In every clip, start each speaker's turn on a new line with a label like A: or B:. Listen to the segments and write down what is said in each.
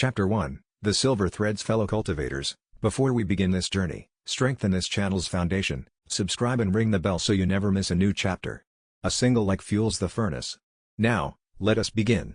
A: Chapter 1, The Silver Threads. Fellow cultivators, before we begin this journey, strengthen this channel's foundation, subscribe and ring the bell so you never miss a new chapter. A single like fuels the furnace. Now, let us begin.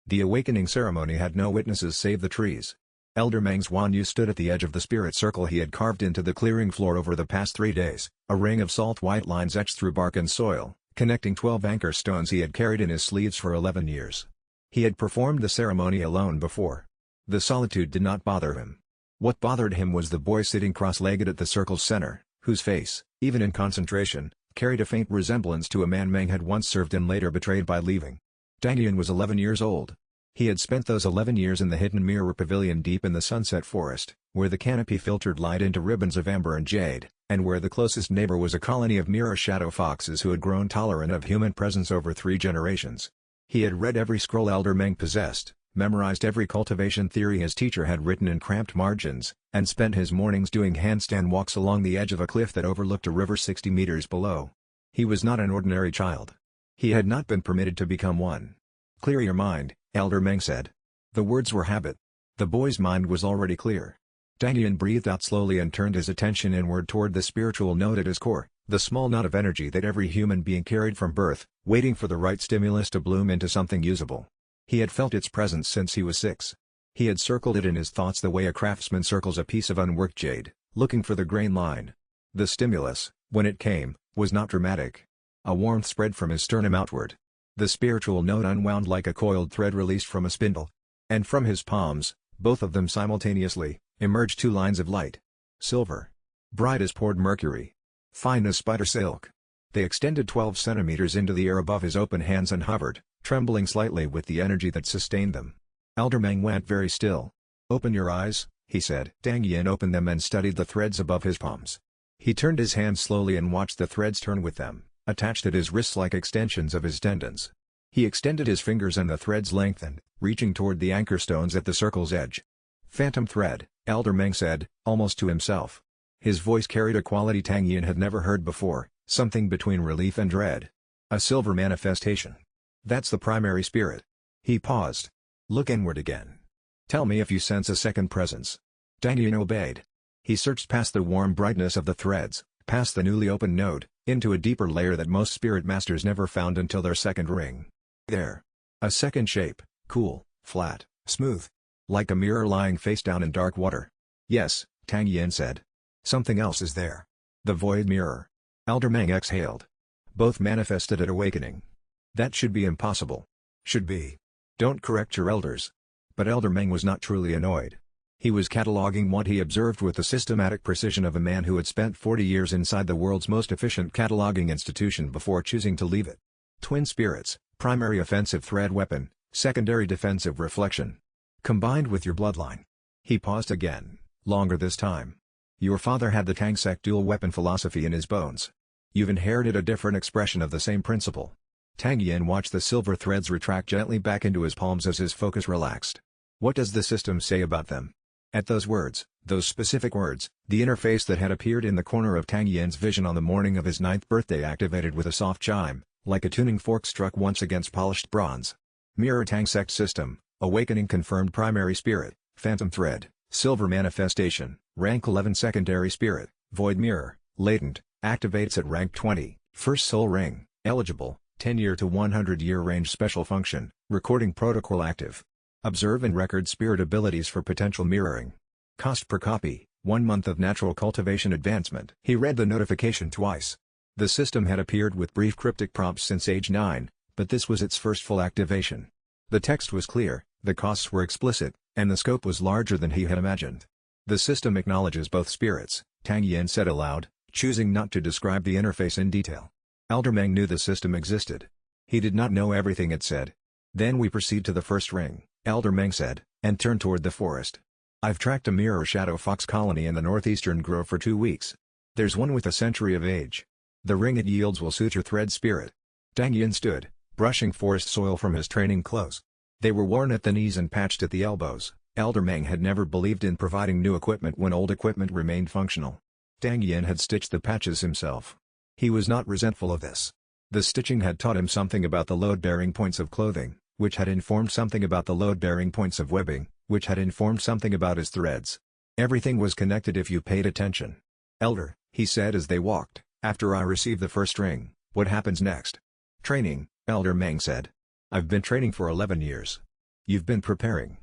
A: The awakening ceremony had no witnesses save the trees. Elder Meng Xuanyu stood at the edge of the spirit circle he had carved into the clearing floor over the past 3 days, a ring of salt white lines etched through bark and soil, connecting 12 anchor stones he had carried in his sleeves for 11 years. He had performed the ceremony alone before. The solitude did not bother him. What bothered him was the boy sitting cross-legged at the circle's center, whose face, even in concentration, carried a faint resemblance to a man Meng had once served and later betrayed by leaving. Tang Yin was 11 years old. He had spent those 11 years in the hidden mirror pavilion deep in the sunset forest, where the canopy filtered light into ribbons of amber and jade, and where the closest neighbor was a colony of mirror shadow foxes who had grown tolerant of human presence over 3 generations. He had read every scroll Elder Meng possessed, memorized every cultivation theory his teacher had written in cramped margins, and spent his mornings doing handstand walks along the edge of a cliff that overlooked a river 60 meters below. He was not an ordinary child. He had not been permitted to become one. "Clear your mind," Elder Meng said. The words were habit. The boy's mind was already clear. Tang Yin breathed out slowly and turned his attention inward toward the spiritual node at his core, the small knot of energy that every human being carried from birth, waiting for the right stimulus to bloom into something usable. He had felt its presence since he was 6. He had circled it in his thoughts the way a craftsman circles a piece of unworked jade, looking for the grain line. The stimulus, when it came, was not dramatic. A warmth spread from his sternum outward. The spiritual node unwound like a coiled thread released from a spindle. And from his palms, both of them simultaneously, emerged 2 lines of light. Silver. Bright as poured mercury. Fine as spider silk. They extended 12 centimeters into the air above his open hands and hovered, trembling slightly with the energy that sustained them. Elder Meng went very still. "Open your eyes," he said. Tang Yin opened them and studied the threads above his palms. He turned his hands slowly and watched the threads turn with them, attached at his wrists like extensions of his tendons. He extended his fingers and the threads lengthened, reaching toward the anchor stones at the circle's edge. "Phantom thread," Elder Meng said, almost to himself. His voice carried a quality Tang Yin had never heard before, something between relief and dread. "A silver manifestation. That's the primary spirit." He paused. "Look inward again. Tell me if you sense a second presence." Tang Yin obeyed. He searched past the warm brightness of the threads, past the newly opened node, into a deeper layer that most spirit masters never found until their second ring. There. A second shape, cool, flat, smooth. Like a mirror lying face down in dark water. "Yes," Tang Yin said. "Something else is there. The void mirror." Elder Meng exhaled. "Both manifested at awakening. That should be impossible." "Should be. Don't correct your elders." But Elder Meng was not truly annoyed. He was cataloging what he observed with the systematic precision of a man who had spent 40 years inside the world's most efficient cataloging institution before choosing to leave it. Twin spirits, primary offensive thread weapon, secondary defensive reflection. Combined with your bloodline. He paused again, longer this time. Your father had the Tang Sect dual weapon philosophy in his bones. You've inherited a different expression of the same principle. Tang Yin watched the silver threads retract gently back into his palms as his focus relaxed. What does the system say about them? At those words, those specific words, the interface that had appeared in the corner of Tang Yin's vision on the morning of his 9th birthday activated with a soft chime, like a tuning fork struck once against polished bronze. Mirror Tang Sect System, awakening confirmed primary spirit, phantom thread, silver manifestation, rank 11 secondary spirit, void mirror, latent, activates at rank 20, first soul ring, eligible, 10-year to 100-year range special function, recording protocol active. Observe and record spirit abilities for potential mirroring. Cost per copy, 1 month of natural cultivation advancement. He read the notification twice. The system had appeared with brief cryptic prompts since age 9, but this was its first full activation. The text was clear, the costs were explicit, and the scope was larger than he had imagined. The system acknowledges both spirits, Tang Yin said aloud, choosing not to describe the interface in detail. Elder Meng knew the system existed. He did not know everything it said. Then we proceed to the first ring, Elder Meng said, and turned toward the forest. I've tracked a mirror shadow fox colony in the northeastern grove for 2 weeks. There's one with a century of age. The ring it yields will suit your thread spirit. Tang Yin stood, brushing forest soil from his training clothes. They were worn at the knees and patched at the elbows. Elder Meng had never believed in providing new equipment when old equipment remained functional. Tang Yin had stitched the patches himself. He was not resentful of this. The stitching had taught him something about the load-bearing points of clothing, which had informed something about the load-bearing points of webbing, which had informed something about his threads. Everything was connected if you paid attention. "Elder," he said as they walked, "after I receive the first ring, what happens next?" "Training," Elder Meng said. "I've been training for 11 years. You've been preparing.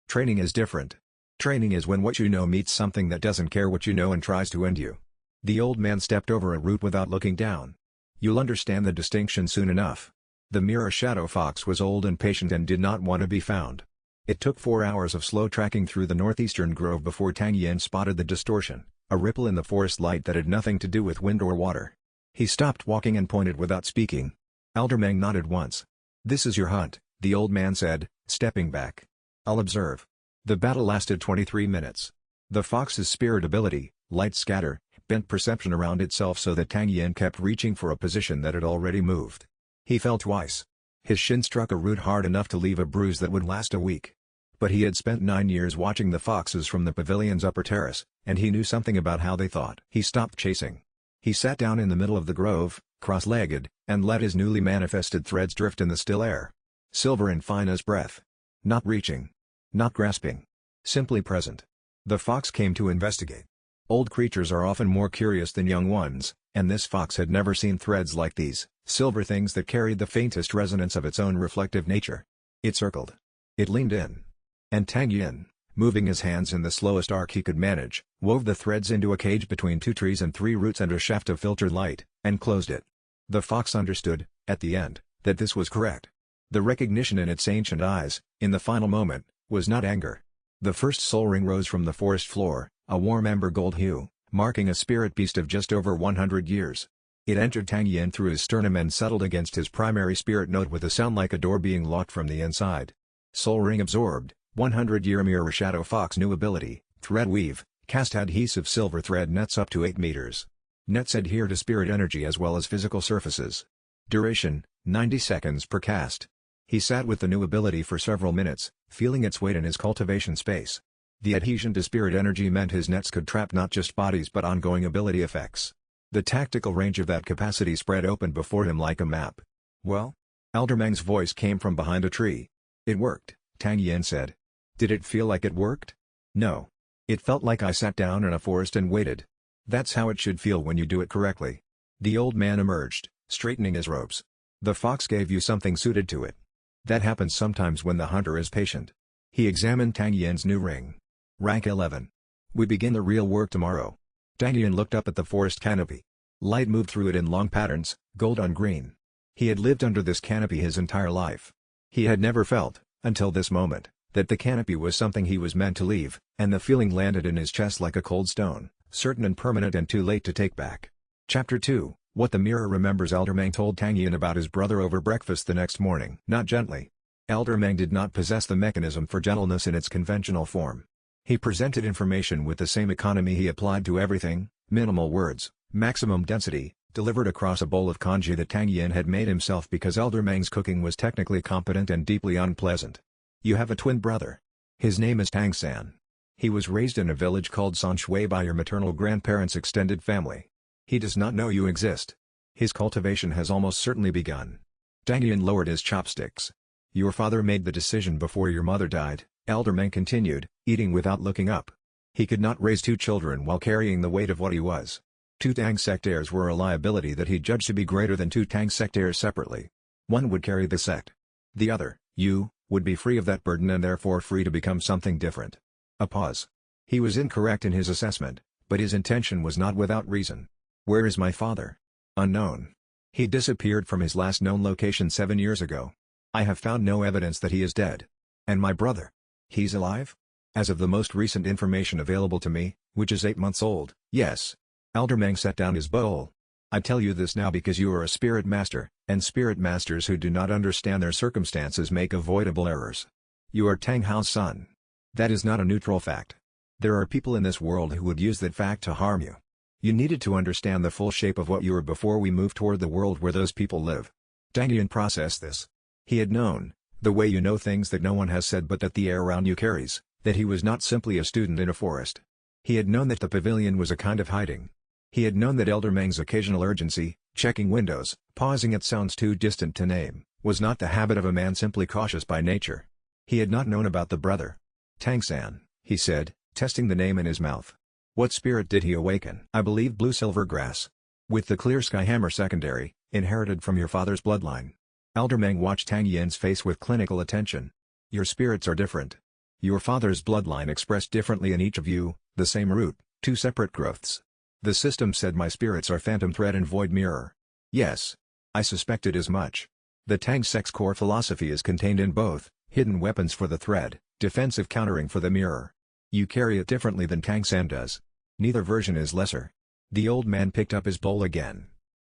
A: Training is different. Training is when what you know meets something that doesn't care what you know and tries to end you." The old man stepped over a root without looking down. "You'll understand the distinction soon enough." The mirror shadow fox was old and patient and did not want to be found. It took 4 hours of slow tracking through the northeastern grove before Tang Yin spotted the distortion, a ripple in the forest light that had nothing to do with wind or water. He stopped walking and pointed without speaking. Elder Meng nodded once. "This is your hunt," the old man said, stepping back. "I'll observe." The battle lasted 23 minutes. The fox's spirit ability, light scatter, bent perception around itself so that Tang Yin kept reaching for a position that had already moved. He fell twice. His shin struck a root hard enough to leave a bruise that would last a week. But he had spent 9 years watching the foxes from the pavilion's upper terrace, and he knew something about how they thought. He stopped chasing. He sat down in the middle of the grove, cross-legged, and let his newly manifested threads drift in the still air. Silver and fine as breath. Not reaching. Not grasping. Simply present. The fox came to investigate. Old creatures are often more curious than young ones, and this fox had never seen threads like these, silver things that carried the faintest resonance of its own reflective nature. It circled. It leaned in. And Tang Yin, moving his hands in the slowest arc he could manage, wove the threads into a cage between 2 trees and 3 roots and a shaft of filtered light, and closed it. The fox understood, at the end, that this was correct. The recognition in its ancient eyes, in the final moment, was not anger. The first soul ring rose from the forest floor, a warm amber gold hue, marking a spirit beast of just over 100 years. It entered Tang Yin through his sternum and settled against his primary spirit node with a sound like a door being locked from the inside. Soul ring absorbed. 100-year mirror shadow fox new ability, thread weave, cast adhesive silver thread nets up to 8 meters. Nets adhere to spirit energy as well as physical surfaces. Duration, 90 seconds per cast. He sat with the new ability for several minutes, feeling its weight in his cultivation space. The adhesion to spirit energy meant his nets could trap not just bodies but ongoing ability effects. The tactical range of that capacity spread open before him like a map. "Well?" Elder Meng's voice came from behind a tree. "It worked," Tang Yin said. "Did it feel like it worked?" "No. It felt like I sat down in a forest and waited. That's how it should feel when you do it correctly." The old man emerged, straightening his robes. "The fox gave you something suited to it. That happens sometimes when the hunter is patient." He examined Tang Yin's new ring. "Rank 11. We begin the real work tomorrow." Tang Yin looked up at the forest canopy. Light moved through it in long patterns, gold on green. He had lived under this canopy his entire life. He had never felt, until this moment, that the canopy was something he was meant to leave, and the feeling landed in his chest like a cold stone, certain and permanent and too late to take back. Chapter 2, What the Mirror Remembers. Elder Meng told Tang Yin about his brother over breakfast the next morning. Not gently. Elder Meng did not possess the mechanism for gentleness in its conventional form. He presented information with the same economy he applied to everything: minimal words, maximum density, delivered across a bowl of congee that Tang Yin had made himself because Elder Meng's cooking was technically competent and deeply unpleasant. "You have a twin brother. His name is Tang San. He was raised in a village called Sanshui by your maternal grandparents' extended family. He does not know you exist. His cultivation has almost certainly begun." Tang Yin lowered his chopsticks. "Your father made the decision before your mother died," Elder Meng continued, eating without looking up. "He could not raise 2 children while carrying the weight of what he was. 2 Tang sect heirs were a liability that he judged to be greater than 2 Tang sect heirs separately. One would carry the sect. The other, you, would be free of that burden and therefore free to become something different." A pause. He was incorrect in his assessment, but his intention was not without reason. "Where is my father?" "Unknown. He disappeared from his last known location 7 years ago. I have found no evidence that he is dead." "And my brother? He's alive?" "As of the most recent information available to me, which is 8 months old, yes." Elder Meng set down his bowl. "I tell you this now because you are a spirit master, and spirit masters who do not understand their circumstances make avoidable errors. You are Tang Hao's son. That is not a neutral fact. There are people in this world who would use that fact to harm you. You needed to understand the full shape of what you are before we move toward the world where those people live." Tang Yin processed this. He had known, the way you know things that no one has said but that the air around you carries, that he was not simply a student in a forest. He had known that the pavilion was a kind of hiding. He had known that Elder Meng's occasional urgency, checking windows, pausing at sounds too distant to name, was not the habit of a man simply cautious by nature. He had not known about the brother. Tang San, he said, testing the name in his mouth. What spirit did he awaken? I believe blue silver grass. With the clear sky hammer secondary, inherited from your father's bloodline. Elder Meng watched Tang Yin's face with clinical attention. Your spirits are different. Your father's bloodline expressed differently in each of you, the same root, two separate growths. The system said my spirits are phantom thread and void mirror. Yes. I suspected as much. The Tang sect's core philosophy is contained in both, hidden weapons for the thread, defensive countering for the mirror. You carry it differently than Tang San does. Neither version is lesser. The old man picked up his bowl again.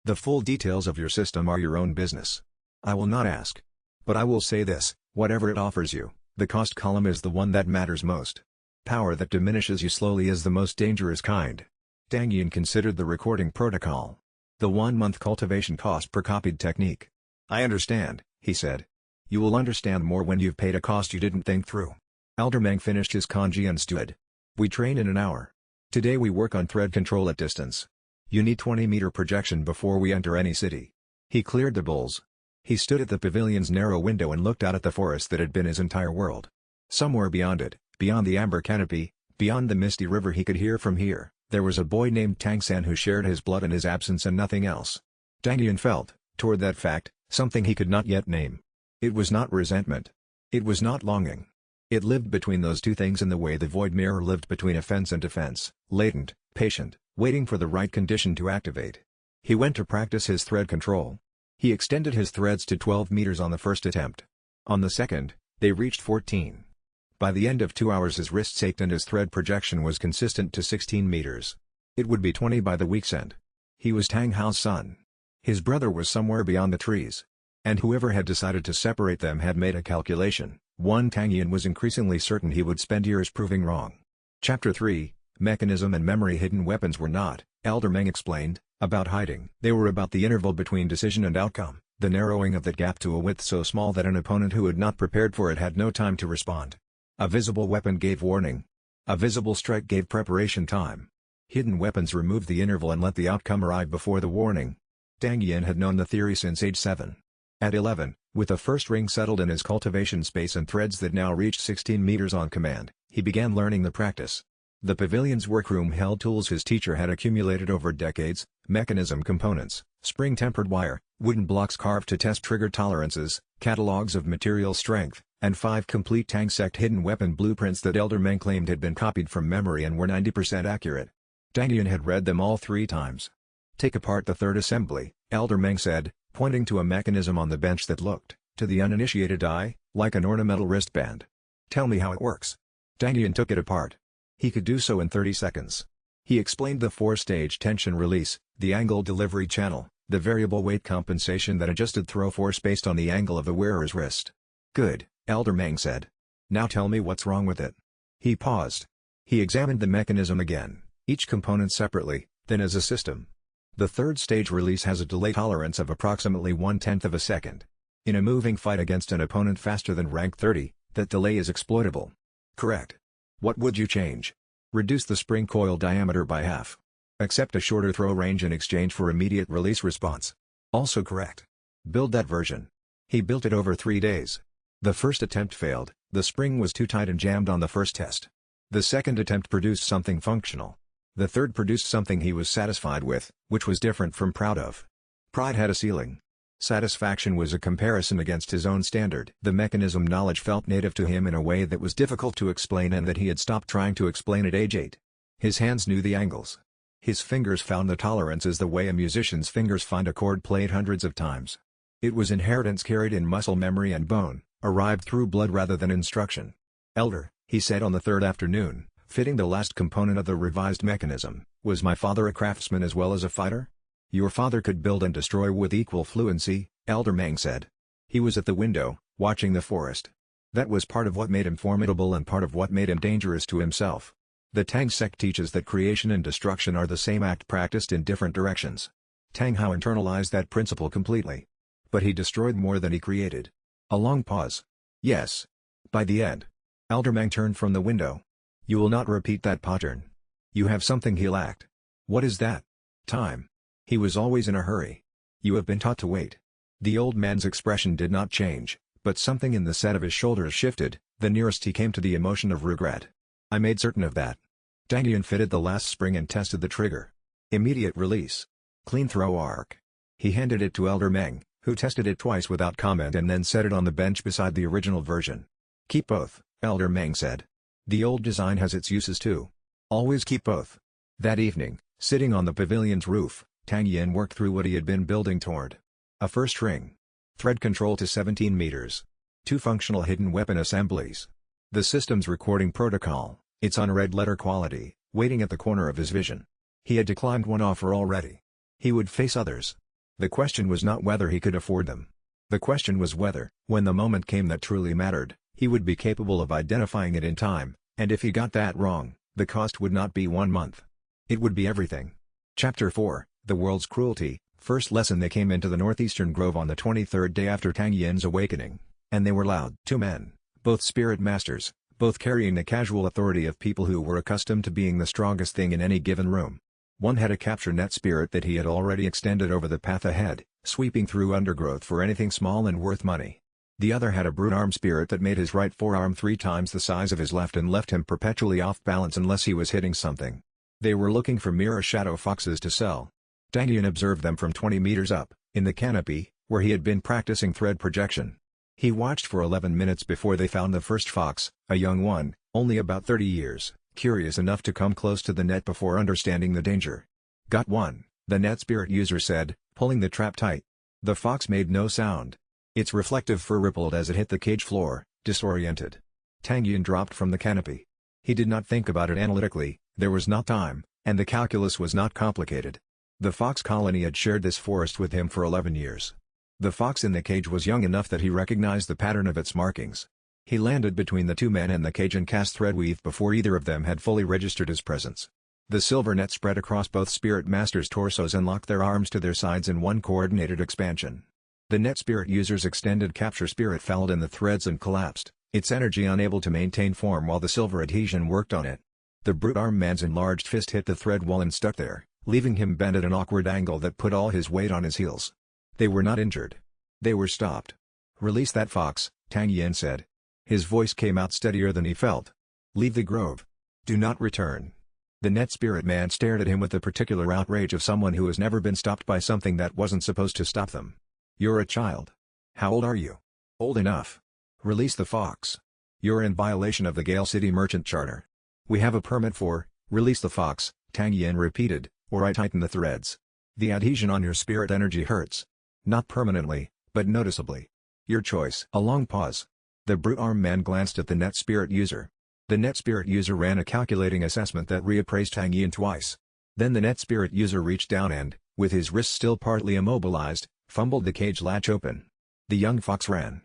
A: The full details of your system are your own business. I will not ask. But I will say this, whatever it offers you, the cost column is the one that matters most. Power that diminishes you slowly is the most dangerous kind. Tang Yin considered the recording protocol. The 1-month cultivation cost per copied technique. I understand, he said. You will understand more when you've paid a cost you didn't think through. Elder Meng finished his kanji and stood. We train in an hour. Today we work on thread control at distance. You need 20-meter projection before we enter any city. He cleared the bowls. He stood at the pavilion's narrow window and looked out at the forest that had been his entire world. Somewhere beyond it, beyond the amber canopy, beyond the misty river he could hear from here, there was a boy named Tang San who shared his blood in his absence and nothing else. Tang Yin felt, toward that fact, something he could not yet name. It was not resentment. It was not longing. It lived between those two things in the way the void mirror lived between offense and defense, latent, patient, waiting for the right condition to activate. He went to practice his thread control. He extended his threads to 12 meters on the first attempt. On the second, they reached 14. By the end of 2 hours his wrists ached and his thread projection was consistent to 16 meters. It would be 20 by the week's end. He was Tang Hao's son. His brother was somewhere beyond the trees. And whoever had decided to separate them had made a calculation. Tang Yin was increasingly certain he would spend years proving wrong. Chapter 3, Mechanism and Memory. Hidden weapons were not, Elder Meng explained, about hiding. They were about the interval between decision and outcome, the narrowing of that gap to a width so small that an opponent who had not prepared for it had no time to respond. A visible weapon gave warning. A visible strike gave preparation time. Hidden weapons removed the interval and let the outcome arrive before the warning. Tang Yin had known the theory since age 7. At 11, with the first ring settled in his cultivation space and threads that now reached 16 meters on command, he began learning the practice. The pavilion's workroom held tools his teacher had accumulated over decades, mechanism components, spring-tempered wire, wooden blocks carved to test trigger tolerances, catalogs of material strength, and 5 complete Tang sect hidden weapon blueprints that Elder Meng claimed had been copied from memory and were 90% accurate. Tang Yin had read them all 3 times. Take apart the third assembly, Elder Meng said, pointing to a mechanism on the bench that looked, to the uninitiated eye, like an ornamental wristband. Tell me how it works. Tang Yin took it apart. He could do so in 30 seconds. He explained the 4-stage tension release, the angle delivery channel, the variable weight compensation that adjusted throw force based on the angle of the wearer's wrist. Good, Elder Meng said. Now tell me what's wrong with it. He paused. He examined the mechanism again, each component separately, then as a system. The 3rd stage release has a delay tolerance of approximately 1/10 of a second. In a moving fight against an opponent faster than rank 30, that delay is exploitable. Correct. What would you change? Reduce the spring coil diameter by half. Accept a shorter throw range in exchange for immediate release response. Also correct. Build that version. He built it over 3 days. The first attempt failed, the spring was too tight and jammed on the first test. The second attempt produced something functional. The third produced something he was satisfied with, which was different from proud of. Pride had a ceiling. Satisfaction was a comparison against his own standard. The mechanism knowledge felt native to him in a way that was difficult to explain and that he had stopped trying to explain at age 8. His hands knew the angles. His fingers found the tolerances the way a musician's fingers find a chord played hundreds of times. It was inheritance carried in muscle memory and bone, arrived through blood rather than instruction. Elder, he said on the 3rd afternoon, fitting the last component of the revised mechanism, was my father a craftsman as well as a fighter? Your father could build and destroy with equal fluency, Elder Meng said. He was at the window, watching the forest. That was part of what made him formidable and part of what made him dangerous to himself. The Tang sect teaches that creation and destruction are the same act practiced in different directions. Tang Hao internalized that principle completely. But he destroyed more than he created. A long pause. Yes. By the end. Elder Meng turned from the window. You will not repeat that pattern. You have something he lacked. What is that? Time. He was always in a hurry. You have been taught to wait. The old man's expression did not change, but something in the set of his shoulders shifted, The nearest he came to the emotion of regret. I made certain of that. Tang Yin fitted the last spring and tested the trigger. Immediate release. Clean throw arc. He handed it to Elder Meng, who tested it twice without comment and then set it on the bench beside the original version. Keep both, Elder Meng said. The old design has its uses too. Always keep both. That evening, sitting on the pavilion's roof, Tang Yin worked through what he had been building toward. A first ring. Thread control to 17 meters. 2 functional hidden weapon assemblies. The system's recording protocol, its unread letter quality, waiting at the corner of his vision. He had declined one offer already. He would face others. The question was not whether he could afford them. The question was whether, when the moment came that truly mattered, he would be capable of identifying it in time, and if he got that wrong, the cost would not be 1 month. It would be everything. Chapter 4, The World's Cruelty. First lesson. They came into the northeastern grove on the 23rd day after Tang Yin's awakening, and they were loud. 2 men, both spirit masters, both carrying the casual authority of people who were accustomed to being the strongest thing in any given room. One had a capture net spirit that he had already extended over the path ahead, sweeping through undergrowth for anything small and worth money. The other had a brute arm spirit that made his right forearm 3 times the size of his left and left him perpetually off balance unless he was hitting something. They were looking for mirror shadow foxes to sell. Tang Yin observed them from 20 meters up, in the canopy, where he had been practicing thread projection. He watched for 11 minutes before they found the first fox, a young one, only about 30 years, curious enough to come close to the net before understanding the danger. Got one, the net spirit user said, pulling the trap tight. The fox made no sound. Its reflective fur rippled as it hit the cage floor, disoriented. Tang Yin dropped from the canopy. He did not think about it analytically, there was not time, and the calculus was not complicated. The fox colony had shared this forest with him for 11 years. The fox in the cage was young enough that he recognized the pattern of its markings. He landed between the 2 men and the cage and cast threadweave before either of them had fully registered his presence. The silver net spread across both spirit masters' torsos and locked their arms to their sides in one coordinated expansion. The net spirit user's extended capture spirit fouled in the threads and collapsed, its energy unable to maintain form while the silver adhesion worked on it. The brute arm man's enlarged fist hit the thread wall and stuck there, leaving him bent at an awkward angle that put all his weight on his heels. They were not injured. They were stopped. Release that fox, Tang Yin said. His voice came out steadier than he felt. Leave the grove. Do not return. The net spirit man stared at him with the particular outrage of someone who has never been stopped by something that wasn't supposed to stop them. You're a child. How old are you? Old enough. Release the fox. You're in violation of the Gale City Merchant Charter. We have a permit for, release the fox, Tang Yin repeated, or I tighten the threads. The adhesion on your spirit energy hurts. Not permanently, but noticeably. Your choice. A long pause. The brute arm man glanced at the net spirit user. The net spirit user ran a calculating assessment that reappraised Tang Yin twice. Then the net spirit user reached down and, with his wrists still partly immobilized, fumbled the cage latch open. The young fox ran.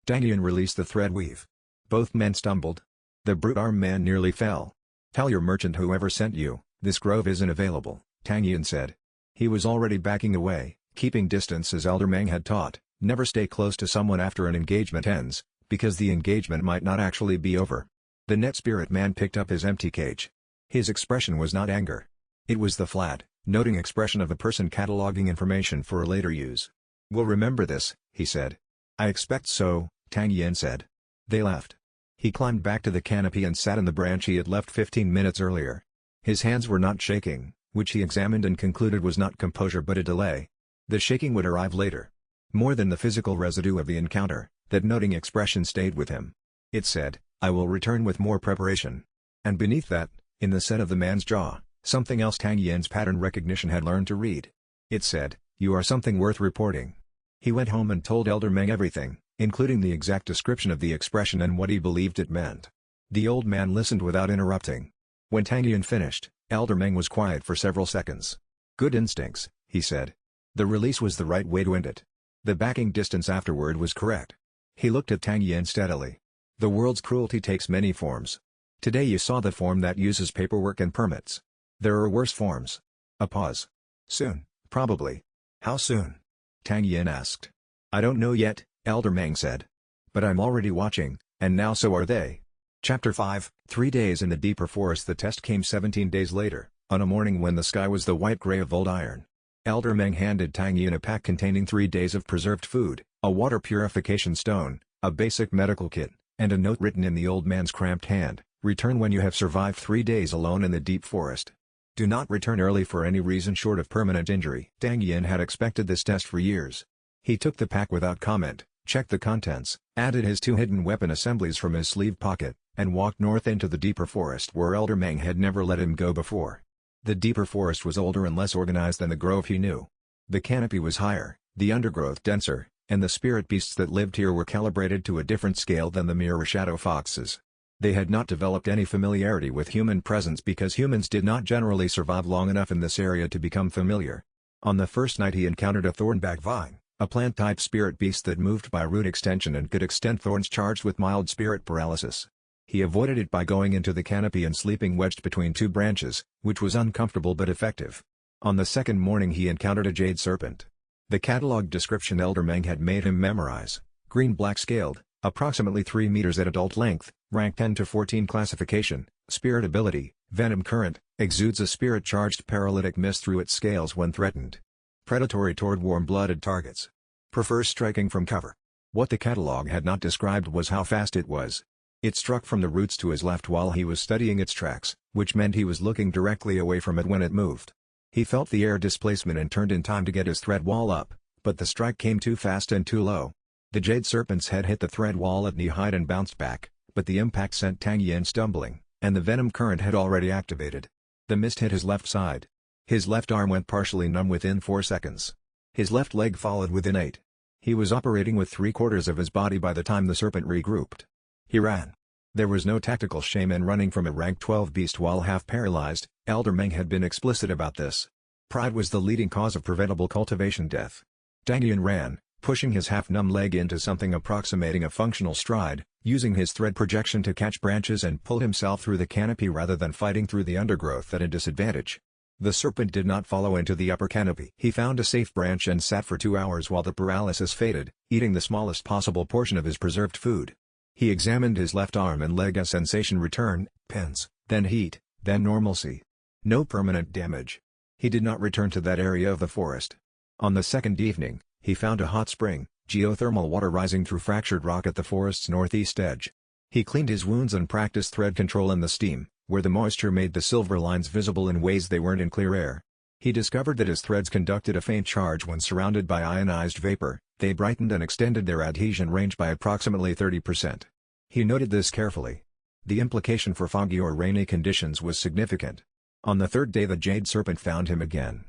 A: Tang Yin released the thread weave. Both men stumbled. The brute arm man nearly fell. Tell your merchant whoever sent you, this grove isn't available, Tang Yin said. He was already backing away, keeping distance as Elder Meng had taught, never stay close to someone after an engagement ends, because the engagement might not actually be over. The net spirit man picked up his empty cage. His expression was not anger. It was the flat, noting expression of a person cataloging information for later use. We'll remember this, he said. I expect so, Tang Yin said. They left. He climbed back to the canopy and sat in the branch he had left 15 minutes earlier. His hands were not shaking, which he examined and concluded was not composure but a delay. The shaking would arrive later. More than the physical residue of the encounter, that noting expression stayed with him. It said, I will return with more preparation. And beneath that, in the set of the man's jaw, something else Tang Yin's pattern recognition had learned to read. It said, you are something worth reporting. He went home and told Elder Meng everything, including the exact description of the expression and what he believed it meant. The old man listened without interrupting. When Tang Yin finished, Elder Meng was quiet for several seconds. Good instincts, he said. The release was the right way to end it. The backing distance afterward was correct. He looked at Tang Yin steadily. The world's cruelty takes many forms. Today you saw the form that uses paperwork and permits. There are worse forms. A pause. Soon, probably. How soon? Tang Yin asked. I don't know yet, Elder Meng said. But I'm already watching, and now so are they. Chapter 5, 3 days in the deeper forest. The test came 17 days later, on a morning when the sky was the white-gray of old iron. Elder Meng handed Tang Yin a pack containing 3 days of preserved food, a water purification stone, a basic medical kit, And a note written in the old man's cramped hand: "Return when you have survived 3 days alone in the deep forest. Do not return early for any reason short of permanent injury." Tang Yin had expected this test for years. He took the pack without comment, checked the contents, added his 2 hidden weapon assemblies from his sleeve pocket, and walked north into the deeper forest where Elder Meng had never let him go before. The deeper forest was older and less organized than the grove he knew. The canopy was higher, the undergrowth denser, and the spirit beasts that lived here were calibrated to a different scale than the mirror shadow foxes. They had not developed any familiarity with human presence because humans did not generally survive long enough in this area to become familiar. On the first night he encountered a thornback vine, a plant-type spirit beast that moved by root extension and could extend thorns charged with mild spirit paralysis. He avoided it by going into the canopy and sleeping wedged between 2 branches, which was uncomfortable but effective. On the second morning he encountered a jade serpent. The catalog description Elder Meng had made him memorize: green-black scaled, approximately 3 meters at adult length, rank 10 to 14 classification, spirit ability, venom current, exudes a spirit-charged paralytic mist through its scales when threatened. Predatory toward warm-blooded targets. Prefers striking from cover. What the catalog had not described was how fast it was. It struck from the roots to his left while he was studying its tracks, which meant he was looking directly away from it when it moved. He felt the air displacement and turned in time to get his thread wall up, but the strike came too fast and too low. The jade serpent's head hit the thread wall at knee height and bounced back, but the impact sent Tang Yin stumbling, and the venom current had already activated. The mist hit his left side. His left arm went partially numb within 4 seconds. His left leg followed within 8. He was operating with 3/4 of his body by the time the serpent regrouped. He ran. There was no tactical shame in running from a rank 12 beast while half paralyzed. Elder Meng had been explicit about this. Pride was the leading cause of preventable cultivation death. Tang Yin ran, pushing his half-numb leg into something approximating a functional stride, using his thread projection to catch branches and pull himself through the canopy rather than fighting through the undergrowth at a disadvantage. The serpent did not follow into the upper canopy. He found a safe branch and sat for 2 hours while the paralysis faded, eating the smallest possible portion of his preserved food. He examined his left arm and leg as sensation returned, pins, then heat, then normalcy. No permanent damage. He did not return to that area of the forest. On the second evening, he found a hot spring, geothermal water rising through fractured rock at the forest's northeast edge. He cleaned his wounds and practiced thread control in the steam, where the moisture made the silver lines visible in ways they weren't in clear air. He discovered that his threads conducted a faint charge when surrounded by ionized vapor. They brightened and extended their adhesion range by approximately 30%. He noted this carefully. The implication for foggy or rainy conditions was significant. On the third day the jade serpent found him again.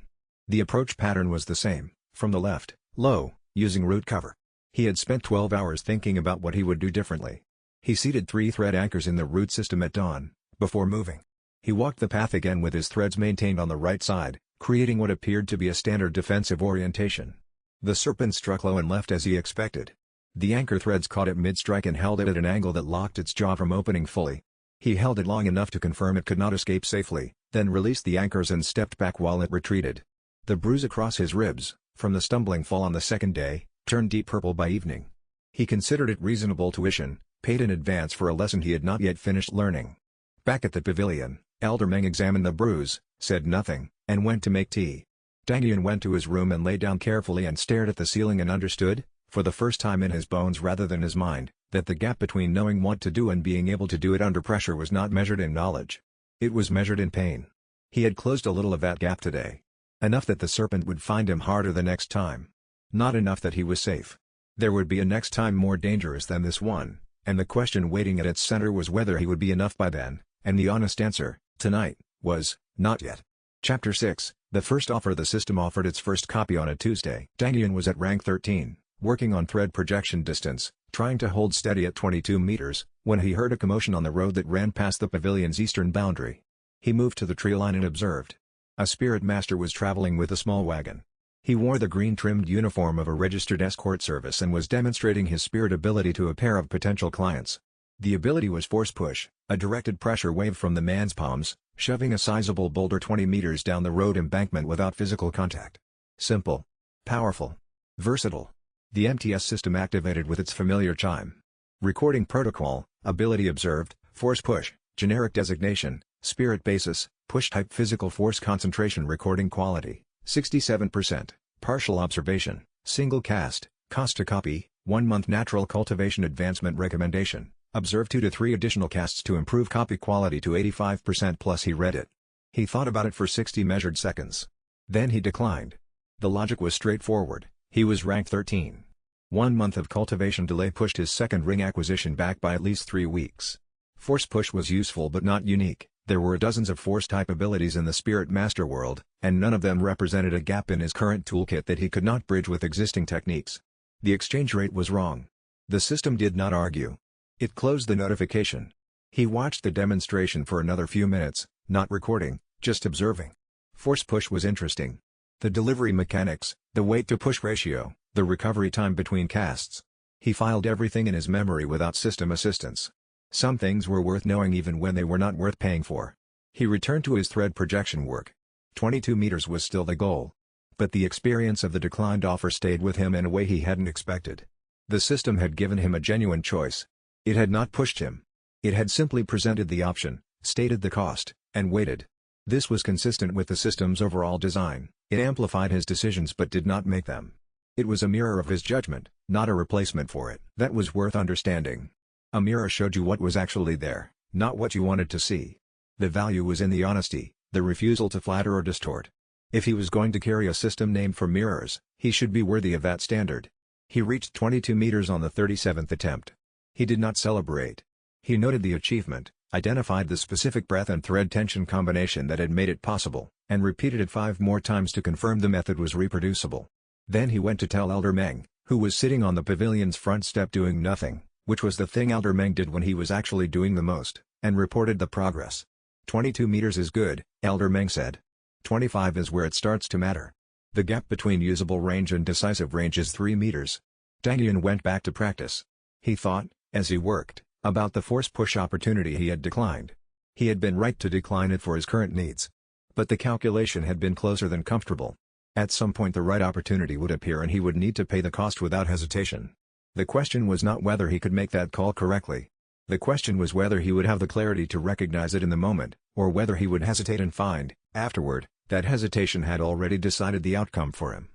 A: The approach pattern was the same, from the left, low, using root cover. He had spent 12 hours thinking about what he would do differently. He seated 3 thread anchors in the root system at dawn, before moving. He walked the path again with his threads maintained on the right side, creating what appeared to be a standard defensive orientation. The serpent struck low and left as he expected. The anchor threads caught it mid-strike and held it at an angle that locked its jaw from opening fully. He held it long enough to confirm it could not escape safely, then released the anchors and stepped back while it retreated. The bruise across his ribs, from the stumbling fall on the second day, turned deep purple by evening. He considered it reasonable tuition, paid in advance for a lesson he had not yet finished learning. Back at the pavilion, Elder Meng examined the bruise, said nothing, and went to make tea. Tang Yin went to his room and lay down carefully and stared at the ceiling and understood, for the first time in his bones rather than his mind, that the gap between knowing what to do and being able to do it under pressure was not measured in knowledge. It was measured in pain. He had closed a little of that gap today. Enough that the serpent would find him harder the next time. Not enough that he was safe. There would be a next time more dangerous than this one, and the question waiting at its center was whether he would be enough by then, and the honest answer, tonight, was, not yet. Chapter 6, the first offer. The system offered its first copy on a Tuesday. Tang Yin was at rank 13, working on thread projection distance, trying to hold steady at 22 meters, when he heard a commotion on the road that ran past the pavilion's eastern boundary. He moved to the tree line and observed. A spirit master was traveling with a small wagon. He wore the green-trimmed uniform of a registered escort service and was demonstrating his spirit ability to a pair of potential clients. The ability was Force Push, a directed pressure wave from the man's palms, shoving a sizable boulder 20 meters down the road embankment without physical contact. Simple. Powerful. Versatile. The MTS system activated with its familiar chime. Recording protocol, ability observed, Force Push, generic designation, spirit basis, push-type physical force concentration recording quality, 67%, partial observation, single cast, cost to copy, 1 month natural cultivation advancement recommendation, Observe 2 to 3 additional casts to improve copy quality to 85% plus he read it. He thought about it for 60 measured seconds. Then he declined. The logic was straightforward, he was ranked 13. 1 month of cultivation delay pushed his second ring acquisition back by at least 3 weeks. Force Push was useful but not unique. There were dozens of Force-type abilities in the Spirit Master world, and none of them represented a gap in his current toolkit that he could not bridge with existing techniques. The exchange rate was wrong. The system did not argue. It closed the notification. He watched the demonstration for another few minutes, not recording, just observing. Force Push was interesting. The delivery mechanics, the weight-to-push ratio, the recovery time between casts. He filed everything in his memory without system assistance. Some things were worth knowing even when they were not worth paying for. He returned to his thread projection work. 22 meters was still the goal. But the experience of the declined offer stayed with him in a way he hadn't expected. The system had given him a genuine choice. It had not pushed him. It had simply presented the option, stated the cost, and waited. This was consistent with the system's overall design. It amplified his decisions but did not make them. It was a mirror of his judgment, not a replacement for it. That was worth understanding. A mirror showed you what was actually there, not what you wanted to see. The value was in the honesty, the refusal to flatter or distort. If he was going to carry a system named for mirrors, he should be worthy of that standard. He reached 22 meters on the 37th attempt. He did not celebrate. He noted the achievement, identified the specific breath and thread tension combination that had made it possible, and repeated it 5 more times to confirm the method was reproducible. Then he went to tell Elder Meng, who was sitting on the pavilion's front step doing nothing, which was the thing Elder Meng did when he was actually doing the most, and reported the progress. 22 meters is good, Elder Meng said. 25 is where it starts to matter. The gap between usable range and decisive range is 3 meters. Tang Yin went back to practice. He thought, as he worked, about the force push opportunity he had declined. He had been right to decline it for his current needs. But the calculation had been closer than comfortable. At some point the right opportunity would appear and he would need to pay the cost without hesitation. The question was not whether he could make that call correctly. The question was whether he would have the clarity to recognize it in the moment, or whether he would hesitate and find, afterward, that hesitation had already decided the outcome for him.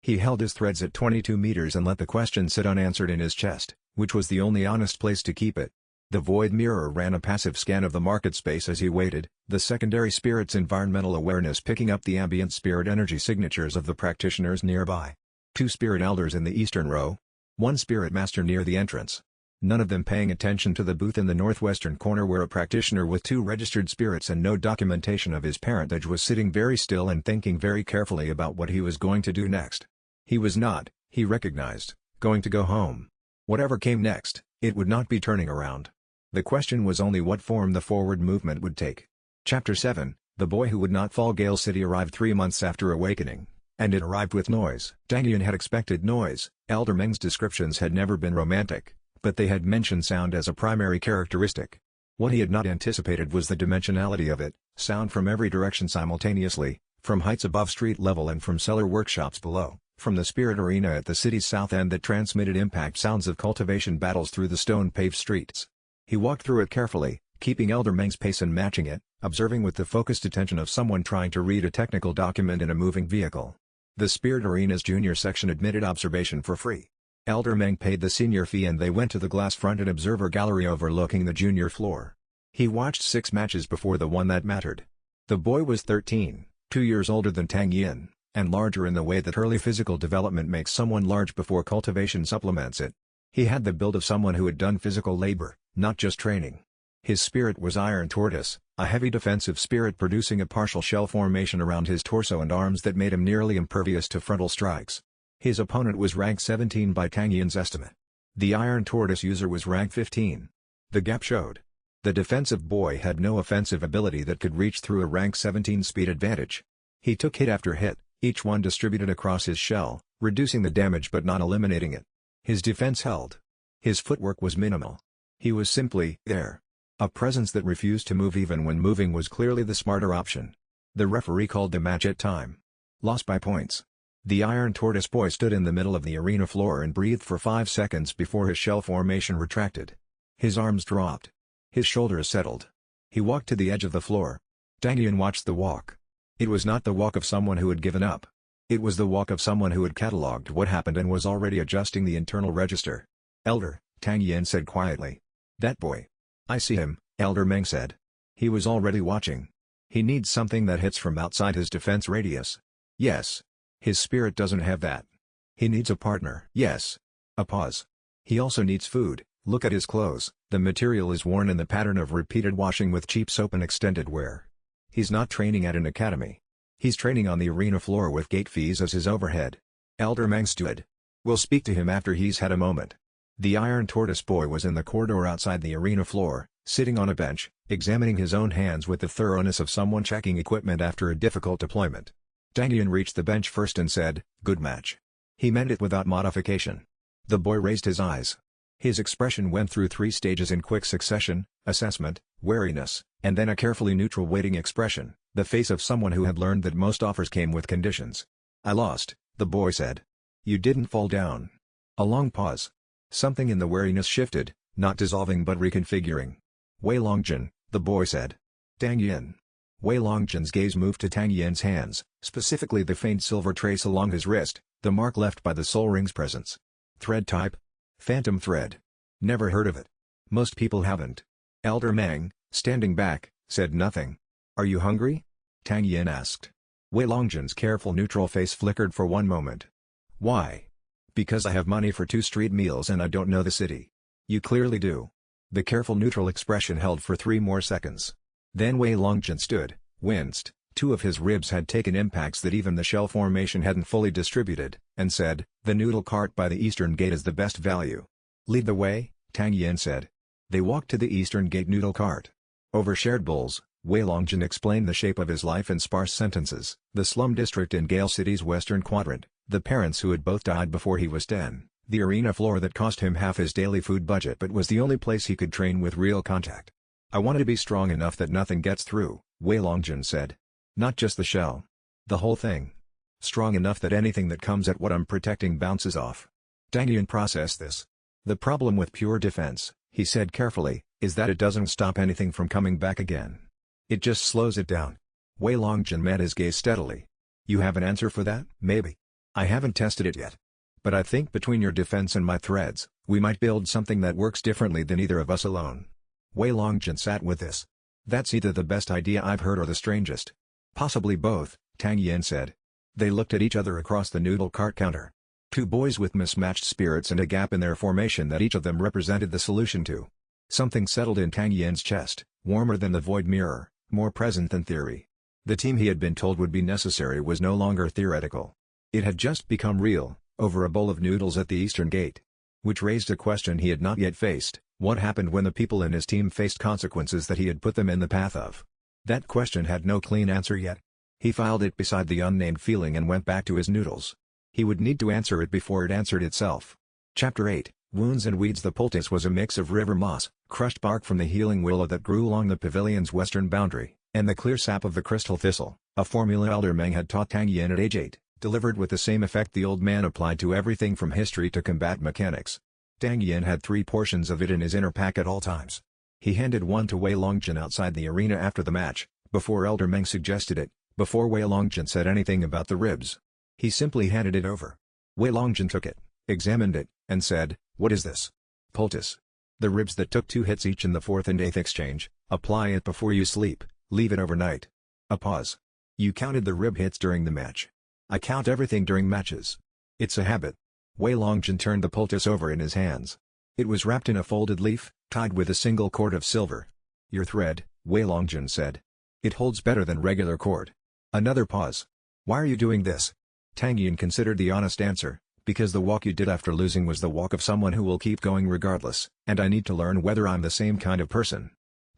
A: He held his threads at 22 meters and let the question sit unanswered in his chest, which was the only honest place to keep it. The void mirror ran a passive scan of the market space as he waited, the secondary spirit's environmental awareness picking up the ambient spirit energy signatures of the practitioners nearby. 2 spirit elders in the eastern row. 1 spirit master near the entrance. None of them paying attention to the booth in the northwestern corner where a practitioner with 2 registered spirits and no documentation of his parentage was sitting very still and thinking very carefully about what he was going to do next. He was not, he recognized, going to go home. Whatever came next, it would not be turning around. The question was only what form the forward movement would take. Chapter 7, The Boy Who Would Not Fall. Gale City arrived 3 months after awakening, and it arrived with noise. Tang Yin had expected noise. Elder Meng's descriptions had never been romantic, but they had mentioned sound as a primary characteristic. What he had not anticipated was the dimensionality of it, sound from every direction simultaneously, from heights above street level and from cellar workshops below, from the spirit arena at the city's south end that transmitted impact sounds of cultivation battles through the stone-paved streets. He walked through it carefully, keeping Elder Meng's pace and matching it, observing with the focused attention of someone trying to read a technical document in a moving vehicle. The spirit arena's junior section admitted observation for free. Elder Meng paid the senior fee and they went to the glass-fronted observer gallery overlooking the junior floor. He watched 6 matches before the one that mattered. The boy was 13, 2 years older than Tang Yin, and larger in the way that early physical development makes someone large before cultivation supplements it. He had the build of someone who had done physical labor, not just training. His spirit was iron tortoise, a heavy defensive spirit producing a partial shell formation around his torso and arms that made him nearly impervious to frontal strikes. His opponent was rank 17 by Tang Yin's estimate. The iron tortoise user was rank 15. The gap showed. The defensive boy had no offensive ability that could reach through a rank 17 speed advantage. He took hit after hit, each one distributed across his shell, reducing the damage but not eliminating it. His defense held. His footwork was minimal. He was simply there. A presence that refused to move even when moving was clearly the smarter option. The referee called the match at time. Lost by points. The iron tortoise boy stood in the middle of the arena floor and breathed for 5 seconds before his shell formation retracted. His arms dropped. His shoulders settled. He walked to the edge of the floor. Tang Yin watched the walk. It was not the walk of someone who had given up. It was the walk of someone who had catalogued what happened and was already adjusting the internal register. "Elder," Tang Yin said quietly. That boy. I see him, Elder Meng said. He was already watching. He needs something that hits from outside his defense radius. Yes. His spirit doesn't have that. He needs a partner. Yes. A pause. He also needs food. Look at his clothes. The material is worn in the pattern of repeated washing with cheap soap and extended wear. He's not training at an academy. He's training on the arena floor with gate fees as his overhead. Elder Meng stood. We'll speak to him after he's had a moment. The Iron Tortoise boy was in the corridor outside the arena floor, sitting on a bench, examining his own hands with the thoroughness of someone checking equipment after a difficult deployment. Tang Yin reached the bench first and said, "Good match." He meant it without modification. The boy raised his eyes. His expression went through 3 stages in quick succession: assessment, wariness, and then a carefully neutral waiting expression, the face of someone who had learned that most offers came with conditions. "I lost," the boy said. "You didn't fall down." A long pause. Something in the wariness shifted, not dissolving but reconfiguring. "Wei Longjin," the boy said. "Tang Yin." Wei Longjin's gaze moved to Tang Yin's hands, specifically the faint silver trace along his wrist, the mark left by the Soul Ring's presence. "Thread type? Phantom thread. Never heard of it. Most people haven't." Elder Meng, standing back, said nothing. "Are you hungry?" Tang Yin asked. Wei Longjin's careful neutral face flickered for one moment. "Why?" "Because I have money for 2 street meals and I don't know the city." "You clearly do." The careful neutral expression held for 3 more seconds. Then Wei Longjin stood, winced, 2 of his ribs had taken impacts that even the shell formation hadn't fully distributed, and said, "The noodle cart by the eastern gate is the best value." "Lead the way," Tang Yin said. They walked to the eastern gate noodle cart. Over shared bowls, Wei Longjin explained the shape of his life in sparse sentences: the slum district in Gale City's western quadrant, the parents who had both died before he was 10, the arena floor that cost him half his daily food budget but was the only place he could train with real contact. "I wanted to be strong enough that nothing gets through," Wei Longjin said. "Not just the shell. The whole thing. Strong enough that anything that comes at what I'm protecting bounces off." Tang Yin processed this. "The problem with pure defense," he said carefully, "is that it doesn't stop anything from coming back again. It just slows it down." Wei Longjin met his gaze steadily. "You have an answer for that?" "Maybe. I haven't tested it yet. But I think between your defense and my threads, we might build something that works differently than either of us alone." Wei Longjin sat with this. "That's either the best idea I've heard or the strangest." "Possibly both," Tang Yin said. They looked at each other across the noodle cart counter. 2 boys with mismatched spirits and a gap in their formation that each of them represented the solution to. Something settled in Tang Yin's chest, warmer than the void mirror, more present than theory. The team he had been told would be necessary was no longer theoretical. It had just become real, over a bowl of noodles at the eastern gate. Which raised a question he had not yet faced: what happened when the people in his team faced consequences that he had put them in the path of? That question had no clean answer yet. He filed it beside the unnamed feeling and went back to his noodles. He would need to answer it before it answered itself. Chapter 8, Wounds and Weeds. The poultice was a mix of river moss, crushed bark from the healing willow that grew along the pavilion's western boundary, and the clear sap of the crystal thistle, a formula Elder Meng had taught Tang Yin at age 8, delivered with the same effect the old man applied to everything from history to combat mechanics. Tang Yin had 3 portions of it in his inner pack at all times. He handed one to Wei Longjin outside the arena after the match, before Elder Meng suggested it, before Wei Longjin said anything about the ribs. He simply handed it over. Wei Longjin took it, examined it, and said, "What is this?" "Poultice. The ribs that took 2 hits each in the 4th and 8th exchange. Apply it before you sleep, leave it overnight." A pause. "You counted the rib hits during the match." "I count everything during matches. It's a habit." Wei Longjin turned the poultice over in his hands. It was wrapped in a folded leaf, tied with a single cord of silver. "Your thread," Wei Longjin said. "It holds better than regular cord." Another pause. "Why are you doing this?" Tang Yin considered the honest answer: "Because the walk you did after losing was the walk of someone who will keep going regardless, and I need to learn whether I'm the same kind of person."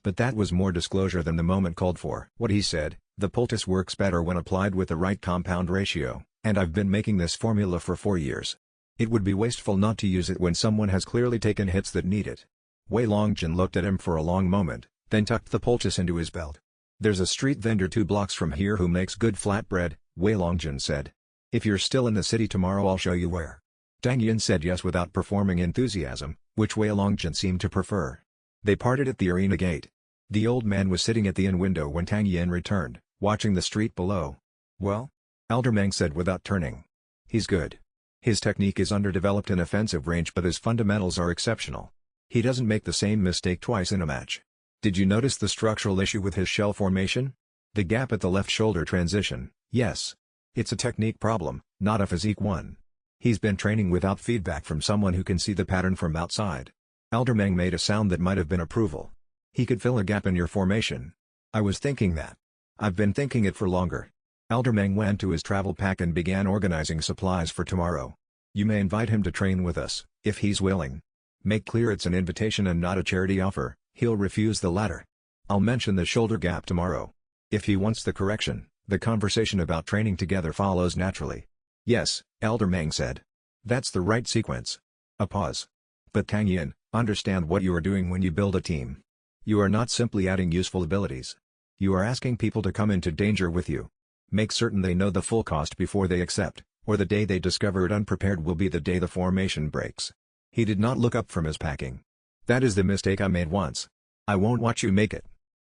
A: But that was more disclosure than the moment called for. What he said: "The poultice works better when applied with the right compound ratio, and I've been making this formula for 4 years. It would be wasteful not to use it when someone has clearly taken hits that need it." Wei Longjin looked at him for a long moment, then tucked the poultice into his belt. "There's a street vendor 2 blocks from here who makes good flatbread," Wei Longjin said. "If you're still in the city tomorrow I'll show you where." Tang Yin said yes without performing enthusiasm, which Wei Longjin seemed to prefer. They parted at the arena gate. The old man was sitting at the inn window when Tang Yin returned, watching the street below. "Well?" Elder Meng said without turning. "He's good. His technique is underdeveloped in offensive range but his fundamentals are exceptional." He doesn't make the same mistake twice in a match. Did you notice the structural issue with his shell formation? The gap at the left shoulder transition, yes. It's a technique problem, not a physique one. He's been training without feedback from someone who can see the pattern from outside. Elder Meng made a sound that might have been approval. He could fill a gap in your formation. I was thinking that. I've been thinking it for longer. Elder Meng went to his travel pack and began organizing supplies for tomorrow. You may invite him to train with us, if he's willing. Make clear it's an invitation and not a charity offer, he'll refuse the latter. I'll mention the shoulder gap tomorrow. If he wants the correction, the conversation about training together follows naturally. Yes, Elder Meng said. That's the right sequence. A pause. But Tang Yin, understand what you are doing when you build a team. You are not simply adding useful abilities. You are asking people to come into danger with you. Make certain they know the full cost before they accept, or the day they discover it unprepared will be the day the formation breaks. He did not look up from his packing. That is the mistake I made once. I won't watch you make it.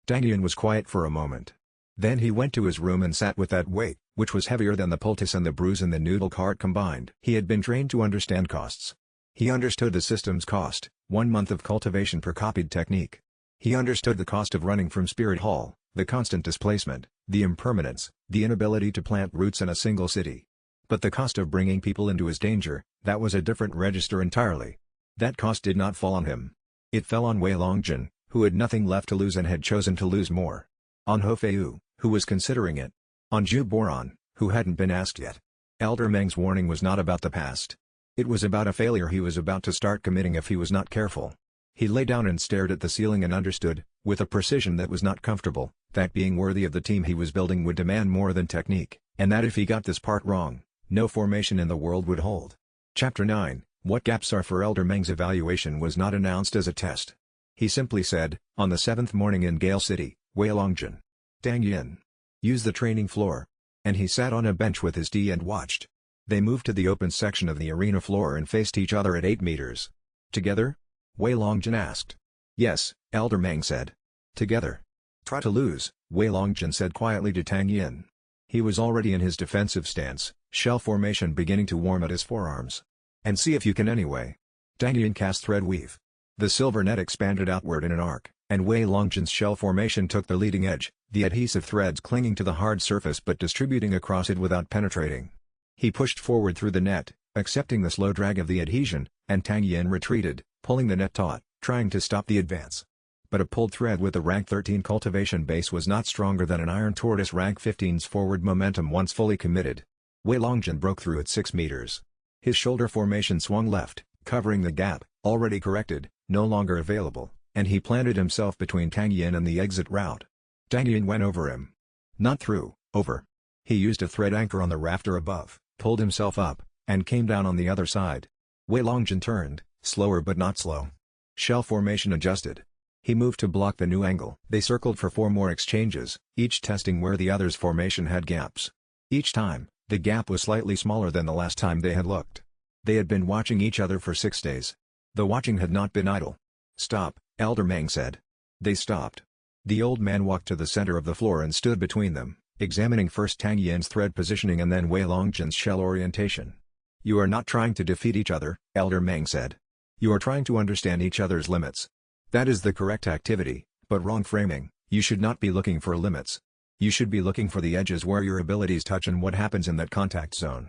A: Tang Yin was quiet for a moment. Then he went to his room and sat with that weight, which was heavier than the poultice and the bruise in the noodle cart combined. He had been trained to understand costs. He understood the system's cost, 1 month of cultivation per copied technique. He understood the cost of running from Spirit Hall, the constant displacement, the impermanence, the inability to plant roots in a single city. But the cost of bringing people into his danger, that was a different register entirely. That cost did not fall on him. It fell on Wei Longjin, who had nothing left to lose and had chosen to lose more. On Ho Feiyu, who was considering it. On Zhu Boran, who hadn't been asked yet. Elder Meng's warning was not about the past. It was about a failure he was about to start committing if he was not careful. He lay down and stared at the ceiling and understood, with a precision that was not comfortable, that being worthy of the team he was building would demand more than technique, and that if he got this part wrong, no formation in the world would hold. Chapter 9, What gaps are for Elder Meng's evaluation was not announced as a test. He simply said, on the 7th morning in Gale City, Wei Longjin. Tang Yin. Use the training floor. And he sat on a bench with his tea and watched. They moved to the open section of the arena floor and faced each other at 8 meters. Together? Wei Longjin asked. Yes, Elder Meng said. Together. Try to lose, Wei Longjin said quietly to Tang Yin. He was already in his defensive stance, shell formation beginning to warm at his forearms. And see if you can anyway. Tang Yin cast thread weave. The silver net expanded outward in an arc, and Wei Longjin's shell formation took the leading edge, the adhesive threads clinging to the hard surface but distributing across it without penetrating. He pushed forward through the net, accepting the slow drag of the adhesion, and Tang Yin retreated, pulling the net taut, trying to stop the advance. But a pulled thread with the rank 13 cultivation base was not stronger than an iron tortoise rank 15's forward momentum once fully committed. Wei Longjin broke through at 6 meters. His shoulder formation swung left, covering the gap, already corrected, no longer available, and he planted himself between Tang Yin and the exit route. Tang Yin went over him. Not through, over. He used a thread anchor on the rafter above, pulled himself up, and came down on the other side. Wei Longjin turned, slower but not slow. Shell formation adjusted. He moved to block the new angle. They circled for 4 more exchanges, each testing where the other's formation had gaps. Each time, the gap was slightly smaller than the last time they had looked. They had been watching each other for 6 days. The watching had not been idle. Stop, Elder Meng said. They stopped. The old man walked to the center of the floor and stood between them, examining first Tang Yin's thread positioning and then Wei Longjin's shell orientation. You are not trying to defeat each other, Elder Meng said. You are trying to understand each other's limits. That is the correct activity, but wrong framing. You should not be looking for limits. You should be looking for the edges where your abilities touch and what happens in that contact zone.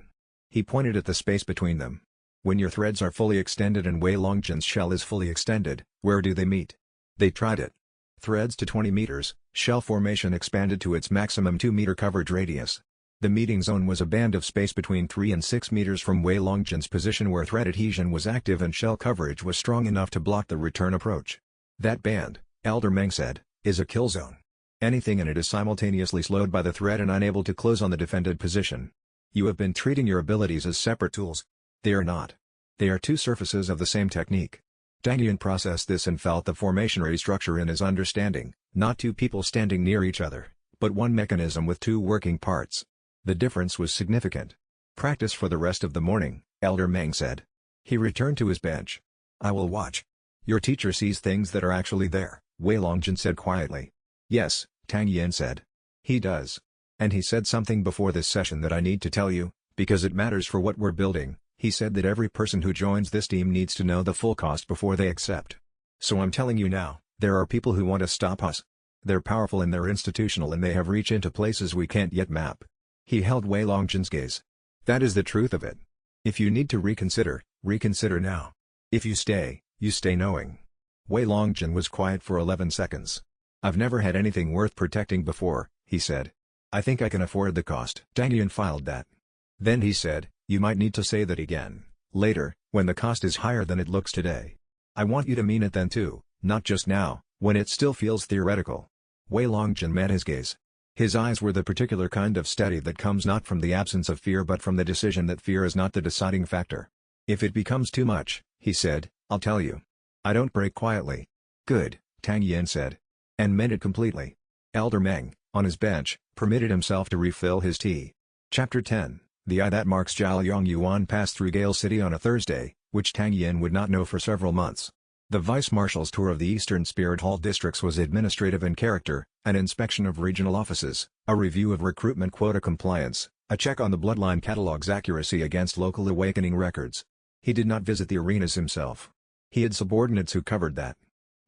A: He pointed at the space between them. When your threads are fully extended and Wei Longjin's shell is fully extended, where do they meet? They tried it. Threads to 20 meters, shell formation expanded to its maximum 2-meter coverage radius. The meeting zone was a band of space between 3 and 6 meters from Wei Longjin's position where thread adhesion was active and shell coverage was strong enough to block the return approach. That band, Elder Meng said, is a kill zone. Anything in it is simultaneously slowed by the thread and unable to close on the defended position. You have been treating your abilities as separate tools. They are not. They are 2 surfaces of the same technique. Tang Yin processed this and felt the formation structure in his understanding, not 2 people standing near each other, but 1 mechanism with 2 working parts. The difference was significant. Practice for the rest of the morning, Elder Meng said. He returned to his bench. I will watch. Your teacher sees things that are actually there, Wei Longjin said quietly. Yes, Tang Yin said. He does. And he said something before this session that I need to tell you, because it matters for what we're building. He said that every person who joins this team needs to know the full cost before they accept. So I'm telling you now, there are people who want to stop us. They're powerful and they're institutional and they have reach into places we can't yet map. He held Wei Longjin's gaze. That is the truth of it. If you need to reconsider, reconsider now. If you stay knowing. Wei Longjin was quiet for 11 seconds. I've never had anything worth protecting before, he said. I think I can afford the cost. Tang Yin filed that. Then he said, you might need to say that again, later, when the cost is higher than it looks today. I want you to mean it then too, not just now, when it still feels theoretical. Wei Longjin met his gaze. His eyes were the particular kind of steady that comes not from the absence of fear but from the decision that fear is not the deciding factor. If it becomes too much, he said, I'll tell you. I don't break quietly. Good, Tang Yin said. And meant it completely. Elder Meng, on his bench, permitted himself to refill his tea. Chapter 10. The eye that marks Zhao Yongyuan passed through Gale City on a Thursday, which Tang Yin would not know for several months. The Vice-Marshal's tour of the Eastern Spirit Hall districts was administrative in character, an inspection of regional offices, a review of recruitment quota compliance, a check on the bloodline catalog's accuracy against local awakening records. He did not visit the arenas himself. He had subordinates who covered that.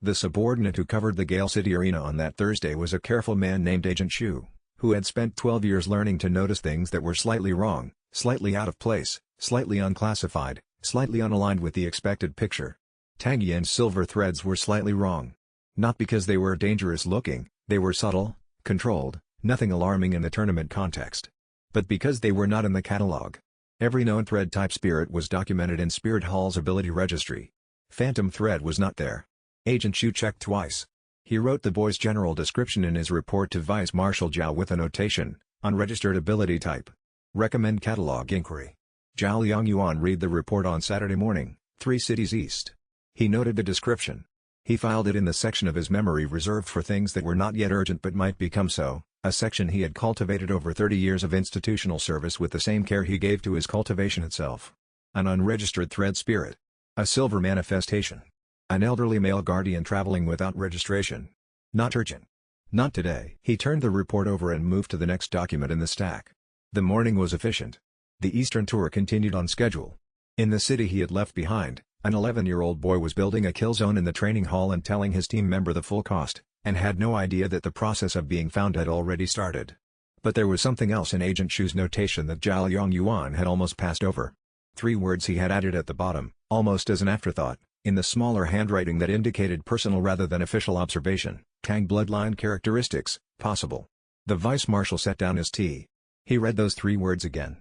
A: The subordinate who covered the Gale City arena on that Thursday was a careful man named Agent Shu, who had spent 12 years learning to notice things that were slightly wrong, slightly out of place, slightly unclassified, slightly unaligned with the expected picture. Tang Yin's silver threads were slightly wrong. Not because they were dangerous looking, they were subtle, controlled, nothing alarming in the tournament context. But because they were not in the catalog. Every known thread type spirit was documented in Spirit Hall's ability registry. Phantom thread was not there. Agent Shu checked twice. He wrote the boy's general description in his report to Vice Marshal Zhao with a notation, unregistered ability type. Recommend catalog inquiry. Zhao Yongyuan read the report on Saturday morning, 3 cities east. He noted the description. He filed it in the section of his memory reserved for things that were not yet urgent but might become so, a section he had cultivated over 30 years of institutional service with the same care he gave to his cultivation itself. An unregistered thread spirit. A silver manifestation. An elderly male guardian traveling without registration. Not urgent. Not today. He turned the report over and moved to the next document in the stack. The morning was efficient. The Eastern tour continued on schedule. In the city he had left behind, an 11-year-old boy was building a kill zone in the training hall and telling his team member the full cost, and had no idea that the process of being found had already started. But there was something else in Agent Shu's notation that Zhao Yongyuan had almost passed over. 3 words he had added at the bottom, almost as an afterthought, in the smaller handwriting that indicated personal rather than official observation: Tang bloodline characteristics, possible. The vice-marshal set down his tea. He read those 3 words again.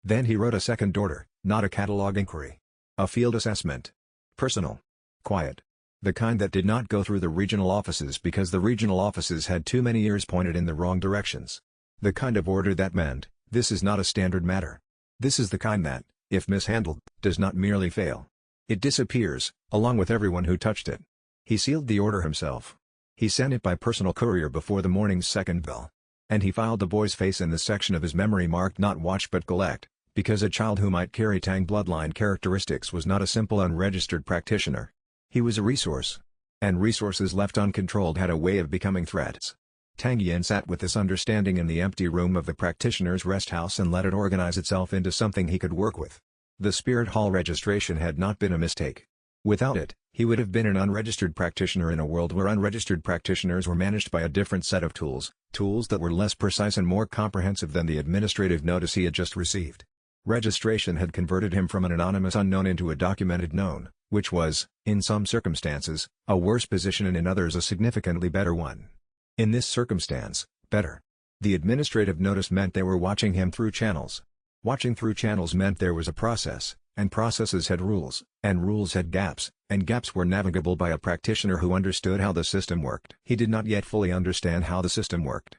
A: Then he wrote a second order, not a catalog inquiry. A field assessment. Personal. Quiet. The kind that did not go through the regional offices because the regional offices had too many ears pointed in the wrong directions. The kind of order that meant, this is not a standard matter. This is the kind that, if mishandled, does not merely fail. It disappears, along with everyone who touched it. He sealed the order himself. He sent it by personal courier before the morning's second bell. And he filed the boy's face in the section of his memory marked not watch but collect, because a child who might carry Tang bloodline characteristics was not a simple unregistered practitioner. He was a resource. And resources left uncontrolled had a way of becoming threats. Tang Yin sat with this understanding in the empty room of the practitioner's rest house and let it organize itself into something he could work with. The Spirit Hall registration had not been a mistake. Without it, he would have been an unregistered practitioner in a world where unregistered practitioners were managed by a different set of tools that were less precise and more comprehensive than the administrative notice he had just received. Registration had converted him from an anonymous unknown into a documented known, which was, in some circumstances, a worse position and in others a significantly better one. In this circumstance, better. The administrative notice meant they were watching him through channels. Watching through channels meant there was a process, and processes had rules, and rules had gaps, and gaps were navigable by a practitioner who understood how the system worked. He did not yet fully understand how the system worked.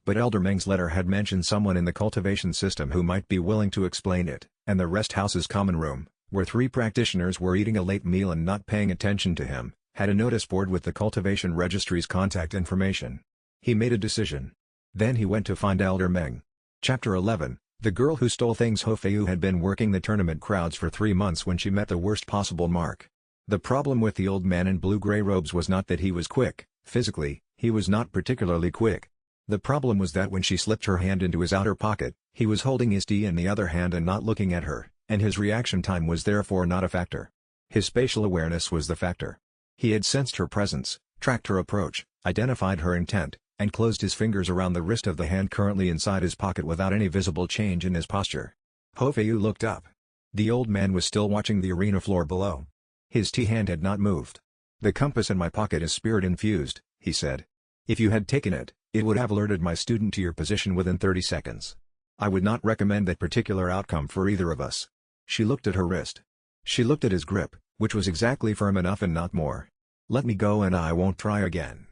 A: But Elder Meng's letter had mentioned someone in the cultivation system who might be willing to explain it, and the rest house's common room, where 3 practitioners were eating a late meal and not paying attention to him, had a notice board with the cultivation registry's contact information. He made a decision. Then he went to find Elder Meng. Chapter 11. The girl who stole things. Ho Feiyu had been working the tournament crowds for 3 months when she met the worst possible mark. The problem with the old man in blue-gray robes was not that he was quick. Physically, he was not particularly quick. The problem was that when she slipped her hand into his outer pocket, he was holding his tea in the other hand and not looking at her, and his reaction time was therefore not a factor. His spatial awareness was the factor. He had sensed her presence, tracked her approach, identified her intent, and closed his fingers around the wrist of the hand currently inside his pocket without any visible change in his posture. Hofeu looked up. The old man was still watching the arena floor below. His T-hand had not moved. "The compass in my pocket is spirit-infused," he said. "If you had taken it, it would have alerted my student to your position within 30 seconds. I would not recommend that particular outcome for either of us." She looked at her wrist. She looked at his grip, which was exactly firm enough and not more. "Let me go and I won't try again."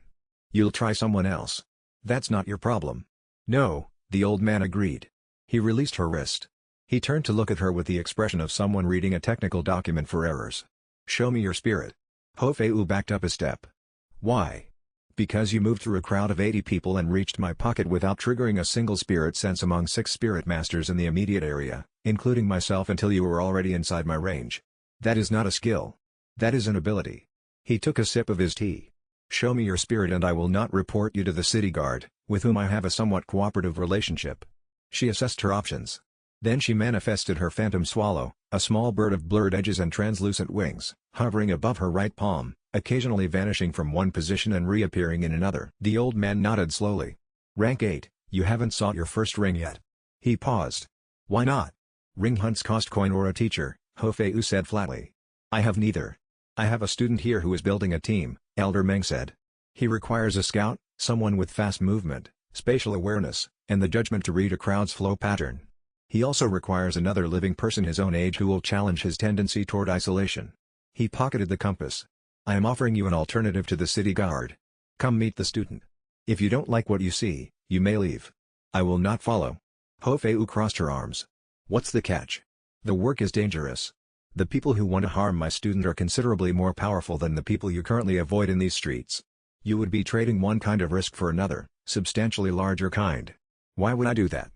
A: "You'll try someone else. That's not your problem." "No," the old man agreed. He released her wrist. He turned to look at her with the expression of someone reading a technical document for errors. "Show me your spirit." Hofeu backed up a step. "Why?" "Because you moved through a crowd of 80 people and reached my pocket without triggering a single spirit sense among 6 spirit masters in the immediate area, including myself until you were already inside my range. That is not a skill. That is an ability." He took a sip of his tea. "Show me your spirit and I will not report you to the city guard, with whom I have a somewhat cooperative relationship." She assessed her options. Then she manifested her phantom swallow, a small bird of blurred edges and translucent wings, hovering above her right palm, occasionally vanishing from one position and reappearing in another. The old man nodded slowly. "Rank 8, you haven't sought your first ring yet." He paused. "Why not?" "Ring hunts cost coin or a teacher," Hofeu said flatly. "I have neither. I have a student here who is building a team," Elder Meng said. "He requires a scout, someone with fast movement, spatial awareness, and the judgment to read a crowd's flow pattern. He also requires another living person his own age who will challenge his tendency toward isolation." He pocketed the compass. "I am offering you an alternative to the city guard. Come meet the student. If you don't like what you see, you may leave. I will not follow." Hofeu crossed her arms. "What's the catch?" "The work is dangerous. The people who want to harm my student are considerably more powerful than the people you currently avoid in these streets. You would be trading one kind of risk for another, substantially larger kind." "Why would I do that?"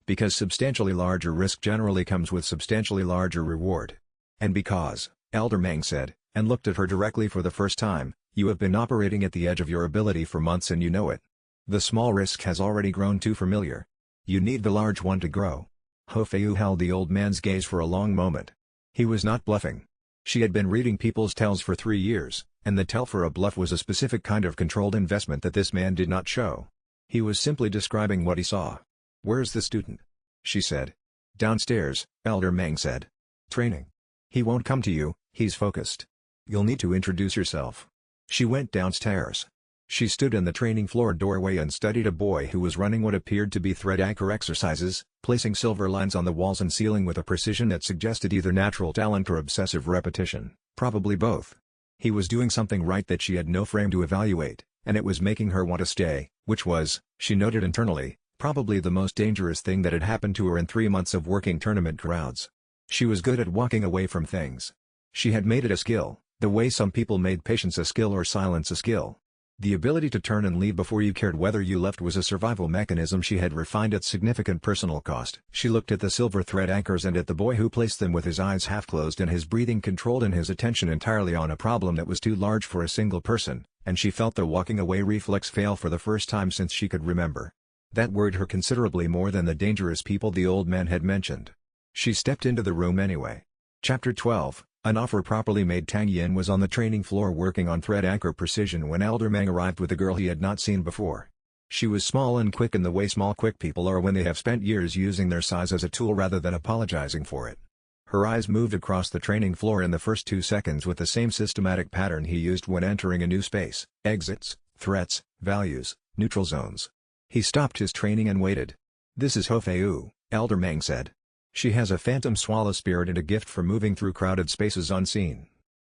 A: "Because substantially larger risk generally comes with substantially larger reward. And because," Elder Meng said, and looked at her directly for the first time, "you have been operating at the edge of your ability for months and you know it. The small risk has already grown too familiar. You need the large one to grow." Hofeu held the old man's gaze for a long moment. He was not bluffing. She had been reading people's tells for 3 years, and the tell for a bluff was a specific kind of controlled investment that this man did not show. He was simply describing what he saw. "Where's the student?" she said. "Downstairs," Elder Meng said. "Training. He won't come to you, he's focused. You'll need to introduce yourself." She went downstairs. She stood in the training floor doorway and studied a boy who was running what appeared to be thread anchor exercises, placing silver lines on the walls and ceiling with a precision that suggested either natural talent or obsessive repetition, probably both. He was doing something right that she had no frame to evaluate, and it was making her want to stay, which was, she noted internally, probably the most dangerous thing that had happened to her in 3 months of working tournament crowds. She was good at walking away from things. She had made it a skill, the way some people made patience a skill or silence a skill. The ability to turn and leave before you cared whether you left was a survival mechanism she had refined at significant personal cost. She looked at the silver thread anchors and at the boy who placed them with his eyes half closed and his breathing controlled and his attention entirely on a problem that was too large for a single person, and she felt the walking away reflex fail for the first time since she could remember. That worried her considerably more than the dangerous people the old man had mentioned. She stepped into the room anyway. Chapter 12, An Offer Properly Made. Tang Yin was on the training floor working on thread anchor precision when Elder Meng arrived with a girl he had not seen before. She was small and quick in the way small quick people are when they have spent years using their size as a tool rather than apologizing for it. Her eyes moved across the training floor in the first 2 seconds with the same systematic pattern he used when entering a new space: exits, threats, values, neutral zones. He stopped his training and waited. "This is Hofeu," Elder Meng said. "She has a phantom swallow spirit and a gift for moving through crowded spaces unseen.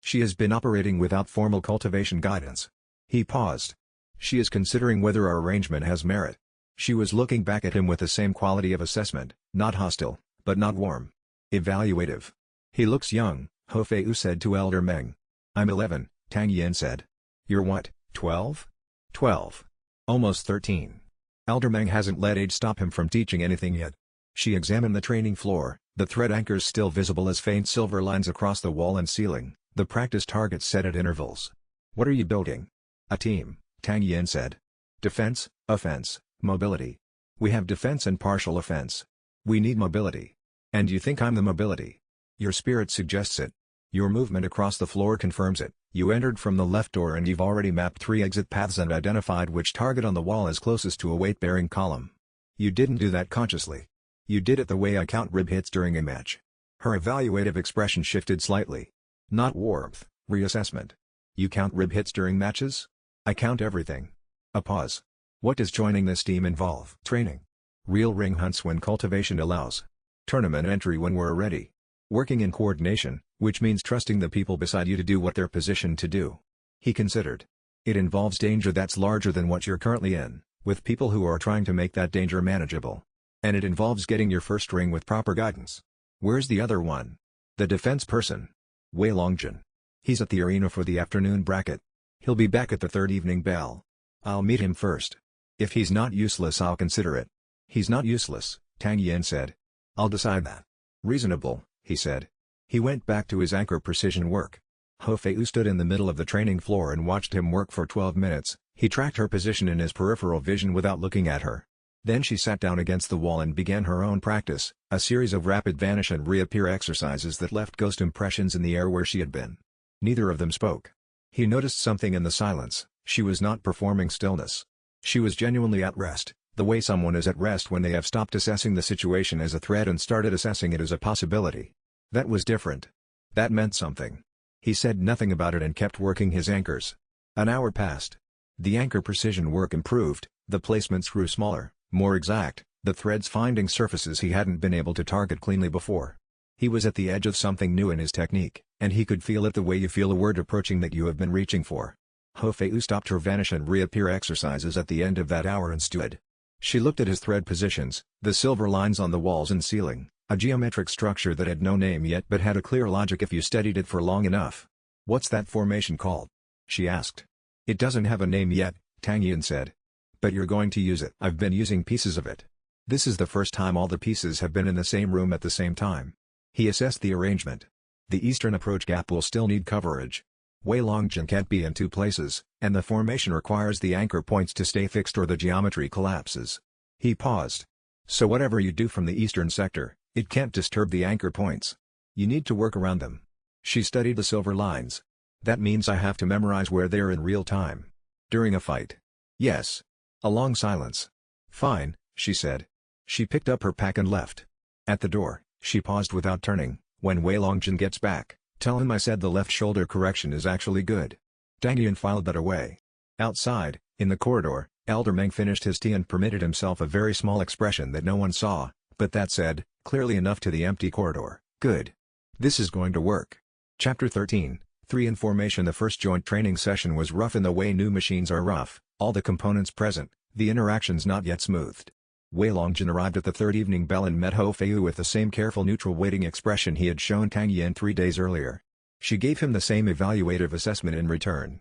A: She has been operating without formal cultivation guidance." He paused. "She is considering whether our arrangement has merit." She was looking back at him with the same quality of assessment, not hostile, but not warm. Evaluative. "He looks young," Hofeu said to Elder Meng. "I'm 11, Tang Yin said. "You're what, 12? 12. Almost 13. Elder Meng hasn't let age stop him from teaching anything yet." She examined the training floor, the thread anchors still visible as faint silver lines across the wall and ceiling, the practice targets set at intervals. "What are you building?" "A team," Tang Yin said. "Defense, offense, mobility. We have defense and partial offense. We need mobility. And you think I'm the mobility? Your spirit suggests it. Your movement across the floor confirms it. You entered from the left door and you've already mapped 3 exit paths and identified which target on the wall is closest to a weight-bearing column. You didn't do that consciously. You did it the way I count rib hits during a match. Her evaluative expression shifted slightly. Not warmth, reassessment. You count rib hits during matches? I count everything. A pause. What does joining this team involve? Training. Real ring hunts when cultivation allows. Tournament entry when we're ready. Working in coordination, which means trusting the people beside you to do what they're positioned to do. He considered. It involves danger that's larger than what you're currently in, with people who are trying to make that danger manageable. And it involves getting your first ring with proper guidance. Where's the other one? The defense person. Wei Longjin. He's at the arena for the afternoon bracket. He'll be back at the 3rd evening bell. I'll meet him first. If he's not useless, I'll consider it. He's not useless, Tang Yin said. I'll decide that. Reasonable, he said. He went back to his anchor precision work. Ho Fei stood in the middle of the training floor and watched him work for 12 minutes. He tracked her position in his peripheral vision without looking at her. Then she sat down against the wall and began her own practice, a series of rapid vanish and reappear exercises that left ghost impressions in the air where she had been. Neither of them spoke. He noticed something in the silence. She was not performing stillness. She was genuinely at rest, the way someone is at rest when they have stopped assessing the situation as a threat and started assessing it as a possibility. That was different. That meant something. He said nothing about it and kept working his anchors. An hour passed. The anchor precision work improved, the placements grew smaller, more exact, the threads finding surfaces he hadn't been able to target cleanly before. He was at the edge of something new in his technique, and he could feel it the way you feel a word approaching that you have been reaching for. Ho Fei stopped her vanish and reappear exercises at the end of that hour and stood. She looked at his thread positions, the silver lines on the walls and ceiling, a geometric structure that had no name yet but had a clear logic if you studied it for long enough. What's that formation called? She asked. It doesn't have a name yet, Tang Yin said. But you're going to use it. I've been using pieces of it. This is the first time all the pieces have been in the same room at the same time. He assessed the arrangement. The eastern approach gap will still need coverage. Wei Longjin can't be in 2 places, and the formation requires the anchor points to stay fixed or the geometry collapses. He paused. So whatever you do from the eastern sector, it can't disturb the anchor points. You need to work around them. She studied the silver lines. That means I have to memorize where they are in real time. During a fight. Yes. A long silence. Fine, she said. She picked up her pack and left. At the door, she paused without turning. When Wei Longjin gets back, tell him I said the left shoulder correction is actually good. Tang Yin filed that away. Outside, in the corridor, Elder Meng finished his tea and permitted himself a very small expression that no one saw, but that said, clearly enough to the empty corridor, good. This is going to work. Chapter 13, 3 in Formation. The first joint training session was rough in the way new machines are rough, all the components present, the interactions not yet smoothed. Wei Longjin arrived at the 3rd evening bell and met Ho Fei with the same careful neutral waiting expression he had shown Tang Yin 3 days earlier. She gave him the same evaluative assessment in return.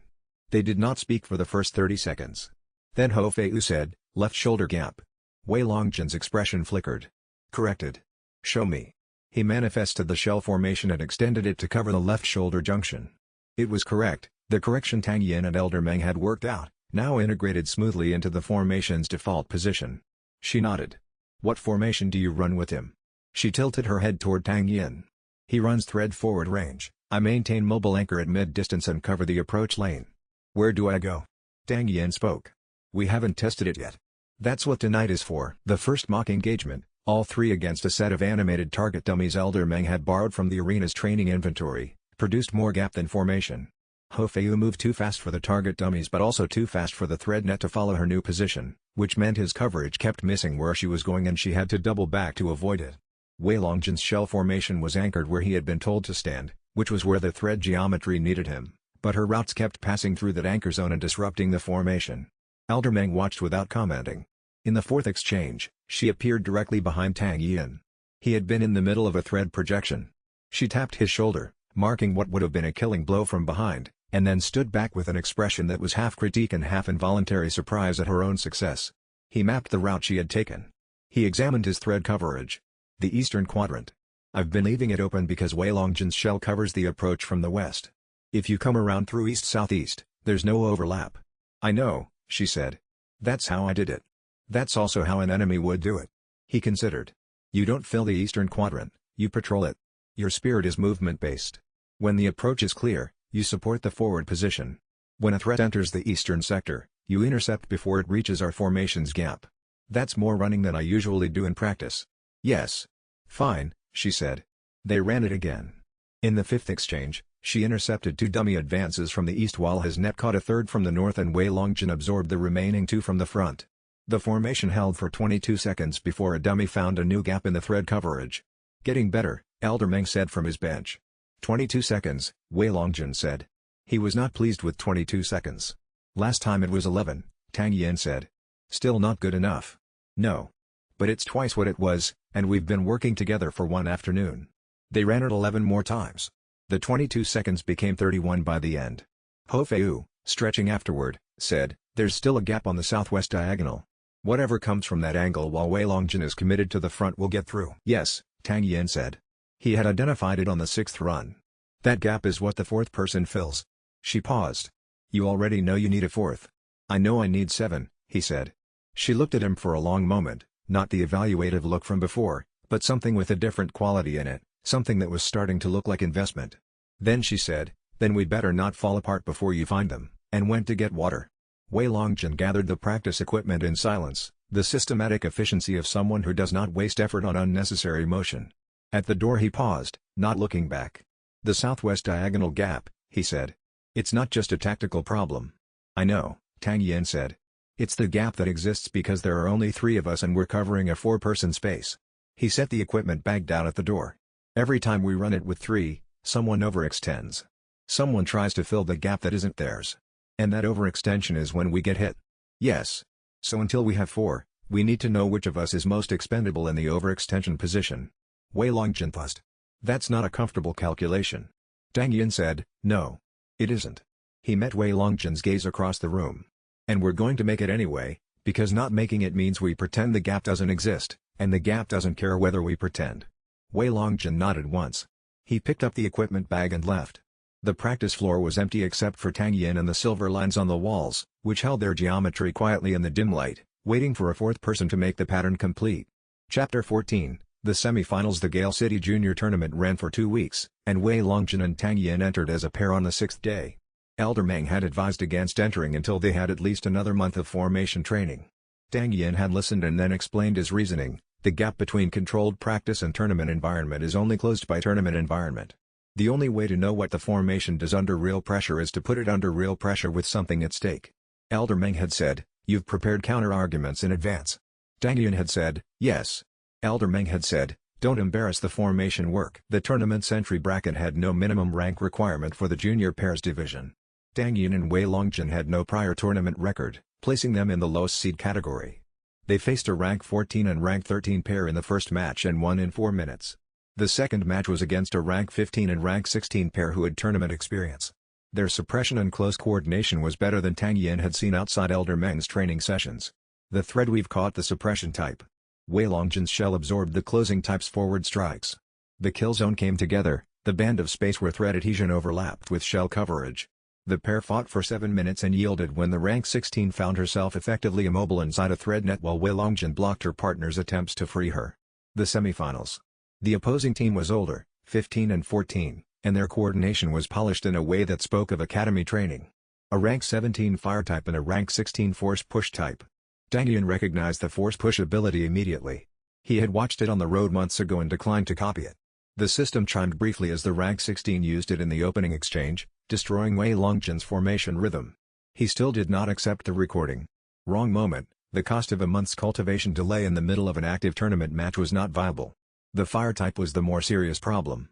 A: They did not speak for the first 30 seconds. Then Ho Fei said, left shoulder gap. Wei Longjin's expression flickered. Corrected. Show me. He manifested the shell formation and extended it to cover the left shoulder junction. It was correct, the correction Tang Yin and Elder Meng had worked out, now integrated smoothly into the formation's default position. She nodded. What formation do you run with him? She tilted her head toward Tang Yin. He runs thread forward range. I maintain mobile anchor at mid-distance and cover the approach lane. Where do I go? Tang Yin spoke. We haven't tested it yet. That's what tonight is for. The first mock engagement, all 3 against a set of animated target dummies Elder Meng had borrowed from the arena's training inventory, produced more gap than formation. Ho Fei moved too fast for the target dummies but also too fast for the thread net to follow her new position, which meant his coverage kept missing where she was going and she had to double back to avoid it. Wei Longjin's shell formation was anchored where he had been told to stand, which was where the thread geometry needed him, but her routes kept passing through that anchor zone and disrupting the formation. Elder Meng watched without commenting. In the 4th exchange, she appeared directly behind Tang Yin. He had been in the middle of a thread projection. She tapped his shoulder, marking what would have been a killing blow from behind, and then stood back with an expression that was half critique and half involuntary surprise at her own success. He mapped the route she had taken. He examined his thread coverage. The eastern quadrant. I've been leaving it open because Wei Longjin's shell covers the approach from the west. If you come around through east-southeast, there's no overlap. I know, she said. That's how I did it. That's also how an enemy would do it. He considered. You don't fill the eastern quadrant, you patrol it. Your spirit is movement-based. When the approach is clear, you support the forward position. When a threat enters the eastern sector, you intercept before it reaches our formation's gap. That's more running than I usually do in practice. Yes. Fine, she said. They ran it again. In the fifth exchange, she intercepted 2 dummy advances from the east while his net caught a third from the north and Wei Longjin absorbed the remaining 2 from the front. The formation held for 22 seconds before a dummy found a new gap in the thread coverage. Getting better, Elder Meng said from his bench. 22 seconds, Wei Longjin said. He was not pleased with 22 seconds. Last time it was 11, Tang Yin said. Still not good enough. No. But it's twice what it was, and we've been working together for one afternoon. They ran it 11 more times. The 22 seconds became 31 by the end. Ho Feiyu, stretching afterward, said, there's still a gap on the southwest diagonal. Whatever comes from that angle while Wei Longjin is committed to the front will get through. Yes, Tang Yin said. He had identified it on the 6th run. That gap is what the 4th person fills. She paused. You already know you need a 4th. I know I need 7, he said. She looked at him for a long moment, not the evaluative look from before, but something with a different quality in it, something that was starting to look like investment. Then she said, then we'd better not fall apart before you find them, and went to get water. Wei Longjin gathered the practice equipment in silence, the systematic efficiency of someone who does not waste effort on unnecessary motion. At the door he paused, not looking back. The southwest diagonal gap, he said. It's not just a tactical problem. I know, Tang Yin said. It's the gap that exists because there are only 3 of us and we're covering a 4-person space. He set the equipment bag down at the door. Every time we run it with 3, someone overextends. Someone tries to fill the gap that isn't theirs. And that overextension is when we get hit. Yes. So until we have 4, we need to know which of us is most expendable in the overextension position. Wei Longjin paused. That's not a comfortable calculation. Tang Yin said, no. It isn't. He met Wei Longjin's gaze across the room. And we're going to make it anyway, because not making it means we pretend the gap doesn't exist, and the gap doesn't care whether we pretend. Wei Longjin nodded once. He picked up the equipment bag and left. The practice floor was empty except for Tang Yin and the silver lines on the walls, which held their geometry quietly in the dim light, waiting for a 4th person to make the pattern complete. Chapter 14, The Semi-Finals. The Gale City Junior Tournament ran for 2 weeks, and Wei Longjin and Tang Yin entered as a pair on the 6th day. Elder Meng had advised against entering until they had at least another month of formation training. Tang Yin had listened and then explained his reasoning. The gap between controlled practice and tournament environment is only closed by tournament environment. The only way to know what the formation does under real pressure is to put it under real pressure with something at stake. Elder Meng had said, you've prepared counter-arguments in advance. Tang Yin had said, yes. Elder Meng had said, don't embarrass the formation work. The tournament's entry bracket had no minimum rank requirement for the junior pairs division. Tang Yin and Wei Longjin had no prior tournament record, placing them in the lowest seed category. They faced a rank 14 and rank 13 pair in the first match and won in 4 minutes. The second match was against a rank 15 and rank 16 pair who had tournament experience. Their suppression and close coordination was better than Tang Yin had seen outside Elder Meng's training sessions. The threadweave caught the suppression type. Wei Longjin's shell absorbed the closing type's forward strikes. The kill zone came together, the band of space where thread adhesion overlapped with shell coverage. The pair fought for 7 minutes and yielded when the rank 16 found herself effectively immobile inside a thread net while Wei Longjin blocked her partner's attempts to free her. The semifinals. The opposing team was older, 15 and 14, and their coordination was polished in a way that spoke of academy training. A rank 17 fire type and a rank 16 force push type. Tang Yin recognized the force push ability immediately. He had watched it on the road months ago and declined to copy it. The system chimed briefly as the rank 16 used it in the opening exchange, destroying Wei Longjin's formation rhythm. He still did not accept the recording. Wrong moment, the cost of a month's cultivation delay in the middle of an active tournament match was not viable. The fire type was the more serious problem.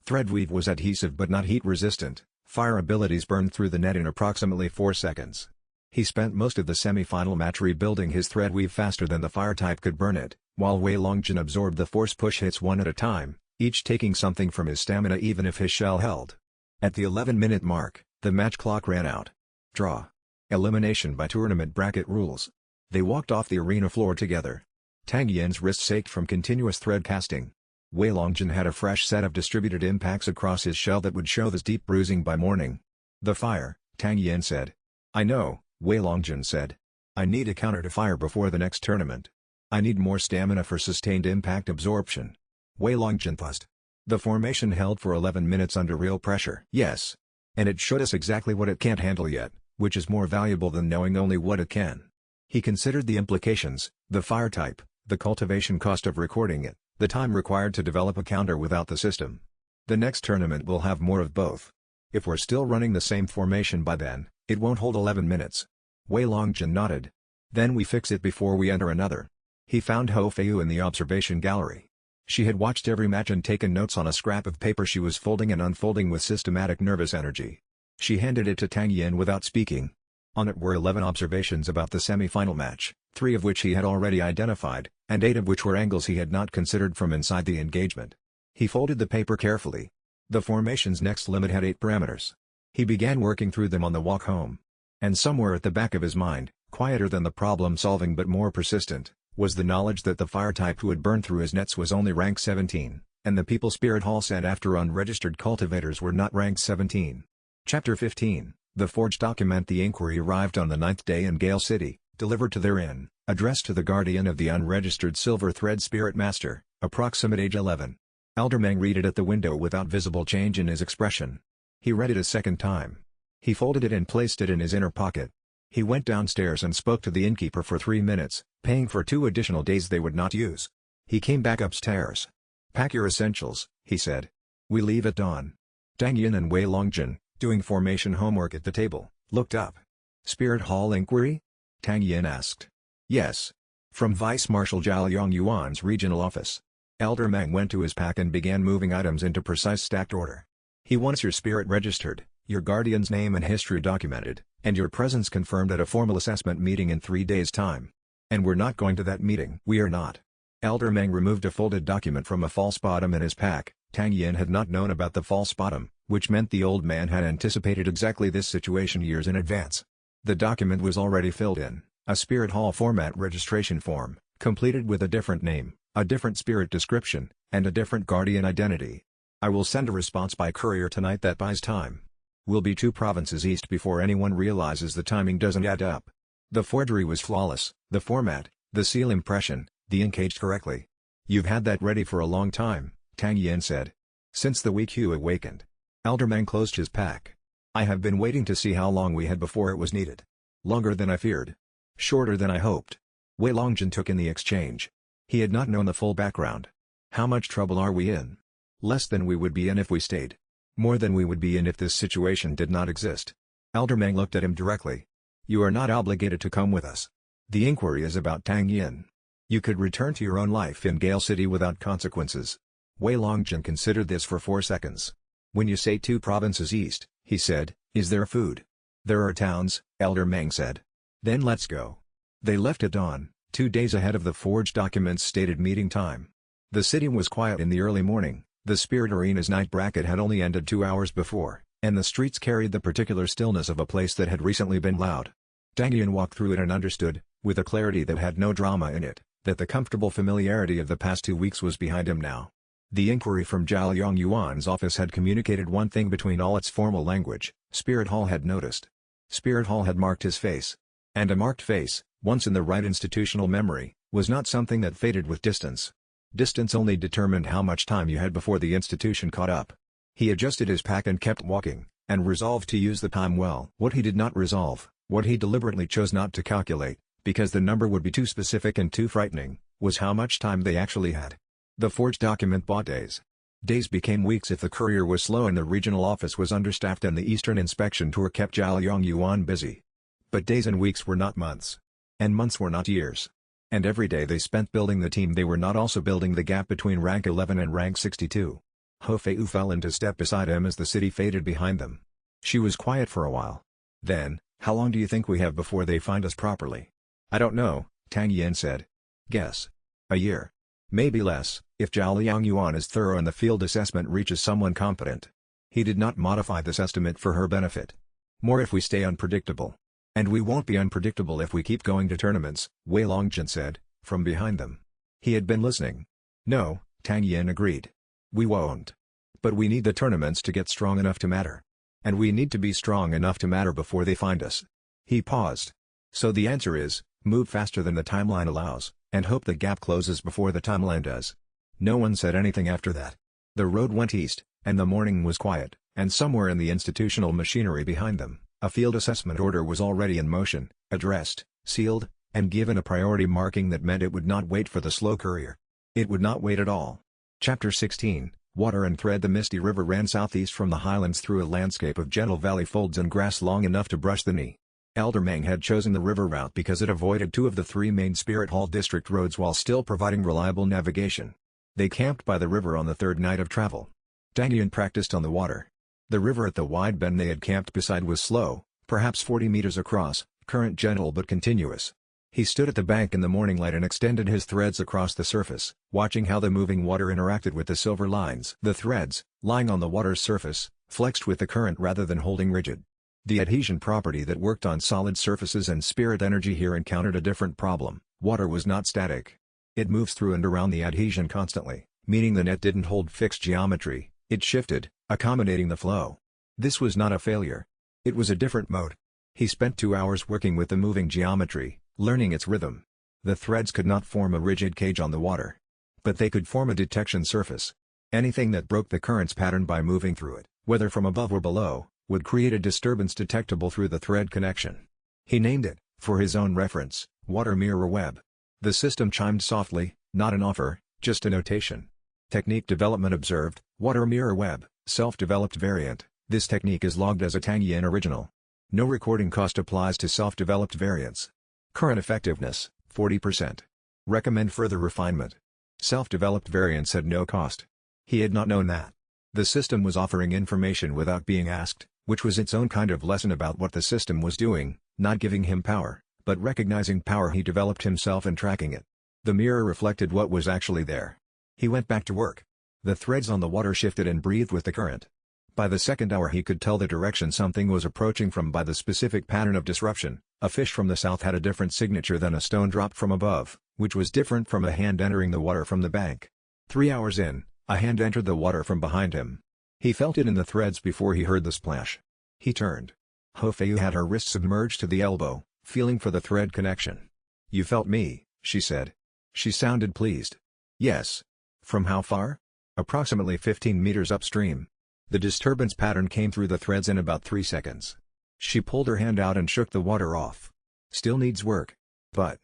A: Threadweave was adhesive but not heat resistant, fire abilities burned through the net in approximately 4 seconds. He spent most of the semi-final match rebuilding his threadweave faster than the fire type could burn it, while Wei Longjin absorbed the force push hits one at a time, each taking something from his stamina even if his shell held. At the 11-minute mark, the match clock ran out. Draw. Elimination by tournament bracket rules. They walked off the arena floor together. Tang Yin's wrists ached from continuous thread casting. Wei Longjin had a fresh set of distributed impacts across his shell that would show this deep bruising by morning. The fire, Tang Yin said. I know, Wei Longjin said. I need a counter to fire before the next tournament. I need more stamina for sustained impact absorption. Wei Longjin paused. The formation held for 11 minutes under real pressure. Yes. And it showed us exactly what it can't handle yet, which is more valuable than knowing only what it can. He considered the implications, the fire type, the cultivation cost of recording it, the time required to develop a counter without the system. The next tournament will have more of both. If we're still running the same formation by then, it won't hold 11 minutes. Wei Longjin nodded. Then we fix it before we enter another. He found Ho Feiyu in the observation gallery. She had watched every match and taken notes on a scrap of paper she was folding and unfolding with systematic nervous energy. She handed it to Tang Yin without speaking. On it were 11 observations about the semi-final match, 3 of which he had already identified, and 8 of which were angles he had not considered from inside the engagement. He folded the paper carefully. The formation's next limit had 8 parameters. He began working through them on the walk home. And somewhere at the back of his mind, quieter than the problem-solving but more persistent, was the knowledge that the fire type who had burned through his nets was only rank 17, and the people Spirit Hall sent after unregistered cultivators were not ranked 17. Chapter 15, The Forged Document. The inquiry arrived on the 9th day in Gale City, delivered to their inn, addressed to the guardian of the unregistered Silver Thread Spirit Master, approximate age 11. Elder Meng read it at the window without visible change in his expression. He read it a second time. He folded it and placed it in his inner pocket. He went downstairs and spoke to the innkeeper for 3 minutes, paying for 2 additional days they would not use. He came back upstairs. "Pack your essentials," he said. "We leave at dawn." Tang Yin and Wei Longjin, doing formation homework at the table, looked up. "Spirit Hall inquiry?" Tang Yin asked. "Yes. From Vice Marshal Zhao Yongyuan's regional office." Elder Meng went to his pack and began moving items into precise stacked order. "He wants your spirit registered, your guardian's name and history documented, and your presence confirmed at a formal assessment meeting in 3 days' time. And we're not going to that meeting." "We are not." Elder Meng removed a folded document from a false bottom in his pack. Tang Yin had not known about the false bottom, which meant the old man had anticipated exactly this situation years in advance. The document was already filled in, a Spirit Hall format registration form, completed with a different name, a different spirit description, and a different guardian identity. "I will send a response by courier tonight that buys time. We'll be 2 provinces east before anyone realizes the timing doesn't add up." The forgery was flawless, the format, the seal impression, the ink aged correctly. "You've had that ready for a long time," Tang Yin said. "Since the week Hugh awakened." Elder Meng closed his pack. "I have been waiting to see how long we had before it was needed. Longer than I feared. Shorter than I hoped." Wei Longjin took in the exchange. He had not known the full background. "How much trouble are we in?" "Less than we would be in if we stayed. More than we would be in if this situation did not exist." Elder Meng looked at him directly. "You are not obligated to come with us. The inquiry is about Tang Yin. You could return to your own life in Gale City without consequences." Wei Longjin considered this for 4 seconds. "When you say 2 provinces east," he said, "is there food?" "There are towns," Elder Meng said. "Then let's go." They left at dawn, 2 days ahead of the forged document's stated meeting time. The city was quiet in the early morning. The Spirit Arena's night bracket had only ended 2 hours before, and the streets carried the particular stillness of a place that had recently been loud. Tang Yin walked through it and understood, with a clarity that had no drama in it, that the comfortable familiarity of the past 2 weeks was behind him now. The inquiry from Zhao Yongyuan's office had communicated one thing between all its formal language. Spirit Hall had noticed. Spirit Hall had marked his face. And a marked face, once in the right institutional memory, was not something that faded with distance. Distance only determined how much time you had before the institution caught up. He adjusted his pack and kept walking, and resolved to use the time well. What he did not resolve, what he deliberately chose not to calculate, because the number would be too specific and too frightening, was how much time they actually had. The forged document bought days. Days became weeks if the courier was slow and the regional office was understaffed and the Eastern inspection tour kept Zhao Yongyuan busy. But days and weeks were not months. And months were not years. And every day they spent building the team they were not also building the gap between rank 11 and rank 62. Ho Feiyu fell into step beside him as the city faded behind them. She was quiet for a while. Then, "How long do you think we have before they find us properly?" "I don't know," Tang Yin said. "Guess. A year. Maybe less, if Zhao Yongyuan is thorough and the field assessment reaches someone competent." He did not modify this estimate for her benefit. "More if we stay unpredictable. And we won't be unpredictable if we keep going to tournaments," Wei Longjin said, from behind them. He had been listening. "No," Tang Yin agreed. "We won't. But we need the tournaments to get strong enough to matter. And we need to be strong enough to matter before they find us." He paused. "So the answer is, move faster than the timeline allows, and hope the gap closes before the timeline does." No one said anything after that. The road went east, and the morning was quiet, and somewhere in the institutional machinery behind them, a field assessment order was already in motion, addressed, sealed, and given a priority marking that meant it would not wait for the slow courier. It would not wait at all. Chapter 16, Water and Thread. The misty river ran southeast from the highlands through a landscape of gentle valley folds and grass long enough to brush the knee. Elder Meng had chosen the river route because it avoided two of the three main Spirit Hall district roads while still providing reliable navigation. They camped by the river on the third night of travel. Tang Yin practiced on the water. The river at the wide bend they had camped beside was slow, perhaps 40 meters across, current gentle but continuous. He stood at the bank in the morning light and extended his threads across the surface, watching how the moving water interacted with the silver lines. The threads, lying on the water's surface, flexed with the current rather than holding rigid. The adhesion property that worked on solid surfaces and spirit energy here encountered a different problem. Water was not static. It moves through and around the adhesion constantly, meaning the net didn't hold fixed geometry, it shifted, accommodating the flow. This was not a failure. It was a different mode. He spent 2 hours working with the moving geometry, learning its rhythm. The threads could not form a rigid cage on the water. But they could form a detection surface. Anything that broke the current's pattern by moving through it, whether from above or below, would create a disturbance detectable through the thread connection. He named it, for his own reference, Water Mirror Web. The system chimed softly, not an offer, just a notation. Technique development observed, Water Mirror Web, self-developed variant. This technique is logged as a Tang Yin original. No recording cost applies to self-developed variants. Current effectiveness, 40%. Recommend further refinement. Self-developed variants had no cost. He had not known that. The system was offering information without being asked, which was its own kind of lesson about what the system was doing, not giving him power, but recognizing power he developed himself and tracking it. The mirror reflected what was actually there. He went back to work. The threads on the water shifted and breathed with the current. By the second hour he could tell the direction something was approaching from by the specific pattern of disruption. A fish from the south had a different signature than a stone dropped from above, which was different from a hand entering the water from the bank. 3 hours in, a hand entered the water from behind him. He felt it in the threads before he heard the splash. He turned. Ho Feiyu had her wrist submerged to the elbow, feeling for the thread connection. "You felt me," she said. She sounded pleased. "Yes." "From how far?" "Approximately 15 meters upstream." The disturbance pattern came through the threads in about 3 seconds. She pulled her hand out and shook the water off. "Still needs work. But..."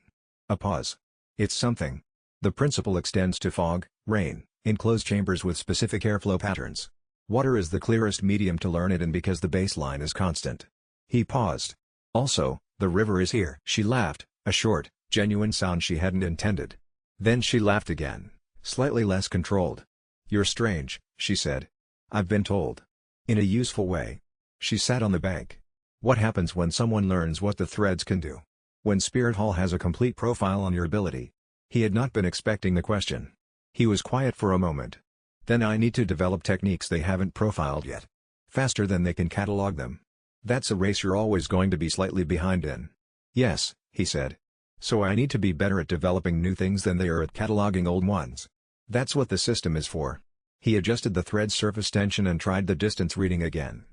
A: A pause. "It's something." The principle extends to fog, rain, enclosed chambers with specific airflow patterns. Water is the clearest medium to learn it in because the baseline is constant. He paused. "Also, the river is here." She laughed, a short, genuine sound she hadn't intended. Then she laughed again, slightly less controlled. "You're strange," she said. "I've been told." In a useful way. She sat on the bank. What happens when someone learns what the threads can do? When Spirit Hall has a complete profile on your ability? He had not been expecting the question. He was quiet for a moment. "Then I need to develop techniques they haven't profiled yet. Faster than they can catalog them. That's a race you're always going to be slightly behind in." "Yes," he said. "So I need to be better at developing new things than they are at cataloging old ones. That's what the system is for." He adjusted the thread's surface tension and tried the distance reading again.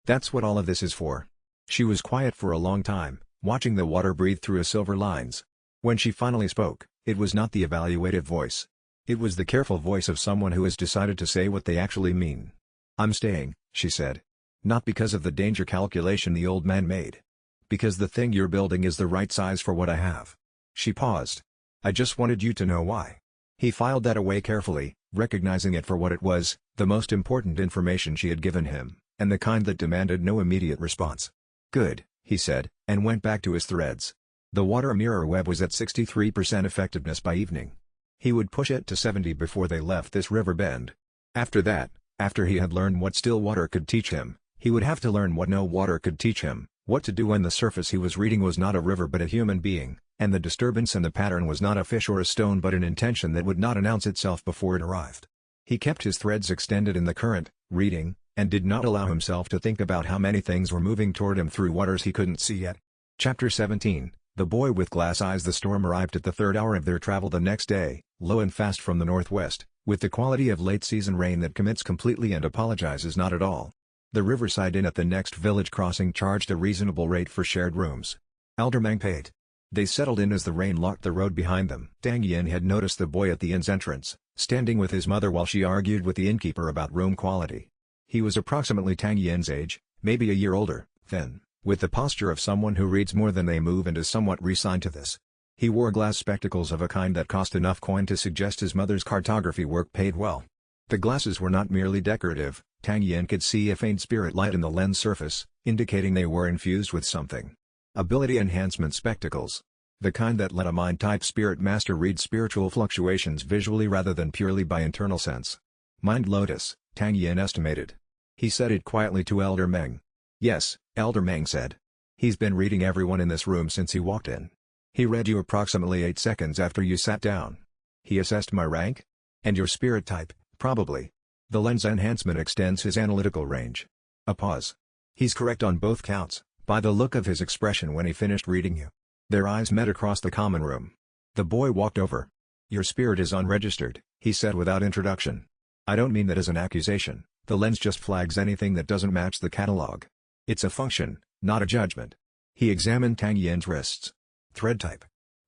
A: "That's what all of this is for." She was quiet for a long time, watching the water breathe through silver lines. When she finally spoke, it was not the evaluative voice. It was the careful voice of someone who has decided to say what they actually mean. "I'm staying," she said. "Not because of the danger calculation the old man made. Because the thing you're building is the right size for what I have." She paused. "I just wanted you to know why." He filed that away carefully, recognizing it for what it was, the most important information she had given him, and the kind that demanded no immediate response. "Good," he said, and went back to his threads. The Water Mirror Web was at 63% effectiveness by evening. He would push it to 70 before they left this river bend. After that, after he had learned what still water could teach him, he would have to learn what no water could teach him, what to do when the surface he was reading was not a river but a human being, and the disturbance and the pattern was not a fish or a stone but an intention that would not announce itself before it arrived. He kept his threads extended in the current, reading, and did not allow himself to think about how many things were moving toward him through waters he couldn't see yet. Chapter 17, The Boy with Glass Eyes. The storm arrived at the third hour of their travel the next day, low and fast from the northwest, with the quality of late-season rain that commits completely and apologizes not at all. The riverside inn at the next village crossing charged a reasonable rate for shared rooms. Elder Meng paid. They settled in as the rain locked the road behind them. Tang Yin had noticed the boy at the inn's entrance, standing with his mother while she argued with the innkeeper about room quality. He was approximately Tang Yin's age, maybe a year older, thin, with the posture of someone who reads more than they move and is somewhat resigned to this. He wore glass spectacles of a kind that cost enough coin to suggest his mother's cartography work paid well. The glasses were not merely decorative. Tang Yin could see a faint spirit light in the lens surface, indicating they were infused with something. Ability enhancement spectacles. The kind that let a mind-type spirit master read spiritual fluctuations visually rather than purely by internal sense. Mind Lotus, Tang Yin estimated. He said it quietly to Elder Meng. Yes, Elder Meng said. He's been reading everyone in this room since he walked in. He read you approximately 8 seconds after you sat down. He assessed my rank? And your spirit type, probably. The lens enhancement extends his analytical range. A pause. He's correct on both counts, by the look of his expression when he finished reading you. Their eyes met across the common room. The boy walked over. Your spirit is unregistered, he said without introduction. I don't mean that as an accusation, the lens just flags anything that doesn't match the catalog. It's a function, not a judgment. He examined Tang Yin's wrists. Thread type.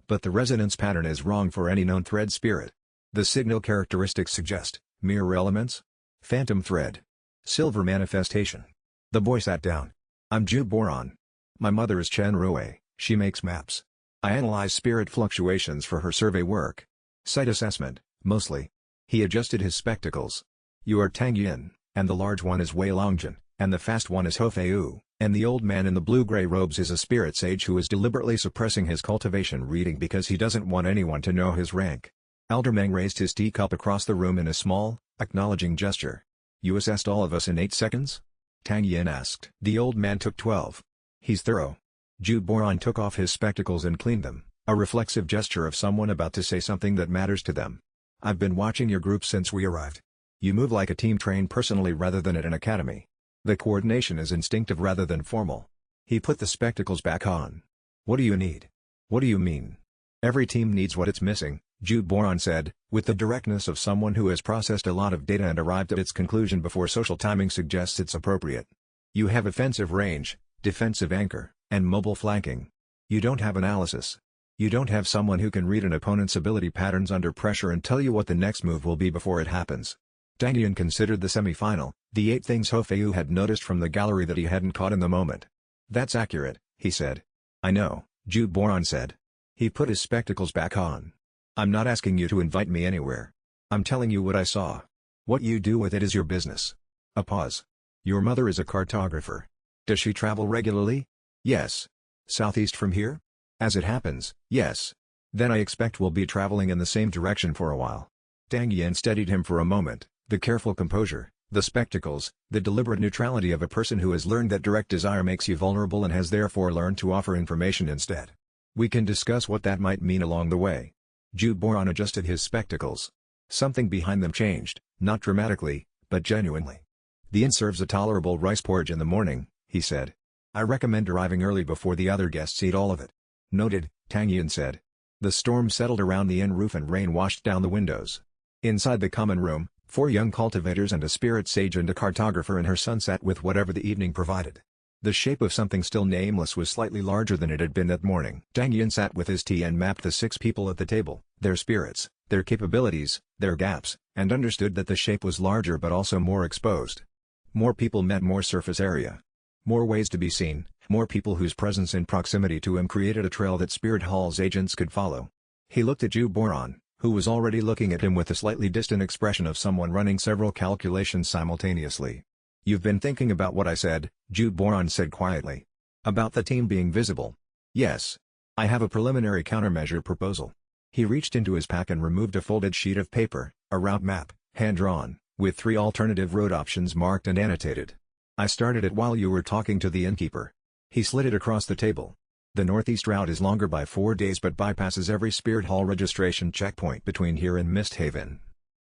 A: But the resonance pattern is wrong for any known thread spirit. The signal characteristics suggest mirror elements, phantom thread, silver manifestation. The boy sat down. I'm Ju Boron. My mother is Chen Rue, she makes maps. I analyze spirit fluctuations for her survey work. Site assessment, mostly. He adjusted his spectacles. You are Tang Yin, and the large one is Wei Longjun, and the fast one is Ho Feiyu, and the old man in the blue-gray robes is a spirit sage who is deliberately suppressing his cultivation reading because he doesn't want anyone to know his rank. Elder Meng raised his teacup across the room in a small, acknowledging gesture. You assessed all of us in 8 seconds? Tang Yin asked. The old man took 12. He's thorough. Ju Boron took off his spectacles and cleaned them, a reflexive gesture of someone about to say something that matters to them. I've been watching your group since we arrived. You move like a team trained personally rather than at an academy. The coordination is instinctive rather than formal. He put the spectacles back on. What do you need? What do you mean? Every team needs what it's missing, Ju Boron said, with the directness of someone who has processed a lot of data and arrived at its conclusion before social timing suggests it's appropriate. You have offensive range, defensive anchor, and mobile flanking. You don't have analysis. You don't have someone who can read an opponent's ability patterns under pressure and tell you what the next move will be before it happens. Tang Yin considered the semi-final, the 8 things Ho Feiyu had noticed from the gallery that he hadn't caught in the moment. That's accurate, he said. I know, Ju Boron said. He put his spectacles back on. I'm not asking you to invite me anywhere. I'm telling you what I saw. What you do with it is your business. A pause. Your mother is a cartographer. Does she travel regularly? Yes. Southeast from here? As it happens, yes. Then I expect we'll be traveling in the same direction for a while. Tang Yin steadied him for a moment, the careful composure, the spectacles, the deliberate neutrality of a person who has learned that direct desire makes you vulnerable and has therefore learned to offer information instead. We can discuss what that might mean along the way. Ju Boron adjusted his spectacles. Something behind them changed, not dramatically, but genuinely. The inn serves a tolerable rice porridge in the morning, he said. I recommend arriving early before the other guests eat all of it. Noted, Tang Yin said. The storm settled around the inn roof and rain washed down the windows. Inside the common room, 4 young cultivators and a spirit sage and a cartographer and her son sat with whatever the evening provided. The shape of something still nameless was slightly larger than it had been that morning. Tang Yin sat with his tea and mapped the 6 people at the table, their spirits, their capabilities, their gaps, and understood that the shape was larger but also more exposed. More people meant more surface area. More ways to be seen, more people whose presence in proximity to him created a trail that Spirit Hall's agents could follow. He looked at Ju Boron, who was already looking at him with a slightly distant expression of someone running several calculations simultaneously. You've been thinking about what I said, Ju Boron said quietly. About the team being visible. Yes. I have a preliminary countermeasure proposal. He reached into his pack and removed a folded sheet of paper, a route map, hand-drawn, with 3 alternative road options marked and annotated. I started it while you were talking to the innkeeper. He slid it across the table. The northeast route is longer by 4 days but bypasses every Spirit Hall registration checkpoint between here and Misthaven.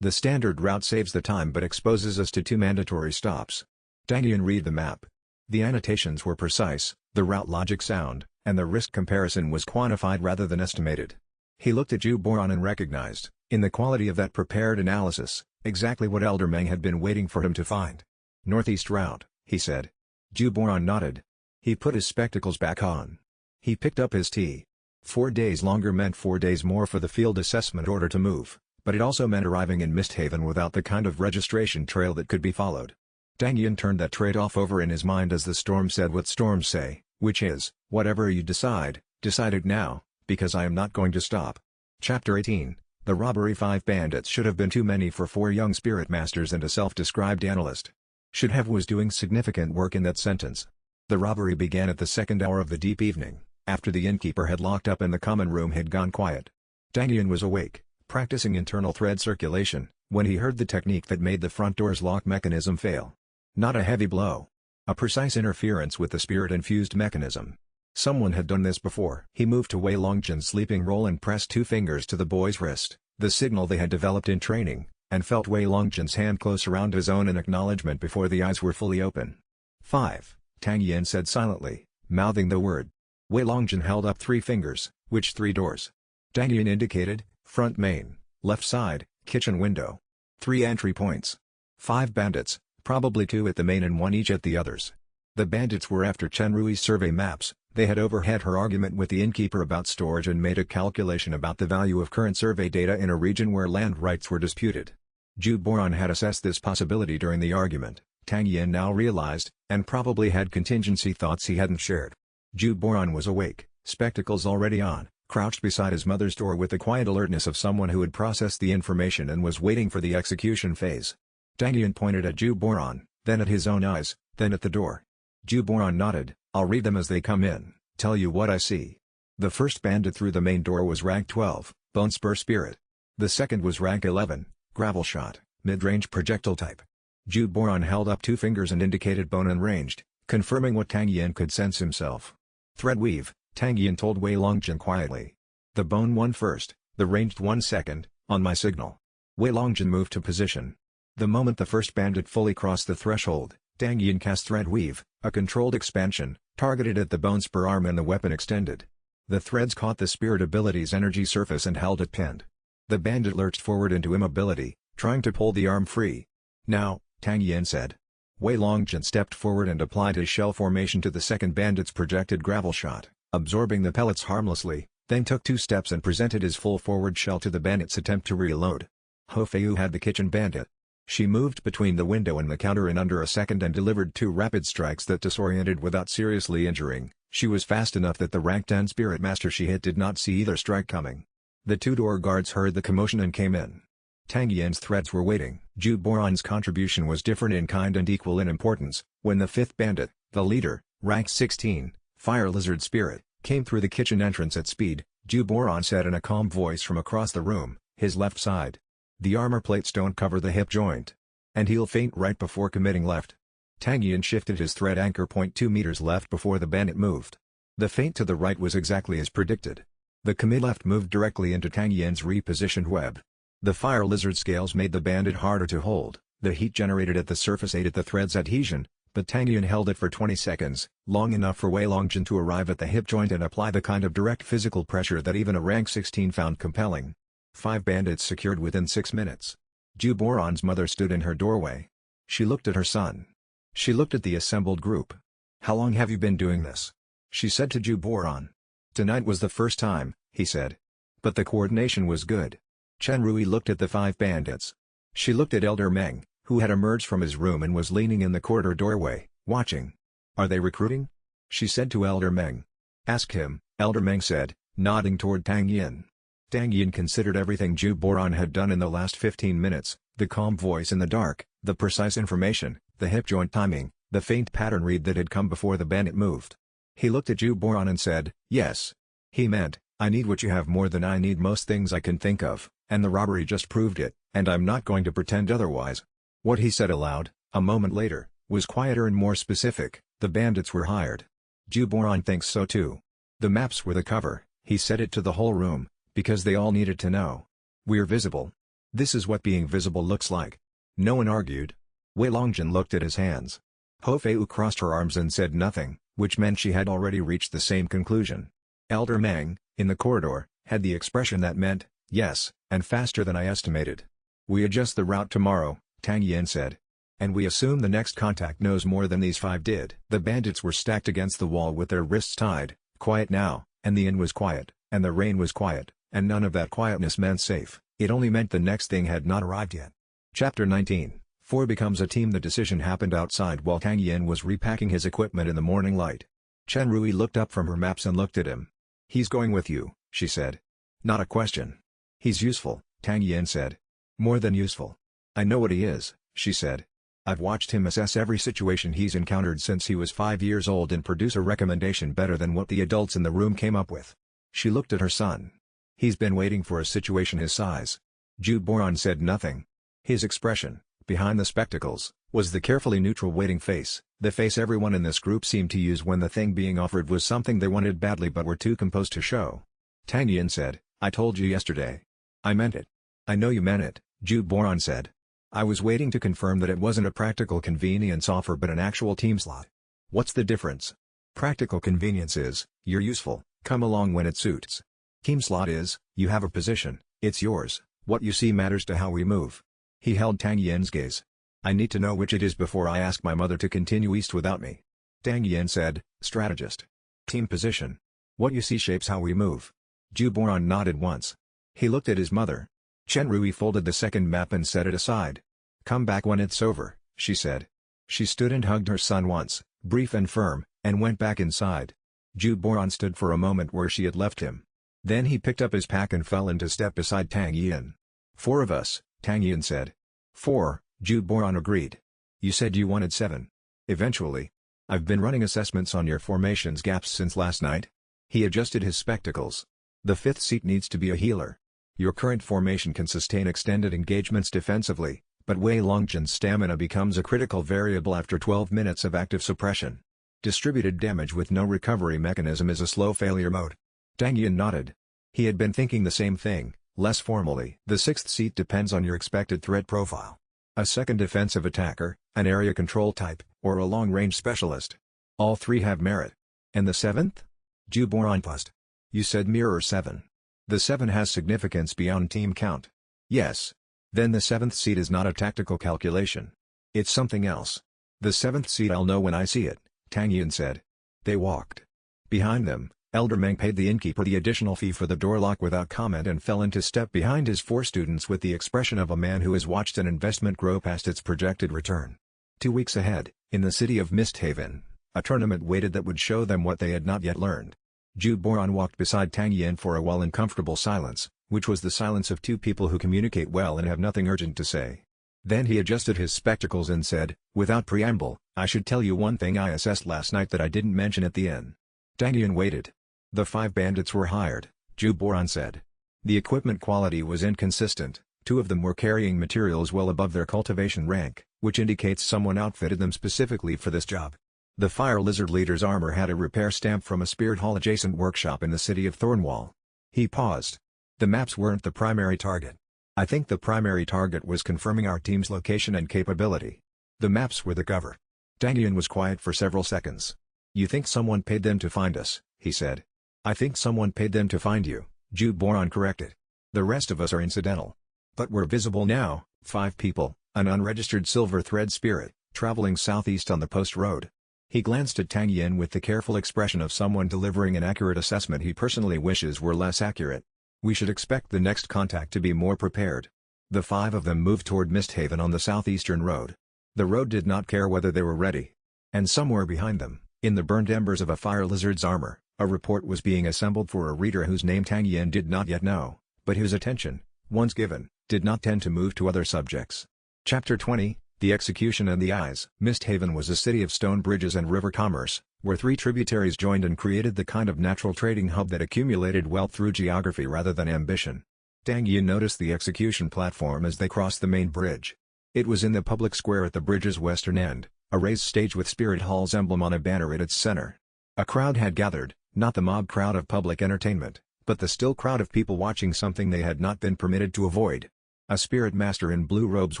A: The standard route saves the time but exposes us to 2 mandatory stops. Tang Yin read the map. The annotations were precise, the route logic sound, and the risk comparison was quantified rather than estimated. He looked at Ju Boron and recognized, in the quality of that prepared analysis, exactly what Elder Meng had been waiting for him to find. Northeast route, he said. Ju Boron nodded. He put his spectacles back on. He picked up his tea. 4 days longer meant 4 days more for the field assessment order to move, but it also meant arriving in Misthaven without the kind of registration trail that could be followed. Tang Yin turned that trade-off over in his mind as the storm said what storms say, which is, whatever you decide, decide it now, because I am not going to stop. Chapter 18, The Robbery. 5 bandits should have been too many for 4 young spirit masters and a self-described analyst. Should have was doing significant work in that sentence. The robbery began at the second hour of the deep evening, after the innkeeper had locked up and the common room had gone quiet. Tang Yin was awake, practicing internal thread circulation, when he heard the technique that made the front door's lock mechanism fail. Not a heavy blow. A precise interference with the spirit-infused mechanism. Someone had done this before. He moved to Wei Longjin's sleeping roll and pressed 2 fingers to the boy's wrist, the signal they had developed in training, and felt Wei Longjin's hand close around his own in acknowledgement before the eyes were fully open. 5. Tang Yin said silently, mouthing the word. Wei Longjin held up 3 fingers, which 3 doors? Tang Yin indicated, front main, left side, kitchen window. 3 entry points. 5 bandits, probably 2 at the main and 1 each at the others. The bandits were after Chen Rui's survey maps. They had overheard her argument with the innkeeper about storage and made a calculation about the value of current survey data in a region where land rights were disputed. Zhu Boran had assessed this possibility during the argument, Tang Yin now realized, and probably had contingency thoughts he hadn't shared. Zhu Boran was awake, spectacles already on, crouched beside his mother's door with the quiet alertness of someone who had processed the information and was waiting for the execution phase. Tang Yin pointed at Zhu Boran, then at his own eyes, then at the door. Zhu Boran nodded. I'll read them as they come in, tell you what I see. The first bandit through the main door was rank 12, Bone Spur Spirit. The second was rank 11, Gravel Shot, mid-range projectile type. Zhu Boran held up 2 fingers and indicated bone and ranged, confirming what Tang Yin could sense himself. Thread weave, Tang Yin told Wei Longjin quietly. The bone one first, the ranged one second, on my signal. Wei Longjin moved to position. The moment the first bandit fully crossed the threshold, Tang Yin cast Thread Weave, a controlled expansion, targeted at the bone spur arm and the weapon extended. The threads caught the spirit ability's energy surface and held it pinned. The bandit lurched forward into immobility, trying to pull the arm free. Now, Tang Yin said. Wei Longjin stepped forward and applied his shell formation to the second bandit's projected gravel shot, absorbing the pellets harmlessly, then took 2 steps and presented his full forward shell to the bandit's attempt to reload. Ho Feiyu had the kitchen bandit. She moved between the window and the counter in under a second and delivered 2 rapid strikes that disoriented without seriously injuring. She was fast enough that the rank 10 spirit master she hit did not see either strike coming. The 2 door guards heard the commotion and came in. Tang Yin's threads were waiting. Zhu Boran's contribution was different in kind and equal in importance. When the 5th bandit, the leader, rank 16, Fire Lizard Spirit, came through the kitchen entrance at speed, Zhu Boran said in a calm voice from across the room, his left side. The armor plates don't cover the hip joint. And he'll faint right before committing left. Tang Yin shifted his thread anchor point 2 meters left before the bandit moved. The feint to the right was exactly as predicted. The commit left moved directly into Tang Yin's repositioned web. The fire lizard scales made the bandit harder to hold. The heat generated at the surface aided the thread's adhesion, but Tang Yin held it for 20 seconds, long enough for Wei Longjin to arrive at the hip joint and apply the kind of direct physical pressure that even a rank 16 found compelling. 5 bandits secured within 6 minutes. Zhu Boran's mother stood in her doorway. She looked at her son. She looked at the assembled group. How long have you been doing this? She said to Zhu Boran. Tonight was the first time, he said. But the coordination was good. Chen Rui looked at the 5 bandits. She looked at Elder Meng, who had emerged from his room and was leaning in the corridor doorway, watching. Are they recruiting? She said to Elder Meng. Ask him, Elder Meng said, nodding toward Tang Yin. Tang Yin considered everything Zhu Boran had done in the last 15 minutes, the calm voice in the dark, the precise information, the hip joint timing, the faint pattern read that had come before the bandit moved. He looked at Zhu Boran and said, yes. He meant, I need what you have more than I need most things I can think of, and the robbery just proved it, and I'm not going to pretend otherwise. What he said aloud, a moment later, was quieter and more specific. The bandits were hired. Zhu Boran thinks so too. The maps were the cover, he said it to the whole room, because they all needed to know. We're visible. This is what being visible looks like. No one argued. Wei Longjin looked at his hands. Ho Feiyu crossed her arms and said nothing, which meant she had already reached the same conclusion. Elder Meng, in the corridor, had the expression that meant, yes, and faster than I estimated. We adjust the route tomorrow, Tang Yin said. And we assume the next contact knows more than these 5 did. The bandits were stacked against the wall with their wrists tied, quiet now, and the inn was quiet, and the rain was quiet, And none of that quietness meant safe, it only meant the next thing had not arrived yet. Chapter 19, 4 becomes a team. The decision happened outside while Tang Yin was repacking his equipment in the morning light. Chen Rui looked up from her maps and looked at him. "He's going with you," she said. "Not a question." "He's useful," Tang Yin said. "More than useful." "I know what he is," she said. "I've watched him assess every situation he's encountered since he was 5 years old and produce a recommendation better than what the adults in the room came up with." She looked at her son. "He's been waiting for a situation his size." Zhu Boran said nothing. His expression, behind the spectacles, was the carefully neutral waiting face, the face everyone in this group seemed to use when the thing being offered was something they wanted badly but were too composed to show. Tang Yin said, "I told you yesterday. I meant it." "I know you meant it," Zhu Boran said. "I was waiting to confirm that it wasn't a practical convenience offer but an actual team slot." "What's the difference?" "Practical convenience is, you're useful, come along when it suits. Team slot is, you have a position, it's yours, what you see matters to how we move." He held Tang Yin's gaze. "I need to know which it is before I ask my mother to continue east without me." Tang Yin said, "Strategist. Team position. What you see shapes how we move." Zhu Boran nodded once. He looked at his mother. Chen Rui folded the second map and set it aside. "Come back when it's over," she said. She stood and hugged her son once, brief and firm, and went back inside. Zhu Boran stood for a moment where she had left him. Then he picked up his pack and fell into step beside Tang Yin. "4 of us," Tang Yin said. "4, Zhu Boran agreed. "You said you wanted 7. "Eventually. I've been running assessments on your formation's gaps since last night." He adjusted his spectacles. "The 5th seat needs to be a healer. Your current formation can sustain extended engagements defensively, but Wei Longjin's stamina becomes a critical variable after 12 minutes of active suppression. Distributed damage with no recovery mechanism is a slow failure mode." Tang Yin nodded. He had been thinking the same thing, less formally. "The 6th seat depends on your expected threat profile. A second defensive attacker, an area control type, or a long-range specialist. All 3 have merit." "And the 7th? Zhu Boran paused. "You said Mirror 7. The 7 has significance beyond team count." "Yes. Then the 7th seat is not a tactical calculation. It's something else. The 7th seat I'll know when I see it," Tang Yin said. They walked. Behind them, Elder Meng paid the innkeeper the additional fee for the door lock without comment and fell into step behind his 4 students with the expression of a man who has watched an investment grow past its projected return. 2 weeks ahead, in the city of Misthaven, a tournament waited that would show them what they had not yet learned. Zhu Boran walked beside Tang Yin for a while in comfortable silence, which was the silence of 2 people who communicate well and have nothing urgent to say. Then he adjusted his spectacles and said, "Without preamble, I should tell you one thing I assessed last night that I didn't mention at the inn." Tang Yin waited. "The 5 bandits were hired," Zhu Boran said. "The equipment quality was inconsistent. 2 of them were carrying materials well above their cultivation rank, which indicates someone outfitted them specifically for this job. The Fire Lizard leader's armor had a repair stamp from a Spirit Hall adjacent workshop in the city of Thornwall." He paused. "The maps weren't the primary target. I think the primary target was confirming our team's location and capability. The maps were the cover." Tang Yin was quiet for several seconds. "You think someone paid them to find us," he said. "I think someone paid them to find you," Zhu Boran corrected. "The rest of us are incidental. But we're visible now, 5 people, an unregistered silver thread spirit, traveling southeast on the post road." He glanced at Tang Yin with the careful expression of someone delivering an accurate assessment he personally wishes were less accurate. "We should expect the next contact to be more prepared." The 5 of them moved toward Misthaven on the southeastern road. The road did not care whether they were ready. And somewhere behind them, in the burned embers of a fire lizard's armor, a report was being assembled for a reader whose name Tang Yin did not yet know, but whose attention, once given, did not tend to move to other subjects. Chapter 20, The Execution and the Eyes. Misthaven was a city of stone bridges and river commerce, where 3 tributaries joined and created the kind of natural trading hub that accumulated wealth through geography rather than ambition. Tang Yin noticed the execution platform as they crossed the main bridge. It was in the public square at the bridge's western end, a raised stage with Spirit Hall's emblem on a banner at its center. A crowd had gathered, not the mob crowd of public entertainment, but the still crowd of people watching something they had not been permitted to avoid. A spirit master in blue robes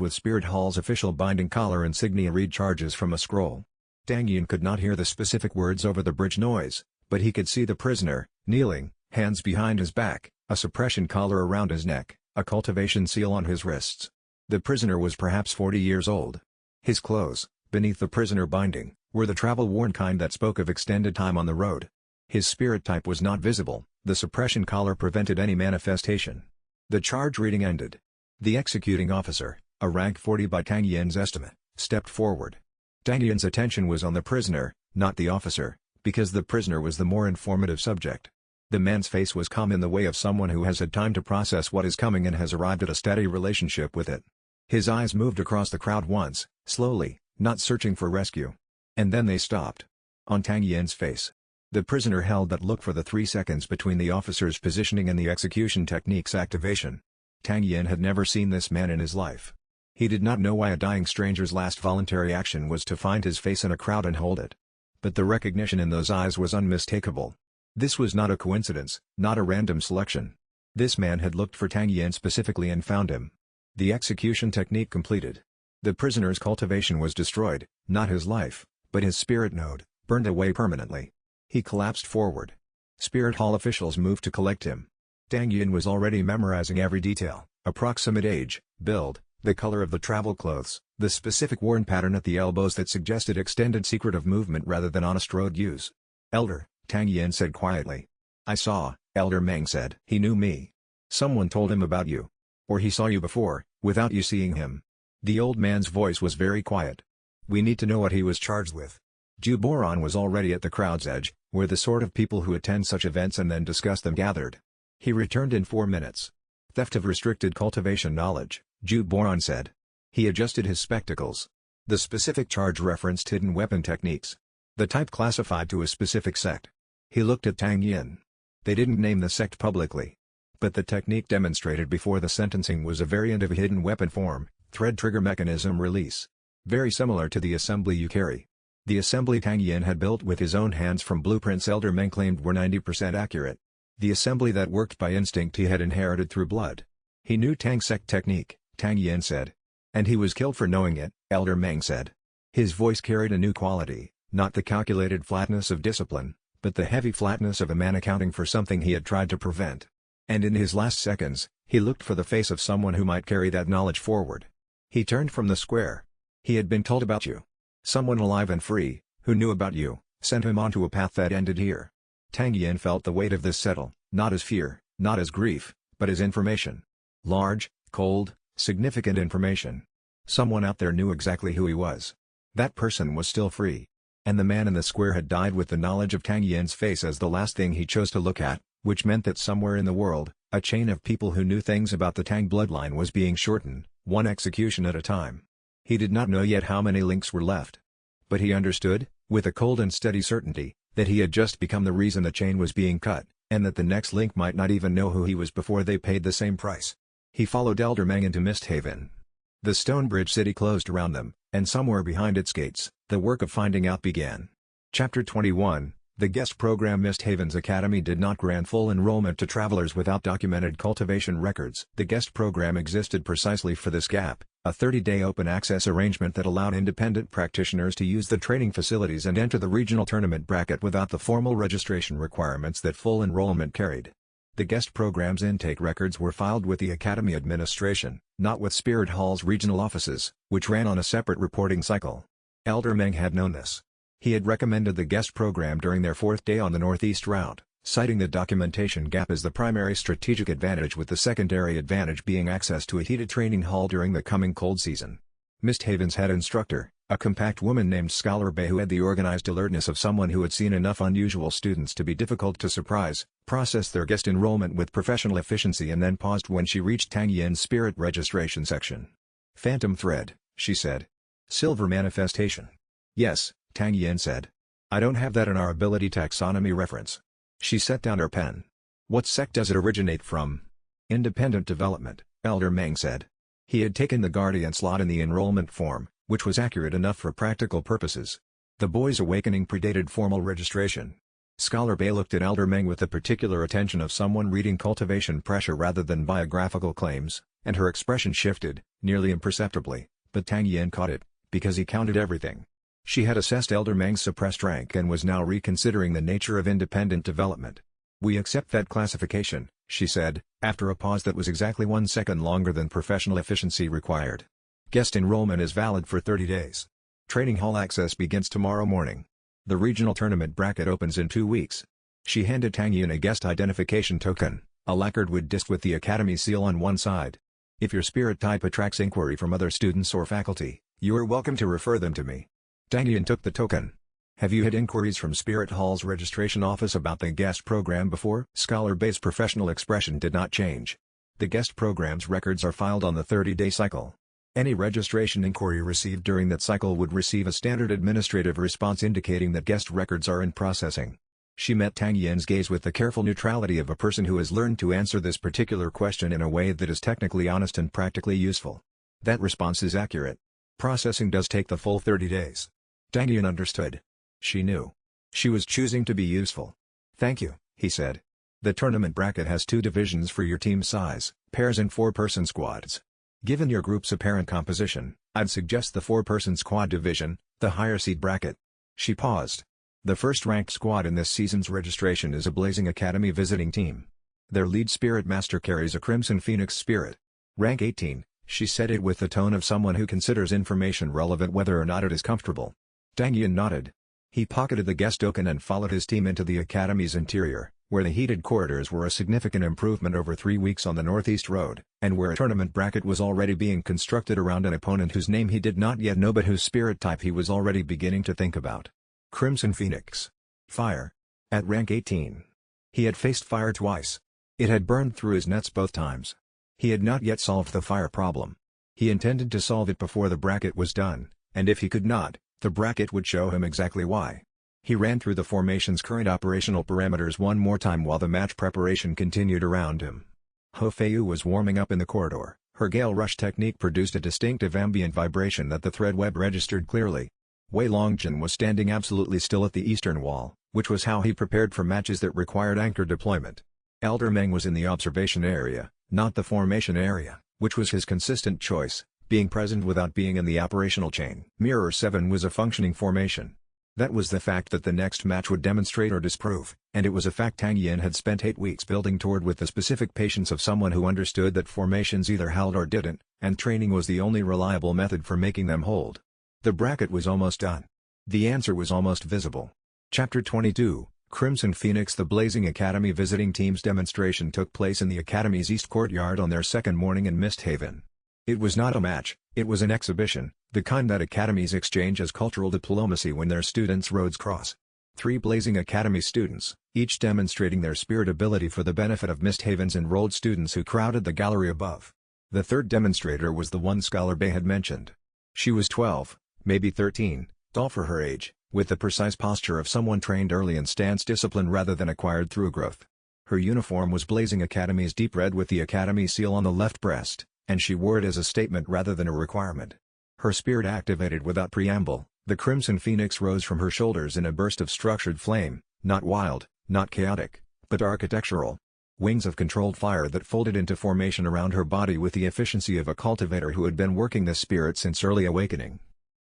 A: with Spirit Hall's official binding collar insignia read charges from a scroll. Tang Yin could not hear the specific words over the bridge noise, but he could see the prisoner, kneeling, hands behind his back, a suppression collar around his neck, a cultivation seal on his wrists. The prisoner was perhaps 40 years old. His clothes, beneath the prisoner binding, were the travel-worn kind that spoke of extended time on the road. His spirit type was not visible, The suppression collar prevented any manifestation. The charge reading ended. The executing officer, a rank 40 by Tang Yin's estimate, stepped forward. Tang Yin's attention was on the prisoner, not the officer, because the prisoner was the more informative subject. The man's face was calm in the way of someone who has had time to process what is coming and has arrived at a steady relationship with it. His eyes moved across the crowd once, slowly, not searching for rescue. And then they stopped. On Tang Yin's face. The prisoner held that look for the 3 seconds between the officer's positioning and the execution technique's activation. Tang Yin had never seen this man in his life. He did not know why a dying stranger's last voluntary action was to find his face in a crowd and hold it. But the recognition in those eyes was unmistakable. This was not a coincidence, not a random selection. This man had looked for Tang Yin specifically and found him. The execution technique completed. The prisoner's cultivation was destroyed, not his life, but his spirit node, burned away permanently. He collapsed forward. Spirit Hall officials moved to collect him. Tang Yin was already memorizing every detail: approximate age, build, the color of the travel clothes, the specific worn pattern at the elbows that suggested extended secretive movement rather than honest road use. "Elder," Tang Yin said quietly. "I saw," Elder Meng said. "He knew me. Someone told him about you. Or he saw you before, without you seeing him." The old man's voice was very quiet. "We need to know what he was charged with." Ju Boran was already at the crowd's edge, where the sort of people who attend such events and then discuss them gathered. He returned in 4 minutes. "Theft of restricted cultivation knowledge," Ju Boran said. He adjusted his spectacles. The specific charge referenced hidden weapon techniques. The type classified to a specific sect. He looked at Tang Yin. They didn't name the sect publicly. But the technique demonstrated before the sentencing was a variant of a hidden weapon form, thread trigger mechanism release. Very similar to the assembly you carry. The assembly Tang Yin had built with his own hands from blueprints Elder Meng claimed were 90% accurate. The assembly that worked by instinct he had inherited through blood. He knew Tang Sect technique, Tang Yin said. And he was killed for knowing it, Elder Meng said. His voice carried a new quality, not the calculated flatness of discipline, but the heavy flatness of a man accounting for something he had tried to prevent. And in his last seconds, he looked for the face of someone who might carry that knowledge forward. He turned from the square. He had been told about you. Someone alive and free, who knew about you, sent him onto a path that ended here. Tang Yin felt the weight of this settle, not as fear, not as grief, but as information. Large, cold, significant information. Someone out there knew exactly who he was. That person was still free. And the man in the square had died with the knowledge of Tang Yin's face as the last thing he chose to look at, which meant that somewhere in the world, a chain of people who knew things about the Tang bloodline was being shortened, one execution at a time. He did not know yet how many links were left. But he understood, with a cold and steady certainty, that he had just become the reason the chain was being cut, and that the next link might not even know who he was before they paid the same price. He followed Elder Meng into Misthaven. The Stonebridge city closed around them, and somewhere behind its gates, the work of finding out began. Chapter 21, The guest program Misthaven's Academy did not grant full enrollment to travelers without documented cultivation records. The guest program existed precisely for this gap, a 30-day open access arrangement that allowed independent practitioners to use the training facilities and enter the regional tournament bracket without the formal registration requirements that full enrollment carried. The guest program's intake records were filed with the Academy administration, not with Spirit Hall's regional offices, which ran on a separate reporting cycle. Elder Meng had known this. He had recommended the guest program during their 4th day on the northeast route, citing the documentation gap as the primary strategic advantage with the secondary advantage being access to a heated training hall during the coming cold season. Misthaven's head instructor, a compact woman named Scholar Bay who had the organized alertness of someone who had seen enough unusual students to be difficult to surprise, processed their guest enrollment with professional efficiency and then paused when she reached Tang Yin's spirit registration section. "Phantom thread," she said. "Silver manifestation." "Yes," Tang Yin said. "I don't have that in our ability taxonomy reference." She set down her pen. "What sect does it originate from?" "Independent development," Elder Meng said. He had taken the guardian slot in the enrollment form, which was accurate enough for practical purposes. The boy's awakening predated formal registration. Scholar Bay looked at Elder Meng with the particular attention of someone reading cultivation pressure rather than biographical claims, and her expression shifted, nearly imperceptibly, but Tang Yin caught it, because he counted everything. She had assessed Elder Meng's suppressed rank and was now reconsidering the nature of independent development. "We accept that classification," she said, after a pause that was exactly 1 second longer than professional efficiency required. "Guest enrollment is valid for 30 days. Training hall access begins tomorrow morning. The regional tournament bracket opens in 2 weeks. She handed Tang Yin a guest identification token, a lacquered wood disc with the Academy seal on one side. If your spirit type attracts inquiry from other students or faculty, you are welcome to refer them to me. Tang Yin took the token. Have you had inquiries from Spirit Hall's registration office about the guest program before? Scholar-based professional expression did not change. The guest program's records are filed on the 30-day cycle. Any registration inquiry received during that cycle would receive a standard administrative response indicating that guest records are in processing. She met Tang Yin's gaze with the careful neutrality of a person who has learned to answer this particular question in a way that is technically honest and practically useful. That response is accurate. Processing does take the full 30 days. Tang Yin understood. She knew. She was choosing to be useful. Thank you, he said. The tournament bracket has 2 divisions for your team size, pairs and 4-person squads. Given your group's apparent composition, I'd suggest the 4-person squad division, the higher seed bracket. She paused. The first-ranked squad in this season's registration is a Blazing Academy visiting team. Their lead spirit master carries a Crimson Phoenix spirit. Rank 18, she said it with the tone of someone who considers information relevant whether or not it is comfortable. Tang Yin nodded. He pocketed the guest token and followed his team into the Academy's interior, where the heated corridors were a significant improvement over 3 weeks on the Northeast Road, and where a tournament bracket was already being constructed around an opponent whose name he did not yet know but whose spirit type he was already beginning to think about. Crimson Phoenix. Fire. At rank 18. He had faced fire twice. It had burned through his nets both times. He had not yet solved the fire problem. He intended to solve it before the bracket was done, and if he could not, the bracket would show him exactly why. He ran through the formation's current operational parameters one more time while the match preparation continued around him. Ho Feiyu was warming up in the corridor. Her Gale Rush technique produced a distinctive ambient vibration that the thread web registered clearly. Wei Longjin was standing absolutely still at the eastern wall, which was how he prepared for matches that required anchor deployment. Elder Meng was in the observation area, not the formation area, which was his consistent choice, being present without being in the operational chain. Mirror 7 was a functioning formation. That was the fact that the next match would demonstrate or disprove, and it was a fact Tang Yin had spent 8 weeks building toward with the specific patience of someone who understood that formations either held or didn't, and training was the only reliable method for making them hold. The bracket was almost done. The answer was almost visible. Chapter 22, Crimson Phoenix. The Blazing Academy visiting team's demonstration took place in the Academy's East Courtyard on their second morning in Misthaven. It was not a match, it was an exhibition, the kind that academies exchange as cultural diplomacy when their students' roads cross. 3 Blazing Academy students, each demonstrating their spirit ability for the benefit of Misthaven's enrolled students who crowded the gallery above. The third demonstrator was the one Scholar Bay had mentioned. She was 12. Maybe 13, tall for her age, with the precise posture of someone trained early in stance discipline rather than acquired through growth. Her uniform was Blazing Academy's deep red with the Academy seal on the left breast, and she wore it as a statement rather than a requirement. Her spirit activated without preamble, the Crimson Phoenix rose from her shoulders in a burst of structured flame, not wild, not chaotic, but architectural. Wings of controlled fire that folded into formation around her body with the efficiency of a cultivator who had been working this spirit since early awakening.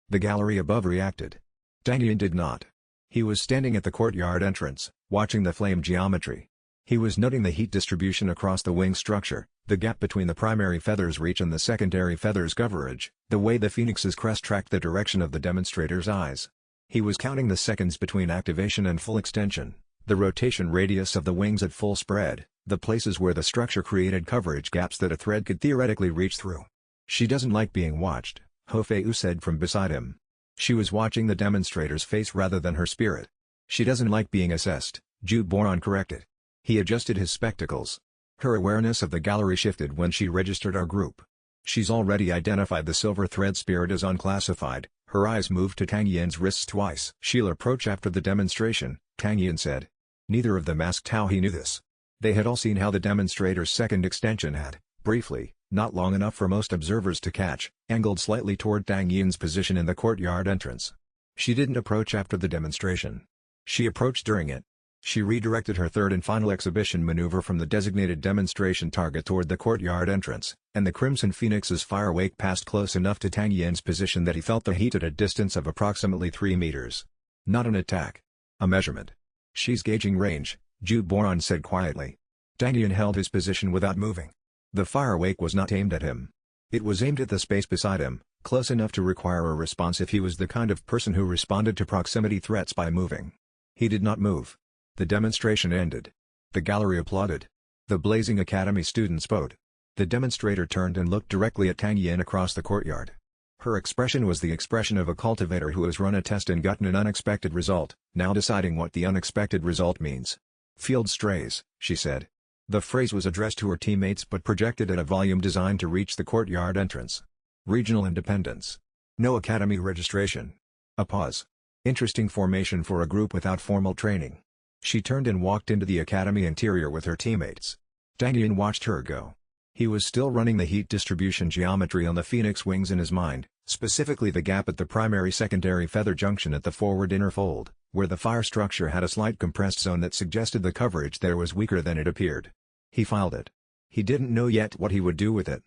A: The gallery above reacted. Tang Yin did not. He was standing at the courtyard entrance, watching the flame geometry. He was noting the heat distribution across the wing structure, the gap between the primary feather's reach and the secondary feather's coverage, the way the phoenix's crest tracked the direction of the demonstrator's eyes. He was counting the seconds between activation and full extension, the rotation radius of the wings at full spread, the places where the structure created coverage gaps that a thread could theoretically reach through. She doesn't like being watched, Ho Feiyu said from beside him. She was watching the demonstrator's face rather than her spirit. She doesn't like being assessed, Zhu Boron corrected. He adjusted his spectacles. Her awareness of the gallery shifted when she registered our group. She's already identified the silver thread spirit as unclassified. Her eyes moved to Tang Yin's wrists twice. She'll approach after the demonstration, Tang Yin said. Neither of them asked how he knew this. They had all seen how the demonstrator's second extension had, briefly, not long enough for most observers to catch, angled slightly toward Tang Yin's position in the courtyard entrance. She didn't approach after the demonstration. She approached during it. She redirected her third and final exhibition maneuver from the designated demonstration target toward the courtyard entrance, and the Crimson Phoenix's fire wake passed close enough to Tang Yin's position that he felt the heat at a distance of approximately 3 meters. Not an attack. A measurement. She's gauging range, Zhu Boron said quietly. Tang Yin held his position without moving. The fire wake was not aimed at him. It was aimed at the space beside him, close enough to require a response if he was the kind of person who responded to proximity threats by moving. He did not move. The demonstration ended. The gallery applauded. The Blazing Academy students bowed. The demonstrator turned and looked directly at Tang Yin across the courtyard. Her expression was the expression of a cultivator who has run a test and gotten an unexpected result, now deciding what the unexpected result means. "Field strays," she said. The phrase was addressed to her teammates but projected at a volume designed to reach the courtyard entrance. Regional independence. No academy registration. A pause. Interesting formation for a group without formal training. She turned and walked into the academy interior with her teammates. Tang Yin watched her go. He was still running the heat distribution geometry on the phoenix wings in his mind, specifically the gap at the primary-secondary feather junction at the forward inner fold, where the fire structure had a slight compressed zone that suggested the coverage there was weaker than it appeared. He filed it. He didn't know yet what he would do with it.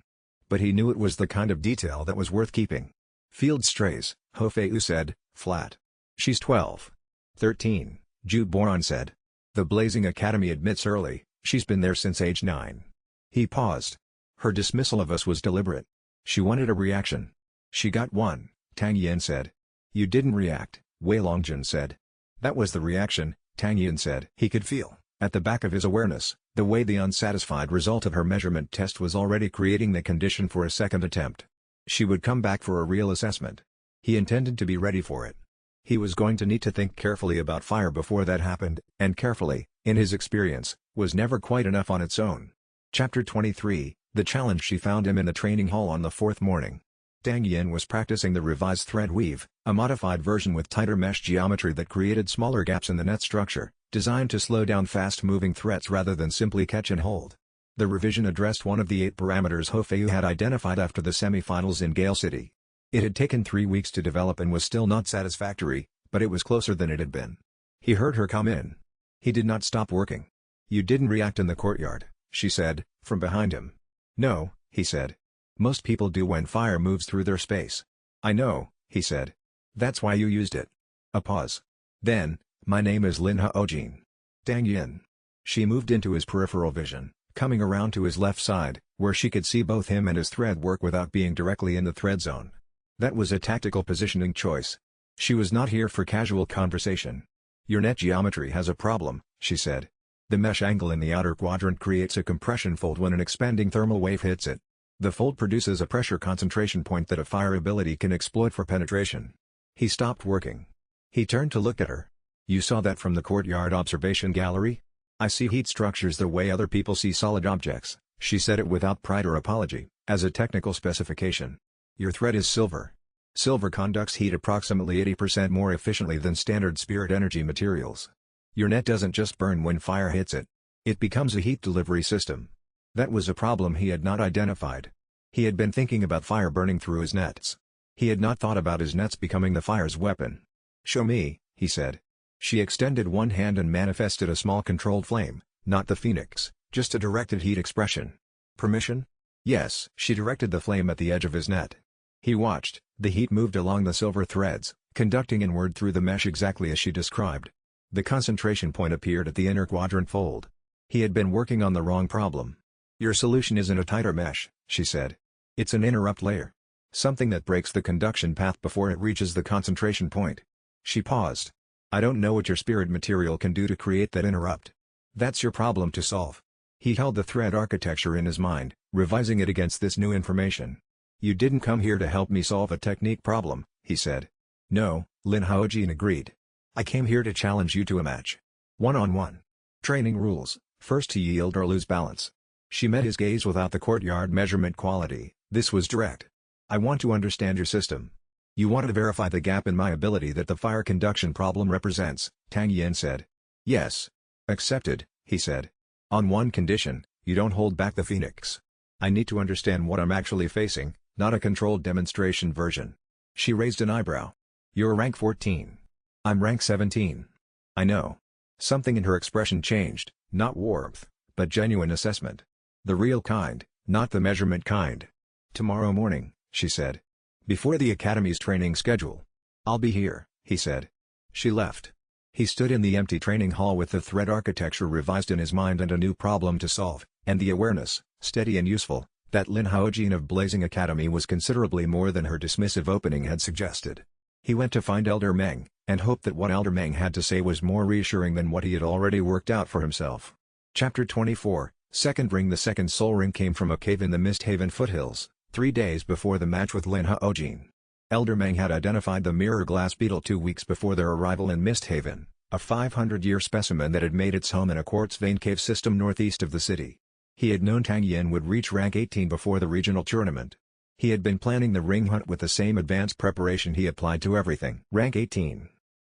A: But he knew it was the kind of detail that was worth keeping. "Field strays," Ho Fei said, flat. "She's 12. 13. Ju Boran said. "The Blazing Academy admits early, she's been there since age 9. He paused. Her dismissal of us was deliberate. She wanted a reaction. "She got one," Tang Yin said. "You didn't react," Wei Longjun said. "That was the reaction," Tang Yin said. He could feel, at the back of his awareness, the way the unsatisfied result of her measurement test was already creating the condition for a second attempt. She would come back for a real assessment. He intended to be ready for it. He was going to need to think carefully about fire before that happened, and carefully, in his experience, was never quite enough on its own. Chapter 23, The Challenge. She found him in the training hall on the fourth morning. Tang Yin was practicing the revised thread weave, a modified version with tighter mesh geometry that created smaller gaps in the net structure, designed to slow down fast-moving threads rather than simply catch and hold. The revision addressed one of the 8 parameters Ho Fei had identified after the semi-finals in Gale City. It had taken 3 weeks to develop and was still not satisfactory, but it was closer than it had been. He heard her come in. He did not stop working. "You didn't react in the courtyard," she said, from behind him. "No," he said. "Most people do when fire moves through their space." "I know," he said. "That's why you used it." A pause. Then, "My name is Lin Haojin. Tang Yin." She moved into his peripheral vision, coming around to his left side, where she could see both him and his thread work without being directly in the thread zone. That was a tactical positioning choice. She was not here for casual conversation. "Your net geometry has a problem," she said. "The mesh angle in the outer quadrant creates a compression fold when an expanding thermal wave hits it. The fold produces a pressure concentration point that a fire ability can exploit for penetration." He stopped working. He turned to look at her. "You saw that from the courtyard observation gallery?" "I see heat structures the way other people see solid objects," she said it without pride or apology, as a technical specification. "Your thread is silver. Silver conducts heat approximately 80% more efficiently than standard spirit energy materials. Your net doesn't just burn when fire hits it. It becomes a heat delivery system." That was a problem he had not identified. He had been thinking about fire burning through his nets. He had not thought about his nets becoming the fire's weapon. "Show me," he said. She extended one hand and manifested a small controlled flame, not the phoenix, just a directed heat expression. "Permission?" "Yes." She directed the flame at the edge of his net. He watched. The heat moved along the silver threads, conducting inward through the mesh exactly as she described. The concentration point appeared at the inner quadrant fold. He had been working on the wrong problem. "Your solution isn't a tighter mesh," she said. "It's an interrupt layer. Something that breaks the conduction path before it reaches the concentration point." She paused. "I don't know what your spirit material can do to create that interrupt. That's your problem to solve." He held the thread architecture in his mind, revising it against this new information. "You didn't come here to help me solve a technique problem," he said. "No," Lin Haojin agreed. "I came here to challenge you to a match. One-on-one. Training rules, first to yield or lose balance." She met his gaze without the courtyard measurement quality. This was direct. "I want to understand your system." "You want to verify the gap in my ability that the fire conduction problem represents," Tang Yin said. "Yes. Accepted," he said. "On one condition, you don't hold back the phoenix. I need to understand what I'm actually facing, not a controlled demonstration version." She raised an eyebrow. "You're rank 14. I'm rank 17. "I know." Something in her expression changed, not warmth, but genuine assessment. The real kind, not the measurement kind. "Tomorrow morning," she said. "Before the Academy's training schedule." "I'll be here," he said. She left. He stood in the empty training hall with the thread architecture revised in his mind and a new problem to solve, and the awareness, steady and useful, that Lin Haojin of Blazing Academy was considerably more than her dismissive opening had suggested. He went to find Elder Meng, and hoped that what Elder Meng had to say was more reassuring than what he had already worked out for himself. Chapter 24, Second Ring. The second soul ring came from a cave in the Misthaven foothills, 3 days before the match with Lin Haojin. Elder Meng had identified the mirror glass beetle 2 weeks before their arrival in Misthaven, a 500-year specimen that had made its home in a quartz vein cave system northeast of the city. He had known Tang Yin would reach rank 18 before the regional tournament. He had been planning the ring hunt with the same advanced preparation he applied to everything. Rank 18.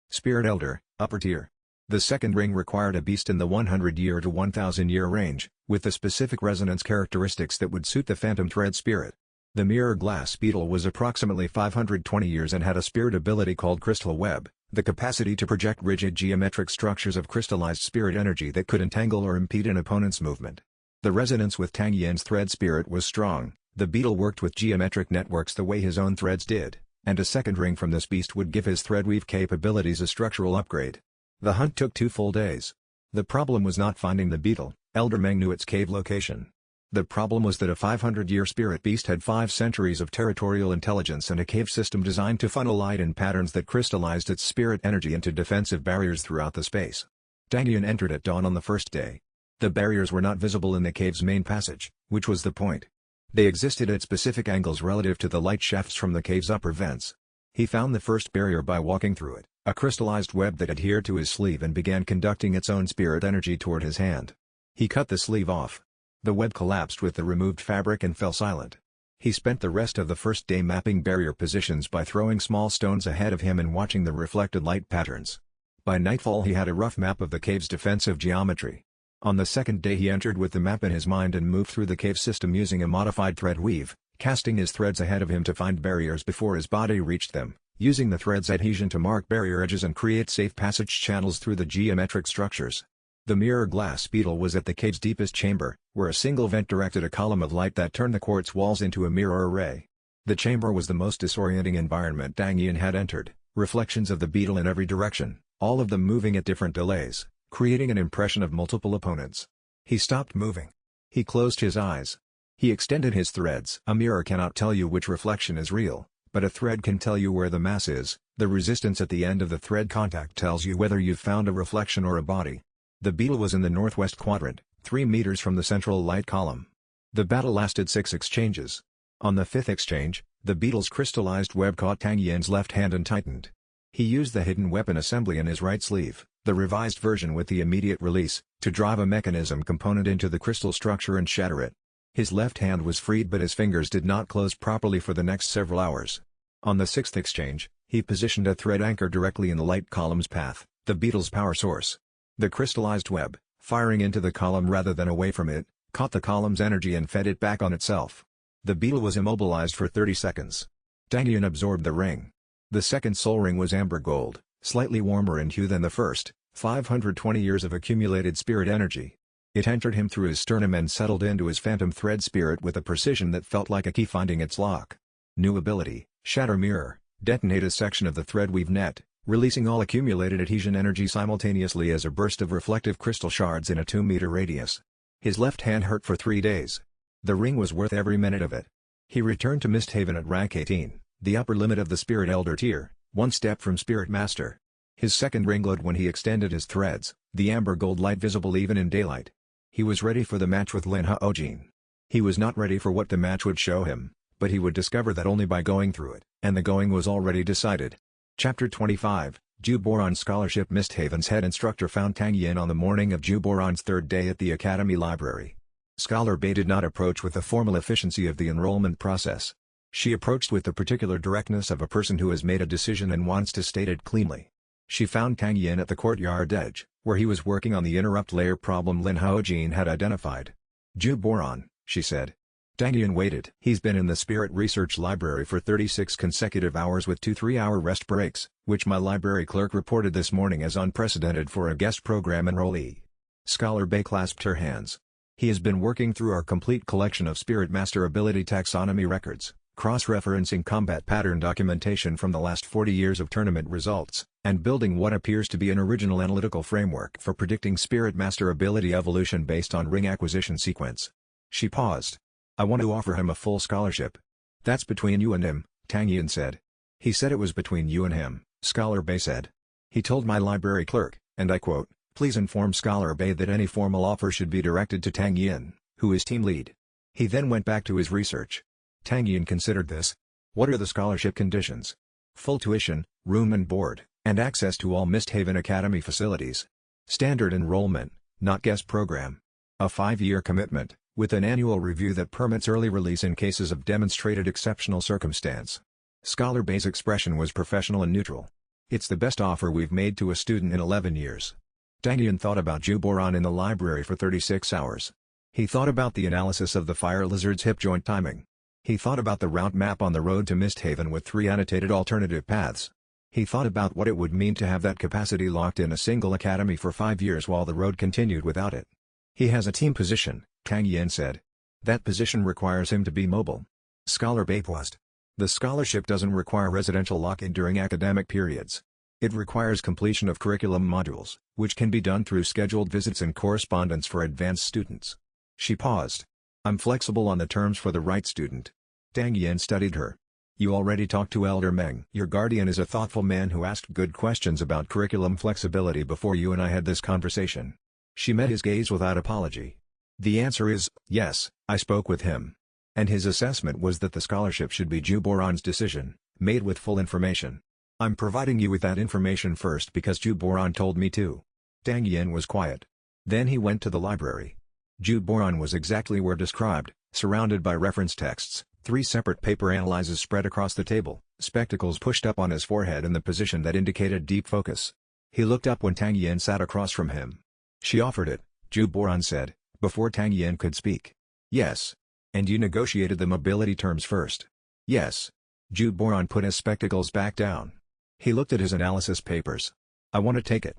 A: Spirit Elder, upper tier. The second ring required a beast in the 100-year to 1,000-year range, with the specific resonance characteristics that would suit the Phantom Thread spirit. The mirror glass beetle was approximately 520 years and had a spirit ability called Crystal Web, the capacity to project rigid geometric structures of crystallized spirit energy that could entangle or impede an opponent's movement. The resonance with Tang Yin's thread spirit was strong. The beetle worked with geometric networks the way his own threads did, and a second ring from this beast would give his threadweave capabilities a structural upgrade. The hunt took 2 full days. The problem was not finding the beetle. Elder Meng knew its cave location. The problem was that a 500-year spirit beast had 5 centuries of territorial intelligence and a cave system designed to funnel light in patterns that crystallized its spirit energy into defensive barriers throughout the space. Tang Yin entered at dawn on the first day. The barriers were not visible in the cave's main passage, which was the point. They existed at specific angles relative to the light shafts from the cave's upper vents. He found the first barrier by walking through it, a crystallized web that adhered to his sleeve and began conducting its own spirit energy toward his hand. He cut the sleeve off. The web collapsed with the removed fabric and fell silent. He spent the rest of the first day mapping barrier positions by throwing small stones ahead of him and watching the reflected light patterns. By nightfall he had a rough map of the cave's defensive geometry. On the second day he entered with the map in his mind and moved through the cave system using a modified thread weave, casting his threads ahead of him to find barriers before his body reached them, using the thread's adhesion to mark barrier edges and create safe passage channels through the geometric structures. The mirror glass beetle was at the cave's deepest chamber, where a single vent directed a column of light that turned the quartz walls into a mirror array. The chamber was the most disorienting environment Tang Yin had entered, reflections of the beetle in every direction, all of them moving at different delays, creating an impression of multiple opponents. He stopped moving. He closed his eyes. He extended his threads. A mirror cannot tell you which reflection is real, but a thread can tell you where the mass is. The resistance at the end of the thread contact tells you whether you've found a reflection or a body. The beetle was in the northwest quadrant, 3 meters from the central light column. The battle lasted 6 exchanges. On the 5th exchange, the beetle's crystallized web caught Tang Yin's left hand and tightened. He used the hidden weapon assembly in his right sleeve, the revised version with the immediate release, to drive a mechanism component into the crystal structure and shatter it. His left hand was freed but his fingers did not close properly for the next several hours. On the 6th exchange, he positioned a thread anchor directly in the light column's path, the beetle's power source. The crystallized web, firing into the column rather than away from it, caught the column's energy and fed it back on itself. The beetle was immobilized for 30 seconds. Tang Yin absorbed the ring. The second soul ring was amber gold, slightly warmer in hue than the first, 520 years of accumulated spirit energy. It entered him through his sternum and settled into his phantom thread spirit with a precision that felt like a key finding its lock. New ability, Shatter Mirror, detonate a section of the thread weave net, releasing all accumulated adhesion energy simultaneously as a burst of reflective crystal shards in a 2-meter radius. His left hand hurt for 3 days. The ring was worth every minute of it. He returned to Misthaven at rank 18, the upper limit of the Spirit Elder tier, 1 step from Spirit Master. His second ring glowed when he extended his threads, the amber gold light visible even in daylight. He was ready for the match with Lin Haojin. He was not ready for what the match would show him, but he would discover that only by going through it, and the going was already decided. Chapter 25, Ju Boron's Scholarship. Misthaven's head instructor found Tang Yin on the morning of Ju Boron's 3rd day at the Academy Library. Scholar Bei did not approach with the formal efficiency of the enrollment process. She approached with the particular directness of a person who has made a decision and wants to state it cleanly. She found Tang Yin at the courtyard edge, where he was working on the interrupt layer problem Lin Haojin had identified. Ju Boron, she said. Tang Yin waited. He's been in the Spirit Research Library for 36 consecutive hours with 2 3-hour rest breaks, which my library clerk reported this morning as unprecedented for a guest program enrollee. Scholar Bei clasped her hands. He has been working through our complete collection of Spirit Master ability taxonomy records, cross-referencing combat pattern documentation from the last 40 years of tournament results, and building what appears to be an original analytical framework for predicting Spirit Master ability evolution based on ring acquisition sequence. She paused. I want to offer him a full scholarship. That's between you and him, Tang Yin said. He said it was between you and him, Scholar Bay said. He told my library clerk, and I quote, "Please inform Scholar Bay that any formal offer should be directed to Tang Yin, who is team lead." He then went back to his research. Tang Yin considered this. What are the scholarship conditions? Full tuition, room and board, and access to all Misthaven Academy facilities. Standard enrollment, not guest program. A 5-year commitment, with an annual review that permits early release in cases of demonstrated exceptional circumstance. Scholar Bay's expression was professional and neutral. It's the best offer we've made to a student in 11 years. Tang Yin thought about Juboran in the library for 36 hours. He thought about the analysis of the fire lizard's hip joint timing. He thought about the route map on the road to Misthaven with 3 annotated alternative paths. He thought about what it would mean to have that capacity locked in a single academy for 5 years while the road continued without it. He has a team position, Tang Yin said. That position requires him to be mobile. Scholar Bay paused. The scholarship doesn't require residential lock-in during academic periods. It requires completion of curriculum modules, which can be done through scheduled visits and correspondence for advanced students. She paused. I'm flexible on the terms for the right student. Tang Yin studied her. You already talked to Elder Meng. Your guardian is a thoughtful man who asked good questions about curriculum flexibility before you and I had this conversation. She met his gaze without apology. The answer is, yes, I spoke with him. And his assessment was that the scholarship should be Juboran's decision, made with full information. I'm providing you with that information first because Juboran told me to. Tang Yin was quiet. Then he went to the library. Juboran was exactly where described, surrounded by reference texts, 3 separate paper analyses spread across the table, spectacles pushed up on his forehead in the position that indicated deep focus. He looked up when Tang Yin sat across from him. She offered it, Juboran said, before Tang Yin could speak. Yes. And you negotiated the mobility terms first. Yes. Juboran put his spectacles back down. He looked at his analysis papers. I want to take it.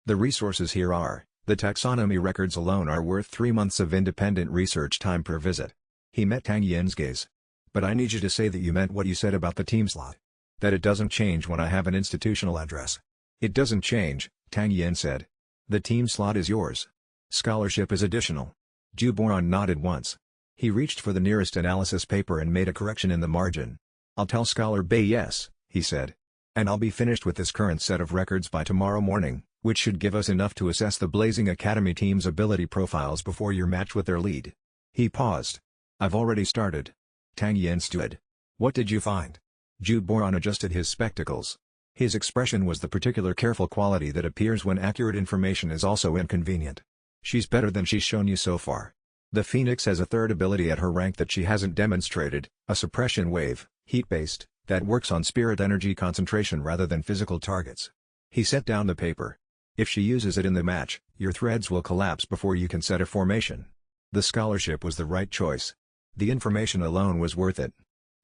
A: The resources here are, the taxonomy records alone are worth 3 months of independent research time per visit. He met Tang Yin's gaze. But I need you to say that you meant what you said about the team slot. That it doesn't change when I have an institutional address. It doesn't change, Tang Yin said. The team slot is yours. Scholarship is additional. Juboran nodded once. He reached for the nearest analysis paper and made a correction in the margin. I'll tell Scholar Bay yes, he said. And I'll be finished with this current set of records by tomorrow morning, which should give us enough to assess the Blazing Academy team's ability profiles before your match with their lead. He paused. I've already started. Tang Yin stood. What did you find? Juboran adjusted his spectacles. His expression was the particular careful quality that appears when accurate information is also inconvenient. She's better than she's shown you so far. The Phoenix has a third ability at her rank that she hasn't demonstrated, a suppression wave, heat-based, that works on spirit energy concentration rather than physical targets. He set down the paper. If she uses it in the match, your threads will collapse before you can set a formation. The scholarship was the right choice. The information alone was worth it.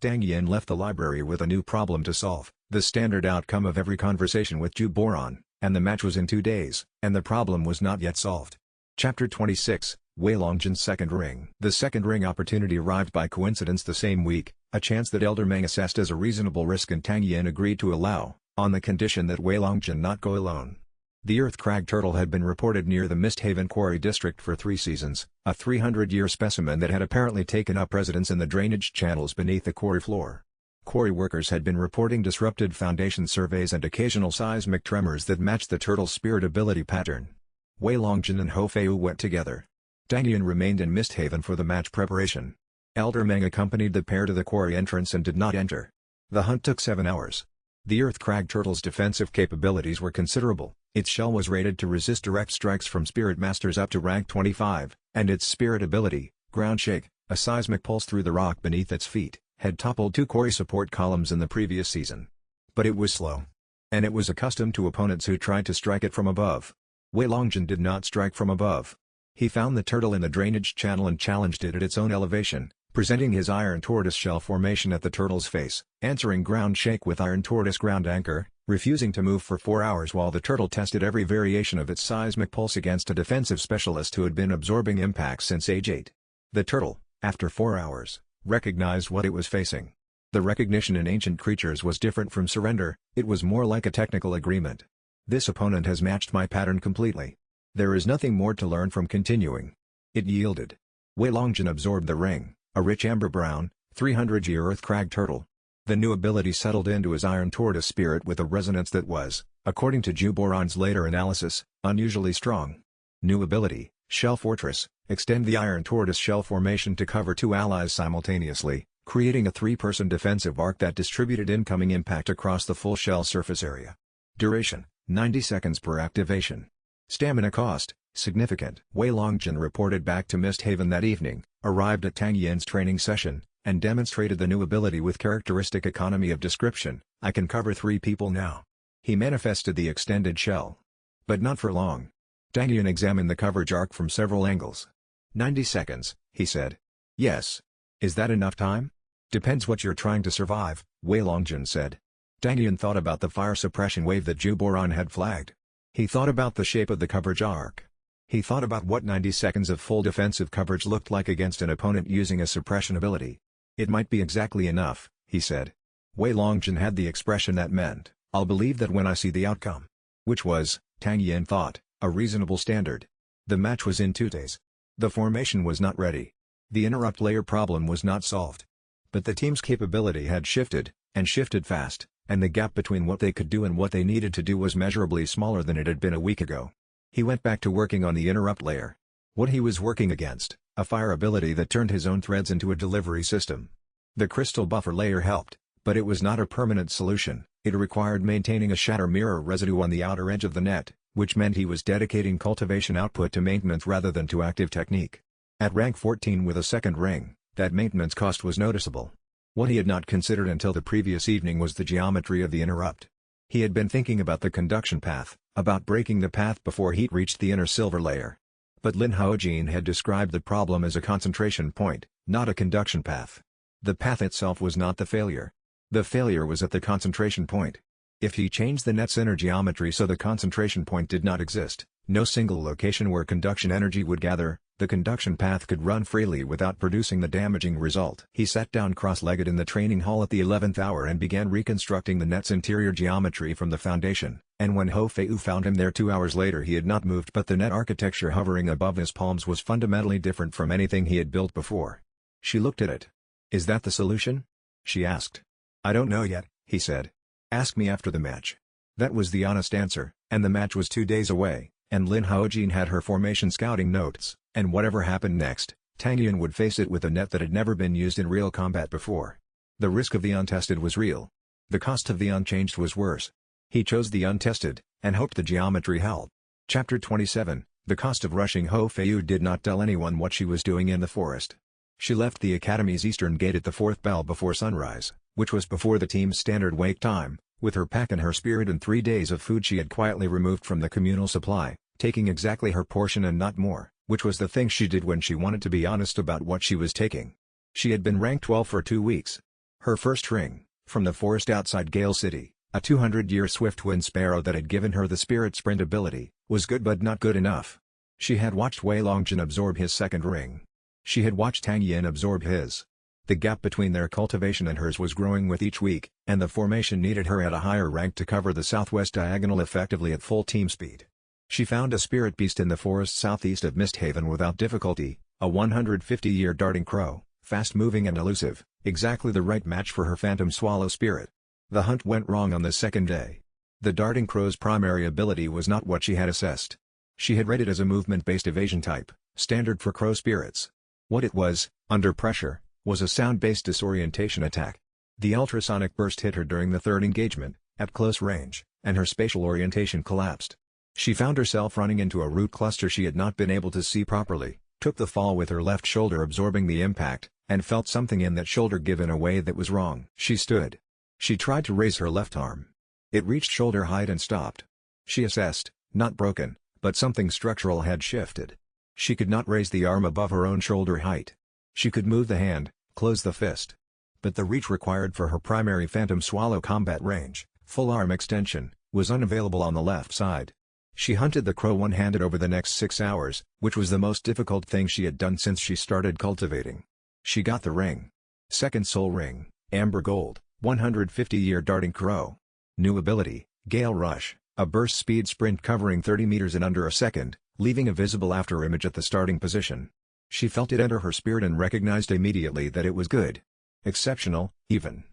A: Tang Yin left the library with a new problem to solve, the standard outcome of every conversation with Juboran, and the match was in 2 days, and the problem was not yet solved. Chapter 26, Wei Longjin's Second Ring. The second ring opportunity arrived by coincidence the same week, a chance that Elder Meng assessed as a reasonable risk and Tang Yin agreed to allow, on the condition that Wei Longjin not go alone. The Earth Crag turtle had been reported near the Misthaven Quarry District for 3 seasons, a 300-year specimen that had apparently taken up residence in the drainage channels beneath the quarry floor. Quarry workers had been reporting disrupted foundation surveys and occasional seismic tremors that matched the turtle's spirit ability pattern. Wei Longjin and Ho Feiyu went together. Tang Yin remained in Misthaven for the match preparation. Elder Meng accompanied the pair to the quarry entrance and did not enter. The hunt took 7 hours. The Earth Crag turtle's defensive capabilities were considerable. Its shell was rated to resist direct strikes from spirit masters up to rank 25, and its spirit ability, ground shake, a seismic pulse through the rock beneath its feet, had toppled 2 quarry support columns in the previous season. But it was slow. And it was accustomed to opponents who tried to strike it from above. Wei Longjin did not strike from above. He found the turtle in the drainage channel and challenged it at its own elevation, presenting his iron tortoise shell formation at the turtle's face, answering ground shake with iron tortoise ground anchor, refusing to move for 4 hours while the turtle tested every variation of its seismic pulse against a defensive specialist who had been absorbing impacts since age 8. The turtle, after 4 hours, recognized what it was facing. The recognition in ancient creatures was different from surrender, it was more like a technical agreement. This opponent has matched my pattern completely. There is nothing more to learn from continuing. It yielded. Wei Longjin absorbed the ring, a rich amber brown, 300-year Earth Crag turtle. The new ability settled into his iron tortoise spirit with a resonance that was, according to Juboron's later analysis, unusually strong. New ability, Shell Fortress, extend the iron tortoise shell formation to cover 2 allies simultaneously, creating a 3-person defensive arc that distributed incoming impact across the full shell surface area. Duration, 90 seconds per activation. Stamina cost, significant. Wei Longjin reported back to Misthaven that evening, arrived at Tang Yin's training session, and demonstrated the new ability with characteristic economy of description. I can cover 3 people now. He manifested the extended shell. But not for long. Tang Yin examined the coverage arc from several angles. 90 seconds, he said. Yes. Is that enough time? Depends what you're trying to survive, Wei Longjin said. Tang Yin thought about the fire suppression wave that Juboron had flagged. He thought about the shape of the coverage arc. He thought about what 90 seconds of full defensive coverage looked like against an opponent using a suppression ability. It might be exactly enough, he said. Wei Longjin had the expression that meant, I'll believe that when I see the outcome. Which was, Tang Yin thought, a reasonable standard. The match was in 2 days. The formation was not ready. The interrupt layer problem was not solved. But the team's capability had shifted, and shifted fast, and the gap between what they could do and what they needed to do was measurably smaller than it had been a week ago. He went back to working on the interrupt layer. What he was working against, a fire ability that turned his own threads into a delivery system. The crystal buffer layer helped, but it was not a permanent solution. It required maintaining a shatter mirror residue on the outer edge of the net, which meant he was dedicating cultivation output to maintenance rather than to active technique. At rank 14 with a second ring, that maintenance cost was noticeable. What he had not considered until the previous evening was the geometry of the interrupt. He had been thinking about the conduction path, about breaking the path before heat reached the inner silver layer. But Lin Haojin had described the problem as a concentration point, not a conduction path. The path itself was not the failure. The failure was at the concentration point. If he changed the net's inner geometry so the concentration point did not exist, no single location where conduction energy would gather, the conduction path could run freely without producing the damaging result. He sat down cross-legged in the training hall at the 11th hour and began reconstructing the net's interior geometry from the foundation, and when Ho Fei found him there 2 hours later he had not moved, but the net architecture hovering above his palms was fundamentally different from anything he had built before. She looked at it. Is that the solution? She asked. I don't know yet, he said. Ask me after the match. That was the honest answer, and the match was 2 days away, and Lin Haojin had her formation scouting notes, and whatever happened next, Tang Yin would face it with a net that had never been used in real combat before. The risk of the untested was real. The cost of the unchanged was worse. He chose the untested, and hoped the geometry held. Chapter 27, The cost of rushing. Ho Fei did not tell anyone what she was doing in the forest. She left the academy's eastern gate at the 4th bell before sunrise, which was before the team's standard wake time, with her pack and her spirit and 3 days of food she had quietly removed from the communal supply, taking exactly her portion and not more, which was the thing she did when she wanted to be honest about what she was taking. She had been ranked 12 for 2 weeks. Her first ring, from the forest outside Gale City, a 200-year swift wind sparrow that had given her the spirit sprint ability, was good but not good enough. She had watched Wei Longjin absorb his second ring. She had watched Tang Yin absorb his. The gap between their cultivation and hers was growing with each week, and the formation needed her at a higher rank to cover the southwest diagonal effectively at full team speed. She found a spirit beast in the forest southeast of Misthaven without difficulty, a 150-year darting crow, fast-moving and elusive, exactly the right match for her phantom swallow spirit. The hunt went wrong on the second day. The darting crow's primary ability was not what she had assessed. She had rated as a movement-based evasion type, standard for crow spirits. What it was, under pressure, was a sound-based disorientation attack. The ultrasonic burst hit her during the third engagement, at close range, and her spatial orientation collapsed. She found herself running into a root cluster she had not been able to see properly, took the fall with her left shoulder absorbing the impact, and felt something in that shoulder give in a way that was wrong. She stood. She tried to raise her left arm. It reached shoulder height and stopped. She assessed, not broken, but something structural had shifted. She could not raise the arm above her own shoulder height. She could move the hand, close the fist. But the reach required for her primary phantom swallow combat range, full arm extension, was unavailable on the left side. She hunted the crow one-handed over the next 6 hours, which was the most difficult thing she had done since she started cultivating. She got the ring. Second soul ring, amber gold, 150-year darting crow. New ability, Gale Rush, a burst speed sprint covering 30 meters in under a second, leaving a visible afterimage at the starting position. She felt it enter her spirit and recognized immediately that it was good. Exceptional, even.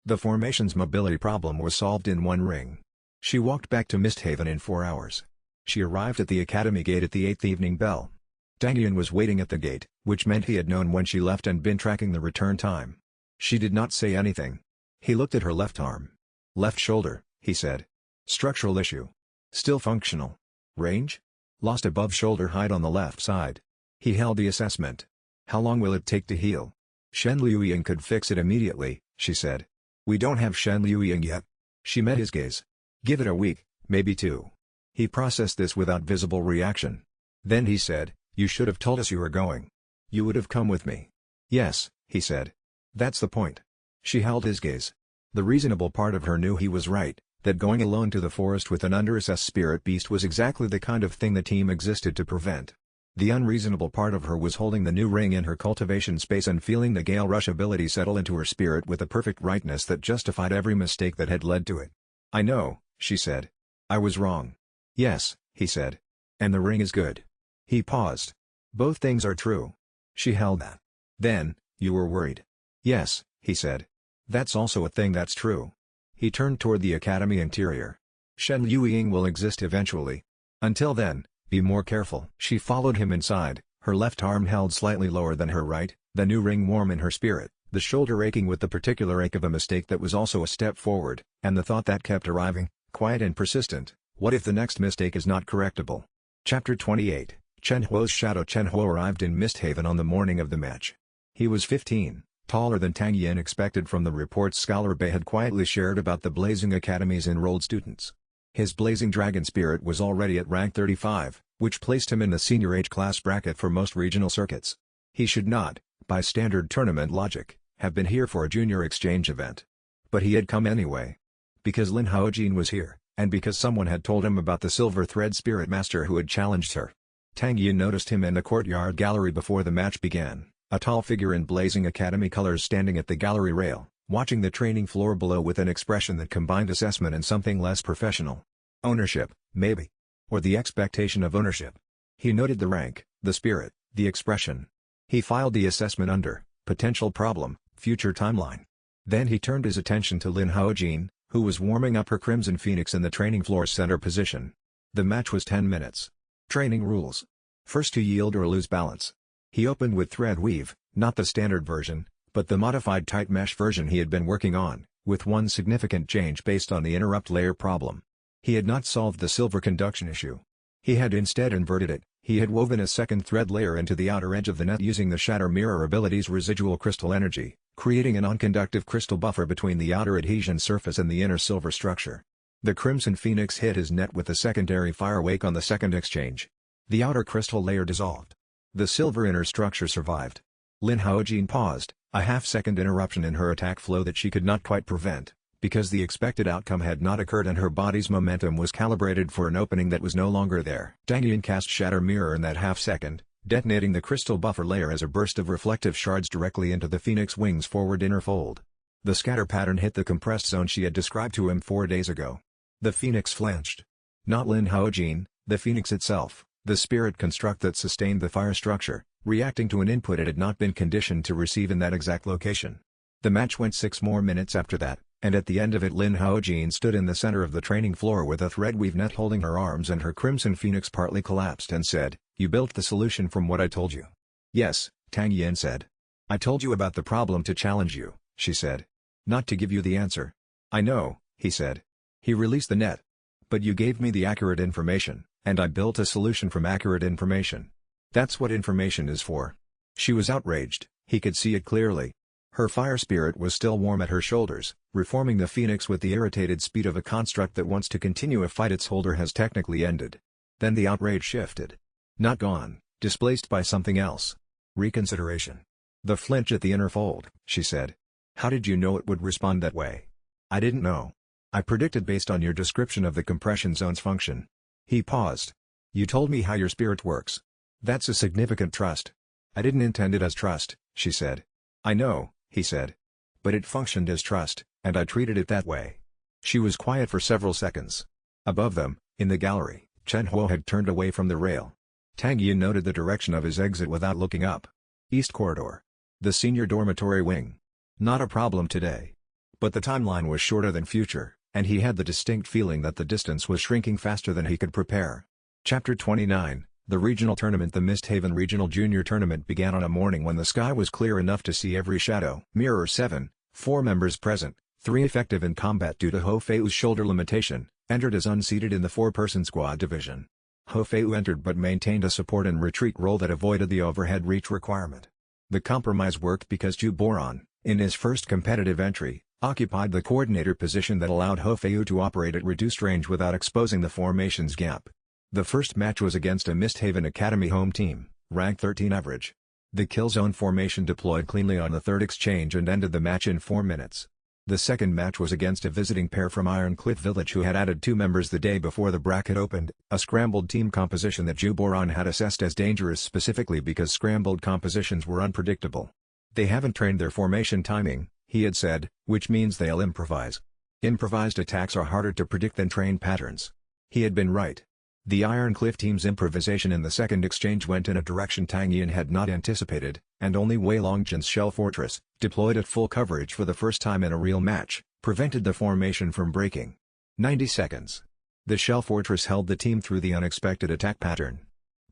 A: The formation's mobility problem was solved in one ring. She walked back to Misthaven in 4 hours. She arrived at the academy gate at the 8th evening bell. Tang Yin was waiting at the gate, which meant he had known when she left and been tracking the return time. She did not say anything. He looked at her left arm. Left shoulder, he said. Structural issue. Still functional. Range? Lost above shoulder height on the left side. He held the assessment. How long will it take to heal? Shen Liuying could fix it immediately, she said. We don't have Shen Liuying yet. She met his gaze. Give it a week, maybe 2. He processed this without visible reaction. Then he said, you should have told us you were going. You would have come with me. Yes, he said. That's the point. She held his gaze. The reasonable part of her knew he was right, that going alone to the forest with an underassessed spirit beast was exactly the kind of thing the team existed to prevent. The unreasonable part of her was holding the new ring in her cultivation space and feeling the Gale Rush ability settle into her spirit with a perfect rightness that justified every mistake that had led to it. I know, she said. I was wrong. Yes, he said. And the ring is good. He paused. Both things are true. She held that. Then, you were worried. Yes, he said. That's also a thing that's true. He turned toward the academy interior. Shen Liuying will exist eventually. Until then, be more careful. She followed him inside, her left arm held slightly lower than her right, the new ring warm in her spirit, the shoulder aching with the particular ache of a mistake that was also a step forward, and the thought that kept arriving, quiet and persistent, what if the next mistake is not correctable? Chapter 28, Chen Huo's shadow. Chen Huo arrived in Misthaven on the morning of the match. He was 15, taller than Tang Yin expected from the reports Scholar Bei had quietly shared about the Blazing Academy's enrolled students. His Blazing Dragon Spirit was already at rank 35, which placed him in the senior age class bracket for most regional circuits. He should not, by standard tournament logic, have been here for a junior exchange event. But he had come anyway. Because Lin Haojin was here, and because someone had told him about the Silver Thread Spirit Master who had challenged her. Tang Yin noticed him in the courtyard gallery before the match began, a tall figure in Blazing Academy colors standing at the gallery rail, watching the training floor below with an expression that combined assessment and something less professional. Ownership, maybe. Or the expectation of ownership. He noted the rank, the spirit, the expression. He filed the assessment under, potential problem, future timeline. Then he turned his attention to Lin Haojin, who was warming up her Crimson Phoenix in the training floor center position. The match was 10 minutes. Training rules. First to yield or lose balance. He opened with thread weave, not the standard version, but the modified tight mesh version he had been working on, with one significant change based on the interrupt layer problem. He had not solved the silver conduction issue. He had instead inverted it. He had woven a second thread layer into the outer edge of the net using the Shatter Mirror ability's residual crystal energy, creating a non-conductive crystal buffer between the outer adhesion surface and the inner silver structure. The Crimson Phoenix hit his net with a secondary firewake on the second exchange. The outer crystal layer dissolved. The silver inner structure survived. Lin Haojin paused, a half-second interruption in her attack flow that she could not quite prevent, because the expected outcome had not occurred and her body's momentum was calibrated for an opening that was no longer there. Tang Yin cast Shatter Mirror in that half-second, detonating the crystal buffer layer as a burst of reflective shards directly into the Phoenix wing's forward inner fold. The scatter pattern hit the compressed zone she had described to him 4 days ago. The Phoenix flinched. Not Lin Haojin, the Phoenix itself, the spirit construct that sustained the fire structure, reacting to an input it had not been conditioned to receive in that exact location. The match went 6 more minutes after that, and at the end of it Lin Haojin stood in the center of the training floor with a threadweave net holding her arms and her Crimson Phoenix partly collapsed and said, "You built the solution from what I told you." "Yes," Tang Yin said. "I told you about the problem to challenge you," she said. "Not to give you the answer." "I know," he said. He released the net. "But you gave me the accurate information, and I built a solution from accurate information. That's what information is for." She was outraged, he could see it clearly. Her fire spirit was still warm at her shoulders, reforming the Phoenix with the irritated speed of a construct that wants to continue a fight its holder has technically ended. Then the outrage shifted. Not gone, displaced by something else. Reconsideration. "The flinch at the inner fold," she said. "How did you know it would respond that way?" "I didn't know. I predicted based on your description of the compression zone's function." He paused. "You told me how your spirit works. That's a significant trust." "I didn't intend it as trust," she said. "I know," he said. "But it functioned as trust, and I treated it that way." She was quiet for several seconds. Above them, in the gallery, Chen Huo had turned away from the rail. Tang Yin noted the direction of his exit without looking up. East corridor. The senior dormitory wing. Not a problem today. But the timeline was shorter than future, and he had the distinct feeling that the distance was shrinking faster than he could prepare. Chapter 29, The Regional Tournament. The Misthaven Regional Junior Tournament began on a morning when the sky was clear enough to see every shadow. Mirror 7, 4 members present, 3 effective in combat due to Ho Fei's shoulder limitation, entered as unseated in the 4-person squad division. Ho Fei entered but maintained a support and retreat role that avoided the overhead reach requirement. The compromise worked because Zhu Boran, in his first competitive entry, occupied the coordinator position that allowed Ho Fei to operate at reduced range without exposing the formation's gap. The first match was against a Misthaven Academy home team, rank 13 average. The kill zone formation deployed cleanly on the third exchange and ended the match in 4 minutes. The second match was against a visiting pair from Ironcliff Village who had added 2 members the day before the bracket opened, a scrambled team composition that Zhu Boran had assessed as dangerous specifically because scrambled compositions were unpredictable. They haven't trained their formation timing, he had said, which means they'll improvise. Improvised attacks are harder to predict than trained patterns. He had been right. The Ironcliff team's improvisation in the second exchange went in a direction Tang Yin had not anticipated, and only Wei Longjin's Shell Fortress, deployed at full coverage for the first time in a real match, prevented the formation from breaking. 90 seconds. The Shell Fortress held the team through the unexpected attack pattern.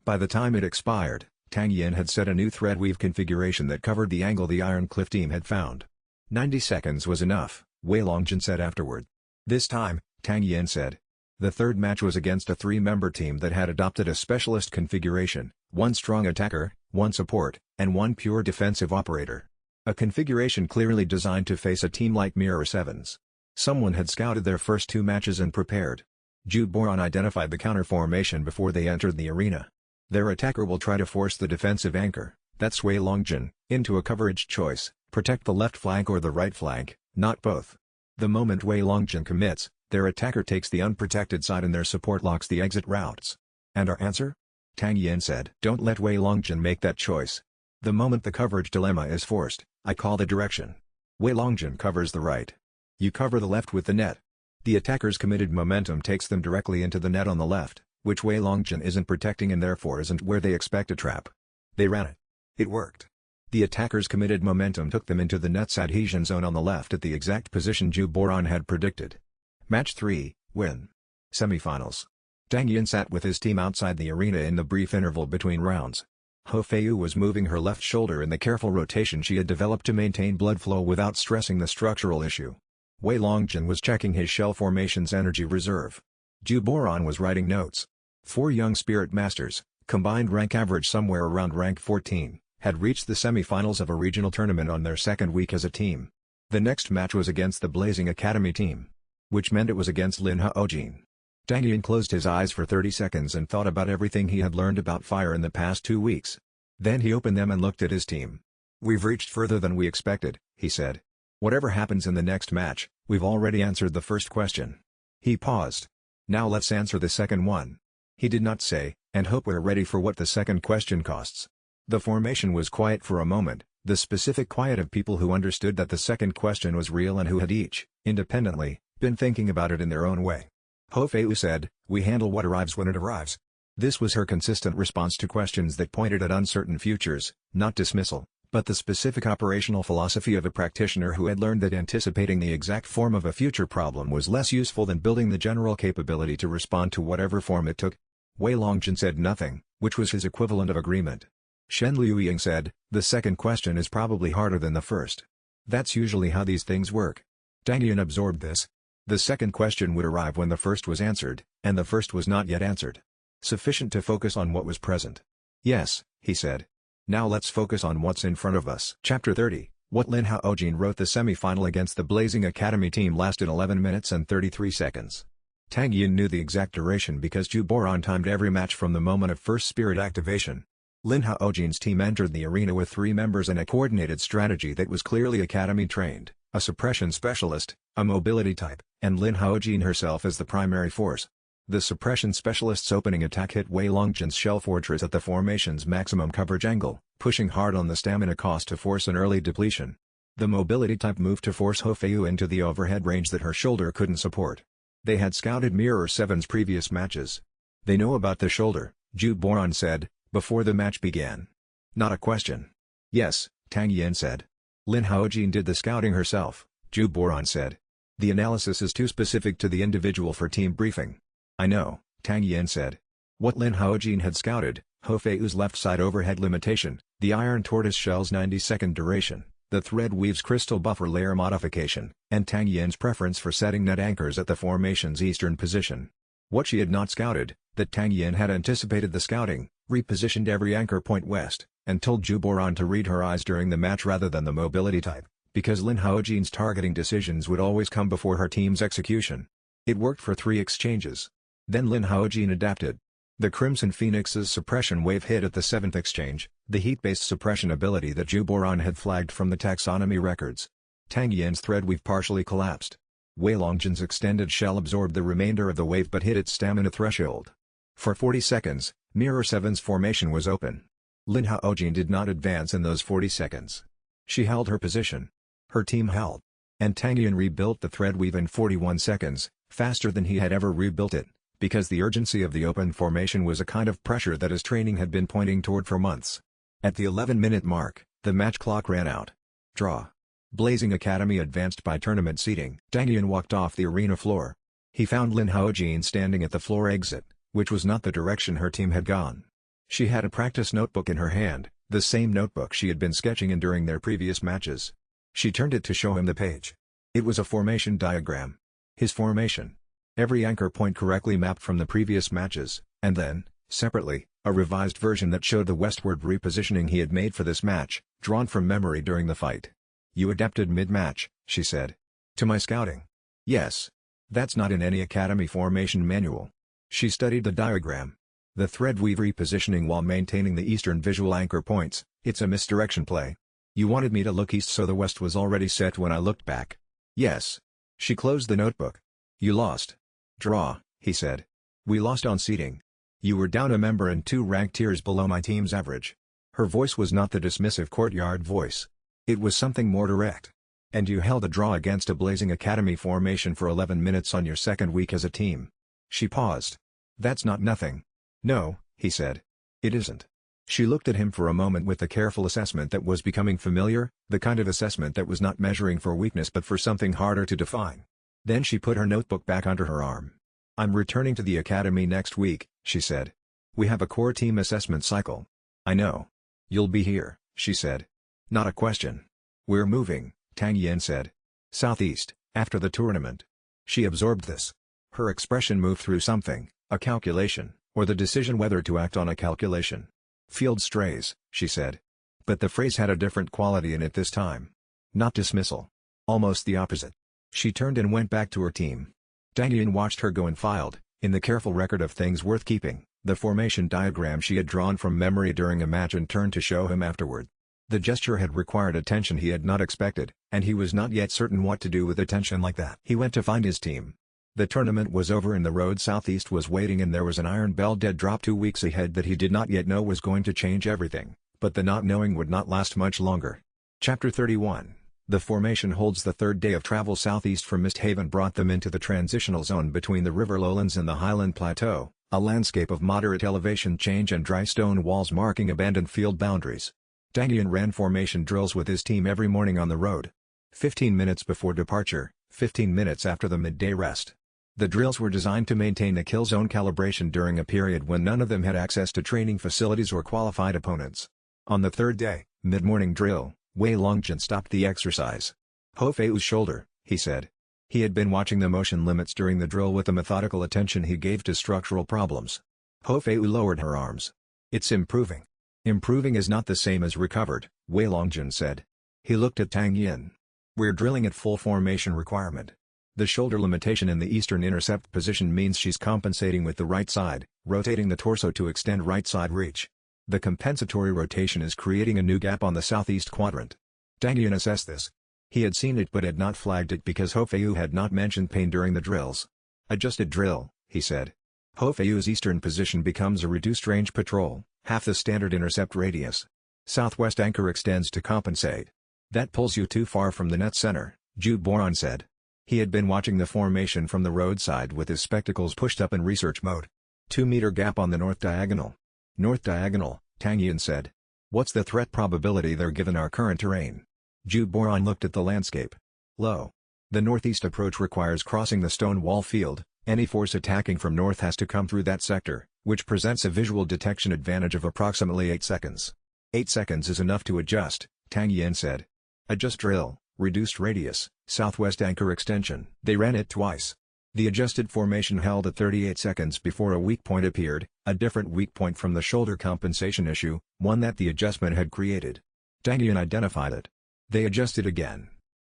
A: By the time it expired, Tang Yin had set a new thread weave configuration that covered the angle the Ironcliff team had found. 90 seconds was enough, Wei Longjin said afterward. This time, Tang Yin said. The third match was against a 3-member team that had adopted a specialist configuration, 1 strong attacker, 1 support, and 1 pure defensive operator. A configuration clearly designed to face a team like Mirror 7's. Someone had scouted their first 2 matches and prepared. Zhu Boran identified the counter formation before they entered the arena. Their attacker will try to force the defensive anchor, that's Wei Longjin, into a coverage choice, protect the left flank or the right flank, not both. The moment Wei Longjin commits, their attacker takes the unprotected side and their support locks the exit routes. And our answer? Tang Yin said. Don't let Wei Longjin make that choice. The moment the coverage dilemma is forced, I call the direction. Wei Longjin covers the right. You cover the left with the net. The attacker's committed momentum takes them directly into the net on the left, which Wei Longjin isn't protecting and therefore isn't where they expect a trap. They ran it. It worked. The attacker's committed momentum took them into the net's adhesion zone on the left at the exact position Zhu Boran had predicted. Match 3, win. Semifinals. Tang Yin sat with his team outside the arena in the brief interval between rounds. Ho Fei was moving her left shoulder in the careful rotation she had developed to maintain blood flow without stressing the structural issue. Wei Longjin was checking his shell formation's energy reserve. Zhu Boran was writing notes. 4 young spirit masters, combined rank average somewhere around rank 14, had reached the semifinals of a regional tournament on their second week as a team. The next match was against the Blazing Academy team, which meant it was against Lin Haojin. Tang Yin closed his eyes for 30 seconds and thought about everything he had learned about fire in the past 2 weeks. Then he opened them and looked at his team. We've reached further than we expected, he said. Whatever happens in the next match, we've already answered the first question. He paused. Now let's answer the second one. He did not say, and hope we're ready for what the second question costs. The formation was quiet for a moment, the specific quiet of people who understood that the second question was real and who had each, independently, been thinking about it in their own way. Ho Fei said, we handle what arrives when it arrives. This was her consistent response to questions that pointed at uncertain futures, not dismissal, but the specific operational philosophy of a practitioner who had learned that anticipating the exact form of a future problem was less useful than building the general capability to respond to whatever form it took. Wei Longjin said nothing, which was his equivalent of agreement. Shen Liuying said, the second question is probably harder than the first. That's usually how these things work. Tang Yin absorbed this. The second question would arrive when the first was answered, and the first was not yet answered. Sufficient to focus on what was present. Yes, he said. Now let's focus on what's in front of us. Chapter 30, What Lin Haojin wrote. The semi-final against the Blazing Academy team lasted 11 minutes and 33 seconds. Tang Yin knew the exact duration because Zhu Boran timed every match from the moment of first spirit activation. Lin Haojin's team entered the arena with 3 members and a coordinated strategy that was clearly academy trained, a suppression specialist, a mobility type, and Lin Haojin herself as the primary force. The suppression specialist's opening attack hit Wei Longjin's shell fortress at the formation's maximum coverage angle, pushing hard on the stamina cost to force an early depletion. The mobility type moved to force Ho Fei into the overhead range that her shoulder couldn't support. They had scouted Mirror 7's previous matches. They know about the shoulder, Zhu Boran said, before the match began. Not a question. Yes, Tang Yin said. Lin Haojin did the scouting herself, Zhu Boran said. The analysis is too specific to the individual for team briefing. I know, Tang Yin said. What Lin Haojin had scouted, Hofei's left side overhead limitation, the iron tortoise shell's 90-second duration, the thread weave's crystal buffer layer modification, and Tang Yin's preference for setting net anchors at the formation's eastern position. What she had not scouted, that Tang Yin had anticipated the scouting, repositioned every anchor point west, and told Zhu Boran to read her eyes during the match rather than the mobility type, because Lin Haojin's targeting decisions would always come before her team's execution. It worked for 3 exchanges. Then Lin Haojin adapted. The Crimson Phoenix's suppression wave hit at the 7th exchange, the heat-based suppression ability that Zhu Boran had flagged from the taxonomy records. Tang Yin's thread weave partially collapsed. Wei Longjin's extended shell absorbed the remainder of the wave but hit its stamina threshold. For 40 seconds, Mirror 7's formation was open. Lin Haojin did not advance in those 40 seconds. She held her position. Her team held. And Tang Yin rebuilt the thread weave in 41 seconds, faster than he had ever rebuilt it, because the urgency of the open formation was a kind of pressure that his training had been pointing toward for months. At the 11-minute mark, the match clock ran out. Draw. Blazing Academy advanced by tournament seeding. Tang Yin walked off the arena floor. He found Lin Haojin standing at the floor exit, which was not the direction her team had gone. She had a practice notebook in her hand, the same notebook she had been sketching in during their previous matches. She turned it to show him the page. It was a formation diagram. His formation. Every anchor point correctly mapped from the previous matches, and then, separately, a revised version that showed the westward repositioning he had made for this match, drawn from memory during the fight. You adapted mid-match, she said. To my scouting. Yes. That's not in any academy formation manual. She studied the diagram. The thread weave repositioning while maintaining the eastern visual anchor points, it's a misdirection play. You wanted me to look east so the west was already set when I looked back. Yes. She closed the notebook. You lost. Draw, he said. We lost on seeding. You were down a member and 2 rank tiers below my team's average. Her voice was not the dismissive courtyard voice. It was something more direct. And you held a draw against a Blazing Academy formation for 11 minutes on your second week as a team. She paused. That's not nothing. No, he said. It isn't. She looked at him for a moment with the careful assessment that was becoming familiar, the kind of assessment that was not measuring for weakness but for something harder to define. Then she put her notebook back under her arm. I'm returning to the academy next week, she said. We have a core team assessment cycle. I know. You'll be here, she said. Not a question. We're moving, Tang Yin said. Southeast, after the tournament. She absorbed this. Her expression moved through something, a calculation, or the decision whether to act on a calculation. Field strays, she said. But the phrase had a different quality in it this time. Not dismissal. Almost the opposite. She turned and went back to her team. Tang Yin watched her go and filed, in the careful record of things worth keeping, the formation diagram she had drawn from memory during a match and turned to show him afterward. The gesture had required attention he had not expected, and he was not yet certain what to do with attention like that. He went to find his team. The tournament was over and the road southeast was waiting and there was an iron bell dead drop 2 weeks ahead that he did not yet know was going to change everything, but the not knowing would not last much longer. Chapter 31. The formation holds the 3rd day of travel southeast from Mist Haven brought them into the transitional zone between the river lowlands and the highland plateau, a landscape of moderate elevation change and dry stone walls marking abandoned field boundaries. Tang Yin ran formation drills with his team every morning on the road. 15 minutes before departure, 15 minutes after the midday rest. The drills were designed to maintain the kill zone calibration during a period when none of them had access to training facilities or qualified opponents. On the 3rd day, mid-morning drill, Wei Longjin stopped the exercise. Hofei's shoulder, he said. He had been watching the motion limits during the drill with the methodical attention he gave to structural problems. Hofei lowered her arms. It's improving. Improving is not the same as recovered, Wei Longjin said. He looked at Tang Yin. We're drilling at full formation requirement. The shoulder limitation in the eastern intercept position means she's compensating with the right side, rotating the torso to extend right side reach. The compensatory rotation is creating a new gap on the southeast quadrant. Tang Yin assessed this. He had seen it but had not flagged it because Hofei had not mentioned pain during the drills. Adjusted drill, he said. Hofei's eastern position becomes a reduced range patrol, half the standard intercept radius. Southwest anchor extends to compensate. That pulls you too far from the net center, Zhu Boran said. He had been watching the formation from the roadside with his spectacles pushed up in research mode. 2-meter gap on the north diagonal. North diagonal, Tang Yin said. What's the threat probability there given our current terrain? Zhu Boran looked at the landscape. Low. The northeast approach requires crossing the stone wall field. Any force attacking from north has to come through that sector, which presents a visual detection advantage of approximately 8 seconds. 8 seconds is enough to adjust, Tang Yin said. Adjust drill, reduced radius, southwest anchor extension. They ran it twice. The adjusted formation held at 38 seconds before a weak point appeared, a different weak point from the shoulder compensation issue, one that the adjustment had created. Tang Yin identified it. They adjusted again.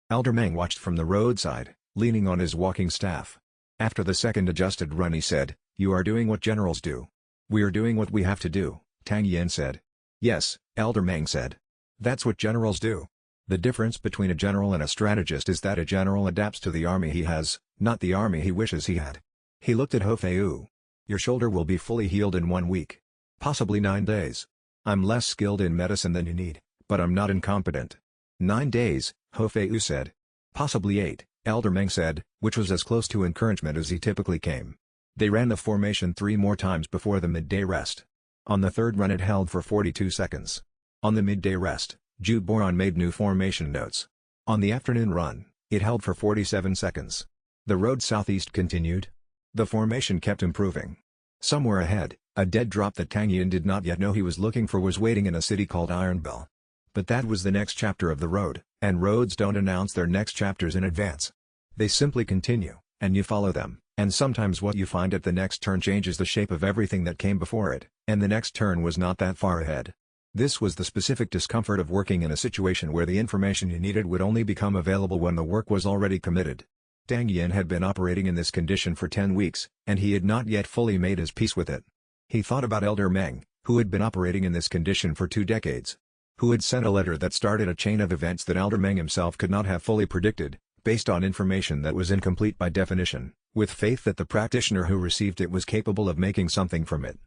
A: Elder Meng watched from the roadside, leaning on his walking staff. After the second adjusted run he said, "You are doing what generals do." "We are doing what we have to do," Tang Yin said. "Yes," Elder Meng said. "That's what generals do." The difference between a general and a strategist is that a general adapts to the army he has, not the army he wishes he had. He looked at Ho Feiyu. "Your shoulder will be fully healed in 1 week. Possibly 9 days. I'm less skilled in medicine than you need, but I'm not incompetent." 9 days, Ho Feiyu said. "Possibly 8, Elder Meng said, which was as close to encouragement as he typically came. They ran the formation 3 more times before the midday rest. On the third run it held for 42 seconds. On the midday rest, Ju Boran made new formation notes. On the afternoon run, it held for 47 seconds. The road southeast continued. The formation kept improving. Somewhere ahead, a dead drop that Tang Yin did not yet know he was looking for was waiting in a city called Ironbell. But that was the next chapter of the road, and roads don't announce their next chapters in advance. They simply continue, and you follow them, and sometimes what you find at the next turn changes the shape of everything that came before it, and the next turn was not that far ahead. This was the specific discomfort of working in a situation where the information you needed would only become available when the work was already committed. Tang Yin had been operating in this condition for 10 weeks, and he had not yet fully made his peace with it. He thought about Elder Meng, who had been operating in this condition for 2 decades. Who had sent a letter that started a chain of events that Elder Meng himself could not have fully predicted, based on information that was incomplete by definition, with faith that the practitioner who received it was capable of making something from it.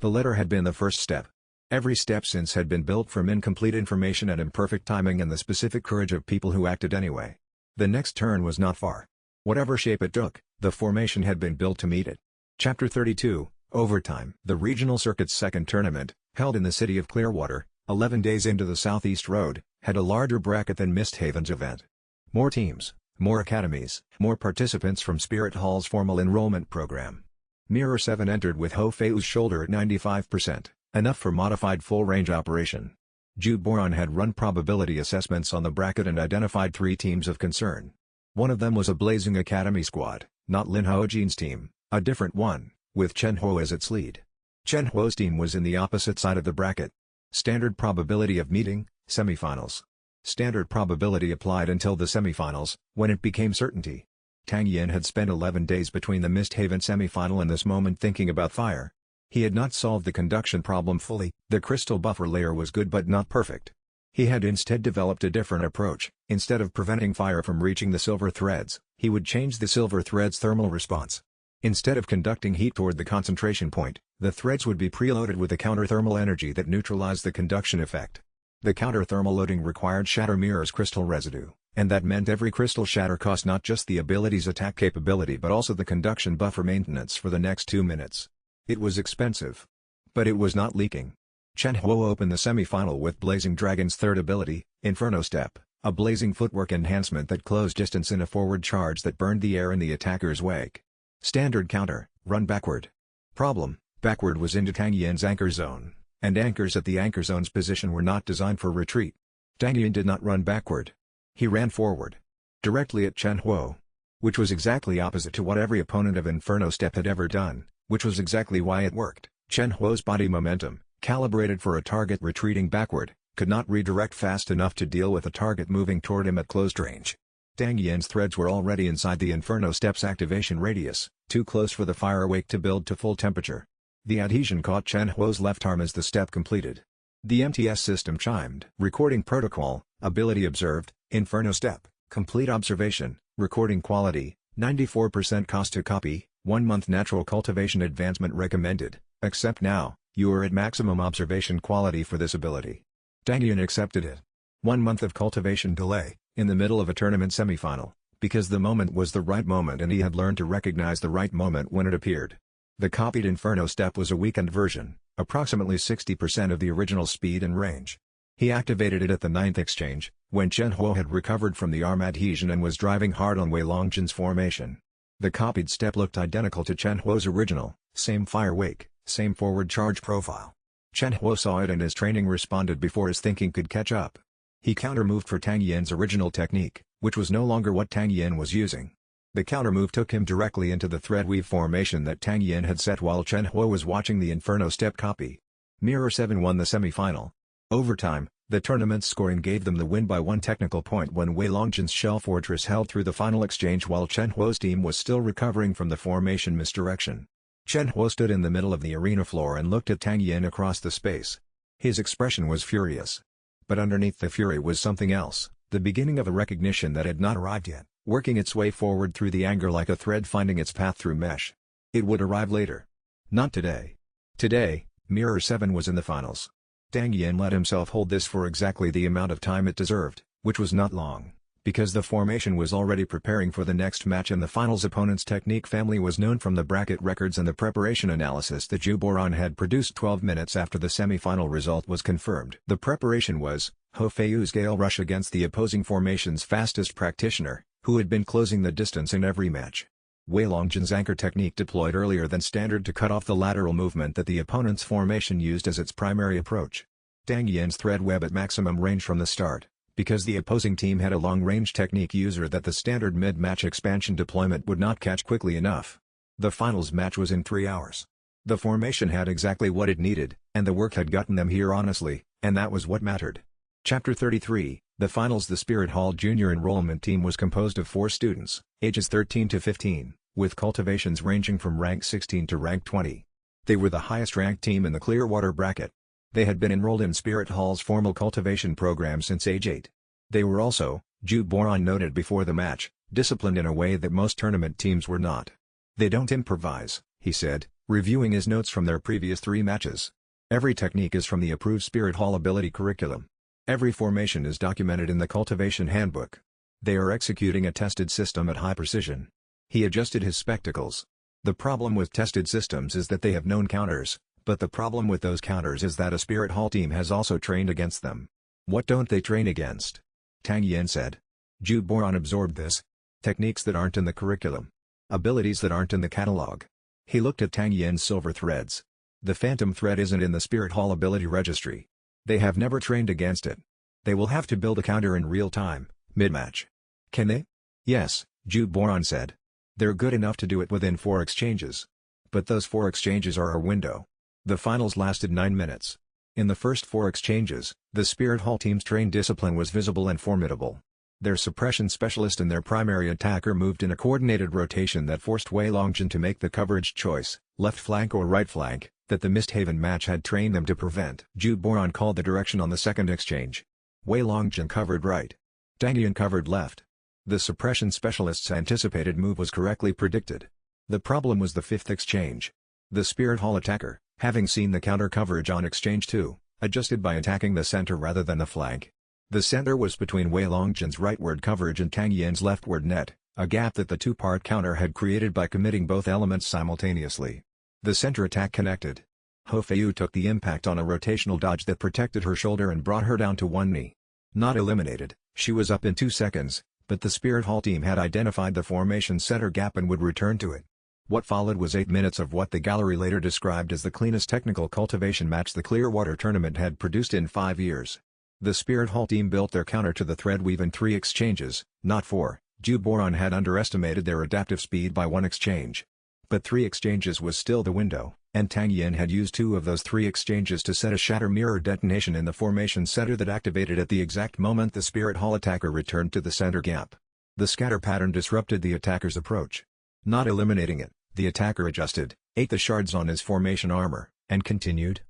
A: The letter had been the first step. Every step since had been built from incomplete information and imperfect timing and the specific courage of people who acted anyway. The next turn was not far. Whatever shape it took, the formation had been built to meet it. Chapter 32, Overtime. The Regional Circuit's second tournament, held in the city of Clearwater, 11 days into the Southeast Road, had a larger bracket than Misthaven's event. More teams, more academies, more participants from Spirit Hall's formal enrollment program. Mirror 7 entered with Ho Feiyu's shoulder at 95%, enough for modified full-range operation. Ju Boran had run probability assessments on the bracket and identified 3 teams of concern. One of them was a Blazing Academy squad, not Lin Haojin's team, a different one, with Chen Huo as its lead. Chen Huo's team was in the opposite side of the bracket. Standard probability of meeting, semifinals. Standard probability applied until the semifinals, when it became certainty. Tang Yin had spent 11 days between the Misthaven semifinal and this moment thinking about fire. He had not solved the conduction problem fully, the crystal buffer layer was good but not perfect. He had instead developed a different approach. Instead of preventing fire from reaching the silver threads, he would change the silver thread's thermal response. Instead of conducting heat toward the concentration point, the threads would be preloaded with a counter-thermal energy that neutralized the conduction effect. The counter-thermal loading required shatter mirrors crystal residue, and that meant every crystal shatter cost not just the ability's attack capability but also the conduction buffer maintenance for the next 2 minutes. It was expensive. But it was not leaking. Chen Huo opened the semifinal with Blazing Dragon's third ability, Inferno Step, a blazing footwork enhancement that closed distance in a forward charge that burned the air in the attacker's wake. Standard counter, run backward. Problem, backward was into Tang Yin's anchor zone, and anchors at the anchor zone's position were not designed for retreat. Tang Yin did not run backward. He ran forward. Directly at Chen Huo. Which was exactly opposite to what every opponent of Inferno Step had ever done, which was exactly why it worked. Chen Huo's body momentum, calibrated for a target retreating backward, could not redirect fast enough to deal with a target moving toward him at closed range. Tang Yin's threads were already inside the Inferno Step's activation radius, too close for the fire wake to build to full temperature. The adhesion caught Chen Huo's left arm as the step completed. The MTS system chimed. Recording protocol, ability observed, Inferno Step, complete observation, recording quality, 94% cost to copy, 1 month natural cultivation advancement recommended, accept now, you are at maximum observation quality for this ability. Tang Yin accepted it. 1 month of cultivation delay, in the middle of a tournament semifinal, because the moment was the right moment and he had learned to recognize the right moment when it appeared. The copied Inferno Step was a weakened version, approximately 60% of the original speed and range. He activated it at the 9th exchange, when Chen Huo had recovered from the arm adhesion and was driving hard on Wei Longjin's formation. The copied step looked identical to Chen Huo's original, same fire wake, same forward charge profile. Chen Huo saw it and his training responded before his thinking could catch up. He counter-moved for Tang Yin's original technique, which was no longer what Tang Yin was using. The counter-move took him directly into the thread weave formation that Tang Yin had set while Chen Huo was watching the Inferno step copy. Mirror 7 won the semi-final. Overtime, the tournament's scoring gave them the win by 1 technical point when Wei Longjin's Shell Fortress held through the final exchange while Chen Huo's team was still recovering from the formation misdirection. Chen Huo stood in the middle of the arena floor and looked at Tang Yin across the space. His expression was furious. But underneath the fury was something else, the beginning of a recognition that had not arrived yet, working its way forward through the anger like a thread finding its path through mesh. It would arrive later. Not today. Today, Mirror 7 was in the finals. Tang Yin let himself hold this for exactly the amount of time it deserved, which was not long, because the formation was already preparing for the next match and the finals opponent's technique family was known from the bracket records and the preparation analysis that Zhu Boran had produced 12 minutes after the semi-final result was confirmed. The preparation was, Ho Feiyu's Gale Rush against the opposing formation's fastest practitioner, who had been closing the distance in every match. Wei Longjin's anchor technique deployed earlier than standard to cut off the lateral movement that the opponent's formation used as its primary approach. Tang Yin's thread web at maximum range from the start, because the opposing team had a long-range technique user that the standard mid-match expansion deployment would not catch quickly enough. The finals match was in 3 hours. The formation had exactly what it needed, and the work had gotten them here honestly, and that was what mattered. Chapter 33, The Finals. The Spirit Hall Junior Enrollment Team was composed of 4 students, ages 13 to 15, with cultivations ranging from rank 16 to rank 20. They were the highest-ranked team in the Clearwater bracket. They had been enrolled in Spirit Hall's formal cultivation program since age 8. They were also, Zhu Boran noted before the match, disciplined in a way that most tournament teams were not. They don't improvise, he said, reviewing his notes from their previous 3 matches. Every technique is from the approved Spirit Hall ability curriculum. Every formation is documented in the cultivation handbook. They are executing a tested system at high precision. He adjusted his spectacles. The problem with tested systems is that they have known counters, but the problem with those counters is that a Spirit Hall team has also trained against them. What don't they train against? Tang Yin said. Zhu Boran absorbed this. Techniques that aren't in the curriculum. Abilities that aren't in the catalog. He looked at Tang Yin's silver threads. The Phantom thread isn't in the Spirit Hall ability registry. They have never trained against it. They will have to build a counter in real time, mid-match. Can they? Yes, Zhu Boran said. They're good enough to do it within 4 exchanges. But those 4 exchanges are our window. The finals lasted 9 minutes. In the first 4 exchanges, the Spirit Hall team's trained discipline was visible and formidable. Their suppression specialist and their primary attacker moved in a coordinated rotation that forced Wei Longjin to make the coverage choice, left flank or right flank, that the Misthaven match had trained them to prevent. Zhu Boran called the direction on the second exchange. Wei Longjin covered right. Tang Yin covered left. The suppression specialist's anticipated move was correctly predicted. The problem was the 5th exchange. The Spirit Hall attacker, having seen the counter coverage on exchange 2, adjusted by attacking the center rather than the flank. The center was between Wei Longjin's rightward coverage and Tang Yin's leftward net, a gap that the 2-part counter had created by committing both elements simultaneously. The center attack connected. Ho Feiyu took the impact on a rotational dodge that protected her shoulder and brought her down to 1 knee. Not eliminated, she was up in 2 seconds, but the Spirit Hall team had identified the formation center gap and would return to it. What followed was 8 minutes of what the gallery later described as the cleanest technical cultivation match the Clearwater tournament had produced in 5 years. The Spirit Hall team built their counter to the thread weave in 3 exchanges, not 4. Zhu Boran had underestimated their adaptive speed by 1 exchange. But 3 exchanges was still the window, and Tang Yin had used 2 of those 3 exchanges to set a shatter mirror detonation in the formation center that activated at the exact moment the Spirit Hall attacker returned to the center gap. The scatter pattern disrupted the attacker's approach. Not eliminating it, the attacker adjusted, ate the shards on his formation armor, and continued.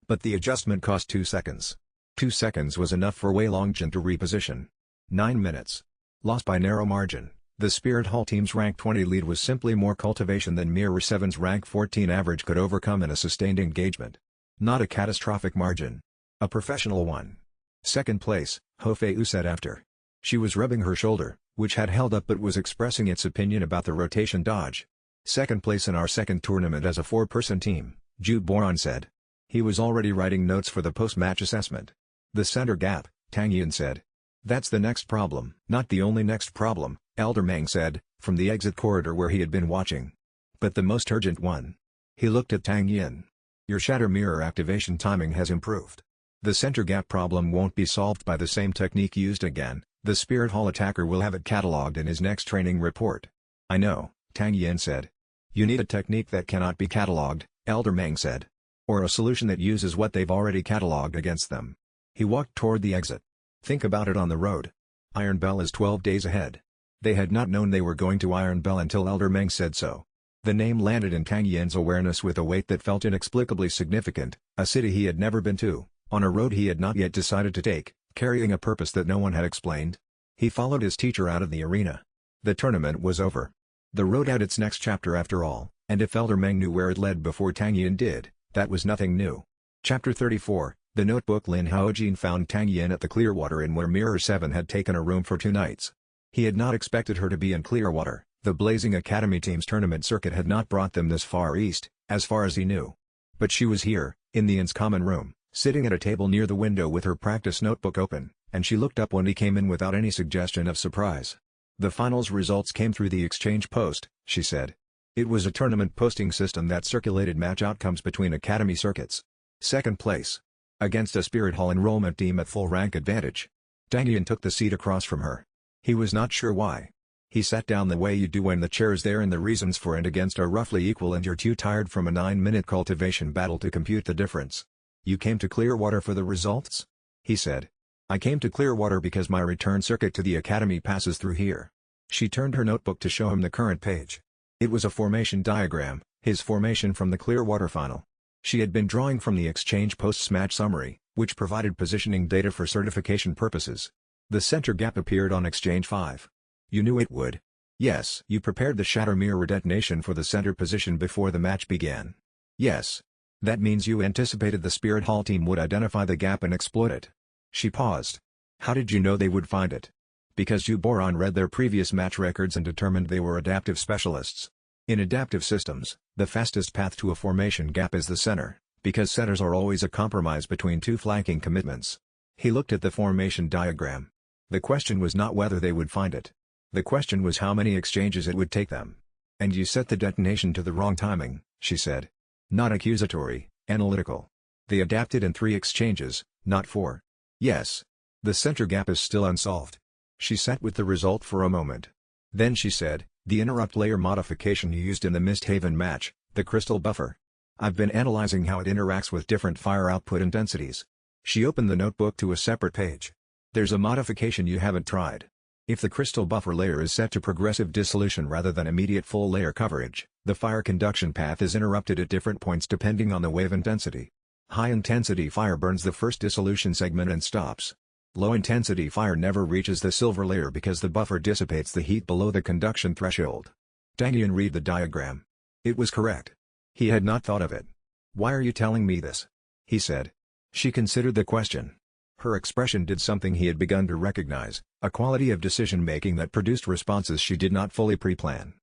A: But the adjustment cost 2 seconds. 2 seconds was enough for Wei Longjin to reposition. 9 minutes. Lost by narrow margin. The Spirit Hall team's rank 20 lead was simply more cultivation than Mirror 7's rank 14 average could overcome in a sustained engagement. Not a catastrophic margin. A professional one. Second place, Ho Feiyu said after. She was rubbing her shoulder, which had held up but was expressing its opinion about the rotation dodge. Second place in our second tournament as a 4-person team, Zhu Boran said. He was already writing notes for the post-match assessment. The center gap, Tang Yin said. That's the next problem. Not the only next problem, Elder Meng said, from the exit corridor where he had been watching. But the most urgent one. He looked at Tang Yin. Your shatter mirror activation timing has improved. The center gap problem won't be solved by the same technique used again. The Spirit Hall attacker will have it catalogued in his next training report. I know, Tang Yin said. You need a technique that cannot be catalogued, Elder Meng said. Or a solution that uses what they've already catalogued against them. He walked toward the exit. Think about it on the road. Iron Bell is 12 days ahead. They had not known they were going to Iron Bell until Elder Meng said so. The name landed in Tang Yin's awareness with a weight that felt inexplicably significant, a city he had never been to, on a road he had not yet decided to take, carrying a purpose that no one had explained. He followed his teacher out of the arena. The tournament was over. The road had its next chapter after all, and if Elder Meng knew where it led before Tang Yin did, that was nothing new. Chapter 34, The Notebook. Lin Haojin found Tang Yin at the Clearwater Inn where Mirror 7 had taken a room for 2 nights. He had not expected her to be in Clearwater. The Blazing Academy team's tournament circuit had not brought them this far east, as far as he knew. But she was here, in the inn's common room, sitting at a table near the window with her practice notebook open, and she looked up when he came in without any suggestion of surprise. The finals results came through the exchange post, she said. It was a tournament posting system that circulated match outcomes between academy circuits. Second place. Against a Spirit Hall enrollment team at full rank advantage. Tang Yin took the seat across from her. He was not sure why. He sat down the way you do when the chair is there and the reasons for and against are roughly equal and you're too tired from a 9-minute cultivation battle to compute the difference. You came to Clearwater for the results? He said. I came to Clearwater because my return circuit to the academy passes through here. She turned her notebook to show him the current page. It was a formation diagram, his formation from the Clearwater final. She had been drawing from the exchange post's match summary, which provided positioning data for certification purposes. The center gap appeared on exchange 5. You knew it would. Yes. You prepared the shatter mirror detonation for the center position before the match began. Yes. That means you anticipated the Spirit Hall team would identify the gap and exploit it. She paused. How did you know they would find it? Because you Boron read their previous match records and determined they were adaptive specialists. In adaptive systems, the fastest path to a formation gap is the center, because centers are always a compromise between 2 flanking commitments. He looked at the formation diagram. The question was not whether they would find it. The question was how many exchanges it would take them. And you set the detonation to the wrong timing, she said. Not accusatory, analytical. They adapted in 3 exchanges, not 4. Yes. The center gap is still unsolved. She sat with the result for a moment. Then she said, the interrupt layer modification you used in the Misthaven match, the crystal buffer. I've been analyzing how it interacts with different fire output intensities. She opened the notebook to a separate page. There's a modification you haven't tried. If the crystal buffer layer is set to progressive dissolution rather than immediate full layer coverage, the fire conduction path is interrupted at different points depending on the wave intensity. High-intensity fire burns the first dissolution segment and stops. Low-intensity fire never reaches the silver layer because the buffer dissipates the heat below the conduction threshold. Tang Yin read the diagram. It was correct. He had not thought of it. Why are you telling me this? He said. She considered the question. Her expression did something he had begun to recognize, a quality of decision-making that produced responses she did not fully pre-plan.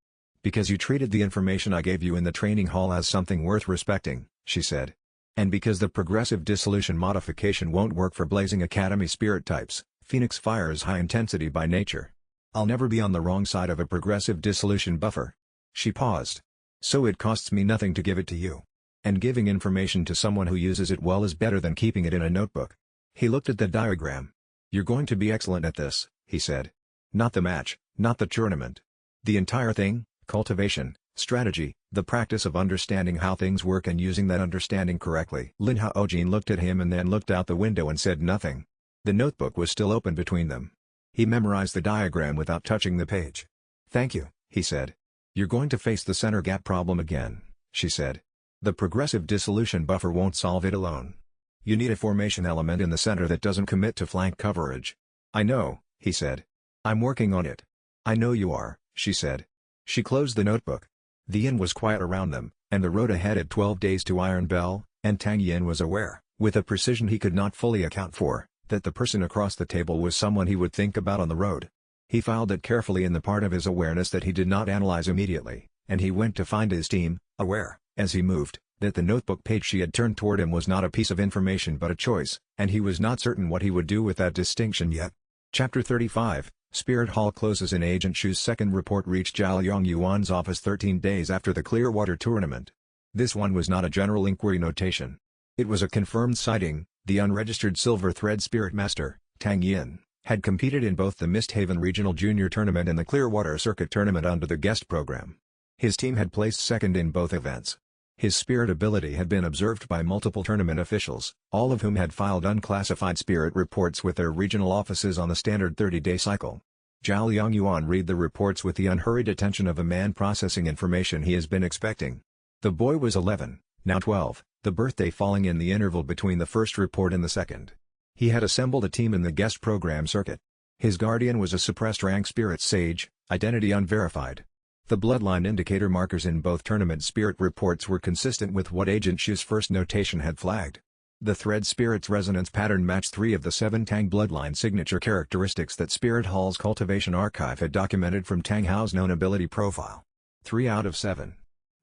A: Because you treated the information I gave you in the training hall as something worth respecting, she said. And because the progressive dissolution modification won't work for Blazing Academy spirit types, Phoenix Fire is high intensity by nature. I'll never be on the wrong side of a progressive dissolution buffer. She paused. So it costs me nothing to give it to you. And giving information to someone who uses it well is better than keeping it in a notebook. He looked at the diagram. You're going to be excellent at this, he said. Not the match, not the tournament. The entire thing, cultivation, strategy, the practice of understanding how things work and using that understanding correctly. Lin Haojin looked at him and then looked out the window and said nothing. The notebook was still open between them. He memorized the diagram without touching the page. Thank you, he said. You're going to face the center gap problem again, she said. The progressive dissolution buffer won't solve it alone. You need a formation element in the center that doesn't commit to flank coverage. I know, he said. I'm working on it. I know you are, she said. She closed the notebook. The inn was quiet around them, and the road ahead had 12 days to Iron Bell, and Tang Yin was aware, with a precision he could not fully account for, that the person across the table was someone he would think about on the road. He filed it carefully in the part of his awareness that he did not analyze immediately, and he went to find his team, aware, as he moved, that the notebook page she had turned toward him was not a piece of information but a choice, and he was not certain what he would do with that distinction yet. Chapter 35, Spirit Hall closes in. Agent Shu's second report reached Zhao Yongyuan's office 13 days after the Clearwater tournament. This one was not a general inquiry notation. It was a confirmed sighting. The unregistered Silver Thread Spirit Master, Tang Yin, had competed in both the Misthaven Regional Junior Tournament and the Clearwater Circuit Tournament under the guest program. His team had placed second in both events. His spirit ability had been observed by multiple tournament officials, all of whom had filed unclassified spirit reports with their regional offices on the standard 30-day cycle. Zhao Yongyuan read the reports with the unhurried attention of a man processing information he has been expecting. The boy was 11, now 12, the birthday falling in the interval between the first report and the second. He had assembled a team in the guest program circuit. His guardian was a suppressed rank spirit sage, identity unverified. The bloodline indicator markers in both tournament spirit reports were consistent with what Agent Shu's first notation had flagged. The thread spirit's resonance pattern matched 3 of the 7 Tang bloodline signature characteristics that Spirit Hall's cultivation archive had documented from Tang Hao's known ability profile. 3 out of 7.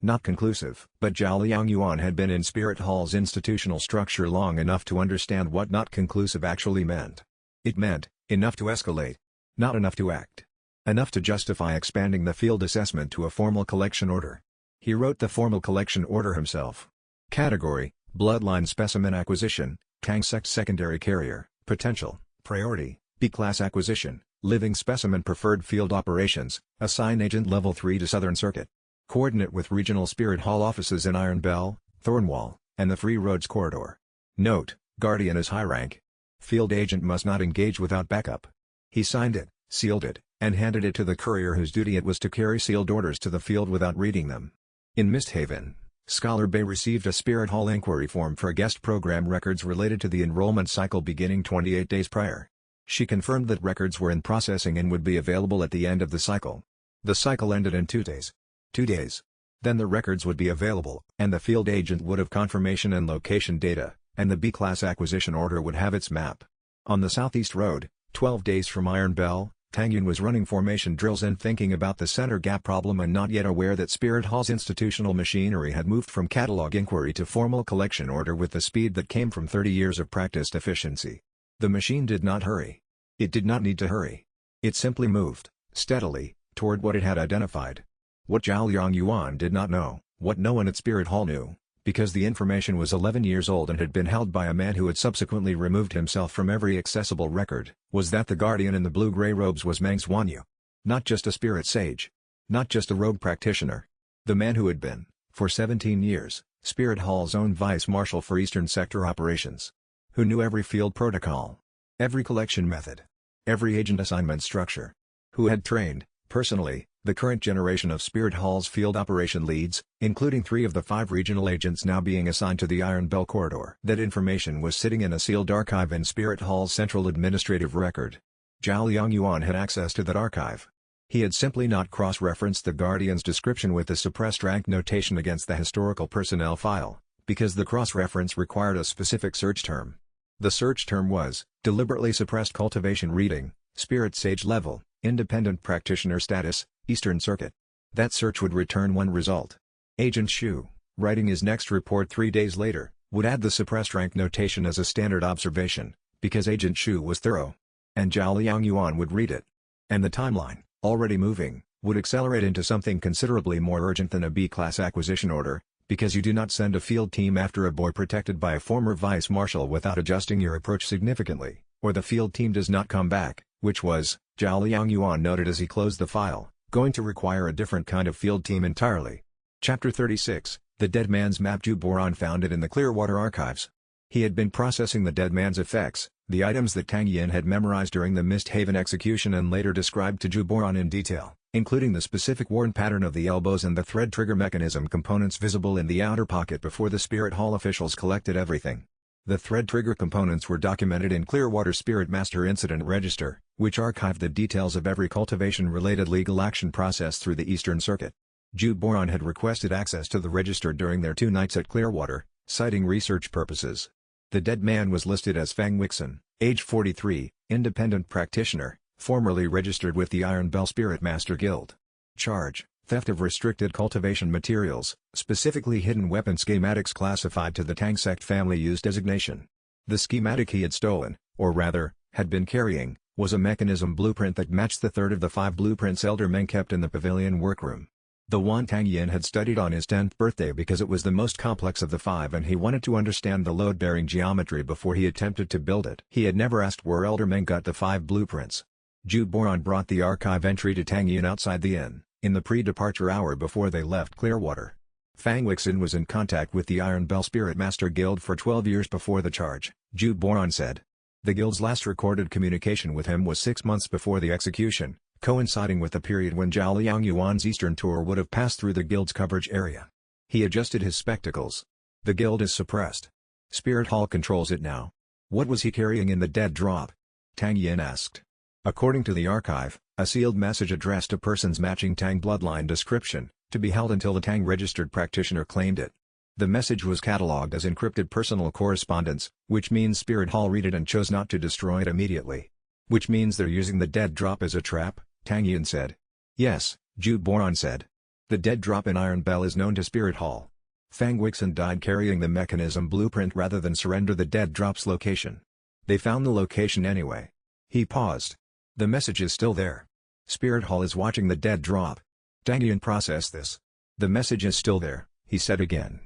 A: Not conclusive. But Zhao Yongyuan had been in Spirit Hall's institutional structure long enough to understand what not conclusive actually meant. It meant, enough to escalate. Not enough to act. Enough to justify expanding the field assessment to a formal collection order. He wrote the formal collection order himself. Category: Bloodline Specimen Acquisition, Tang Sect Secondary Carrier, Potential, Priority, B-Class Acquisition, Living Specimen Preferred Field Operations, Assign Agent Level 3 to Southern Circuit. Coordinate with Regional Spirit Hall offices in Iron Bell, Thornwall, and the Free Roads Corridor. Note: Guardian is high rank. Field Agent must not engage without backup. He signed it, sealed it, and handed it to the courier whose duty it was to carry sealed orders to the field without reading them. In Misthaven, Scholar Bay received a Spirit Hall inquiry form for guest program records related to the enrollment cycle beginning 28 days prior. She confirmed that records were in processing and would be available at the end of the cycle. The cycle ended in 2 days. 2 days. Then the records would be available, and the field agent would have confirmation and location data, and the B-Class acquisition order would have its map. On the Southeast Road, 12 days from Iron Bell, Tang Yin was running formation drills and thinking about the center gap problem and not yet aware that Spirit Hall's institutional machinery had moved from catalog inquiry to formal collection order with the speed that came from 30 years of practiced efficiency. The machine did not hurry. It did not need to hurry. It simply moved, steadily, toward what it had identified. What Zhao Yongyuan did not know, what no one at Spirit Hall knew, because the information was 11 years old and had been held by a man who had subsequently removed himself from every accessible record, was that the guardian in the blue-gray robes was Meng Xuanyu. Not just a spirit sage. Not just a rogue practitioner. The man who had been, for 17 years, Spirit Hall's own vice marshal for Eastern Sector operations. Who knew every field protocol. Every collection method. Every agent assignment structure. Who had trained, personally, the current generation of Spirit Hall's field operation leads, including 3 of the 5 regional agents now being assigned to the Iron Bell corridor. That information was sitting in a sealed archive in Spirit Hall's central administrative record. Zhao Yongyuan had access to that archive. He had simply not cross-referenced the Guardian's description with the suppressed rank notation against the historical personnel file, because the cross-reference required a specific search term. The search term was, deliberately suppressed cultivation reading, spirit sage level, independent practitioner status, Eastern Circuit. That search would return one result. Agent Shu, writing his next report 3 days later, would add the suppressed rank notation as a standard observation, because Agent Shu was thorough. And Zhao Yongyuan would read it. And the timeline, already moving, would accelerate into something considerably more urgent than a B-class acquisition order, because you do not send a field team after a boy protected by a former vice marshal without adjusting your approach significantly, or the field team does not come back, which was, Zhao Yongyuan noted as he closed the file, going to require a different kind of field team entirely. Chapter 36, The Dead Man's Map. Zhu Boran found it in the Clearwater archives. He had been processing the dead man's effects, the items that Tang Yin had memorized during the Misthaven execution and later described to Zhu Boran in detail, including the specific worn pattern of the elbows and the thread trigger mechanism components visible in the outer pocket before the Spirit Hall officials collected everything. The thread trigger components were documented in Clearwater Spirit Master Incident Register, which archived the details of every cultivation-related legal action process through the Eastern Circuit. Zhu Boran had requested access to the register during their 2 nights at Clearwater, citing research purposes. The dead man was listed as Fang Wixin, age 43, independent practitioner, formerly registered with the Iron Bell Spirit Master Guild. Charge: theft of restricted cultivation materials, specifically hidden weapon schematics classified to the Tang Sect family use designation. The schematic he had stolen, or rather, had been carrying, was a mechanism blueprint that matched the third of the 5 blueprints Elder Meng kept in the pavilion workroom. The one Tang Yin had studied on his 10th birthday because it was the most complex of the 5 and he wanted to understand the load-bearing geometry before he attempted to build it. He had never asked where Elder Meng got the 5 blueprints. Zhu Boran brought the archive entry to Tang Yin outside the inn, in the pre-departure hour before they left Clearwater. Fang Wixin was in contact with the Iron Bell Spirit Master Guild for 12 years before the charge, Zhu Boran said. The guild's last recorded communication with him was 6 months before the execution, coinciding with the period when Zhao Liang Yuan's eastern tour would have passed through the guild's coverage area. He adjusted his spectacles. The guild is suppressed. Spirit Hall controls it now. What was he carrying in the dead drop? Tang Yin asked. According to the archive, a sealed message addressed to persons matching Tang bloodline description, to be held until the Tang registered practitioner claimed it. The message was catalogued as encrypted personal correspondence, which means Spirit Hall read it and chose not to destroy it immediately. Which means they're using the dead drop as a trap, Tang Yin said. Yes, Zhu Boran said. The dead drop in Iron Bell is known to Spirit Hall. Fang Wixin died carrying the mechanism blueprint rather than surrender the dead drop's location. They found the location anyway. He paused. The message is still there. Spirit Hall is watching the dead drop. Tang Yin processed this. The message is still there, he said again.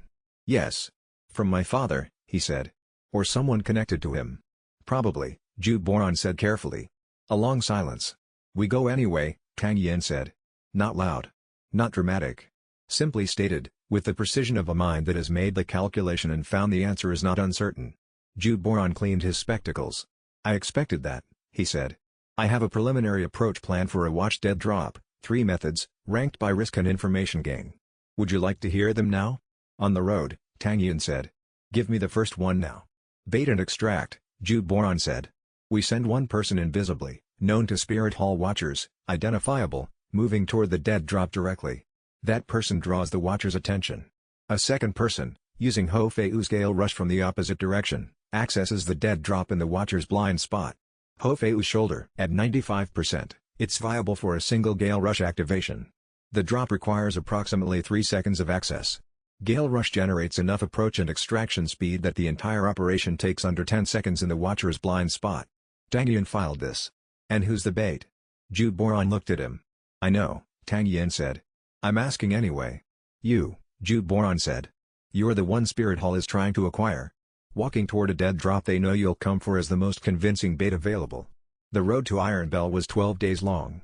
A: Yes. From my father, he said. Or someone connected to him. Probably, Zhu Boran said carefully. A long silence. We go anyway, Tang Yin said. Not loud. Not dramatic. Simply stated, with the precision of a mind that has made the calculation and found the answer is not uncertain. Zhu Boran cleaned his spectacles. I expected that, he said. I have a preliminary approach plan for a watch dead drop, 3 methods, ranked by risk and information gain. Would you like to hear them now? On the road, Tang Yin said. Give me the first one now. Bait and extract, Zhu Boran said. We send one person invisibly, known to Spirit Hall watchers, identifiable, moving toward the dead drop directly. That person draws the watcher's attention. A second person, using Ho Fei's gale rush from the opposite direction, accesses the dead drop in the watcher's blind spot. Ho Fei's shoulder. At 95%, it's viable for a single gale rush activation. The drop requires approximately 3 seconds of access. Gale rush generates enough approach and extraction speed that the entire operation takes under 10 seconds in the watcher's blind spot. Tang Yin filed this. And who's the bait? Zhu Boran looked at him. I know, Tang Yin said. I'm asking anyway. You, Zhu Boran said. You're the one Spirit Hall is trying to acquire. Walking toward a dead drop they know you'll come for is the most convincing bait available. The road to Iron Bell was 12 days long.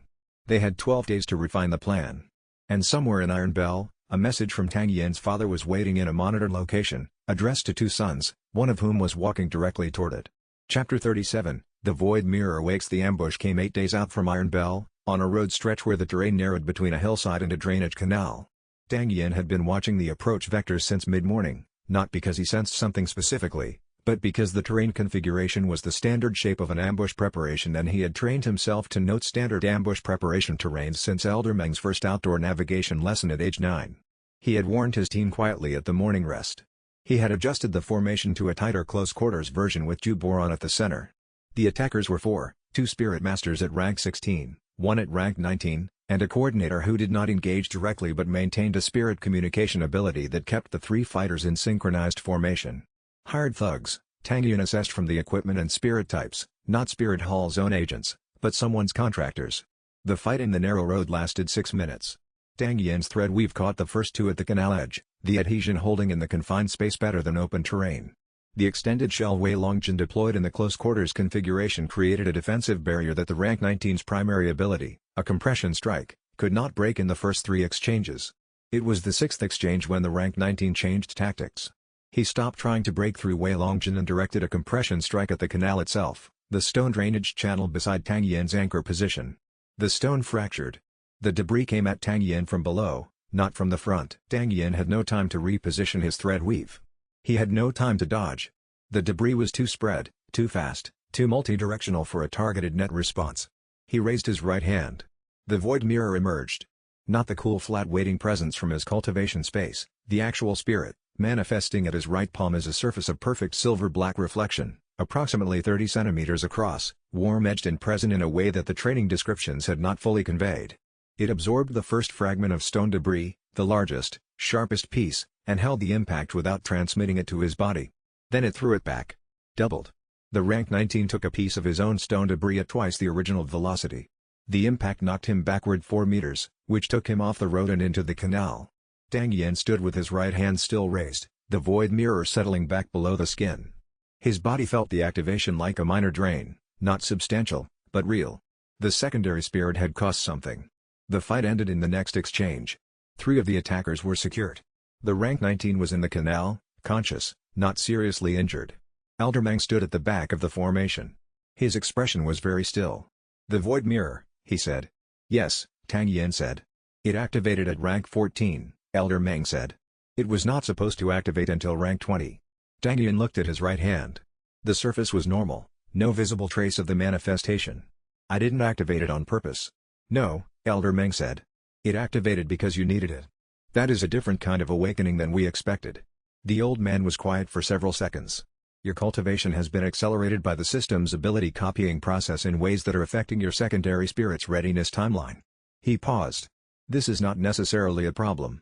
A: They had 12 days to refine the plan. And somewhere in Iron Bell, a message from Tang Yin's father was waiting in a monitored location, addressed to 2 sons, one of whom was walking directly toward it. Chapter 37, The Void Mirror Awakes. The ambush came 8 days out from Iron Bell, on a road stretch where the terrain narrowed between a hillside and a drainage canal. Tang Yin had been watching the approach vectors since mid-morning, not because he sensed something specifically, but because the terrain configuration was the standard shape of an ambush preparation and he had trained himself to note standard ambush preparation terrains since Elder Meng's first outdoor navigation lesson at age 9. He had warned his team quietly at the morning rest. He had adjusted the formation to a tighter close-quarters version with Zhu Boran at the center. The attackers were 4, 2 Spirit Masters at rank 16, 1 at rank 19, and a coordinator who did not engage directly but maintained a spirit communication ability that kept the 3 fighters in synchronized formation. Hired thugs, Tang Yin assessed from the equipment and spirit types, not Spirit Hall's own agents, but someone's contractors. The fight in the narrow road lasted 6 minutes. Tang Yin's thread weave caught the first 2 at the canal edge, the adhesion holding in the confined space better than open terrain. The extended shell Wei Longjin deployed in the close-quarters configuration created a defensive barrier that the rank 19's primary ability, a compression strike, could not break in the first 3 exchanges. It was the 6th exchange when the rank 19 changed tactics. He stopped trying to break through Wei Longjin and directed a compression strike at the canal itself, the stone drainage channel beside Tang Yin's anchor position. The stone fractured. The debris came at Tang Yin from below, not from the front. Tang Yin had no time to reposition his thread weave. He had no time to dodge. The debris was too spread, too fast, too multi-directional for a targeted net response. He raised his right hand. The void mirror emerged. Not the cool flat waiting presence from his cultivation space, the actual spirit, manifesting at his right palm as a surface of perfect silver-black reflection, approximately 30 centimeters across, warm-edged and present in a way that the training descriptions had not fully conveyed. It absorbed the first fragment of stone debris, the largest, sharpest piece, and held the impact without transmitting it to his body. Then it threw it back. Doubled. The rank 19 took a piece of his own stone debris at twice the original velocity. The impact knocked him backward 4 meters, which took him off the road and into the canal. Tang Yin stood with his right hand still raised, the void mirror settling back below the skin. His body felt the activation like a minor drain, not substantial, but real. The secondary spirit had cost something. The fight ended in the next exchange. 3 of the attackers were secured. The rank 19 was in the canal, conscious, not seriously injured. Elder Meng stood at the back of the formation. His expression was very still. "The void mirror," he said. "Yes," Tang Yin said. "It activated at rank 14, Elder Meng said. "It was not supposed to activate until rank 20. Tang Yin looked at his right hand. The surface was normal, no visible trace of the manifestation. "I didn't activate it on purpose." "No," Elder Meng said. "It activated because you needed it. That is a different kind of awakening than we expected." The old man was quiet for several seconds. "Your cultivation has been accelerated by the system's ability copying process in ways that are affecting your secondary spirit's readiness timeline." He paused. "This is not necessarily a problem.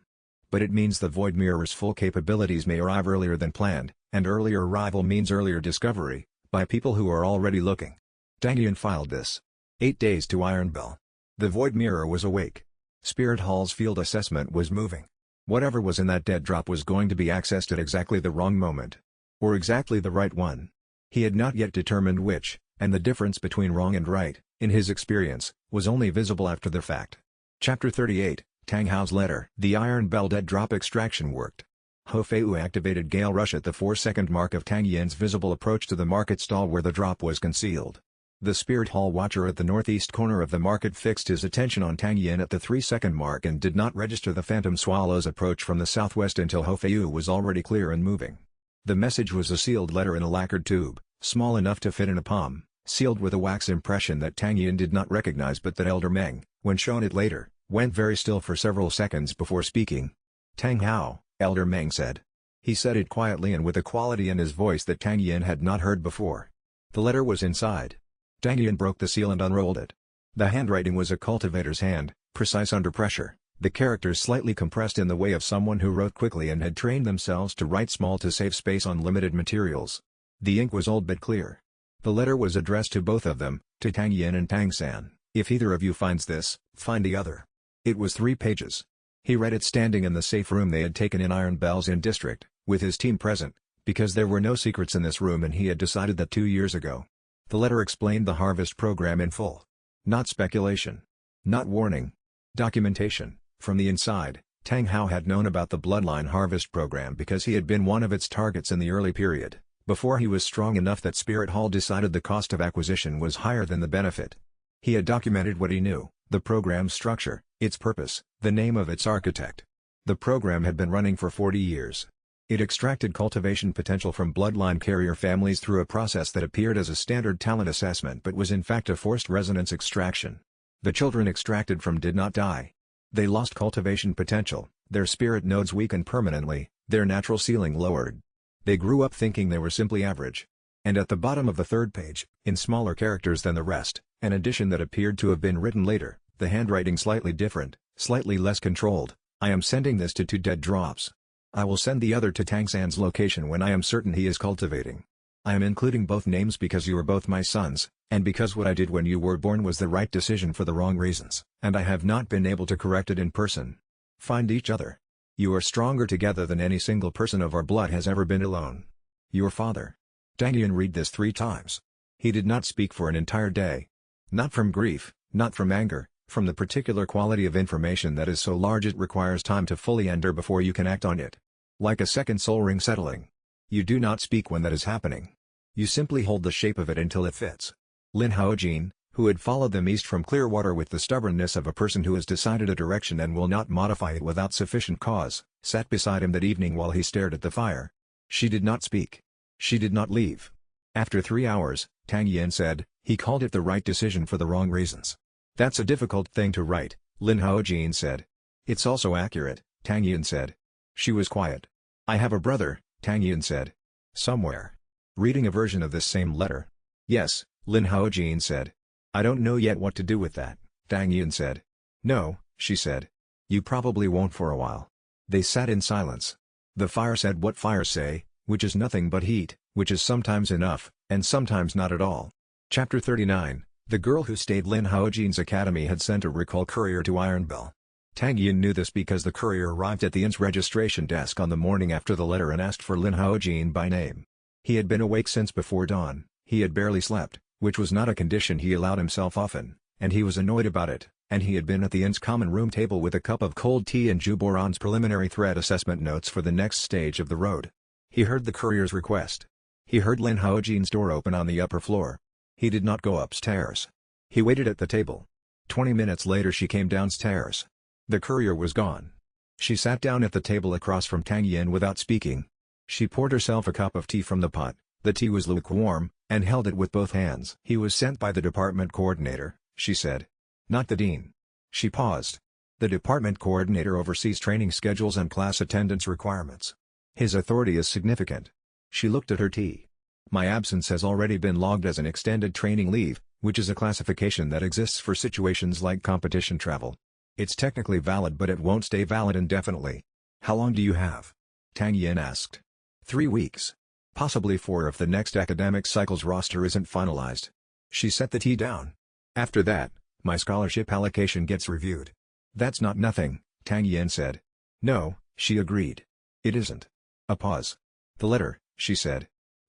A: But it means the void mirror's full capabilities may arrive earlier than planned, and earlier arrival means earlier discovery, by people who are already looking." Tang Yin filed this. 8 days to Iron Bell. The void mirror was awake. Spirit Hall's field assessment was moving. Whatever was in that dead drop was going to be accessed at exactly the wrong moment. Or exactly the right one. He had not yet determined which, and the difference between wrong and right, in his experience, was only visible after the fact. Chapter 38, Tang Hao's Letter. The Iron Bell dead drop extraction worked. Ho Feiyu activated Gale Rush at the 4-second mark of Tang Yin's visible approach to the market stall where the drop was concealed. The Spirit Hall watcher at the northeast corner of the market fixed his attention on Tang Yin at the 3-second mark and did not register the Phantom Swallow's approach from the southwest until Ho Feiyu was already clear and moving. The message was a sealed letter in a lacquered tube, small enough to fit in a palm, sealed with a wax impression that Tang Yin did not recognize but that Elder Meng, when shown it later, went very still for several seconds before speaking. "Tang Hao," Elder Meng said. He said it quietly and with a quality in his voice that Tang Yin had not heard before. The letter was inside. Tang Yin broke the seal and unrolled it. The handwriting was a cultivator's hand, precise under pressure, the characters slightly compressed in the way of someone who wrote quickly and had trained themselves to write small to save space on limited materials. The ink was old but clear. The letter was addressed to both of them, to Tang Yin and Tang San. "If either of you finds this, find the other." It was 3 pages. He read it standing in the safe room they had taken in Iron Bell's Inn district, with his team present, because there were no secrets in this room and he had decided that 2 years ago. The letter explained the harvest program in full. Not speculation. Not warning. Documentation. From the inside, Tang Hao had known about the bloodline harvest program because he had been one of its targets in the early period, before he was strong enough that Spirit Hall decided the cost of acquisition was higher than the benefit. He had documented what he knew, the program's structure, its purpose, the name of its architect. The program had been running for 40 years. It extracted cultivation potential from bloodline carrier families through a process that appeared as a standard talent assessment but was in fact a forced resonance extraction. The children extracted from did not die. They lost cultivation potential, their spirit nodes weakened permanently, their natural ceiling lowered. They grew up thinking they were simply average. And at the bottom of the 3rd page, in smaller characters than the rest, an addition that appeared to have been written later, the handwriting slightly different, slightly less controlled. "I am sending this to 2 dead drops. I will send the other to Tang San's location when I am certain he is cultivating. I am including both names because you are both my sons, and because what I did when you were born was the right decision for the wrong reasons, and I have not been able to correct it in person. Find each other. You are stronger together than any single person of our blood has ever been alone. Your father." Tang Yin read this 3 times. He did not speak for an entire day. Not from grief, not from anger, from the particular quality of information that is so large it requires time to fully enter before you can act on it. Like a second soul ring settling. You do not speak when that is happening. You simply hold the shape of it until it fits. Lin Haojin, who had followed them east from Clearwater with the stubbornness of a person who has decided a direction and will not modify it without sufficient cause, sat beside him that evening while he stared at the fire. She did not speak. She did not leave. After 3 hours, Tang Yin said, "He called it the right decision for the wrong reasons." "That's a difficult thing to write," Lin Haojin said. "It's also accurate," Tang Yin said. She was quiet. "I have a brother," Tang Yin said. "Somewhere." Reading a version of this same letter. "Yes," Lin Haojin said. "I don't know yet what to do with that," Tang Yin said. "No," she said. "You probably won't for a while." They sat in silence. The fire said what fires say, which is nothing but heat, which is sometimes enough, and sometimes not at all. Chapter 39, The girl who stayed. Lin Haojin's academy had sent a recall courier to Iron Bell. Tang Yin knew this because the courier arrived at the inn's registration desk on the morning after the letter and asked for Lin Haojin by name. He had been awake since before dawn, he had barely slept, which was not a condition he allowed himself often, and he was annoyed about it, and he had been at the inn's common room table with a cup of cold tea and Ju Boran's preliminary threat assessment notes for the next stage of the road. He heard the courier's request. He heard Lin Haojin's door open on the upper floor. He did not go upstairs. He waited at the table. 20 minutes later she came downstairs. The courier was gone. She sat down at the table across from Tang Yin without speaking. She poured herself a cup of tea from the pot. The tea was lukewarm, and held it with both hands. He was sent by the department coordinator, she said. Not the dean. She paused. The department coordinator oversees training schedules and class attendance requirements. His authority is significant. She looked at her tea. My absence has already been logged as an extended training leave, which is a classification that exists for situations like competition travel. It's technically valid but it won't stay valid indefinitely. How long do you have? Tang Yin asked. 3 weeks. Possibly 4 if the next academic cycle's roster isn't finalized. She set the tea down. After that, my scholarship allocation gets reviewed. That's not nothing, Tang Yin said. No, she agreed. It isn't. A pause. The letter, she said.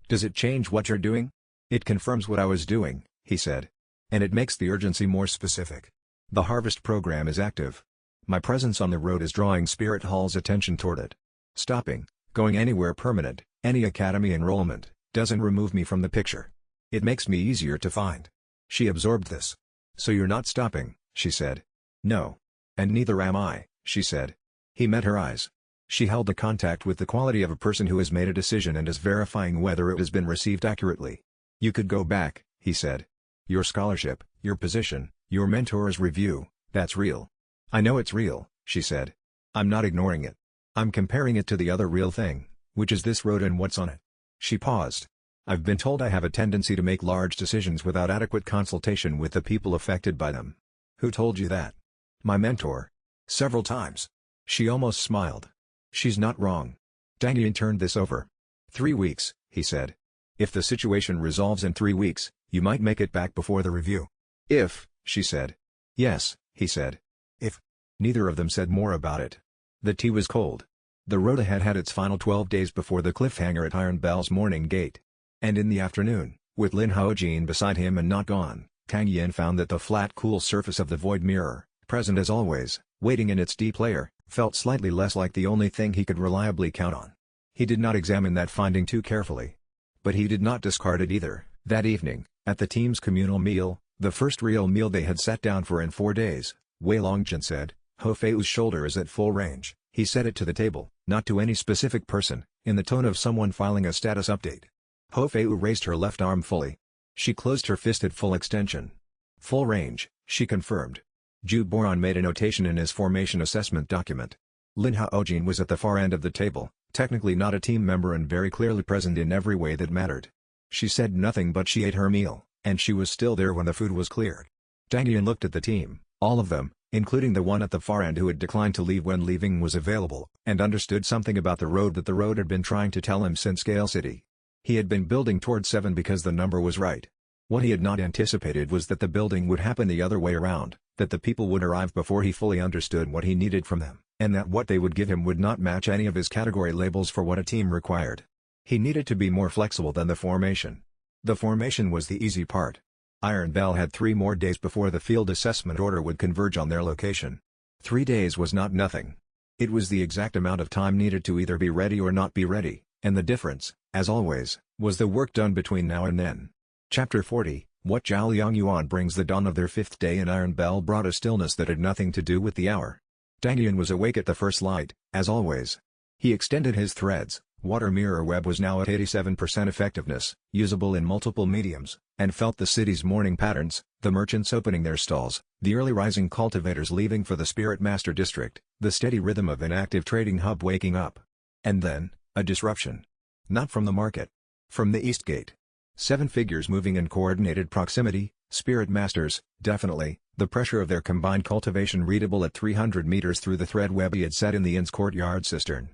A: Does it change what you're doing? It confirms what I was doing, he said. And it makes the urgency more specific. The harvest program is active. My presence on the road is drawing Spirit Hall's attention toward it. Stopping, going anywhere permanent, any academy enrollment, doesn't remove me from the picture. It makes me easier to find. She absorbed this. So you're not stopping, she said. No. And neither am I, she said. He met her eyes. She held the contact with the quality of a person who has made a decision and is verifying whether it has been received accurately. You could go back, he said. Your scholarship, your position, your mentor's review, that's real. I know it's real, she said. I'm not ignoring it. I'm comparing it to the other real thing, which is this road and what's on it. She paused. I've been told I have a tendency to make large decisions without adequate consultation with the people affected by them. Who told you that? My mentor. Several times. She almost smiled. She's not wrong. Tang Yin turned this over. 3 weeks, he said. If the situation resolves in 3 weeks, you might make it back before the review. If, she said. Yes, he said. If. Neither of them said more about it. The tea was cold. The road ahead had its final 12 days before the cliffhanger at Iron Bell's morning gate. And in the afternoon, with Lin Haojin beside him and not gone, Tang Yin found that the flat cool surface of the void mirror, present as always, waiting in its deep layer, felt slightly less like the only thing he could reliably count on. He did not examine that finding too carefully. But he did not discard it either. That evening, at the team's communal meal, the first real meal they had sat down for in 4 days, Wei Longjin said, Ho Fei's shoulder is at full range. He said it to the table, not to any specific person, in the tone of someone filing a status update. Ho Fei raised her left arm fully. She closed her fist at full extension. Full range, she confirmed. Ju Boran made a notation in his formation assessment document. Lin Haojin was at the far end of the table, technically not a team member and very clearly present in every way that mattered. She said nothing but she ate her meal, and she was still there when the food was cleared. Tang Yin looked at the team, all of them, including the one at the far end who had declined to leave when leaving was available, and understood something about the road that the road had been trying to tell him since Gale City. He had been building toward 7 because the number was right. What he had not anticipated was that the building would happen the other way around, that the people would arrive before he fully understood what he needed from them, and that what they would give him would not match any of his category labels for what a team required. He needed to be more flexible than the formation. The formation was the easy part. Iron Bell had 3 more days before the field assessment order would converge on their location. 3 days was not nothing. It was the exact amount of time needed to either be ready or not be ready, and the difference, as always, was the work done between now and then. Chapter 40, What Zhao Liangyuan brings. The dawn of their 5th day in Iron Bell brought a stillness that had nothing to do with the hour. Tang Yin was awake at the first light, as always. He extended his threads. Water mirror web was now at 87% effectiveness, usable in multiple mediums, and felt the city's morning patterns, the merchants opening their stalls, the early rising cultivators leaving for the Spirit Master District, the steady rhythm of an active trading hub waking up. And then, a disruption. Not from the market. From the East Gate. 7 figures moving in coordinated proximity, Spirit Masters, definitely, the pressure of their combined cultivation readable at 300 meters through the thread web he had set in the inn's courtyard cistern.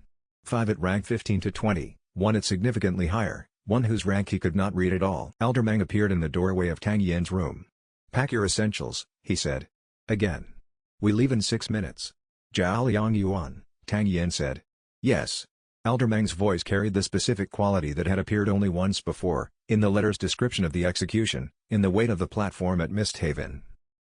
A: 5 at rank 15 to 20, One at significantly higher, one whose rank he could not read at all. Elder Meng appeared in the doorway of Tang Yin's room. "Pack your essentials," he said. "Again. We leave in 6 minutes." "Jiao Liang Yuan," Tang Yin said. "Yes." Elder Meng's voice carried the specific quality that had appeared only once before, in the letter's description of the execution, in the weight of the platform at Mist Haven.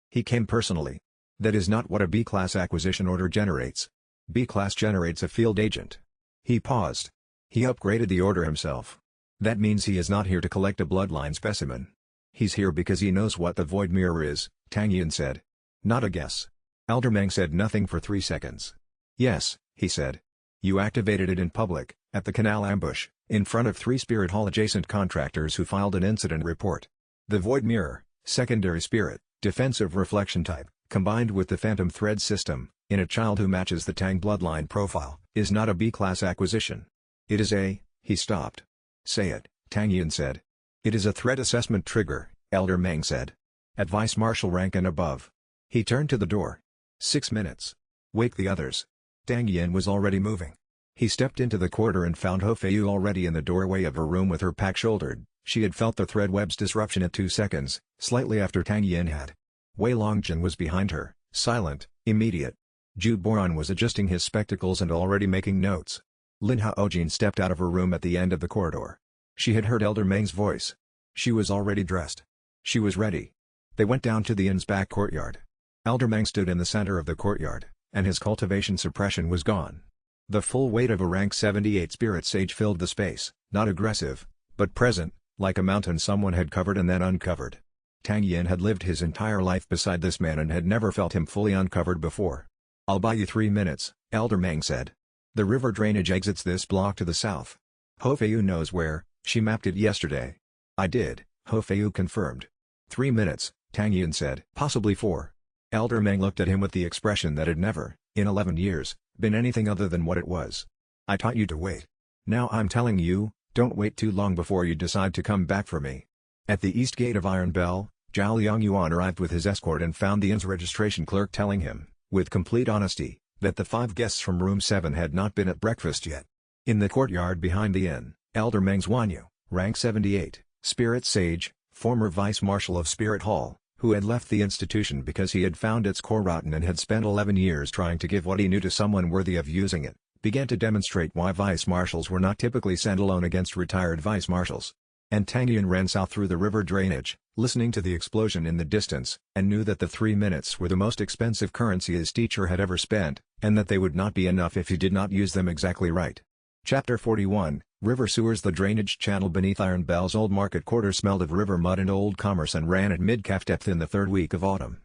A: "He came personally. That is not what a B-class acquisition order generates. B-class generates a field agent." He paused. "He upgraded the order himself. That means he is not here to collect a bloodline specimen. He's here because he knows what the Void Mirror is," Tang Yin said. "Not a guess." Elder Meng said nothing for 3 seconds. "Yes," he said. "You activated it in public, at the canal ambush, in front of 3 Spirit Hall adjacent contractors who filed an incident report. The Void Mirror, secondary spirit, defensive reflection type, combined with the Phantom Thread system, in a child who matches the Tang bloodline profile, is not a B-class acquisition. It is a..." He stopped. "Say it," Tang Yin said. "It is a threat assessment trigger," Elder Meng said. "At Vice Marshal rank and above." He turned to the door. 6 minutes. Wake the others." Tang Yin was already moving. He stepped into the corridor and found Ho Feiyu already in the doorway of her room with her pack shouldered. She had felt the thread web's disruption at 2 seconds, slightly after Tang Yin had. Wei Longjin was behind her, silent, immediate. Zhu Boran was adjusting his spectacles and already making notes. Lin Haojin stepped out of her room at the end of the corridor. She had heard Elder Meng's voice. She was already dressed. She was ready. They went down to the inn's back courtyard. Elder Meng stood in the center of the courtyard, and his cultivation suppression was gone. The full weight of a rank 78 spirit sage filled the space, not aggressive, but present, like a mountain someone had covered and then uncovered. Tang Yin had lived his entire life beside this man and had never felt him fully uncovered before. "I'll buy you 3 minutes," Elder Meng said. "The river drainage exits this block to the south. Ho Feiyu knows where, she mapped it yesterday." "I did," Ho Feiyu confirmed. 3 minutes, Tang Yin said. "Possibly 4. Elder Meng looked at him with the expression that had never, in 11 years, been anything other than what it was. "I taught you to wait. Now I'm telling you, don't wait too long before you decide to come back for me." At the east gate of Iron Bell, Jiao Liang Yuan arrived with his escort and found the inn's registration clerk telling him, with complete honesty, that the 5 guests from room 7 had not been at breakfast yet. In the courtyard behind the inn, Elder Meng Zhuanyu, rank 78, Spirit Sage, former Vice Marshal of Spirit Hall, who had left the institution because he had found its core rotten and had spent 11 years trying to give what he knew to someone worthy of using it, began to demonstrate why Vice Marshals were not typically sent alone against retired Vice Marshals. And Tang Yin ran south through the river drainage, listening to the explosion in the distance, and knew that the 3 minutes were the most expensive currency his teacher had ever spent, and that they would not be enough if he did not use them exactly right. Chapter 41, River Sewers. The drainage channel beneath Iron Bell's old market quarter smelled of river mud and old commerce and ran at mid-calf depth in the 3rd week of autumn.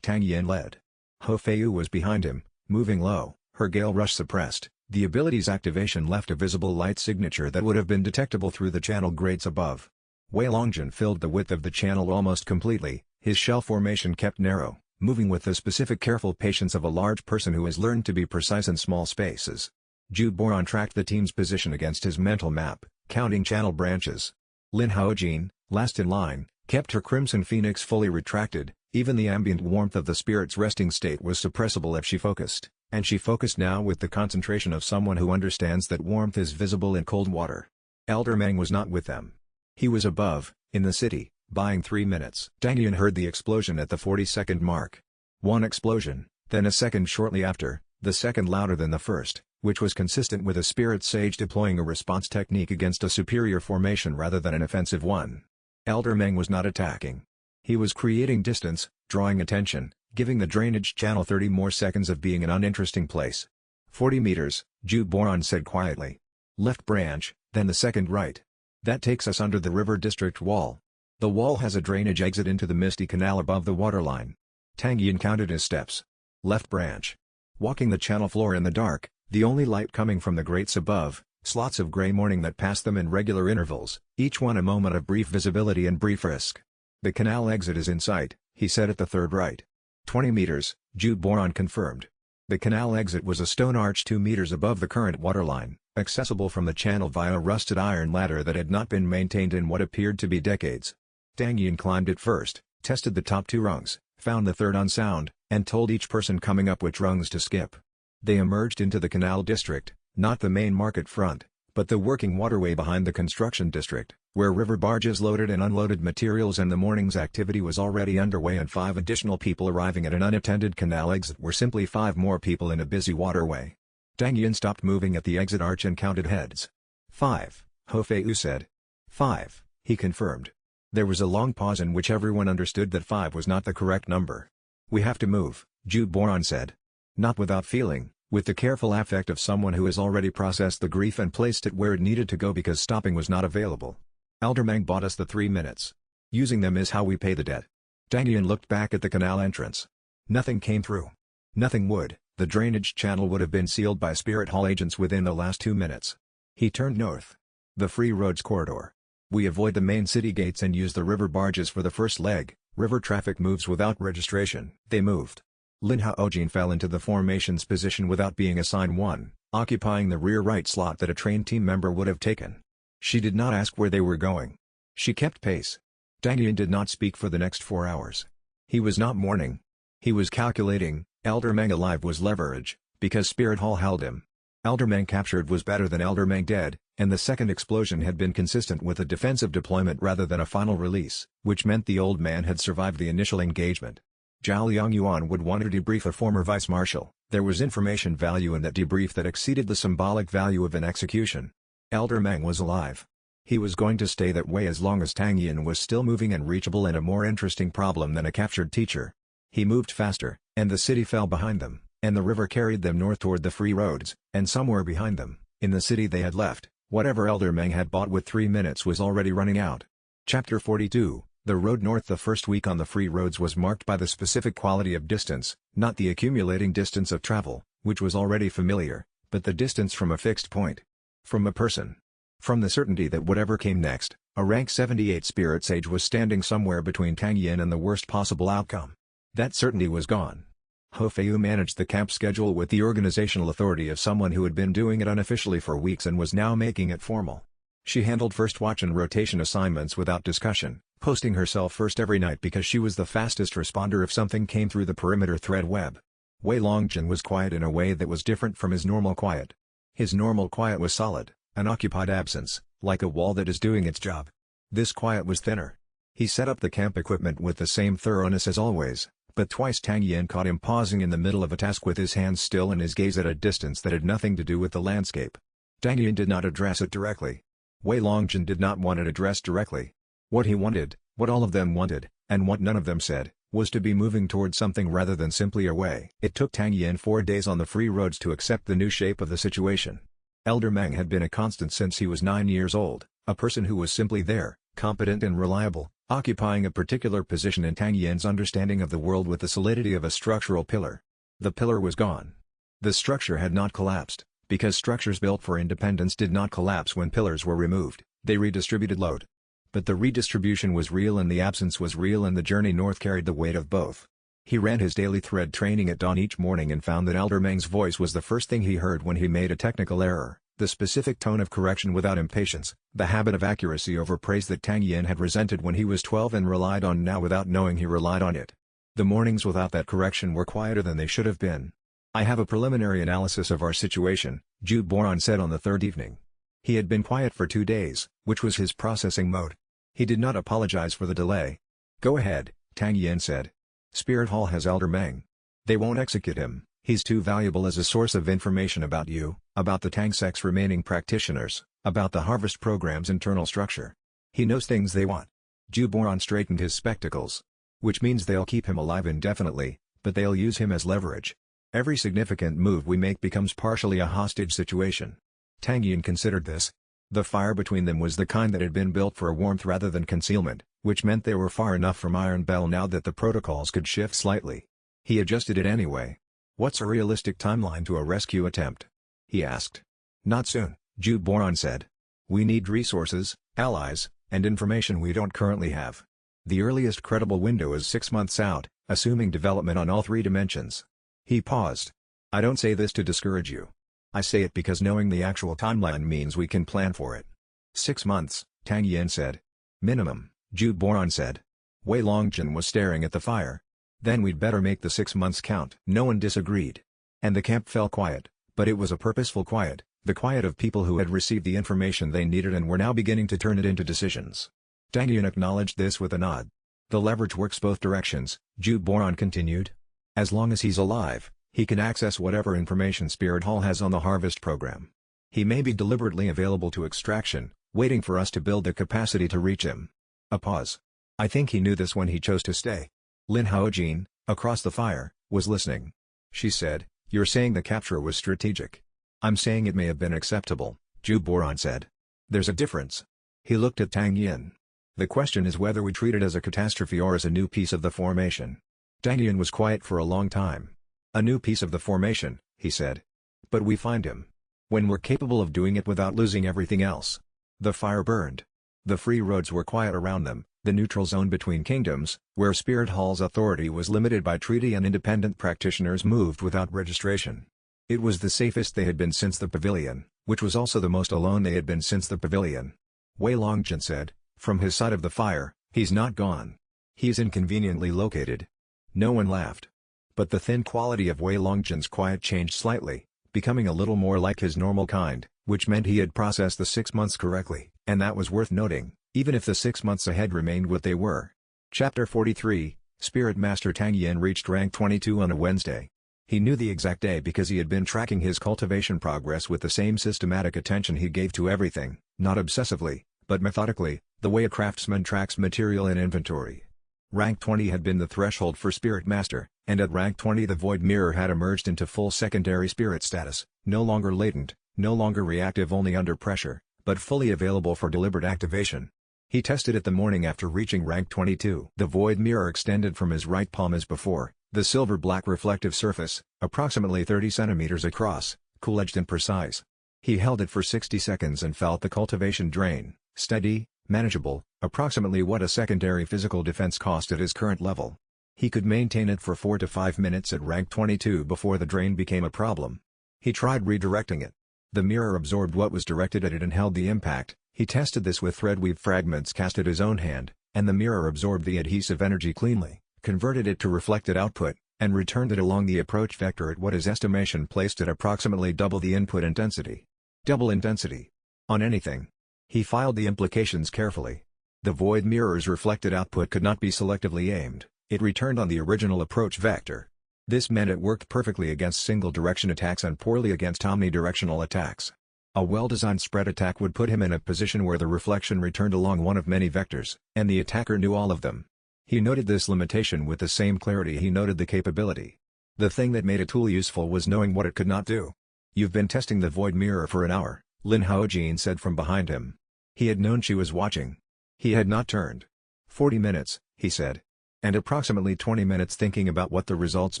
A: Tang Yin led. Ho Feiyu was behind him, moving low, her gale rush suppressed. The ability's activation left a visible light signature that would have been detectable through the channel grates above. Wei Longjin filled the width of the channel almost completely, his shell formation kept narrow, moving with the specific careful patience of a large person who has learned to be precise in small spaces. Zhu Boran tracked the team's position against his mental map, counting channel branches. Lin Haojin, last in line, kept her Crimson Phoenix fully retracted. Even the ambient warmth of the spirit's resting state was suppressible if she focused. And she focused now with the concentration of someone who understands that warmth is visible in cold water. Elder Meng was not with them. He was above, in the city, buying 3 minutes. Tang Yin heard the explosion at the 40-second mark. One explosion, then a second shortly after, the second louder than the first, which was consistent with a spirit sage deploying a response technique against a superior formation rather than an offensive one. Elder Meng was not attacking. He was creating distance, drawing attention, giving the drainage channel 30 more seconds of being an uninteresting place. 40 meters, Zhu Boran said quietly. Left branch, then the second right. That takes us under the river district wall. The wall has a drainage exit into the misty canal above the waterline. Tang Yin counted his steps. Left branch. Walking the channel floor in the dark, the only light coming from the grates above, slots of gray morning that passed them in regular intervals, each one a moment of brief visibility and brief risk. The canal exit is in sight, he said at the 3rd right. 20 meters, Zhu Boran confirmed. The canal exit was a stone arch 2 meters above the current waterline, accessible from the channel via a rusted iron ladder that had not been maintained in what appeared to be decades. Tang Yin climbed it first, tested the top 2 rungs, found the 3rd unsound, and told each person coming up which rungs to skip. They emerged into the canal district, not the main market front, But the working waterway behind the construction district, where river barges loaded and unloaded materials and the morning's activity was already underway, and 5 additional people arriving at an unattended canal exit were simply 5 more people in a busy waterway. Tang Yin stopped moving at the exit arch and counted heads. 5, Ho Fei said. 5, he confirmed. There was a long pause in which everyone understood that 5 was not the correct number. We have to move, Zhu Boran said. Not without feeling, with the careful affect of someone who has already processed the grief and placed it where it needed to go because stopping was not available. Elder Meng bought us the 3 minutes. Using them is how we pay the debt. Tang Yin looked back at the canal entrance. Nothing came through. Nothing would. The drainage channel would have been sealed by Spirit Hall agents within the last 2 minutes. He turned north. The free roads corridor. We avoid the main city gates and use the river barges for the first leg. River traffic moves without registration. They moved. Lin Haojin fell into the formation's position without being assigned one, occupying the rear right slot that a trained team member would have taken. She did not ask where they were going. She kept pace. Tang Yin did not speak for the next 4 hours. He was not mourning. He was calculating. Elder Meng alive was leverage, because Spirit Hall held him. Elder Meng captured was better than Elder Meng dead, and the second explosion had been consistent with a defensive deployment rather than a final release, which meant the old man had survived the initial engagement. Zhao Liangyuan would want to debrief a former vice-marshal. There was information value in that debrief that exceeded the symbolic value of an execution. Elder Meng was alive. He was going to stay that way as long as Tang Yin was still moving and reachable, and a more interesting problem than a captured teacher. He moved faster, and the city fell behind them, and the river carried them north toward the free roads, and somewhere behind them, in the city they had left, whatever Elder Meng had bought with 3 minutes was already running out. Chapter 42. The road north. The first week on the free roads was marked by the specific quality of distance, not the accumulating distance of travel, which was already familiar, but the distance from a fixed point. From a person. From the certainty that whatever came next, a rank 78 spirit sage was standing somewhere between Tang Yin and the worst possible outcome. That certainty was gone. Ho Feiyu managed the camp schedule with the organizational authority of someone who had been doing it unofficially for weeks and was now making it formal. She handled first watch and rotation assignments without discussion, posting herself first every night because she was the fastest responder if something came through the perimeter thread web. Wei Longjin was quiet in a way that was different from his normal quiet. His normal quiet was solid, an occupied absence, like a wall that is doing its job. This quiet was thinner. He set up the camp equipment with the same thoroughness as always, but twice Tang Yin caught him pausing in the middle of a task with his hands still and his gaze at a distance that had nothing to do with the landscape. Tang Yin did not address it directly. Wei Longjin did not want it addressed directly. What he wanted, what all of them wanted, and what none of them said, was to be moving towards something rather than simply away. It took Tang Yin 4 days on the free roads to accept the new shape of the situation. Elder Meng had been a constant since he was 9 years old, a person who was simply there, competent and reliable, occupying a particular position in Tang Yin's understanding of the world with the solidity of a structural pillar. The pillar was gone. The structure had not collapsed, because structures built for independence did not collapse when pillars were removed, they redistributed load. But the redistribution was real and the absence was real, and the journey north carried the weight of both. He ran his daily thread training at dawn each morning and found that Elder Meng's voice was the first thing he heard when he made a technical error, the specific tone of correction without impatience, the habit of accuracy over praise that Tang Yin had resented when he was 12 and relied on now without knowing he relied on it. The mornings without that correction were quieter than they should have been. "I have a preliminary analysis of our situation," Zhu Boran said on the third evening. He had been quiet for 2 days, which was his processing mode. He did not apologize for the delay. "Go ahead," Tang Yin said. "Spirit Hall has Elder Meng. They won't execute him, he's too valuable as a source of information about you, about the Tang Sect's remaining practitioners, about the Harvest Program's internal structure. He knows things they want." Zhu Boran straightened his spectacles. "Which means they'll keep him alive indefinitely, but they'll use him as leverage. Every significant move we make becomes partially a hostage situation." Tang Yin considered this. The fire between them was the kind that had been built for warmth rather than concealment, which meant they were far enough from Iron Bell now that the protocols could shift slightly. He adjusted it anyway. "What's a realistic timeline to a rescue attempt?" he asked. "Not soon," Zhu Boran said. "We need resources, allies, and information we don't currently have. The earliest credible window is 6 months out, assuming development on all 3 dimensions." He paused. "I don't say this to discourage you. I say it because knowing the actual timeline means we can plan for it." 6 months, Tang Yin said. "Minimum," Zhu Boran said. Wei Longjin was staring at the fire. "Then we'd better make the 6 months count." No one disagreed. And the camp fell quiet, but it was a purposeful quiet, The quiet of people who had received the information they needed and were now beginning to turn it into decisions. Tang Yin acknowledged this with a nod. The leverage works both directions, Zhu Boran continued. As long as he's alive, he can access whatever information Spirit Hall has on the Harvest program. He may be deliberately available to extraction, waiting for us to build the capacity to reach him. A pause. I think he knew this when he chose to stay. Lin Haojin, across the fire, was listening. She said, "You're saying the capture was strategic." "I'm saying it may have been acceptable," Zhu Boran said. "There's a difference." He looked at Tang Yin. "The question is whether we treat it as a catastrophe or as a new piece of the formation." Tang Yin was quiet for a long time. "A new piece of the formation," he said. "But we find him. When we're capable of doing it without losing everything else." The fire burned. The free roads were quiet around them, the neutral zone between kingdoms, where Spirit Hall's authority was limited by treaty and independent practitioners moved without registration. It was the safest they had been since the pavilion, which was also the most alone they had been since the pavilion. Wei Longjin said, from his side of the fire, "He's not gone. He's inconveniently located." No one laughed. But the thin quality of Wei Longjin's quiet changed slightly, becoming a little more like his normal kind, which meant he had processed the 6 months correctly, and that was worth noting, even if the 6 months ahead remained what they were. Chapter 43, Spirit Master Tang Yin reached rank 22 on a Wednesday. He knew the exact day because he had been tracking his cultivation progress with the same systematic attention he gave to everything, not obsessively, but methodically, the way a craftsman tracks material in inventory. Rank 20 had been the threshold for Spirit Master, and at rank 20 the Void Mirror had emerged into full secondary spirit status, no longer latent, no longer reactive only under pressure, but fully available for deliberate activation. He tested it the morning after reaching rank 22. The Void Mirror extended from his right palm as before, the silver-black reflective surface, approximately 30 centimeters across, cool-edged and precise. He held it for 60 seconds and felt the cultivation drain, steady, manageable, approximately what a secondary physical defense cost at his current level. He could maintain it for 4 to 5 minutes at rank 22 before the drain became a problem. He tried redirecting it. The mirror absorbed what was directed at it and held the impact. He tested this with threadweave fragments cast at his own hand, and the mirror absorbed the adhesive energy cleanly, converted it to reflected output, and returned it along the approach vector at what his estimation placed at approximately double the input intensity. Double intensity. On anything. He filed the implications carefully. The Void Mirror's reflected output could not be selectively aimed, it returned on the original approach vector. This meant it worked perfectly against single-direction attacks and poorly against omnidirectional attacks. A well-designed spread attack would put him in a position where the reflection returned along one of many vectors, and the attacker knew all of them. He noted this limitation with the same clarity he noted the capability. The thing that made a tool useful was knowing what it could not do. "You've been testing the Void Mirror for an hour," Lin Haojin said from behind him. He had known she was watching. He had not turned. 40 minutes, he said. And approximately 20 minutes thinking about what the results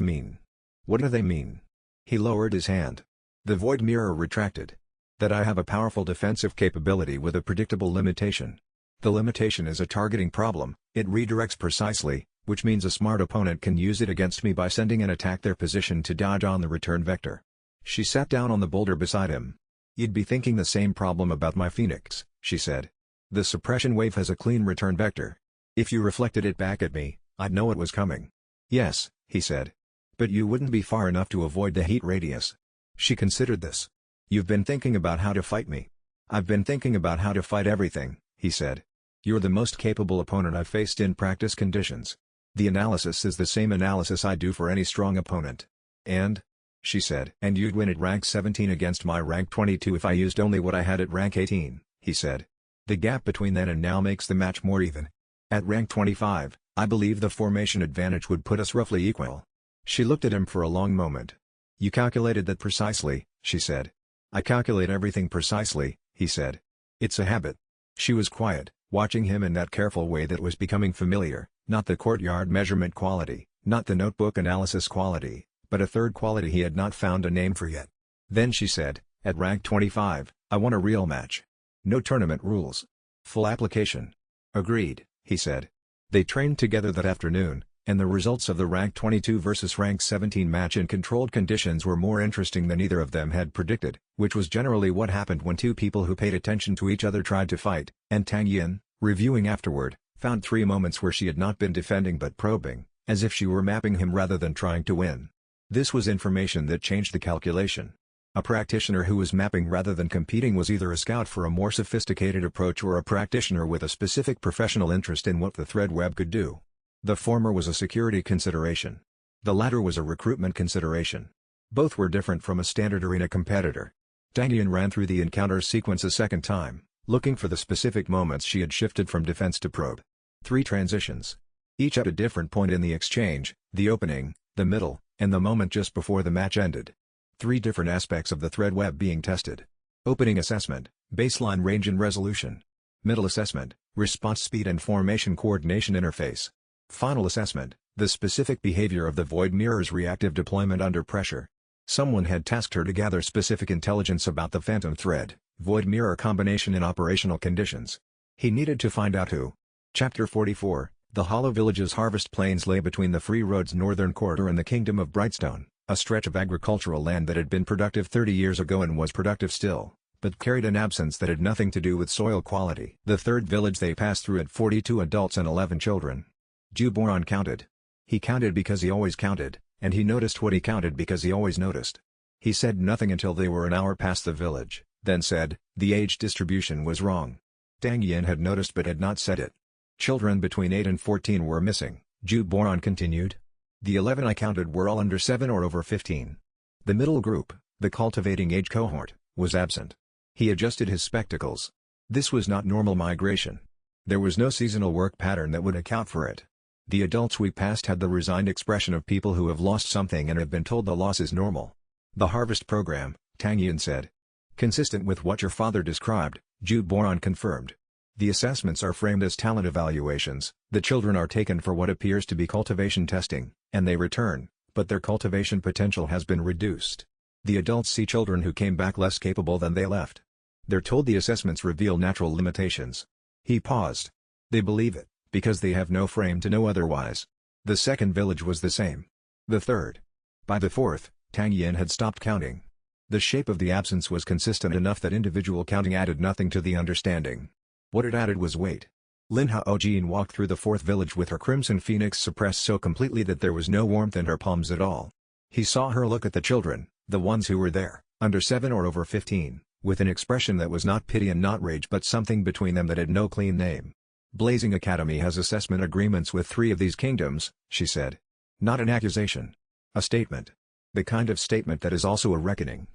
A: mean. "What do they mean?" He lowered his hand. The Void Mirror retracted. "That I have a powerful defensive capability with a predictable limitation. The limitation is a targeting problem, it redirects precisely, which means a smart opponent can use it against me by sending an attack their position to dodge on the return vector." She sat down on the boulder beside him. "You'd be thinking the same problem about my Phoenix," she said. "The suppression wave has a clean return vector. If you reflected it back at me, I'd know it was coming." "Yes," he said. "But you wouldn't be far enough to avoid the heat radius." She considered this. "You've been thinking about how to fight me." "I've been thinking about how to fight everything," he said. "You're the most capable opponent I've faced in practice conditions. The analysis is the same analysis I do for any strong opponent." "And?" she said. "And you'd win at rank 17 against my rank 22 if I used only what I had at rank 18, he said. "The gap between then and now makes the match more even. At rank 25, I believe the formation advantage would put us roughly equal." She looked at him for a long moment. "You calculated that precisely," she said. "I calculate everything precisely," he said. "It's a habit." She was quiet, watching him in that careful way that was becoming familiar, not the courtyard measurement quality, not the notebook analysis quality, but a third quality he had not found a name for yet. Then she said, "At rank 25, I want a real match. No tournament rules. Full application." "Agreed," he said. They trained together that afternoon, and the results of the rank 22 versus rank 17 match in controlled conditions were more interesting than either of them had predicted, which was generally what happened when two people who paid attention to each other tried to fight, and Tang Yin, reviewing afterward, found 3 moments where she had not been defending but probing, as if she were mapping him rather than trying to win. This was information that changed the calculation. A practitioner who was mapping rather than competing was either a scout for a more sophisticated approach or a practitioner with a specific professional interest in what the thread web could do. The former was a security consideration. The latter was a recruitment consideration. Both were different from a standard arena competitor. Tang Yin ran through the encounter sequence a second time, looking for the specific moments she had shifted from defense to probe. 3 transitions. Each at a different point in the exchange, the opening, the middle, and the moment just before the match ended. 3 different aspects of the thread web being tested. Opening assessment, baseline range and resolution. Middle assessment, response speed and formation coordination interface. Final assessment, the specific behavior of the void mirror's reactive deployment under pressure. Someone had tasked her to gather specific intelligence about the phantom thread, void mirror combination in operational conditions. He needed to find out who. Chapter 44, The Hollow Village's harvest plains lay between the Free Road's northern quarter and the Kingdom of Brightstone, a stretch of agricultural land that had been productive 30 years ago and was productive still, but carried an absence that had nothing to do with soil quality. The third village they passed through had 42 adults and 11 children. Zhu Boran counted. He counted because he always counted, and he noticed what he counted because he always noticed. He said nothing until they were an hour past the village, then said, the age distribution was wrong. Tang Yin had noticed but had not said it. Children between 8 and 14 were missing, Zhu Boran continued. The 11 I counted were all under 7 or over 15. The middle group, the cultivating age cohort, was absent. He adjusted his spectacles. This was not normal migration. There was no seasonal work pattern that would account for it. The adults we passed had the resigned expression of people who have lost something and have been told the loss is normal. The harvest program, Tang Yin said. Consistent with what your father described, Zhu Boran confirmed. The assessments are framed as talent evaluations, the children are taken for what appears to be cultivation testing, and they return, but their cultivation potential has been reduced. The adults see children who came back less capable than they left. They're told the assessments reveal natural limitations. He paused. They believe it, because they have no frame to know otherwise. The second village was the same. The third. By the fourth, Tang Yin had stopped counting. The shape of the absence was consistent enough that individual counting added nothing to the understanding. What it added was weight. Lin Haojin walked through the fourth village with her crimson phoenix suppressed so completely that there was no warmth in her palms at all. He saw her look at the children, the ones who were there, under 7 or over 15, with an expression that was not pity and not rage but something between them that had no clean name. Blazing Academy has assessment agreements with 3 of these kingdoms, she said. Not an accusation. A statement. The kind of statement that is also a reckoning.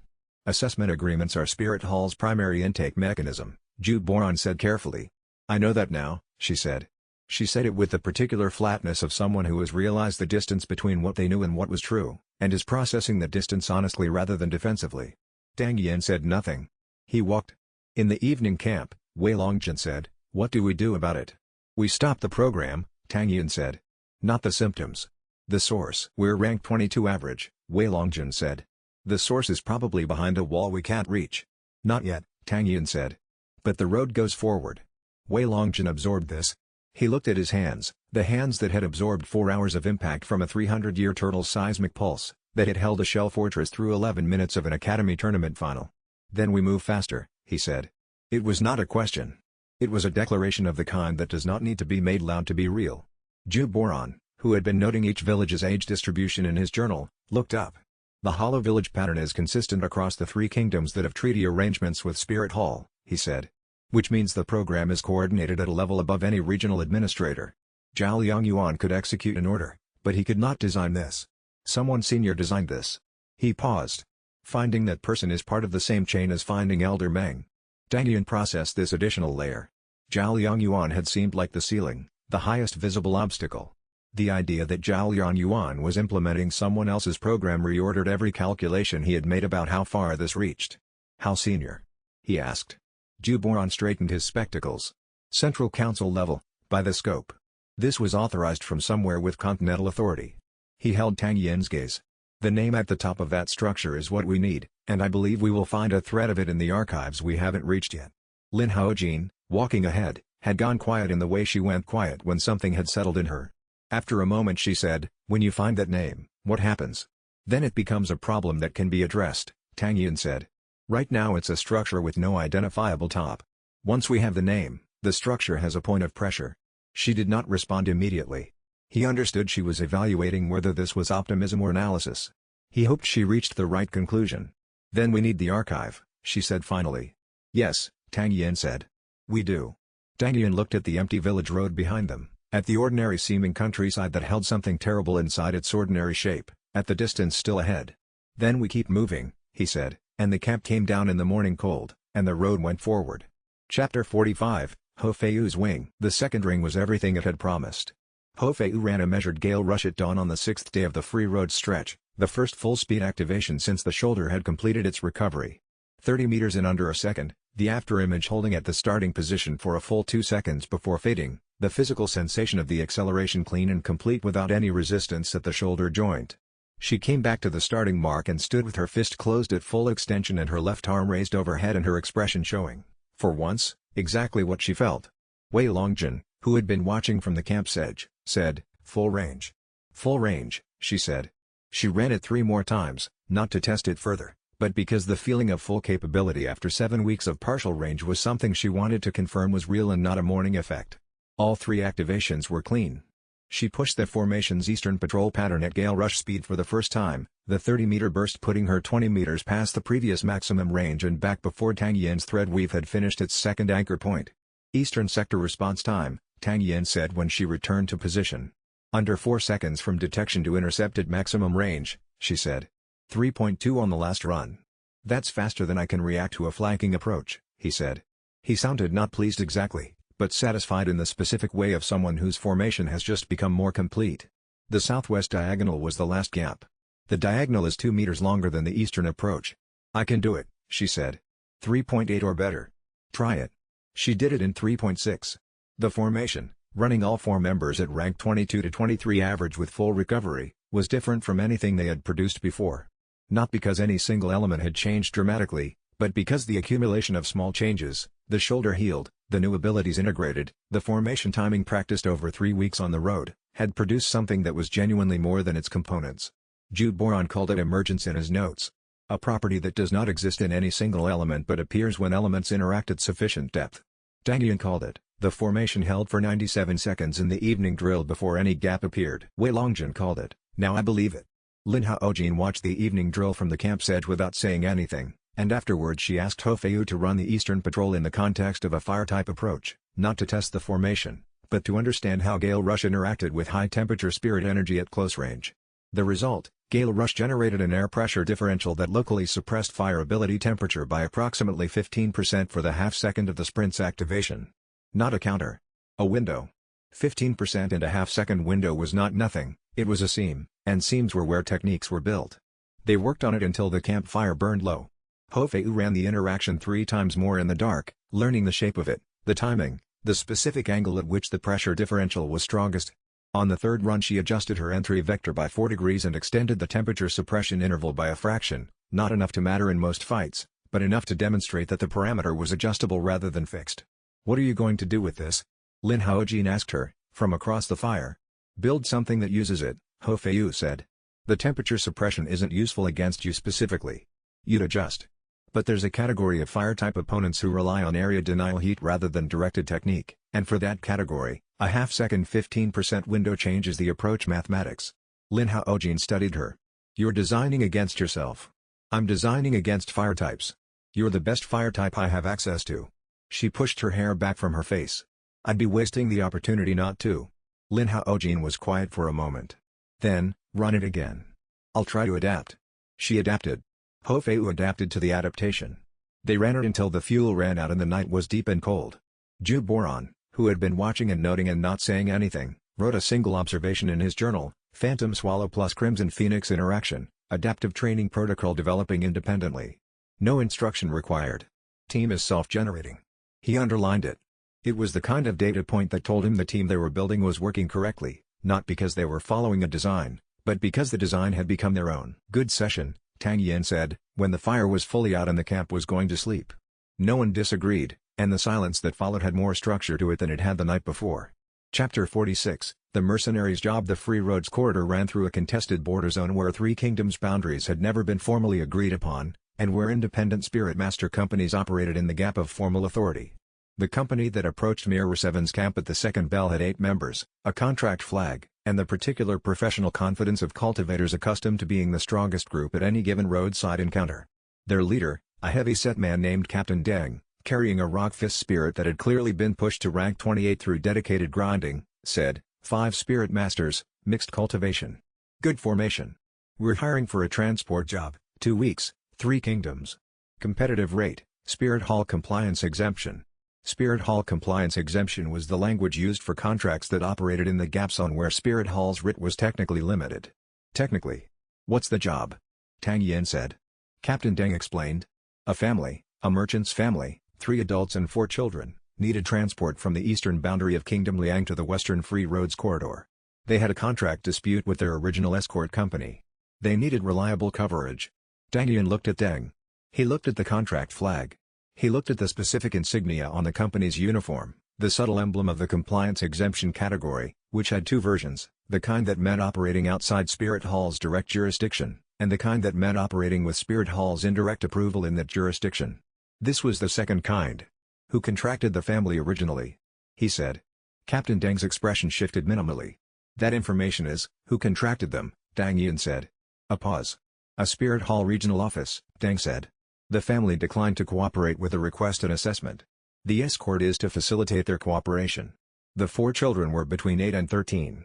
A: Assessment agreements are Spirit Hall's primary intake mechanism, Zhu Boran said carefully. I know that now, she said. She said it with the particular flatness of someone who has realized the distance between what they knew and what was true, and is processing the distance honestly rather than defensively. Tang Yin said nothing. He walked. In the evening camp, Wei Longjin said, what do we do about it? We stop the program, Tang Yin said. Not the symptoms. The source. We're ranked 22 average, Wei Longjin said. The source is probably behind a wall we can't reach. Not yet, Tang Yin said. But the road goes forward. Wei Longjin absorbed this. He looked at his hands, the hands that had absorbed 4 hours of impact from a 300-year turtle seismic pulse, that had held a shell fortress through 11 minutes of an academy tournament final. Then we move faster, he said. It was not a question. It was a declaration of the kind that does not need to be made loud to be real. Zhu Boran, who had been noting each village's age distribution in his journal, looked up. The hollow village pattern is consistent across the 3 kingdoms that have treaty arrangements with Spirit Hall, he said. Which means the program is coordinated at a level above any regional administrator. Zhao Liangyuan could execute an order, but he could not design this. Someone senior designed this. He paused. Finding that person is part of the same chain as finding Elder Meng. Tang Yin processed this additional layer. Zhao Liangyuan had seemed like the ceiling, the highest visible obstacle. The idea that Zhao Liangyuan was implementing someone else's program reordered every calculation he had made about how far this reached. How senior? He asked. Zhu Boran straightened his spectacles. Central Council level, by the scope. This was authorized from somewhere with continental authority. He held Tang Yin's gaze. The name at the top of that structure is what we need, and I believe we will find a thread of it in the archives we haven't reached yet. Lin Haojin, walking ahead, had gone quiet in the way she went quiet when something had settled in her. After a moment she said, when you find that name, what happens? Then it becomes a problem that can be addressed, Tang Yin said. Right now it's a structure with no identifiable top. Once we have the name, the structure has a point of pressure. She did not respond immediately. He understood she was evaluating whether this was optimism or analysis. He hoped she reached the right conclusion. Then we need the archive, she said finally. Yes, Tang Yin said. We do. Tang Yin looked at the empty village road behind them, at the ordinary-seeming countryside that held something terrible inside its ordinary shape, at the distance still ahead. Then we keep moving, he said, and the camp came down in the morning cold, and the road went forward. Chapter 45, Ho Fei's Wing. The second ring was everything it had promised. Ho Fei ran a measured gale rush at dawn on the sixth day of the free road stretch, the first full-speed activation since the shoulder had completed its recovery. 30 meters in under a second, the afterimage holding at the starting position for a full 2 seconds before fading, the physical sensation of the acceleration clean and complete without any resistance at the shoulder joint. She came back to the starting mark and stood with her fist closed at full extension and her left arm raised overhead and her expression showing, for once, exactly what she felt. Wei Longjin, who had been watching from the camp's edge, said, "Full range." "Full range," she said. She ran it 3 more times, not to test it further, but because the feeling of full capability after 7 weeks of partial range was something she wanted to confirm was real and not a morning effect. All 3 activations were clean. She pushed the formation's eastern patrol pattern at gale rush speed for the first time, the 30-meter burst putting her 20 meters past the previous maximum range and back before Tang Yin's thread weave had finished its second anchor point. "Eastern sector response time," Tang Yin said when she returned to position. "Under 4 seconds from detection to intercepted maximum range," she said. 3.2 on the last run. "That's faster than I can react to a flanking approach," he said. He sounded not pleased exactly, but satisfied in the specific way of someone whose formation has just become more complete. The southwest diagonal was the last gap. "The diagonal is 2 meters longer than the eastern approach." "I can do it," she said. 3.8 or better. "Try it." She did it in 3.6. The formation, running all 4 members at rank 22 to 23 average with full recovery, was different from anything they had produced before. Not because any single element had changed dramatically, but because the accumulation of small changes, the shoulder healed, the new abilities integrated, the formation timing practiced over 3 weeks on the road, had produced something that was genuinely more than its components. Jude Boron called it emergence in his notes. A property that does not exist in any single element but appears when elements interact at sufficient depth. Tang Yin called it, the formation held for 97 seconds in the evening drill before any gap appeared. Wei Longjin called it, now I believe it. Lin Haojin watched the evening drill from the camp's edge without saying anything, and afterwards she asked Ho Feiyu to run the Eastern Patrol in the context of a fire-type approach, not to test the formation, but to understand how Gale Rush interacted with high-temperature spirit energy at close range. The result, Gale Rush generated an air pressure differential that locally suppressed fire ability temperature by approximately 15% for the half-second of the sprint's activation. Not a counter. A window. 15% and a half-second window was not nothing, it was a seam, and seams were where techniques were built. They worked on it until the campfire burned low. Ho Feiyu ran the interaction 3 times more in the dark, learning the shape of it, the timing, the specific angle at which the pressure differential was strongest. On the third run she adjusted her entry vector by 4 degrees and extended the temperature suppression interval by a fraction, not enough to matter in most fights, but enough to demonstrate that the parameter was adjustable rather than fixed. "What are you going to do with this?" Lin Haojin asked her, from across the fire. "Build something that uses it," Ho Feiyu said. "The temperature suppression isn't useful against you specifically. You'd adjust. But there's a category of fire-type opponents who rely on area denial heat rather than directed technique, and for that category, a half-second 15% window change is the approach mathematics." Lin Haojin studied her. "You're designing against yourself. I'm designing against fire types. You're the best fire type I have access to." She pushed her hair back from her face. "I'd be wasting the opportunity not to." Lin Haojin was quiet for a moment. Then, "Run it again." "I'll try to adapt." She adapted. Ho Feiyu adapted to the adaptation. They ran it until the fuel ran out and the night was deep and cold. Jude Boron, who had been watching and noting and not saying anything, wrote a single observation in his journal: Phantom Swallow plus Crimson Phoenix interaction, adaptive training protocol developing independently. No instruction required. Team is self-generating. He underlined it. It was the kind of data point that told him the team they were building was working correctly, not because they were following a design, but because the design had become their own. "Good session," Tang Yin said, when the fire was fully out and the camp was going to sleep. No one disagreed, and the silence that followed had more structure to it than it had the night before. Chapter 46, The Mercenaries' Job. The Free Roads corridor ran through a contested border zone where 3 kingdoms' boundaries had never been formally agreed upon, and where independent spirit master companies operated in the gap of formal authority. The company that approached Mirror 7's camp at the second bell had 8 members, a contract flag, and the particular professional confidence of cultivators accustomed to being the strongest group at any given roadside encounter. Their leader, a heavy-set man named Captain Deng, carrying a rock fist spirit that had clearly been pushed to rank 28 through dedicated grinding, said, 5 spirit masters, mixed cultivation. Good formation. We're hiring for a transport job, 2 weeks, 3 kingdoms. Competitive rate, Spirit Hall compliance exemption. Spirit Hall compliance exemption was the language used for contracts that operated in the gap zone where Spirit Hall's writ was technically limited. Technically. What's the job? Tang Yin said. Captain Deng explained. A family, a merchant's family, 3 adults and 4 children, needed transport from the eastern boundary of Kingdom Liang to the western Free Roads corridor. They had a contract dispute with their original escort company. They needed reliable coverage. Tang Yin looked at Deng. He looked at the contract flag. He looked at the specific insignia on the company's uniform, the subtle emblem of the compliance exemption category, which had 2 versions, the kind that meant operating outside Spirit Hall's direct jurisdiction, and the kind that meant operating with Spirit Hall's indirect approval in that jurisdiction. This was the second kind. Who contracted the family originally? He said. Captain Deng's expression shifted minimally. That information is, who contracted them, Tang Yin said. A pause. A Spirit Hall regional office, Deng said. The family declined to cooperate with the request and assessment. The escort is to facilitate their cooperation. The 4 children were between 8 and 13.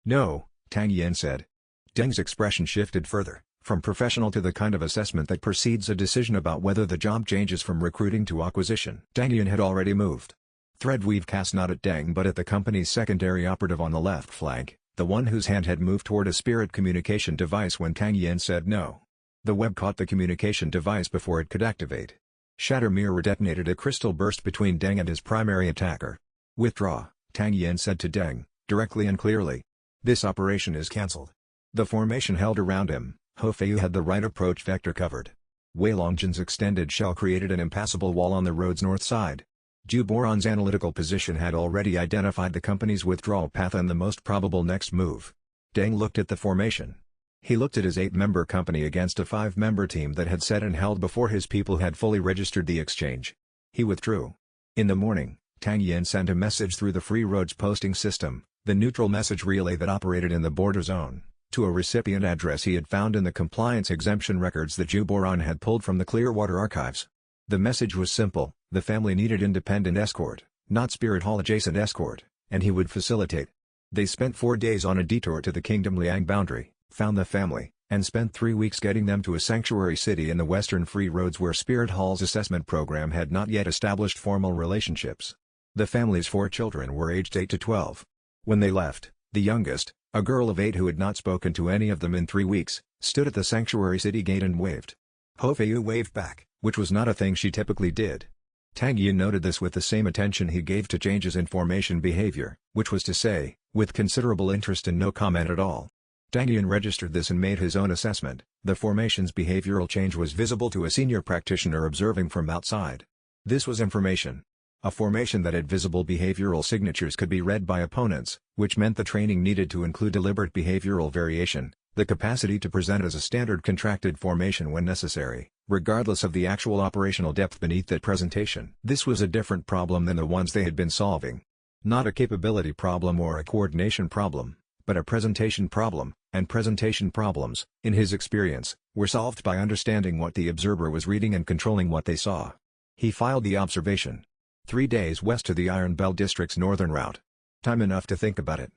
A: No, Tang Yin said. Deng's expression shifted further, from professional to the kind of assessment that precedes a decision about whether the job changes from recruiting to acquisition. Tang Yin had already moved. Threadweave cast not at Deng but at the company's secondary operative on the left flank, the one whose hand had moved toward a spirit communication device when Tang Yin said no. The web caught the communication device before it could activate. Shatter Mirror detonated a crystal burst between Deng and his primary attacker. Withdraw, Tang Yin said to Deng, directly and clearly. This operation is cancelled. The formation held around him. Ho Feiyu had the right approach vector covered. Wei Longjin's extended shell created an impassable wall on the road's north side. Zhu Boran's analytical position had already identified the company's withdrawal path and the most probable next move. Deng looked at the formation. He looked at his 8-member company against a 5-member team that had set and held before his people had fully registered the exchange. He withdrew. In the morning, Tang Yin sent a message through the Free Roads posting system, the neutral message relay that operated in the border zone, to a recipient address he had found in the compliance exemption records that Zhu Boran had pulled from the Clearwater archives. The message was simple: the family needed independent escort, not Spirit Hall adjacent escort, and he would facilitate. They spent 4 days on a detour to the Kingdom Liang boundary, found the family, and spent 3 weeks getting them to a sanctuary city in the western Free Roads where Spirit Hall's assessment program had not yet established formal relationships. The family's 4 children were aged 8 to 12. When they left, the youngest, a girl of 8 who had not spoken to any of them in 3 weeks, stood at the sanctuary city gate and waved. Ho Feiyu waved back, which was not a thing she typically did. Tang Yin noted this with the same attention he gave to changes in formation behavior, which was to say, with considerable interest and no comment at all. Tang Yin registered this and made his own assessment. The formation's behavioral change was visible to a senior practitioner observing from outside. This was information. A formation that had visible behavioral signatures could be read by opponents, which meant the training needed to include deliberate behavioral variation, the capacity to present as a standard contracted formation when necessary, regardless of the actual operational depth beneath that presentation. This was a different problem than the ones they had been solving. Not a capability problem or a coordination problem, but a presentation problem, and presentation problems, in his experience, were solved by understanding what the observer was reading and controlling what they saw. He filed the observation. 3 days west to the Iron Bell District's northern route. Time enough to think about it.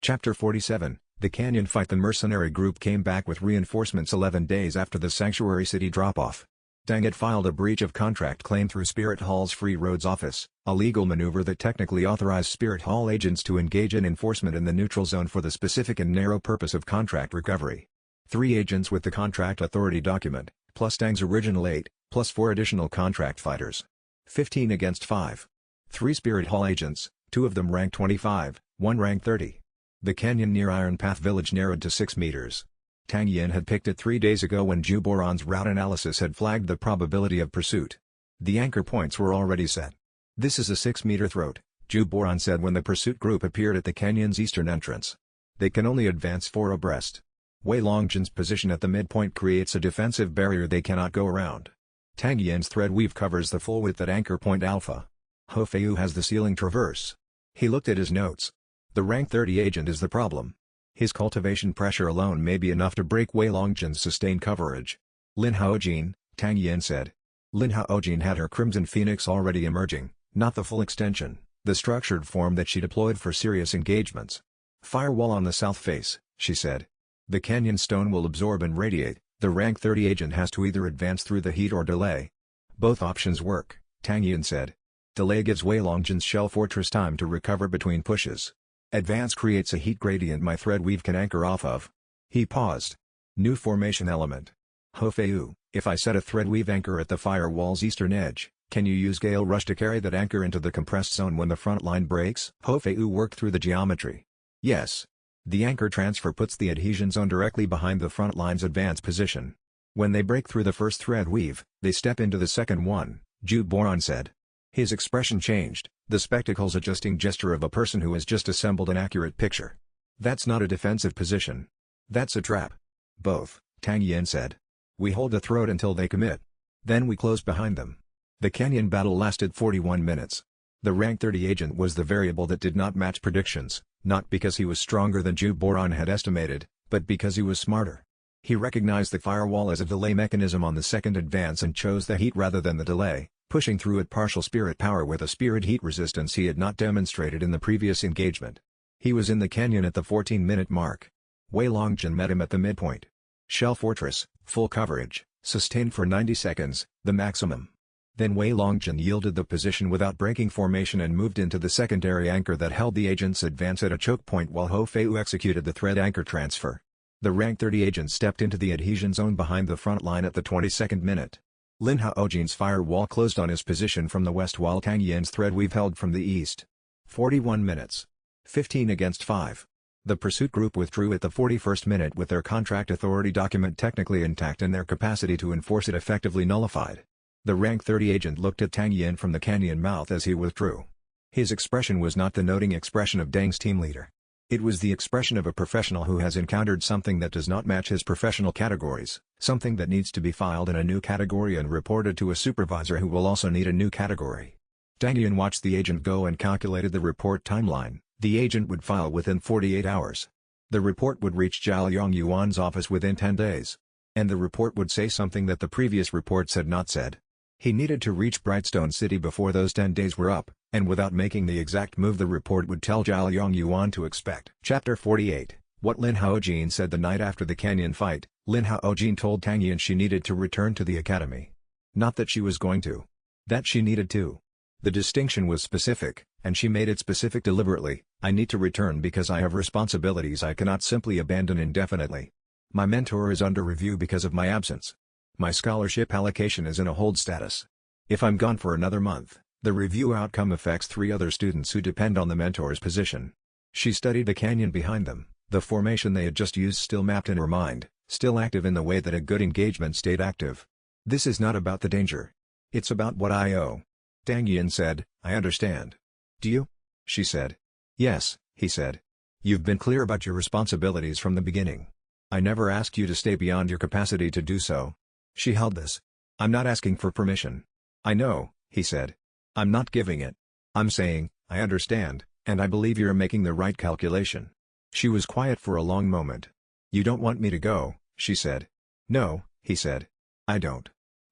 A: Chapter 47, The Canyon Fight. The mercenary group came back with reinforcements 11 days after the Sanctuary City drop-off. Deng had filed a breach of contract claim through Spirit Hall's Free Roads office, a legal maneuver that technically authorized Spirit Hall agents to engage in enforcement in the neutral zone for the specific and narrow purpose of contract recovery. 3 agents with the contract authority document, plus Deng's original 8, plus 4 additional contract fighters. 15 against 5. 3 Spirit Hall agents, 2 of them rank 25, 1 rank 30. The canyon near Iron Path Village narrowed to 6 meters. Tang Yin had picked it 3 days ago when Zhu Boran's route analysis had flagged the probability of pursuit. The anchor points were already set. This is a 6-meter throat, Zhu Boran said when the pursuit group appeared at the canyon's eastern entrance. They can only advance 4 abreast. Wei Longjin's position at the midpoint creates a defensive barrier they cannot go around. Tang Yin's thread weave covers the full width at anchor point alpha. Ho Feiyu has the ceiling traverse. He looked at his notes. The rank 30 agent is the problem. His cultivation pressure alone may be enough to break Wei Longjin's sustained coverage. Lin Haojin, Tang Yin said. Lin Haojin had her Crimson Phoenix already emerging, not the full extension, the structured form that she deployed for serious engagements. Firewall on the south face, she said. The canyon stone will absorb and radiate, the rank 30 agent has to either advance through the heat or delay. Both options work, Tang Yin said. Delay gives Wei Longjin's shell fortress time to recover between pushes. Advance creates a heat gradient my thread weave can anchor off of. He paused. New formation element. Ho Feiyu, if I set a thread weave anchor at the firewall's eastern edge, can you use Gale Rush to carry that anchor into the compressed zone when the front line breaks? Ho Feiyu worked through the geometry. Yes. The anchor transfer puts the adhesion zone directly behind the front line's advance position. When they break through the first thread weave, they step into the second one, Ju Boron said. His expression changed, the spectacles adjusting gesture of a person who has just assembled an accurate picture. That's not a defensive position. That's a trap. Both, Tang Yin said. We hold the throat until they commit. Then we close behind them. The canyon battle lasted 41 minutes. The rank 30 agent was the variable that did not match predictions, not because he was stronger than Ju Boron had estimated, but because he was smarter. He recognized the firewall as a delay mechanism on the second advance and chose the heat rather than the delay, pushing through at partial spirit power with a spirit heat resistance he had not demonstrated in the previous engagement. He was in the canyon at the 14-minute mark. Wei Longjin met him at the midpoint. Shell fortress, full coverage, sustained for 90 seconds, the maximum. Then Wei Longjin yielded the position without breaking formation and moved into the secondary anchor that held the agent's advance at a choke point while Ho Feiyu executed the thread anchor transfer. The rank 30 agent stepped into the adhesion zone behind the front line at the 22nd minute. Lin Haojin's firewall closed on his position from the west while Tang Yin's thread weave held from the east. 41 minutes. 15 against 5. The pursuit group withdrew at the 41st minute with their contract authority document technically intact and their capacity to enforce it effectively nullified. The rank 30 agent looked at Tang Yin from the canyon mouth as he withdrew. His expression was not the noting expression of Deng's team leader. It was the expression of a professional who has encountered something that does not match his professional categories, something that needs to be filed in a new category and reported to a supervisor who will also need a new category. Tang Yin watched the agent go and calculated the report timeline. The agent would file within 48 hours. The report would reach Zhao Yongyuan's office within 10 days. And the report would say something that the previous reports had not said. He needed to reach Brightstone City before those 10 days were up, and without making the exact move the report would tell Zhao Yongyuan to expect. Chapter 48, What Lin Haojin said the night after the canyon fight. Lin Haojin told Tang Yin she needed to return to the academy. Not that she was going to. That she needed to. The distinction was specific, and she made it specific deliberately. I need to return because I have responsibilities I cannot simply abandon indefinitely. My mentor is under review because of my absence. My scholarship allocation is in a hold status. If I'm gone for another month, the review outcome affects 3 other students who depend on the mentor's position. She studied the canyon behind them, the formation they had just used still mapped in her mind, still active in the way that a good engagement stayed active. This is not about the danger. It's about what I owe. Tang Yin said, I understand. Do you? She said. Yes, he said. You've been clear about your responsibilities from the beginning. I never asked you to stay beyond your capacity to do so. She held this. I'm not asking for permission. I know, he said. I'm not giving it. I'm saying, I understand, and I believe you're making the right calculation. She was quiet for a long moment. You don't want me to go, she said. No, he said. I don't.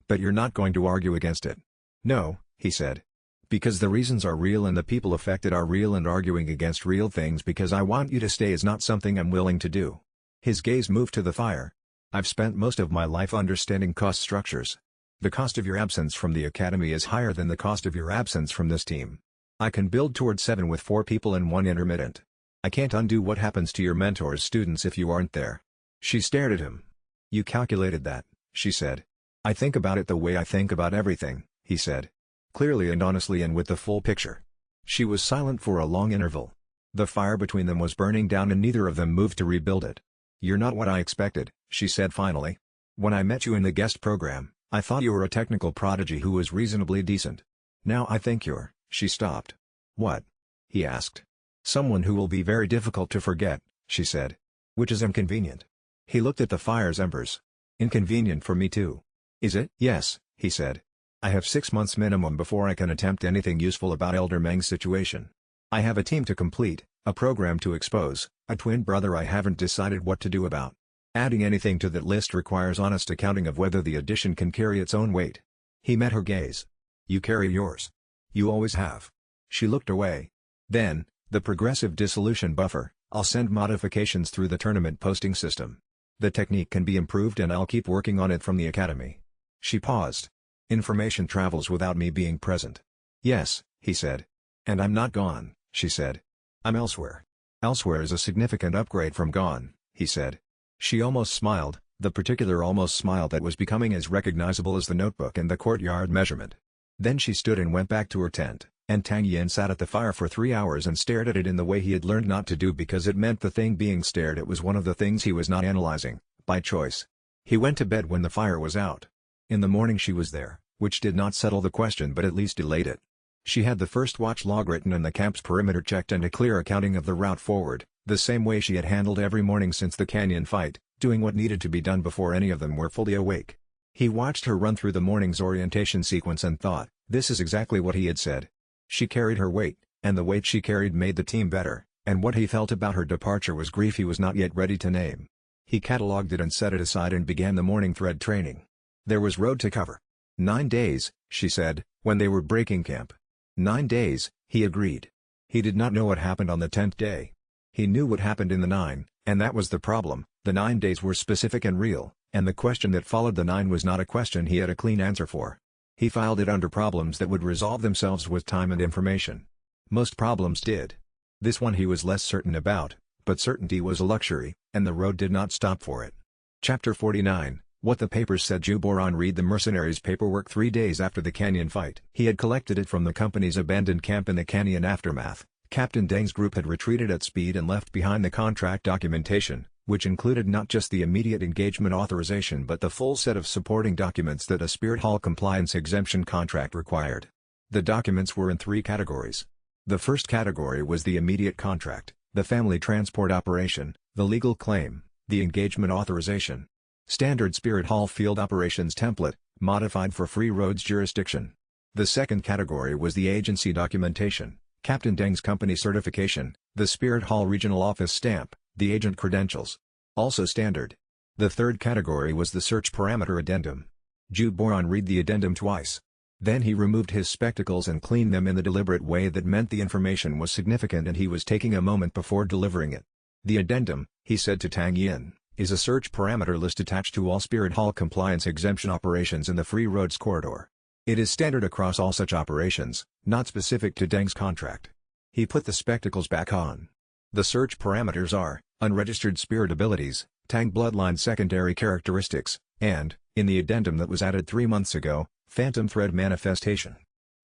A: But you're not going to argue against it. No, he said. Because the reasons are real and the people affected are real, and arguing against real things because I want you to stay is not something I'm willing to do. His gaze moved to the fire. I've spent most of my life understanding cost structures. The cost of your absence from the academy is higher than the cost of your absence from this team. I can build towards 7 with 4 people and 1 intermittent. I can't undo what happens to your mentor's students if you aren't there. She stared at him. You calculated that, she said. I think about it the way I think about everything, he said. Clearly and honestly and with the full picture. She was silent for a long interval. The fire between them was burning down and neither of them moved to rebuild it. You're not what I expected, she said finally. When I met you in the guest program, I thought you were a technical prodigy who was reasonably decent. Now I think you're. She stopped. What? He asked. Someone who will be very difficult to forget, she said. Which is inconvenient. He looked at the fire's embers. Inconvenient for me too. Is it? Yes, he said. I have 6 months minimum before I can attempt anything useful about Elder Meng's situation. I have a team to complete, a program to expose, a twin brother I haven't decided what to do about. Adding anything to that list requires honest accounting of whether the addition can carry its own weight. He met her gaze. You carry yours. You always have. She looked away. Then, the progressive dissolution buffer, I'll send modifications through the tournament posting system. The technique can be improved and I'll keep working on it from the academy. She paused. Information travels without me being present. Yes, he said. And I'm not gone, she said. I'm elsewhere. Elsewhere is a significant upgrade from gone, he said. She almost smiled, the particular almost smile that was becoming as recognizable as the notebook and the courtyard measurement. Then she stood and went back to her tent, and Tang Yin sat at the fire for 3 hours and stared at it in the way he had learned not to do because it meant the thing being stared at was one of the things he was not analyzing, by choice. He went to bed when the fire was out. In the morning she was there, which did not settle the question but at least delayed it. She had the first watch log written and the camp's perimeter checked and a clear accounting of the route forward, the same way she had handled every morning since the canyon fight, doing what needed to be done before any of them were fully awake. He watched her run through the morning's orientation sequence and thought, this is exactly what he had said. She carried her weight, and the weight she carried made the team better, and what he felt about her departure was grief he was not yet ready to name. He catalogued it and set it aside and began the morning thread training. There was road to cover. 9 days, she said, when they were breaking camp. 9 days, he agreed. He did not know what happened on the 10th day. He knew what happened in the 9, and that was the problem. The 9 days were specific and real, and the question that followed the 9 was not a question he had a clean answer for. He filed it under problems that would resolve themselves with time and information. Most problems did. This one he was less certain about, but certainty was a luxury, and the road did not stop for it. Chapter 49, What the Papers Said. Ju Boran read the mercenaries' paperwork 3 days after the canyon fight. He had collected it from the company's abandoned camp in the canyon aftermath. Captain Deng's group had retreated at speed and left behind the contract documentation, which included not just the immediate engagement authorization but the full set of supporting documents that a Spirit Hall compliance exemption contract required. The documents were in 3 categories. The first category was the immediate contract, the family transport operation, the legal claim, the engagement authorization. Standard Spirit Hall field operations template, modified for Free Roads jurisdiction. The second category was the agency documentation, Captain Deng's company certification, the Spirit Hall regional office stamp, the agent credentials. Also standard. The third category was the search parameter addendum. Ju Boran read the addendum twice. Then he removed his spectacles and cleaned them in the deliberate way that meant the information was significant and he was taking a moment before delivering it. The addendum, he said to Tang Yin, is a search parameter list attached to all Spirit Hall compliance exemption operations in the Free Roads corridor. It is standard across all such operations, not specific to Deng's contract. He put the spectacles back on. The search parameters are, unregistered spirit abilities, Tang bloodline secondary characteristics, and, in the addendum that was added 3 months ago, phantom thread manifestation.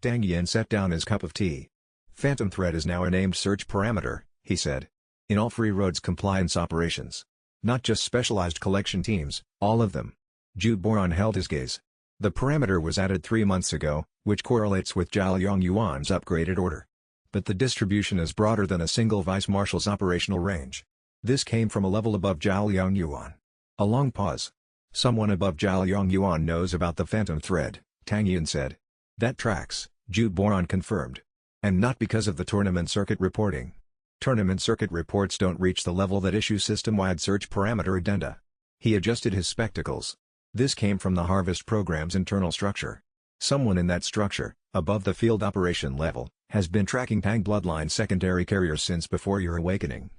A: Tang Yin set down his cup of tea. Phantom thread is now a named search parameter, he said. In all Free Roads compliance operations. Not just specialized collection teams, all of them. Ju Boran held his gaze. The parameter was added 3 months ago, which correlates with Zhao Yang Yuan's upgraded order. But the distribution is broader than a single vice marshal's operational range. This came from a level above Zhao Yang Yuan. A long pause. Someone above Zhao Yang Yuan knows about the phantom thread, Tang Yin said. That tracks, Ju Boran confirmed. And not because of the tournament circuit reporting. Tournament circuit reports don't reach the level that issue system-wide search parameter addenda. He adjusted his spectacles. This came from the Harvest program's internal structure. Someone in that structure, above the field operation level, has been tracking Tang bloodline secondary carriers since before your awakening.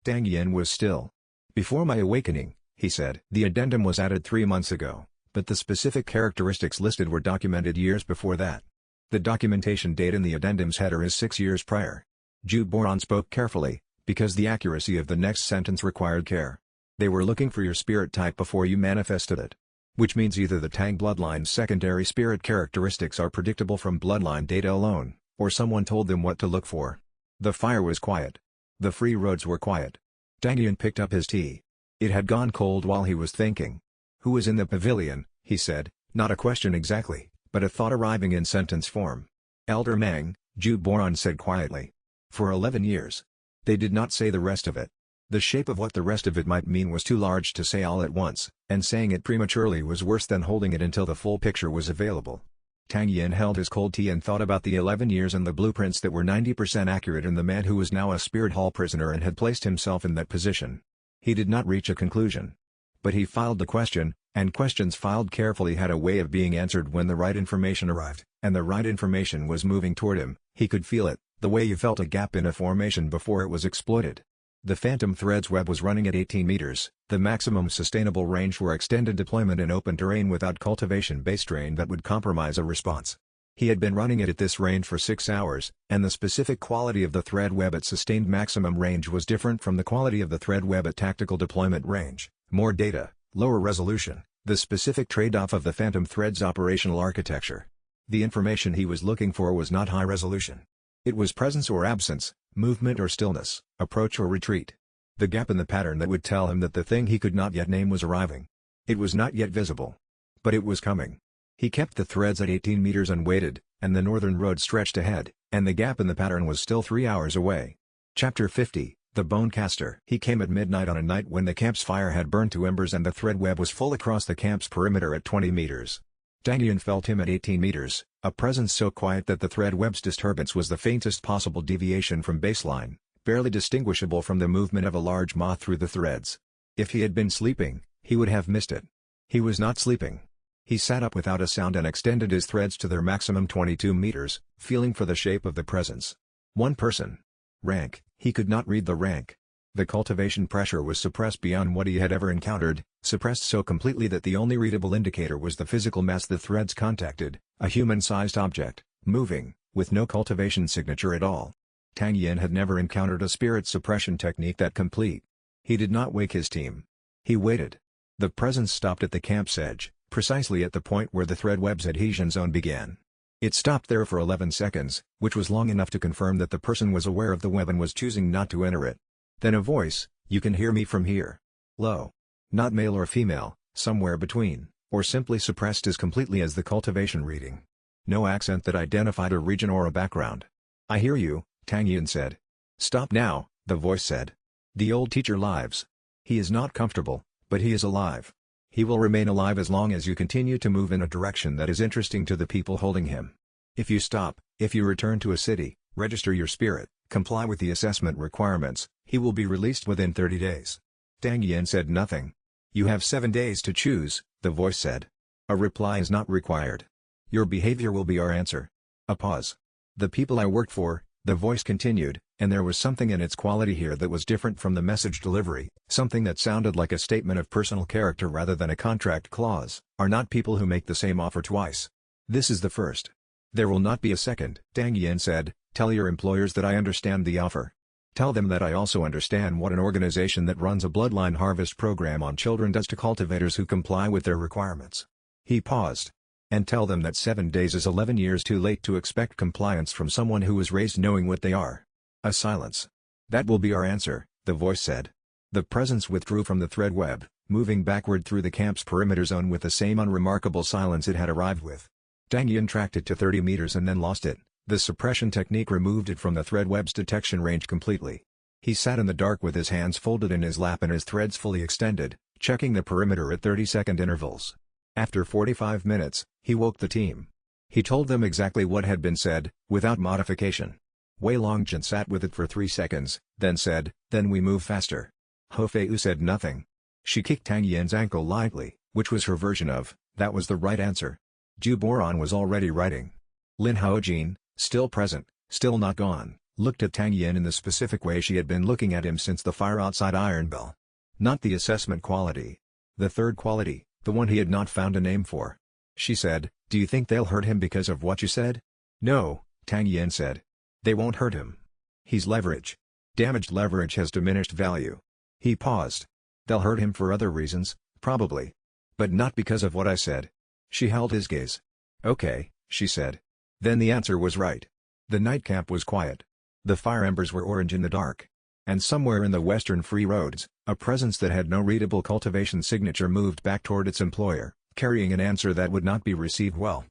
A: Tang Yin was still. Before my awakening, he said. The addendum was added 3 months ago, but the specific characteristics listed were documented years before that. The documentation date in the addendum's header is 6 years prior. Ju Boran spoke carefully, because the accuracy of the next sentence required care. They were looking for your spirit type before you manifested it. Which means either the Tang bloodline's secondary spirit characteristics are predictable from bloodline data alone, or someone told them what to look for. The fire was quiet. The Free Roads were quiet. Tang Yin picked up his tea. It had gone cold while he was thinking. Who was in the pavilion, he said, not a question exactly, but a thought arriving in sentence form. Elder Meng, Ju Boran said quietly. For 11 years. They did not say the rest of it. The shape of what the rest of it might mean was too large to say all at once, and saying it prematurely was worse than holding it until the full picture was available. Tang Yin held his cold tea and thought about the 11 years and the blueprints that were 90% accurate in the man who was now a Spirit Hall prisoner and had placed himself in that position. He did not reach a conclusion. But he filed the question, and questions filed carefully had a way of being answered when the right information arrived, and the right information was moving toward him. He could feel it, the way you felt a gap in a formation before it was exploited. The Phantom Threads web was running at 18 meters, the maximum sustainable range for extended deployment in open terrain without cultivation-based terrain that would compromise a response. He had been running it at this range for 6 hours, and the specific quality of the thread web at sustained maximum range was different from the quality of the thread web at tactical deployment range. More data, lower resolution, the specific trade-off of the Phantom Thread's operational architecture. The information he was looking for was not high resolution. It was presence or absence, movement or stillness, approach or retreat. The gap in the pattern that would tell him that the thing he could not yet name was arriving. It was not yet visible. But it was coming. He kept the threads at 18 meters and waited, and the northern road stretched ahead, and the gap in the pattern was still 3 hours away. Chapter 50, The Bonecaster. He came at midnight on a night when the camp's fire had burned to embers and the thread web was full across the camp's perimeter at 20 meters. Tang Yin felt him at 18 meters, a presence so quiet that the thread web's disturbance was the faintest possible deviation from baseline, barely distinguishable from the movement of a large moth through the threads. If he had been sleeping, he would have missed it. He was not sleeping. He sat up without a sound and extended his threads to their maximum 22 meters, feeling for the shape of the presence. One person. Rank, he could not read the rank. The cultivation pressure was suppressed beyond what he had ever encountered, suppressed so completely that the only readable indicator was the physical mass the threads contacted, a human-sized object, moving, with no cultivation signature at all. Tang Yin had never encountered a spirit suppression technique that complete. He did not wake his team. He waited. The presence stopped at the camp's edge, precisely at the point where the thread web's adhesion zone began. It stopped there for 11 seconds, which was long enough to confirm that the person was aware of the web and was choosing not to enter it. Then a voice, "You can hear me from here." Low. Not male or female, somewhere between, or simply suppressed as completely as the cultivation reading. No accent that identified a region or a background. "I hear you," Tang Yin said. "Stop now," the voice said. "The old teacher lives. He is not comfortable, but he is alive. He will remain alive as long as you continue to move in a direction that is interesting to the people holding him. If you stop, if you return to a city, register your spirit, comply with the assessment requirements, he will be released within 30 days. Tang Yin said nothing. "You have 7 days to choose," the voice said. "A reply is not required. Your behavior will be our answer." A pause. "The people I work for," the voice continued, and there was something in its quality here that was different from the message delivery, something that sounded like a statement of personal character rather than a contract clause, "are not people who make the same offer twice. This is the first. There will not be a second." Tang Yin said, "Tell your employers that I understand the offer. Tell them that I also understand what an organization that runs a bloodline harvest program on children does to cultivators who comply with their requirements." He paused. "And tell them that 7 days is 11 years too late to expect compliance from someone who was raised knowing what they are." A silence. "That will be our answer," the voice said. The presence withdrew from the thread web, moving backward through the camp's perimeter zone with the same unremarkable silence it had arrived with. Tang Yin tracked it to 30 meters and then lost it. The suppression technique removed it from the thread web's detection range completely. He sat in the dark with his hands folded in his lap and his threads fully extended, checking the perimeter at 30-second intervals. After 45 minutes, he woke the team. He told them exactly what had been said, without modification. Wei Longjin sat with it for 3 seconds, then said, "Then we move faster." Ho Feiyu said nothing. She kicked Tang Yin's ankle lightly, which was her version of, "That was the right answer." Ju Boran was already writing. Lin Haojin, still present, still not gone, looked at Tang Yin in the specific way she had been looking at him since the fire outside Iron Bell. Not the assessment quality. The third quality, the one he had not found a name for. She said, "Do you think they'll hurt him because of what you said?" "No," Tang Yin said. "They won't hurt him. He's leverage. Damaged leverage has diminished value." He paused. "They'll hurt him for other reasons, probably. But not because of what I said." She held his gaze. "Okay," she said. Then the answer was right. The night camp was quiet. The fire embers were orange in the dark. And somewhere in the western free roads, a presence that had no readable cultivation signature moved back toward its employer, carrying an answer that would not be received well.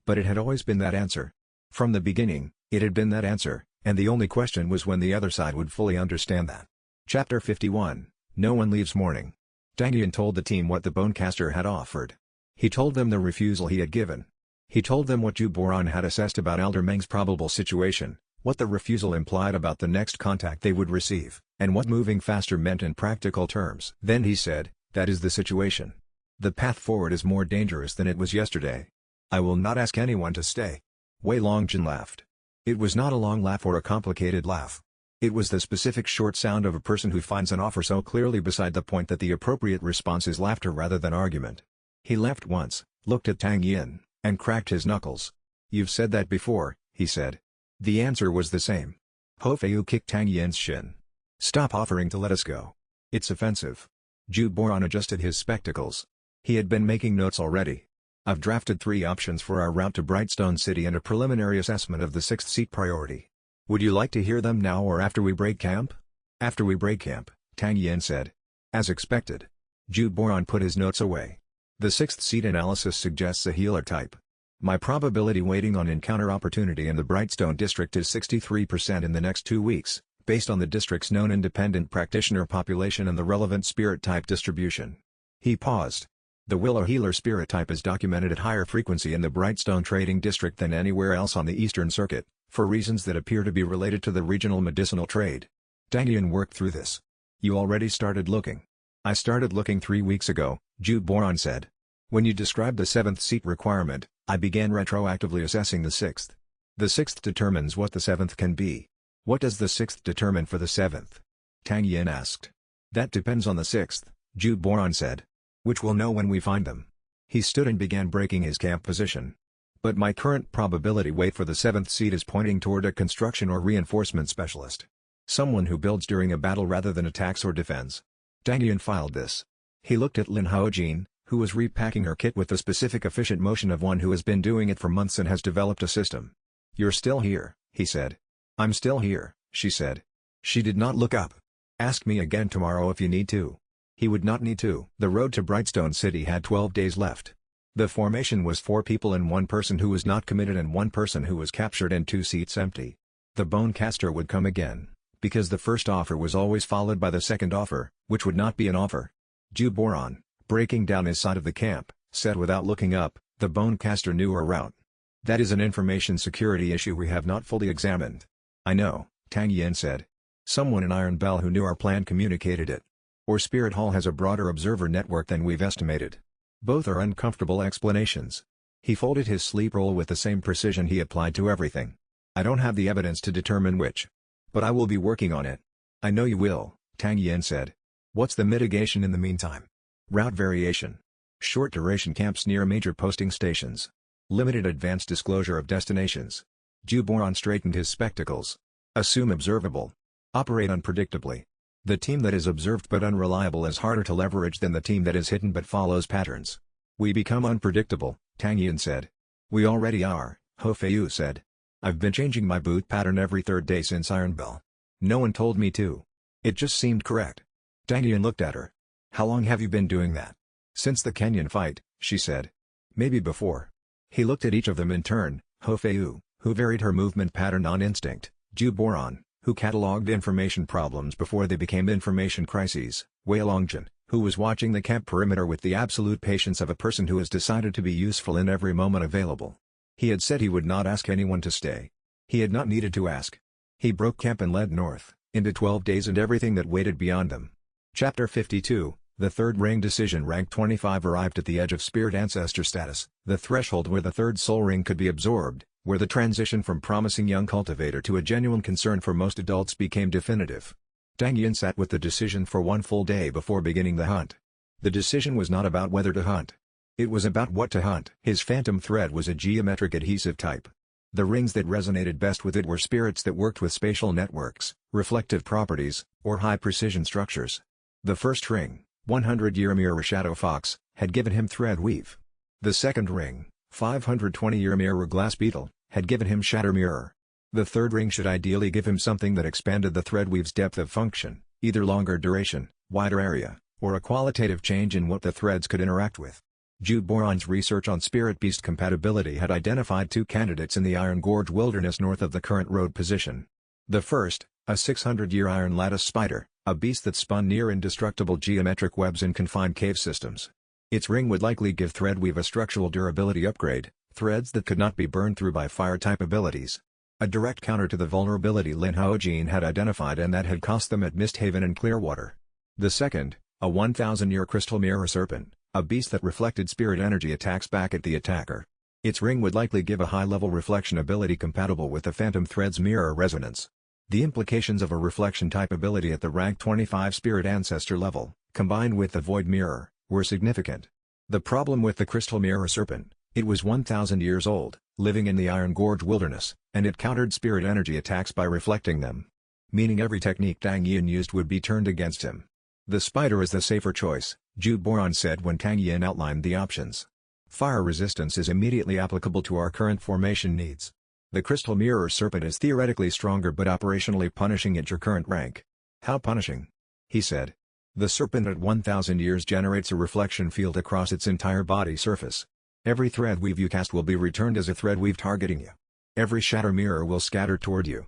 A: But it had always been that answer. From the beginning, it had been that answer, and the only question was when the other side would fully understand that. Chapter 51, No One Leaves Morning. Tang Yin told the team what the Bonecaster had offered. He told them the refusal he had given. He told them what Ju Boran had assessed about Elder Meng's probable situation, what the refusal implied about the next contact they would receive, and what moving faster meant in practical terms. Then he said, That is the situation. The path forward is more dangerous than it was yesterday. I will not ask anyone to stay. Wei Longjin laughed. It was not a long laugh or a complicated laugh. It was the specific short sound of a person who finds an offer so clearly beside the point that the appropriate response is laughter rather than argument. He laughed once, looked at Tang Yin, and cracked his knuckles. "You've said that before," he said. The answer was the same. Ho Feiyu kicked Tang Yin's shin. "Stop offering to let us go. It's offensive." Zhu Boran adjusted his spectacles. He had been making notes already. "I've drafted 3 options for our route to Brightstone City and a preliminary assessment of the 6th seat priority. Would you like to hear them now or after we break camp?" "After we break camp," Tang Yin said. "As expected." Zhu Boran put his notes away. "The 6th seat analysis suggests a healer type. My probability waiting on encounter opportunity in the Brightstone district is 63% in the next 2 weeks, based on the district's known independent practitioner population and the relevant spirit type distribution." He paused. "The Willow healer spirit type is documented at higher frequency in the Brightstone trading district than anywhere else on the Eastern Circuit, for reasons that appear to be related to the regional medicinal trade." Tang Yin worked through this. "You already started looking." "I started looking 3 weeks ago," Zhu Boran said. "When you described the 7th seat requirement, I began retroactively assessing the 6th. The 6th determines what the 7th can be. What does the 6th determine for the 7th? Tang Yin asked. "That depends on the 6th, Zhu Boran said. "Which we'll know when we find them." He stood and began breaking his camp position. "But my current probability weight for the 7th seat is pointing toward a construction or reinforcement specialist. Someone who builds during a battle rather than attacks or defends." Tang Yin filed this. He looked at Lin Haojin, who was repacking her kit with the specific efficient motion of one who has been doing it for months and has developed a system. "You're still here," he said. "I'm still here," she said. She did not look up. "Ask me again tomorrow if you need to." He would not need to. The road to Brightstone City had 12 days left. The formation was 4 people and 1 person who was not committed and 1 person who was captured and 2 seats empty. The Bonecaster would come again, because the first offer was always followed by the second offer, which would not be an offer. Zhu Boran, breaking down his side of the camp, said without looking up, "The Bonecaster knew our route. That is an information security issue we have not fully examined." "I know," Tang Yin said. "Someone in Iron Bell who knew our plan communicated it. Or Spirit Hall has a broader observer network than we've estimated. Both are uncomfortable explanations." He folded his sleep roll with the same precision he applied to everything. "I don't have the evidence to determine which. But I will be working on it." "I know you will," Tang Yin said. "What's the mitigation in the meantime?" "Route variation. Short-duration camps near major posting stations. Limited advanced disclosure of destinations." Zhu Boran straightened his spectacles. "Assume observable. Operate unpredictably. The team that is observed but unreliable is harder to leverage than the team that is hidden but follows patterns." "We become unpredictable," Tang Yin said. "We already are," Ho Feiyu said. "I've been changing my boot pattern every 3rd day since Iron Bell. No one told me to. It just seemed correct." Tang Yin looked at her. "How long have you been doing that?" "Since the Kenyan fight," she said. "Maybe before." He looked at each of them in turn, Ho Feiyu, who varied her movement pattern on instinct, Zhu Boran, who catalogued information problems before they became information crises, Wei Longjin, who was watching the camp perimeter with the absolute patience of a person who has decided to be useful in every moment available. He had said he would not ask anyone to stay. He had not needed to ask. He broke camp and led north, into 12 days and everything that waited beyond them. Chapter 52, The Third Ring Decision. Rank 25 arrived at the edge of Spirit Ancestor status, the threshold where the third soul ring could be absorbed, where the transition from promising young cultivator to a genuine concern for most adults became definitive. Tang Yin sat with the decision for 1 full day before beginning the hunt. The decision was not about whether to hunt. It was about what to hunt. His phantom thread was a geometric adhesive type. The rings that resonated best with it were spirits that worked with spatial networks, reflective properties, or high-precision structures. The first ring, 100-year Mirror Shadow Fox, had given him thread weave. The second ring, 520-year Mirror Glass Beetle, had given him Shatter Mirror. The third ring should ideally give him something that expanded the thread weave's depth of function, either longer duration, wider area, or a qualitative change in what the threads could interact with. Zhu Boran's research on Spirit Beast compatibility had identified 2 candidates in the Iron Gorge wilderness north of the current road position. The first, a 600-year iron lattice spider, a beast that spun near indestructible geometric webs in confined cave systems. Its ring would likely give Threadweave a structural durability upgrade, threads that could not be burned through by fire-type abilities. A direct counter to the vulnerability Lin Haojin had identified and that had cost them at Misthaven and Clearwater. The second, A 1,000-year crystal mirror serpent, a beast that reflected spirit energy attacks back at the attacker. Its ring would likely give a high-level reflection ability compatible with the phantom thread's mirror resonance. The implications of a reflection-type ability at the rank 25 spirit ancestor level, combined with the void mirror, were significant. The problem with the crystal mirror serpent: it was 1,000 years old, living in the Iron Gorge wilderness, and it countered spirit energy attacks by reflecting them. Meaning every technique Tang Yin used would be turned against him. The spider is the safer choice, Zhu Boran said when Tang Yin outlined the options. Fire resistance is immediately applicable to our current formation needs. The crystal mirror serpent is theoretically stronger but operationally punishing at your current rank. How punishing? He said. The serpent at 1,000 years generates a reflection field across its entire body surface. Every thread weave you cast will be returned as a thread weave targeting you. Every shatter mirror will scatter toward you.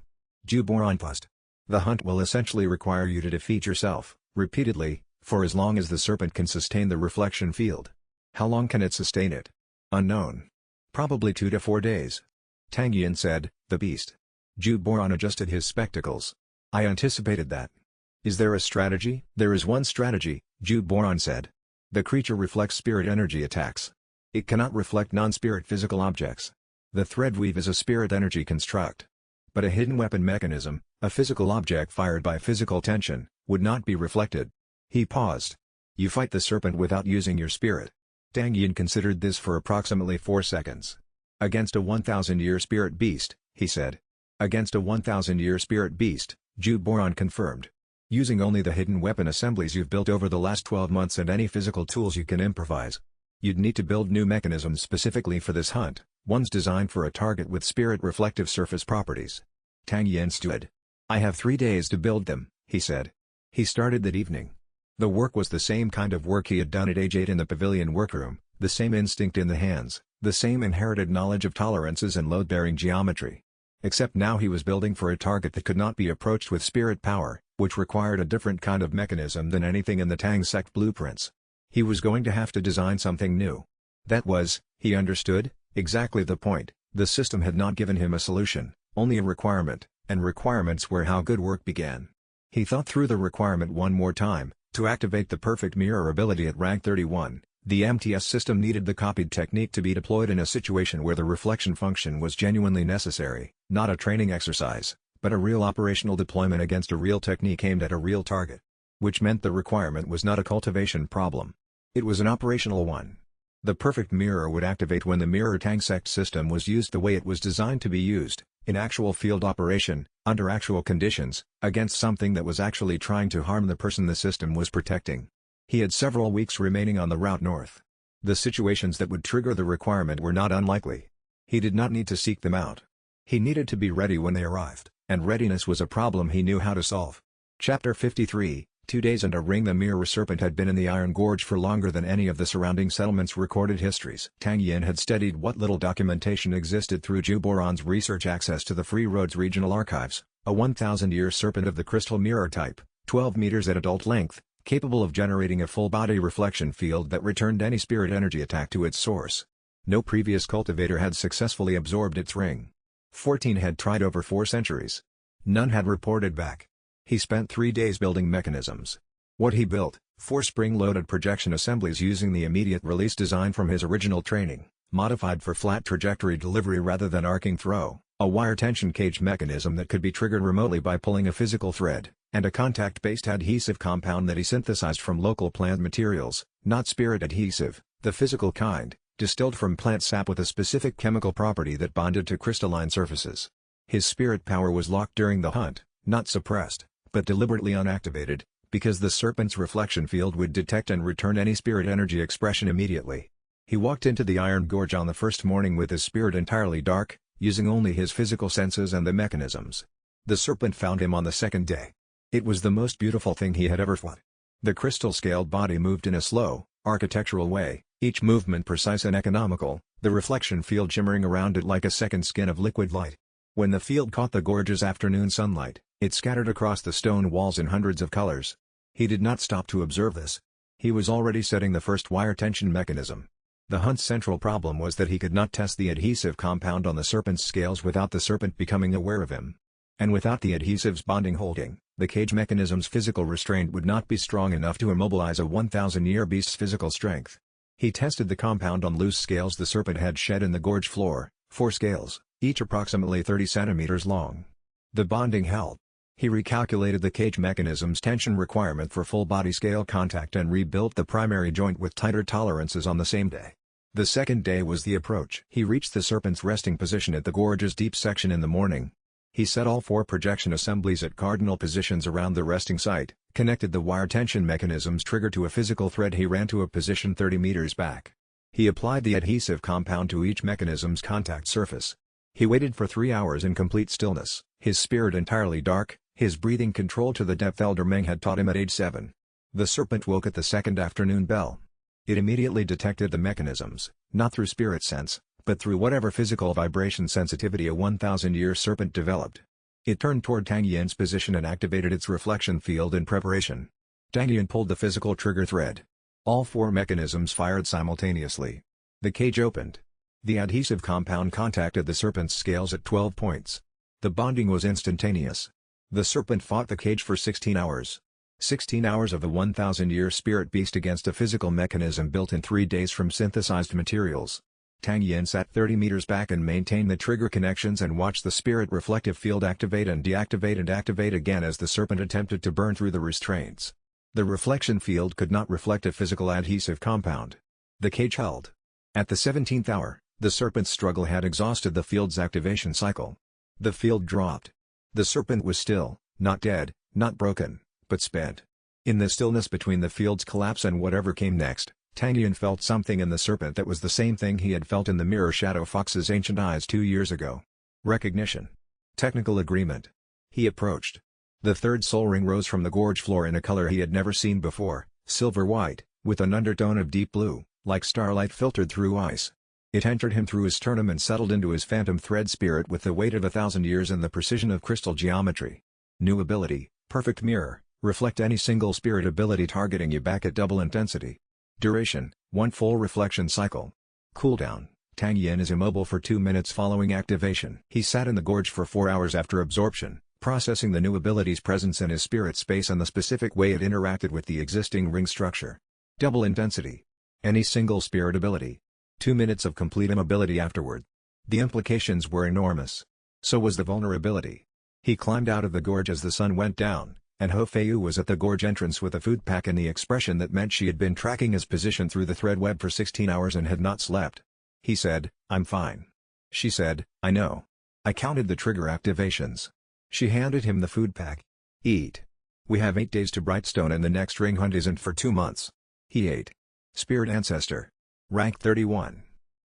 A: Zhu Boran paused. The hunt will essentially require you to defeat yourself, repeatedly, for as long as the serpent can sustain the reflection field. How long can it sustain it? Unknown. Probably 2 to 4 days. Tang Yin said, the beast. Zhu Boran adjusted his spectacles. I anticipated that. Is there a strategy? There is one strategy, Zhu Boran said. The creature reflects spirit energy attacks. It cannot reflect non-spirit physical objects. The thread weave is a spirit energy construct. But a hidden weapon mechanism, a physical object fired by physical tension, would not be reflected. He paused. You fight the serpent without using your spirit. Tang Yin considered this for approximately 4 seconds. Against a 1,000-year spirit beast, he said. Against a 1,000-year spirit beast, Zhu Boran confirmed. Using only the hidden weapon assemblies you've built over the last 12 months and any physical tools you can improvise. You'd need to build new mechanisms specifically for this hunt, ones designed for a target with spirit reflective surface properties. Tang Yin stood. I have 3 days to build them, he said. He started that evening. The work was the same kind of work he had done at age 8 in the pavilion workroom, the same instinct in the hands, the same inherited knowledge of tolerances and load-bearing geometry. Except now he was building for a target that could not be approached with spirit power, which required a different kind of mechanism than anything in the Tang sect blueprints. He was going to have to design something new. That was, he understood, exactly the point. The system had not given him a solution, only a requirement, and requirements were how good work began. He thought through the requirement one more time. To activate the perfect mirror ability at rank 31, the MTS system needed the copied technique to be deployed in a situation where the reflection function was genuinely necessary, not a training exercise, but a real operational deployment against a real technique aimed at a real target. Which meant the requirement was not a cultivation problem. It was an operational one. The perfect mirror would activate when the Mirror Tang Sect System was used the way it was designed to be used, in actual field operation, under actual conditions, against something that was actually trying to harm the person the system was protecting. He had several weeks remaining on the route north. The situations that would trigger the requirement were not unlikely. He did not need to seek them out. He needed to be ready when they arrived, and readiness was a problem he knew how to solve. Chapter 53, 2 days and a ring. The Mirror Serpent had been in the Iron Gorge for longer than any of the surrounding settlements' recorded histories. Tang Yin had studied what little documentation existed through Zhu Boran's research access to the Free Roads Regional Archives, a 1,000-year serpent of the crystal mirror type, 12 meters at adult length, capable of generating a full-body reflection field that returned any spirit energy attack to its source. No previous cultivator had successfully absorbed its ring. 14 had tried over 4 centuries. None had reported back. He spent 3 days building mechanisms. What he built, 4 spring-loaded projection assemblies using the immediate release design from his original training, modified for flat trajectory delivery rather than arcing throw, a wire tension cage mechanism that could be triggered remotely by pulling a physical thread, and a contact-based adhesive compound that he synthesized from local plant materials, not spirit adhesive, the physical kind, distilled from plant sap with a specific chemical property that bonded to crystalline surfaces. His spirit power was locked during the hunt, not suppressed, but deliberately unactivated, because the serpent's reflection field would detect and return any spirit energy expression immediately. He walked into the Iron Gorge on the first morning with his spirit entirely dark, using only his physical senses and the mechanisms. The serpent found him on the second day. It was the most beautiful thing he had ever fought. The crystal-scaled body moved in a slow, architectural way, each movement precise and economical, the reflection field shimmering around it like a second skin of liquid light. When the field caught the gorge's afternoon sunlight, it scattered across the stone walls in hundreds of colors. He did not stop to observe this. He was already setting the first wire tension mechanism. The hunt's central problem was that he could not test the adhesive compound on the serpent's scales without the serpent becoming aware of him. And without the adhesive's bonding holding, The cage mechanism's physical restraint would not be strong enough to immobilize a 1,000-year beast's physical strength. He tested the compound on loose scales the serpent had shed in the gorge floor, 4 scales, each approximately 30 centimeters long. The bonding held. He recalculated the cage mechanism's tension requirement for full-body scale contact and rebuilt the primary joint with tighter tolerances on the same day. The second day was the approach. He reached the serpent's resting position at the gorge's deep section in the morning. He set all 4 projection assemblies at cardinal positions around the resting site, connected the wire tension mechanism's trigger to a physical thread he ran to a position 30 meters back. He applied the adhesive compound to each mechanism's contact surface. He waited for 3 hours in complete stillness, his spirit entirely dark, his breathing controlled to the depth Elder Meng had taught him at age 7. The serpent woke at the second afternoon bell. It immediately detected the mechanisms, not through spirit sense, but through whatever physical vibration sensitivity a 1,000-year serpent developed. It turned toward Tang Yin's position and activated its reflection field in preparation. Tang Yin pulled the physical trigger thread. All 4 mechanisms fired simultaneously. The cage opened. The adhesive compound contacted the serpent's scales at 12 points. The bonding was instantaneous. The serpent fought the cage for 16 hours. 16 hours of a 1,000-year spirit beast against a physical mechanism built in 3 days from synthesized materials. Tang Yin sat 30 meters back and maintained the trigger connections and watched the spirit reflective field activate and deactivate and activate again as the serpent attempted to burn through the restraints. The reflection field could not reflect a physical adhesive compound. The cage held. At the 17th hour, the serpent's struggle had exhausted the field's activation cycle. The field dropped. The serpent was still, not dead, not broken, but spent. In the stillness between the field's collapse and whatever came next, Tang Yin felt something in the serpent that was the same thing he had felt in the mirror shadow fox's ancient eyes 2 years ago. Recognition. Technical agreement. He approached. The third soul ring rose from the gorge floor in a color he had never seen before, silver-white, with an undertone of deep blue, like starlight filtered through ice. It entered him through his sternum and settled into his phantom thread spirit with the weight of 1,000 years and the precision of crystal geometry. New ability, perfect mirror, reflect any single spirit ability targeting you back at double intensity. Duration, 1 full reflection cycle. Cooldown, Tang Yin is immobile for 2 minutes following activation. He sat in the gorge for 4 hours after absorption, processing the new ability's presence in his spirit space and the specific way it interacted with the existing ring structure. Double intensity. Any single spirit ability. 2 minutes of complete immobility afterward. The implications were enormous. So was the vulnerability. He climbed out of the gorge as the sun went down, and Ho Feiyu was at the gorge entrance with a food pack and the expression that meant she had been tracking his position through the thread web for 16 hours and had not slept. He said, "I'm fine." She said, "I know. I counted the trigger activations." She handed him the food pack. "Eat. We have 8 days to Brightstone and the next ring hunt isn't for 2 months." He ate. Spirit Ancestor. Rank 31.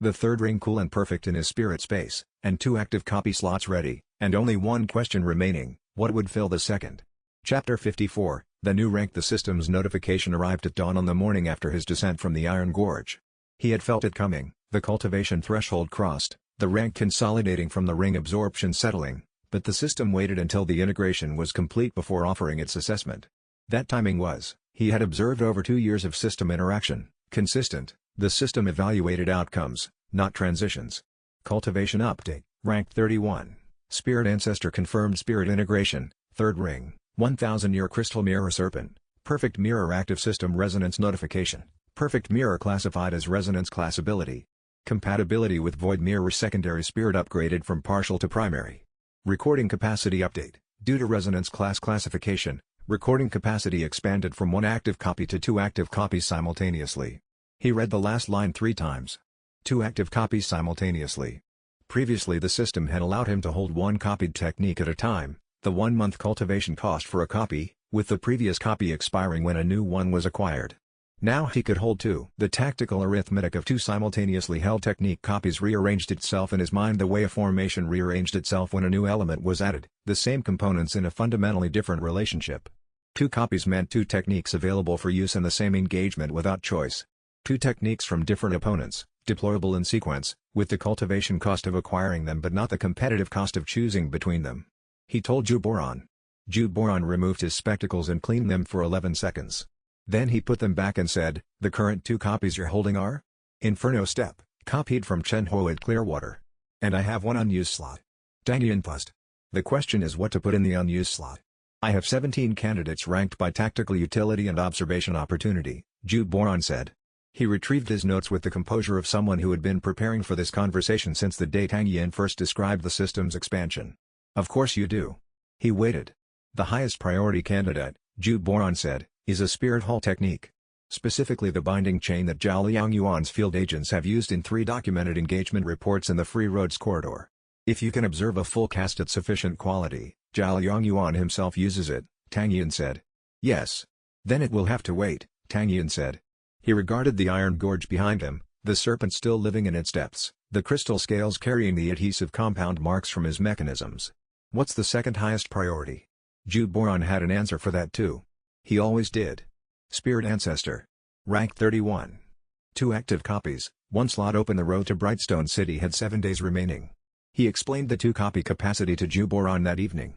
A: The third ring cool and perfect in his spirit space, and 2 active copy slots ready, and only 1 question remaining, what would fill the second? Chapter 54, The New Rank. The system's notification arrived at dawn on the morning after his descent from the Iron Gorge. He had felt it coming, the cultivation threshold crossed, the rank consolidating from the ring absorption settling, but the system waited until the integration was complete before offering its assessment. That timing was, he had observed over 2 years of system interaction, consistent, the system evaluated outcomes, not transitions. Cultivation update, rank 31. Spirit Ancestor confirmed spirit integration, third ring. 1,000-year crystal mirror serpent, perfect mirror active system resonance notification, perfect mirror classified as resonance class ability. Compatibility with void mirror secondary spirit upgraded from partial to primary. Recording capacity update, due to resonance class classification, recording capacity expanded from 1 active copy to 2 active copies simultaneously. He read the last line 3 times. 2 active copies simultaneously. Previously the system had allowed him to hold 1 copied technique at a time. The 1-month cultivation cost for a copy, with the previous copy expiring when a new one was acquired. Now he could hold 2. The tactical arithmetic of 2 simultaneously held technique copies rearranged itself in his mind the way a formation rearranged itself when a new element was added, the same components in a fundamentally different relationship. 2 copies meant 2 techniques available for use in the same engagement without choice. 2 techniques from different opponents, deployable in sequence, with the cultivation cost of acquiring them but not the competitive cost of choosing between them. He told Juboran. Juboran removed his spectacles and cleaned them for 11 seconds. Then he put them back and said, "The current 2 copies you're holding are? Inferno Step, copied from Chenho at Clearwater. And I have 1 unused slot." Tang Yin paused. "The question is what to put in the unused slot." I have 17 candidates ranked by tactical utility and observation opportunity, Zhu Boran said. He retrieved his notes with the composure of someone who had been preparing for this conversation since the day Tang Yin first described the system's expansion. Of course you do. He waited. The highest priority candidate, Zhu Boran said, is a spirit hall technique. Specifically the binding chain that Zhao Liangyuan's field agents have used in 3 documented engagement reports in the Free Roads corridor. If you can observe a full cast at sufficient quality, Zhao Liangyuan himself uses it, Tang Yin said. Yes. Then it will have to wait, Tang Yin said. He regarded the iron gorge behind him, the serpent still living in its depths, the crystal scales carrying the adhesive compound marks from his mechanisms. What's the second highest priority? Zhu Boran had an answer for that too. He always did. Spirit Ancestor. Rank 31. 2 active copies, 1 slot open. The road to Brightstone City had 7 days remaining. He explained the 2-copy capacity to Zhu Boran that evening.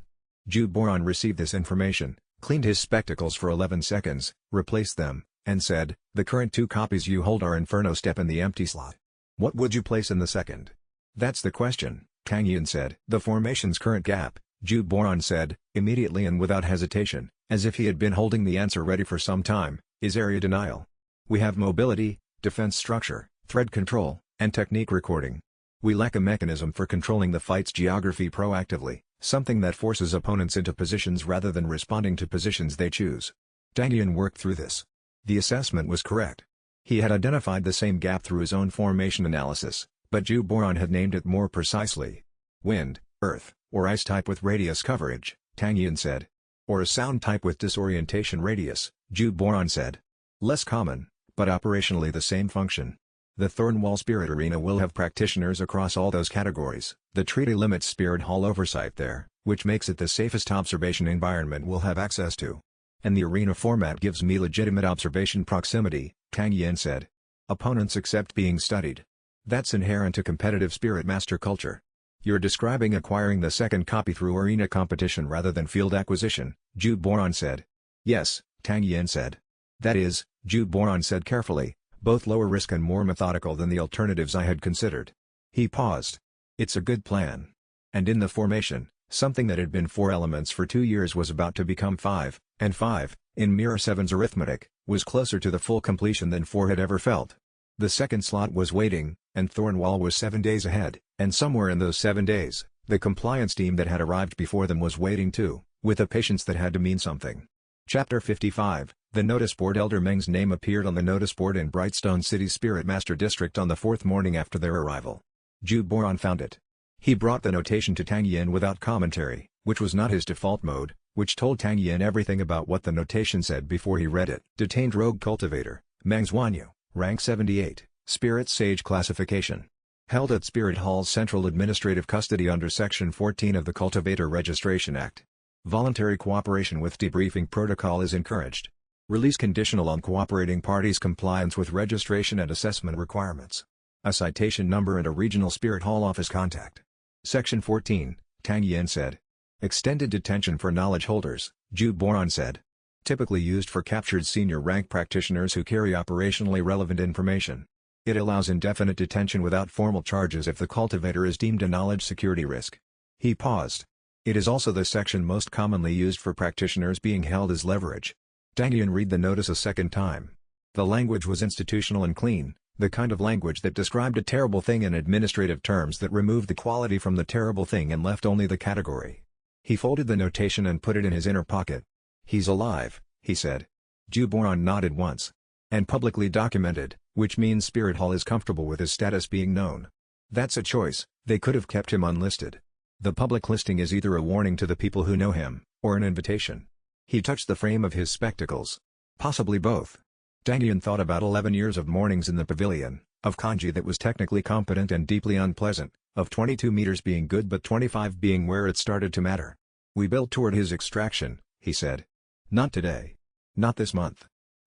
A: Zhu Boran received this information, cleaned his spectacles for 11 seconds, replaced them, and said, the current 2 copies you hold are Inferno Step in the empty slot. What would you place in the second? That's the question, Tang Yin said. The formation's current gap, Zhu Boran said, immediately and without hesitation, as if he had been holding the answer ready for some time, is area denial. We have mobility, defense structure, thread control, and technique recording. We lack a mechanism for controlling the fight's geography proactively, something that forces opponents into positions rather than responding to positions they choose. Tang Yin worked through this. The assessment was correct. He had identified the same gap through his own formation analysis, but Zhu Boran had named it more precisely. Wind, earth, or ice type with radius coverage, Tang Yin said. Or a sound type with disorientation radius, Zhu Boran said. Less common, but operationally the same function. The Thornwall Spirit Arena will have practitioners across all those categories. The treaty limits Spirit Hall oversight there, which makes it the safest observation environment we'll have access to. And the arena format gives me legitimate observation proximity, Tang Yin said. Opponents accept being studied. That's inherent to competitive Spirit Master culture. You're describing acquiring the second copy through arena competition rather than field acquisition, Zhu Boran said. Yes, Tang Yin said. That is, Zhu Boran said carefully, both lower risk and more methodical than the alternatives I had considered. He paused. It's a good plan. And in the formation, something that had been 4 elements for 2 years was about to become 5, and 5, in Mirror 7's arithmetic, was closer to the full completion than 4 had ever felt. The second slot was waiting, and Thornwall was 7 days ahead, and somewhere in those 7 days, the compliance team that had arrived before them was waiting too, with a patience that had to mean something. Chapter 55, The Notice Board. Elder Meng's name appeared on the notice board in Brightstone City's Spirit Master District on the 4th morning after their arrival. Zhu Boran found it. He brought the notation to Tang Yin without commentary, which was not his default mode, which told Tang Yin everything about what the notation said before he read it. Detained Rogue Cultivator, Meng Zhuanyu, rank 78, Spirit Sage classification. Held at Spirit Hall's Central Administrative Custody under Section 14 of the Cultivator Registration Act. Voluntary cooperation with debriefing protocol is encouraged. Release conditional on cooperating parties' compliance with registration and assessment requirements. A citation number and a regional Spirit Hall office contact. Section 14, Tang Yin said. Extended detention for knowledge holders, Zhu Boran said. Typically used for captured senior rank practitioners who carry operationally relevant information. It allows indefinite detention without formal charges if the cultivator is deemed a knowledge security risk. He paused. It is also the section most commonly used for practitioners being held as leverage. Tang Yin read the notice a second time. The language was institutional and clean, the kind of language that described a terrible thing in administrative terms that removed the quality from the terrible thing and left only the category. He folded the notation and put it in his inner pocket. He's alive, he said. Zhu Boran nodded once. And publicly documented, which means Spirit Hall is comfortable with his status being known. That's a choice. They could have kept him unlisted. The public listing is either a warning to the people who know him, or an invitation. He touched the frame of his spectacles. Possibly both. Tang Yin thought about 11 years of mornings in the pavilion, of kanji that was technically competent and deeply unpleasant, of 22 meters being good but 25 being where it started to matter. We built toward his extraction, he said. Not today. Not this month.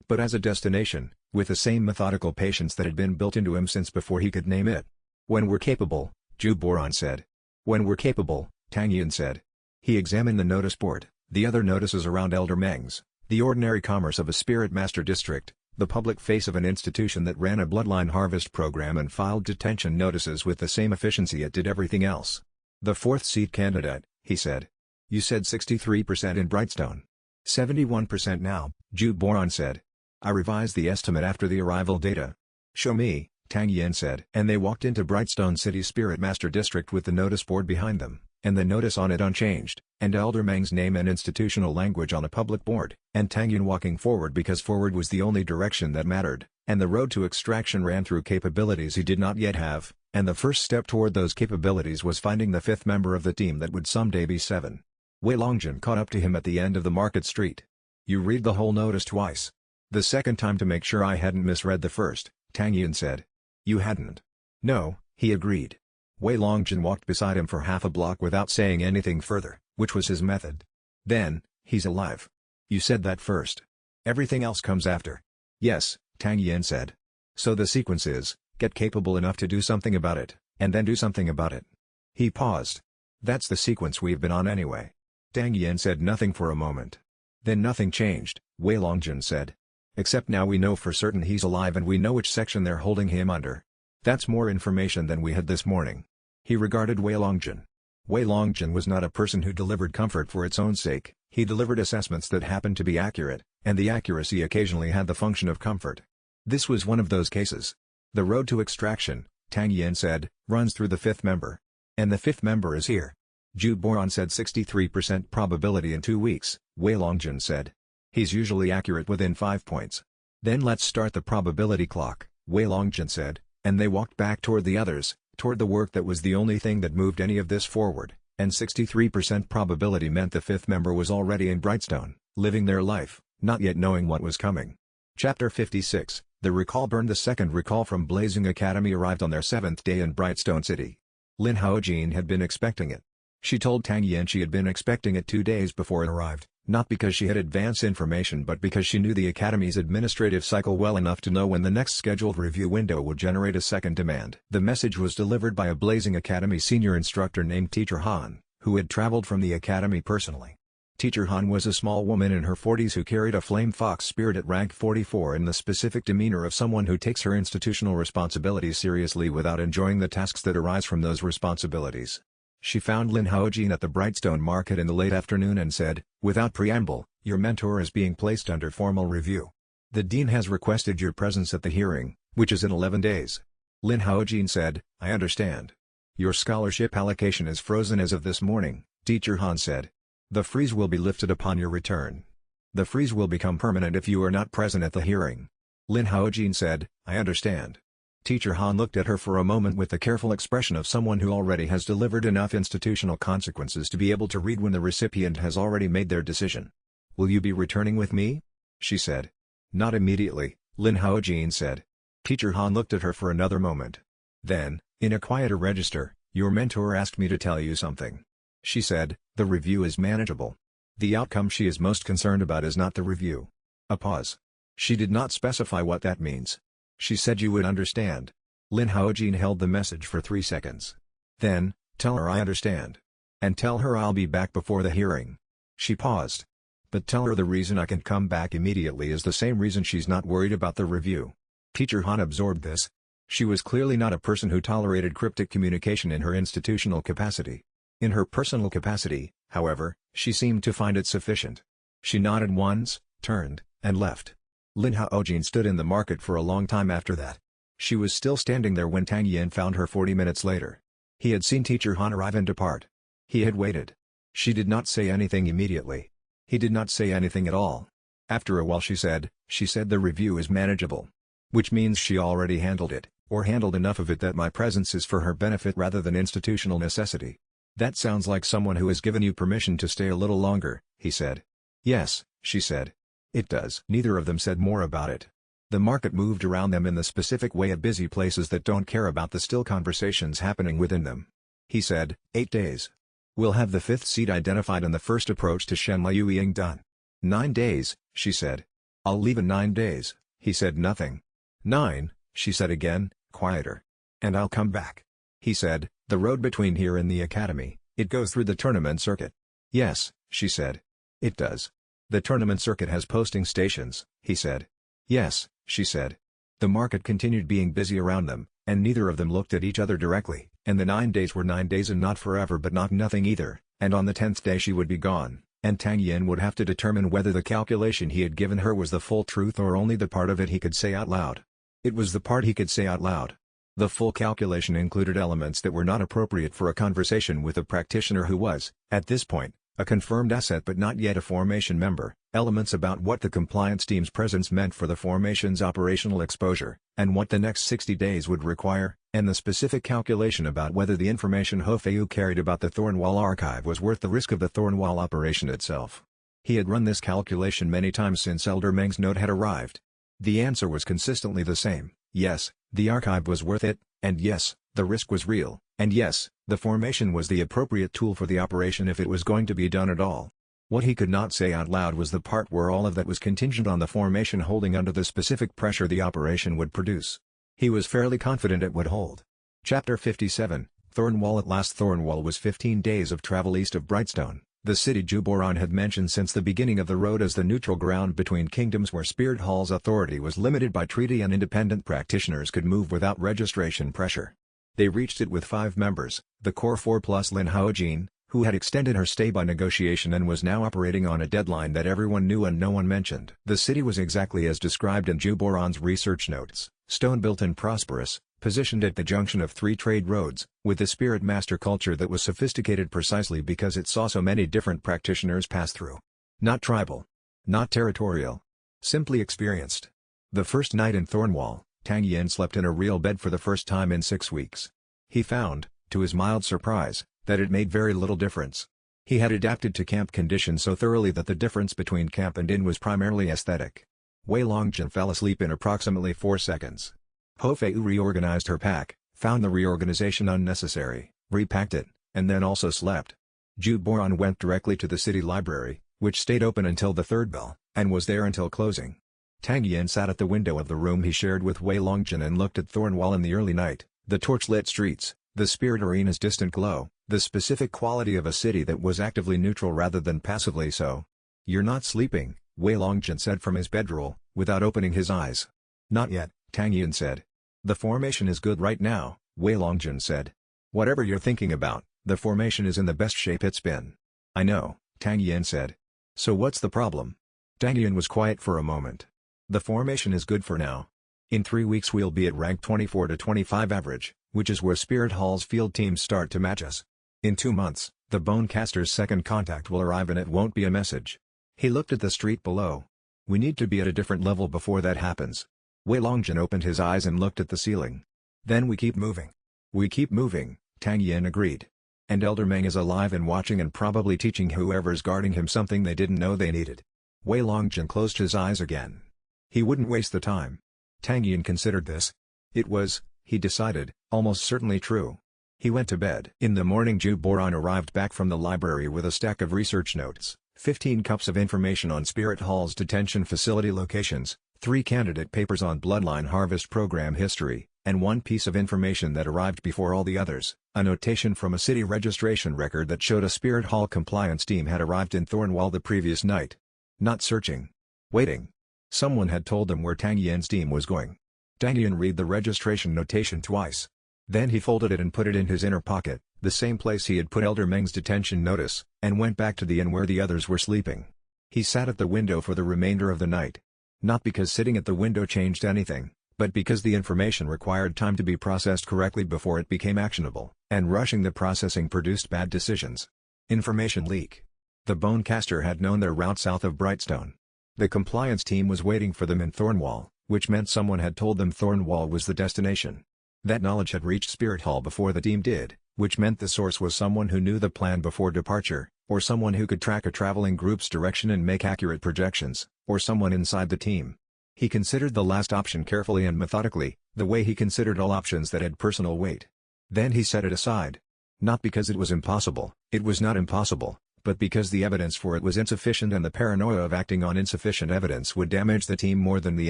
A: But as a destination, with the same methodical patience that had been built into him since before he could name it. When we're capable, Zhu Boran said. When we're capable, Tang Yin said. He examined the notice board, the other notices around Elder Meng's, the ordinary commerce of a Spirit Master District, the public face of an institution that ran a bloodline harvest program and filed detention notices with the same efficiency it did everything else. The 4th seat candidate, he said. You said 63% in Brightstone. 71% now, Ju Boron said. I revised the estimate after the arrival data. Show me, Tang Yin said. And they walked into Brightstone City's Spirit Master District with the notice board behind them, and the notice on it unchanged, and Elder Meng's name and institutional language on a public board, and Tang Yin walking forward because forward was the only direction that mattered, and the road to extraction ran through capabilities he did not yet have, and the first step toward those capabilities was finding the fifth member of the team that would someday be 7. Wei Longjun caught up to him at the end of the market street. You read the whole notice twice. The second time to make sure I hadn't misread the first, Tang Yin said. You hadn't. No, he agreed. Wei Longjun walked beside him for half a block without saying anything further, which was his method. Then, he's alive. You said that first. Everything else comes after. Yes, Tang Yin said. So the sequence is, get capable enough to do something about it, and then do something about it. He paused. That's the sequence we've been on anyway. Tang Yin said nothing for a moment. Then nothing changed, Wei Longjun said. Except now we know for certain he's alive and we know which section they're holding him under. That's more information than we had this morning. He regarded Wei Longjun. Wei Longjun was not a person who delivered comfort for its own sake, he delivered assessments that happened to be accurate, and the accuracy occasionally had the function of comfort. This was one of those cases. The road to extraction, Tang Yin said, runs through the fifth member. And the fifth member is here. Ju Boron said 63% probability in 2 weeks, Wei Longjun said. He's usually accurate within 5 points. Then let's start the probability clock, Wei Longjun said, and they walked back toward the others, toward the work that was the only thing that moved any of this forward, and 63% probability meant the fifth member was already in Brightstone, living their life, not yet knowing what was coming. Chapter 56, The Recall Burned. The second recall from Blazing Academy arrived on their 7th day in Brightstone City. Lin Haojin had been expecting it. She told Tang Yin she had been expecting it 2 days before it arrived, not because she had advance information but because she knew the Academy's administrative cycle well enough to know when the next scheduled review window would generate a second demand. The message was delivered by a Blazing Academy senior instructor named Teacher Han, who had traveled from the Academy personally. Teacher Han was a small woman in her 40s who carried a flame fox spirit at rank 44 and the specific demeanor of someone who takes her institutional responsibilities seriously without enjoying the tasks that arise from those responsibilities. She found Lin Haojin at the Brightstone market in the late afternoon and said, without preamble, your mentor is being placed under formal review. The dean has requested your presence at the hearing, which is in 11 days. Lin Haojin said, I understand. Your scholarship allocation is frozen as of this morning, Teacher Han said. The freeze will be lifted upon your return. The freeze will become permanent if you are not present at the hearing. Lin Haojin said, I understand. Teacher Han looked at her for a moment with the careful expression of someone who already has delivered enough institutional consequences to be able to read when the recipient has already made their decision. Will you be returning with me? She said. Not immediately, Lin Haojin said. Teacher Han looked at her for another moment. Then, in a quieter register, your mentor asked me to tell you something. She said, the review is manageable. The outcome she is most concerned about is not the review. A pause. She did not specify what that means. She said you would understand. Lin Haojin held the message for 3 seconds. Then, tell her I understand. And tell her I'll be back before the hearing. She paused. But tell her the reason I can come back immediately is the same reason she's not worried about the review. Teacher Han absorbed this. She was clearly not a person who tolerated cryptic communication in her institutional capacity. In her personal capacity, however, she seemed to find it sufficient. She nodded once, turned, and left. Lin Haojin stood in the market for a long time after that. She was still standing there when Tang Yin found her 40 minutes later. He had seen Teacher Han arrive and depart. He had waited. She did not say anything immediately. He did not say anything at all. After a while she said the review is manageable. Which means she already handled it, or handled enough of it that my presence is for her benefit rather than institutional necessity. That sounds like someone who has given you permission to stay a little longer, he said. Yes, she said. It does. Neither of them said more about it. The market moved around them in the specific way at busy places that don't care about the still conversations happening within them. He said, 8 days. We'll have the 5th seed identified and the first approach to Shenliu Ying done. 9 days, she said. I'll leave in 9 days, he said. Nothing. 9, she said again, quieter. And I'll come back. He said, the road between here and the academy, it goes through the tournament circuit. Yes, she said. It does. The tournament circuit has posting stations, he said. Yes, she said. The market continued being busy around them, and neither of them looked at each other directly, and the 9 days were 9 days and not forever but not nothing either, and on the 10th day she would be gone, and Tang Yin would have to determine whether the calculation he had given her was the full truth or only the part of it he could say out loud. It was the part he could say out loud. The full calculation included elements that were not appropriate for a conversation with a practitioner who was, at this point, a confirmed asset but not yet a formation member, elements about what the compliance team's presence meant for the formation's operational exposure, and what the next 60 days would require, and the specific calculation about whether the information Hofeu carried about the Thornwall archive was worth the risk of the Thornwall operation itself. He had run this calculation many times since Elder Meng's note had arrived. The answer was consistently the same: yes, the archive was worth it, and yes, the risk was real, and yes, the formation was the appropriate tool for the operation if it was going to be done at all. What he could not say out loud was the part where all of that was contingent on the formation holding under the specific pressure the operation would produce. He was fairly confident it would hold. Chapter 57, Thornwall. At last Thornwall was 15 days of travel east of Brightstone, the city Juboran had mentioned since the beginning of the road as the neutral ground between kingdoms where Spirit Hall's authority was limited by treaty and independent practitioners could move without registration pressure. They reached it with 5 members, the Core 4 plus Lin Haojin, who had extended her stay by negotiation and was now operating on a deadline that everyone knew and no one mentioned. The city was exactly as described in Juboran's research notes, stone-built and prosperous, positioned at the junction of 3 trade roads, with a spirit master culture that was sophisticated precisely because it saw so many different practitioners pass through. Not tribal. Not territorial. Simply experienced. The first night in Thornwall, Tang Yin slept in a real bed for the first time in 6 weeks. He found, to his mild surprise, that it made very little difference. He had adapted to camp conditions so thoroughly that the difference between camp and inn was primarily aesthetic. Wei Longjin fell asleep in approximately 4 seconds. Hofeu reorganized her pack, found the reorganization unnecessary, repacked it, and then also slept. Juboran went directly to the city library, which stayed open until the 3rd bell, and was there until closing. Tang Yin sat at the window of the room he shared with Wei Longjin and looked at Thornwall in the early night, the torch-lit streets, the spirit arena's distant glow, the specific quality of a city that was actively neutral rather than passively so. "You're not sleeping," Wei Longjin said from his bedroll, without opening his eyes. "Not yet," Tang Yin said. "The formation is good right now," Wei Longjin said. "Whatever you're thinking about, the formation is in the best shape it's been." "I know," Tang Yin said. "So what's the problem?" Tang Yin was quiet for a moment. "The formation is good for now. In 3 weeks we'll be at rank 24 to 25 average, which is where Spirit Hall's field teams start to match us. In 2 months, the Bonecaster's second contact will arrive and it won't be a message." He looked at the street below. "We need to be at a different level before that happens." Wei Longjin opened his eyes and looked at the ceiling. "Then we keep moving." "We keep moving," Tang Yin agreed. "And Elder Meng is alive and watching and probably teaching whoever's guarding him something they didn't know they needed." Wei Longjin closed his eyes again. He wouldn't waste the time. Tang Yin considered this. It was, he decided, almost certainly true. He went to bed. In the morning Juboran arrived back from the library with a stack of research notes, 15 cups of information on Spirit Hall's detention facility locations, 3 candidate papers on Bloodline Harvest Program history, and 1 piece of information that arrived before all the others, a notation from a city registration record that showed a Spirit Hall compliance team had arrived in Thornwall the previous night. Not searching. Waiting. Someone had told them where Tang Yin's team was going. Tang Yin read the registration notation twice. Then he folded it and put it in his inner pocket, the same place he had put Elder Meng's detention notice, and went back to the inn where the others were sleeping. He sat at the window for the remainder of the night. Not because sitting at the window changed anything, but because the information required time to be processed correctly before it became actionable, and rushing the processing produced bad decisions. Information leak. The Bonecaster had known their route south of Brightstone. The compliance team was waiting for them in Thornwall, which meant someone had told them Thornwall was the destination. That knowledge had reached Spirit Hall before the team did, which meant the source was someone who knew the plan before departure, or someone who could track a traveling group's direction and make accurate projections, or someone inside the team. He considered the last option carefully and methodically, the way he considered all options that had personal weight. Then he set it aside. Not because it was impossible, it was not impossible, but because the evidence for it was insufficient and the paranoia of acting on insufficient evidence would damage the team more than the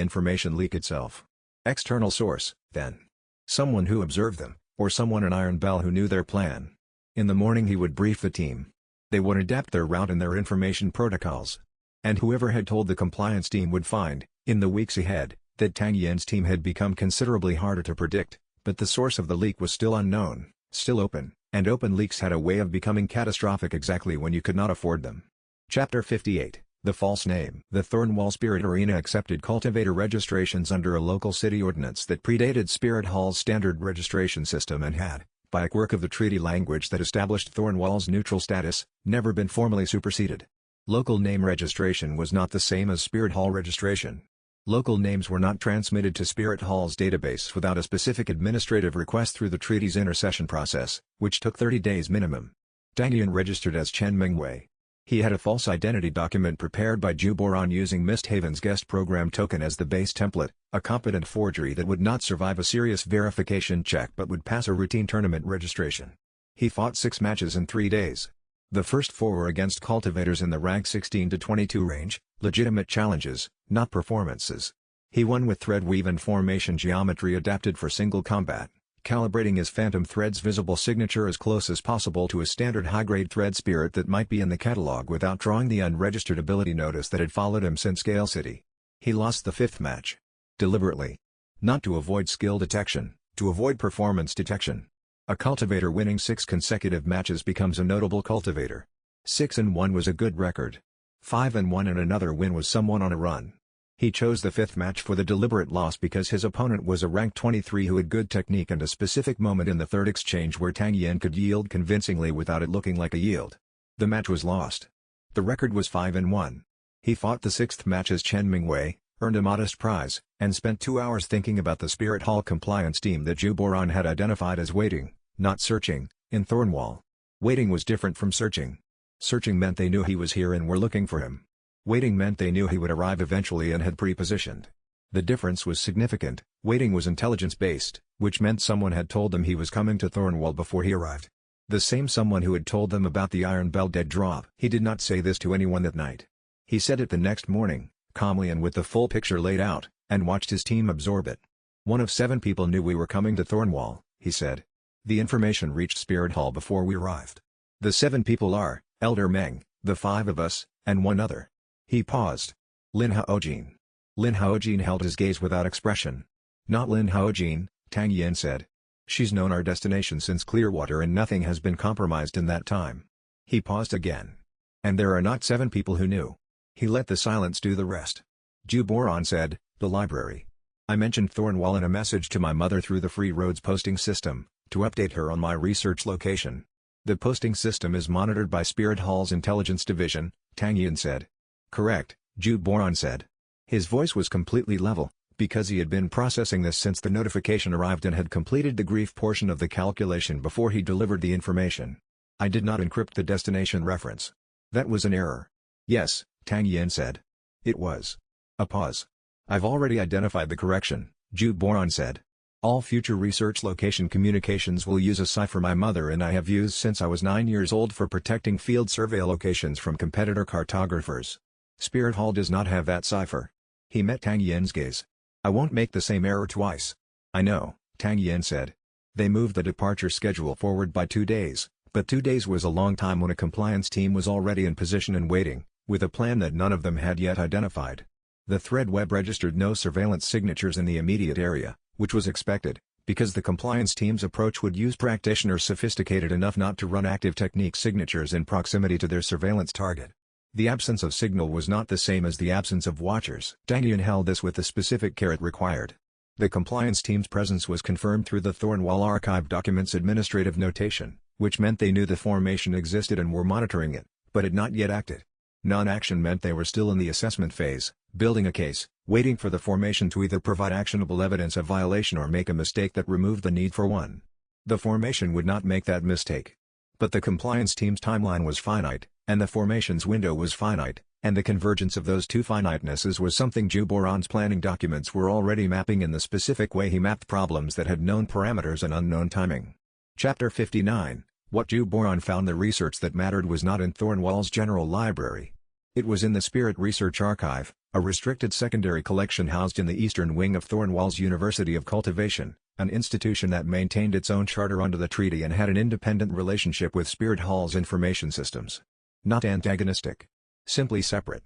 A: information leak itself. External source, then. Someone who observed them, or someone in Iron Bell who knew their plan. In the morning he would brief the team. They would adapt their route and their information protocols. And whoever had told the compliance team would find, in the weeks ahead, that Tang Yin's team had become considerably harder to predict, but the source of the leak was still unknown, still open, And open leaks had a way of becoming catastrophic exactly when you could not afford them. Chapter 58, The False Name. The Thornwall Spirit Arena accepted cultivator registrations under a local city ordinance that predated Spirit Hall's standard registration system and had, by a quirk of the treaty language that established Thornwall's neutral status, never been formally superseded. Local name registration was not the same as Spirit Hall registration. Local names were not transmitted to Spirit Hall's database without a specific administrative request through the treaty's intercession process, which took 30 days minimum. Tang Yin registered as Chen Mingwei. He had a false identity document prepared by Zhu Boran using Misthaven's guest program token as the base template, a competent forgery that would not survive a serious verification check but would pass a routine tournament registration. He fought 6 matches in 3 days. The first 4 were against cultivators in the rank 16 to 22 range, legitimate challenges, not performances. He won with thread weave and formation geometry adapted for single combat, calibrating his phantom thread's visible signature as close as possible to a standard high-grade thread spirit that might be in the catalog without drawing the unregistered ability notice that had followed him since Gale City. He lost the 5th match. Deliberately. Not to avoid skill detection, to avoid performance detection. A cultivator winning 6 consecutive matches becomes a notable cultivator. 6-1 was a good record. 5-1 and another win was someone on a run. He chose the 5th match for the deliberate loss because his opponent was a rank 23 who had good technique and a specific moment in the 3rd exchange where Tang Yin could yield convincingly without it looking like a yield. The match was lost. The record was 5-1. He fought the 6th match as Chen Mingwei, earned a modest prize, and spent 2 hours thinking about the Spirit Hall compliance team that Zhu Boran had identified as waiting, not searching, in Thornwall. Waiting was different from searching. Searching meant they knew he was here and were looking for him. Waiting meant they knew he would arrive eventually and had pre-positioned. The difference was significant. Waiting was intelligence-based, which meant someone had told them he was coming to Thornwall before he arrived. The same someone who had told them about the Iron Bell dead drop. He did not say this to anyone that night. He said it the next morning, calmly and with the full picture laid out, and watched his team absorb it. 1 of 7 people knew we were coming to Thornwall, he said. The information reached Spirit Hall before we arrived. The 7 people are, Elder Meng, the 5 of us, and 1 other. He paused. Lin Haojin. Lin Haojin held his gaze without expression. Not Lin Haojin, Tang Yin said. She's known our destination since Clearwater and nothing has been compromised in that time. He paused again. And there are not 7 people who knew. He let the silence do the rest. Zhu Boran said, the library. I mentioned Thornwall in a message to my mother through the Free Roads posting system, to update her on my research location. The posting system is monitored by Spirit Hall's intelligence division, Tang Yin said. Correct, Zhu Boran said. His voice was completely level, because he had been processing this since the notification arrived and had completed the grief portion of the calculation before he delivered the information. I did not encrypt the destination reference. That was an error. Yes, Tang Yin said. It was. A pause. I've already identified the correction, Zhu Boran said. All future research location communications will use a cipher my mother and I have used since I was 9 years old for protecting field survey locations from competitor cartographers. Spirit Hall does not have that cipher. He met Tang Yin's gaze. I won't make the same error twice. I know, Tang Yin said. They moved the departure schedule forward by 2 days, but 2 days was a long time when a compliance team was already in position and waiting, with a plan that none of them had yet identified. The thread web registered no surveillance signatures in the immediate area, which was expected, because the compliance team's approach would use practitioners sophisticated enough not to run active technique signatures in proximity to their surveillance target. The absence of signal was not the same as the absence of watchers. Tang Yin held this with the specific care it required. The compliance team's presence was confirmed through the Thornwall Archive documents administrative notation, which meant they knew the formation existed and were monitoring it, but had not yet acted. Non-action meant they were still in the assessment phase, building a case, waiting for the formation to either provide actionable evidence of violation or make a mistake that removed the need for one. The formation would not make that mistake. But the compliance team's timeline was finite, and the formation's window was finite, and the convergence of those two finitenesses was something Zhu Boran's planning documents were already mapping in the specific way he mapped problems that had known parameters and unknown timing. Chapter 59, What Zhu Boran found. The research that mattered was not in Thornwall's general library. It was in the Spirit Research Archive, a restricted secondary collection housed in the eastern wing of Thornwall's University of Cultivation, an institution that maintained its own charter under the treaty and had an independent relationship with Spirit Hall's information systems. Not antagonistic. Simply separate.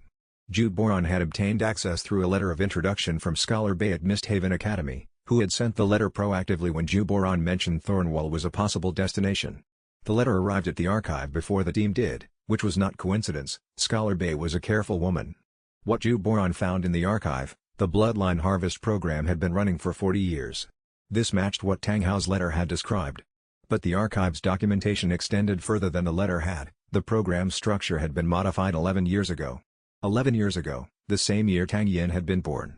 A: Zhu Boran had obtained access through a letter of introduction from Scholar Bay at Misthaven Academy, who had sent the letter proactively when Zhu Boran mentioned Thornwall was a possible destination. The letter arrived at the archive before the team did, which was not coincidence. Scholar Bay was a careful woman. What Zhu Boran found in the archive, the Bloodline Harvest program had been running for 40 years. This matched what Tang Hao's letter had described. But the archive's documentation extended further than the letter had. The program's structure had been modified 11 years ago. 11 years ago, the same year Tang Yin had been born.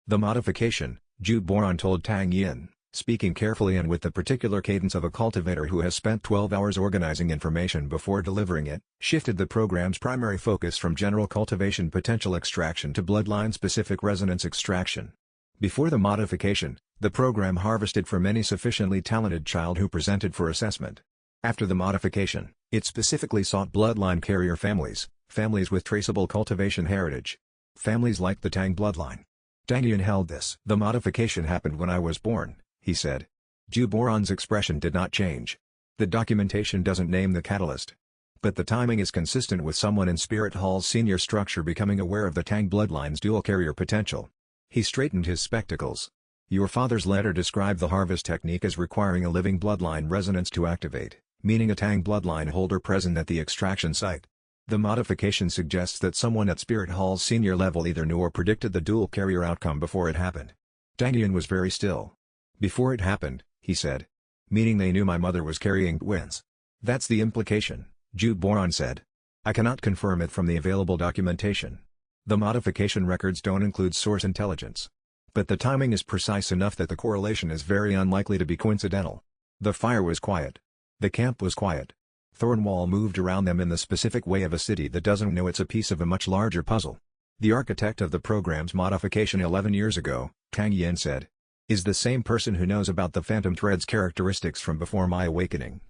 A: The modification, Zhu Boran told Tang Yin, speaking carefully and with the particular cadence of a cultivator who has spent 12 hours organizing information before delivering it, shifted the program's primary focus from general cultivation potential extraction to bloodline-specific resonance extraction. Before the modification, the program harvested from any sufficiently talented child who presented for assessment. After the modification, it specifically sought bloodline carrier families, families with traceable cultivation heritage. Families like the Tang bloodline. Tang Yin held this. The modification happened when I was born, he said. Zhu Boran's expression did not change. The documentation doesn't name the catalyst. But the timing is consistent with someone in Spirit Hall's senior structure becoming aware of the Tang bloodline's dual carrier potential. He straightened his spectacles. Your father's letter described the harvest technique as requiring a living bloodline resonance to activate, meaning a Tang bloodline holder present at the extraction site. The modification suggests that someone at Spirit Hall's senior level either knew or predicted the dual carrier outcome before it happened. Tang Yin was very still. Before it happened, he said. Meaning they knew my mother was carrying twins. That's the implication, Zhu Boran said. I cannot confirm it from the available documentation. The modification records don't include source intelligence. But the timing is precise enough that the correlation is very unlikely to be coincidental. The fire was quiet. The camp was quiet. Thornwall moved around them in the specific way of a city that doesn't know it's a piece of a much larger puzzle. The architect of the program's modification 11 years ago, Tang Yin said, is the same person who knows about the Phantom Thread's characteristics from before my awakening.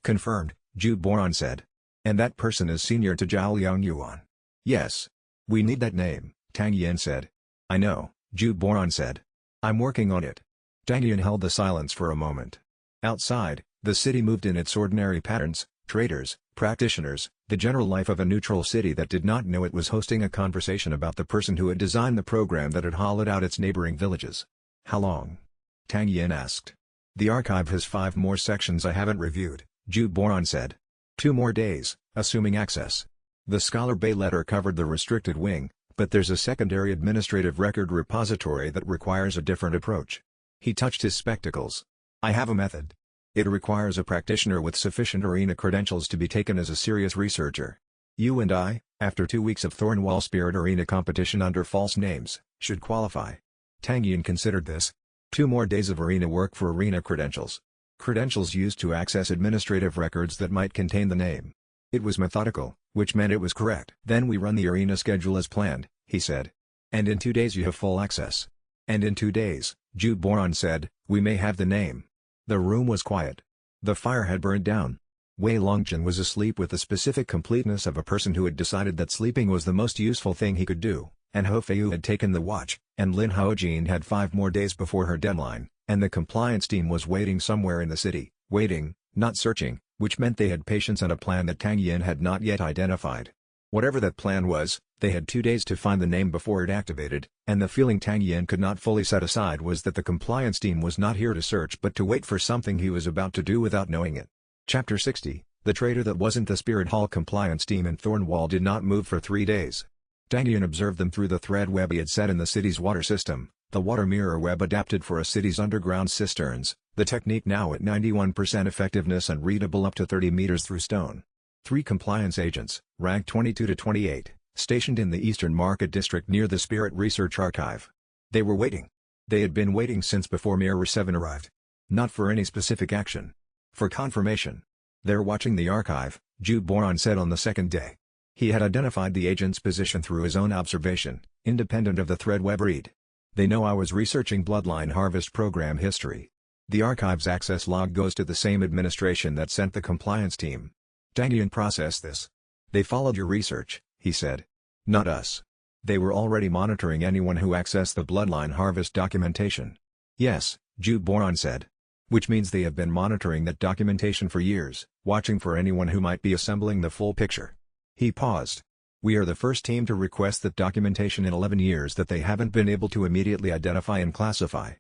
A: Confirmed, Zhu Boran said. And that person is senior to Zhao Yang Yuan. Yes. We need that name, Tang Yin said. I know, Zhu Boran said. I'm working on it. Tang Yin held the silence for a moment. Outside, the city moved in its ordinary patterns. Traders, practitioners, the general life of a neutral city that did not know it was hosting a conversation about the person who had designed the program that had hollowed out its neighboring villages. How long? Tang Yin asked. The archive has 5 more sections I haven't reviewed, Zhu Boran said. 2 more days, assuming access. The Scholar Bay letter covered the restricted wing, but there's a secondary administrative record repository that requires a different approach. He touched his spectacles. I have a method. It requires a practitioner with sufficient arena credentials to be taken as a serious researcher. You and I, after 2 weeks of Thornwall Spirit Arena competition under false names, should qualify. Tang Yin considered this. 2 more days of arena work for arena credentials. Credentials used to access administrative records that might contain the name. It was methodical, which meant it was correct. Then we run the arena schedule as planned, he said. And in 2 days you have full access. And in 2 days, Zhu Boran said, we may have the name. The room was quiet. The fire had burned down. Wei Longjin was asleep with the specific completeness of a person who had decided that sleeping was the most useful thing he could do, and Ho Feiyu had taken the watch, and Lin Haojin had 5 more days before her deadline, and the compliance team was waiting somewhere in the city, waiting, not searching, which meant they had patience and a plan that Tang Yin had not yet identified. Whatever that plan was, they had 2 days to find the name before it activated, and the feeling Tang Yin could not fully set aside was that the compliance team was not here to search but to wait for something he was about to do without knowing it. Chapter 60, The Trader That Wasn't the Spirit Hall compliance team in Thornwall did not move for 3 days. Tang Yin observed them through the thread web he had set in the city's water system, the water mirror web adapted for a city's underground cisterns, the technique now at 91% effectiveness and readable up to 30 meters through stone. 3 compliance agents, rank 22 to 28, stationed in the Eastern Market District near the Spirit Research Archive. They were waiting. They had been waiting since before Mirror 7 arrived. Not for any specific action. For confirmation. They're watching the archive, Zhu Boran said on the second day. He had identified the agent's position through his own observation, independent of the thread web read. They know I was researching Bloodline Harvest program history. The archive's access log goes to the same administration that sent the compliance team. Tang Yin processed this. They followed your research, he said. Not us. They were already monitoring anyone who accessed the Bloodline Harvest documentation. Yes, Zhu Boran said. Which means they have been monitoring that documentation for years, watching for anyone who might be assembling the full picture. He paused. We are the first team to request that documentation in 11 years that they haven't been able to immediately identify and classify.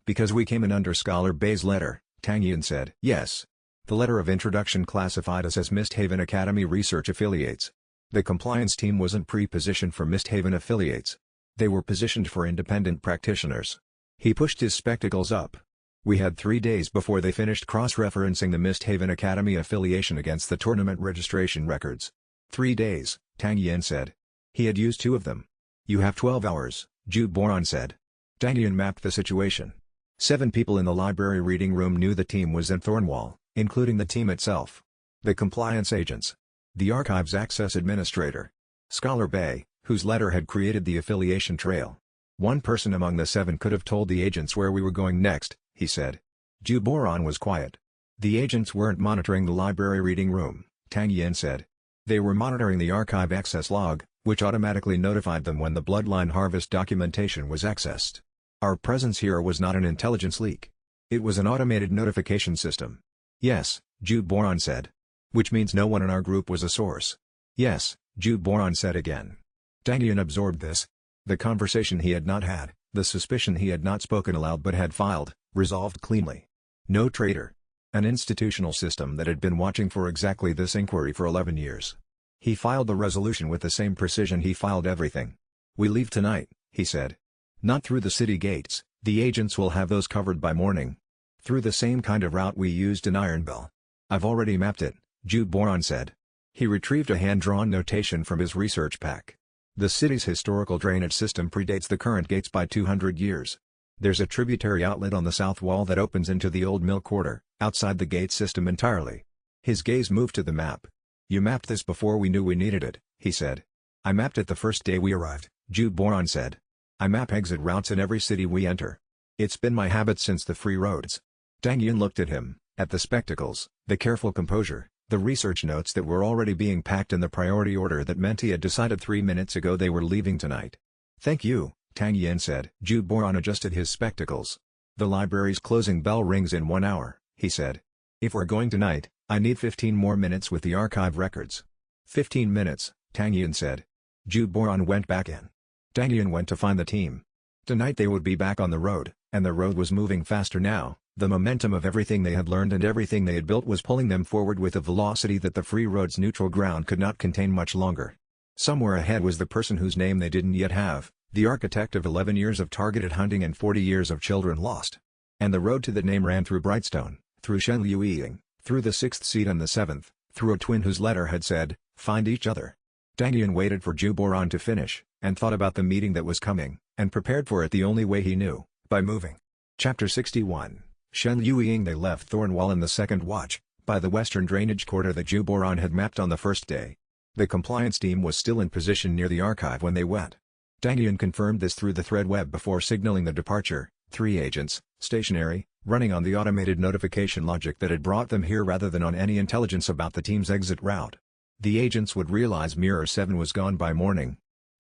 A: Because we came in under Scholar Bay's letter, Tang Yin said. Yes. The letter of introduction classified us as Misthaven Academy research affiliates. The compliance team wasn't pre-positioned for Misthaven affiliates. They were positioned for independent practitioners. He pushed his spectacles up. We had 3 days before they finished cross-referencing the Misthaven Academy affiliation against the tournament registration records. 3 days, Tang Yin said. He had used 2 of them. You have 12 hours, Zhu Boran said. Tang Yin mapped the situation. 7 people in the library reading room knew the team was in Thornwall, including the team itself. The compliance agents. The archives access administrator. Scholar Bay, whose letter had created the affiliation trail. 1 person among the 7 could have told the agents where we were going next, he said. Zhu Boran was quiet. The agents weren't monitoring the library reading room, Tang Yin said. They were monitoring the archive access log, which automatically notified them when the bloodline harvest documentation was accessed. Our presence here was not an intelligence leak. It was an automated notification system. Yes, Zhu Boran said. Which means no one in our group was a source. Yes, Zhu Boran said again. Tang Yin absorbed this. The conversation he had not had, the suspicion he had not spoken aloud but had filed, resolved cleanly. No traitor. An institutional system that had been watching for exactly this inquiry for 11 years. He filed the resolution with the same precision he filed everything. We leave tonight, he said. Not through the city gates, the agents will have those covered by morning. Through the same kind of route we used in Ironbell. I've already mapped it, Zhu Boran said. He retrieved a hand-drawn notation from his research pack. The city's historical drainage system predates the current gates by 200 years. There's a tributary outlet on the south wall that opens into the old mill quarter, outside the gate system entirely. His gaze moved to the map. You mapped this before we knew we needed it, he said. I mapped it the first day we arrived, Zhu Boran said. I map exit routes in every city we enter. It's been my habit since the free roads. Tang Yin looked at him, at the spectacles, the careful composure, the research notes that were already being packed in the priority order that meant he had decided 3 minutes ago they were leaving tonight. Thank you, Tang Yin said. Zhu Boran adjusted his spectacles. The library's closing bell rings in 1 hour, he said. If we're going tonight, I need 15 more minutes with the archive records. 15 minutes, Tang Yin said. Zhu Boran went back in. Tang Yin went to find the team. Tonight they would be back on the road, and the road was moving faster now. The momentum of everything they had learned and everything they had built was pulling them forward with a velocity that the free road's neutral ground could not contain much longer. Somewhere ahead was the person whose name they didn't yet have, the architect of 11 years of targeted hunting and 40 years of children lost. And the road to that name ran through Brightstone, through Shen Liuying, through the 6th seat and the 7th, through a twin whose letter had said, "Find each other." Tang Yin waited for Zhu Boran to finish, and thought about the meeting that was coming, and prepared for it the only way he knew, by moving. Chapter 61. Shen Liuying. They left Thornwall in the second watch, by the western drainage corridor that Zhu Boran had mapped on the first day. The compliance team was still in position near the archive when they went. Tang Yin confirmed this through the thread web before signaling the departure. 3 agents, stationary, running on the automated notification logic that had brought them here rather than on any intelligence about the team's exit route. The agents would realize Mirror 7 was gone by morning.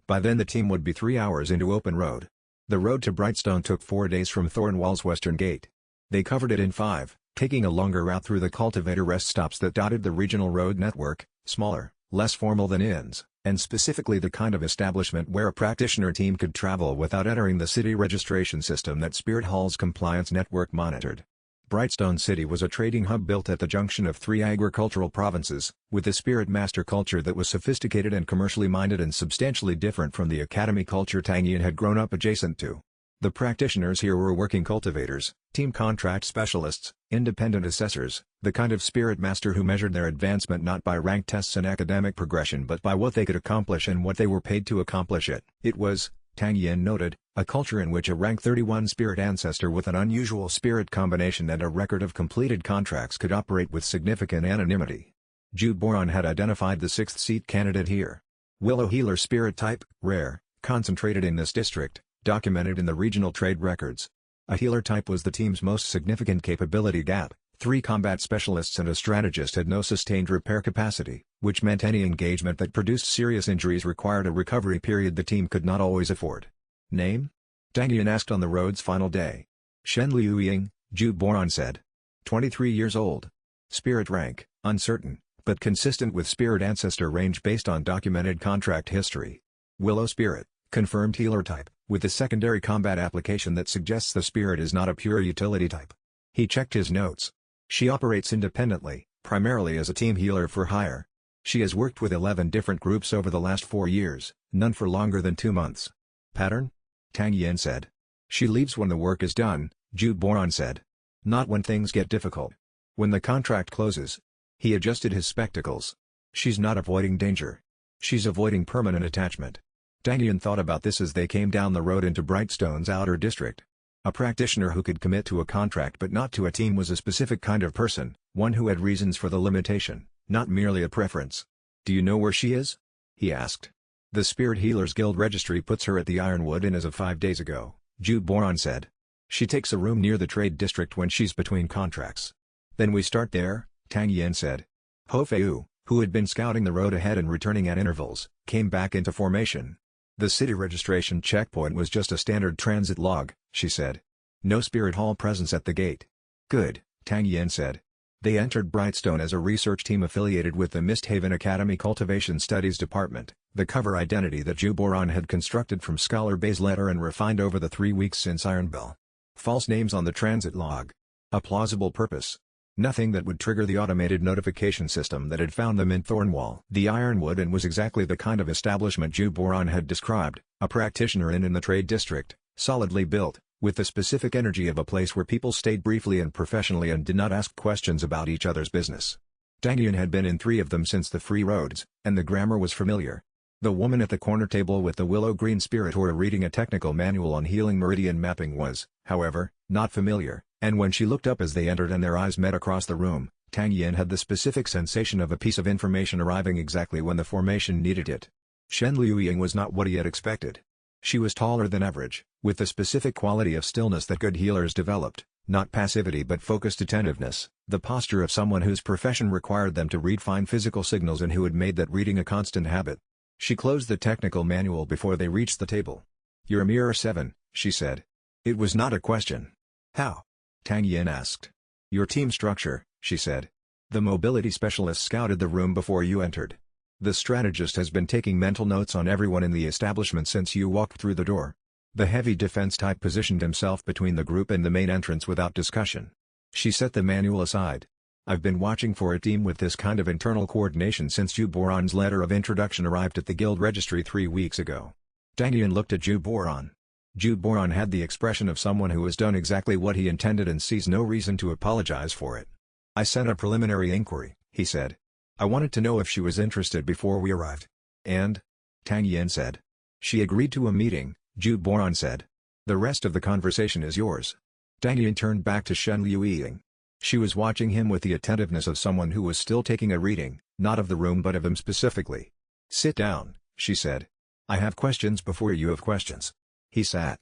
A: By then the team would be 3 hours into open road. The road to Brightstone took 4 days from Thornwall's western gate. They covered it in 5, taking a longer route through the cultivator rest stops that dotted the regional road network, smaller, less formal than inns, and specifically the kind of establishment where a practitioner team could travel without entering the city registration system that Spirit Hall's compliance network monitored. Brightstone City was a trading hub built at the junction of 3 agricultural provinces, with a spirit master culture that was sophisticated and commercially minded and substantially different from the academy culture Tang Yin had grown up adjacent to. The practitioners here were working cultivators, team contract specialists, independent assessors, the kind of spirit master who measured their advancement not by rank tests and academic progression but by what they could accomplish and what they were paid to accomplish it. It was, Tang Yin noted, a culture in which a rank 31 spirit ancestor with an unusual spirit combination and a record of completed contracts could operate with significant anonymity. Zhu Boran had identified the 6th seat candidate here. Willow healer spirit type, rare, concentrated in this district, documented in the regional trade records. A healer type was the team's most significant capability gap. 3 combat specialists and a strategist had no sustained repair capacity, which meant any engagement that produced serious injuries required a recovery period the team could not always afford. Name? Tang Yin asked on the road's final day. Shen Liuying, Zhu Boran said. 23 years old. Spirit rank, uncertain, but consistent with spirit ancestor range based on documented contract history. Willow spirit, confirmed healer type, with a secondary combat application that suggests the spirit is not a pure utility type. He checked his notes. She operates independently, primarily as a team healer for hire. She has worked with 11 different groups over the last 4 years, none for longer than 2 months. Pattern? Tang Yin said. She leaves when the work is done, Zhu Boran said. Not when things get difficult. When the contract closes. He adjusted his spectacles. She's not avoiding danger. She's avoiding permanent attachment. Tang Yin thought about this as they came down the road into Brightstone's outer district. A practitioner who could commit to a contract but not to a team was a specific kind of person, one who had reasons for the limitation, not merely a preference. Do you know where she is? He asked. The Spirit Healers Guild registry puts her at the Ironwood Inn as of 5 days ago, Zhu Boran said. She takes a room near the trade district when she's between contracts. Then we start there, Tang Yin said. Ho Feiyu, who had been scouting the road ahead and returning at intervals, came back into formation. The city registration checkpoint was just a standard transit log, she said. No Spirit Hall presence at the gate. Good, Tang Yin said. They entered Brightstone as a research team affiliated with the Misthaven Academy Cultivation Studies Department, the cover identity that Zhu Boran had constructed from Scholar Bay's letter and refined over the 3 weeks since Ironbell. False names on the transit log. A plausible purpose. Nothing that would trigger the automated notification system that had found them in Thornwall. The Ironwood Inn was exactly the kind of establishment Zhu Boran had described, a practitioner inn in the trade district, solidly built, with the specific energy of a place where people stayed briefly and professionally and did not ask questions about each other's business. Tang Yin had been in 3 of them since the free roads, and the grammar was familiar. The woman at the corner table with the willow green spirit aura reading a technical manual on healing meridian mapping was, however, not familiar, and when she looked up as they entered and their eyes met across the room, Tang Yin had the specific sensation of a piece of information arriving exactly when the formation needed it. Shen Liuying was not what he had expected. She was taller than average, with the specific quality of stillness that good healers developed, not passivity but focused attentiveness, the posture of someone whose profession required them to read fine physical signals and who had made that reading a constant habit. She closed the technical manual before they reached the table. You're a Mirror 7, she said. It was not a question. How? Tang Yin asked. Your team structure, she said. The mobility specialist scouted the room before you entered. The strategist has been taking mental notes on everyone in the establishment since you walked through the door. The heavy defense type positioned himself between the group and the main entrance without discussion. She set the manual aside. I've been watching for a team with this kind of internal coordination since Zhu Boran's letter of introduction arrived at the guild registry 3 weeks ago. Tang Yin looked at Zhu Boran. Zhu Boran had the expression of someone who has done exactly what he intended and sees no reason to apologize for it. I sent a preliminary inquiry, he said. I wanted to know if she was interested before we arrived. And? Tang Yin said. She agreed to a meeting, Zhu Boran said. The rest of the conversation is yours. Tang Yin turned back to Shen Liuying. She was watching him with the attentiveness of someone who was still taking a reading, not of the room but of him specifically. Sit down, she said. I have questions before you have questions. He sat.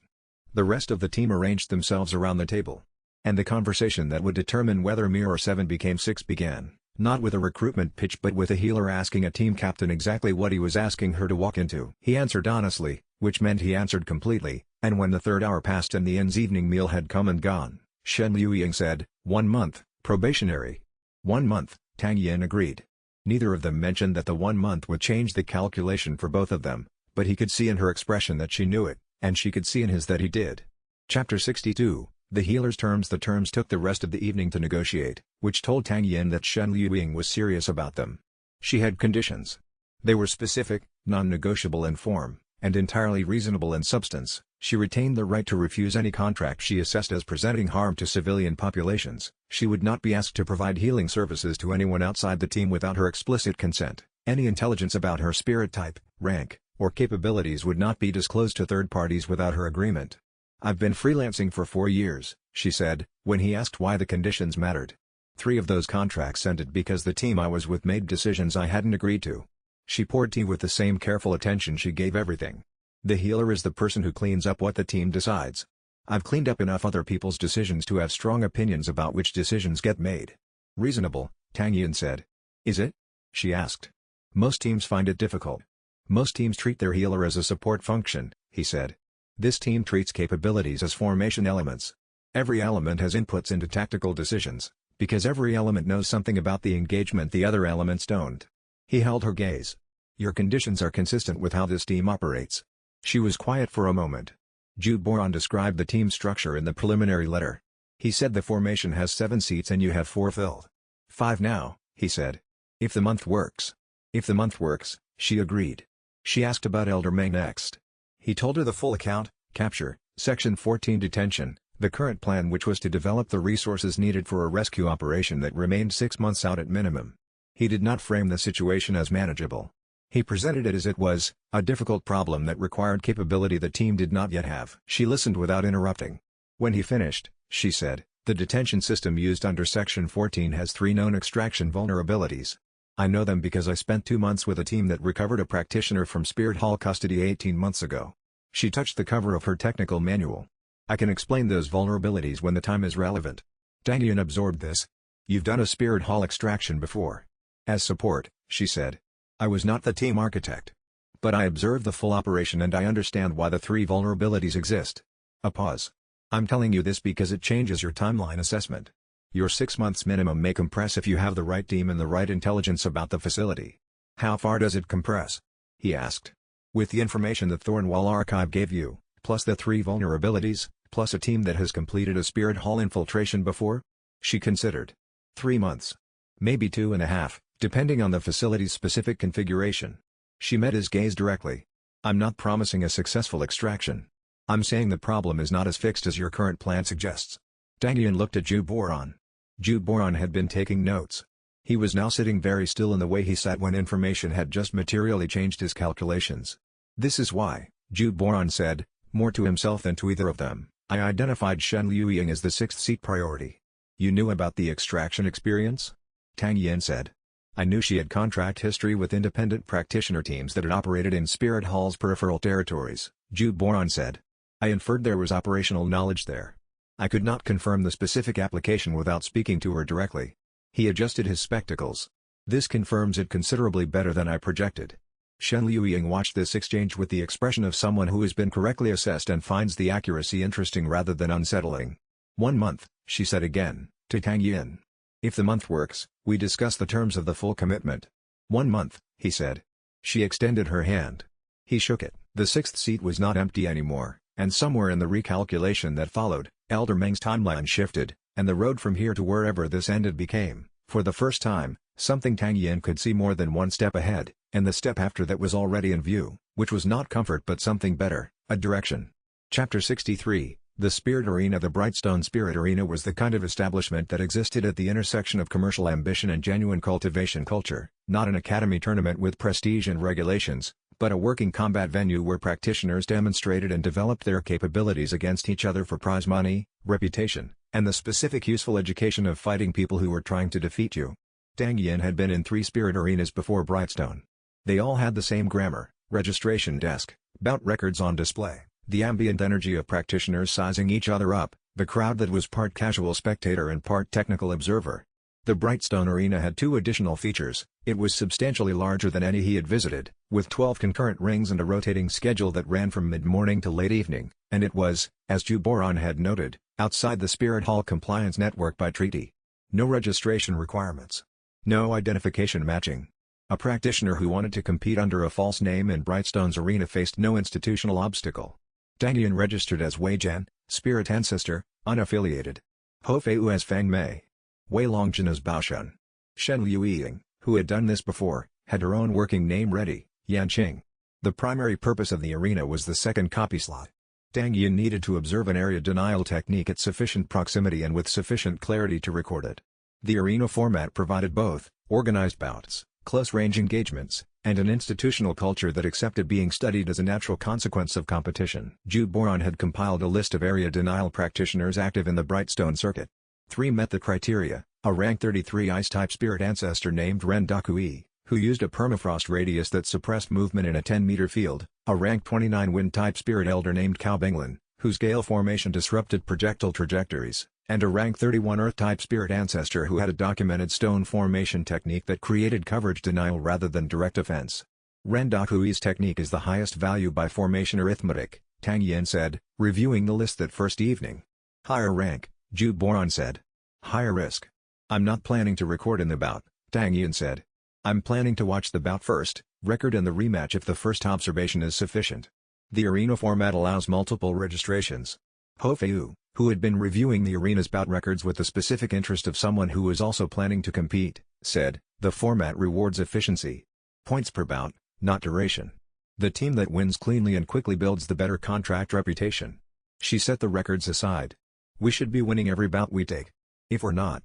A: The rest of the team arranged themselves around the table. And the conversation that would determine whether Mirror 7 became 6 began, not with a recruitment pitch but with a healer asking a team captain exactly what he was asking her to walk into. He answered honestly, which meant he answered completely, and when the 3rd hour passed and the inn's evening meal had come and gone, Shen Liuying said, 1 month, probationary. 1 month, Tang Yin agreed. Neither of them mentioned that the 1 month would change the calculation for both of them, but he could see in her expression that she knew it, and she could see in his that he did. Chapter 62, The Healer's Terms. The terms took the rest of the evening to negotiate, which told Tang Yin that Shen Liuying was serious about them. She had conditions. They were specific, non-negotiable in form, and entirely reasonable in substance. She retained the right to refuse any contract she assessed as presenting harm to civilian populations. She would not be asked to provide healing services to anyone outside the team without her explicit consent. Any intelligence about her spirit type, rank, or capabilities would not be disclosed to third parties without her agreement. I've been freelancing for 4 years, she said, when he asked why the conditions mattered. 3 of those contracts ended because the team I was with made decisions I hadn't agreed to. She poured tea with the same careful attention she gave everything. The healer is the person who cleans up what the team decides. I've cleaned up enough other people's decisions to have strong opinions about which decisions get made. Reasonable, Tang Yin said. Is it? She asked. Most teams find it difficult. Most teams treat their healer as a support function, he said. This team treats capabilities as formation elements. Every element has inputs into tactical decisions, because every element knows something about the engagement the other elements don't. He held her gaze. Your conditions are consistent with how this team operates. She was quiet for a moment. Zhu Boran described the team structure in the preliminary letter. He said the formation has 7 seats and you have 4 filled. 5 now, he said. If the month works. If the month works, she agreed. She asked about Elder Meng next. He told her the full account, capture, Section 14 detention, the current plan which was to develop the resources needed for a rescue operation that remained 6 months out at minimum. He did not frame the situation as manageable. He presented it as it was, a difficult problem that required capability the team did not yet have. She listened without interrupting. When he finished, she said, the detention system used under Section 14 has 3 known extraction vulnerabilities. I know them because I spent 2 months with a team that recovered a practitioner from Spirit Hall custody 18 months ago. She touched the cover of her technical manual. I can explain those vulnerabilities when the time is relevant. Tang Yin absorbed this. You've done a Spirit Hall extraction before. As support, she said. I was not the team architect. But I observed the full operation and I understand why the 3 vulnerabilities exist. A pause. I'm telling you this because it changes your timeline assessment. Your 6 months minimum may compress if you have the right team and the right intelligence about the facility. How far does it compress? He asked. With the information the Thornwall Archive gave you, plus the 3 vulnerabilities, plus a team that has completed a Spirit Hall infiltration before? She considered. 3 months. Maybe 2.5, depending on the facility's specific configuration. She met his gaze directly. I'm not promising a successful extraction. I'm saying the problem is not as fixed as your current plan suggests. Tang Yin looked at Zhu Boran. Zhu Boran had been taking notes. He was now sitting very still in the way he sat when information had just materially changed his calculations. This is why, Zhu Boran said, more to himself than to either of them, I identified Shen Liuying as the 6th seat priority. You knew about the extraction experience? Tang Yin said. I knew she had contract history with independent practitioner teams that had operated in Spirit Hall's peripheral territories, Zhu Boran said. I inferred there was operational knowledge there. I could not confirm the specific application without speaking to her directly. He adjusted his spectacles. This confirms it considerably better than I projected. Shen Liuying watched this exchange with the expression of someone who has been correctly assessed and finds the accuracy interesting rather than unsettling. 1 month, she said again, to Tang Yin. If the month works, we discuss the terms of the full commitment. 1 month, he said. She extended her hand. He shook it. The 6th seat was not empty anymore, and somewhere in the recalculation that followed, Elder Meng's timeline shifted, and the road from here to wherever this ended became, for the first time, something Tang Yin could see more than 1 step ahead, and the step after that was already in view, which was not comfort but something better, a direction. Chapter 63, The Spirit Arena. The Brightstone Spirit Arena was the kind of establishment that existed at the intersection of commercial ambition and genuine cultivation culture, not an academy tournament with prestige and regulations, but a working combat venue where practitioners demonstrated and developed their capabilities against each other for prize money, reputation, and the specific useful education of fighting people who were trying to defeat you. Tang Yin had been in 3 spirit arenas before Brightstone. They all had the same grammar, registration desk, bout records on display, the ambient energy of practitioners sizing each other up, the crowd that was part casual spectator and part technical observer. The Brightstone Arena had 2 additional features. It was substantially larger than any he had visited, with 12 concurrent rings and a rotating schedule that ran from mid-morning to late evening, and it was, as Zhu Boran had noted, outside the Spirit Hall compliance network by treaty. No registration requirements. No identification matching. A practitioner who wanted to compete under a false name in Brightstone's arena faced no institutional obstacle. Tang Yin registered as Wei Jian, Spirit Ancestor, unaffiliated. Ho Fei as Fang Mei. Wei Longjin as Baoshan. Shen Liuying, who had done this before, had her own working name ready, Yanqing. The primary purpose of the arena was the second copy slot. Tang Yin needed to observe an area denial technique at sufficient proximity and with sufficient clarity to record it. The arena format provided both, organized bouts, close-range engagements, and an institutional culture that accepted being studied as a natural consequence of competition. Zhu Boran had compiled a list of area denial practitioners active in the Brightstone circuit. 3 met the criteria: a rank 33 Ice-type Spirit Ancestor named Ren Dakui, who used a permafrost radius that suppressed movement in a 10-meter field, a rank 29 Wind-type Spirit Elder named Cao Binglan, whose gale formation disrupted projectile trajectories, and a rank 31 Earth-type Spirit Ancestor who had a documented stone formation technique that created coverage denial rather than direct offense. Ren Dakui's technique is the highest value by formation arithmetic, Tang Yin said, reviewing the list that first evening. Higher rank, Zhu Boran said. Higher risk. I'm not planning to record in the bout, Tang Yin said. I'm planning to watch the bout first, record in the rematch if the first observation is sufficient. The arena format allows multiple registrations. Ho Fei, who had been reviewing the arena's bout records with the specific interest of someone who was also planning to compete, said, "The format rewards efficiency. Points per bout, not duration. The team that wins cleanly and quickly builds the better contract reputation." She set the records aside. "We should be winning every bout we take. If we're not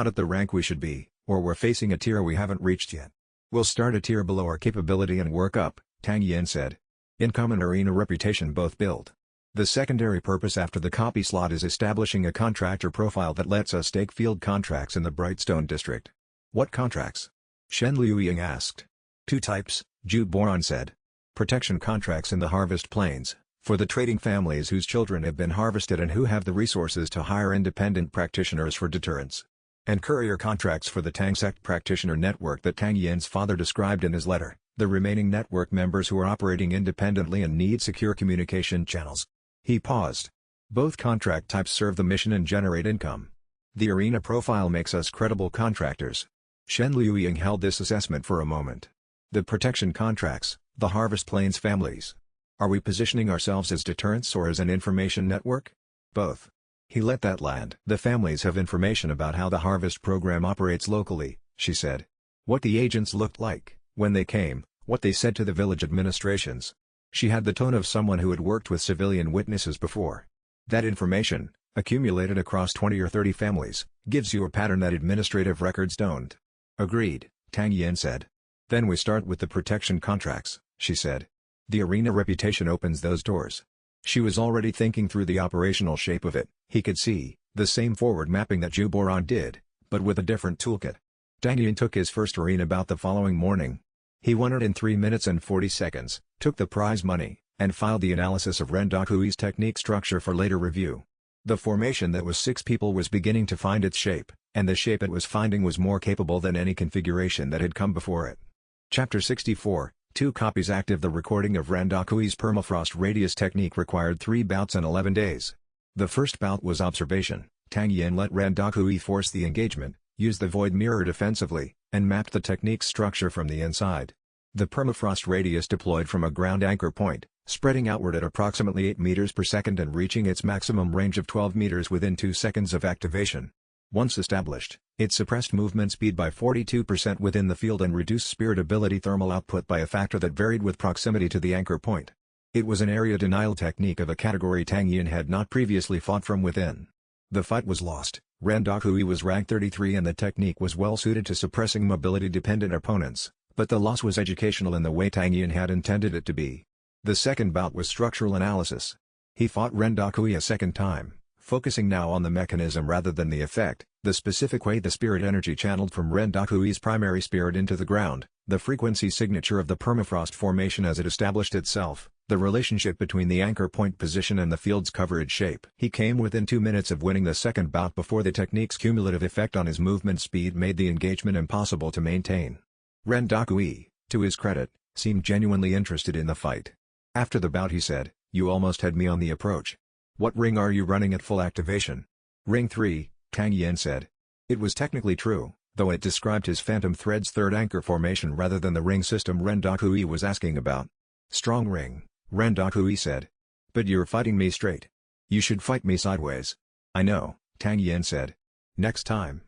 A: at the rank we should be, or we're facing a tier we haven't reached yet. We'll start a tier below our capability and work up," Tang Yin said. "Income and arena reputation both build. The secondary purpose after the copy slot is establishing a contractor profile that lets us take field contracts in the Brightstone district." "What contracts?" Shen Liuying asked. "Two types," Zhu Boran said. "Protection contracts in the Harvest Plains, for the trading families whose children have been harvested and who have the resources to hire independent practitioners for deterrence. And courier contracts for the Tang Sect practitioner network that Tang Yin's father described in his letter, the remaining network members who are operating independently and need secure communication channels." He paused. "Both contract types serve the mission and generate income. The arena profile makes us credible contractors." Shen Liuying held this assessment for a moment. "The protection contracts, the Harvest Plains families. Are we positioning ourselves as deterrence or as an information network?" "Both." He let that land. "The families have information about how the harvest program operates locally," she said. "What the agents looked like when they came, what they said to the village administrations." She had the tone of someone who had worked with civilian witnesses before. "That information, accumulated across 20 or 30 families, gives you a pattern that administrative records don't." "Agreed," Tang Yin said. "Then we start with the protection contracts," she said. "The arena reputation opens those doors." She was already thinking through the operational shape of it. He could see the same forward mapping that Zhu Boran did, but with a different toolkit. Tang Yin took his first arena bout the following morning. He won it in 3 minutes and 40 seconds, took the prize money, and filed the analysis of Rendakui's technique structure for later review. The formation that was 6 people was beginning to find its shape, and the shape it was finding was more capable than any configuration that had come before it. Chapter 64, 2 copies active. The recording of Rendakui's permafrost radius technique required 3 bouts and 11 days. The first bout was observation. Tang Yin let Rendakui force the engagement, used the void mirror defensively, and mapped the technique's structure from the inside. The permafrost radius deployed from a ground anchor point, spreading outward at approximately 8 meters per second and reaching its maximum range of 12 meters within 2 seconds of activation. Once established, it suppressed movement speed by 42% within the field and reduced spirit ability thermal output by a factor that varied with proximity to the anchor point. It was an area denial technique of a category Tang Yin had not previously fought from within. The fight was lost. Rendakui was rank 33 and the technique was well suited to suppressing mobility-dependent opponents, but the loss was educational in the way Tang Yin had intended it to be. The second bout was structural analysis. He fought Rendakui a second time, focusing now on the mechanism rather than the effect, the specific way the spirit energy channeled from Rendakui's primary spirit into the ground, the frequency signature of the permafrost formation as it established itself, the relationship between the anchor point position and the field's coverage shape. He came within 2 minutes of winning the second bout before the technique's cumulative effect on his movement speed made the engagement impossible to maintain. Rendakui, to his credit, seemed genuinely interested in the fight. After the bout he said, "You almost had me on the approach. What ring are you running at full activation?" "Ring 3, Tang Yin said. It was technically true, though it described his Phantom Thread's third anchor formation rather than the ring system Rendakui was asking about. "Strong ring," Rendakui said. "But you're fighting me straight. You should fight me sideways." "I know," Tang Yin said. "Next time."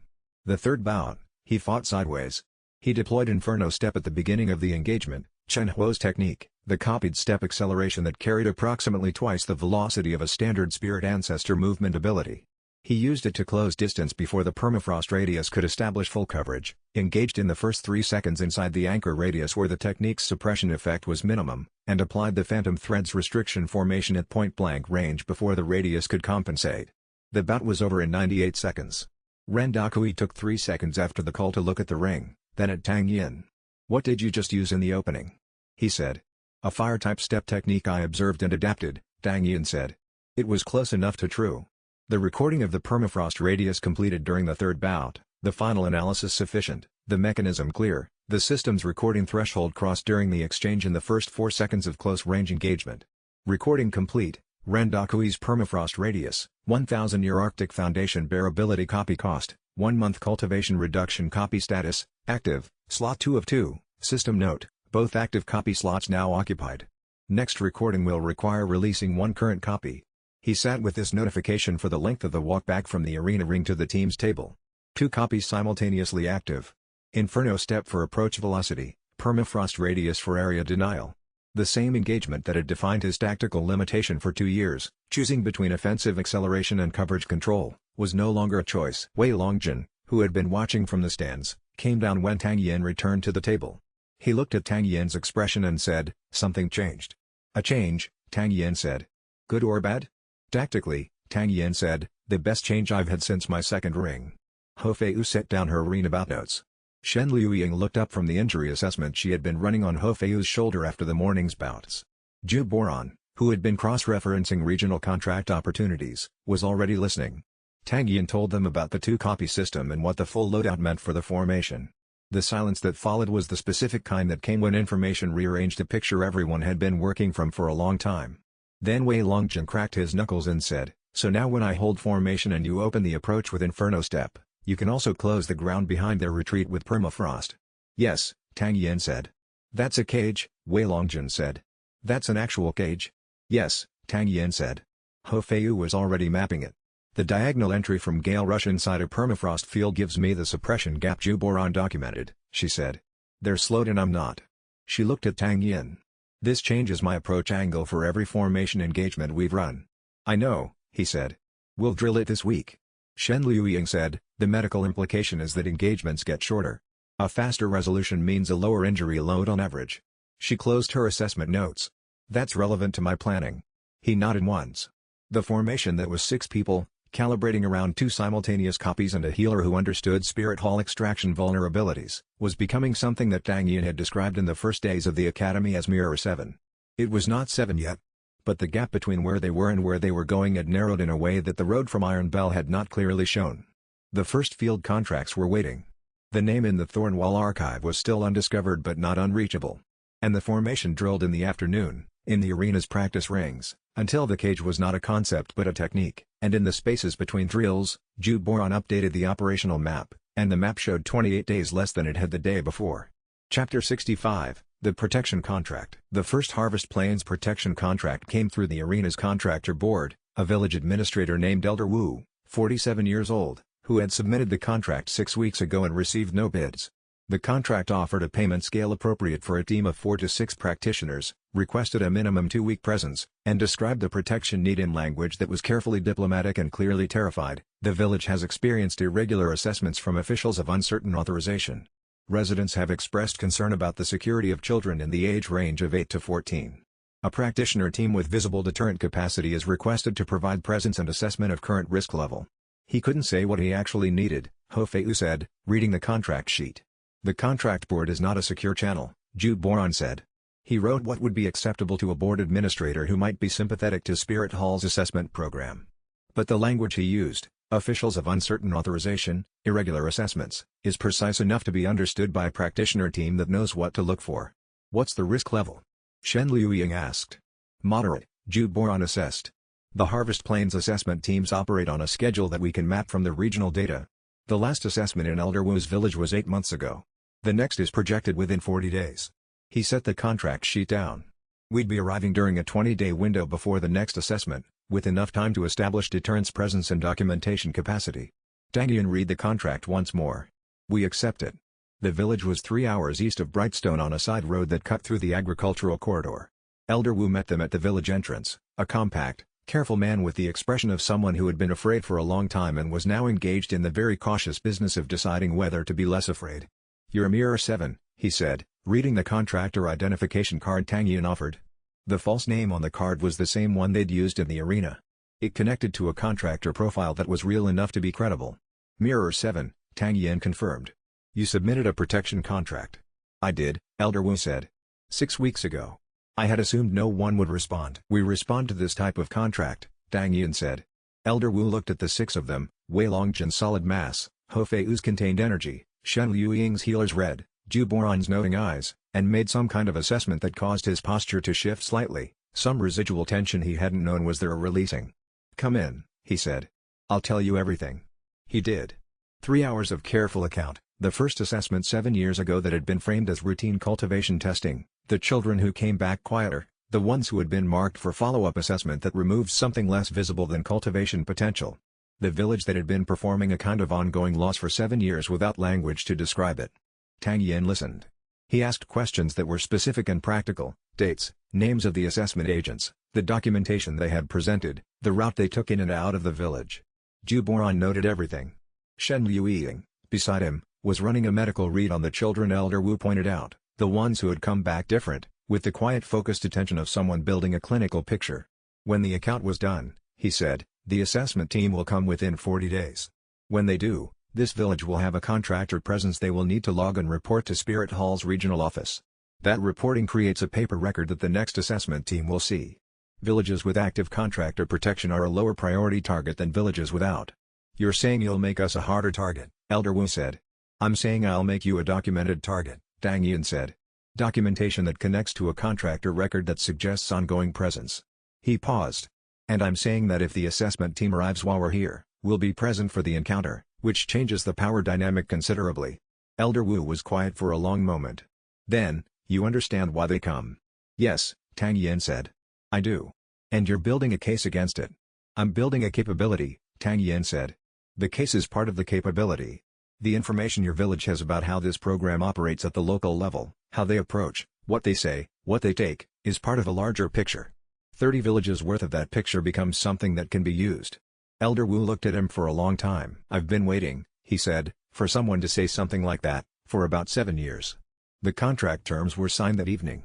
A: The third bout, he fought sideways. He deployed Inferno Step at the beginning of the engagement, Chen Huo's technique, the copied step acceleration that carried approximately twice the velocity of a standard Spirit Ancestor movement ability. He used it to close distance before the permafrost radius could establish full coverage, engaged in the first 3 seconds inside the anchor radius where the technique's suppression effect was minimum, and applied the Phantom Thread's restriction formation at point-blank range before the radius could compensate. The bout was over in 98 seconds. Rendakui took 3 seconds after the call to look at the ring, then at Tang Yin. "What did you just use in the opening?" he said. "A fire-type step technique I observed and adapted," Tang Yin said. "It was close enough to true." The recording of the permafrost radius completed during the third bout, the final analysis sufficient, the mechanism clear, the system's recording threshold crossed during the exchange in the first 4 seconds of close-range engagement. Recording complete, Rendakui's permafrost radius, 1000-year Arctic Foundation bearability copy cost, 1 month cultivation reduction copy status, active, slot 2 of 2, system note, both active copy slots now occupied. Next recording will require releasing 1 current copy. He sat with this notification for the length of the walk back from the arena ring to the team's table. 2 copies simultaneously active. Inferno step for approach velocity, permafrost radius for area denial. The same engagement that had defined his tactical limitation for 2 years, choosing between offensive acceleration and coverage control, was no longer a choice. Wei Longjin, who had been watching from the stands, came down when Tang Yin returned to the table. He looked at Tang Yin's expression and said, "Something changed." "A change," Tang Yin said. "Good or bad?" "Tactically," Tang Yin said, "the best change I've had since my second ring." Ho Feiyu set down her arena bout notes. Shen Liuying looked up from the injury assessment she had been running on Ho Feiyu's shoulder after the morning's bouts. Zhu Boran, who had been cross-referencing regional contract opportunities, was already listening. Tang Yin told them about the 2-copy system and what the full loadout meant for the formation. The silence that followed was the specific kind that came when information rearranged a picture everyone had been working from for a long time. Then Wei Longjin cracked his knuckles and said, "So now when I hold formation and you open the approach with Inferno Step, you can also close the ground behind their retreat with permafrost." "Yes," Tang Yin said. "That's a cage," Wei Longjin said. "That's an actual cage?" "Yes," Tang Yin said. Ho Feiyu was already mapping it. "The diagonal entry from Gale Rush inside a permafrost field gives me the suppression gap Zhu Boran documented," she said. "They're slowed and I'm not." She looked at Tang Yin. "This changes my approach angle for every formation engagement we've run." "I know," he said. "We'll drill it this week." Shen Liuying said, "The medical implication is that engagements get shorter. A faster resolution means a lower injury load on average." She closed her assessment notes. "That's relevant to my planning." He nodded once. The formation that was 6 people, calibrating around 2 simultaneous copies and a healer who understood Spirit Hall extraction vulnerabilities, was becoming something that Tang Yin had described in the first days of the Academy as Mirror 7. It was not 7 yet. But the gap between where they were and where they were going had narrowed in a way that the road from Iron Bell had not clearly shown. The first field contracts were waiting. The name in the Thornwall archive was still undiscovered but not unreachable. And the formation drilled in the afternoon, in the arena's practice rings, until the cage was not a concept but a technique, and in the spaces between drills, Zhu Boran updated the operational map, and the map showed 28 days less than it had the day before. Chapter 65, The Protection Contract. The first Harvest Plains protection contract came through the arena's contractor board, a village administrator named Elder Wu, 47 years old, who had submitted the contract 6 weeks ago and received no bids. The contract offered a payment scale appropriate for a team of 4 to 6 practitioners, requested a minimum 2-week presence, and described the protection need in language that was carefully diplomatic and clearly terrified. The village has experienced irregular assessments from officials of uncertain authorization. Residents have expressed concern about the security of children in the age range of 8 to 14. A practitioner team with visible deterrent capacity is requested to provide presence and assessment of current risk level. He couldn't say what he actually needed, Ho Feiyu said, reading the contract sheet. The contract board is not a secure channel, Zhu Boran said. He wrote what would be acceptable to a board administrator who might be sympathetic to Spirit Hall's assessment program. But the language he used, officials of uncertain authorization, irregular assessments, is precise enough to be understood by a practitioner team that knows what to look for. What's the risk level? Shen Liuying asked. Moderate, Zhu Boran assessed. The Harvest Plains assessment teams operate on a schedule that we can map from the regional data. The last assessment in Elder Wu's village was 8 months ago. The next is projected within 40 days. He set the contract sheet down. We'd be arriving during a 20-day window before the next assessment, with enough time to establish deterrence presence and documentation capacity. Tang Yin read the contract once more. We accept it. The village was 3 hours east of Brightstone on a side road that cut through the agricultural corridor. Elder Wu met them at the village entrance, a compact, careful man with the expression of someone who had been afraid for a long time and was now engaged in the very cautious business of deciding whether to be less afraid. You're a Mirror 7, he said, reading the contractor identification card Tang Yin offered. The false name on the card was the same one they'd used in the arena. It connected to a contractor profile that was real enough to be credible. Mirror 7, Tang Yin confirmed. You submitted a protection contract. I did, Elder Wu said. 6 weeks ago. I had assumed no one would respond. We respond to this type of contract, Tang Yin said. Elder Wu looked at the 6 of them, Wei Longjin's solid mass, Ho Feiyu's contained energy, Shen Liuying's healer's red, Zhu Boran's knowing eyes, and made some kind of assessment that caused his posture to shift slightly. Some residual tension he hadn't known was there releasing. Come in, he said. I'll tell you everything. He did. 3 hours of careful account, the first assessment 7 years ago that had been framed as routine cultivation testing, the children who came back quieter, The ones who had been marked for follow-up assessment that removed something less visible than cultivation potential. The village that had been performing a kind of ongoing loss for 7 years without language to describe it. Tang Yin listened. He asked questions that were specific and practical: dates, names of the assessment agents, the documentation they had presented, the route they took in and out of the village. Zhu Boran noted everything. Shen Liuying, beside him, was running a medical read on the children. Elder Wu pointed out, the ones who had come back different, with the quiet focused attention of someone building a clinical picture. When the account was done, he said, the assessment team will come within 40 days. When they do, this village will have a contractor presence they will need to log and report to Spirit Hall's regional office. That reporting creates a paper record that the next assessment team will see. Villages with active contractor protection are a lower priority target than villages without. You're saying you'll make us a harder target, Elder Wu said. I'm saying I'll make you a documented target, Tang Yin said. Documentation that connects to a contractor record that suggests ongoing presence. He paused. And I'm saying that if the assessment team arrives while we're here, we'll be present for the encounter, which changes the power dynamic considerably. Elder Wu was quiet for a long moment. Then, you understand why they come? Yes, Tang Yin said. I do. And you're building a case against it. I'm building a capability, Tang Yin said. The case is part of the capability. The information your village has about how this program operates at the local level, how they approach, what they say, what they take, is part of a larger picture. 30 villages worth of that picture becomes something that can be used. Elder Wu looked at him for a long time. I've been waiting, he said, for someone to say something like that, for about 7 years. The contract terms were signed that evening.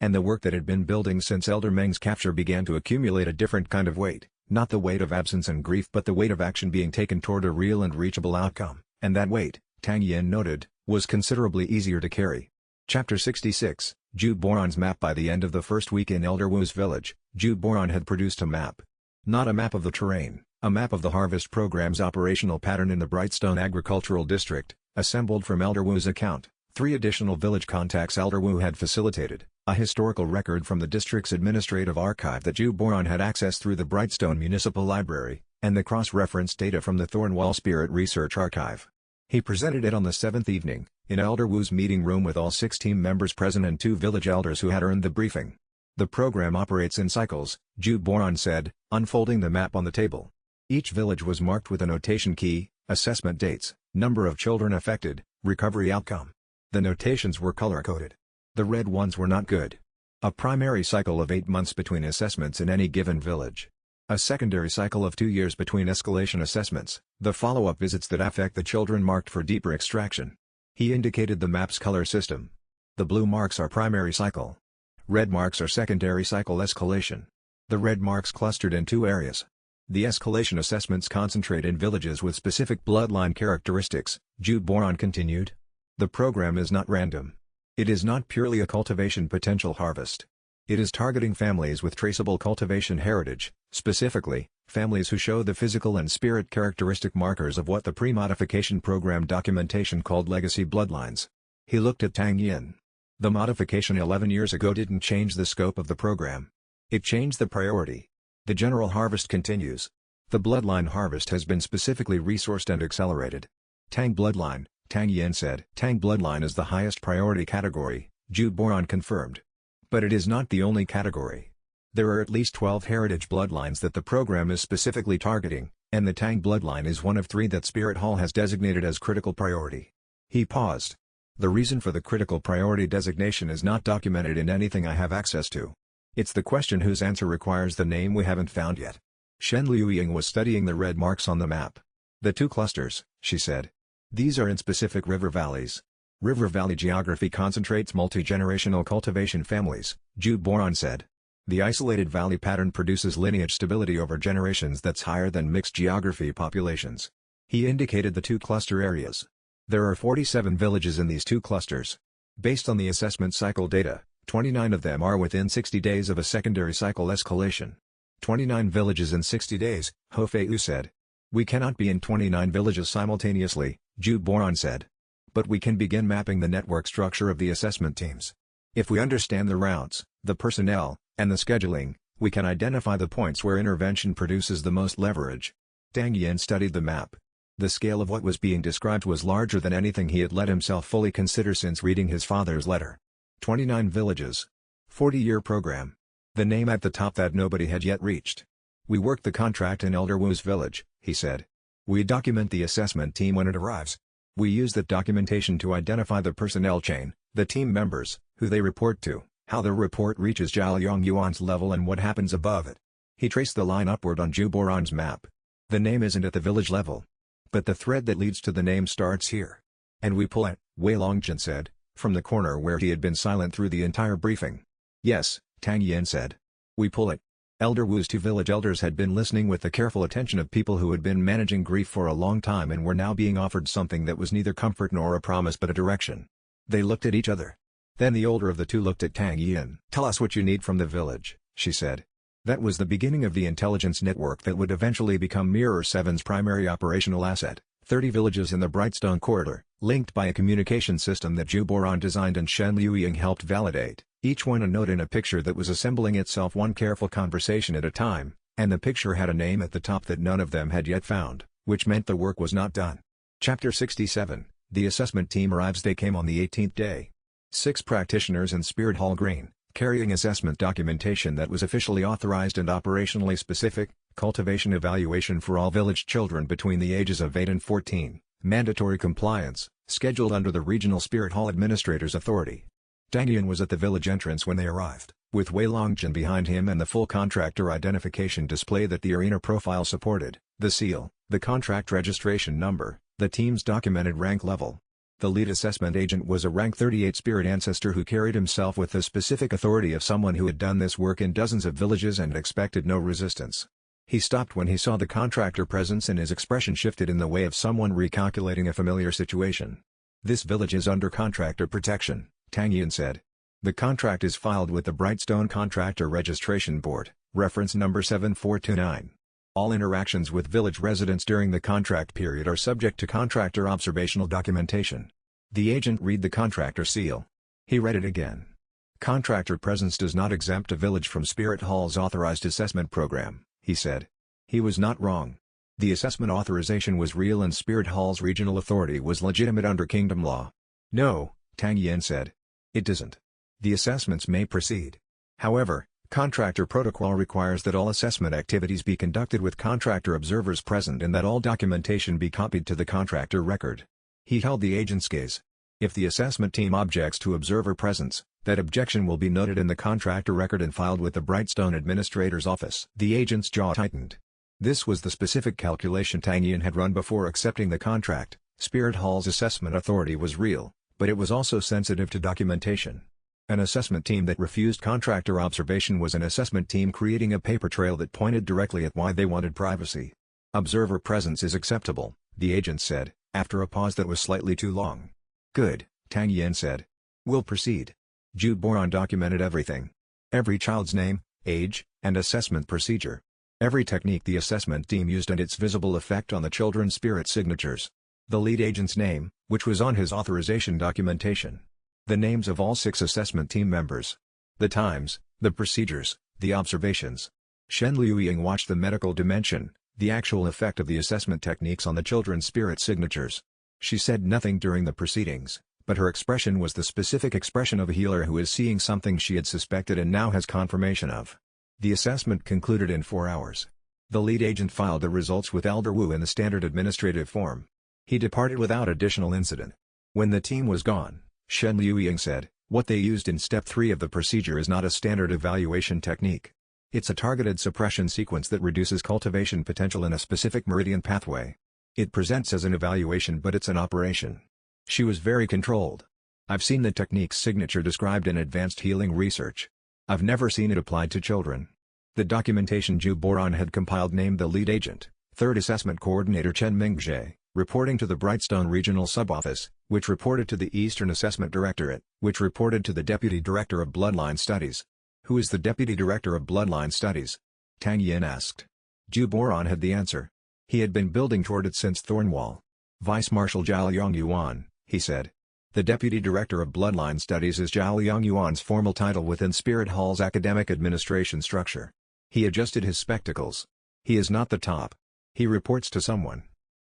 A: And the work that had been building since Elder Meng's capture began to accumulate a different kind of weight, not the weight of absence and grief but the weight of action being taken toward a real and reachable outcome, and that weight, Tang Yin noted, was considerably easier to carry. Chapter 66, Zhu Boran's map. By the end of the first week in Elder Wu's village, Zhu Boran had produced a map. Not a map of the terrain, a map of the harvest program's operational pattern in the Brightstone Agricultural District, assembled from Elder Wu's account. 3 additional village contacts Elder Wu had facilitated, a historical record from the district's administrative archive that Zhu Boran had accessed through the Brightstone Municipal Library, and the cross-reference data from the Thornwall Spirit Research Archive. He presented it on the 7th evening, in Elder Wu's meeting room with all 6 team members present and 2 village elders who had earned the briefing. The program operates in cycles, Zhu Boran said, unfolding the map on the table. Each village was marked with a notation key, assessment dates, number of children affected, recovery outcome. The notations were color-coded. The red ones were not good. A primary cycle of 8 months between assessments in any given village. A secondary cycle of 2 years between escalation assessments, the follow-up visits that affect the children marked for deeper extraction. He indicated the map's color system. The blue marks are primary cycle. Red marks are secondary cycle escalation. The red marks clustered in 2 areas. The escalation assessments concentrate in villages with specific bloodline characteristics, Zhu Boran continued. The program is not random. It is not purely a cultivation potential harvest. It is targeting families with traceable cultivation heritage, specifically, families who show the physical and spirit characteristic markers of what the pre-modification program documentation called legacy bloodlines. He looked at Tang Yin. The modification 11 years ago didn't change the scope of the program. It changed the priority. The general harvest continues. The bloodline harvest has been specifically resourced and accelerated. Tang bloodline, Tang Yin said. Tang bloodline is the highest priority category, Zhu Boran confirmed. But it is not the only category. There are at least 12 heritage bloodlines that the program is specifically targeting, and the Tang bloodline is one of 3 that Spirit Hall has designated as critical priority. He paused. The reason for the critical priority designation is not documented in anything I have access to. It's the question whose answer requires the name we haven't found yet. Shen Liuying was studying the red marks on the map. The 2 clusters, she said. These are in specific river valleys. River valley geography concentrates multi-generational cultivation families, Zhu Boran said. The isolated valley pattern produces lineage stability over generations that's higher than mixed geography populations. He indicated the 2 cluster areas. There are 47 villages in these 2 clusters. Based on the assessment cycle data, 29 of them are within 60 days of a secondary cycle escalation. 29 villages in 60 days, Ho Fei said. We cannot be in 29 villages simultaneously, Zhu Boran said. But we can begin mapping the network structure of the assessment teams. If we understand the routes, the personnel, and the scheduling, we can identify the points where intervention produces the most leverage. Tang Yin studied the map. The scale of what was being described was larger than anything he had let himself fully consider since reading his father's letter. 29 villages. 40-year program. The name at the top that nobody had yet reached. "We worked the contract in Elder Wu's village," he said. "We document the assessment team when it arrives. We use that documentation to identify the personnel chain, the team members, who they report to, how the report reaches Zhao Yongyuan's level and what happens above it." He traced the line upward on Zhu Boran's map. "The name isn't at the village level. But the thread that leads to the name starts here. And we pull it," Wei Longjin said, from the corner where he had been silent through the entire briefing. "Yes," Tang Yin said. "We pull it." Elder Wu's two village elders had been listening with the careful attention of people who had been managing grief for a long time and were now being offered something that was neither comfort nor a promise but a direction. They looked at each other. Then the older of the two looked at Tang Yin. "Tell us what you need from the village," she said. That was the beginning of the intelligence network that would eventually become Mirror 7's primary operational asset. 30 villages in the Brightstone corridor, linked by a communication system that Zhu Boran designed and Shen Liuying helped validate, each one a node in a picture that was assembling itself one careful conversation at a time, and the picture had a name at the top that none of them had yet found, which meant the work was not done. Chapter 67, The assessment team arrives. They came on the 18th day. 6 practitioners in Spirit Hall Green, carrying assessment documentation that was officially authorized and operationally specific, cultivation evaluation for all village children between the ages of 8 and 14, mandatory compliance, scheduled under the Regional Spirit Hall Administrator's authority. Tang Yin was at the village entrance when they arrived, with Wei Longjin behind him and the full contractor identification display that the arena profile supported, the seal, the contract registration number, the team's documented rank level. The lead assessment agent was a rank 38 spirit ancestor who carried himself with the specific authority of someone who had done this work in dozens of villages and expected no resistance. He stopped when he saw the contractor presence and his expression shifted in the way of someone recalculating a familiar situation. "This village is under contractor protection," Tang Yin said. "The contract is filed with the Brightstone Contractor Registration Board, reference number 7429. All interactions with village residents during the contract period are subject to contractor observational documentation." The agent read the contractor seal. He read it again. "Contractor presence does not exempt a village from Spirit Hall's authorized assessment program," he said. He was not wrong. The assessment authorization was real and Spirit Hall's regional authority was legitimate under kingdom law. "No," Tang Yin said. "It doesn't. The assessments may proceed. However, contractor protocol requires that all assessment activities be conducted with contractor observers present and that all documentation be copied to the contractor record." He held the agent's gaze. "If the assessment team objects to observer presence, that objection will be noted in the contractor record and filed with the Brightstone Administrator's office." The agent's jaw tightened. This was the specific calculation Tang Yin had run before accepting the contract. Spirit Hall's assessment authority was real, but it was also sensitive to documentation. An assessment team that refused contractor observation was an assessment team creating a paper trail that pointed directly at why they wanted privacy. "Observer presence is acceptable," the agent said, after a pause that was slightly too long. "Good," Tang Yin said. "We'll proceed." Zhu Boran documented everything. Every child's name, age, and assessment procedure. Every technique the assessment team used and its visible effect on the children's spirit signatures. The lead agent's name, which was on his authorization documentation. The names of all 6 assessment team members. The times, the procedures, the observations. Shen Liuying watched the medical dimension, the actual effect of the assessment techniques on the children's spirit signatures. She said nothing during the proceedings, but her expression was the specific expression of a healer who is seeing something she had suspected and now has confirmation of. The assessment concluded in 4 hours. The lead agent filed the results with Elder Wu in the standard administrative form. He departed without additional incident. When the team was gone, Shen Liuying said, "What they used in Step 3 of the procedure is not a standard evaluation technique. It's a targeted suppression sequence that reduces cultivation potential in a specific meridian pathway. It presents as an evaluation but it's an operation." She was very controlled. "I've seen the technique's signature described in advanced healing research. I've never seen it applied to children." The documentation Zhu Boran had compiled named the lead agent, 3rd Assessment Coordinator Chen Mingzhe, reporting to the Brightstone Regional Sub-Office, which reported to the Eastern Assessment Directorate, which reported to the Deputy Director of Bloodline Studies. "Who is the Deputy Director of Bloodline Studies?" Tang Yin asked. Zhu Boran had the answer. He had been building toward it since Thornwall. "Vice Marshal Zhao Yongyuan," he said. The Deputy Director of Bloodline Studies is Zhao Yongyuan's formal title within Spirit Hall's academic administration structure. He adjusted his spectacles. "He is not the top. He reports to someone.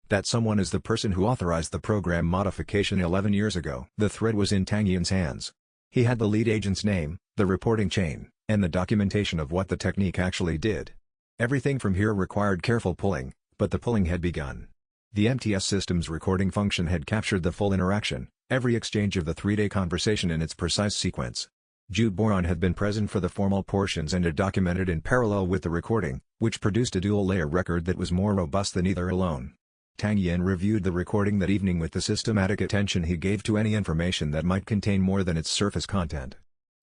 A: That someone is the person who authorized the program modification 11 years ago." The thread was in Tang Yin's hands. He had the lead agent's name, the reporting chain, and the documentation of what the technique actually did. Everything from here required careful pulling, but the pulling had begun. The MTS system's recording function had captured the full interaction, every exchange of the 3-day conversation in its precise sequence. Ju Boran had been present for the formal portions and had documented in parallel with the recording, which produced a dual-layer record that was more robust than either alone. Tang Yin reviewed the recording that evening with the systematic attention he gave to any information that might contain more than its surface content.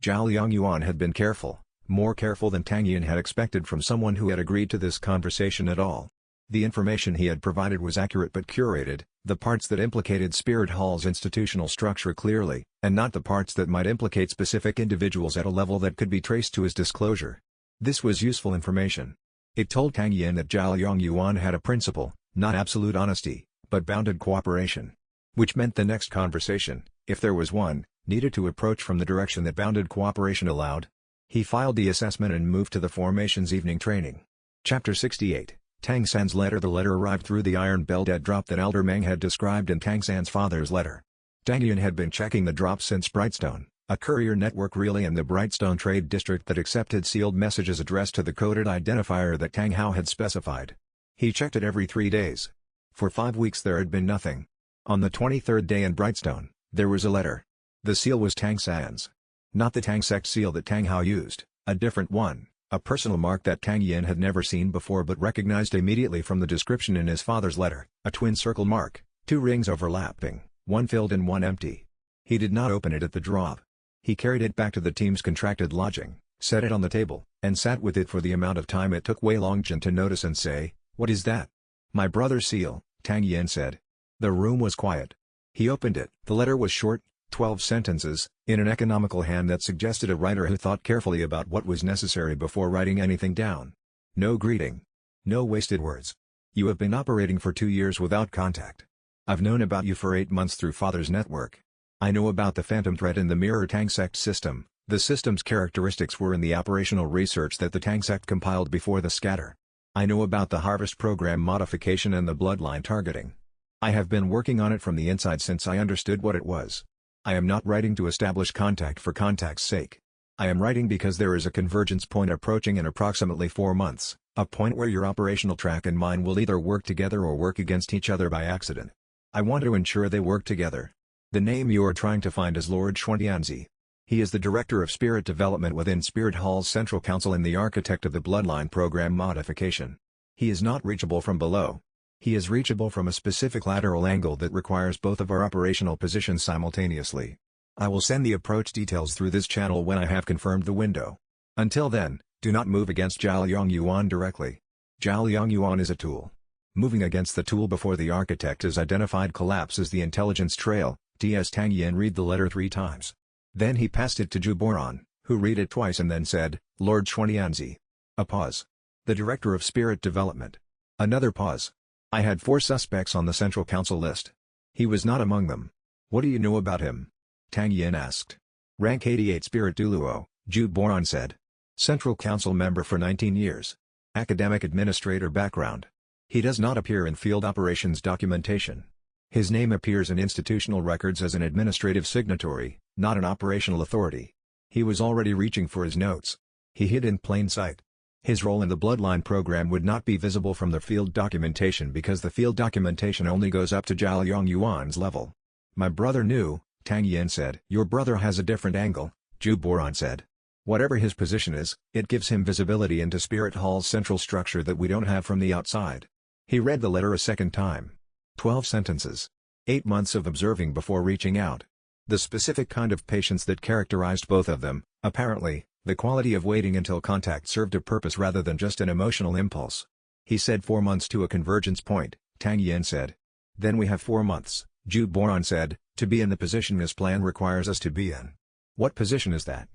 A: Zhao Liangyuan had been careful, more careful than Tang Yin had expected from someone who had agreed to this conversation at all. The information he had provided was accurate but curated, the parts that implicated Spirit Hall's institutional structure clearly, and not the parts that might implicate specific individuals at a level that could be traced to his disclosure. This was useful information. It told Tang Yin that Zhao Liangyuan had a principle, not absolute honesty, but bounded cooperation. Which meant the next conversation, if there was one, needed to approach from the direction that bounded cooperation allowed. He filed the assessment and moved to the formation's evening training. Chapter 68, Tang San's letter. The letter arrived through the iron belted drop that Elder Meng had described in Tang San's father's letter. Tang Yin had been checking the drop since Brightstone, a courier network relay in the Brightstone trade district that accepted sealed messages addressed to the coded identifier that Tang Hao had specified. He checked it every 3 days. For 5 weeks there had been nothing. On the 23rd day in Brightstone, there was a letter. The seal was Tang San's. Not the Tang Sect seal that Tang Hao used, a different one, a personal mark that Tang Yin had never seen before but recognized immediately from the description in his father's letter, a twin circle mark, 2 rings overlapping, one filled and one empty. He did not open it at the drop. He carried it back to the team's contracted lodging, set it on the table, and sat with it for the amount of time it took Wei Longjin to notice and say, "What is that?" "My brother's seal," Tang Yin said. The room was quiet. He opened it. The letter was short, 12 sentences, in an economical hand that suggested a writer who thought carefully about what was necessary before writing anything down. No greeting. No wasted words. "You have been operating for 2 years without contact. I've known about you for 8 months through Father's network. I know about the Phantom Thread in the Mirror Tang Sect System. The system's characteristics were in the operational research that the Tang Sect compiled before the scatter. I know about the Harvest Program modification and the bloodline targeting. I have been working on it from the inside since I understood what it was. I am not writing to establish contact for contact's sake. I am writing because there is a convergence point approaching in approximately 4 months, a point where your operational track and mine will either work together or work against each other by accident. I want to ensure they work together. The name you are trying to find is Lord Xuantianzi. He is the Director of Spirit Development within Spirit Hall's Central Council and the architect of the Bloodline Program modification. He is not reachable from below. He is reachable from a specific lateral angle that requires both of our operational positions simultaneously. I will send the approach details through this channel when I have confirmed the window. Until then, do not move against Zhao Liangyuan directly. Zhao Liangyuan is a tool. Moving against the tool before the architect is identified collapses the intelligence trail. T.S. Tang Yin read the letter 3 times. Then he passed it to Ju Boran, who read it twice and then said, "Lord Xuantianzi." A pause. "The Director of Spirit Development." Another pause. "I had 4 suspects on the Central Council list. He was not among them. What do you know about him?" Tang Yin asked. "Rank 88 Spirit Douluo," Ju Boran said. "Central Council member for 19 years. Academic administrator background. He does not appear in field operations documentation. His name appears in institutional records as an administrative signatory, not an operational authority. He was already reaching for his notes. He hid in plain sight. His role in the Bloodline program would not be visible from the field documentation because the field documentation only goes up to Zhao Liangyuan's level." "My brother knew," Tang Yin said. "Your brother has a different angle," Ju Boran said. "Whatever his position is, it gives him visibility into Spirit Hall's central structure that we don't have from the outside." He read the letter a second time. 12 sentences. 8 months of observing before reaching out. The specific kind of patience that characterized both of them, apparently, the quality of waiting until contact served a purpose rather than just an emotional impulse. He said 4 months to a convergence point, Tang Yin said. "Then we have 4 months, Ju Boran said, to be in the position this plan requires us to be in." "What position is that?"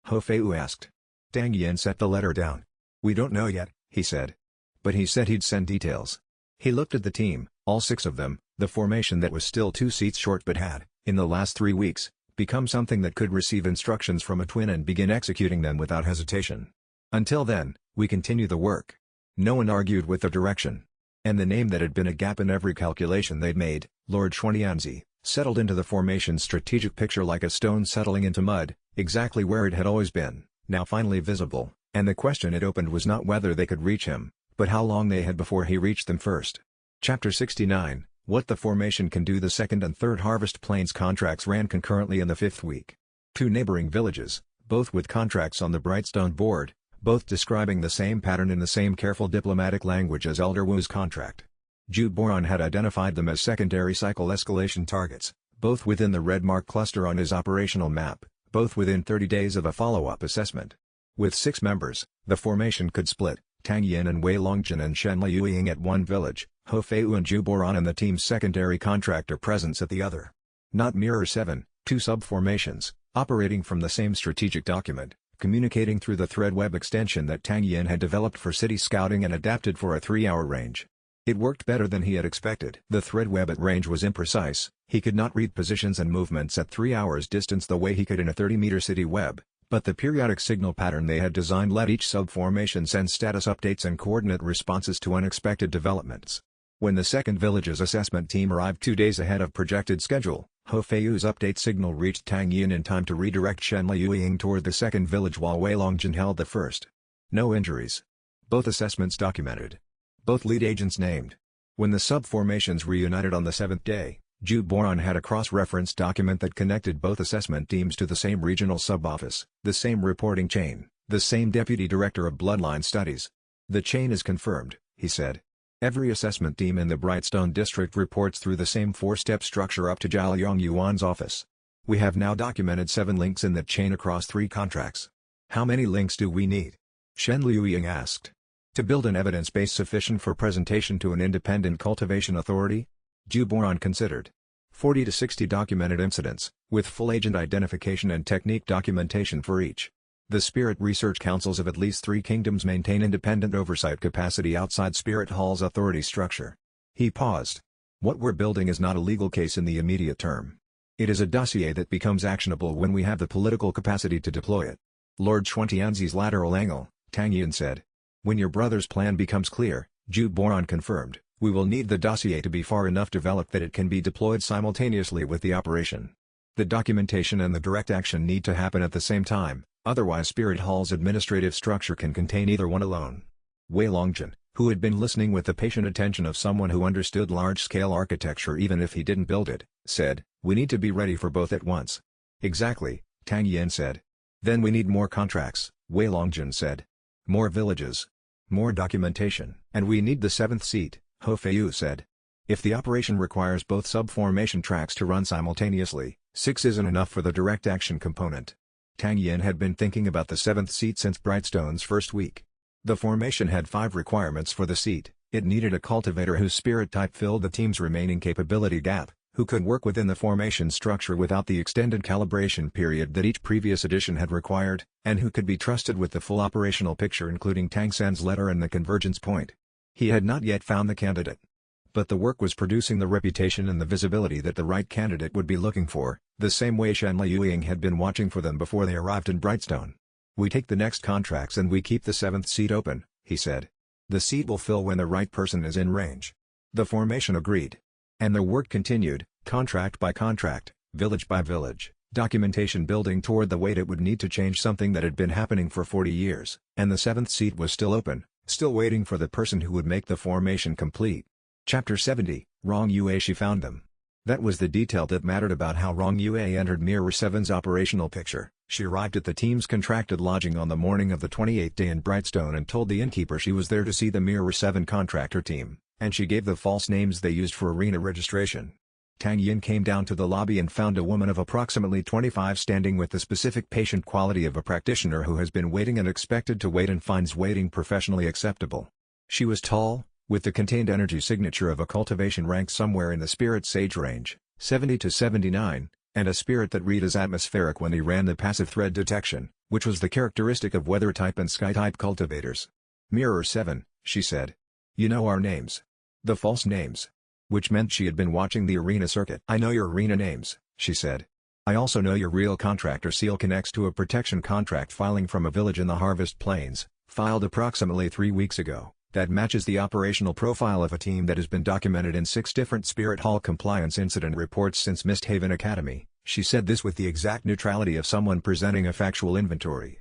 A: Ho Feiyu asked. Tang Yin set the letter down. "We don't know yet," he said. But he said he'd send details. He looked at the team, all 6 of them, the formation that was still 2 seats short but had, in the last 3 weeks, become something that could receive instructions from a twin and begin executing them without hesitation. Until then, we continue the work. No one argued with the direction. And the name that had been a gap in every calculation they'd made, Lord Xuantianzi, settled into the formation's strategic picture like a stone settling into mud, exactly where it had always been, now finally visible, and the question it opened was not whether they could reach him, but how long they had before he reached them first. Chapter 69, What the Formation Can Do. The second and third Harvest Plains contracts ran concurrently in the fifth week. Two neighboring villages, both with contracts on the Brightstone board, both describing the same pattern in the same careful diplomatic language as Elder Wu's contract. Ju Boron had identified them as secondary cycle escalation targets, both within the red mark cluster on his operational map, both within 30 days of a follow-up assessment. With 6 members, the formation could split, Tang Yin and Wei Longjin and Shen Liuying at one village, Ho Feiyu and Ju Boron and the team's secondary contractor presence at the other. Not Mirror 7, two sub-formations, operating from the same strategic document, communicating through the thread web extension that Tang Yin had developed for city scouting and adapted for a 3-hour range. It worked better than he had expected. The thread web at range was imprecise, he could not read positions and movements at 3 hours distance the way he could in a 30-meter city web, but the periodic signal pattern they had designed let each sub-formation send status updates and coordinate responses to unexpected developments. When the second village's assessment team arrived 2 days ahead of projected schedule, Ho Feiyu's update signal reached Tang Yin in time to redirect Shen Liuying toward the second village while Wei Longjin held the first. No injuries. Both assessments documented. Both lead agents named. When the sub-formations reunited on the 7th day, Ju Boron had a cross-reference document that connected both assessment teams to the same regional sub-office, the same reporting chain, the same deputy director of bloodline studies. The chain is confirmed, he said. Every assessment team in the Brightstone district reports through the same 4-step structure up to Zhao Yong Yuan's office. We have now documented 7 links in that chain across 3 contracts. How many links do we need? Shen Liuying asked. To build an evidence base sufficient for presentation to an independent cultivation authority? Ju Boron considered. 40 to 60 documented incidents, with full agent identification and technique documentation for each. The Spirit Research Councils of at least 3 kingdoms maintain independent oversight capacity outside Spirit Hall's authority structure. He paused. What we're building is not a legal case in the immediate term. It is a dossier that becomes actionable when we have the political capacity to deploy it. Lord Xuantianzi's lateral angle, Tang Yin said. When your brother's plan becomes clear, Ju Boron confirmed, we will need the dossier to be far enough developed that it can be deployed simultaneously with the operation. The documentation and the direct action need to happen at the same time, otherwise Spirit Hall's administrative structure can contain either one alone. Wei Longjin, who had been listening with the patient attention of someone who understood large-scale architecture even if he didn't build it, said, we need to be ready for both at once. Exactly, Tang Yin said. Then we need more contracts, Wei Longjin said. More villages. More documentation. And we need the 7th seat, Ho Feiyu said. If the operation requires both sub-formation tracks to run simultaneously, 6 isn't enough for the direct action component. Tang Yin had been thinking about the 7th seat since Brightstone's first week. The formation had 5 requirements for the seat. It needed a cultivator whose spirit type filled the team's remaining capability gap, who could work within the formation structure without the extended calibration period that each previous edition had required, and who could be trusted with the full operational picture including Tang San's letter and the convergence point. He had not yet found the candidate. But the work was producing the reputation and the visibility that the right candidate would be looking for, the same way Shen Liuying had been watching for them before they arrived in Brightstone. We take the next contracts and we keep the 7th seat open, he said. The seat will fill when the right person is in range. The formation agreed. And the work continued, contract by contract, village by village, documentation building toward the weight it would need to change something that had been happening for 40 years, and the 7th seat was still open, still waiting for the person who would make the formation complete. Chapter 70, Rong Yue. She found them. That was the detail that mattered about how Rong Yue entered Mirror 7's operational picture. She arrived at the team's contracted lodging on the morning of the 28th day in Brightstone and told the innkeeper she was there to see the Mirror 7 contractor team, and she gave the false names they used for arena registration. Tang Yin came down to the lobby and found a woman of approximately 25 standing with the specific patient quality of a practitioner who has been waiting and expected to wait and finds waiting professionally acceptable. She was tall, with the contained energy signature of a cultivation ranked somewhere in the spirit sage range, 70 to 79, and a spirit that read as atmospheric when he ran the passive thread detection, which was the characteristic of weather type and sky type cultivators. Mirror 7, she said. You know our names. The false names. Which meant she had been watching the arena circuit. I know your arena names, she said. I also know your real contractor seal connects to a protection contract filing from a village in the Harvest Plains, filed approximately 3 weeks ago, that matches the operational profile of a team that has been documented in 6 different Spirit Hall compliance incident reports since Misthaven Academy. She said this with the exact neutrality of someone presenting a factual inventory.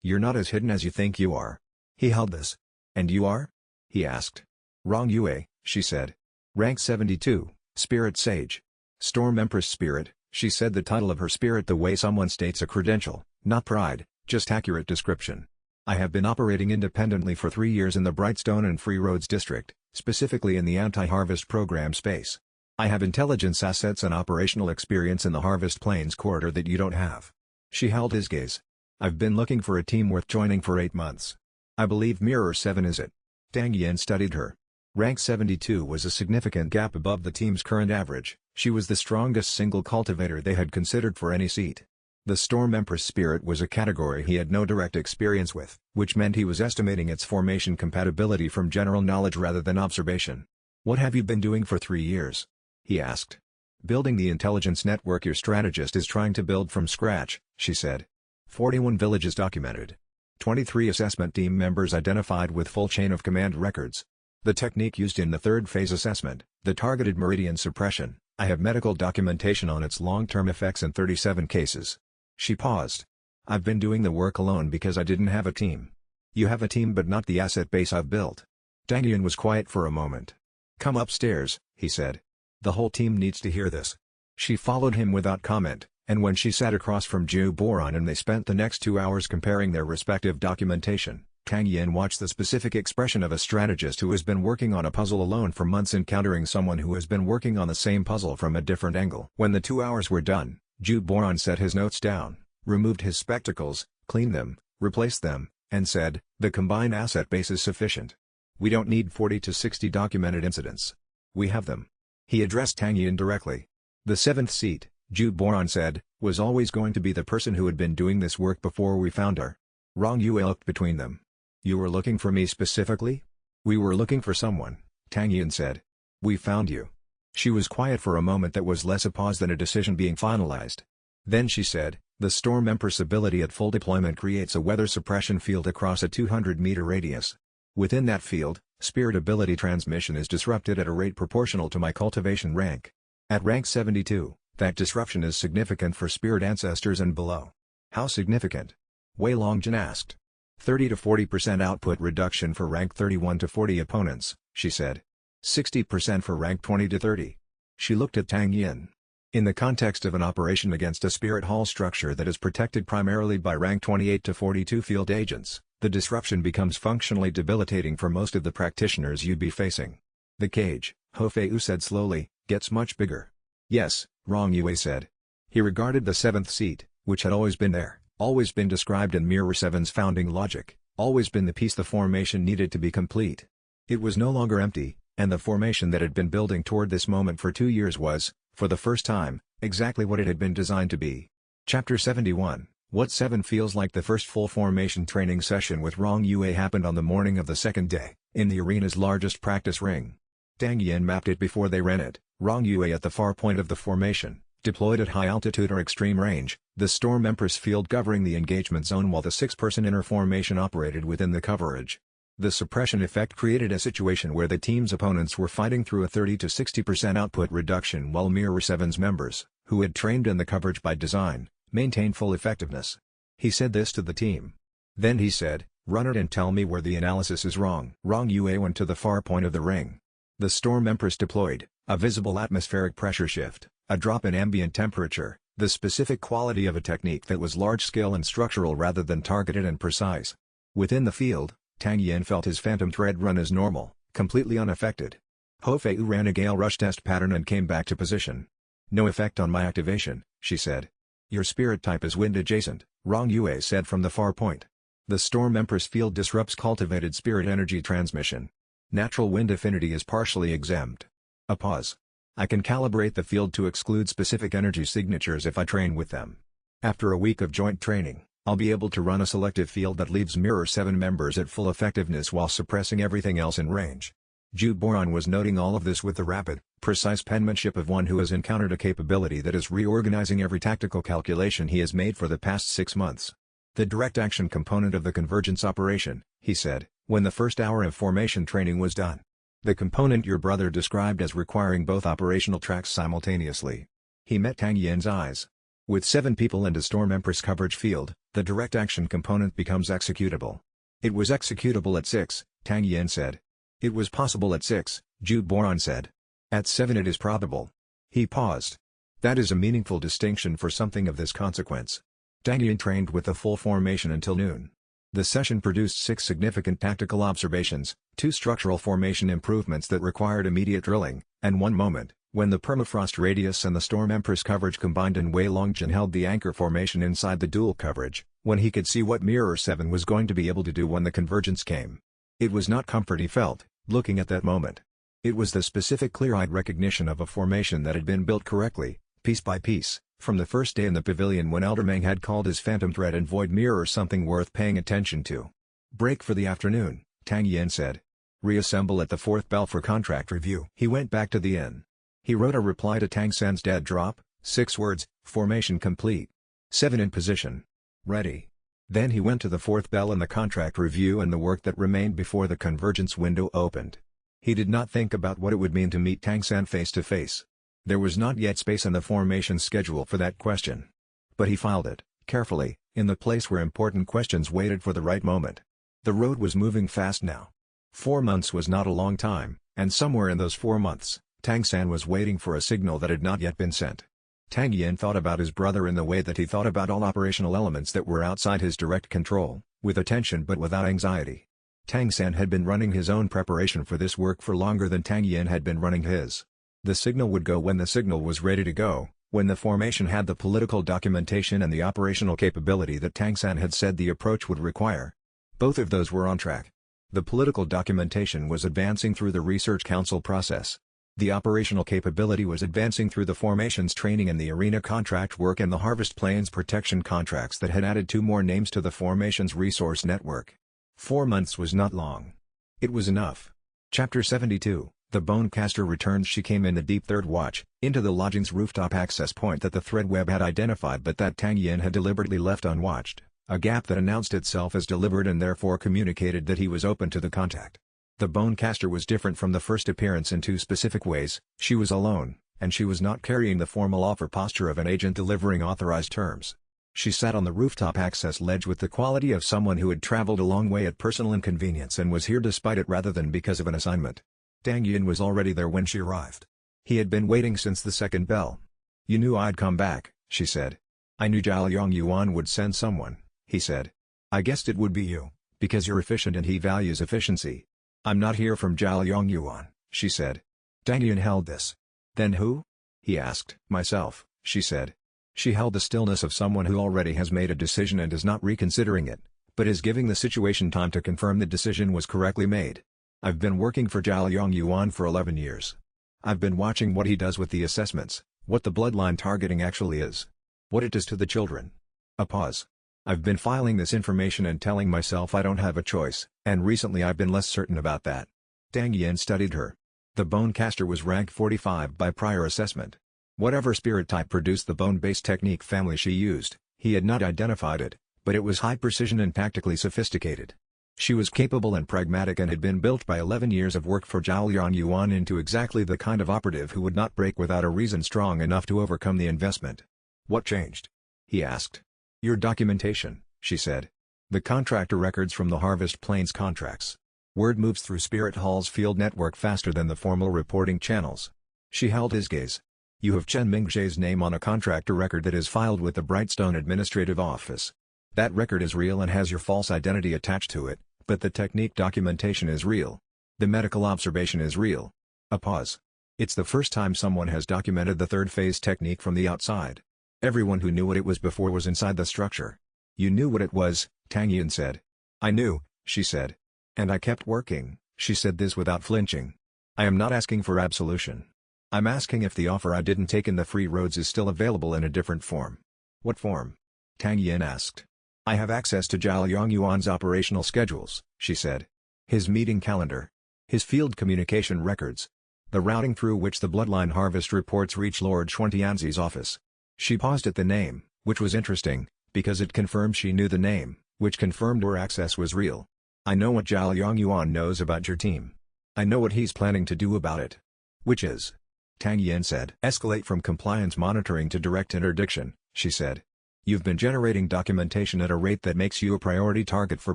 A: You're not as hidden as you think you are. He held this. And you are? He asked. Rong Yue, she said. Rank 72, Spirit Sage. Storm Empress Spirit, she said the title of her spirit the way someone states a credential, not pride, just accurate description. I have been operating independently for 3 years in the Brightstone and Free Roads district, specifically in the anti-harvest program space. I have intelligence assets and operational experience in the Harvest Plains corridor that you don't have. She held his gaze. I've been looking for a team worth joining for 8 months. I believe Mirror 7 is it. Tang Yin studied her. Rank 72 was a significant gap above the team's current average. She was the strongest single cultivator they had considered for any seat. The Storm Empress Spirit was a category he had no direct experience with, which meant he was estimating its formation compatibility from general knowledge rather than observation. What have you been doing for 3 years? He asked. Building the intelligence network your strategist is trying to build from scratch, she said. 41 villages documented. 23 assessment team members identified with full chain of command records. The technique used in the third phase assessment, the targeted meridian suppression, I have medical documentation on its long-term effects in 37 cases. She paused. I've been doing the work alone because I didn't have a team. You have a team but not the asset base I've built. Tang Yin was quiet for a moment. Come upstairs, he said. The whole team needs to hear this. She followed him without comment, and when she sat across from Zhu Boran and they spent the next 2 hours comparing their respective documentation, Tang Yin watched the specific expression of a strategist who has been working on a puzzle alone for months encountering someone who has been working on the same puzzle from a different angle. When the 2 hours were done, Zhu Boran set his notes down, removed his spectacles, cleaned them, replaced them, and said, the combined asset base is sufficient. We don't need 40 to 60 documented incidents. We have them. He addressed Tang Yin directly. The 7th seat, Zhu Boran said, was always going to be the person who had been doing this work before we found her. Rong Yue looked between them. You were looking for me specifically? We were looking for someone, Tang Yin said. We found you. She was quiet for a moment that was less a pause than a decision being finalized. Then she said, the Storm Empress ability at full deployment creates a weather suppression field across a 200-meter radius. Within that field, spirit ability transmission is disrupted at a rate proportional to my cultivation rank. At rank 72, that disruption is significant for spirit ancestors and below. How significant? Wei Longjin asked. 30 to 40% output reduction for rank 31 to 40 opponents, she said. 60% for rank 20 to 30. She looked at Tang Yin. In the context of an operation against a spirit hall structure that is protected primarily by rank 28 to 42 field agents, the disruption becomes functionally debilitating for most of the practitioners you'd be facing. The cage, Ho Fei said slowly, gets much bigger. Yes, Rong Yue said. He regarded the 7th seat, which had always been there, always been described in Mirror 7's founding logic, always been the piece the formation needed to be complete. It was no longer empty, and the formation that had been building toward this moment for 2 years was, for the first time, exactly what it had been designed to be. Chapter 71, What 7 feels like. The first full formation training session with Rong Yue happened on the morning of the second day, in the arena's largest practice ring. Tang Yin mapped it before they ran it. Rong Yue at the far point of the formation, deployed at high altitude or extreme range, the Storm Empress field covering the engagement zone while the 6-person inner formation operated within the coverage. The suppression effect created a situation where the team's opponents were fighting through a 30 to 60% output reduction while Mirror 7's members, who had trained in the coverage by design, maintained full effectiveness. He said this to the team. Then he said, run it and tell me where the analysis is wrong. Rong Yue went to the far point of the ring. The Storm Empress deployed, a visible atmospheric pressure shift, a drop in ambient temperature, the specific quality of a technique that was large-scale and structural rather than targeted and precise. Within the field, Tang Yin felt his phantom thread run as normal, completely unaffected. Ho Fei ran a gale rush test pattern and came back to position. No effect on my activation, she said. Your spirit type is wind adjacent, Rong Yue said from the far point. The Storm Empress field disrupts cultivated spirit energy transmission. Natural wind affinity is partially exempt. A pause. I can calibrate the field to exclude specific energy signatures if I train with them. After a week of joint training, I'll be able to run a selective field that leaves Mirror 7 members at full effectiveness while suppressing everything else in range. Zhu Boran was noting all of this with the rapid, precise penmanship of one who has encountered a capability that is reorganizing every tactical calculation he has made for the past 6 months. The direct action component of the convergence operation, he said, when the first hour of formation training was done. The component your brother described as requiring both operational tracks simultaneously. He met Tang Yin's eyes. With 7 people and a Storm Empress coverage field, the direct action component becomes executable. It was executable at 6, Tang Yin said. It was possible at 6, Zhu Boran said. At 7 it is probable. He paused. That is a meaningful distinction for something of this consequence. Tang Yin trained with the full formation until noon. The session produced 6 significant tactical observations, 2 structural formation improvements that required immediate drilling, and 1 moment, when the permafrost radius and the Storm Empress coverage combined and Wei Longjin held the anchor formation inside the dual coverage, when he could see what Mirror 7 was going to be able to do when the convergence came. It was not comfort he felt, looking at that moment. It was the specific clear-eyed recognition of a formation that had been built correctly, piece by piece, from the first day in the pavilion when Elder Meng had called his phantom thread and void mirror something worth paying attention to. Break for the afternoon, Tang Yin said. Reassemble at the 4th bell for contract review. He went back to the inn. He wrote a reply to Tang San's dead drop, 6 words, formation complete. 7 in position. Ready. Then he went to the 4th bell and the contract review and the work that remained before the convergence window opened. He did not think about what it would mean to meet Tang San face to face. There was not yet space in the formation schedule for that question. But he filed it, carefully, in the place where important questions waited for the right moment. The road was moving fast now. 4 months was not a long time, and somewhere in those 4 months, Tang San was waiting for a signal that had not yet been sent. Tang Yin thought about his brother in the way that he thought about all operational elements that were outside his direct control, with attention but without anxiety. Tang San had been running his own preparation for this work for longer than Tang Yin had been running his. The signal would go when the signal was ready to go, when the formation had the political documentation and the operational capability that Tang San had said the approach would require. Both of those were on track. The political documentation was advancing through the research council process. The operational capability was advancing through the formations training and the arena contract work and the Harvest Plains protection contracts that had added 2 more names to the formations resource network. 4 months was not long. It was enough. Chapter 72, The Bonecaster returns. She came in the deep 3rd watch, into the lodging's rooftop access point that the Threadweb had identified but that Tang Yin had deliberately left unwatched, a gap that announced itself as delivered and therefore communicated that he was open to the contact. The Bonecaster was different from the first appearance in 2 specific ways. She was alone, and she was not carrying the formal offer posture of an agent delivering authorized terms. She sat on the rooftop access ledge with the quality of someone who had traveled a long way at personal inconvenience and was here despite it rather than because of an assignment. Tang Yin was already there when she arrived. He had been waiting since the 2nd bell. "You knew I'd come back," she said. "I knew Zhao Yongyuan would send someone," he said. "I guessed it would be you, because you're efficient and he values efficiency." "I'm not here from Zhao Yongyuan," she said. Tang Yin held this. "Then who?" he asked. "Myself," she said. She held the stillness of someone who already has made a decision and is not reconsidering it, but is giving the situation time to confirm the decision was correctly made. "I've been working for Zhao Yongyuan for 11 years. I've been watching what he does with the assessments, what the bloodline targeting actually is. What it does to the children." A pause. "I've been filing this information and telling myself I don't have a choice, and recently I've been less certain about that." Tang Yin studied her. The Bonecaster was rank 45 by prior assessment. Whatever spirit type produced the bone-based technique family she used, he had not identified it, but it was high precision and tactically sophisticated. She was capable and pragmatic and had been built by 11 years of work for Zhao Yongyuan into exactly the kind of operative who would not break without a reason strong enough to overcome the investment. "What changed?" he asked. "Your documentation," she said. "The contractor records from the Harvest Plains contracts. Word moves through Spirit Hall's field network faster than the formal reporting channels." She held his gaze. "You have Chen Mingzhe's name on a contractor record that is filed with the Brightstone Administrative Office. That record is real and has your false identity attached to it, but the technique documentation is real. The medical observation is real." A pause. "It's the first time someone has documented the 3rd phase technique from the outside. Everyone who knew what it was before was inside the structure." "You knew what it was," Tang Yin said. "I knew," she said. "And I kept working." She said this without flinching. "I am not asking for absolution. I'm asking if the offer I didn't take in the free roads is still available in a different form." "What form?" Tang Yin asked. "I have access to Zhao Yongyuan's operational schedules," she said. "His meeting calendar. His field communication records. The routing through which the bloodline harvest reports reach Lord Xuantianzi's office." She paused at the name, which was interesting, because it confirmed she knew the name, which confirmed her access was real. "I know what Zhao Yongyuan knows about your team. I know what he's planning to do about it." "Which is?" Tang Yin said. "Escalate from compliance monitoring to direct interdiction," she said. You've been generating documentation at a rate that makes you a priority target for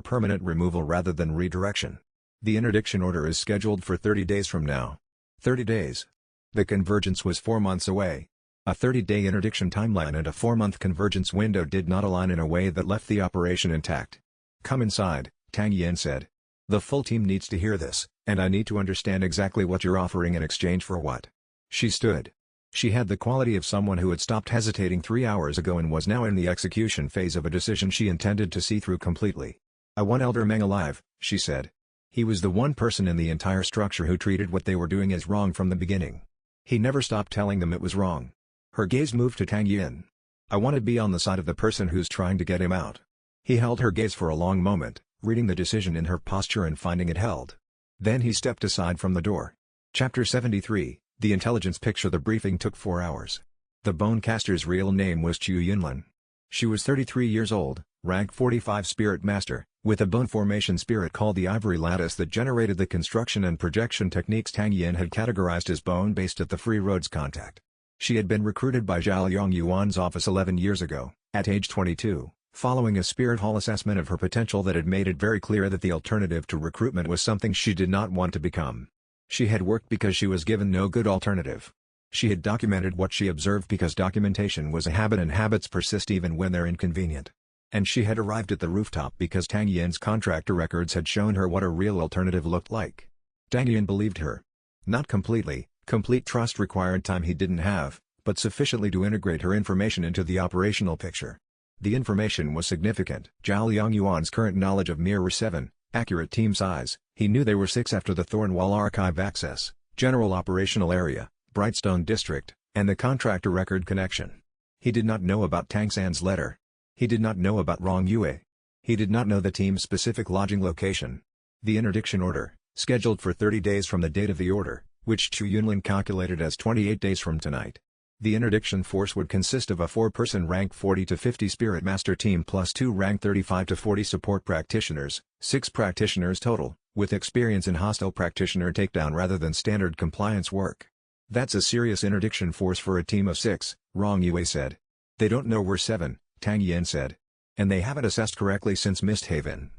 A: permanent removal rather than redirection. The interdiction order is scheduled for 30 days from now. 30 days. The convergence was 4 months away. A 30-day interdiction timeline and a 4-month convergence window did not align in a way that left the operation intact. Come inside, Tang Yin said. The full team needs to hear this, and I need to understand exactly what you're offering in exchange for what. She stood. She had the quality of someone who had stopped hesitating 3 hours ago and was now in the execution phase of a decision she intended to see through completely. I want Elder Meng alive, she said. He was the one person in the entire structure who treated what they were doing as wrong from the beginning. He never stopped telling them it was wrong. Her gaze moved to Tang Yin. I want to be on the side of the person who's trying to get him out. He held her gaze for a long moment, reading the decision in her posture and finding it held. Then he stepped aside from the door. Chapter 73, The Intelligence Picture. The briefing took 4 hours. The Bonecaster's real name was Chu Yunlin. She was 33 years old, rank 45 Spirit Master, with a bone formation spirit called the Ivory Lattice that generated the construction and projection techniques Tang Yin had categorized as bone-based at the Free Roads contact. She had been recruited by Zhao Yongyuan's office 11 years ago, at age 22, following a Spirit Hall assessment of her potential that had made it very clear that the alternative to recruitment was something she did not want to become. She had worked because she was given no good alternative. She had documented what she observed because documentation was a habit and habits persist even when they're inconvenient. And she had arrived at the rooftop because Tang Yin's contractor records had shown her what a real alternative looked like. Tang Yin believed her. Not completely. Complete trust required time he didn't have, but sufficiently to integrate her information into the operational picture. The information was significant. Zhao Yongyuan's current knowledge of Mirror 7, accurate team size, he knew they were 6 after the Thornwall archive access, general operational area, Brightstone district, and the contractor record connection. He did not know about Tang San's letter. He did not know about Rong Yue. He did not know the team's specific lodging location. The interdiction order, scheduled for 30 days from the date of the order, which Chu Yunlin calculated as 28 days from tonight. The interdiction force would consist of a 4-person rank 40 to 50 Spirit Master team plus 2 rank 35 to 40 support practitioners, 6 practitioners total, with experience in hostile practitioner takedown rather than standard compliance work. That's a serious interdiction force for a team of 6, Rong Yue said. They don't know we're 7, Tang Yin said. And they haven't assessed correctly since Misthaven.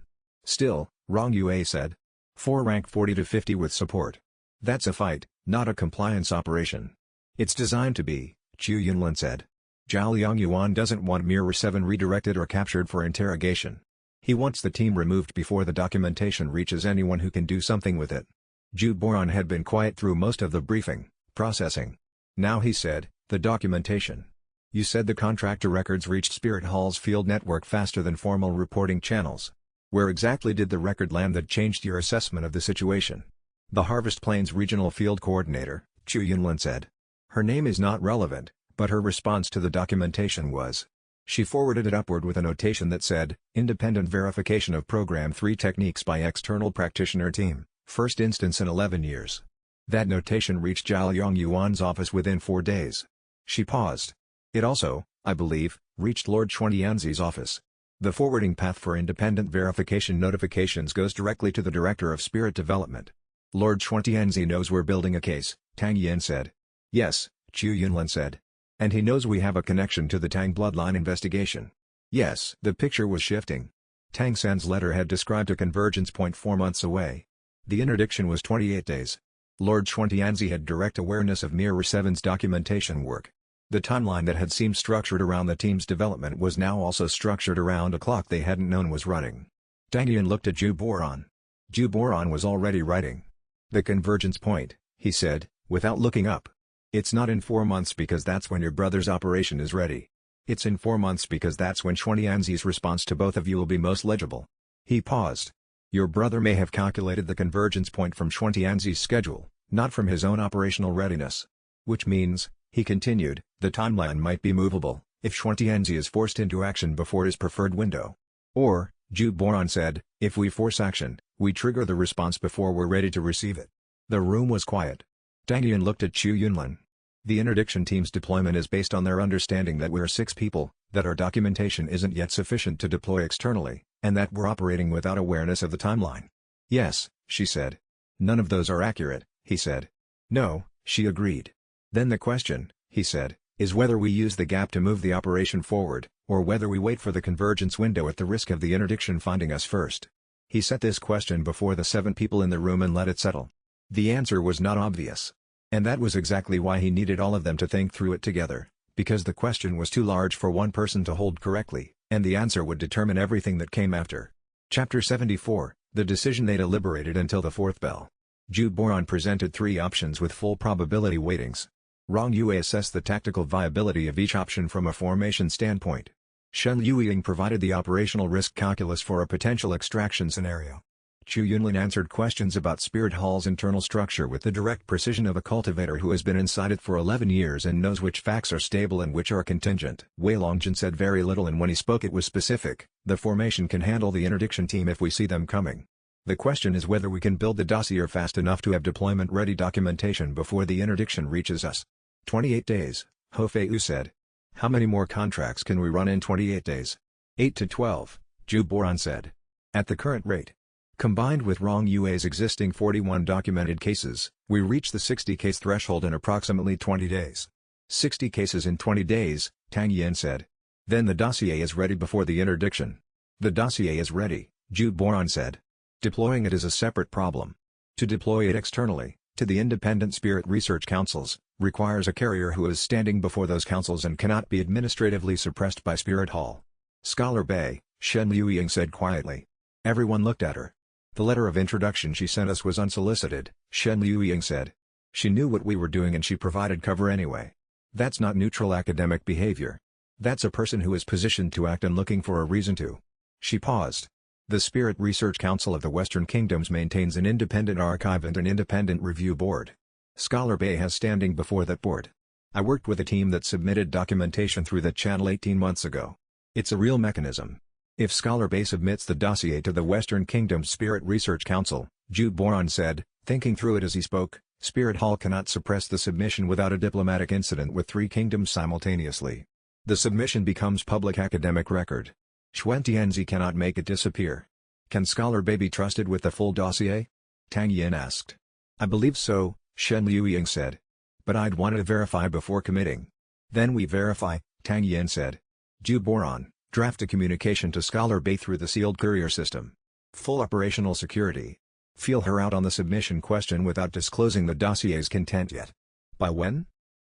A: Still, Rong Yue said. 4 rank 40 to 50 with support. That's a fight, not a compliance operation. It's designed to be, Chu Yunlin said. Zhao Yongyuan doesn't want Mirror 7 redirected or captured for interrogation. He wants the team removed before the documentation reaches anyone who can do something with it. Zhu Boran had been quiet through most of the briefing, processing. Now he said, the documentation. You said the contractor records reached Spirit Hall's field network faster than formal reporting channels. Where exactly did the record land that changed your assessment of the situation? The Harvest Plains Regional Field Coordinator, Chu Yunlin said. Her name is not relevant, but her response to the documentation was. She forwarded it upward with a notation that said, Independent verification of Program 3 techniques by external practitioner team, first instance in 11 years. That notation reached Zhao Yongyuan's office within 4 days. She paused. It also, I believe, reached Lord Chuantianzi's office. The forwarding path for independent verification notifications goes directly to the Director of Spirit Development. Lord Chuantianzi knows we're building a case, Tang Yin said. Yes, Chu Yunlin said. And he knows we have a connection to the Tang bloodline investigation. Yes. The picture was shifting. Tang San's letter had described a convergence point 4 months away. The interdiction was 28 days. Lord Chuantianzi had direct awareness of Mirror 7's documentation work. The timeline that had seemed structured around the team's development was now also structured around a clock they hadn't known was running. Tang Yin looked at Zhu Boran. Zhu Boran was already writing. The convergence point, he said, without looking up. It's not in 4 months because that's when your brother's operation is ready. It's in 4 months because that's when Chuantianzi's response to both of you will be most legible. He paused. Your brother may have calculated the convergence point from Chuantianzi's schedule, not from his own operational readiness. Which means, he continued, the timeline might be movable, if Chuantianzi is forced into action before his preferred window. Or, Zhu Boran said, if we force action, we trigger the response before we're ready to receive it. The room was quiet. Tang Yin looked at Chu Yunlin. The interdiction team's deployment is based on their understanding that we're 6 people, that our documentation isn't yet sufficient to deploy externally, and that we're operating without awareness of the timeline. Yes, she said. None of those are accurate, he said. No, she agreed. Then the question, he said, is whether we use the gap to move the operation forward, or whether we wait for the convergence window at the risk of the interdiction finding us first. He set this question before the 7 people in the room and let it settle. The answer was not obvious. And that was exactly why he needed all of them to think through it together, because the question was too large for one person to hold correctly, and the answer would determine everything that came after. Chapter 74, The Decision. They deliberated until the 4th bell. Zhu Boran presented 3 options with full probability weightings. Rong Yue assessed the tactical viability of each option from a formation standpoint. Shen Luying provided the operational risk calculus for a potential extraction scenario. Chu Yunlin answered questions about Spirit Hall's internal structure with the direct precision of a cultivator who has been inside it for 11 years and knows which facts are stable and which are contingent. Wei Longjin said very little, and when he spoke it was specific. The formation can handle the interdiction team if we see them coming. The question is whether we can build the dossier fast enough to have deployment-ready documentation before the interdiction reaches us. 28 days, Ho Fei said. How many more contracts can we run in 28 days? 8 to 12, Zhu Boran said. At the current rate, combined with Rong Yue's existing 41 documented cases, we reach the 60-case threshold in approximately 20 days. 60 cases in 20 days, Tang Yin said. Then the dossier is ready before the interdiction. The dossier is ready, Zhu Boran said. Deploying it is a separate problem. To deploy it externally, to the independent spirit research councils, requires a carrier who is standing before those councils and cannot be administratively suppressed by Spirit Hall. Scholar Bei, Shen Luying said quietly. Everyone looked at her. The letter of introduction she sent us was unsolicited, Shen Luying said. She knew what we were doing and she provided cover anyway. That's not neutral academic behavior. That's a person who is positioned to act and looking for a reason to. She paused. The Spirit Research Council of the Western Kingdoms maintains an independent archive and an independent review board. Scholar Bei has standing before that board. I worked with a team that submitted documentation through that channel 18 months ago. It's a real mechanism. If Scholar Bei submits the dossier to the Western Kingdom's Spirit Research Council, Zhu Boran said, thinking through it as he spoke, Spirit Hall cannot suppress the submission without a diplomatic incident with 3 kingdoms simultaneously. The submission becomes public academic record. Xuan Tianzi cannot make it disappear. Can Scholar Bei be trusted with the full dossier? Tang Yin asked. I believe so, Shen Luying said. But I'd want to verify before committing. Then we verify, Tang Yin said. Zhu Boran, draft a communication to Scholar Bei through the sealed courier system. Full operational security. Feel her out on the submission question without disclosing the dossier's content yet. By when?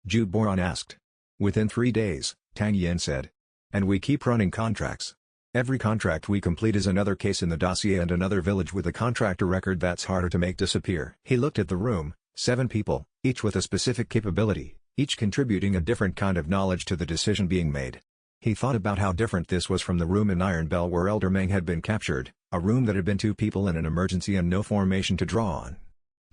A: Zhu Boran asked. Within 3 days, Tang Yin said. And we keep running contracts. Every contract we complete is another case in the dossier and another village with a contractor record that's harder to make disappear. He looked at the room, 7 people, each with a specific capability, each contributing a different kind of knowledge to the decision being made. He thought about how different this was from the room in Iron Bell where Elder Meng had been captured, a room that had been 2 people in an emergency and no formation to draw on.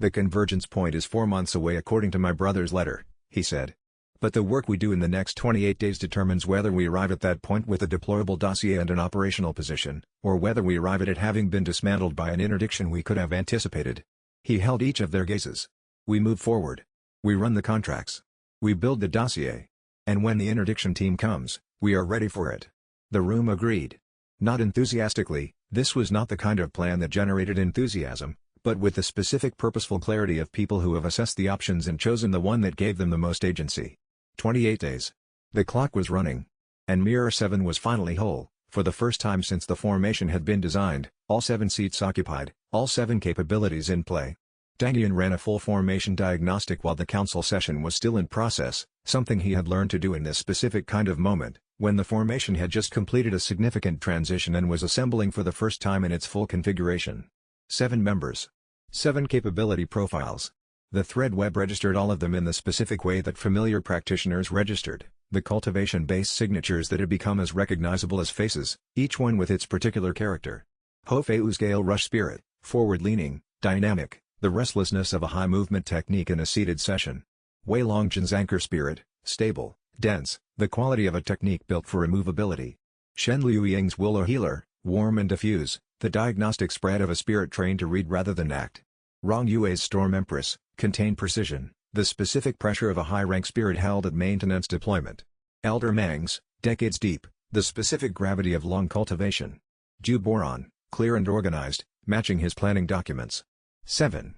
A: The convergence point is 4 months away according to my brother's letter, he said. But the work we do in the next 28 days determines whether we arrive at that point with a deployable dossier and an operational position, or whether we arrive at it having been dismantled by an interdiction we could have anticipated. He held each of their gazes. We move forward. We run the contracts. We build the dossier. And when the interdiction team comes, we are ready for it. The room agreed. Not enthusiastically, this was not the kind of plan that generated enthusiasm, but with the specific purposeful clarity of people who have assessed the options and chosen the one that gave them the most agency. 28 days. The clock was running. And Mirror 7 was finally whole, for the first time since the formation had been designed, all 7 seats occupied, all 7 capabilities in play. Tang Yin ran a full formation diagnostic while the council session was still in process, something he had learned to do in this specific kind of moment, when the formation had just completed a significant transition and was assembling for the first time in its full configuration. 7 members. 7 capability profiles. The thread web registered all of them in the specific way that familiar practitioners registered, the cultivation-based signatures that had become as recognizable as faces, each one with its particular character. Ho Fei's Gale Rush Spirit, forward-leaning, dynamic, the restlessness of a high-movement technique in a seated session. Wei Longjin's Anchor Spirit, stable, dense, the quality of a technique built for immovability. Shen Luying's Willow Healer, warm and diffuse, the diagnostic spread of a spirit trained to read rather than act. Rong Yue's Storm Empress, contained precision, the specific pressure of a high-rank spirit held at maintenance deployment. Elder Meng's, decades deep, the specific gravity of long cultivation. Zhu Boran, clear and organized, matching his planning documents. 7.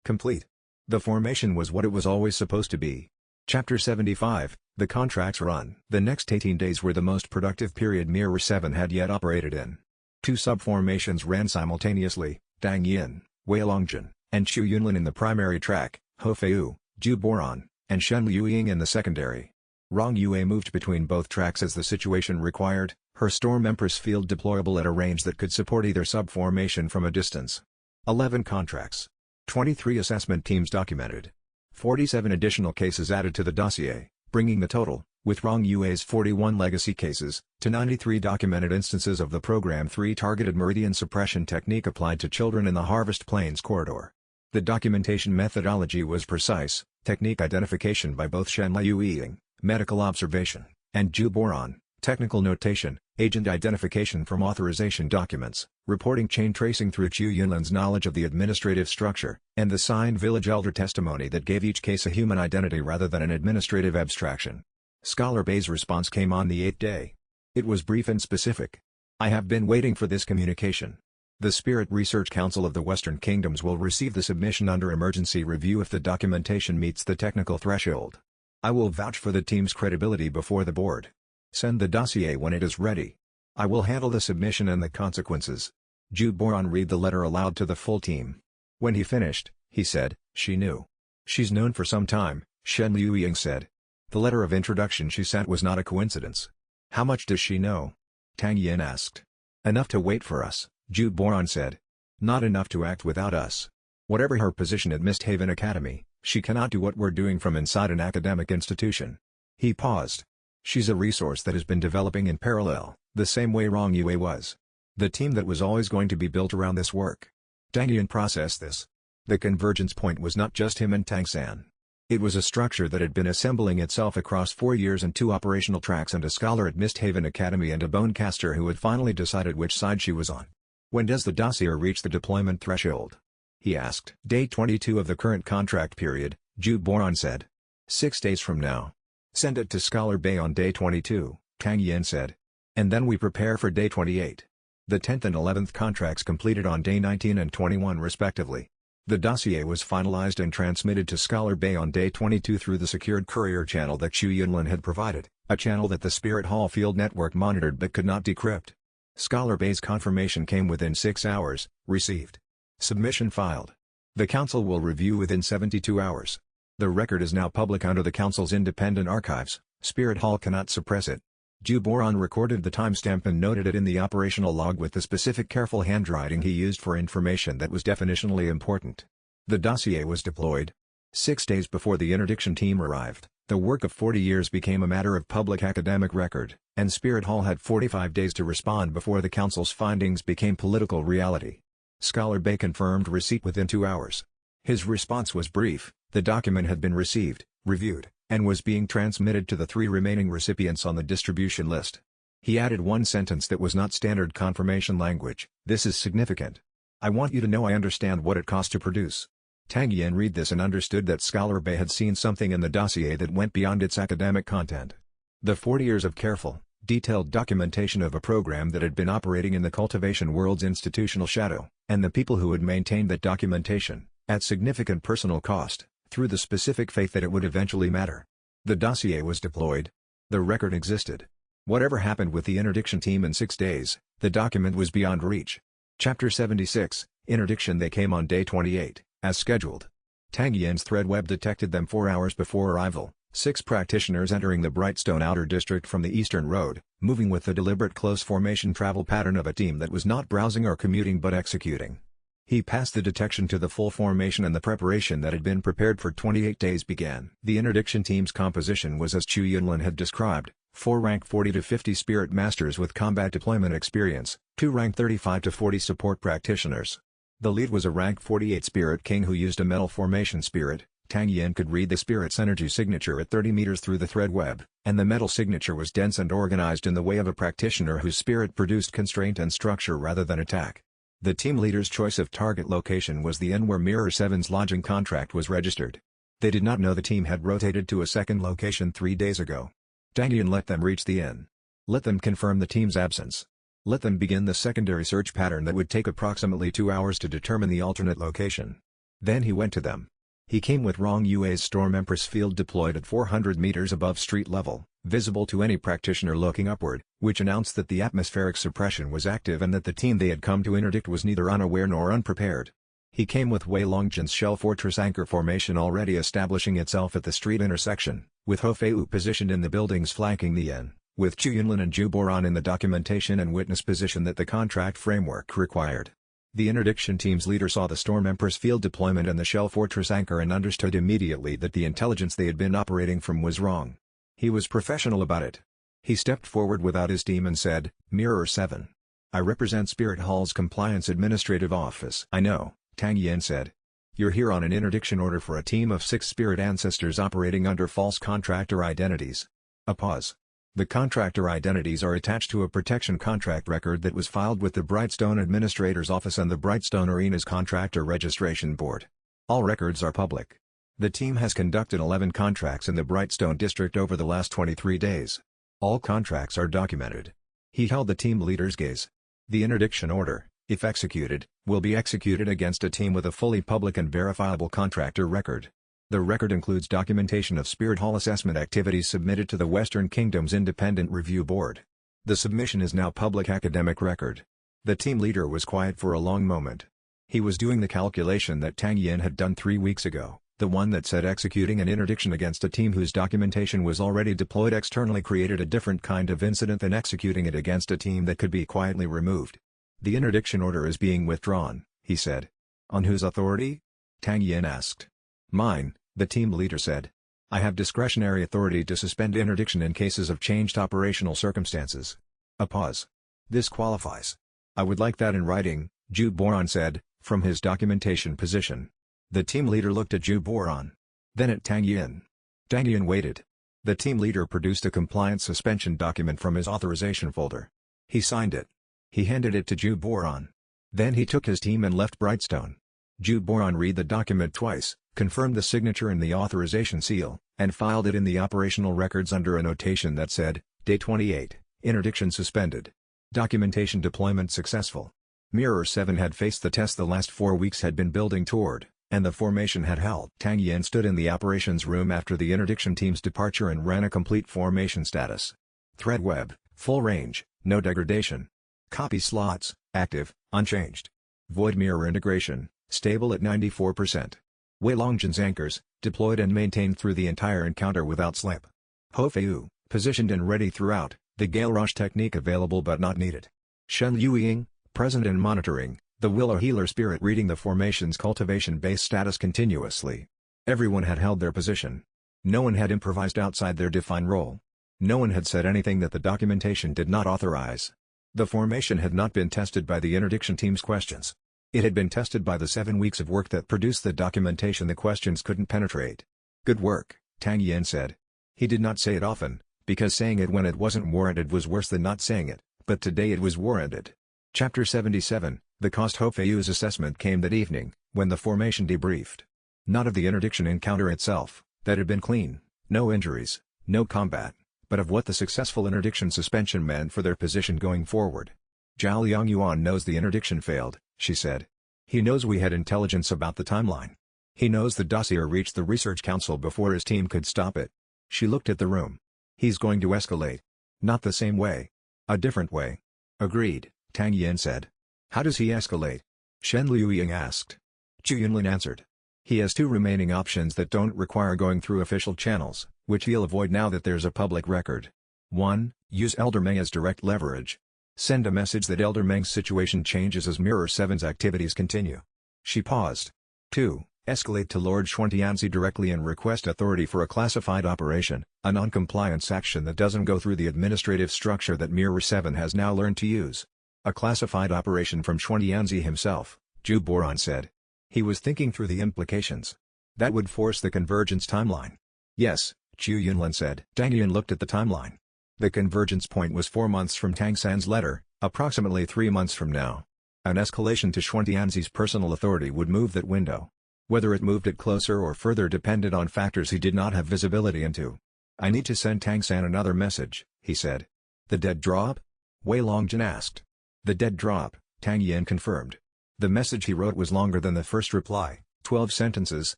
A: Complete. The formation was what it was always supposed to be. Chapter 75, The Contracts Run. The next 18 days were the most productive period Mirror 7 had yet operated in. 2 subformations ran simultaneously, Tang Yin, Weilongjin, and Chu Yunlin in the primary track, Hofeu, Ju Boran, and Shen Liying in the secondary. Rong Yue moved between both tracks as the situation required, her Storm Empress field deployable at a range that could support either subformation from a distance. 11 contracts. 23 assessment teams documented. 47 additional cases added to the dossier, bringing the total, with Rong Yue's 41 legacy cases, to 93 documented instances of the Program 3 targeted meridian suppression technique applied to children in the Harvest Plains corridor. The documentation methodology was precise, technique identification by both Shen Liying, medical observation, and Ju Boran, technical notation, agent identification from authorization documents, reporting chain tracing through Chu Yunlin's knowledge of the administrative structure, and the signed village elder testimony that gave each case a human identity rather than an administrative abstraction. Scholar Bay's response came on the 8th day. It was brief and specific. I have been waiting for this communication. The Spirit Research Council of the Western Kingdoms will receive the submission under emergency review if the documentation meets the technical threshold. I will vouch for the team's credibility before the board. Send the dossier when it is ready. I will handle the submission and the consequences. Ju Boran read the letter aloud to the full team. When he finished, he said, "She knew. She's known for some time," Shen Liying said. The letter of introduction she sent was not a coincidence. "How much does she know?" Tang Yin asked. "Enough to wait for us," Ju Boran said. "Not enough to act without us. Whatever her position at Misthaven Academy, she cannot do what we're doing from inside an academic institution." He paused. "She's a resource that has been developing in parallel, the same way Rong Yue was. The team that was always going to be built around this work." Tang Yin processed this. The convergence point was not just him and Tang San. It was a structure that had been assembling itself across 4 years and 2 operational tracks and a scholar at Misthaven Academy and a bonecaster who had finally decided which side she was on. "When does the dossier reach the deployment threshold?" he asked. "Day 22 of the current contract period," Ju Boran said. 6 days from now. "Send it to Scholar Bay on day 22, Tang Yin said. "And then we prepare for day 28. The 10th and 11th contracts completed on day 19 and 21 respectively. The dossier was finalized and transmitted to Scholar Bay on day 22 through the secured courier channel that Chu Yunlin had provided, a channel that the Spirit Hall field network monitored but could not decrypt. Scholar Bay's confirmation came within 6 hours, received. Submission filed. The Council will review within 72 hours. The record is now public under the Council's independent archives, Spirit Hall cannot suppress it." Ju Boran recorded the timestamp and noted it in the operational log with the specific careful handwriting he used for information that was definitionally important. The dossier was deployed. 6 days before the interdiction team arrived, the work of 40 years became a matter of public academic record, and Spirit Hall had 45 days to respond before the Council's findings became political reality. Scholar Bay confirmed receipt within 2 hours. His response was brief: the document had been received, reviewed, and was being transmitted to the 3 remaining recipients on the distribution list. He added one sentence that was not standard confirmation language: "This is significant. I want you to know I understand what it cost to produce." Tang Yin read this and understood that Scholar Bay had seen something in the dossier that went beyond its academic content. The 40 years of careful, detailed documentation of a program that had been operating in the cultivation world's institutional shadow, and the people who had maintained that documentation, at significant personal cost, through the specific faith that it would eventually matter. The dossier was deployed. The record existed. Whatever happened with the interdiction team in 6 days, the document was beyond reach. Chapter 76, Interdiction. They came on day 28, as scheduled. Tang Yin's thread web detected them 4 hours before arrival, 6 practitioners entering the Brightstone Outer District from the Eastern Road, moving with the deliberate close formation travel pattern of a team that was not browsing or commuting but executing. He passed the detection to the full formation and the preparation that had been prepared for 28 days began. The interdiction team's composition was as Chu Yunlin had described: 4 rank 40 to 50 spirit masters with combat deployment experience, 2 rank 35 to 40 support practitioners. The lead was a rank 48 spirit king who used a metal formation spirit. Tang Yin could read the spirit's energy signature at 30 meters through the thread web, and the metal signature was dense and organized in the way of a practitioner whose spirit produced constraint and structure rather than attack. The team leader's choice of target location was the inn where Mirror 7's lodging contract was registered. They did not know the team had rotated to a second location 3 days ago. Tang Yin let them reach the inn. Let them confirm the team's absence. Let them begin the secondary search pattern that would take approximately 2 hours to determine the alternate location. Then he went to them. He came with Rong Yue's Storm Empress field deployed at 400 meters above street level, visible to any practitioner looking upward, which announced that the atmospheric suppression was active and that the team they had come to interdict was neither unaware nor unprepared. He came with Wei Longjin's Shell Fortress anchor formation already establishing itself at the street intersection, with Ho Feiyu positioned in the buildings flanking the Yin, with Chu Yunlin and Zhu Boran in the documentation and witness position that the contract framework required. The interdiction team's leader saw the Storm Empress field deployment and the Shell Fortress anchor and understood immediately that the intelligence they had been operating from was wrong. He was professional about it. He stepped forward without his team and said, "Mirror 7. I represent Spirit Hall's Compliance Administrative Office." "I know," Tang Yin said. "You're here on an interdiction order for a team of 6 spirit ancestors operating under false contractor identities." A pause. The contractor identities are attached to a protection contract record that was filed with the Brightstone Administrator's Office and the Brightstone Arena's Contractor Registration Board. All records are public. The team has conducted 11 contracts in the Brightstone district over the last 23 days. All contracts are documented. He held the team leader's gaze. The interdiction order, if executed, will be executed against a team with a fully public and verifiable contractor record. The record includes documentation of Spirit Hall assessment activities submitted to the Western Kingdom's Independent Review Board. The submission is now public academic record. The team leader was quiet for a long moment. He was doing the calculation that Tang Yin had done 3 weeks ago, the one that said executing an interdiction against a team whose documentation was already deployed externally created a different kind of incident than executing it against a team that could be quietly removed. "The interdiction order is being withdrawn," he said. "On whose authority?" Tang Yin asked. "Mine," the team leader said. "I have discretionary authority to suspend interdiction in cases of changed operational circumstances." A pause. "This qualifies. I would like that in writing," Zhu Boran said, from his documentation position. The team leader looked at Zhu Boran. Then at Tang Yin. Tang Yin waited. The team leader produced a compliance suspension document from his authorization folder. He signed it. He handed it to Zhu Boran. Then he took his team and left Brightstone. Zhu Boran read the document twice, confirmed the signature and the authorization seal, and filed it in the operational records under a notation that said, "Day 28, interdiction suspended. Documentation deployment successful." Mirror 7 had faced the test the last 4 weeks had been building toward, and the formation had held. Tang Yin stood in the operations room after the interdiction team's departure and ran a complete formation status. Thread web, full range, no degradation. Copy slots, active, unchanged. Void mirror integration, stable at 94%. Wei Longjin's anchors, deployed and maintained through the entire encounter without slip. Ho Feiyu, positioned and ready throughout, the Gale Rush technique available but not needed. Shen Liying, present and monitoring, the Willow Healer spirit reading the formation's cultivation base status continuously. Everyone had held their position. No one had improvised outside their defined role. No one had said anything that the documentation did not authorize. The formation had not been tested by the interdiction team's questions. It had been tested by the 7 weeks of work that produced the documentation the questions couldn't penetrate. "Good work," Tang Yin said. He did not say it often, because saying it when it wasn't warranted was worse than not saying it, but today it was warranted. Chapter 77, The Cost. Ho Feiyu's assessment came that evening, when the formation debriefed. Not of the interdiction encounter itself, that had been clean, no injuries, no combat, but of what the successful interdiction suspension meant for their position going forward. "Zhao Liangyuan knows the interdiction failed," she said. "He knows we had intelligence about the timeline. He knows the dossier reached the Research Council before his team could stop it." She looked at the room. "He's going to escalate. Not the same way. A different way." "Agreed," Tang Yin said. "How does he escalate?" Shen Liying asked. Chu Yunlin answered. "He has 2 remaining options that don't require going through official channels, which he'll avoid now that there's a public record. 1. Use Elder Meng as direct leverage. Send a message that Elder Meng's situation changes as Mirror 7's activities continue." She paused. 2. Escalate to Lord Xuantianzi directly and request authority for a classified operation, a non-compliance action that doesn't go through the administrative structure that Mirror 7 has now learned to use. "A classified operation from Xuantianzi himself," Zhu Boran said. He was thinking through the implications. "That would force the convergence timeline." "Yes," Chu Yunlin said. Tang Yin looked at the timeline. The convergence point was 4 months from Tang San's letter, approximately 3 months from now. An escalation to Xuantianzi's personal authority would move that window. Whether it moved it closer or further depended on factors he did not have visibility into. "I need to send Tang San another message," he said. "The dead drop?" Wei Longjin asked. "The dead drop," Tang Yin confirmed. The message he wrote was longer than the first reply, 12 sentences,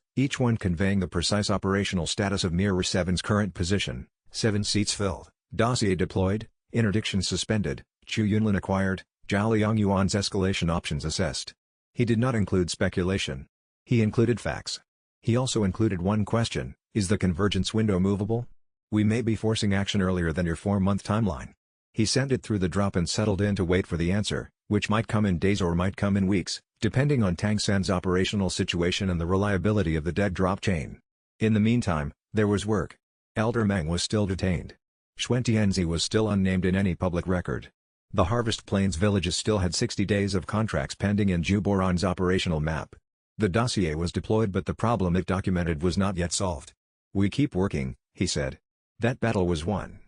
A: each one conveying the precise operational status of Mirror 7's current position. 7 seats filled, dossier deployed, interdiction suspended, Chu Yunlin acquired, Zhao Liangyuan's escalation options assessed. He did not include speculation. He included facts. He also included one question: is the convergence window movable? We may be forcing action earlier than your 4-month timeline. He sent it through the drop and settled in to wait for the answer, which might come in days or might come in weeks, depending on Tang San's operational situation and the reliability of the dead drop chain. In the meantime, there was work. Elder Meng was still detained. Xuantianzi was still unnamed in any public record. The Harvest Plains villages still had 60 days of contracts pending in Zhu Boran's operational map. The dossier was deployed, but the problem it documented was not yet solved. "We keep working," he said. That battle was won.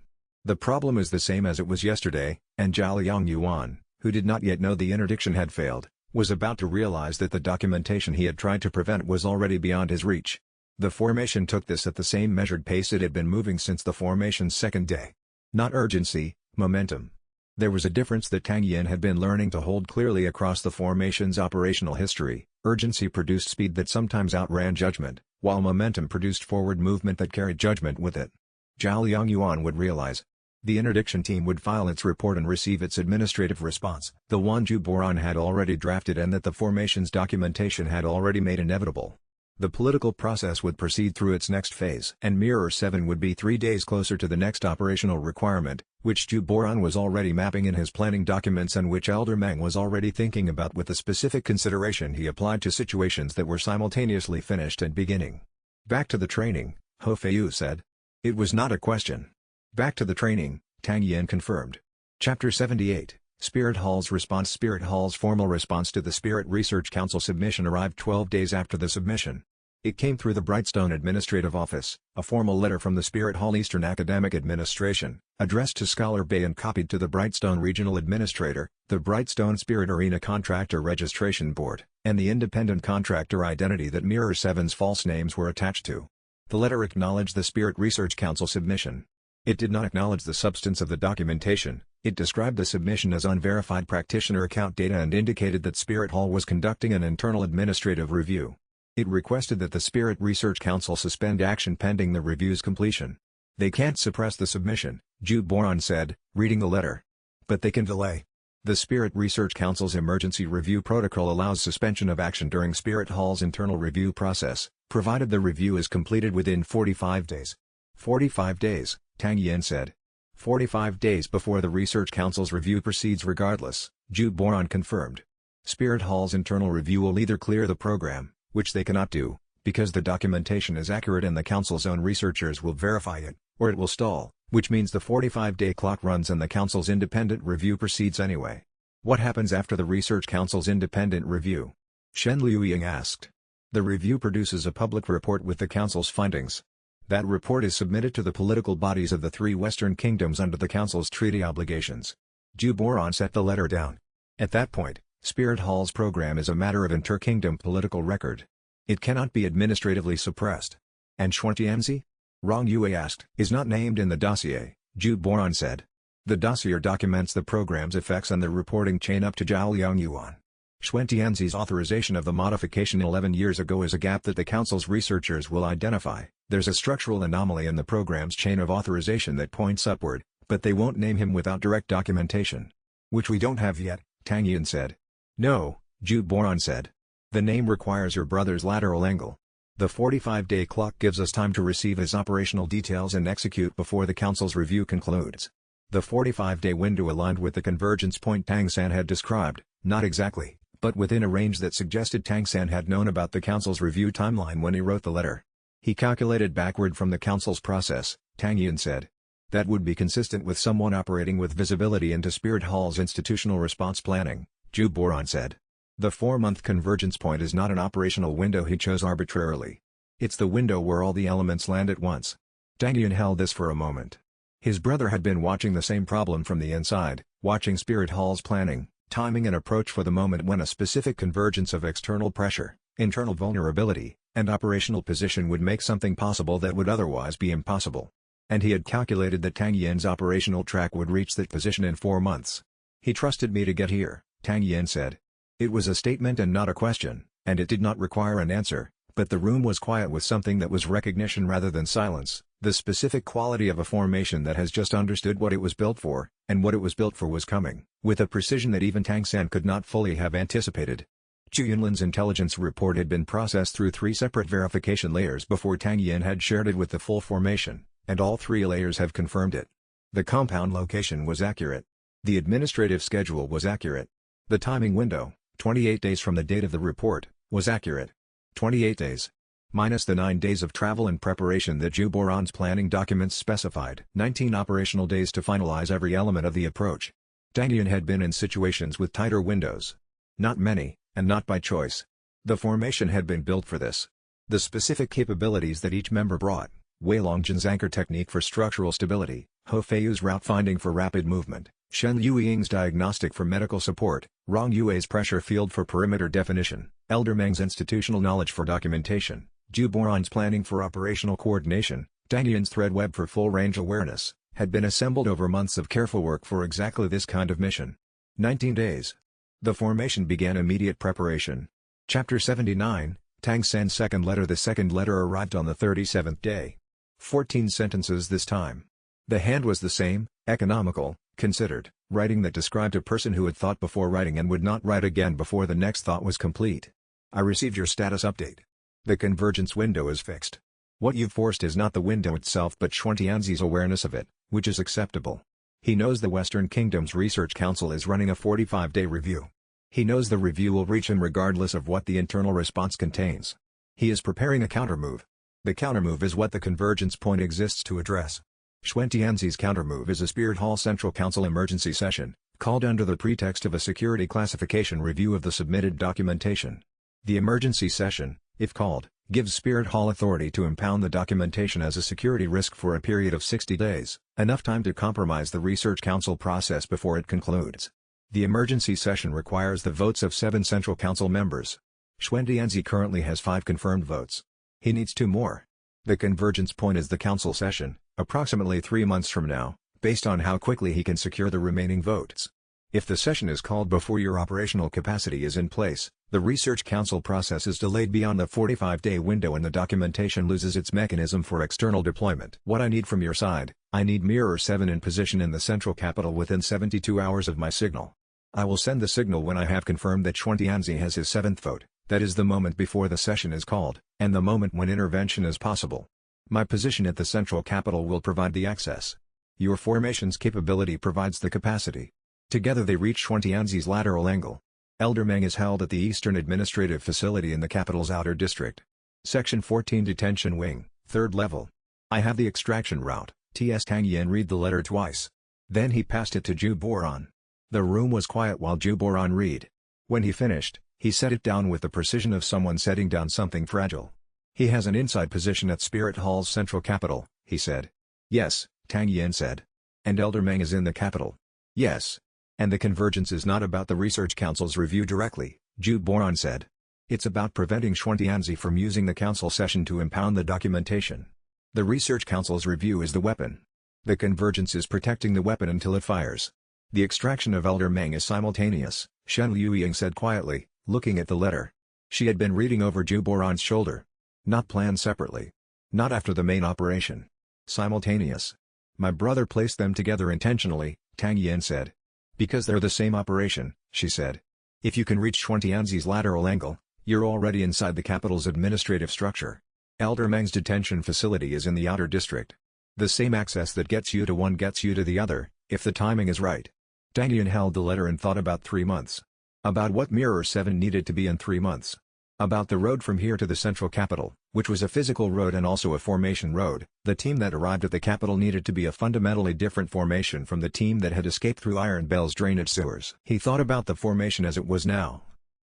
A: The problem is the same as it was yesterday, and Zhao Liangyuan, who did not yet know the interdiction had failed, was about to realize that the documentation he had tried to prevent was already beyond his reach. The formation took this at the same measured pace it had been moving since the formation's second day. Not urgency, momentum. There was a difference that Tang Yin had been learning to hold clearly across the formation's operational history. Urgency produced speed that sometimes outran judgment, while momentum produced forward movement that carried judgment with it. Zhao Liangyuan would realize. The interdiction team would file its report and receive its administrative response, the one Zhu Boran had already drafted and that the formation's documentation had already made inevitable. The political process would proceed through its next phase, and Mirror 7 would be 3 days closer to the next operational requirement, which Zhu Boran was already mapping in his planning documents and which Elder Meng was already thinking about with the specific consideration he applied to situations that were simultaneously finished and beginning. "Back to the training," Ho Feiyu said. It was not a question. "Back to the training," Tang Yin confirmed. Chapter 78, Spirit Hall's response. Spirit Hall's formal response to the Spirit Research Council submission arrived 12 days after the submission. It came through the Brightstone Administrative Office, a formal letter from the Spirit Hall Eastern Academic Administration, addressed to Scholar Bay and copied to the Brightstone Regional Administrator, the Brightstone Spirit Arena Contractor Registration Board, and the independent contractor identity that Mirror 7's false names were attached to. The letter acknowledged the Spirit Research Council submission. It did not acknowledge the substance of the documentation. It described the submission as unverified practitioner account data and indicated that Spirit Hall was conducting an internal administrative review. It requested that the Spirit Research Council suspend action pending the review's completion. "They can't suppress the submission," Zhu Boran said, reading the letter. "But they can delay. The Spirit Research Council's emergency review protocol allows suspension of action during Spirit Hall's internal review process, provided the review is completed within 45 days. 45 days, Tang Yin said. 45 days before the Research Council's review proceeds regardless, Zhu Boran confirmed. Spirit Hall's internal review will either clear the program, which they cannot do, because the documentation is accurate and the Council's own researchers will verify it, or it will stall, which means the 45-day clock runs and the Council's independent review proceeds anyway. What happens after the Research Council's independent review? Shen Liuying asked. The review produces a public report with the Council's findings. That report is submitted to the political bodies of the 3 Western Kingdoms under the Council's treaty obligations. Zhu Boran set the letter down. At that point, Spirit Hall's program is a matter of inter-kingdom political record. It cannot be administratively suppressed. And Xuantianzi? Rong Yue asked. Is not named in the dossier, Zhu Boran said. The dossier documents the program's effects and the reporting chain up to Zhao Liangyuan. Xuantianzi's authorization of the modification 11 years ago is a gap that the Council's researchers will identify. There's a structural anomaly in the program's chain of authorization that points upward, but they won't name him without direct documentation. Which we don't have yet, Tang Yin said. No, Zhu Boran said. The name requires your brother's lateral angle. The 45-day clock gives us time to receive his operational details and execute before the Council's review concludes. The 45-day window aligned with the convergence point Tang San had described, not exactly, but within a range that suggested Tang San had known about the Council's review timeline when he wrote the letter. He calculated backward from the Council's process, Tang Yin said. That would be consistent with someone operating with visibility into Spirit Hall's institutional response planning, Zhu Boran said. The 4-month convergence point is not an operational window he chose arbitrarily. It's the window where all the elements land at once. Tang Yin held this for a moment. His brother had been watching the same problem from the inside, watching Spirit Hall's planning, timing and approach for the moment when a specific convergence of external pressure, internal vulnerability, and operational position would make something possible that would otherwise be impossible. And he had calculated that Tang Yin's operational track would reach that position in 4 months. He trusted me to get here, Tang Yin said. It was a statement and not a question, And it did not require an answer, but the room was quiet with something that was recognition rather than silence, the specific quality of a formation that has just understood what it was built for, and what it was built for was coming, with a precision that even Tang San could not fully have anticipated. Zhu Yunlin's intelligence report had been processed through 3 separate verification layers before Tang Yin had shared it with the full formation, and all 3 layers have confirmed it. The compound location was accurate. The administrative schedule was accurate. The timing window, 28 days from the date of the report, was accurate. 28 days. Minus the 9 days of travel and preparation that Zhu Boran's planning documents specified. 19 operational days to finalize every element of the approach. Tang Yin had been in situations with tighter windows. Not many, and not by choice. The formation had been built for this. The specific capabilities that each member brought, Wei Longjin's anchor technique for structural stability, Ho Feiyu's route finding for rapid movement, Shen Yuiying's diagnostic for medical support, Rong Yue's pressure field for perimeter definition, Elder Meng's institutional knowledge for documentation, Zhu Boran's planning for operational coordination, Tang Yin's thread web for full-range awareness, had been assembled over months of careful work for exactly this kind of mission. 19 days. The formation began immediate preparation. Chapter 79, Tang San's second letter. The second letter arrived on the 37th day. 14 sentences this time. The hand was the same, economical, considered, writing that described a person who had thought before writing and would not write again before the next thought was complete. I received your status update. The convergence window is fixed. What you've forced is not the window itself but Xuantianzi's awareness of it, which is acceptable. He knows the Western Kingdom's Research Council is running a 45-day review. He knows the review will reach him regardless of what the internal response contains. He is preparing a countermove. The countermove is what the convergence point exists to address. Xuantianzi's countermove is a Spirit Hall Central Council emergency session, called under the pretext of a security classification review of the submitted documentation. The emergency session, if called, gives Spirit Hall authority to impound the documentation as a security risk for a period of 60 days, enough time to compromise the Research Council process before it concludes. The emergency session requires the votes of 7 Central Council members. Xuantianzi currently has 5 confirmed votes. He needs 2 more. The convergence point is the council session, approximately 3 months from now, based on how quickly he can secure the remaining votes. If the session is called before your operational capacity is in place, the Research Council process is delayed beyond the 45-day window and the documentation loses its mechanism for external deployment. What I need from your side, I need Mirror 7 in position in the central capital within 72 hours of my signal. I will send the signal when I have confirmed that Xuantianzi has his 7th vote, that is the moment before the session is called, and the moment when intervention is possible. My position at the central capital will provide the access. Your formation's capability provides the capacity. Together they reach Xuantianzi's lateral angle. Elder Meng is held at the Eastern Administrative Facility in the capital's outer district. Section 14 Detention Wing, 3rd level. I have the extraction route. T.S. Tang Yin read the letter twice. Then he passed it to Zhu Boran. The room was quiet while Zhu Boran read. When he finished, he set it down with the precision of someone setting down something fragile. He has an inside position at Spirit Hall's central capital, he said. Yes, Tang Yin said. And Elder Meng is in the capital. Yes. And the convergence is not about the Research Council's review directly, Zhu Boran said. It's about preventing Xuantianzi from using the council session to impound the documentation. The Research Council's review is the weapon. The convergence is protecting the weapon until it fires. The extraction of Elder Meng is simultaneous, Shen Yuiying said quietly, looking at the letter. She had been reading over Zhu Boran's shoulder. Not planned separately. Not after the main operation. Simultaneous. My brother placed them together intentionally, Tang Yin said. Because they're the same operation, she said. If you can reach Xuantianzi's lateral angle, you're already inside the capital's administrative structure. Elder Meng's detention facility is in the outer district. The same access that gets you to one gets you to the other, if the timing is right. Tang Yin held the letter and thought about 3 months. About what Mirror 7 needed to be in 3 months. About the road from here to the central capital, which was a physical road and also a formation road. The team that arrived at the capital needed to be a fundamentally different formation from the team that had escaped through Iron Bell's drainage sewers. He thought about the formation as it was now.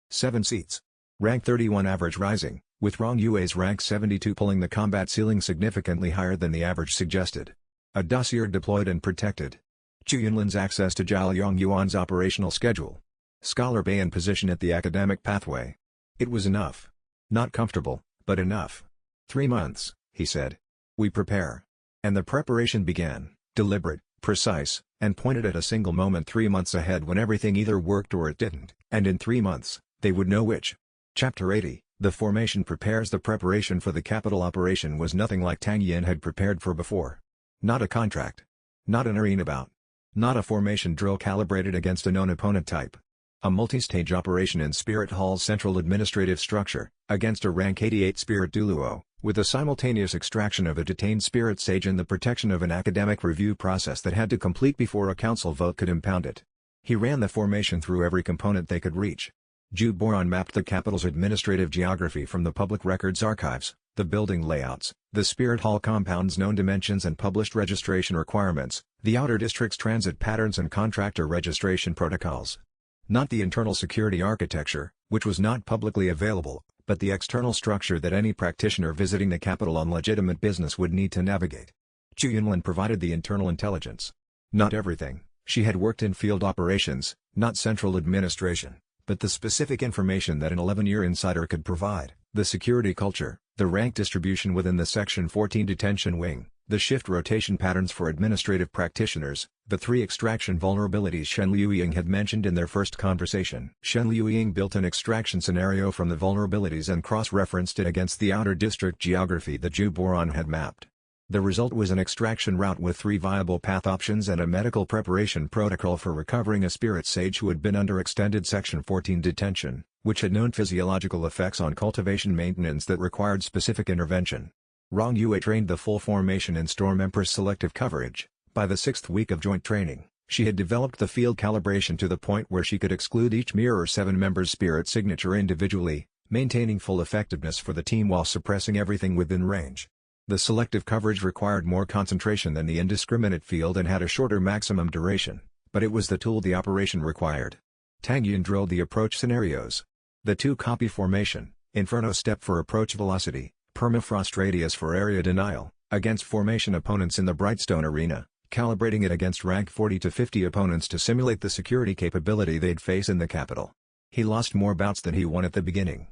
A: 7 seats. Rank 31 average rising, with Rong Yue's rank 72 pulling the combat ceiling significantly higher than the average suggested. A dossier deployed and protected. Zhu Yunlin's access to Zhao Yongyuan's operational schedule. Scholar Bay in position at the academic pathway. It was enough. Not comfortable, but enough. 3 months, he said. We prepare. And the preparation began, deliberate, precise, and pointed at a single moment 3 months ahead when everything either worked or it didn't, and in 3 months, they would know which. Chapter 80, The formation prepares. The preparation for the capital operation was nothing like Tang Yin had prepared for before. Not a contract. Not an arena bout. Not a formation drill calibrated against a known opponent type. A multi-stage operation in Spirit Hall's central administrative structure, against a rank 88 Spirit Douluo, with the simultaneous extraction of a detained Spirit Sage and the protection of an academic review process that had to complete before a council vote could impound it. He ran the formation through every component they could reach. Zhu Boran mapped the capital's administrative geography from the public records archives, the building layouts, the Spirit Hall compound's known dimensions and published registration requirements, the outer district's transit patterns and contractor registration protocols. Not the internal security architecture, which was not publicly available, but the external structure that any practitioner visiting the capital on legitimate business would need to navigate. Zhu Yunlin provided the internal intelligence. Not everything. She had worked in field operations, not central administration, but the specific information that an 11-year insider could provide, the security culture, the rank distribution within the Section 14 detention wing, the shift rotation patterns for administrative practitioners, the 3 extraction vulnerabilities Shen Liuying had mentioned in their first conversation. Shen Liuying built an extraction scenario from the vulnerabilities and cross-referenced it against the outer district geography that Zhu Boran had mapped. The result was an extraction route with 3 viable path options and a medical preparation protocol for recovering a Spirit Sage who had been under extended Section 14 detention, which had known physiological effects on cultivation maintenance that required specific intervention. Rong Yue trained the full formation in Storm Empress selective coverage. By the 6th week of joint training, she had developed the field calibration to the point where she could exclude each Mirror 7 member's spirit signature individually, maintaining full effectiveness for the team while suppressing everything within range. The selective coverage required more concentration than the indiscriminate field and had a shorter maximum duration, but it was the tool the operation required. Tang Yin drilled the approach scenarios. The 2-copy formation, Inferno step for approach velocity, Permafrost radius for area denial, against formation opponents in the Brightstone arena, calibrating it against rank 40 to 50 opponents to simulate the security capability they'd face in the capital. He lost more bouts than he won at the beginning.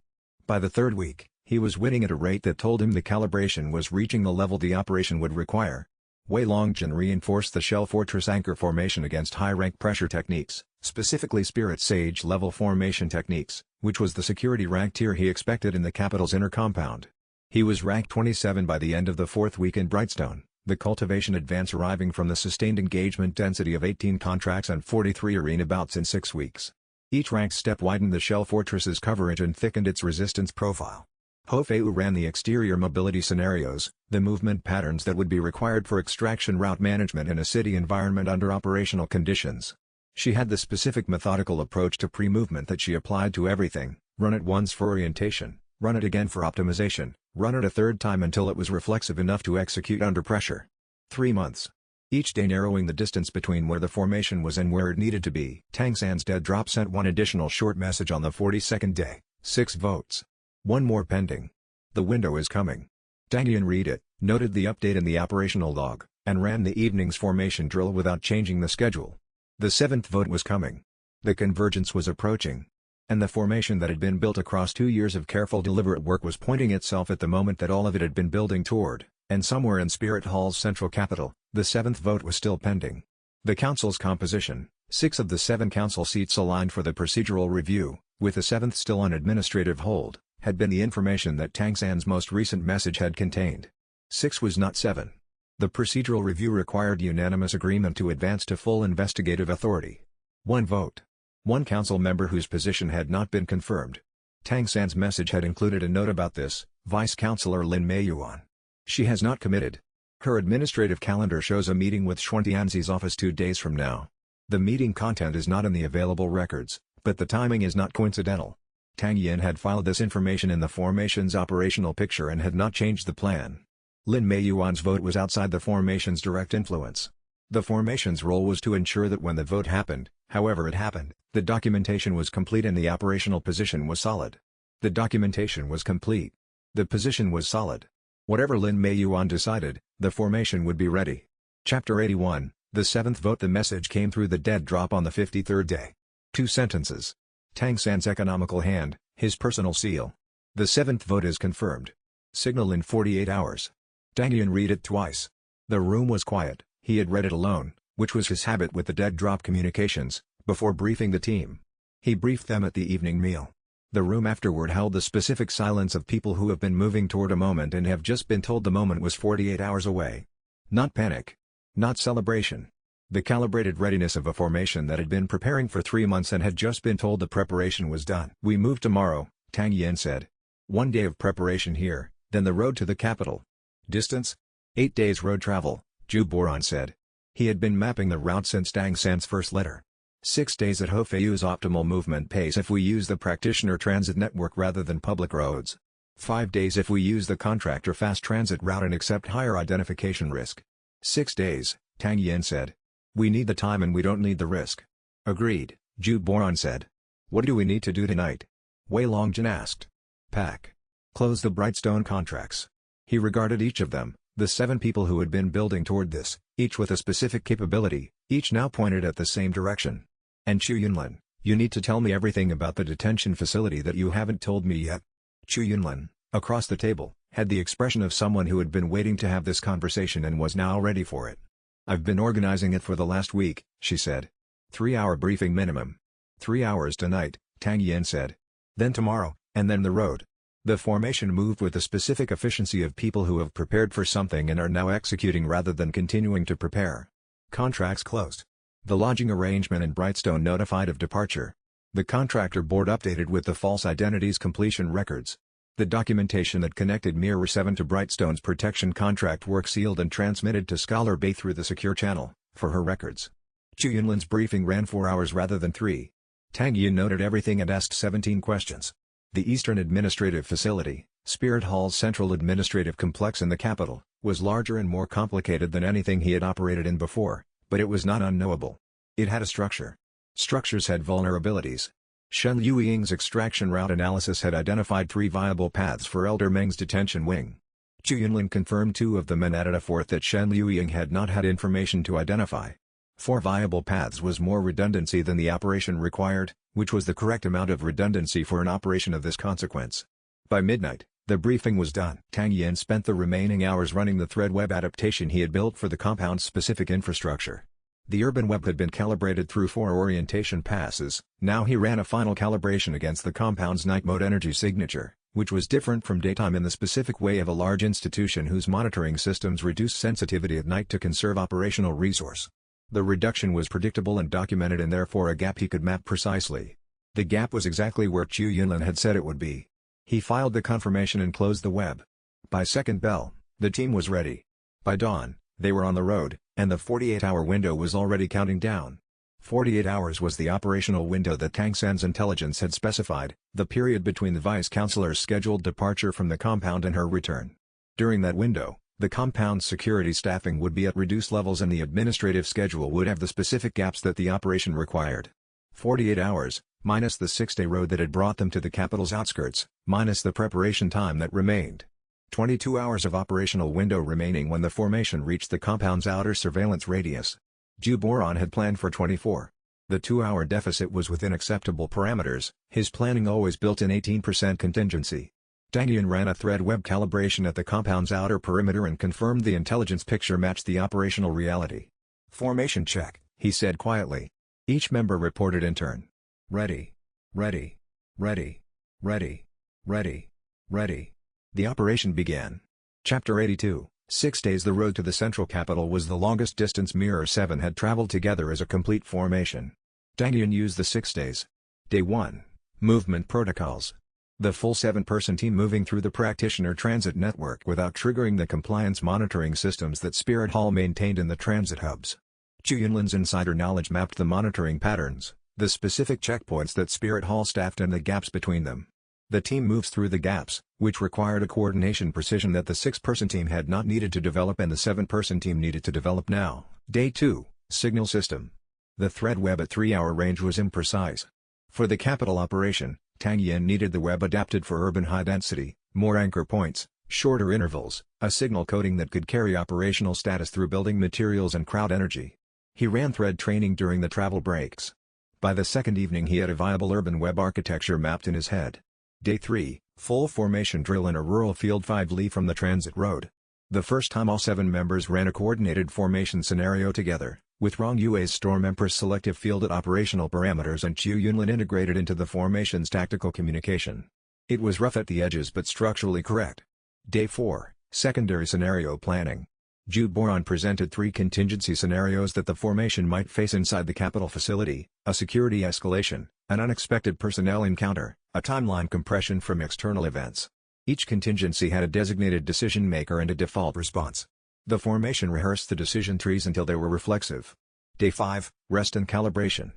A: By the 3rd week, he was winning at a rate that told him the calibration was reaching the level the operation would require. Wei Longjin reinforced the Shell Fortress anchor formation against high-rank pressure techniques, specifically Spirit Sage level formation techniques, which was the security rank tier he expected in the capital's inner compound. He was rank 27 by the end of the 4th week in Brightstone, the cultivation advance arriving from the sustained engagement density of 18 contracts and 43 arena bouts in 6 weeks. Each rank step widened the Shell Fortress's coverage and thickened its resistance profile. Ho Feiyu ran the exterior mobility scenarios, the movement patterns that would be required for extraction route management in a city environment under operational conditions. She had the specific methodical approach to pre-movement that she applied to everything: run it once for orientation, run it again for optimization, run it a 3rd time until it was reflexive enough to execute under pressure. 3 months. Each day narrowing the distance between where the formation was and where it needed to be. Tang San's dead drop sent 1 additional short message on the 42nd day, 6 votes. 1 more pending. The window is coming. Tang Yin read it, noted the update in the operational log, and ran the evening's formation drill without changing the schedule. The 7th vote was coming. The convergence was approaching. And the formation that had been built across 2 years of careful deliberate work was pointing itself at the moment that all of it had been building toward, and somewhere in Spirit Hall's central capital, the 7th vote was still pending. The council's composition: 6 of the 7 council seats aligned for the procedural review, with the 7th still on administrative hold, had been the information that Tang San's most recent message had contained. 6 was not 7. The procedural review required unanimous agreement to advance to full investigative authority. 1 vote. 1 council member whose position had not been confirmed. Tang San's message had included a note about this: Vice Councillor Lin Meiyuan. She has not committed. Her administrative calendar shows a meeting with Xuantianzi's office 2 days from now. The meeting content is not in the available records, but the timing is not coincidental. Tang Yin had filed this information in the formation's operational picture and had not changed the plan. Lin Meiyuan's vote was outside the formation's direct influence. The formation's role was to ensure that when the vote happened, however it happened, the documentation was complete and the operational position was solid. The documentation was complete. The position was solid. Whatever Lin Meiyuan decided, the formation would be ready. Chapter 81, the 7th vote. The message came through the dead drop on the 53rd day. 2 sentences. Tang San's economical hand, his personal seal. The 7th vote is confirmed. Signal in 48 hours. Tang Yin read it twice. The room was quiet. He had read it alone, which was his habit with the dead drop communications, before briefing the team. He briefed them at the evening meal. The room afterward held the specific silence of people who have been moving toward a moment and have just been told the moment was 48 hours away. Not panic. Not celebration. The calibrated readiness of a formation that had been preparing for 3 months and had just been told the preparation was done. "We move tomorrow," Tang Yin said. 1 day of preparation here, then the road to the capital. Distance? 8 days road travel, Zhu Boran said. He had been mapping the route since Tang San's first letter. 6 days at Hofei's optimal movement pace if we use the practitioner transit network rather than public roads. 5 days if we use the contractor fast transit route and accept higher identification risk. 6 days, Tang Yin said. "We need the time and we don't need the risk." "Agreed," Zhu Boran said. "What do we need to do tonight?" Wei Longjin asked. "Pack. Close the Brightstone contracts." He regarded each of them, the 7 people who had been building toward this, each with a specific capability, each now pointed at the same direction. "And Chu Yunlin, you need to tell me everything about the detention facility that you haven't told me yet." Chu Yunlin, across the table, had the expression of someone who had been waiting to have this conversation and was now ready for it. "I've been organizing it for the last week," she said. 3-hour briefing minimum. 3 hours tonight, Tang Yin said. Then tomorrow, and then the road. The formation moved with the specific efficiency of people who have prepared for something and are now executing rather than continuing to prepare. Contracts closed. The lodging arrangement in Brightstone notified of departure. The contractor board updated with the false identities completion records. The documentation that connected Mirror 7 to Brightstone's protection contract work sealed and transmitted to Scholar Bay through the secure channel, for her records. Chu Yunlin's briefing ran 4 hours rather than 3. Tang Yin noted everything and asked 17 questions. The Eastern Administrative Facility, Spirit Hall's central administrative complex in the capital, was larger and more complicated than anything he had operated in before, but it was not unknowable. It had a structure. Structures had vulnerabilities. Shen Yueying's extraction route analysis had identified 3 viable paths for Elder Meng's detention wing. Chu Yunlin confirmed 2 of them and added a 4th that Shen Yueying had not had information to identify. 4 viable paths was more redundancy than the operation required, which was the correct amount of redundancy for an operation of this consequence. By midnight, the briefing was done. Tang Yin spent the remaining hours running the thread web adaptation he had built for the compound's specific infrastructure. The urban web had been calibrated through 4 orientation passes, now he ran a final calibration against the compound's night mode energy signature, which was different from daytime in the specific way of a large institution whose monitoring systems reduce sensitivity at night to conserve operational resource. The reduction was predictable and documented and therefore a gap he could map precisely. The gap was exactly where Chu Yunlin had said it would be. He filed the confirmation and closed the web. By second bell, the team was ready. By dawn, they were on the road, and the 48-hour window was already counting down. 48 hours was the operational window that Tang San's intelligence had specified, the period between the vice-chancellor's scheduled departure from the compound and her return. During that window, the compound's security staffing would be at reduced levels and the administrative schedule would have the specific gaps that the operation required. 48 hours, minus the 6-day road that had brought them to the capital's outskirts, minus the preparation time that remained. 22 hours of operational window remaining when the formation reached the compound's outer surveillance radius. Zhu Boran had planned for 24. The 2-hour deficit was within acceptable parameters, his planning always built in 18% contingency. Tang Yin ran a thread web calibration at the compound's outer perimeter and confirmed the intelligence picture matched the operational reality. "Formation check," he said quietly. Each member reported in turn. "Ready. Ready. Ready. Ready. Ready. Ready." The operation began. Chapter 82, 6 days. The road to the central capital was the longest distance Mirror 7 had traveled together as a complete formation. Tang Yin used the 6 days. Day 1. Movement protocols. The full 7-person team moving through the practitioner transit network without triggering the compliance monitoring systems that Spirit Hall maintained in the transit hubs. Chu Yunlin's insider knowledge mapped the monitoring patterns, the specific checkpoints that Spirit Hall staffed and the gaps between them. The team moves through the gaps, which required a coordination precision that the 6-person team had not needed to develop and the 7-person team needed to develop now. Day 2, Signal System. The thread web at 3-hour range was imprecise. For the capital operation, Tang Yin needed the web adapted for urban high density, more anchor points, shorter intervals, a signal coding that could carry operational status through building materials and crowd energy. He ran thread training during the travel breaks. By the second evening he had a viable urban web architecture mapped in his head. Day 3, full formation drill in a rural field 5 li from the transit road. The first time all 7 members ran a coordinated formation scenario together, With Rong Yue's Storm Empress selective fielded operational parameters and Chu Yunlin integrated into the formation's tactical communication. It was rough at the edges but structurally correct. Day 4, Secondary Scenario Planning. Zhu Boran presented 3 contingency scenarios that the formation might face inside the capital facility: a security escalation, an unexpected personnel encounter, a timeline compression from external events. Each contingency had a designated decision maker and a default response. The formation rehearsed the decision trees until they were reflexive. Day 5, Rest and Calibration.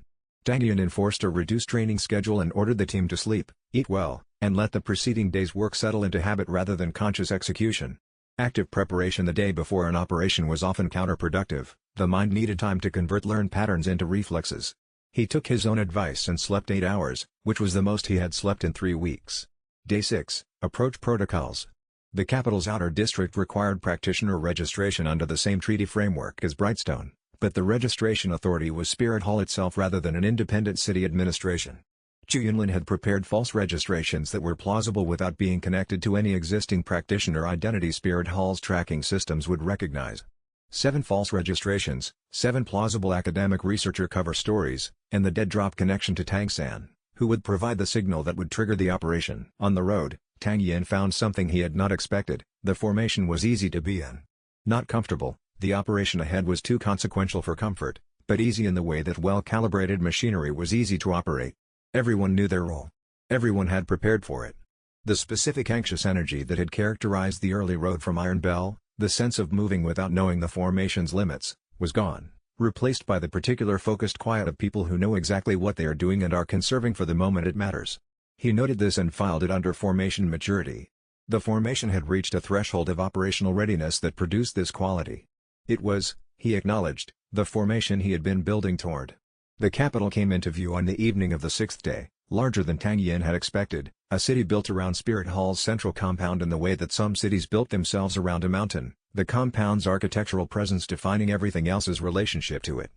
A: Tang Yin enforced a reduced training schedule and ordered the team to sleep, eat well, and let the preceding day's work settle into habit rather than conscious execution. Active preparation the day before an operation was often counterproductive. The mind needed time to convert learned patterns into reflexes. He took his own advice and slept 8 hours, which was the most he had slept in 3 weeks. Day 6, Approach Protocols. The capital's outer district required practitioner registration under the same treaty framework as Brightstone, but the registration authority was Spirit Hall itself rather than an independent city administration. Chu Yunlin had prepared false registrations that were plausible without being connected to any existing practitioner identity Spirit Hall's tracking systems would recognize. 7 false registrations, 7 plausible academic researcher cover stories, and the dead drop connection to Tang San, who would provide the signal that would trigger the operation. On the road, Tang Yin found something he had not expected: the formation was easy to be in. Not comfortable, the operation ahead was too consequential for comfort, but easy in the way that well-calibrated machinery was easy to operate. Everyone knew their role. Everyone had prepared for it. The specific anxious energy that had characterized the early road from Iron Bell, the sense of moving without knowing the formation's limits, was gone, replaced by the particular focused quiet of people who know exactly what they are doing and are conserving for the moment it matters. He noted this and filed it under formation maturity. The formation had reached a threshold of operational readiness that produced this quality. It was, he acknowledged, the formation he had been building toward. The capital came into view on the evening of the 6th day, larger than Tang Yin had expected, a city built around Spirit Hall's central compound in the way that some cities built themselves around a mountain, the compound's architectural presence defining everything else's relationship to it.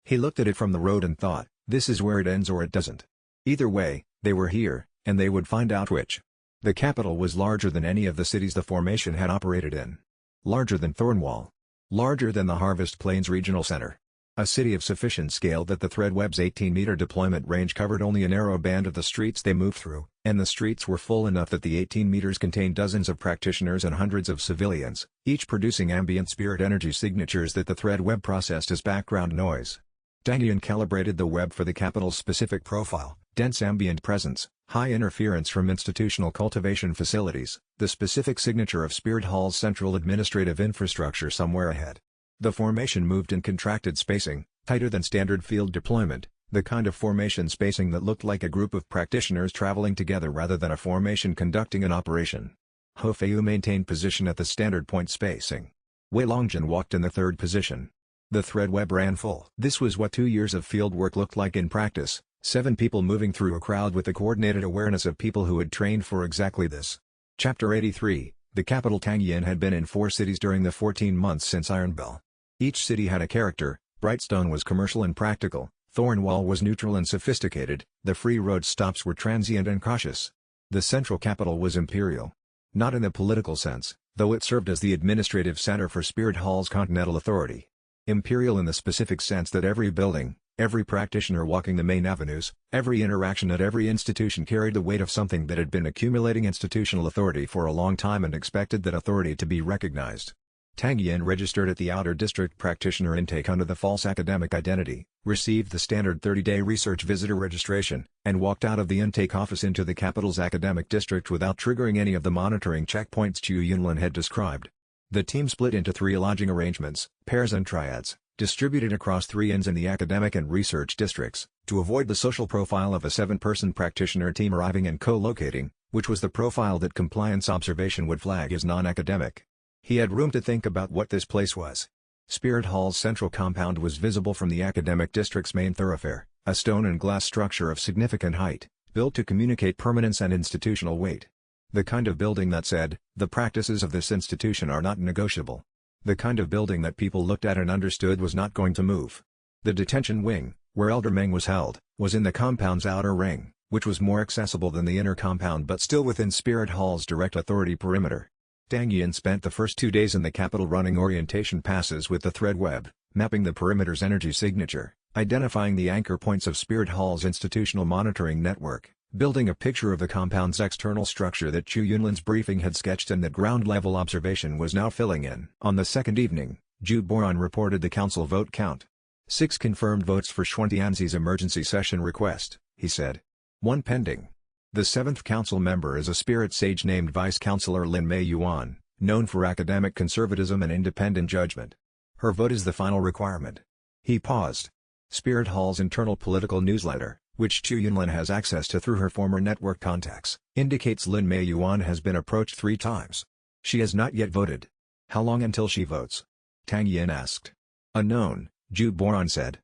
A: He looked at it from the road and thought, this is where it ends or it doesn't. Either way, they were here, and they would find out which. The capital was larger than any of the cities the formation had operated in. Larger than Thornwall. Larger than the Harvest Plains Regional Center. A city of sufficient scale that the Threadweb's 18-meter deployment range covered only a narrow band of the streets they moved through, and the streets were full enough that the 18 meters contained dozens of practitioners and hundreds of civilians, each producing ambient spirit energy signatures that the Threadweb processed as background noise. Tang Yin calibrated the web for the capital's specific profile: dense ambient presence, high interference from institutional cultivation facilities, the specific signature of Spirit Hall's central administrative infrastructure somewhere ahead. The formation moved in contracted spacing, tighter than standard field deployment, the kind of formation spacing that looked like a group of practitioners traveling together rather than a formation conducting an operation. Ho Feiyu maintained position at the standard point spacing. Wei Longjin walked in the 3rd position. The Threadweb ran full. This was what 2 years of field work looked like in practice. 7 people moving through a crowd with the coordinated awareness of people who had trained for exactly this. Chapter 83, the capital Tang Yin had been in 4 cities during the 14 months since Iron Bell. Each city had a character. Brightstone was commercial and practical, Thornwall was neutral and sophisticated, the free road stops were transient and cautious. The central capital was imperial. Not in the political sense, though it served as the administrative center for Spirit Hall's continental authority. Imperial in the specific sense that every building, every practitioner walking the main avenues, every interaction at every institution carried the weight of something that had been accumulating institutional authority for a long time and expected that authority to be recognized. Tang Yin registered at the outer district practitioner intake under the false academic identity, received the standard 30-day research visitor registration, and walked out of the intake office into the capital's academic district without triggering any of the monitoring checkpoints Chu Yunlin had described. The team split into 3 lodging arrangements, pairs and triads, distributed across 3 inns in the academic and research districts, to avoid the social profile of a 7-person practitioner team arriving and co-locating, which was the profile that compliance observation would flag as non-academic. He had room to think about what this place was. Spirit Hall's central compound was visible from the academic district's main thoroughfare, a stone and glass structure of significant height, built to communicate permanence and institutional weight. The kind of building that said, the practices of this institution are not negotiable. The kind of building that people looked at and understood was not going to move. The detention wing, where Elder Meng was held, was in the compound's outer ring, which was more accessible than the inner compound but still within Spirit Hall's direct authority perimeter. Tang Yin spent the first 2 days in the capital running orientation passes with the Threadweb, mapping the perimeter's energy signature, identifying the anchor points of Spirit Hall's institutional monitoring network, building a picture of the compound's external structure that Chu Yunlin's briefing had sketched and that ground-level observation was now filling in. On the second evening, Zhu Boran reported the council vote count. 6 confirmed votes for Xuantianzi's emergency session request, he said. 1 pending. The 7th council member is a spirit sage named Vice Councillor Lin Mei Yuan, known for academic conservatism and independent judgment. Her vote is the final requirement. He paused. Spirit Hall's internal political newsletter, which Chu Yunlin has access to through her former network contacts, indicates Lin Mei Yuan has been approached 3 times. She has not yet voted. How long until she votes? Tang Yin asked. Unknown, Zhu Boran said.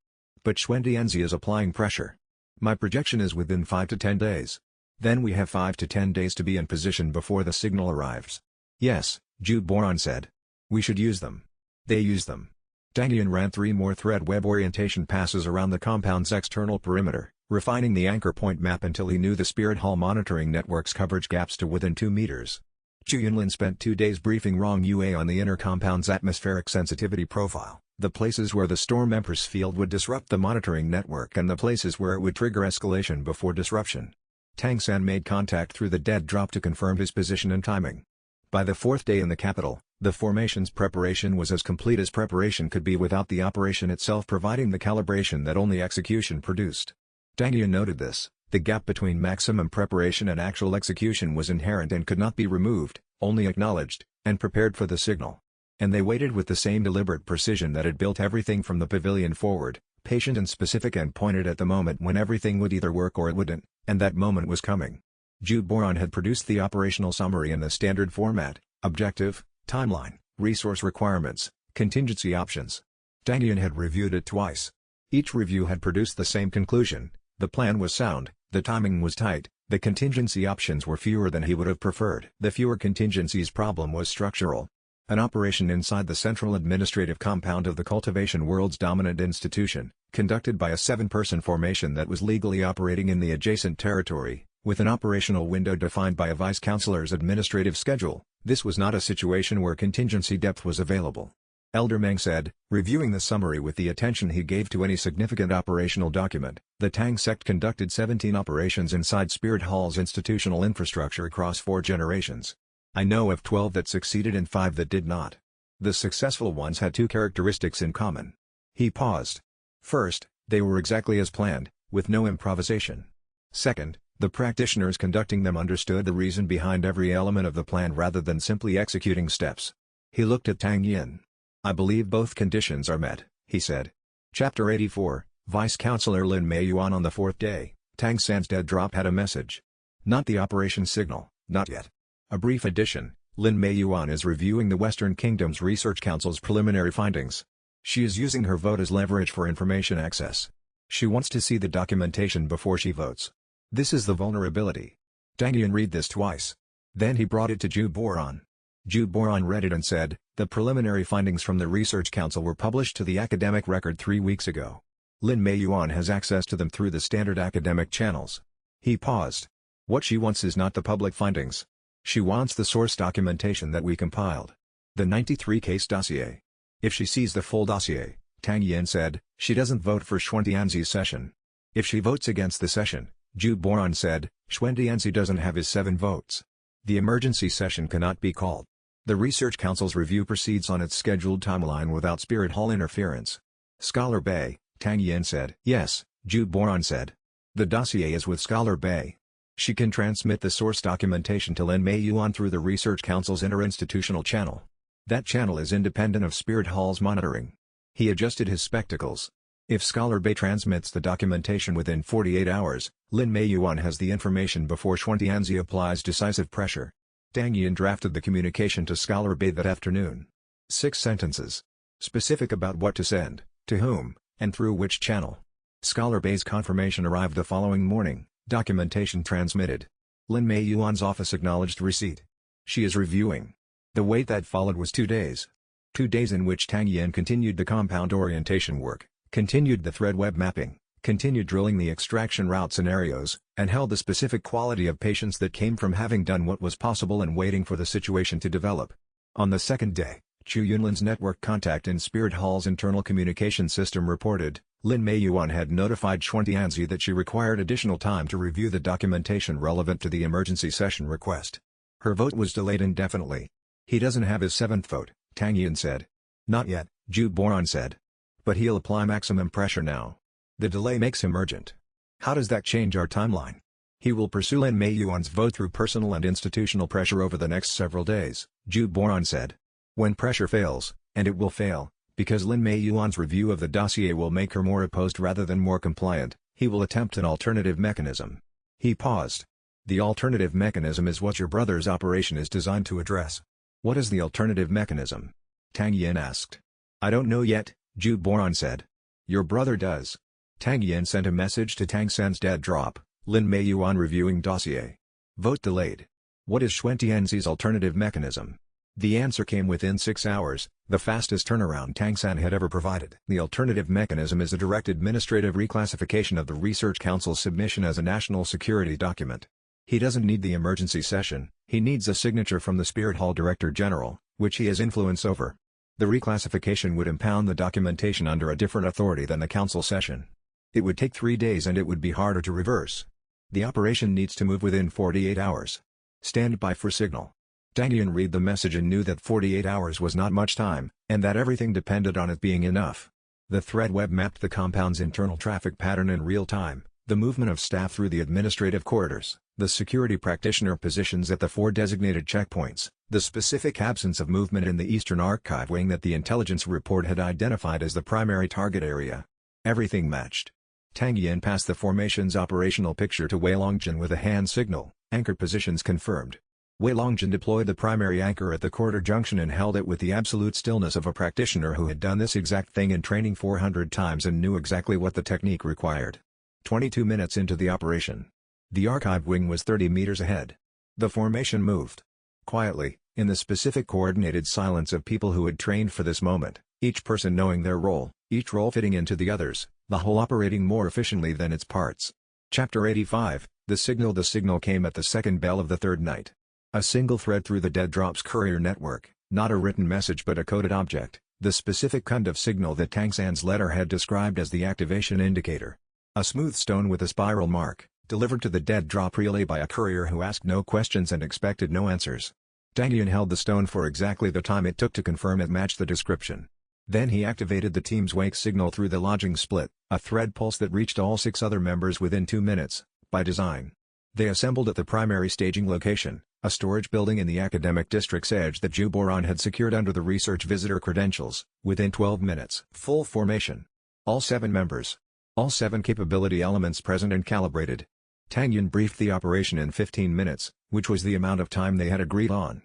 A: But Xuantianzi is applying pressure. My projection is within 5 to 10 days. Then we have 5 to 10 days to be in position before the signal arrives. Yes, Zhu Boran said. We should use them. They use them. Tang Yin ran 3 more thread web orientation passes around the compound's external perimeter, refining the anchor point map until he knew the Spirit Hall monitoring network's coverage gaps to within 2 meters. Chu Yunlin spent 2 days briefing Rong Yue on the inner compound's atmospheric sensitivity profile, the places where the storm Empress field would disrupt the monitoring network and the places where it would trigger escalation before disruption. Tang San made contact through the dead drop to confirm his position and timing. By the 4th day in the capital, the formation's preparation was as complete as preparation could be without the operation itself providing the calibration that only execution produced. Tang Yin noted this. The gap between maximum preparation and actual execution was inherent and could not be removed, only acknowledged, and prepared for the signal. And they waited with the same deliberate precision that had built everything from the pavilion forward, patient and specific and pointed at the moment when everything would either work or it wouldn't, and that moment was coming. Zhu Boran had produced the operational summary in the standard format: objective, timeline, resource requirements, contingency options. Tang Yin had reviewed it twice. Each review had produced the same conclusion: the plan was sound, the timing was tight, the contingency options were fewer than he would have preferred. The fewer contingencies problem was structural. An operation inside the central administrative compound of the cultivation world's dominant institution, conducted by a 7-person formation that was legally operating in the adjacent territory, with an operational window defined by a vice-councillor's administrative schedule. This was not a situation where contingency depth was available. Elder Meng said, reviewing the summary with the attention he gave to any significant operational document. The Tang sect conducted 17 operations inside Spirit Hall's institutional infrastructure across 4 generations. I know of 12 that succeeded and 5 that did not. The successful ones had 2 characteristics in common. He paused. First, they were exactly as planned, with no improvisation. Second, the practitioners conducting them understood the reason behind every element of the plan rather than simply executing steps. He looked at Tang Yin. I believe both conditions are met, he said. Chapter 84, Vice Councillor Lin Mei Yuan. On the 4th day, Tang San's dead drop had a message. Not the operation signal, not yet. A brief addition: Lin Mei Yuan is reviewing the Western Kingdom's Research Council's preliminary findings. She is using her vote as leverage for information access. She wants to see the documentation before she votes. This is the vulnerability. Tang Yin read this twice. Then he brought it to Zhu Boran. Zhu Boran read it and said, the preliminary findings from the Research Council were published to the academic record 3 weeks ago. Lin Mei Yuan has access to them through the standard academic channels. He paused. What she wants is not the public findings. She wants the source documentation that we compiled. The 93 case dossier. If she sees the full dossier, Tang Yin said, she doesn't vote for Xuantianzi's session. If she votes against the session, Zhu Boran said, Xuantianzi doesn't have his 7 votes. The emergency session cannot be called. The Research Council's review proceeds on its scheduled timeline without Spirit Hall interference. Scholar Bei, Tang Yin said. Yes, Zhu Boran said. The dossier is with Scholar Bei. She can transmit the source documentation to Lin Mei Yuan through the Research Council's interinstitutional channel. That channel is independent of Spirit Hall's monitoring. He adjusted his spectacles. If Scholar Bei transmits the documentation within 48 hours, Lin Mei Yuan has the information before Xuantianzi applies decisive pressure. Tang Yin drafted the communication to Scholar Bei that afternoon. 6 sentences. Specific about what to send, to whom, and through which channel. Scholar Bei's confirmation arrived the following morning, documentation transmitted. Lin Mei Yuan's office acknowledged receipt. She is reviewing. The wait that followed was 2 days. 2 days in which Tang Yin continued the compound orientation work, continued the thread web mapping, continued drilling the extraction route scenarios, and held the specific quality of patience that came from having done what was possible and waiting for the situation to develop. On the 2nd day, Chu Yunlin's network contact in Spirit Hall's internal communication system reported, Lin Meiyuan had notified Xuan Tianzi that she required additional time to review the documentation relevant to the emergency session request. Her vote was delayed indefinitely. He doesn't have his seventh vote, Tang Yin said. Not yet, Zhu Boran said. But he'll apply maximum pressure now. The delay makes him urgent. How does that change our timeline? He will pursue Lin Meiyuan's vote through personal and institutional pressure over the next several days, Zhu Boran said. When pressure fails, and it will fail, because Lin Meiyuan's review of the dossier will make her more opposed rather than more compliant, he will attempt an alternative mechanism. He paused. The alternative mechanism is what your brother's operation is designed to address. What is the alternative mechanism? Tang Yin asked. I don't know yet, Zhu Boran said. Your brother does. Tang Yin sent a message to Tang San's dead drop, Lin Meiyuan reviewing dossier. Vote delayed. What is Xuan Tianzi's alternative mechanism? The answer came within 6 hours, the fastest turnaround Tang San had ever provided. The alternative mechanism is a direct administrative reclassification of the Research Council's submission as a national security document. He doesn't need the emergency session, he needs a signature from the Spirit Hall Director General, which he has influence over. The reclassification would impound the documentation under a different authority than the council session. It would take 3 days and it would be harder to reverse. The operation needs to move within 48 hours. Stand by for signal. Tang Yin read the message and knew that 48 hours was not much time, and that everything depended on it being enough. The thread web mapped the compound's internal traffic pattern in real time, the movement of staff through the administrative corridors, the security practitioner positions at the 4 designated checkpoints, the specific absence of movement in the Eastern Archive wing that the intelligence report had identified as the primary target area. Everything matched. Tang Yin passed the formation's operational picture to Wei Longjin with a hand signal, anchor positions confirmed. Wei Longjin deployed the primary anchor at the corridor junction and held it with the absolute stillness of a practitioner who had done this exact thing in training 400 times and knew exactly what the technique required. 22 minutes into the operation. The archive wing was 30 meters ahead. The formation moved. Quietly, in the specific coordinated silence of people who had trained for this moment, each person knowing their role, each role fitting into the others, the whole operating more efficiently than its parts. Chapter 85, The signal came at the second bell of the third night. A single thread through the dead drop's courier network, not a written message but a coded object, the specific kind of signal that Tang San's letter had described as the activation indicator. A smooth stone with a spiral mark, delivered to the dead drop relay by a courier who asked no questions and expected no answers. Tang Yin held the stone for exactly the time it took to confirm it matched the description. Then he activated the team's wake signal through the lodging split, a thread pulse that reached all 6 other members within 2 minutes, by design. They assembled at the primary staging location, a storage building in the academic district's edge that Zhu Boran had secured under the research visitor credentials, within 12 minutes. Full formation. All 7 members. All 7 capability elements present and calibrated. Tang Yin briefed the operation in 15 minutes, which was the amount of time they had agreed on.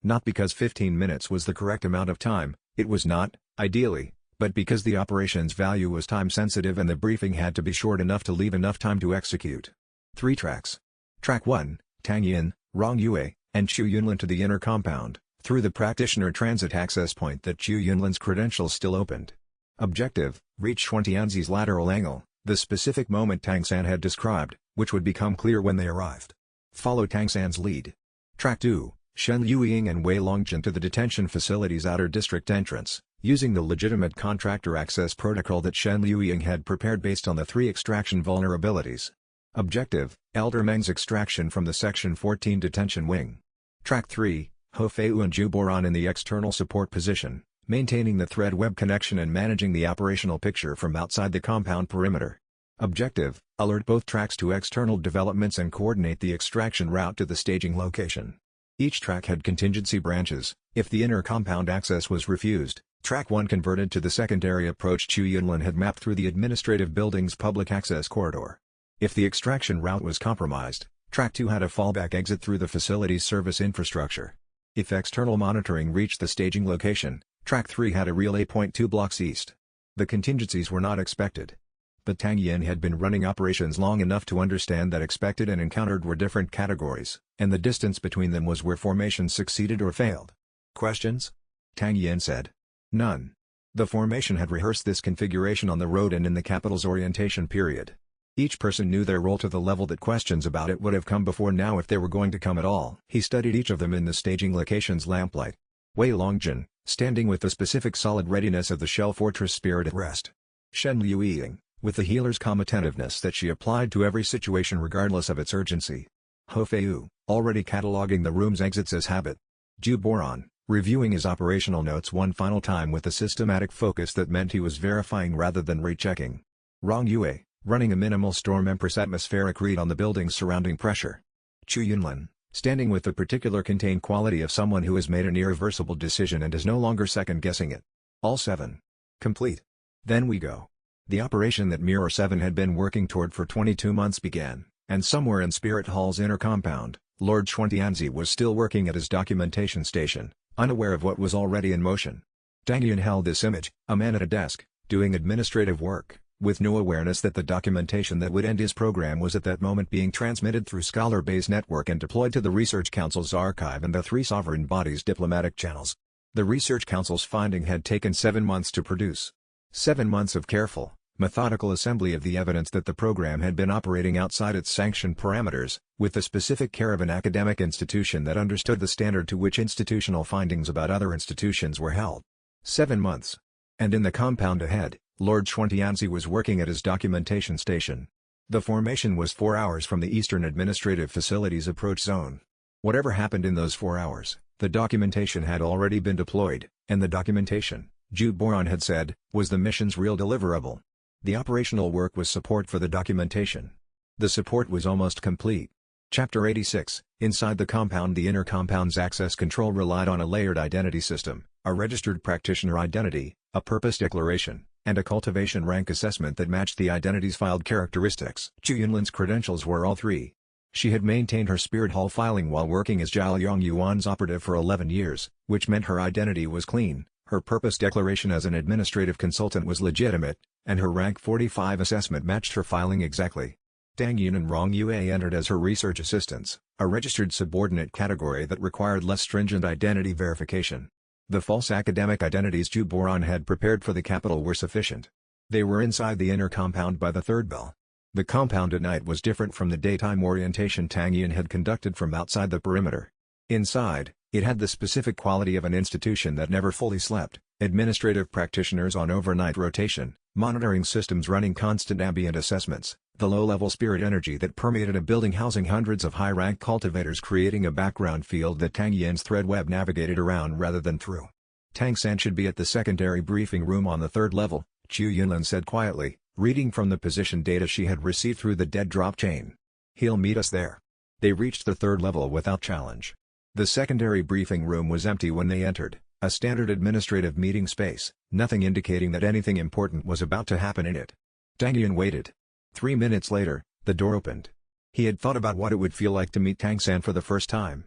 A: Not because 15 minutes was the correct amount of time, it was not, ideally, but because the operation's value was time-sensitive and the briefing had to be short enough to leave enough time to execute. 3 tracks. Track 1, Tang Yin, Rong Yue, and Chu Yunlin to the inner compound, through the practitioner transit access point that Chu Yunlin's credentials still opened. Objective, reach Xuan Tianzi's lateral angle, the specific moment Tang San had described, which would become clear when they arrived. Follow Tang San's lead. Track 2, Shen Yueying and Wei Longjin to the detention facility's outer district entrance, using the legitimate contractor access protocol that Shen Yueying had prepared based on the 3 extraction vulnerabilities. Objective, Elder Meng's extraction from the Section 14 detention wing. Track 3, Ho Feiyu and Zhu Boran in the external support position, maintaining the thread web connection and managing the operational picture from outside the compound perimeter. Objective, alert both tracks to external developments and coordinate the extraction route to the staging location. Each track had contingency branches. If the inner compound access was refused, Track 1 converted to the secondary approach Chu Yunlin had mapped through the administrative building's public access corridor. If the extraction route was compromised, Track 2 had a fallback exit through the facility's service infrastructure. If external monitoring reached the staging location, Track 3 had a relay point 2 blocks east. The contingencies were not expected. But Tang Yin had been running operations long enough to understand that expected and encountered were different categories, and the distance between them was where formations succeeded or failed. Questions? Tang Yin said. None. The formation had rehearsed this configuration on the road and in the capital's orientation period. Each person knew their role to the level that questions about it would have come before now if they were going to come at all. He studied each of them in the staging location's lamplight. Wei Longjin, standing with the specific solid readiness of the shell fortress spirit at rest. Shen Liuying, with the healer's commutativeness that she applied to every situation regardless of its urgency. Ho Feiyu, already cataloging the room's exits as habit. Zhu Boran, reviewing his operational notes one final time with a systematic focus that meant he was verifying rather than rechecking. Rong Yue, running a minimal Storm Empress atmospheric read on the building's surrounding pressure. Chu Yunlin, standing with the particular contained quality of someone who has made an irreversible decision and is no longer second-guessing it. All 7. Complete. Then we go. The operation that Mirror 7 had been working toward for 22 months began, and somewhere in Spirit Hall's inner compound, Lord Xuantianzi was still working at his documentation station, unaware of what was already in motion. Tang Yin held this image, a man at a desk, doing administrative work, with no awareness that the documentation that would end his program was at that moment being transmitted through Scholar Bay's network and deployed to the Research Council's archive and the 3 sovereign bodies' diplomatic channels. The Research Council's finding had taken 7 months to produce. 7 months of careful, methodical assembly of the evidence that the program had been operating outside its sanctioned parameters, with the specific care of an academic institution that understood the standard to which institutional findings about other institutions were held. 7 months. And in the compound ahead, Lord Xuantianzi was working at his documentation station. The formation was 4 hours from the Eastern Administrative Facilities approach zone. Whatever happened in those 4 hours, the documentation had already been deployed, and the documentation, Zhu Boran had said, was the mission's real deliverable. The operational work was support for the documentation. The support was almost complete. Chapter 86, Inside the compound. The inner compound's access control relied on a layered identity system, a registered practitioner identity, a purpose declaration, and a cultivation rank assessment that matched the identity's filed characteristics. Chu Yunlin's credentials were all 3. She had maintained her Spirit Hall filing while working as Zhaoyang Yuan's operative for 11 years, which meant her identity was clean, her purpose declaration as an administrative consultant was legitimate, and her rank 45 assessment matched her filing exactly. Tang Yin and Rong Yue entered as her research assistants, a registered subordinate category that required less stringent identity verification. The false academic identities Zhu Boran had prepared for the capital were sufficient. They were inside the inner compound by the 3rd bell. The compound at night was different from the daytime orientation Tang Yin had conducted from outside the perimeter. Inside, it had the specific quality of an institution that never fully slept, administrative practitioners on overnight rotation, monitoring systems running constant ambient assessments, the low-level spirit energy that permeated a building housing hundreds of high-rank cultivators creating a background field that Tang Yin's thread web navigated around rather than through. Tang San should be at the secondary briefing room on the 3rd level, Chu Yunlin said quietly, reading from the position data she had received through the dead drop chain. He'll meet us there. They reached the 3rd level without challenge. The secondary briefing room was empty when they entered, a standard administrative meeting space, nothing indicating that anything important was about to happen in it. Tang Yin waited. 3 minutes later, the door opened. He had thought about what it would feel like to meet Tang San for the first time.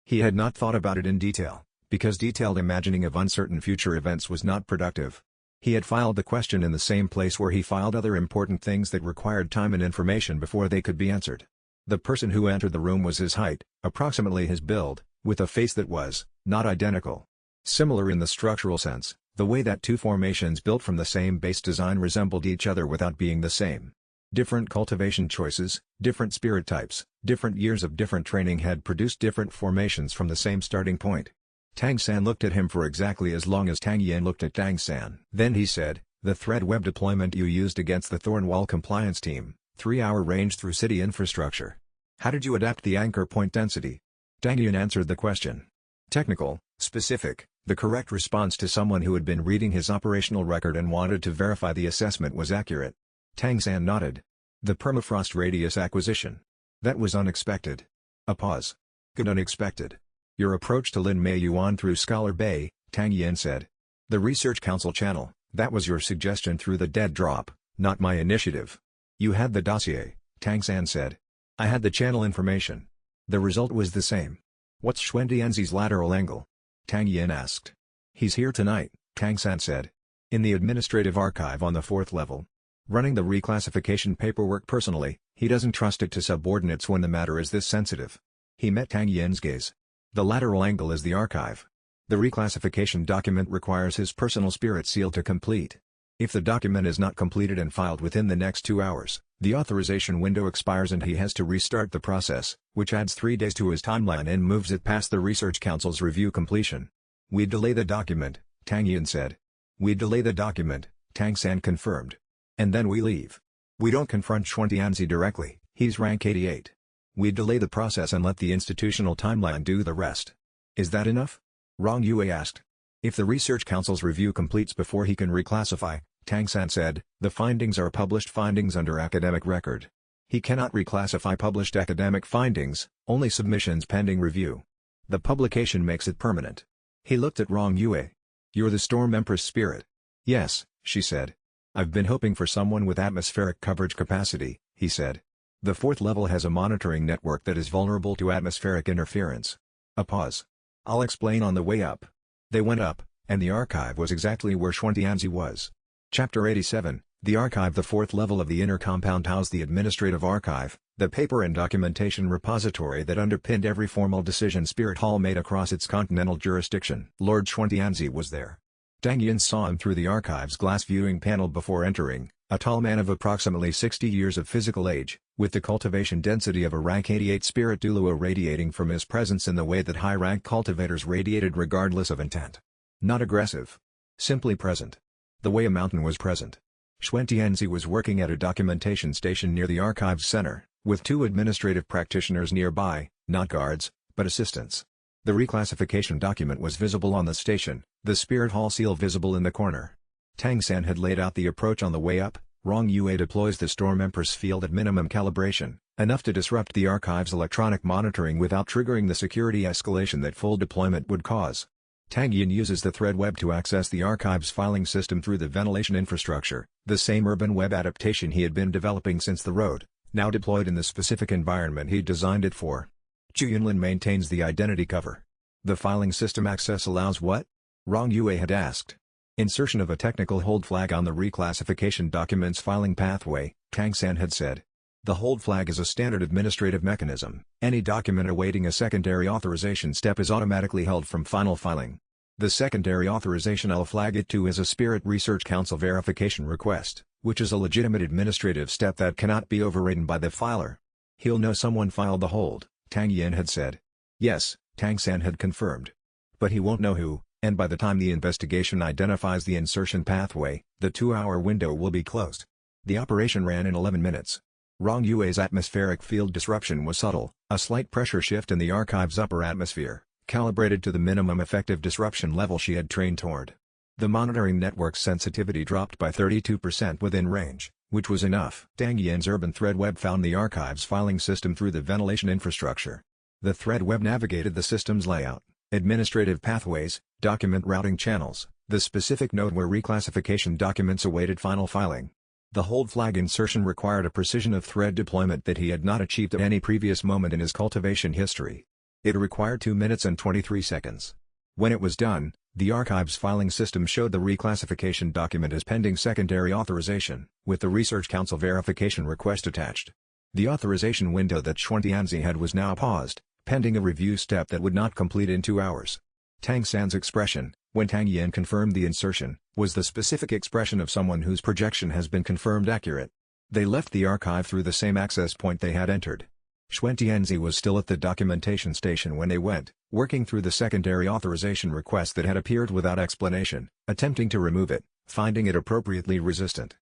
A: He had not thought about it in detail, because detailed imagining of uncertain future events was not productive. He had filed the question in the same place where he filed other important things that required time and information before they could be answered. The person who entered the room was his height, approximately his build, with a face that was not identical. Similar in the structural sense, the way that 2 formations built from the same base design resembled each other without being the same. Different cultivation choices, different spirit types, different years of different training had produced different formations from the same starting point. Tang San looked at him for exactly as long as Tang Yin looked at Tang San. Then he said, "The thread web deployment you used against the Thornwall compliance team, 3-hour range through city infrastructure. How did you adapt the anchor point density?" Tang Yin answered the question. Technical, specific, the correct response to someone who had been reading his operational record and wanted to verify the assessment was accurate. Tang San nodded. The permafrost radius acquisition. That was unexpected. A pause. Good unexpected. Your approach to Lin Mei Yuan through Scholar Bay, Tang Yin said. The Research Council channel, that was your suggestion through the dead drop, not my initiative. You had the dossier, Tang San said. I had the channel information. The result was the same. What's Xuantianzi's lateral angle? Tang Yin asked. He's here tonight, Tang San said. In the administrative archive on the 4th level. Running the reclassification paperwork personally, he doesn't trust it to subordinates when the matter is this sensitive. He met Tang Yin's gaze. The lateral angle is the archive. The reclassification document requires his personal spirit seal to complete. If the document is not completed and filed within the next 2 hours, the authorization window expires and he has to restart the process, which adds 3 days to his timeline and moves it past the Research Council's review completion. "We delay the document," Tang Yin said. "We delay the document," Tang San confirmed. "And then we leave. We don't confront Xuantianzi directly, he's rank 88. We delay the process and let the institutional timeline do the rest. Is that enough?" Rong Yue asked. "If the Research Council's review completes before he can reclassify," Tang San said, "the findings are published findings under academic record. He cannot reclassify published academic findings, only submissions pending review. The publication makes it permanent." He looked at Rong Yue. "You're the Storm Empress spirit." "Yes," she said. "I've been hoping for someone with atmospheric coverage capacity," he said. "The fourth level has a monitoring network that is vulnerable to atmospheric interference." A pause. "I'll explain on the way up." They went up, and the archive was exactly where Xuantianzi was. Chapter 87, The Archive. The fourth level of the inner compound housed the administrative archive, the paper and documentation repository that underpinned every formal decision Spirit Hall made across its continental jurisdiction. Lord Xuantianzi was there. Tang Yin saw him through the archive's glass viewing panel before entering, a tall man of approximately 60 years of physical age, with the cultivation density of a rank 88 spirit Douluo radiating from his presence in the way that high-rank cultivators radiated regardless of intent. Not aggressive. Simply present. The way a mountain was present. Xuantianzi was working at a documentation station near the archives center, with 2 administrative practitioners nearby, not guards, but assistants. The reclassification document was visible on the station, the Spirit Hall seal visible in the corner. Tang San had laid out the approach on the way up. Rong Yue deploys the Storm Empress field at minimum calibration, enough to disrupt the archive's electronic monitoring without triggering the security escalation that full deployment would cause. Tang Yin uses the thread web to access the archive's filing system through the ventilation infrastructure, the same urban web adaptation he had been developing since the road, now deployed in the specific environment he designed it for. Chu Yunlin maintains the identity cover. The filing system access allows what? Rong Yue had asked. Insertion of a technical hold flag on the reclassification document's filing pathway, Tang San had said. The hold flag is a standard administrative mechanism. Any document awaiting a secondary authorization step is automatically held from final filing. The secondary authorization I'll flag it to is a Spirit Research Council verification request, which is a legitimate administrative step that cannot be overridden by the filer. He'll know someone filed the hold, Tang Yin had said. Yes, Tang San had confirmed. But he won't know who, and by the time the investigation identifies the insertion pathway, the 2-hour window will be closed. The operation ran in 11 minutes. Rong Yue's atmospheric field disruption was subtle, a slight pressure shift in the archive's upper atmosphere, calibrated to the minimum effective disruption level she had trained toward. The monitoring network's sensitivity dropped by 32% within range, which was enough. Tang Yin's urban thread web found the archive's filing system through the ventilation infrastructure. The thread web navigated the system's layout, administrative pathways, document routing channels, the specific node where reclassification documents awaited final filing. The hold flag insertion required a precision of thread deployment that he had not achieved at any previous moment in his cultivation history. It required 2 minutes and 23 seconds. When it was done, the archive's filing system showed the reclassification document as pending secondary authorization, with the Research Council verification request attached. The authorization window that Xuantianzi had was now paused, pending a review step that would not complete in 2 hours. Tang San's expression, when Tang Yin confirmed the insertion, was the specific expression of someone whose projection has been confirmed accurate. They left the archive through the same access point they had entered. Xuantianzi was still at the documentation station when they went, working through the secondary authorization request that had appeared without explanation, attempting to remove it, finding it appropriately resistant.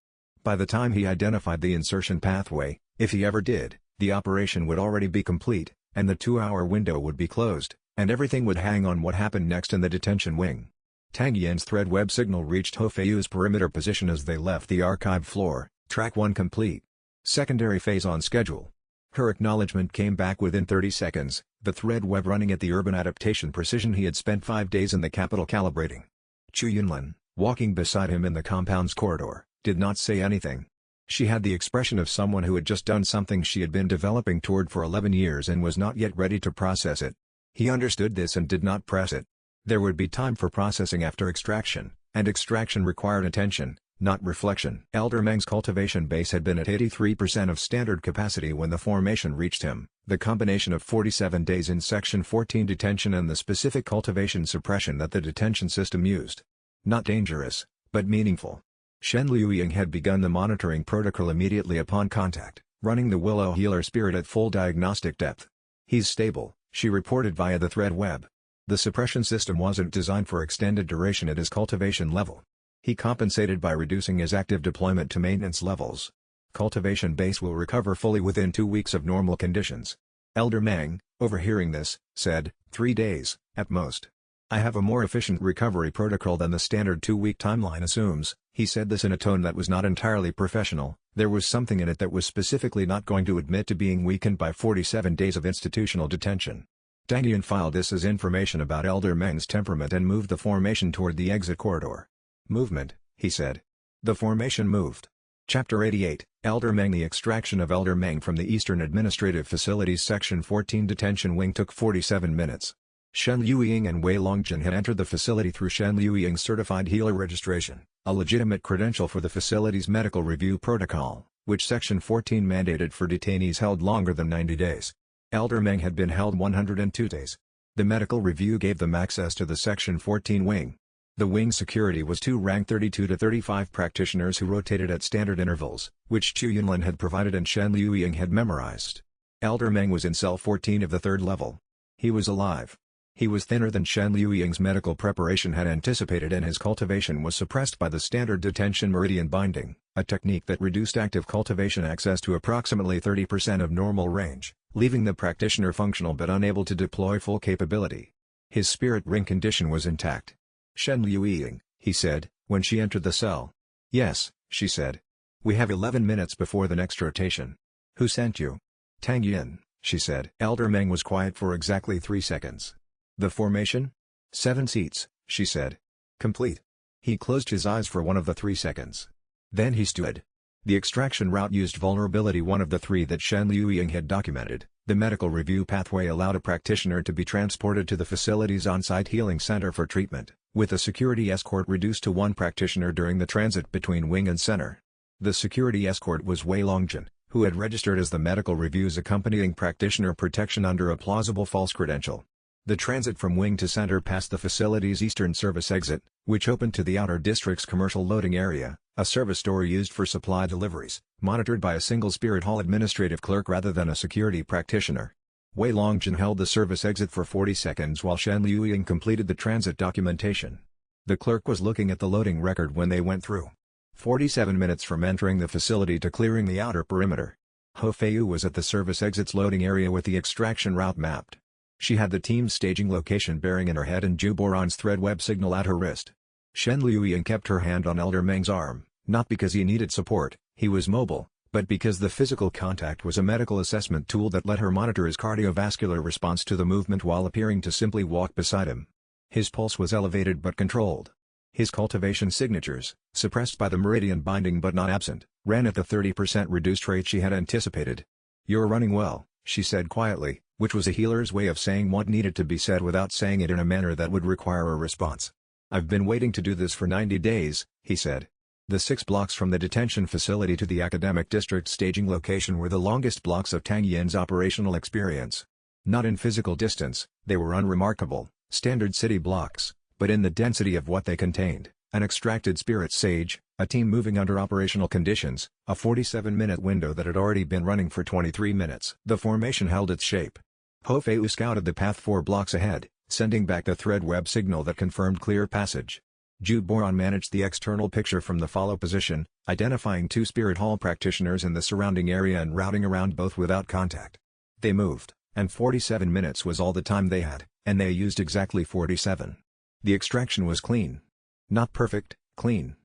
A: By the time he identified the insertion pathway, if he ever did, the operation would already be complete, and the 2-hour window would be closed, and everything would hang on what happened next in the detention wing. Tang Yin's thread web signal reached Ho Feiyu's perimeter position as they left the archive floor. Track 1 complete. Secondary phase on schedule. Her acknowledgement came back within 30 seconds, the thread web running at the urban adaptation precision he had spent 5 days in the capital calibrating. Chu Yunlin, walking beside him in the compound's corridor, did not say anything. She had the expression of someone who had just done something she had been developing toward for 11 years and was not yet ready to process it. He understood this and did not press it. There would be time for processing after extraction, and extraction required attention, not reflection. Elder Meng's cultivation base had been at 83% of standard capacity when the formation reached him, the combination of 47 days in Section 14 detention and the specific cultivation suppression that the detention system used. Not dangerous, but meaningful. Shen Liuying had begun the monitoring protocol immediately upon contact, running the Willow Healer Spirit at full diagnostic depth. He's stable, she reported via the thread web. The suppression system wasn't designed for extended duration at his cultivation level. He compensated by reducing his active deployment to maintenance levels. Cultivation base will recover fully within 2 weeks of normal conditions. Elder Meng, overhearing this, said, 3 days, at most. I have a more efficient recovery protocol than the standard 2-week timeline assumes. He said this in a tone that was not entirely professional. There was something in it that was specifically not going to admit to being weakened by 47 days of institutional detention. Tang Yin filed this as information about Elder Meng's temperament and moved the formation toward the exit corridor. Movement, he said. The formation moved. Chapter 88, Elder Meng. The extraction of Elder Meng from the Eastern Administrative Facilities Section 14 detention wing took 47 minutes. Shen Liuying and Wei Longjin had entered the facility through Shen Liuying's certified healer registration, a legitimate credential for the facility's medical review protocol, which Section 14 mandated for detainees held longer than 90 days. Elder Meng had been held 102 days. The medical review gave them access to the Section 14 wing. The wing's security was 2 rank 32 to 35 practitioners who rotated at standard intervals, which Chu Yunlin had provided and Shen Liuying had memorized. Elder Meng was in cell 14 of the 3rd level. He was alive. He was thinner than Shen Liuying's medical preparation had anticipated, and his cultivation was suppressed by the standard detention meridian binding, a technique that reduced active cultivation access to approximately 30% of normal range, leaving the practitioner functional but unable to deploy full capability. His spirit ring condition was intact. Shen Liuying, he said, when she entered the cell. Yes, she said. We have 11 minutes before the next rotation. Who sent you? Tang Yin, she said. Elder Meng was quiet for exactly 3 seconds. The formation? 7 seats, she said. Complete. He closed his eyes for one of the 3 seconds. Then he stood. The extraction route used vulnerability, one of the 3 that Shen Liuying had documented. The medical review pathway allowed a practitioner to be transported to the facility's on-site healing center for treatment, with a security escort reduced to 1 practitioner during the transit between wing and center. The security escort was Wei Longjin, who had registered as the medical review's accompanying practitioner protection under a plausible false credential. The transit from wing to center passed the facility's eastern service exit, which opened to the outer district's commercial loading area, a service door used for supply deliveries, monitored by a single spirit hall administrative clerk rather than a security practitioner. Wei Longjin held the service exit for 40 seconds while Shen Liuying completed the transit documentation. The clerk was looking at the loading record when they went through. 47 minutes from entering the facility to clearing the outer perimeter. Ho Feiyu was at the service exit's loading area with the extraction route mapped. She had the team's staging location bearing in her head and Zhu Boran's thread web signal at her wrist. Shen Liuying kept her hand on Elder Meng's arm, not because he needed support, he was mobile, but because the physical contact was a medical assessment tool that let her monitor his cardiovascular response to the movement while appearing to simply walk beside him. His pulse was elevated but controlled. His cultivation signatures, suppressed by the meridian binding but not absent, ran at the 30% reduced rate she had anticipated. "You're running well," she said quietly, which was a healer's way of saying what needed to be said without saying it in a manner that would require a response. "I've been waiting to do this for 90 days, he said. The 6 blocks from the detention facility to the academic district staging location were the longest blocks of Tang Yin's operational experience. Not in physical distance, they were unremarkable, standard city blocks, but in the density of what they contained, an extracted spirit sage, a team moving under operational conditions, a 47-minute window that had already been running for 23 minutes. The formation held its shape. Ho Feiyu scouted the path 4 blocks ahead, sending back the thread web signal that confirmed clear passage. Zhu Boran managed the external picture from the follow position, identifying 2 spirit hall practitioners in the surrounding area and routing around both without contact. They moved, and 47 minutes was all the time they had, and they used exactly 47. The extraction was clean. Not perfect, clean.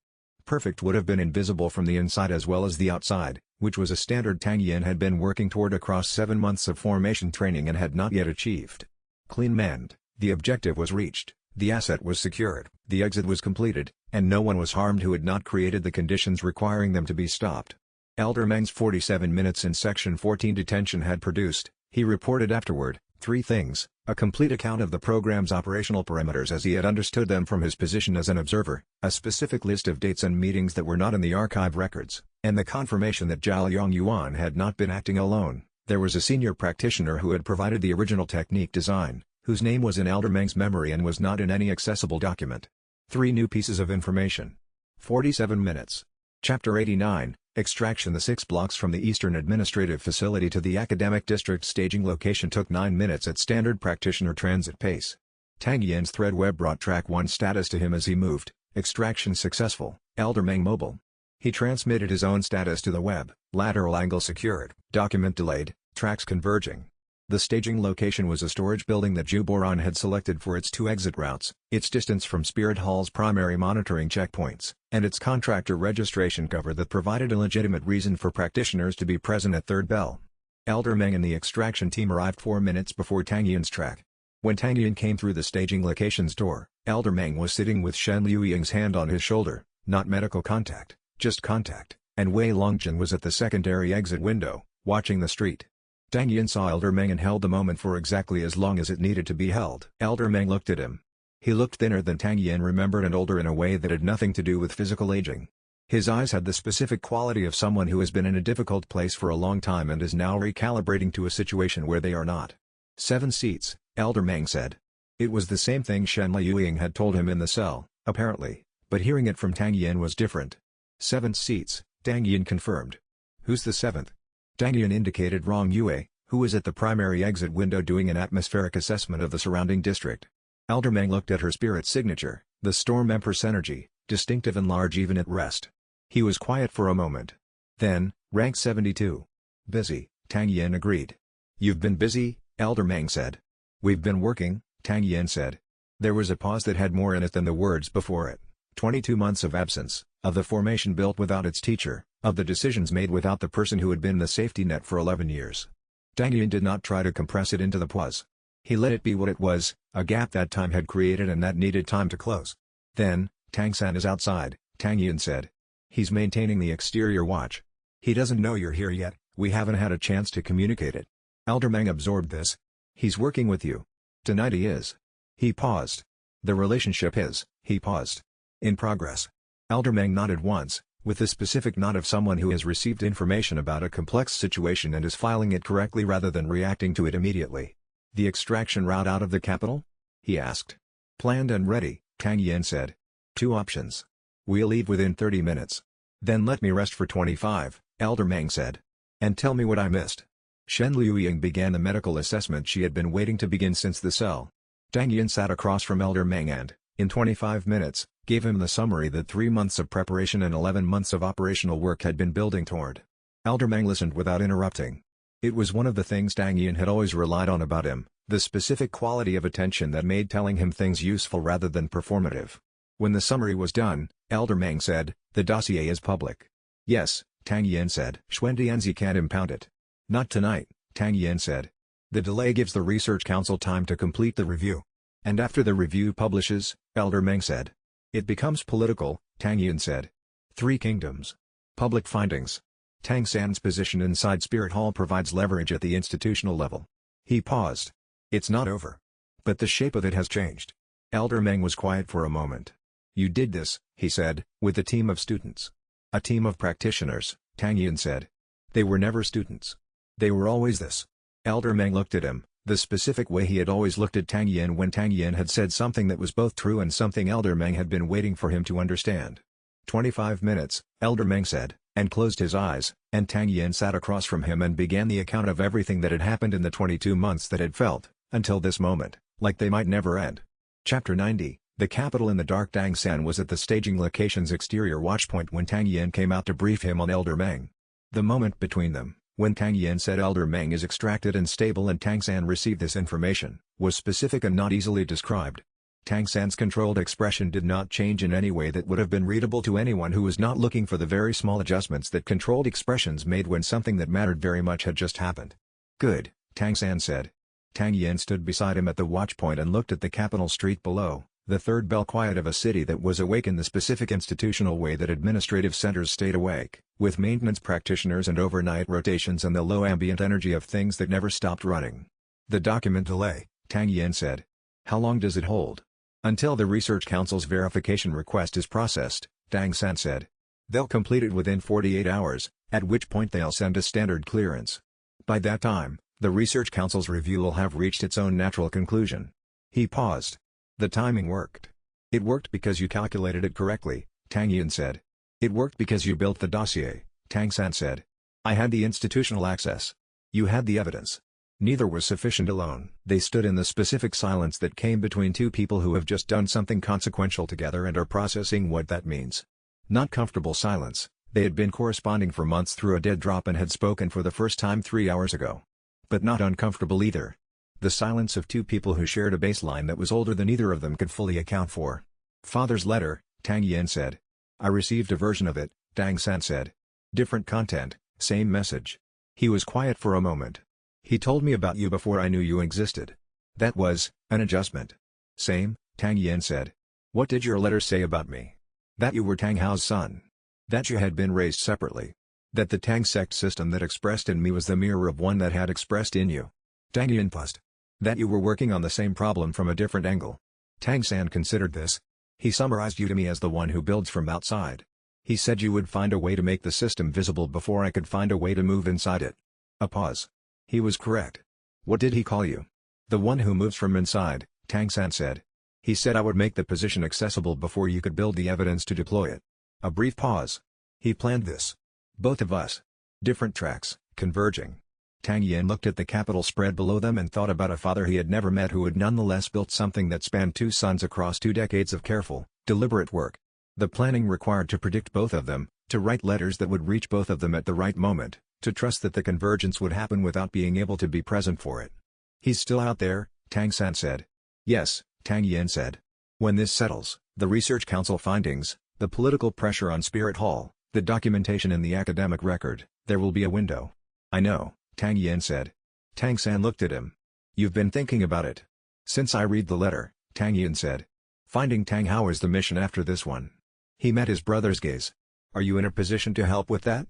A: Perfect would have been invisible from the inside as well as the outside, which was a standard Tang Yin had been working toward across 7 months of formation training and had not yet achieved. Clean meant, the objective was reached, the asset was secured, the exit was completed, and no one was harmed who had not created the conditions requiring them to be stopped. Elder Meng's 47 minutes in Section 14 detention had produced, he reported afterward, 3 things: a complete account of the program's operational parameters as he had understood them from his position as an observer, a specific list of dates and meetings that were not in the archive records, and the confirmation that Zhao Yongyuan had not been acting alone. There was a senior practitioner who had provided the original technique design, whose name was in Elder Meng's memory and was not in any accessible document. 3 new pieces of information. 47 minutes. Chapter 89, Extraction. The 6 blocks from the Eastern Administrative Facility to the Academic District staging location took 9 minutes at standard practitioner transit pace. Tang Yin's thread web brought track 1 status to him as he moved. Extraction successful, Elder Meng mobile. He transmitted his own status to the web, lateral angle secured, document delayed, tracks converging. The staging location was a storage building that Juboran had selected for its 2 exit routes, its distance from Spirit Hall's primary monitoring checkpoints, and its contractor registration cover that provided a legitimate reason for practitioners to be present at Third Bell. Elder Meng and the extraction team arrived 4 minutes before Tang Yin's track. When Tang Yin came through the staging location's door, Elder Meng was sitting with Shen Liuying's hand on his shoulder, not medical contact, just contact, and Wei Longjun was at the secondary exit window, watching the street. Tang Yin saw Elder Meng and held the moment for exactly as long as it needed to be held. Elder Meng looked at him. He looked thinner than Tang Yin remembered and older in a way that had nothing to do with physical aging. His eyes had the specific quality of someone who has been in a difficult place for a long time and is now recalibrating to a situation where they are not. 7 seats, Elder Meng said. It was the same thing Shen Liuying had told him in the cell, apparently, but hearing it from Tang Yin was different. 7 seats, Tang Yin confirmed. Who's the 7th? Tang Yin indicated Rong Yue, who was at the primary exit window doing an atmospheric assessment of the surrounding district. Elder Meng looked at her spirit signature, the Storm Empress energy, distinctive and large even at rest. He was quiet for a moment. Then, rank 72. Busy, Tang Yin agreed. You've been busy, Elder Meng said. We've been working, Tang Yin said. There was a pause that had more in it than the words before it. 22 months of absence, of the formation built without its teacher, of the decisions made without the person who had been the safety net for 11 years. Tang Yin did not try to compress it into the pause. He let it be what it was, a gap that time had created and that needed time to close. Then, Tang San is outside, Tang Yin said. He's maintaining the exterior watch. He doesn't know you're here yet, we haven't had a chance to communicate it. Elder Meng absorbed this. He's working with you. Tonight he is. He paused. The relationship is, he paused. In progress. Elder Meng nodded once, with the specific nod of someone who has received information about a complex situation and is filing it correctly rather than reacting to it immediately. The extraction route out of the capital? He asked. Planned and ready, Tang Yin said. 2 options. We'll leave within 30 minutes. Then let me rest for 25, Elder Meng said. And tell me what I missed. Shen Liuying began the medical assessment she had been waiting to begin since the cell. Tang Yin sat across from Elder Meng and, in 25 minutes, gave him the summary that 3 months of preparation and 11 months of operational work had been building toward. Elder Meng listened without interrupting. It was one of the things Tang Yin had always relied on about him, the specific quality of attention that made telling him things useful rather than performative. When the summary was done, Elder Meng said, the dossier is public. Yes, Tang Yin said. Xuandianzi can't impound it. Not tonight, Tang Yin said. The delay gives the Research Council time to complete the review. And after the review publishes, Elder Meng said. It becomes political, Tang Yin said. 3 kingdoms. Public findings. Tang San's position inside Spirit Hall provides leverage at the institutional level. He paused. It's not over. But the shape of it has changed. Elder Meng was quiet for a moment. You did this, he said, with a team of students. A team of practitioners, Tang Yin said. They were never students. They were always this. Elder Meng looked at him, the specific way he had always looked at Tang Yin when Tang Yin had said something that was both true and something Elder Meng had been waiting for him to understand. 25 minutes, Elder Meng said, and closed his eyes, and Tang Yin sat across from him and began the account of everything that had happened in the 22 months that had felt, until this moment, like they might never end. Chapter 90, The capital in the dark. Tang San was at the staging location's exterior watchpoint when Tang Yin came out to brief him on Elder Meng. The moment between them, when Tang Yin said Elder Meng is extracted and stable and Tang San received this information, was specific and not easily described. Tang San's controlled expression did not change in any way that would have been readable to anyone who was not looking for the very small adjustments that controlled expressions made when something that mattered very much had just happened. Good, Tang San said. Tang Yin stood beside him at the watchpoint and looked at the capital street below, the third bell quiet of a city that was awake in the specific institutional way that administrative centers stayed awake, with maintenance practitioners and overnight rotations and the low ambient energy of things that never stopped running. The document delay, Tang Yin said. How long does it hold? Until the Research Council's verification request is processed, Tang San said. They'll complete it within 48 hours, at which point they'll send a standard clearance. By that time, the Research Council's review will have reached its own natural conclusion. He paused. The timing worked. It worked because you calculated it correctly, Tang Yin said. It worked because you built the dossier, Tang San said. I had the institutional access. You had the evidence. Neither was sufficient alone. They stood in the specific silence that came between two people who have just done something consequential together and are processing what that means. Not comfortable silence, they had been corresponding for months through a dead drop and had spoken for the first time 3 hours ago. But not uncomfortable either. The silence of two people who shared a baseline that was older than either of them could fully account for. "Father's letter," Tang Yin said. "I received a version of it," Tang San said. "Different content, same message." He was quiet for a moment. "He told me about you before I knew you existed." "That was an adjustment." "Same," Tang Yin said. "What did your letter say about me?" "That you were Tang Hao's son. That you had been raised separately. That the Tang Sect system that expressed in me was the mirror of one that had expressed in you." Tang Yin paused. "That you were working on the same problem from a different angle." Tang San considered this. "He summarized you to me as the one who builds from outside. He said you would find a way to make the system visible before I could find a way to move inside it." A pause. "He was correct." "What did he call you?" "The one who moves from inside," Tang San said. "He said I would make the position accessible before you could build the evidence to deploy it." A brief pause. "He planned this. Both of us. Different tracks, converging." Tang Yin looked at the capital spread below them and thought about a father he had never met who had nonetheless built something that spanned two sons across 2 decades of careful, deliberate work. The planning required to predict both of them, to write letters that would reach both of them at the right moment, to trust that the convergence would happen without being able to be present for it. "He's still out there," Tang San said. "Yes," Tang Yin said. "When this settles, the Research Council findings, the political pressure on Spirit Hall, the documentation in the academic record, there will be a window." "I know," Tang Yin said. Tang San looked at him. "You've been thinking about it?" "Since I read the letter," Tang Yin said. "Finding Tang Hao is the mission after this one." He met his brother's gaze. "Are you in a position to help with that?"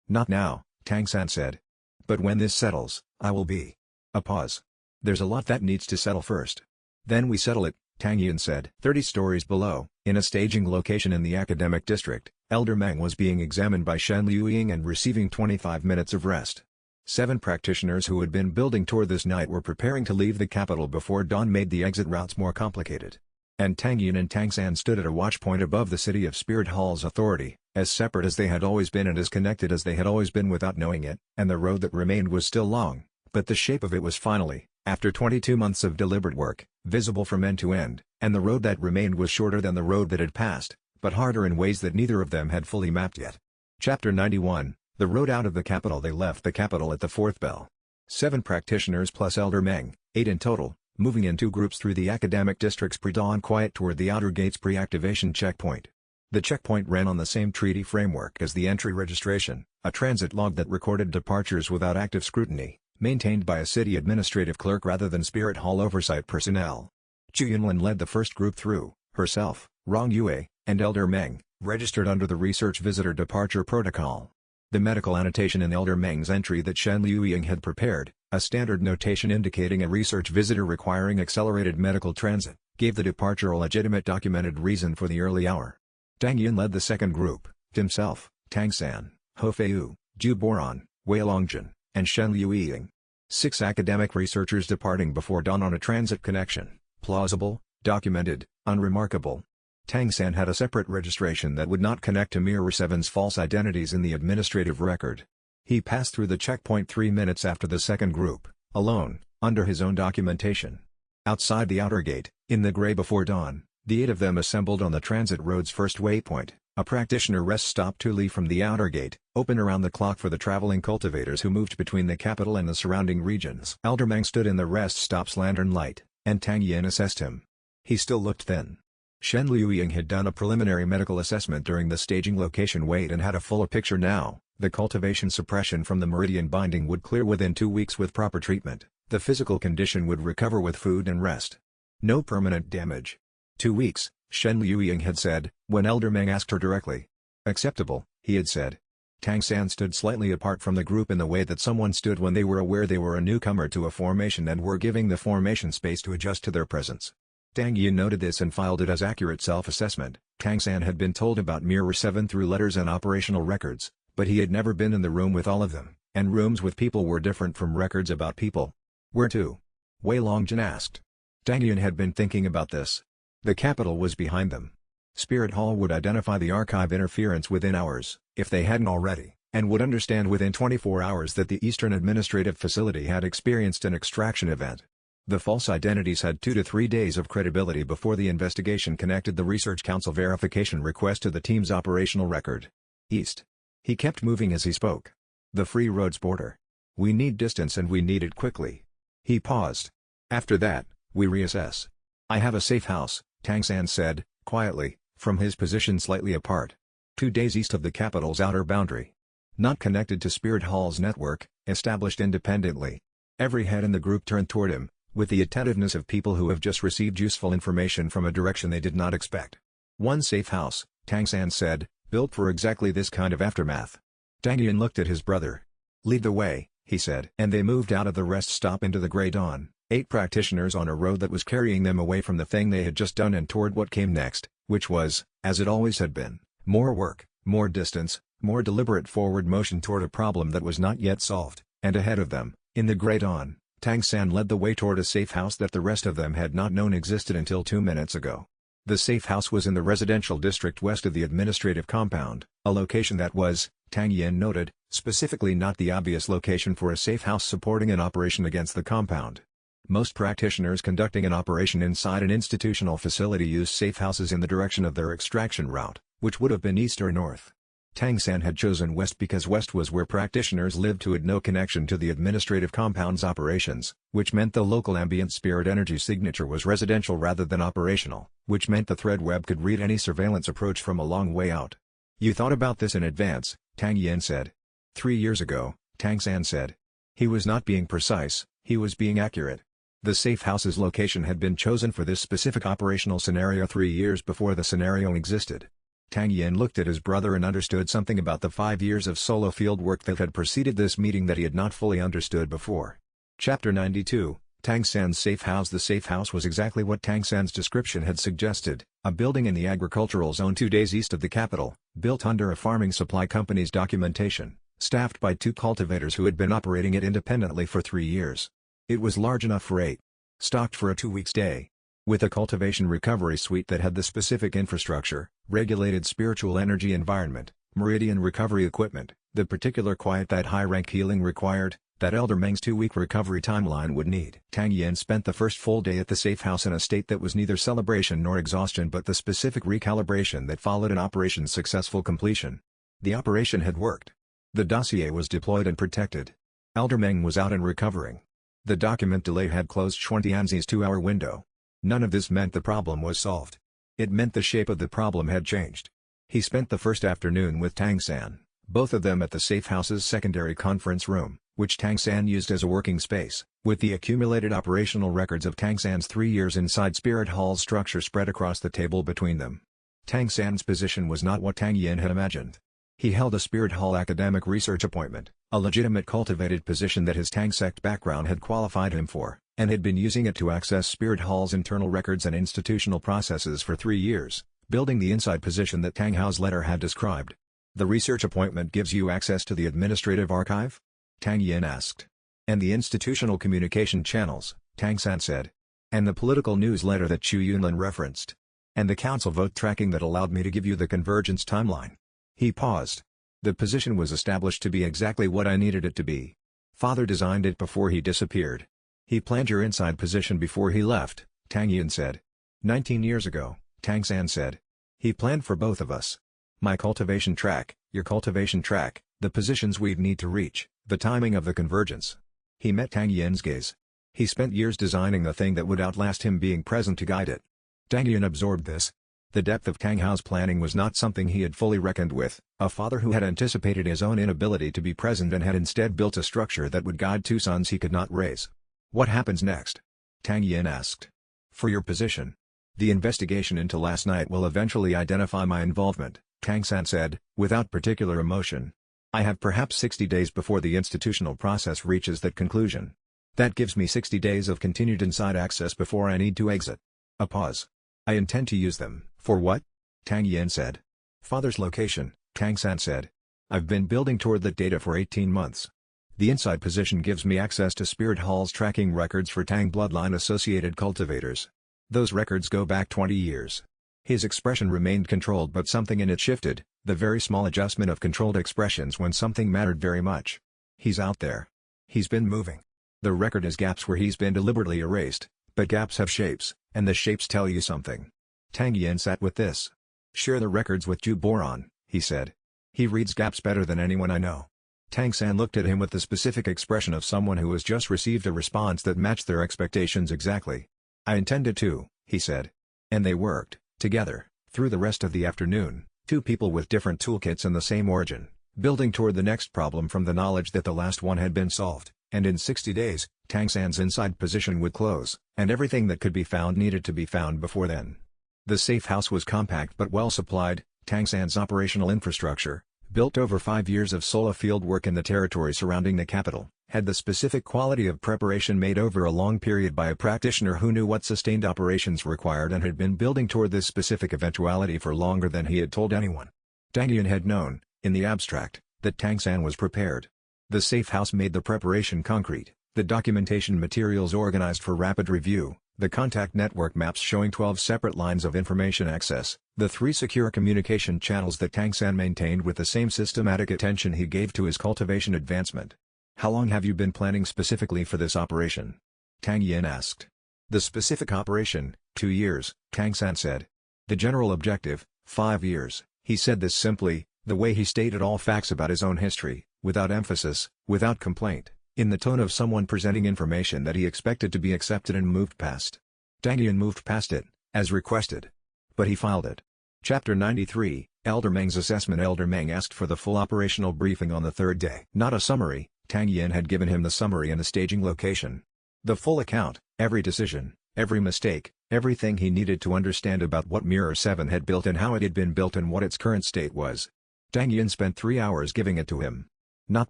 A: "Not now," Tang San said. "But when this settles, I will be." A pause. "There's a lot that needs to settle first. Then we settle it," Tang Yin said. 30 stories below, in a staging location in the academic district, Elder Meng was being examined by Shen Liuying and receiving 25 minutes of rest. 7 practitioners who had been building toward this night were preparing to leave the capital before dawn made the exit routes more complicated. And Tang Yin and Tang San stood at a watch point above the city of Spirit Hall's authority, as separate as they had always been and as connected as they had always been without knowing it, and the road that remained was still long, but the shape of it was finally, after 22 months of deliberate work, visible from end to end, and the road that remained was shorter than the road that had passed, but harder in ways that neither of them had fully mapped yet. Chapter 91, The Road Out of the Capital. They left the capital at the 4th bell. 7 practitioners plus Elder Meng, 8 in total, moving in 2 groups through the academic district's pre-dawn quiet toward the outer gate's pre-activation checkpoint. The checkpoint ran on the same treaty framework as the entry registration, a transit log that recorded departures without active scrutiny, maintained by a city administrative clerk rather than Spirit Hall oversight personnel. Chu Yunlin led the first group through, herself, Rong Yue, and Elder Meng, registered under the Research Visitor Departure Protocol. The medical annotation in Elder Meng's entry that Shen Liuying had prepared, a standard notation indicating a research visitor requiring accelerated medical transit, gave the departure a legitimate documented reason for the early hour. Tang Yin led the second group, himself, Tang San, Ho Feiyu, Zhu Boran, Wei Longjun, and Shen Liuying. 6 academic researchers departing before dawn on a transit connection, plausible, documented, unremarkable. Tang San had a separate registration that would not connect to Mirror 7's false identities in the administrative record. He passed through the checkpoint 3 minutes after the second group, alone, under his own documentation. Outside the outer gate, in the gray before dawn, the 8 of them assembled on the transit road's first waypoint, a practitioner rest stop to leave from the outer gate, open around the clock for the traveling cultivators who moved between the capital and the surrounding regions. Elder Meng stood in the rest stop's lantern light, and Tang Yin assessed him. He still looked thin. Shen Liuying had done a preliminary medical assessment during the staging location wait and had a fuller picture now. The cultivation suppression from the meridian binding would clear within 2 weeks with proper treatment. The physical condition would recover with food and rest. No permanent damage. 2 weeks, Shen Liuying had said, when Elder Meng asked her directly. Acceptable, he had said. Tang San stood slightly apart from the group in the way that someone stood when they were aware they were a newcomer to a formation and were giving the formation space to adjust to their presence. Tang Yin noted this and filed it as accurate self-assessment. Tang San had been told about Mirror 7 through letters and operational records, but he had never been in the room with all of them, and rooms with people were different from records about people. Where to? Wei Longjun asked. Tang Yin had been thinking about this. The capital was behind them. Spirit Hall would identify the archive interference within hours, if they hadn't already, and would understand within 24 hours that the Eastern Administrative Facility had experienced an extraction event. The false identities had 2 to 3 days of credibility before the investigation connected the Research Council verification request to the team's operational record. East. He kept moving as he spoke. The free roads border. We need distance and we need it quickly. He paused. After that, we reassess. I have a safe house, Tang San said, quietly, from his position slightly apart. 2 days east of the capital's outer boundary. Not connected to Spirit Hall's network, established independently. Every head in the group turned toward him, with the attentiveness of people who have just received useful information from a direction they did not expect. One safe house, Tang San said, built for exactly this kind of aftermath. Tang Yin looked at his brother. Lead the way, he said. And they moved out of the rest stop into the grey dawn, 8 practitioners on a road that was carrying them away from the thing they had just done and toward what came next, which was, as it always had been, more work, more distance, more deliberate forward motion toward a problem that was not yet solved, and ahead of them, in the grey dawn, Tang San led the way toward a safe house that the rest of them had not known existed until 2 minutes ago. The safe house was in the residential district west of the administrative compound, a location that was, Tang Yin noted, specifically not the obvious location for a safe house supporting an operation against the compound. Most practitioners conducting an operation inside an institutional facility use safe houses in the direction of their extraction route, which would have been east or north. Tang San had chosen west because west was where practitioners lived who had no connection to the administrative compound's operations, which meant the local ambient spirit energy signature was residential rather than operational, which meant the thread web could read any surveillance approach from a long way out. You thought about this in advance, Tang Yin said. 3 years ago, Tang San said. He was not being precise, he was being accurate. The safe house's location had been chosen for this specific operational scenario 3 years before the scenario existed. Tang Yin looked at his brother and understood something about the 5 years of solo field work that had preceded this meeting that he had not fully understood before. Chapter 92, Tang San's Safe House. The safe house was exactly what Tang San's description had suggested, a building in the agricultural zone 2 days east of the capital, built under a farming supply company's documentation, staffed by 2 cultivators who had been operating it independently for 3 years. It was large enough for 8. Stocked for a 2-week stay. With a cultivation recovery suite that had the specific infrastructure, regulated spiritual energy environment, meridian recovery equipment, the particular quiet that high-rank healing required, that Elder Meng's 2-week recovery timeline would need. Tang Yin spent the first full day at the safe house in a state that was neither celebration nor exhaustion but the specific recalibration that followed an operation's successful completion. The operation had worked. The dossier was deployed and protected. Elder Meng was out and recovering. The document delay had closed Xuantianzi's 2-hour window. None of this meant the problem was solved. It meant the shape of the problem had changed. He spent the first afternoon with Tang San, both of them at the safe house's secondary conference room, which Tang San used as a working space, with the accumulated operational records of Tang San's 3 years inside Spirit Hall's structure spread across the table between them. Tang San's position was not what Tang Yin had imagined. He held a Spirit Hall academic research appointment, a legitimate cultivated position that his Tang sect background had qualified him for, and had been using it to access Spirit Hall's internal records and institutional processes for 3 years, building the inside position that Tang Hao's letter had described. The research appointment gives you access to the administrative archive? Tang Yin asked. And the institutional communication channels, Tang San said. And the political newsletter that Chu Yunlin referenced. And the council vote tracking that allowed me to give you the convergence timeline. He paused. The position was established to be exactly what I needed it to be. Father designed it before he disappeared. He planned your inside position before he left, Tang Yin said. 19 years ago, Tang San said. He planned for both of us. My cultivation track, your cultivation track, the positions we'd need to reach, the timing of the convergence. He met Tang Yin's gaze. He spent years designing the thing that would outlast him being present to guide it. Tang Yin absorbed this. The depth of Tang Hao's planning was not something he had fully reckoned with, a father who had anticipated his own inability to be present and had instead built a structure that would guide 2 sons he could not raise. What happens next? Tang Yin asked. For your position. The investigation into last night will eventually identify my involvement, Tang San said, without particular emotion. I have perhaps 60 days before the institutional process reaches that conclusion. That gives me 60 days of continued inside access before I need to exit. A pause. I intend to use them. For what? Tang Yin said. Father's location, Tang San said. I've been building toward that data for 18 months. The inside position gives me access to Spirit Hall's tracking records for Tang bloodline associated cultivators. Those records go back 20 years. His expression remained controlled, but something in it shifted, the very small adjustment of controlled expressions when something mattered very much. He's out there. He's been moving. The record has gaps where he's been deliberately erased, but gaps have shapes, and the shapes tell you something. Tang Yin sat with this. Share the records with Ju Boron, he said. He reads gaps better than anyone I know. Tang San looked at him with the specific expression of someone who has just received a response that matched their expectations exactly. I intended to, he said. And they worked, together, through the rest of the afternoon, two people with different toolkits and the same origin, building toward the next problem from the knowledge that the last one had been solved, and in 60 days, Tang San's inside position would close, and everything that could be found needed to be found before then. The safe house was compact but well supplied. Tang San's operational infrastructure, built over 5 years of solo field work in the territory surrounding the capital, had the specific quality of preparation made over a long period by a practitioner who knew what sustained operations required and had been building toward this specific eventuality for longer than he had told anyone. Tang Yin had known, in the abstract, that Tang San was prepared. The safe house made the preparation concrete, the documentation materials organized for rapid review, the contact network maps showing 12 separate lines of information access, the 3 secure communication channels that Tang San maintained with the same systematic attention he gave to his cultivation advancement. How long have you been planning specifically for this operation? Tang Yin asked. The specific operation, 2 years, Tang San said. The general objective, 5 years. He said this simply, the way he stated all facts about his own history, without emphasis, without complaint, in the tone of someone presenting information that he expected to be accepted and moved past. Tang Yin moved past it, as requested. But he filed it. Chapter 93, Elder Meng's Assessment. Elder Meng asked for the full operational briefing on the 3rd day. Not a summary, Tang Yin had given him the summary and the staging location. The full account, every decision, every mistake, everything he needed to understand about what Mirror 7 had built and how it had been built and what its current state was. Tang Yin spent 3 hours giving it to him. Not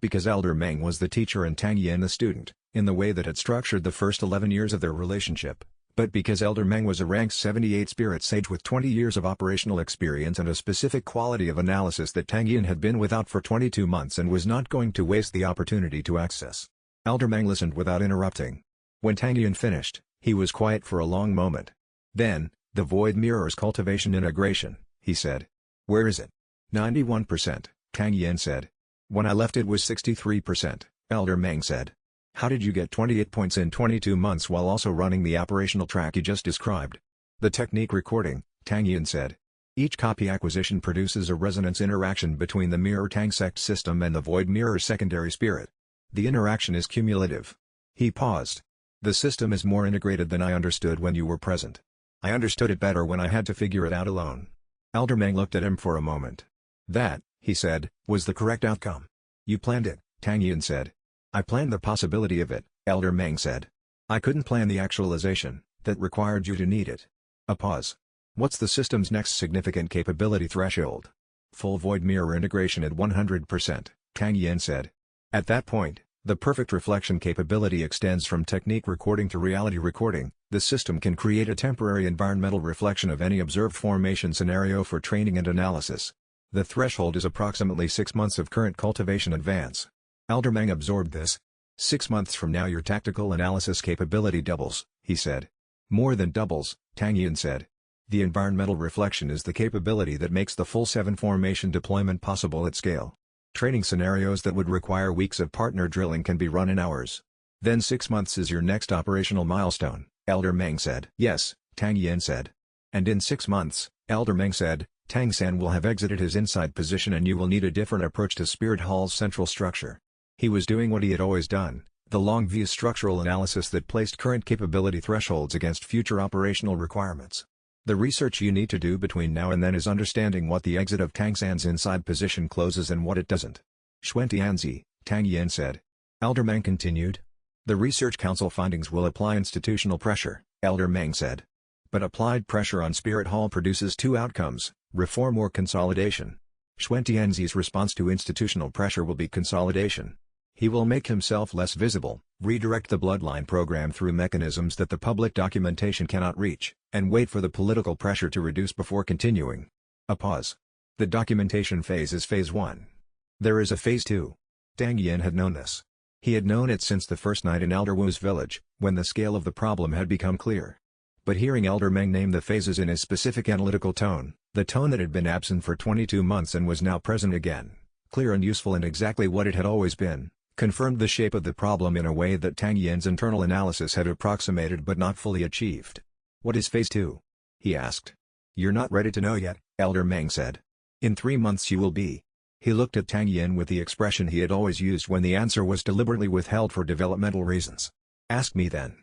A: because Elder Meng was the teacher and Tang Yin the student, in the way that had structured the first 11 years of their relationship, but because Elder Meng was a rank 78 spirit sage with 20 years of operational experience and a specific quality of analysis that Tang Yin had been without for 22 months and was not going to waste the opportunity to access. Elder Meng listened without interrupting. When Tang Yin finished, he was quiet for a long moment. Then, the void mirrors cultivation integration, he said. Where is it? 91%, Tang Yin said. When I left it was 63%, Elder Meng said. How did you get 28 points in 22 months while also running the operational track you just described? The technique recording, Tang Yin said. Each copy acquisition produces a resonance interaction between the Mirror Tang Sect System and the void mirror secondary spirit. The interaction is cumulative. He paused. The system is more integrated than I understood when you were present. I understood it better when I had to figure it out alone. Elder Meng looked at him for a moment. That, he said, was the correct outcome. You planned it, Tang Yin said. I planned the possibility of it, Elder Meng said. I couldn't plan the actualization, that required you to need it. A pause. What's the system's next significant capability threshold? Full void mirror integration at 100%, Tang Yin said. At that point, the perfect reflection capability extends from technique recording to reality recording. The system can create a temporary environmental reflection of any observed formation scenario for training and analysis. The threshold is approximately 6 months of current cultivation advance. Elder Meng absorbed this. 6 months from now your tactical analysis capability doubles, he said. More than doubles, Tang Yin said. The environmental reflection is the capability that makes the full 7 formation deployment possible at scale. Training scenarios that would require weeks of partner drilling can be run in hours. Then 6 months is your next operational milestone, Elder Meng said. Yes, Tang Yin said. And in 6 months, Elder Meng said, Tang San will have exited his inside position and you will need a different approach to Spirit Hall's central structure. He was doing what he had always done, the long view structural analysis that placed current capability thresholds against future operational requirements. The research you need to do between now and then is understanding what the exit of Tang San's inside position closes and what it doesn't. Xuantianzi, Tang Yin said. Elder Meng continued. The Research Council findings will apply institutional pressure, Elder Meng said. But applied pressure on Spirit Hall produces 2 outcomes, reform or consolidation. Xuantianzi's response to institutional pressure will be consolidation. He will make himself less visible, redirect the bloodline program through mechanisms that the public documentation cannot reach, and wait for the political pressure to reduce before continuing. A pause. The documentation phase is phase 1. There is a phase 2. Tang Yin had known this. He had known it since the first night in Elder Wu's village, when the scale of the problem had become clear. But hearing Elder Meng name the phases in his specific analytical tone, the tone that had been absent for 22 months and was now present again, clear and useful and exactly what it had always been, confirmed the shape of the problem in a way that Tang Yin's internal analysis had approximated but not fully achieved. "What is phase 2? He asked. "You're not ready to know yet," Elder Meng said. "In 3 months you will be." He looked at Tang Yin with the expression he had always used when the answer was deliberately withheld for developmental reasons. "Ask me then."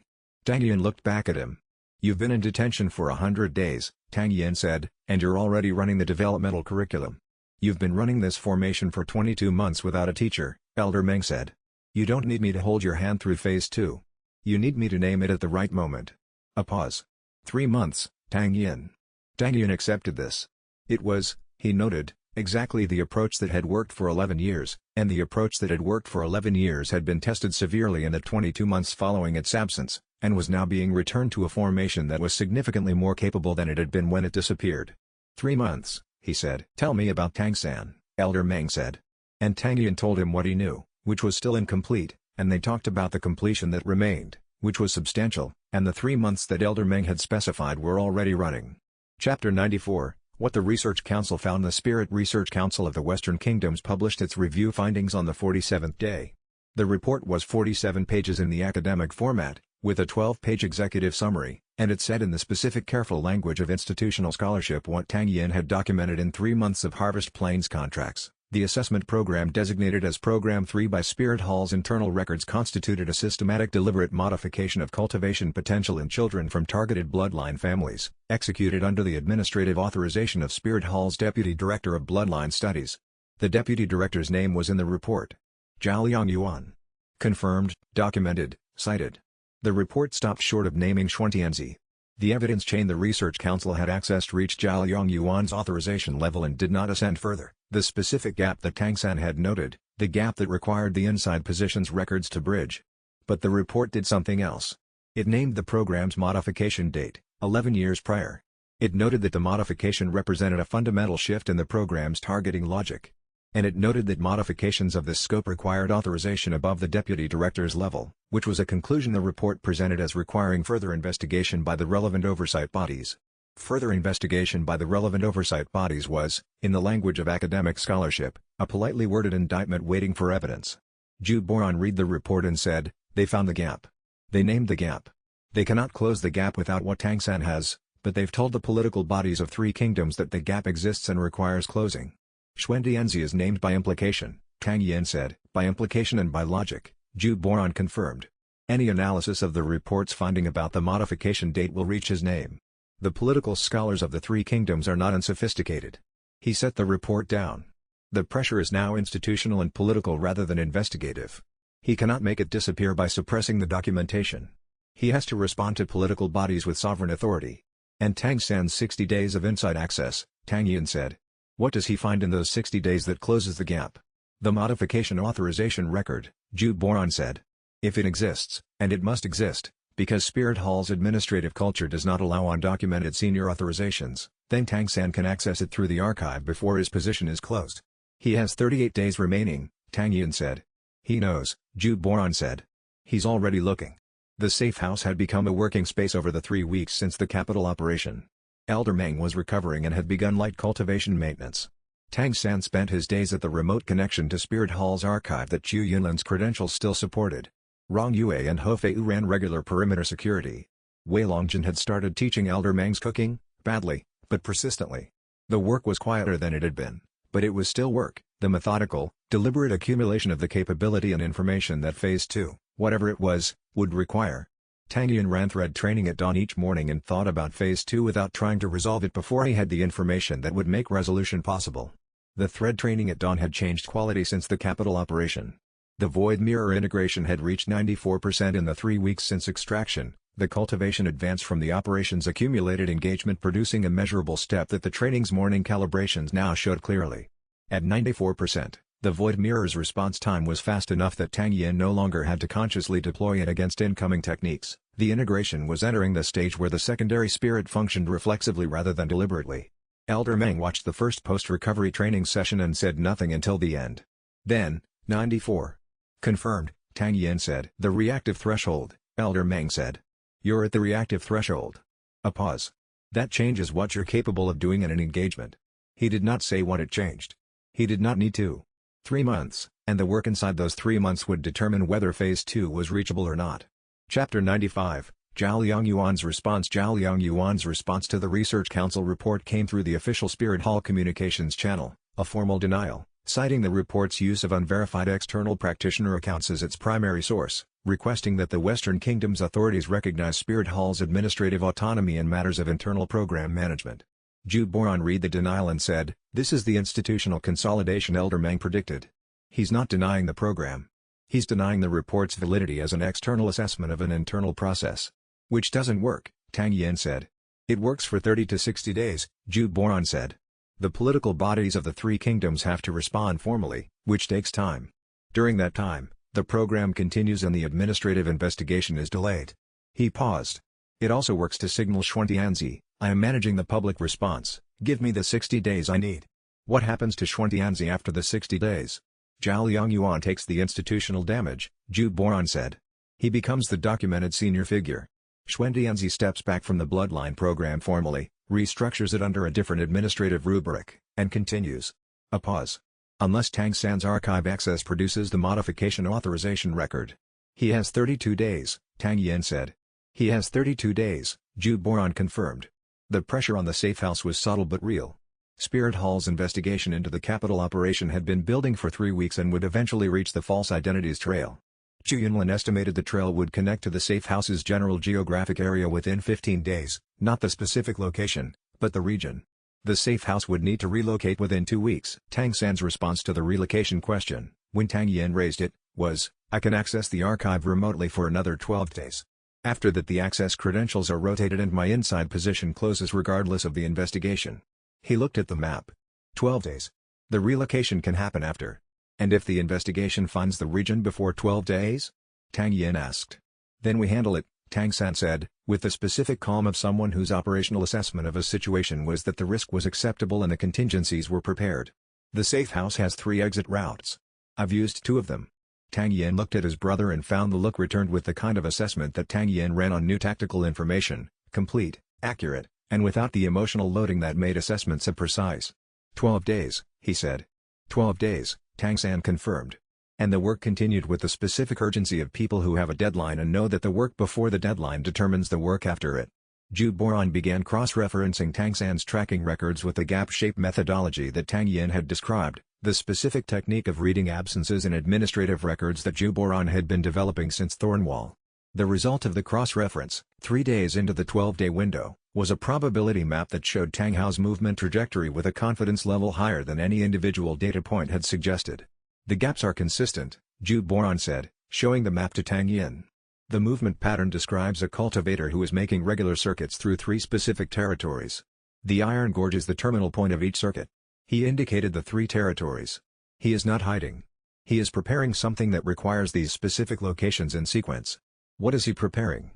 A: Tang Yin looked back at him. "You've been in detention for 100 days, Tang Yin said, "and you're already running the developmental curriculum." "You've been running this formation for 22 months without a teacher," Elder Meng said. "You don't need me to hold your hand through phase 2. You need me to name it at the right moment." A pause. 3 months, Tang Yin. Tang Yin accepted this. It was, he noted, exactly the approach that had worked for 11 years, and the approach that had worked for 11 years had been tested severely in the 22 months following its absence, and was now being returned to a formation that was significantly more capable than it had been when it disappeared. 3 months, he said. "Tell me about Tang San," Elder Meng said. And Tang Yin told him what he knew, which was still incomplete, and they talked about the completion that remained, which was substantial, and the 3 months that Elder Meng had specified were already running. Chapter 94, What the Research Council Found. The Spirit Research Council of the Western Kingdoms published its review findings on the 47th day. The report was 47 pages in the academic format, with a 12-page executive summary, and it said in the specific careful language of institutional scholarship what Tang Yin had documented in 3 months of Harvest Plains contracts. The assessment program designated as Program 3 by Spirit Hall's internal records constituted a systematic deliberate modification of cultivation potential in children from targeted bloodline families, executed under the administrative authorization of Spirit Hall's Deputy Director of Bloodline Studies. The Deputy Director's name was in the report. Zhao Yuan. Confirmed, documented, cited. The report stopped short of naming Xuantianzi. The evidence chain the Research Council had accessed reached Zhao Yuan's authorization level and did not ascend further. The specific gap that Tang San had noted, the gap that required the inside positions records to bridge. But the report did something else. It named the program's modification date, 11 years prior. It noted that the modification represented a fundamental shift in the program's targeting logic. And it noted that modifications of this scope required authorization above the deputy director's level, which was a conclusion the report presented as requiring further investigation by the relevant oversight bodies. Further investigation by the relevant oversight bodies was, in the language of academic scholarship, a politely worded indictment waiting for evidence. Zhu Boran read the report and said, "They found the gap. They named the gap. They cannot close the gap without what Tang San has, but they've told the political bodies of 3 kingdoms that the gap exists and requires closing." Xuantianzi is named by implication, Tang Yin said. "By implication and by logic," Zhu Boran confirmed. "Any analysis of the report's finding about the modification date will reach his name. The political scholars of the 3 kingdoms are not unsophisticated." He set the report down. "The pressure is now institutional and political rather than investigative. He cannot make it disappear by suppressing the documentation. He has to respond to political bodies with sovereign authority." And Tang San's 60 days of inside access, Tang Yin said. "What does he find in those 60 days that closes the gap?" "The modification authorization record," Zhu Boran said. "If it exists, and it must exist, because Spirit Hall's administrative culture does not allow undocumented senior authorizations, then Tang San can access it through the archive before his position is closed." "He has 38 days remaining," Tang Yin said. "He knows," Zhu Boran said. "He's already looking." The safe house had become a working space over the 3 weeks since the capital operation. Elder Meng was recovering and had begun light cultivation maintenance. Tang San spent his days at the remote connection to Spirit Hall's archive that Chu Yunlin's credentials still supported. Rong Yue and Ho Fei ran regular perimeter security. Wei Longjin had started teaching Elder Meng's cooking, badly, but persistently. The work was quieter than it had been, but it was still work, the methodical, deliberate accumulation of the capability and information that Phase 2, whatever it was, would require. Tang Yin ran thread training at dawn each morning and thought about Phase 2 without trying to resolve it before he had the information that would make resolution possible. The thread training at dawn had changed quality since the capital operation. The void mirror integration had reached 94% in the 3 weeks since extraction, the cultivation advance from the operation's accumulated engagement producing a measurable step that the training's morning calibrations now showed clearly. At 94%, the void mirror's response time was fast enough that Tang Yin no longer had to consciously deploy it against incoming techniques. The integration was entering the stage where the secondary spirit functioned reflexively rather than deliberately. Elder Meng watched the first post-recovery training session and said nothing until the end. Then, 94. "Confirmed," Tang Yin said. "The reactive threshold," Elder Meng said. "You're at the reactive threshold." A pause. That changes what you're capable of doing in an engagement. He did not say what it changed. He did not need to. 3 months, and the work inside those 3 months would determine whether Phase 2 was reachable or not. Chapter 95, Zhao Liangyuan's response. Zhao Liangyuan's response to the Research Council report came through the official Spirit Hall communications channel, a formal denial, citing the report's use of unverified external practitioner accounts as its primary source, requesting that the Western Kingdom's authorities recognize Spirit Hall's administrative autonomy in matters of internal program management. Zhu Boran read the denial and said, "This is the institutional consolidation Elder Meng predicted." He's not denying the program. He's denying the report's validity as an external assessment of an internal process. Which doesn't work, Tang Yin said. It works for 30 to 60 days, Zhu Boran said. The political bodies of the 3 kingdoms have to respond formally, which takes time. During that time, the program continues and the administrative investigation is delayed. He paused. It also works to signal Xuantianzi, "I am managing the public response, give me the 60 days I need." What happens to Xuantianzi after the 60 days? Zhao Liangyuan takes the institutional damage, Zhu Boran said. He becomes the documented senior figure. Xuantianzi steps back from the bloodline program formally, restructures it under a different administrative rubric, and continues. A pause. Unless Tang San's archive access produces the modification authorization record. He has 32 days, Tang Yin said. He has 32 days, Zhu Boran confirmed. The pressure on the safe house was subtle but real. Spirit Hall's investigation into the capital operation had been building for 3 weeks and would eventually reach the false identities trail. Zhu Yunlin estimated the trail would connect to the safe house's general geographic area within 15 days, not the specific location, but the region. The safe house would need to relocate within 2 weeks. Tang San's response to the relocation question, when Tang Yin raised it, was, "I can access the archive remotely for another 12 days. After that the access credentials are rotated and my inside position closes regardless of the investigation." He looked at the map. 12 days. The relocation can happen after. And if the investigation finds the region before 12 days? Tang Yin asked. Then we handle it, Tang San said, with the specific calm of someone whose operational assessment of a situation was that the risk was acceptable and the contingencies were prepared. The safe house has 3 exit routes. I've used 2 of them. Tang Yin looked at his brother and found the look returned with the kind of assessment that Tang Yin ran on new tactical information, complete, accurate, and without the emotional loading that made assessments precise. 12 days, he said. 12 days, Tang San confirmed. And the work continued with the specific urgency of people who have a deadline and know that the work before the deadline determines the work after it. Zhu Boran began cross-referencing Tang San's tracking records with the gap-shaped methodology that Tang Yin had described, the specific technique of reading absences in administrative records that Zhu Boran had been developing since Thornwall. The result of the cross-reference, 3 days into the 12-day window, was a probability map that showed Tang Hao's movement trajectory with a confidence level higher than any individual data point had suggested. The gaps are consistent, Zhu Boran said, showing the map to Tang Yin. The movement pattern describes a cultivator who is making regular circuits through 3 specific territories. The Iron Gorge is the terminal point of each circuit. He indicated the 3 territories. He is not hiding. He is preparing something that requires these specific locations in sequence. What is he preparing?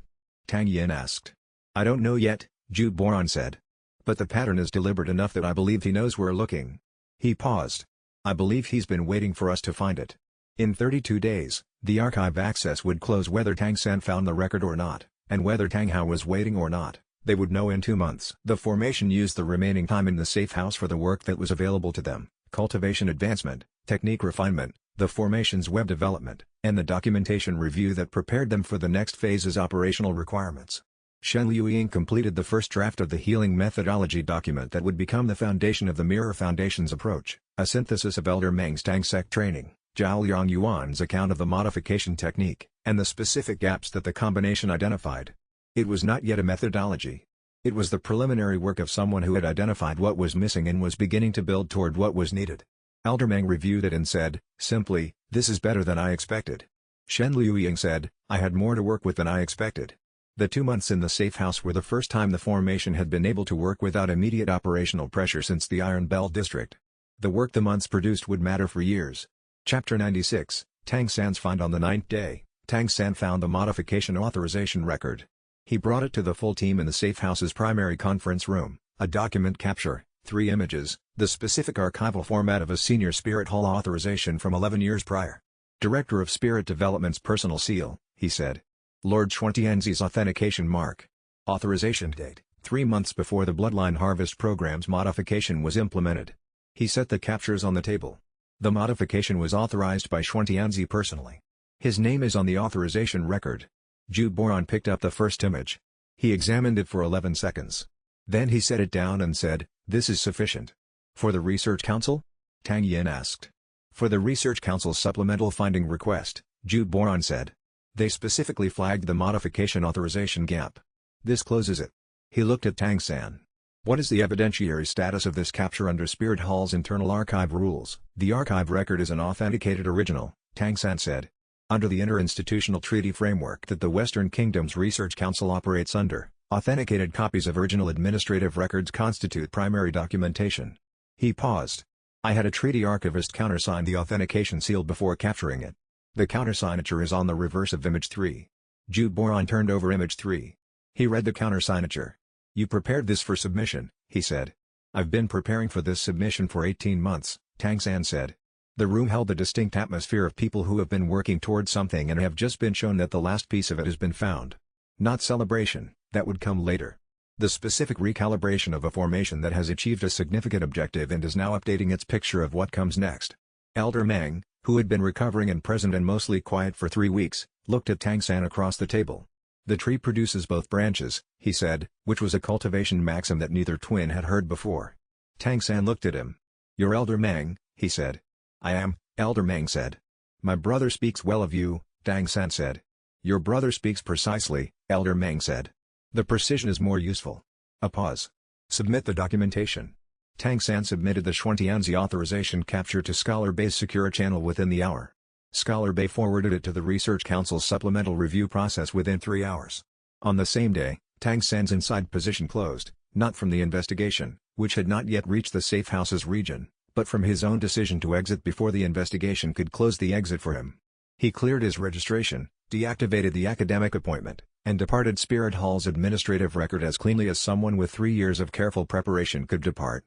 A: Tang Yin asked. I don't know yet, Zhu Boran said. But the pattern is deliberate enough that I believe he knows we're looking. He paused. I believe he's been waiting for us to find it. In 32 days, the archive access would close whether Tang San found the record or not, and whether Tang Hao was waiting or not, they would know in 2 months. The formation used the remaining time in the safe house for the work that was available to them, cultivation advancement, technique refinement, the formation's web development, and the documentation review that prepared them for the next phase's operational requirements. Shen Liuying completed the first draft of the healing methodology document that would become the foundation of the Mirror Foundation's approach, a synthesis of Elder Meng's Tang Sect training, Zhao Liangyuan's account of the modification technique, and the specific gaps that the combination identified. It was not yet a methodology. It was the preliminary work of someone who had identified what was missing and was beginning to build toward what was needed. Elder Meng reviewed it and said, simply, "This is better than I expected." Shen Liuying said, "I had more to work with than I expected." The 2 months in the safe house were the first time the formation had been able to work without immediate operational pressure since the Iron Bell district. The work the months produced would matter for years. Chapter 96, Tang San's find. On the 9th day, Tang San found the modification authorization record. He brought it to the full team in the safe house's primary conference room, a document capture, 3 images, the specific archival format of a senior Spirit Hall authorization from 11 years prior. Director of Spirit Development's personal seal, he said. Lord Xuantianzi's authentication mark. Authorization date, 3 months before the Bloodline Harvest program's modification was implemented. He set the captures on the table. The modification was authorized by Xuantianzi personally. His name is on the authorization record. Zhu Boran picked up the first image. He examined it for 11 seconds. Then he set it down and said, "This is sufficient." "For the Research Council?" Tang Yin asked. "For the Research Council's supplemental finding request," Zhu Boran said. "They specifically flagged the modification authorization gap. This closes it." He looked at Tang San. "What is the evidentiary status of this capture under Spirit Hall's internal archive rules?" "The archive record is an authenticated original," Tang San said. "Under the interinstitutional treaty framework that the Western Kingdom's Research Council operates under, authenticated copies of original administrative records constitute primary documentation." He paused. "I had a treaty archivist countersign the authentication seal before capturing it. The countersignature is on the reverse of image 3. Zhu Boran turned over image 3. He read the countersignature. "You prepared this for submission," he said. "I've been preparing for this submission for 18 months, Tang San said. The room held the distinct atmosphere of people who have been working towards something and have just been shown that the last piece of it has been found. Not celebration, that would come later. The specific recalibration of a formation that has achieved a significant objective and is now updating its picture of what comes next." Elder Meng, who had been recovering and present and mostly quiet for 3 weeks, looked at Tang San across the table. "The tree produces both branches," he said, which was a cultivation maxim that neither twin had heard before. Tang San looked at him. "You're Elder Meng," he said. "I am," Elder Meng said. "My brother speaks well of you," Tang San said. "Your brother speaks precisely," Elder Meng said. "The precision is more useful." A pause. "Submit the documentation." Tang San submitted the Xuantianzi authorization capture to Scholar Bay's secure channel within the hour. Scholar Bay forwarded it to the Research Council's supplemental review process within 3 hours. On the same day, Tang San's inside position closed, not from the investigation, which had not yet reached the safe houses region, but from his own decision to exit before the investigation could close the exit for him. He cleared his registration, deactivated the academic appointment, and departed Spirit Hall's administrative record as cleanly as someone with 3 years of careful preparation could depart.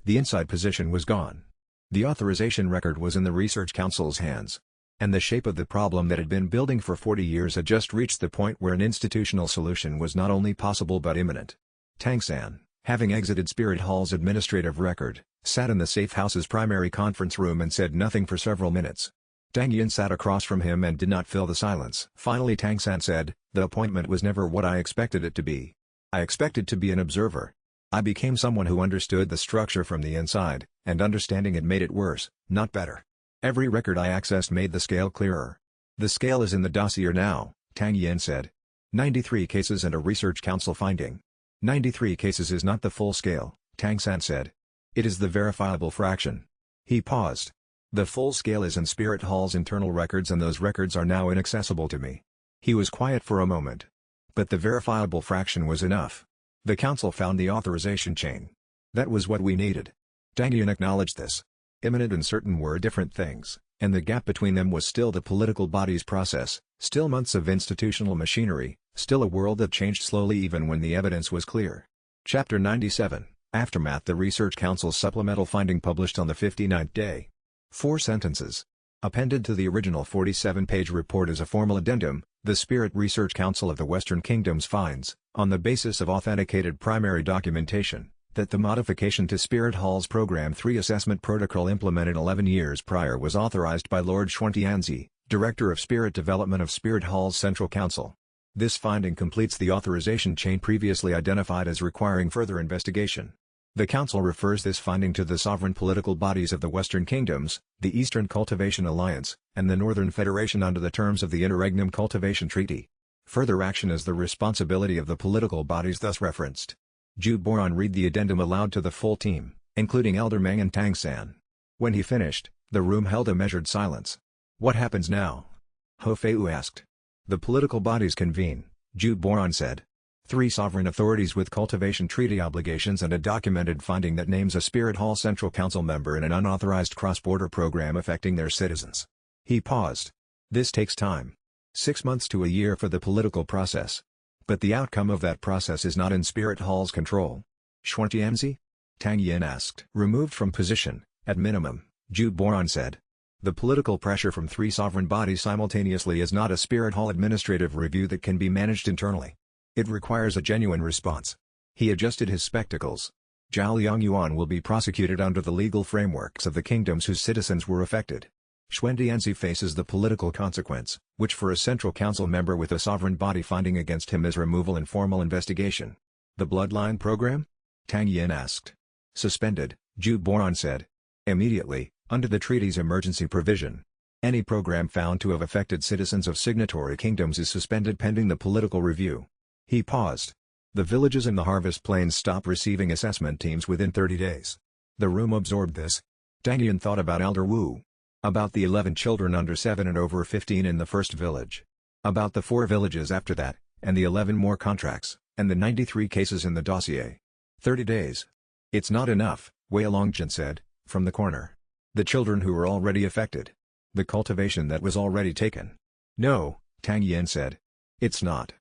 A: The inside position was gone. The authorization record was in the Research Council's hands. And the shape of the problem that had been building for 40 years had just reached the point where an institutional solution was not only possible but imminent. Tang San, having exited Spirit Hall's administrative record, sat in the safe house's primary conference room and said nothing for several minutes. Tang Yin sat across from him and did not fill the silence. Finally Tang San said, "The appointment was never what I expected it to be. I expected to be an observer. I became someone who understood the structure from the inside, and understanding it made it worse, not better. Every record I accessed made the scale clearer. The scale is in the dossier now," Tang Yin said. 93 cases and a Research Council finding. 93 cases is not the full scale, Tang San said. It is the verifiable fraction. He paused. The full scale is in Spirit Hall's internal records and those records are now inaccessible to me. He was quiet for a moment. But the verifiable fraction was enough. The Council found the authorization chain. That was what we needed. Tang Yin acknowledged this. Imminent and certain were different things, and the gap between them was still the political body's process, still months of institutional machinery, still a world that changed slowly even when the evidence was clear. Chapter 97, Aftermath. The Research Council's supplemental finding published on the 59th day. 4 sentences. Appended to the original 47-page report as a formal addendum, the Spirit Research Council of the Western Kingdoms finds, on the basis of authenticated primary documentation, that the modification to Spirit Hall's Program 3 assessment protocol implemented 11 years prior was authorized by Lord Xuantianzi, Director of Spirit Development of Spirit Hall's Central Council. This finding completes the authorization chain previously identified as requiring further investigation. The Council refers this finding to the sovereign political bodies of the Western Kingdoms, the Eastern Cultivation Alliance, and the Northern Federation under the terms of the Interregnum Cultivation Treaty. Further action is the responsibility of the political bodies thus referenced. Zhu Boran read the addendum aloud to the full team, including Elder Meng and Tang San. When he finished, the room held a measured silence. "What happens now?" Ho Fei asked. "The political bodies convene," Zhu Boran said. 3 sovereign authorities with cultivation treaty obligations and a documented finding that names a Spirit Hall Central Council member in an unauthorized cross-border program affecting their citizens. He paused. "This takes time. 6 months to a year for the political process. But the outcome of that process is not in Spirit Hall's control." "Xuantianzi?" Tang Yin asked. "Removed from position, at minimum," Zhu Boran said. "The political pressure from 3 sovereign bodies simultaneously is not a Spirit Hall administrative review that can be managed internally. It requires a genuine response. He adjusted his spectacles. Zhao Liangyuan will be prosecuted under the legal frameworks of the kingdoms whose citizens were affected. Xuandianzi faces the political consequence, which for a central council member with a sovereign body finding against him is removal and formal investigation. The bloodline program? Tang Yin asked. Suspended, Zhu Boran said. Immediately, under the treaty's emergency provision. Any program found to have affected citizens of signatory kingdoms is suspended pending the political review. He paused. The villages in the Harvest Plains stop receiving assessment teams within 30 days. The room absorbed this. Tang Yin thought about Elder Wu. About the 11 children under 7 and over 15 in the first village. About the 4 villages after that, and the 11 more contracts, and the 93 cases in the dossier. 30 days. It's not enough, Wei Longjin said, from the corner. The children who were already affected. The cultivation that was already taken. No, Tang Yin said. It's not.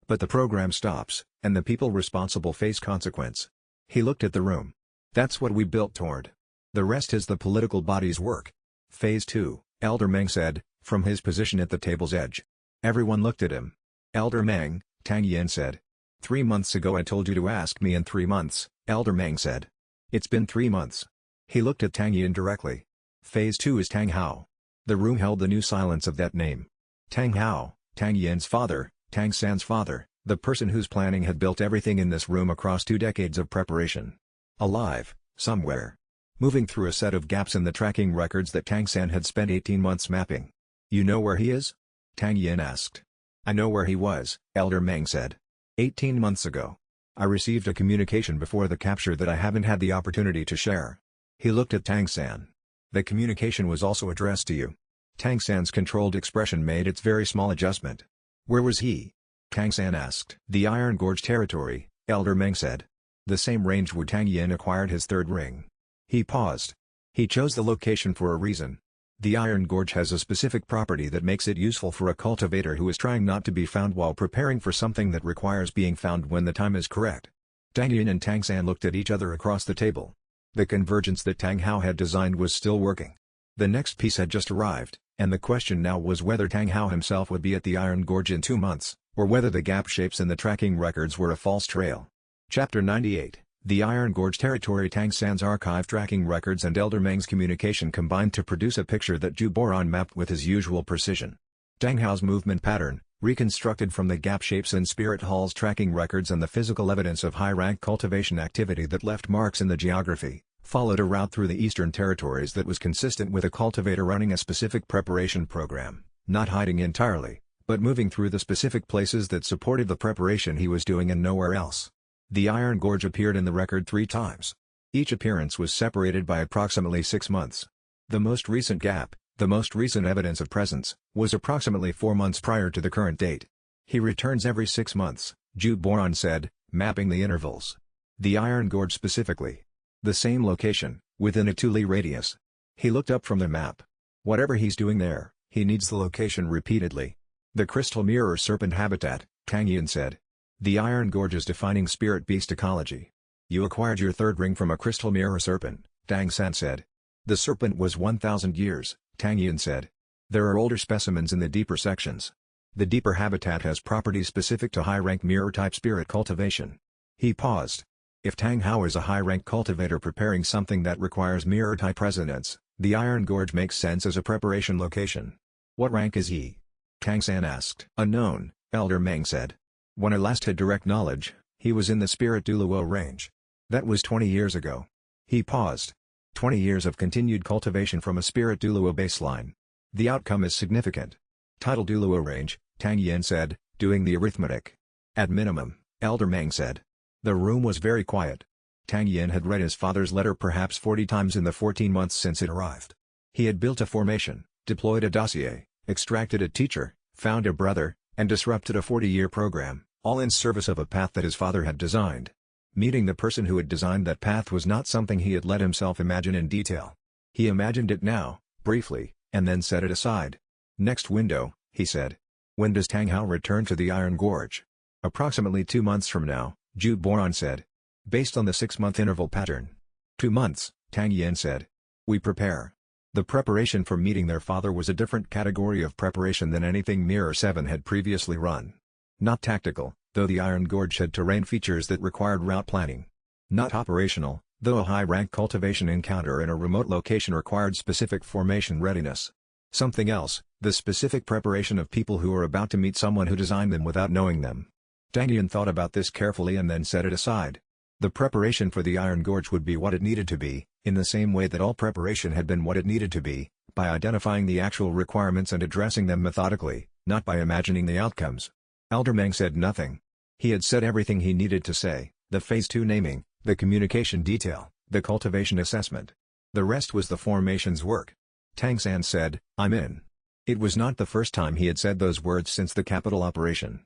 A: But the program stops, and the people responsible face consequence. He looked at the room. That's what we built toward. The rest is the political body's work. Phase 2, Elder Meng said, from his position at the table's edge. Everyone looked at him. Elder Meng, Tang Yin said. 3 months ago I told you to ask me in 3 months, Elder Meng said. It's been 3 months. He looked at Tang Yin directly. Phase 2 is Tang Hao. The room held the new silence of that name. Tang Hao, Tang Yin's father, Tang San's father, the person whose planning had built everything in this room across 2 decades of preparation. Alive, somewhere. Moving through a set of gaps in the tracking records that Tang San had spent 18 months mapping. You know where he is? Tang Yin asked. I know where he was, Elder Meng said. 18 months ago. I received a communication before the capture that I haven't had the opportunity to share. He looked at Tang San. The communication was also addressed to you. Tang San's controlled expression made its very small adjustment. Where was he? Tang San asked. The Iron Gorge territory, Elder Meng said. The same range where Tang Yin acquired his 3rd ring. He paused. He chose the location for a reason. The Iron Gorge has a specific property that makes it useful for a cultivator who is trying not to be found while preparing for something that requires being found when the time is correct. Tang Yin and Tang San looked at each other across the table. The convergence that Tang Hao had designed was still working. The next piece had just arrived, and the question now was whether Tang Hao himself would be at the Iron Gorge in 2 months, or whether the gap shapes in the tracking records were a false trail. Chapter 98, The Iron Gorge Territory. Tang San's archive tracking records and Elder Meng's communication combined to produce a picture that Zhu Boran mapped with his usual precision. Tang Hao's movement pattern, reconstructed from the gap shapes in Spirit Hall's tracking records and the physical evidence of high-rank cultivation activity that left marks in the geography, followed a route through the eastern territories that was consistent with a cultivator running a specific preparation program, not hiding entirely, but moving through the specific places that supported the preparation he was doing and nowhere else. The Iron Gorge appeared in the record 3 times. Each appearance was separated by approximately 6 months. The most recent gap, the most recent evidence of presence, was approximately 4 months prior to the current date. He returns every 6 months, Zhu Boran said, mapping the intervals. The Iron Gorge specifically. The same location, within a 2-li radius. He looked up from the map. Whatever he's doing there, he needs the location repeatedly. The crystal mirror serpent habitat, Tang Yin said. The Iron Gorge is defining spirit beast ecology. You acquired your 3rd ring from a crystal mirror serpent, Tang San said. The serpent was 1,000 years, Tang Yin said. There are older specimens in the deeper sections. The deeper habitat has properties specific to high-rank mirror-type spirit cultivation. He paused. If Tang Hao is a high-rank cultivator preparing something that requires mirror-type resonance, the Iron Gorge makes sense as a preparation location. What rank is he? Tang San asked. Unknown, Elder Meng said. When I last had direct knowledge, he was in the Spirit Douluo range. That was 20 years ago. He paused. 20 years of continued cultivation from a Spirit Douluo baseline. The outcome is significant. Title Douluo range, Tang Yin said, doing the arithmetic. At minimum, Elder Meng said. The room was very quiet. Tang Yin had read his father's letter perhaps 40 times in the 14 months since it arrived. He had built a formation, deployed a dossier, extracted a teacher, found a brother, and disrupted a 40-year program, all in service of a path that his father had designed. Meeting the person who had designed that path was not something he had let himself imagine in detail. He imagined it now, briefly, and then set it aside. Next window, he said. When does Tang Hao return to the Iron Gorge? Approximately 2 months from now, Zhu Boran said. Based on the 6-month interval pattern. 2 months, Tang Yin said. We prepare. The preparation for meeting their father was a different category of preparation than anything Mirror 7 had previously run. Not tactical, though the Iron Gorge had terrain features that required route planning. Not operational, though a high-rank cultivation encounter in a remote location required specific formation readiness. Something else, the specific preparation of people who are about to meet someone who designed them without knowing them. Tang Yin thought about this carefully and then set it aside. The preparation for the Iron Gorge would be what it needed to be, in the same way that all preparation had been what it needed to be, by identifying the actual requirements and addressing them methodically, not by imagining the outcomes. Elder Meng said nothing. He had said everything he needed to say, the Phase 2 naming, the communication detail, the cultivation assessment. The rest was the formation's work. Tang San said, "I'm in." It was not the first time he had said those words since the capital operation.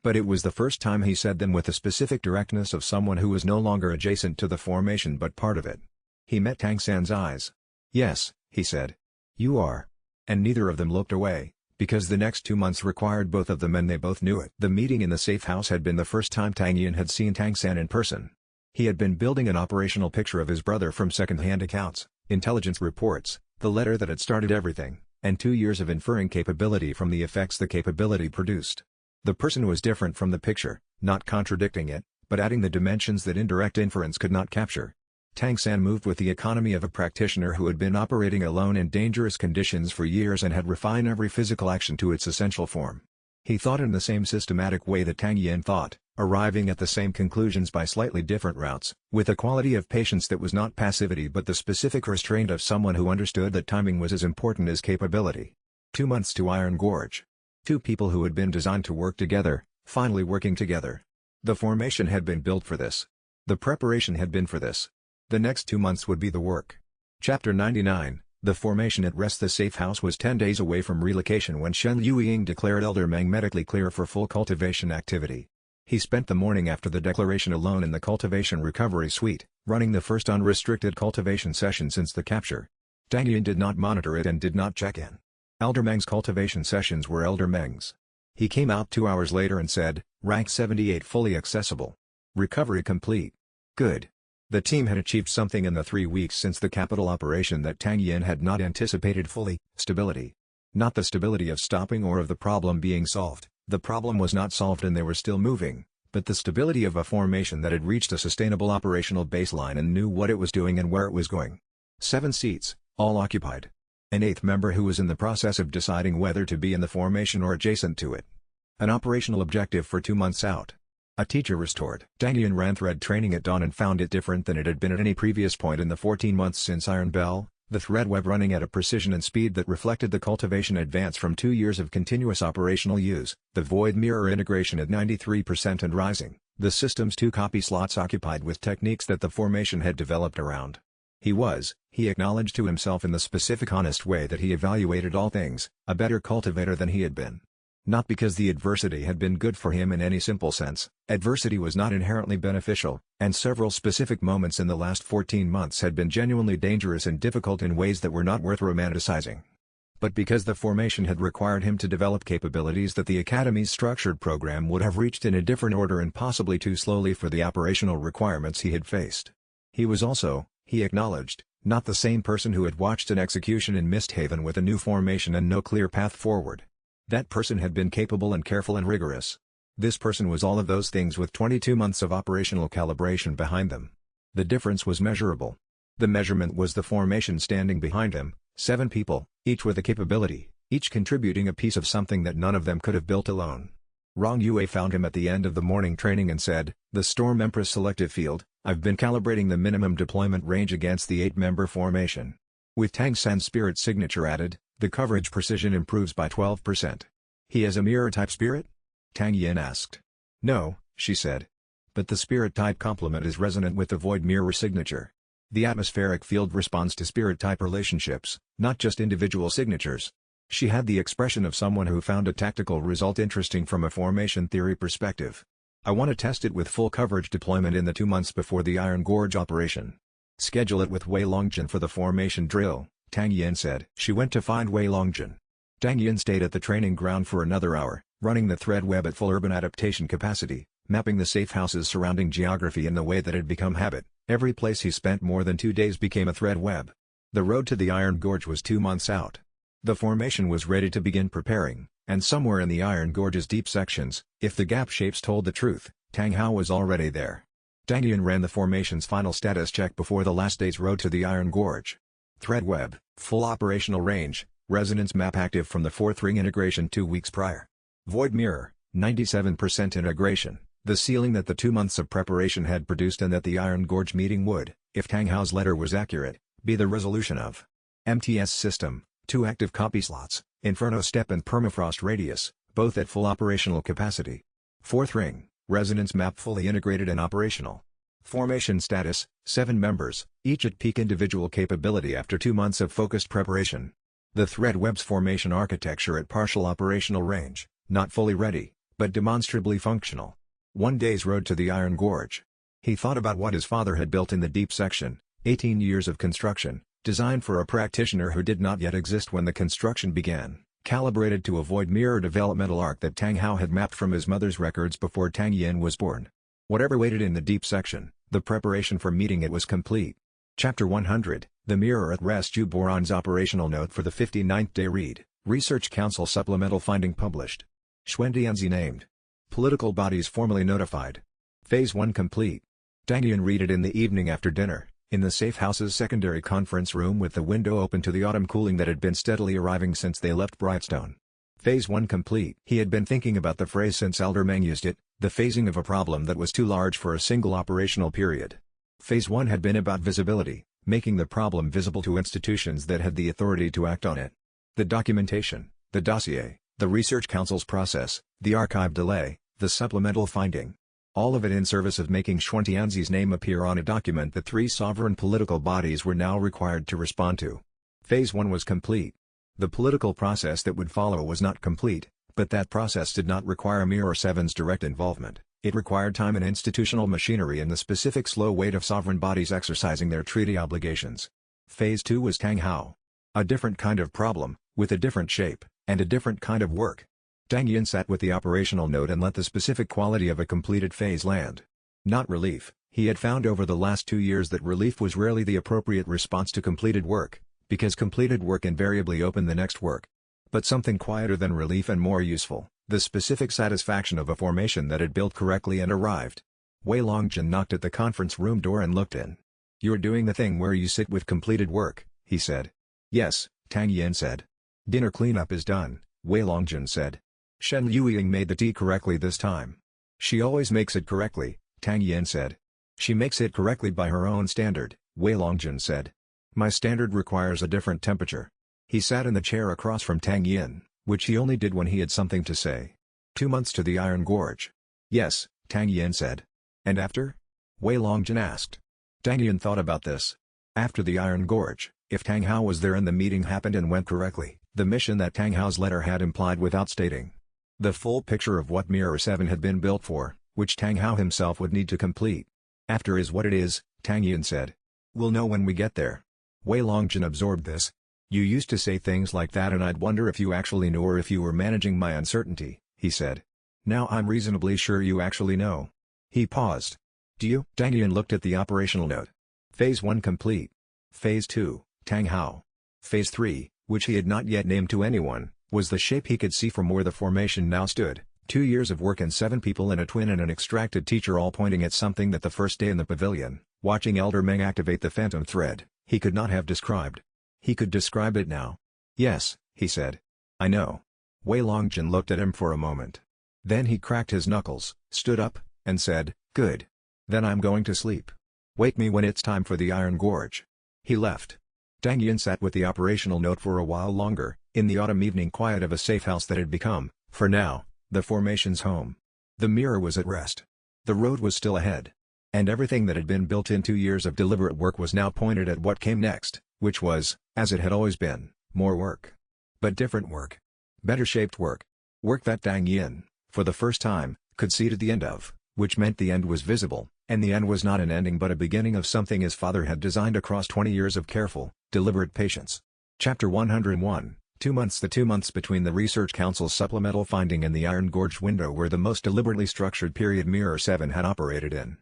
A: But it was the first time he said them with the specific directness of someone who was no longer adjacent to the formation but part of it. He met Tang San's eyes. "Yes," he said. "You are." And neither of them looked away, because the next 2 months required both of them and they both knew it. The meeting in the safe house had been the first time Tang Yin had seen Tang San in person. He had been building an operational picture of his brother from second-hand accounts, intelligence reports, the letter that had started everything, and 2 years of inferring capability from the effects the capability produced. The person was different from the picture, not contradicting it, but adding the dimensions that indirect inference could not capture. Tang San moved with the economy of a practitioner who had been operating alone in dangerous conditions for years and had refined every physical action to its essential form. He thought in the same systematic way that Tang Yin thought, arriving at the same conclusions by slightly different routes, with a quality of patience that was not passivity but the specific restraint of someone who understood that timing was as important as capability. 2 months to Iron Gorge. 2 people who had been designed to work together, finally working together. The formation had been built for this. The preparation had been for this. The next 2 months would be the work. Chapter 99, The Formation at Rest. The safe house was 10 days away from relocation when Shen Yueying declared Elder Meng medically clear for full cultivation activity. He spent the morning after the declaration alone in the cultivation recovery suite, running the first unrestricted cultivation session since the capture. Tang Yin did not monitor it and did not check in. Elder Meng's cultivation sessions were Elder Meng's. He came out 2 hours later and said, "Rank 78 fully accessible. Recovery complete." Good. The team had achieved something in the 3 weeks since the capital operation that Tang Yin had not anticipated fully: stability. Not the stability of stopping or of the problem being solved, the problem was not solved and they were still moving, but the stability of a formation that had reached a sustainable operational baseline and knew what it was doing and where it was going. 7 seats, all occupied. An 8th member who was in the process of deciding whether to be in the formation or adjacent to it. An operational objective for 2 months out. A teacher restored. Tang Yin ran thread training at dawn and found it different than it had been at any previous point in the 14 months since Iron Bell, the thread web running at a precision and speed that reflected the cultivation advance from 2 years of continuous operational use, the void mirror integration at 93% and rising, the system's 2 copy slots occupied with techniques that the formation had developed around. He acknowledged to himself in the specific honest way that he evaluated all things, a better cultivator than he had been. Not because the adversity had been good for him in any simple sense, adversity was not inherently beneficial, and several specific moments in the last 14 months had been genuinely dangerous and difficult in ways that were not worth romanticizing. But because the formation had required him to develop capabilities that the Academy's structured program would have reached in a different order and possibly too slowly for the operational requirements he had faced. He was also, he acknowledged, not the same person who had watched an execution in Misthaven with a new formation and no clear path forward. That person had been capable and careful and rigorous. This person was all of those things with 22 months of operational calibration behind them. The difference was measurable. The measurement was the formation standing behind him, 7 people, each with a capability, each contributing a piece of something that none of them could have built alone. Rong Yue found him at the end of the morning training and said, "The Storm Empress selective field, I've been calibrating the minimum deployment range against the 8-member formation. With Tang San's spirit signature added, the coverage precision improves by 12%. He has a mirror-type spirit?" Tang Yin asked. "No," she said. "But the spirit-type complement is resonant with the void mirror signature. The atmospheric field responds to spirit-type relationships, not just individual signatures." She had the expression of someone who found a tactical result interesting from a formation theory perspective. "I want to test it with full coverage deployment in the 2 months before the Iron Gorge operation." "Schedule it with Wei Longjin for the formation drill," Tang Yin said. She went to find Wei Longjin. Tang Yin stayed at the training ground for another hour, running the thread web at full urban adaptation capacity, mapping the safe house's surrounding geography in the way that had become habit. Every place he spent more than 2 days became a thread web. The road to the Iron Gorge was 2 months out. The formation was ready to begin preparing, And somewhere in the Iron Gorge's deep sections, if the gap shapes told the truth, Tang Hao was already there. Tang Yin ran the formation's final status check before the last day's road to the Iron Gorge. Thread web, full operational range, resonance map active from the 4th ring integration 2 weeks prior. Void mirror, 97% integration, the ceiling that the 2 months of preparation had produced and that the Iron Gorge meeting would, if Tang Hao's letter was accurate, be the resolution of. MTS system, 2 active copy slots, Inferno step and permafrost radius, both at full operational capacity. 4th ring, resonance map fully integrated and operational. Formation status, 7 members, each at peak individual capability after 2 months of focused preparation. The thread web's formation architecture at partial operational range, not fully ready, but demonstrably functional. 1 day's road to the Iron Gorge. He thought about what his father had built in the deep section, 18 years of construction, designed for a practitioner who did not yet exist when the construction began, calibrated to avoid mirror developmental arc that Tang Hao had mapped from his mother's records before Tang Yin was born. Whatever waited in the deep section, the preparation for meeting it was complete. Chapter 100, The Mirror at Rest. Yu Boron's operational note for the 59th day read, Research Council supplemental finding published. Xuandianzi named. Political bodies formally notified. Phase 1 complete. Tang Yin read it in the evening after dinner, in the safe house's secondary conference room with the window open to the autumn cooling that had been steadily arriving since they left Brightstone. Phase 1 complete. He had been thinking about the phrase since Elder Meng used it, the phasing of a problem that was too large for a single operational period. Phase 1 had been about visibility, making the problem visible to institutions that had the authority to act on it. The documentation, the dossier, the Research Council's process, the archive delay, the supplemental finding. All of it in service of making Xuantianzi's name appear on a document that 3 sovereign political bodies were now required to respond to. Phase 1 was complete. The political process that would follow was not complete, but that process did not require Mirror 7's direct involvement. It required time and institutional machinery and the specific slow weight of sovereign bodies exercising their treaty obligations. Phase 2 was Tang Hao. A different kind of problem, with a different shape, and a different kind of work. Tang Yin sat with the operational note and let the specific quality of a completed phase land. Not relief. He had found over the last 2 years that relief was rarely the appropriate response to completed work, because completed work invariably opened the next work. But something quieter than relief and more useful, the specific satisfaction of a formation that had built correctly and arrived. Wei Longjin knocked at the conference room door and looked in. "You're doing the thing where you sit with completed work," he said. "Yes," Tang Yin said. "Dinner cleanup is done," Wei Longjin said. "Shen Yueying made the tea correctly this time." "She always makes it correctly," Tang Yin said. "She makes it correctly by her own standard," Wei Longjin said. "My standard requires a different temperature." He sat in the chair across from Tang Yin, which he only did when he had something to say. 2 months to the Iron Gorge. "Yes," Tang Yin said. "And after?" Wei Longjin asked. Tang Yin thought about this. After the Iron Gorge, if Tang Hao was there and the meeting happened and went correctly, the mission that Tang Hao's letter had implied without stating. The full picture of what Mirror 7 had been built for, which Tang Hao himself would need to complete. "After is what it is," Tang Yin said. "We'll know when we get there." Wei Longjin absorbed this. "You used to say things like that and I'd wonder if you actually knew or if you were managing my uncertainty," he said. "Now I'm reasonably sure you actually know." He paused. "Do you?" Tang Yin looked at the operational note. Phase 1 complete. Phase 2, Tang Hao. Phase 3, which he had not yet named to anyone, was the shape he could see from where the formation now stood. 2 years of work and 7 people and a twin and an extracted teacher all pointing at something that the first day in the pavilion, watching Elder Meng activate the phantom thread, he could not have described. He could describe it now. "Yes," he said. "I know." Wei Longjin looked at him for a moment. Then he cracked his knuckles, stood up, and said, "Good. Then I'm going to sleep. Wake me when it's time for the Iron Gorge." He left. Tang Yin sat with the operational note for a while longer, in the autumn evening quiet of a safe house that had become, for now, the formation's home. The mirror was at rest. The road was still ahead. And everything that had been built in 2 years of deliberate work was now pointed at what came next, which was, as it had always been, more work. But different work. Better shaped work. Work that Tang Yin, for the first time, could see to the end of, which meant the end was visible, and the end was not an ending but a beginning of something his father had designed across 20 years of careful, deliberate patience. Chapter 101, 2 months. The 2 months between the Research Council's supplemental finding and the Iron Gorge window were the most deliberately structured period Mirror 7 had operated in.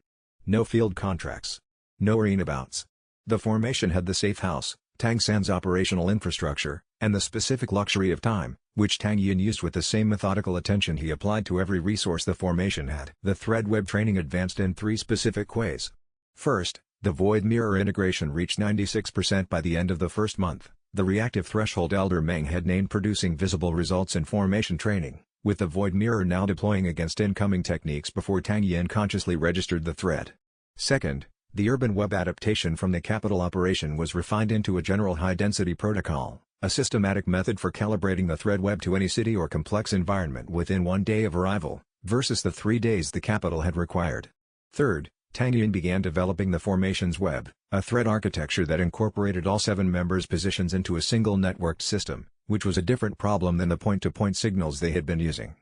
A: No field contracts. No arena bouts. The formation had the safe house, Tang San's operational infrastructure, and the specific luxury of time, which Tang Yin used with the same methodical attention he applied to every resource the formation had. The thread web training advanced in three specific ways. First, the void mirror integration reached 96% by the end of the first month. The reactive threshold Elder Meng had named producing visible results in formation training, with the void mirror now deploying against incoming techniques before Tang Yin consciously registered the thread. Second, the urban web adaptation from the capital operation was refined into a general high-density protocol, a systematic method for calibrating the thread web to any city or complex environment within 1 day of arrival, versus the 3 days the capital had required. Third, Tang Yin began developing the formation's web, a thread architecture that incorporated all 7 members' positions into a single networked system, which was a different problem than the point-to-point signals they had been using.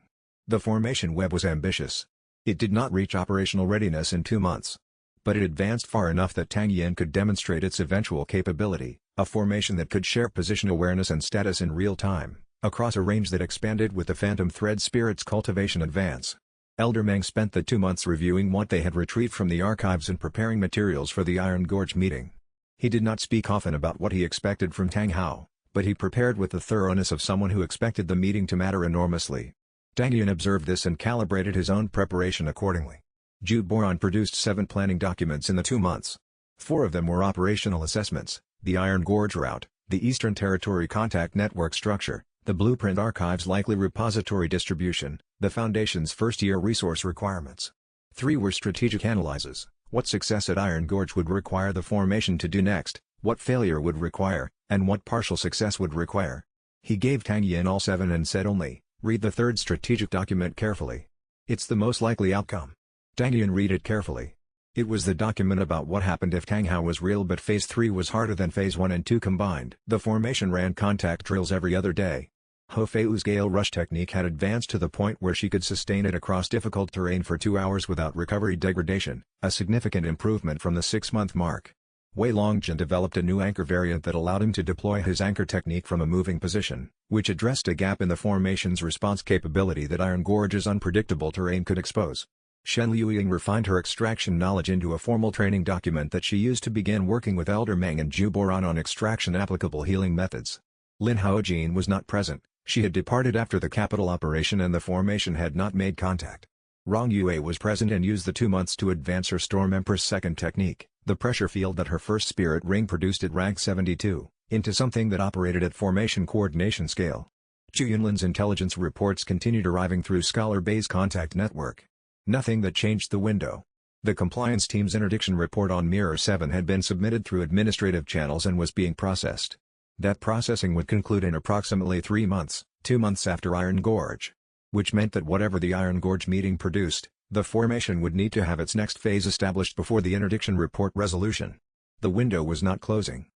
A: The formation web was ambitious. It did not reach operational readiness in 2 months. But it advanced far enough that Tang Yin could demonstrate its eventual capability, a formation that could share position awareness and status in real time, across a range that expanded with the Phantom Thread Spirit's cultivation advance. Elder Meng spent the 2 months reviewing what they had retrieved from the archives and preparing materials for the Iron Gorge meeting. He did not speak often about what he expected from Tang Hao, but he prepared with the thoroughness of someone who expected the meeting to matter enormously. Tang Yin observed this and calibrated his own preparation accordingly. Zhu Boran produced 7 planning documents in the 2 months. 4 of them were operational assessments: the Iron Gorge route, the Eastern Territory contact network structure, the blueprint archive's likely repository distribution, the Foundation's first-year resource requirements. 3 were strategic analyses: what success at Iron Gorge would require the formation to do next, what failure would require, and what partial success would require. He gave Tang Yin all 7 and said only, "Read the 3rd strategic document carefully. It's the most likely outcome." Tang Yin read it carefully. It was the document about what happened if Tang Hao was real, but Phase 3 was harder than Phase 1 and 2 combined. The formation ran contact drills every other day. Ho Fei's Gale Rush technique had advanced to the point where she could sustain it across difficult terrain for 2 hours without recovery degradation, a significant improvement from the 6-month mark. Wei Longjin developed a new anchor variant that allowed him to deploy his anchor technique from a moving position, which addressed a gap in the formation's response capability that Iron Gorge's unpredictable terrain could expose. Shen Liuying refined her extraction knowledge into a formal training document that she used to begin working with Elder Meng and Zhu Boran on extraction-applicable healing methods. Lin Haojin was not present. She had departed after the capital operation and the formation had not made contact. Rong Yue was present and used the 2 months to advance her Storm Empress second technique, the pressure field that her first spirit ring produced at rank 72, into something that operated at formation coordination scale. Chu Yunlin's intelligence reports continued arriving through Scholar Bay's contact network. Nothing that changed the window. The compliance team's interdiction report on Mirror 7 had been submitted through administrative channels and was being processed. That processing would conclude in approximately 3 months, 2 months after Iron Gorge. Which meant that whatever the Iron Gorge meeting produced, the formation would need to have its next phase established before the interdiction report resolution. The window was not closing.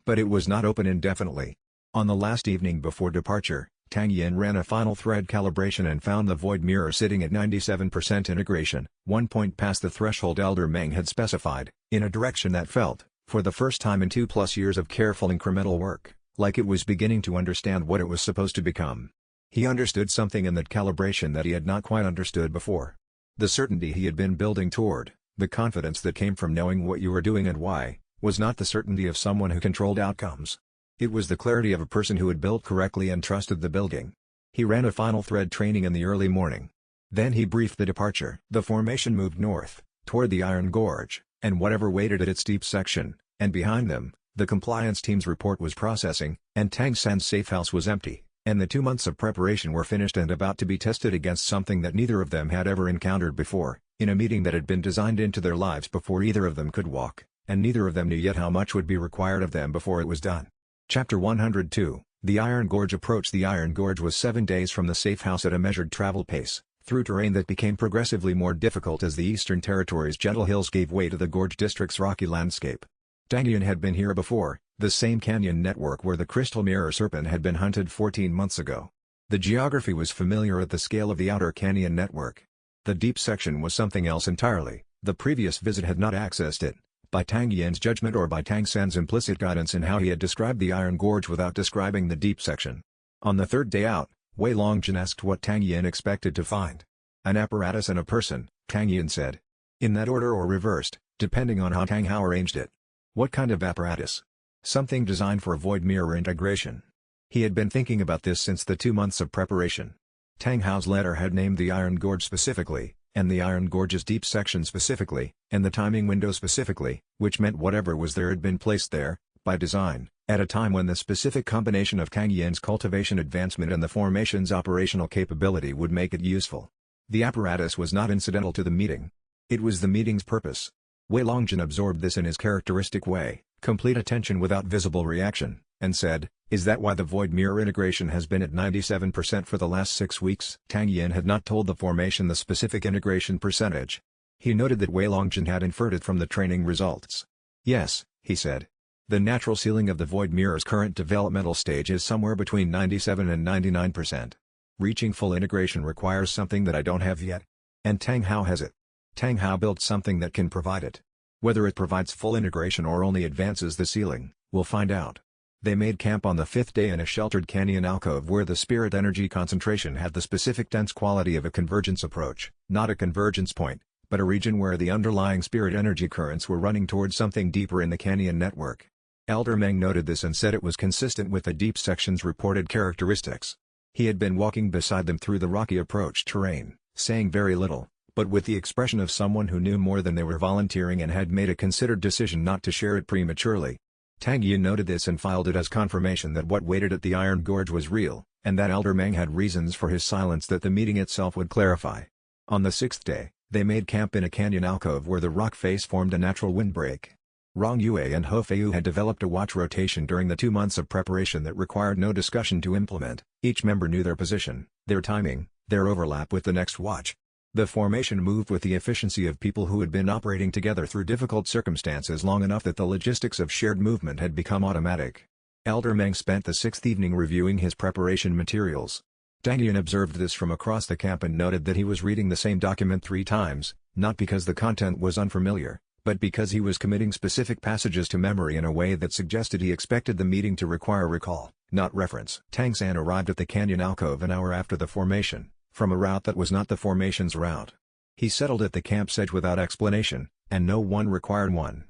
A: But it was not open indefinitely. On the last evening before departure, Tang Yin ran a final thread calibration and found the void mirror sitting at 97% integration, 1 point past the threshold Elder Meng had specified, in a direction that felt, for the first time in 2+ years of careful incremental work, like it was beginning to understand what it was supposed to become. He understood something in that calibration that he had not quite understood before. The certainty he had been building toward, the confidence that came from knowing what you were doing and why, was not the certainty of someone who controlled outcomes. It was the clarity of a person who had built correctly and trusted the building. He ran a final thread training in the early morning. Then he briefed the departure. The formation moved north, toward the Iron Gorge, and whatever waited at its deep section, and behind them, the compliance team's report was processing, and Tang San's safe house was empty, and the 2 months of preparation were finished and about to be tested against something that neither of them had ever encountered before, in a meeting that had been designed into their lives before either of them could walk, and neither of them knew yet how much would be required of them before it was done. Chapter 102, The Iron Gorge Approach. The Iron Gorge was 7 days from the safe house at a measured travel pace, through terrain that became progressively more difficult as the Eastern Territory's gentle hills gave way to the Gorge District's rocky landscape. Tang Yin had been here before, the same canyon network where the crystal mirror serpent had been hunted 14 months ago. The geography was familiar at the scale of the outer canyon network. The deep section was something else entirely. The previous visit had not accessed it, by Tang Yin's judgment or by Tang San's implicit guidance in how he had described the Iron Gorge without describing the deep section. On the 3rd day out, Wei Longjin asked what Tang Yin expected to find. An apparatus and a person, Tang Yin said. In that order or reversed, depending on how Tang Hao arranged it. What kind of apparatus? Something designed for void mirror integration. He had been thinking about this since the 2 months of preparation. Tang Hao's letter had named the Iron Gorge specifically, and the Iron Gorge's deep section specifically, and the timing window specifically, which meant whatever was there had been placed there, by design, at a time when the specific combination of Tang Yin's cultivation advancement and the formation's operational capability would make it useful. The apparatus was not incidental to the meeting. It was the meeting's purpose. Wei Longjin absorbed this in his characteristic way, complete attention without visible reaction, and said, "Is that why the void mirror integration has been at 97% for the last 6 weeks?" Tang Yin had not told the formation the specific integration percentage. He noted that Wei Longjin had inferred it from the training results. "Yes," he said. "The natural ceiling of the void mirror's current developmental stage is somewhere between 97 and 99%. Reaching full integration requires something that I don't have yet. And Tang Hao has it. Tang Hao built something that can provide it. Whether it provides full integration or only advances the ceiling, we'll find out." They made camp on the 5th day in a sheltered canyon alcove where the spirit energy concentration had the specific dense quality of a convergence approach, not a convergence point, but a region where the underlying spirit energy currents were running towards something deeper in the canyon network. Elder Meng noted this and said it was consistent with the deep section's reported characteristics. He had been walking beside them through the rocky approach terrain, saying very little, but with the expression of someone who knew more than they were volunteering and had made a considered decision not to share it prematurely. Tang Yin noted this and filed it as confirmation that what waited at the Iron Gorge was real, and that Elder Meng had reasons for his silence that the meeting itself would clarify. On the 6th day, they made camp in a canyon alcove where the rock face formed a natural windbreak. Rong Yue and Ho Feiyu had developed a watch rotation during the 2 months of preparation that required no discussion to implement. Each member knew their position, their timing, their overlap with the next watch. The formation moved with the efficiency of people who had been operating together through difficult circumstances long enough that the logistics of shared movement had become automatic. Elder Meng spent the 6th evening reviewing his preparation materials. Tang Yin observed this from across the camp and noted that he was reading the same document 3 times, not because the content was unfamiliar, but because he was committing specific passages to memory in a way that suggested he expected the meeting to require recall, not reference. Tang San arrived at the canyon alcove an hour after the formation, from a route that was not the formation's route. He settled at the camp's edge without explanation, and no one required one.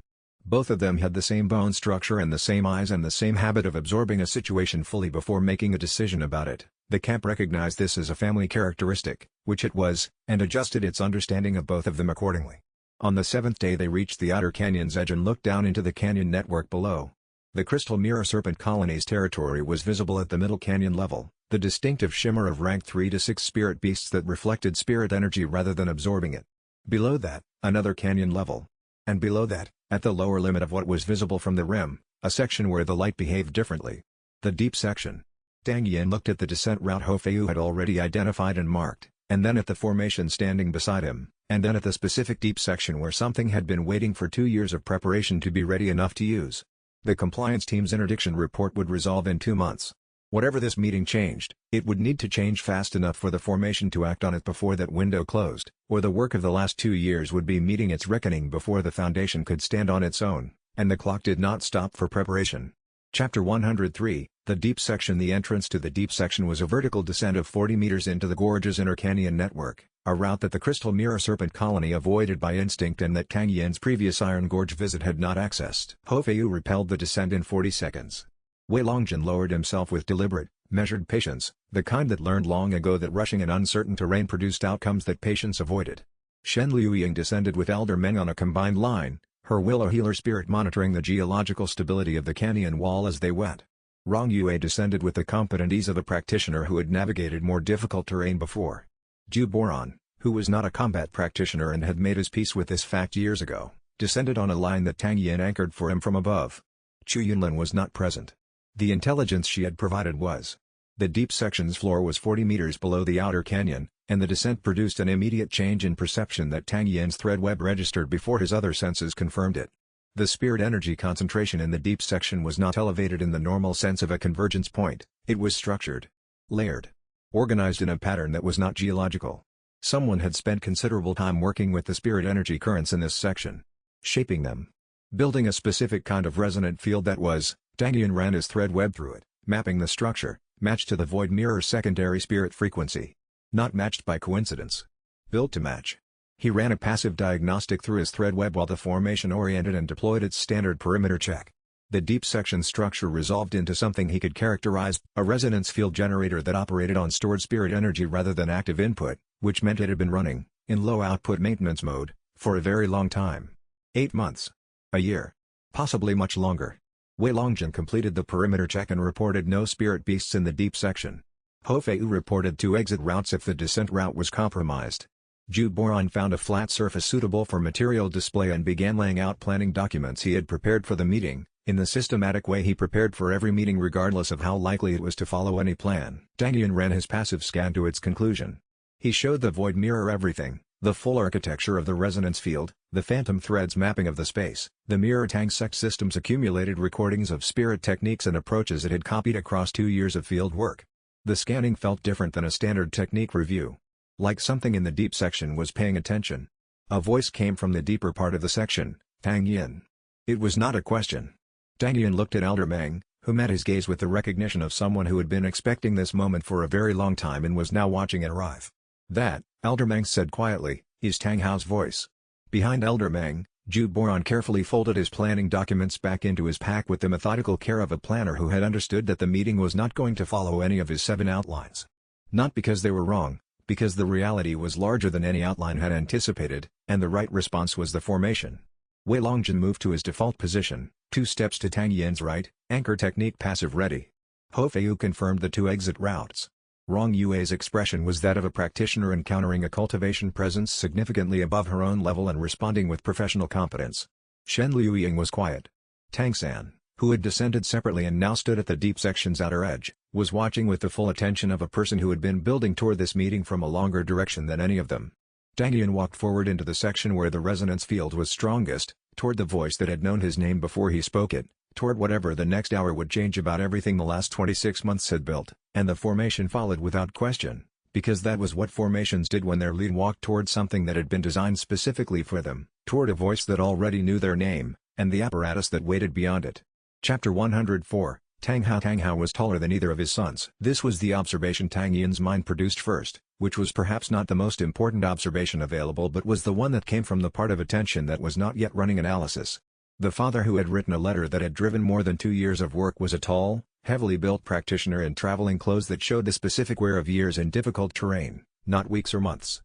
A: Both of them had the same bone structure and the same eyes and the same habit of absorbing a situation fully before making a decision about it. The camp recognized this as a family characteristic, which it was, and adjusted its understanding of both of them accordingly. On the 7th day they reached the outer canyon's edge and looked down into the canyon network below. The crystal mirror serpent colony's territory was visible at the middle canyon level, the distinctive shimmer of rank 3 to 6 spirit beasts that reflected spirit energy rather than absorbing it. Below that, another canyon level. And below that, at the lower limit of what was visible from the rim, a section where the light behaved differently. The deep section. Tang Yin looked at the descent route Ho Feiyu had already identified and marked, and then at the formation standing beside him, and then at the specific deep section where something had been waiting for 2 years of preparation to be ready enough to use. The compliance team's interdiction report would resolve in 2 months. Whatever this meeting changed, it would need to change fast enough for the formation to act on it before that window closed, or the work of the last 2 years would be meeting its reckoning before the foundation could stand on its own, and the clock did not stop for preparation. Chapter 103, The Deep Section. The entrance to the deep section was a vertical descent of 40 meters into the gorge's inner canyon network, a route that the crystal mirror serpent colony avoided by instinct and that Tang Yin's previous Iron Gorge visit had not accessed. Ho Feiyu repelled the descent in 40 seconds. Wei Longjin lowered himself with deliberate, measured patience, the kind that learned long ago that rushing in uncertain terrain produced outcomes that patience avoided. Shen Liuying descended with Elder Meng on a combined line, her willow healer spirit monitoring the geological stability of the canyon wall as they went. Rong Yue descended with the competent ease of a practitioner who had navigated more difficult terrain before. Ju Boran, who was not a combat practitioner and had made his peace with this fact years ago, descended on a line that Tang Yin anchored for him from above. Chu Yunlin was not present. The intelligence she had provided was. The deep section's floor was 40 meters below the outer canyon, and the descent produced an immediate change in perception that Tang Yin's thread web registered before his other senses confirmed it. The spirit energy concentration in the deep section was not elevated in the normal sense of a convergence point, it was structured, layered, organized in a pattern that was not geological. Someone had spent considerable time working with the spirit energy currents in this section, shaping them, building a specific kind of resonant field that was. Tang Yin ran his thread web through it, mapping the structure, matched to the void mirror's secondary spirit frequency. Not matched by coincidence. Built to match. He ran a passive diagnostic through his thread web while the formation oriented and deployed its standard perimeter check. The deep section structure resolved into something he could characterize, a resonance field generator that operated on stored spirit energy rather than active input, which meant it had been running, in low-output maintenance mode, for a very long time. 8 months. A year. Possibly much longer. Wei Longjin completed the perimeter check and reported no spirit beasts in the deep section. Ho Feiyu reported 2 exit routes if the descent route was compromised. Zhu Boran found a flat surface suitable for material display and began laying out planning documents he had prepared for the meeting, in the systematic way he prepared for every meeting regardless of how likely it was to follow any plan. Tang Yin ran his passive scan to its conclusion. He showed the void mirror everything, the full architecture of the resonance field, the phantom threads mapping of the space, the Mirror Tang Sect System's accumulated recordings of spirit techniques and approaches it had copied across 2 years of field work. The scanning felt different than a standard technique review. Like something in the deep section was paying attention. A voice came from the deeper part of the section, Tang Yin. It was not a question. Tang Yin looked at Elder Meng, who met his gaze with the recognition of someone who had been expecting this moment for a very long time and was now watching it arrive. That, Elder Meng said quietly, is Tang Hao's voice. Behind Elder Meng, Zhu Boran carefully folded his planning documents back into his pack with the methodical care of a planner who had understood that the meeting was not going to follow any of his 7 outlines. Not because they were wrong, because the reality was larger than any outline had anticipated, and the right response was the formation. Wei Longjin moved to his default position, 2 steps to Tang Yin's right, anchor technique passive ready. Ho Feiyu confirmed the 2 exit routes. Rong Yue's expression was that of a practitioner encountering a cultivation presence significantly above her own level and responding with professional competence. Shen Liuying was quiet. Tang San, who had descended separately and now stood at the deep section's outer edge, was watching with the full attention of a person who had been building toward this meeting from a longer direction than any of them. Tang Yin walked forward into the section where the resonance field was strongest, toward the voice that had known his name before he spoke it, toward whatever the next hour would change about everything the last 26 months had built, and the formation followed without question, because that was what formations did when their lead walked toward something that had been designed specifically for them, toward a voice that already knew their name, and the apparatus that waited beyond it. Chapter 104, Tang Hao was taller than either of his sons. This was the observation Tang Yin's mind produced first, which was perhaps not the most important observation available but was the one that came from the part of attention that was not yet running analysis. The father who had written a letter that had driven more than 2 years of work was a tall, heavily built practitioner in traveling clothes that showed the specific wear of years in difficult terrain, not weeks or months,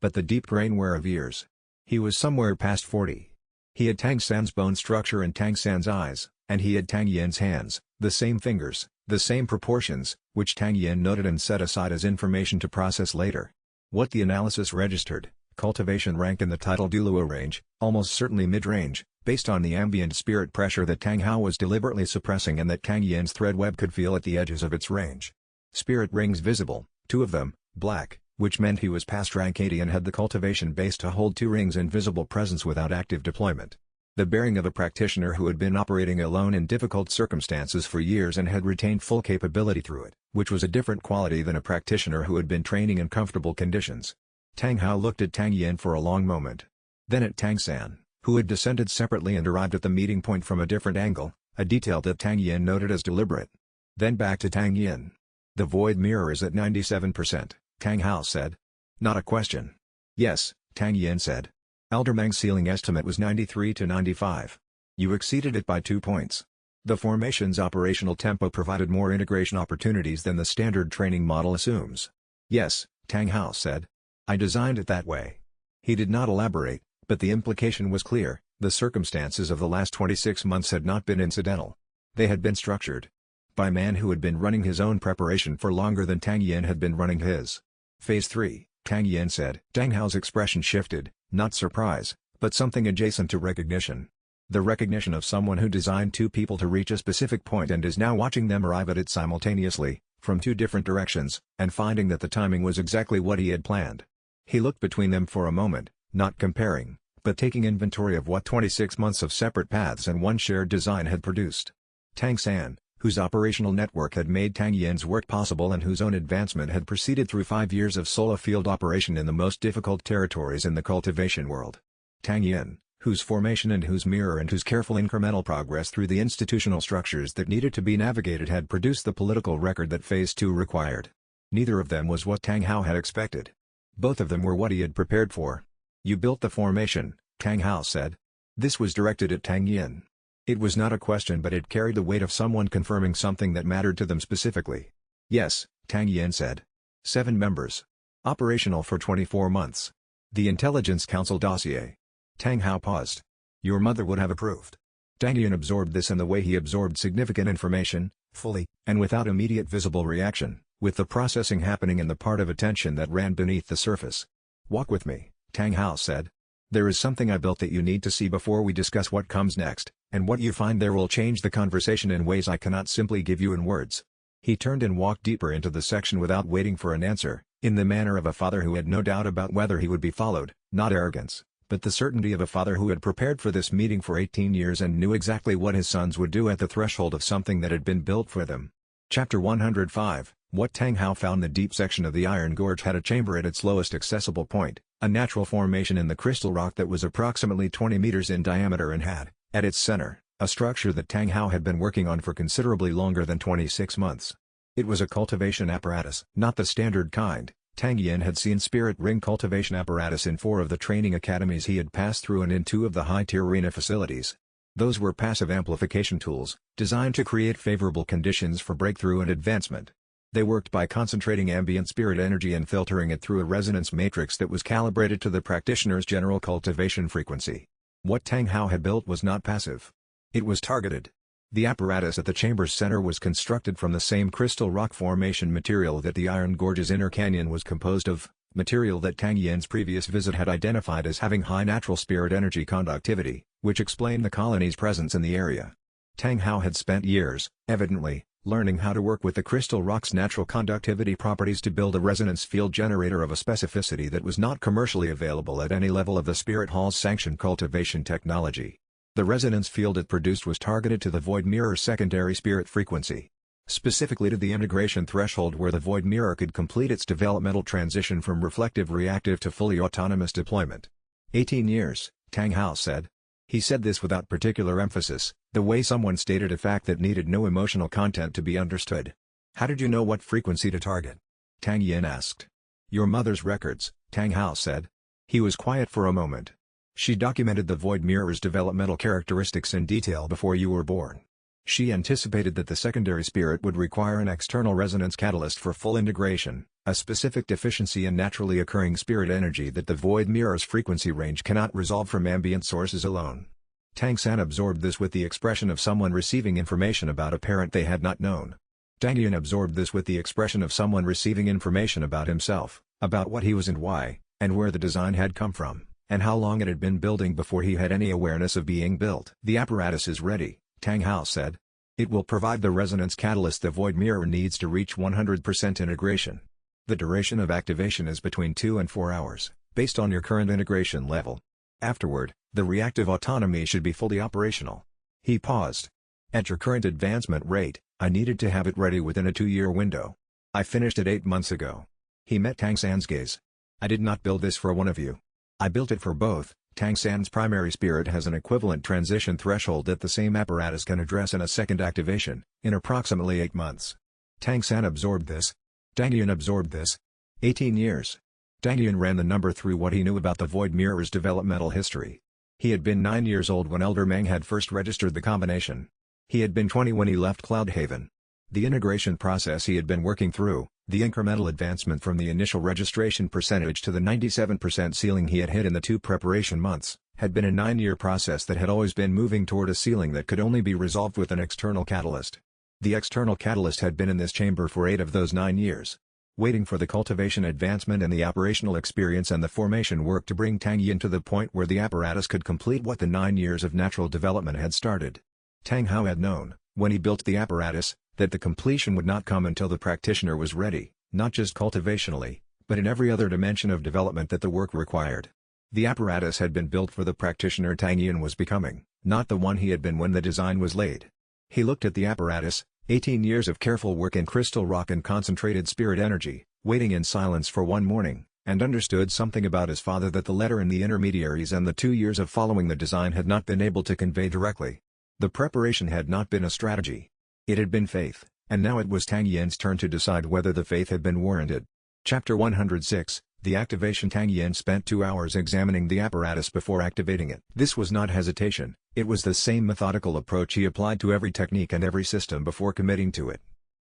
A: but the deep grain wear of years. He was somewhere past 40. He had Tang San's bone structure and Tang San's eyes, and he had Tang Yin's hands, the same fingers, the same proportions, which Tang Yin noted and set aside as information to process later. What the analysis registered: cultivation rank in the title Douluo range, almost certainly mid-range, based on the ambient spirit pressure that Tang Hao was deliberately suppressing and that Tang Yin's thread web could feel at the edges of its range. Spirit rings visible, 2 of them, black, which meant he was past rank 80 and had the cultivation base to hold 2 rings in visible presence without active deployment. The bearing of a practitioner who had been operating alone in difficult circumstances for years and had retained full capability through it, which was a different quality than a practitioner who had been training in comfortable conditions. Tang Hao looked at Tang Yin for a long moment. Then at Tang San, who had descended separately and arrived at the meeting point from a different angle, a detail that Tang Yin noted as deliberate. Then back to Tang Yin. The void mirror is at 97%, Tang Hao said. Not a question. Yes, Tang Yin said. Elder Meng's ceiling estimate was 93 to 95. You exceeded it by 2 points. The formation's operational tempo provided more integration opportunities than the standard training model assumes. Yes, Tang Hao said. I designed it that way. He did not elaborate, but the implication was clear: the circumstances of the last 26 months had not been incidental. They had been structured by a man who had been running his own preparation for longer than Tang Yin had been running his. Phase 3, Tang Yin said. Tang Hao's expression shifted, not surprise, but something adjacent to recognition. The recognition of someone who designed 2 people to reach a specific point and is now watching them arrive at it simultaneously, from 2 different directions, and finding that the timing was exactly what he had planned. He looked between them for a moment, not comparing, but taking inventory of what 26 months of separate paths and one shared design had produced. Tang San, whose operational network had made Tang Yin's work possible and whose own advancement had proceeded through 5 years of solo field operation in the most difficult territories in the cultivation world. Tang Yin, whose formation and whose mirror and whose careful incremental progress through the institutional structures that needed to be navigated had produced the political record that Phase 2 required. Neither of them was what Tang Hao had expected. Both of them were what he had prepared for. You built the formation, Tang Hao said. This was directed at Tang Yin. It was not a question, but it carried the weight of someone confirming something that mattered to them specifically. "Yes," Tang Yin said. 7 members. Operational for 24 months. The Intelligence Council dossier. Tang Hao paused. "Your mother would have approved." Tang Yin absorbed this in the way he absorbed significant information, fully, and without immediate visible reaction, with the processing happening in the part of attention that ran beneath the surface. "Walk with me," Tang Hao said. "There is something I built that you need to see before we discuss what comes next, and what you find there will change the conversation in ways I cannot simply give you in words." He turned and walked deeper into the section without waiting for an answer, in the manner of a father who had no doubt about whether he would be followed, not arrogance, but the certainty of a father who had prepared for this meeting for 18 years and knew exactly what his sons would do at the threshold of something that had been built for them. Chapter 105, What Tang Hao found. The deep section of the Iron Gorge had a chamber at its lowest accessible point, a natural formation in the crystal rock that was approximately 20 meters in diameter and had, at its center, a structure that Tang Hao had been working on for considerably longer than 26 months. It was a cultivation apparatus, not the standard kind. Tang Yin had seen spirit ring cultivation apparatus in 4 of the training academies he had passed through and in 2 of the high-tier arena facilities. Those were passive amplification tools, designed to create favorable conditions for breakthrough and advancement. They worked by concentrating ambient spirit energy and filtering it through a resonance matrix that was calibrated to the practitioner's general cultivation frequency. What Tang Hao had built was not passive. It was targeted. The apparatus at the chamber's center was constructed from the same crystal rock formation material that the Iron Gorge's inner canyon was composed of, material that Tang Yin's previous visit had identified as having high natural spirit energy conductivity, which explained the colony's presence in the area. Tang Hao had spent years, evidently, learning how to work with the crystal rock's natural conductivity properties to build a resonance field generator of a specificity that was not commercially available at any level of the Spirit Hall's sanctioned cultivation technology. The resonance field it produced was targeted to the void mirror secondary spirit frequency. Specifically to the integration threshold where the void mirror could complete its developmental transition from reflective reactive to fully autonomous deployment. 18 years, Tang Hao said. He said this without particular emphasis, the way someone stated a fact that needed no emotional content to be understood. "How did you know what frequency to target?" Tang Yin asked. "Your mother's records," Tang Hao said. He was quiet for a moment. "She documented the void mirror's developmental characteristics in detail before you were born. She anticipated that the secondary spirit would require an external resonance catalyst for full integration, a specific deficiency in naturally occurring spirit energy that the void mirror's frequency range cannot resolve from ambient sources alone." Tang San absorbed this with the expression of someone receiving information about a parent they had not known. Tang Yin absorbed this with the expression of someone receiving information about himself, about what he was and why, and where the design had come from, and how long it had been building before he had any awareness of being built. "The apparatus is ready," Tang Hao said. "It will provide the resonance catalyst the void mirror needs to reach 100% integration. The duration of activation is between 2 and 4 hours, based on your current integration level. Afterward, the reactive autonomy should be fully operational." He paused. "At your current advancement rate, I needed to have it ready within a 2-year window. I finished it 8 months ago." He met Tang San's gaze. "I did not build this for one of you. I built it for both." Tang San's primary spirit has an equivalent transition threshold that the same apparatus can address in a second activation, in approximately 8 months. Tang San absorbed this. Tang Yin absorbed this. 18 years. Tang Yin ran the number through what he knew about the void mirror's developmental history. He had been 9 years old when Elder Meng had first registered the combination. He had been 20 when he left Cloud Haven. The integration process he had been working through, the incremental advancement from the initial registration percentage to the 97% ceiling he had hit in the 2 preparation months, had been a 9-year process that had always been moving toward a ceiling that could only be resolved with an external catalyst. The external catalyst had been in this chamber for 8 of those 9 years. Waiting for the cultivation advancement and the operational experience and the formation work to bring Tang Yin to the point where the apparatus could complete what the 9 years of natural development had started. Tang Hao had known, when he built the apparatus, that the completion would not come until the practitioner was ready, not just cultivationally, but in every other dimension of development that the work required. The apparatus had been built for the practitioner Tang Yin was becoming, not the one he had been when the design was laid. He looked at the apparatus, 18 years of careful work in crystal rock and concentrated spirit energy, waiting in silence for one morning, and understood something about his father that the letter and the intermediaries and the 2 years of following the design had not been able to convey directly. The preparation had not been a strategy. It had been faith, and now it was Tang Yin's turn to decide whether the faith had been warranted. Chapter 106, The activation. Tang Yin spent 2 hours examining the apparatus before activating it. This was not hesitation, it was the same methodical approach he applied to every technique and every system before committing to it.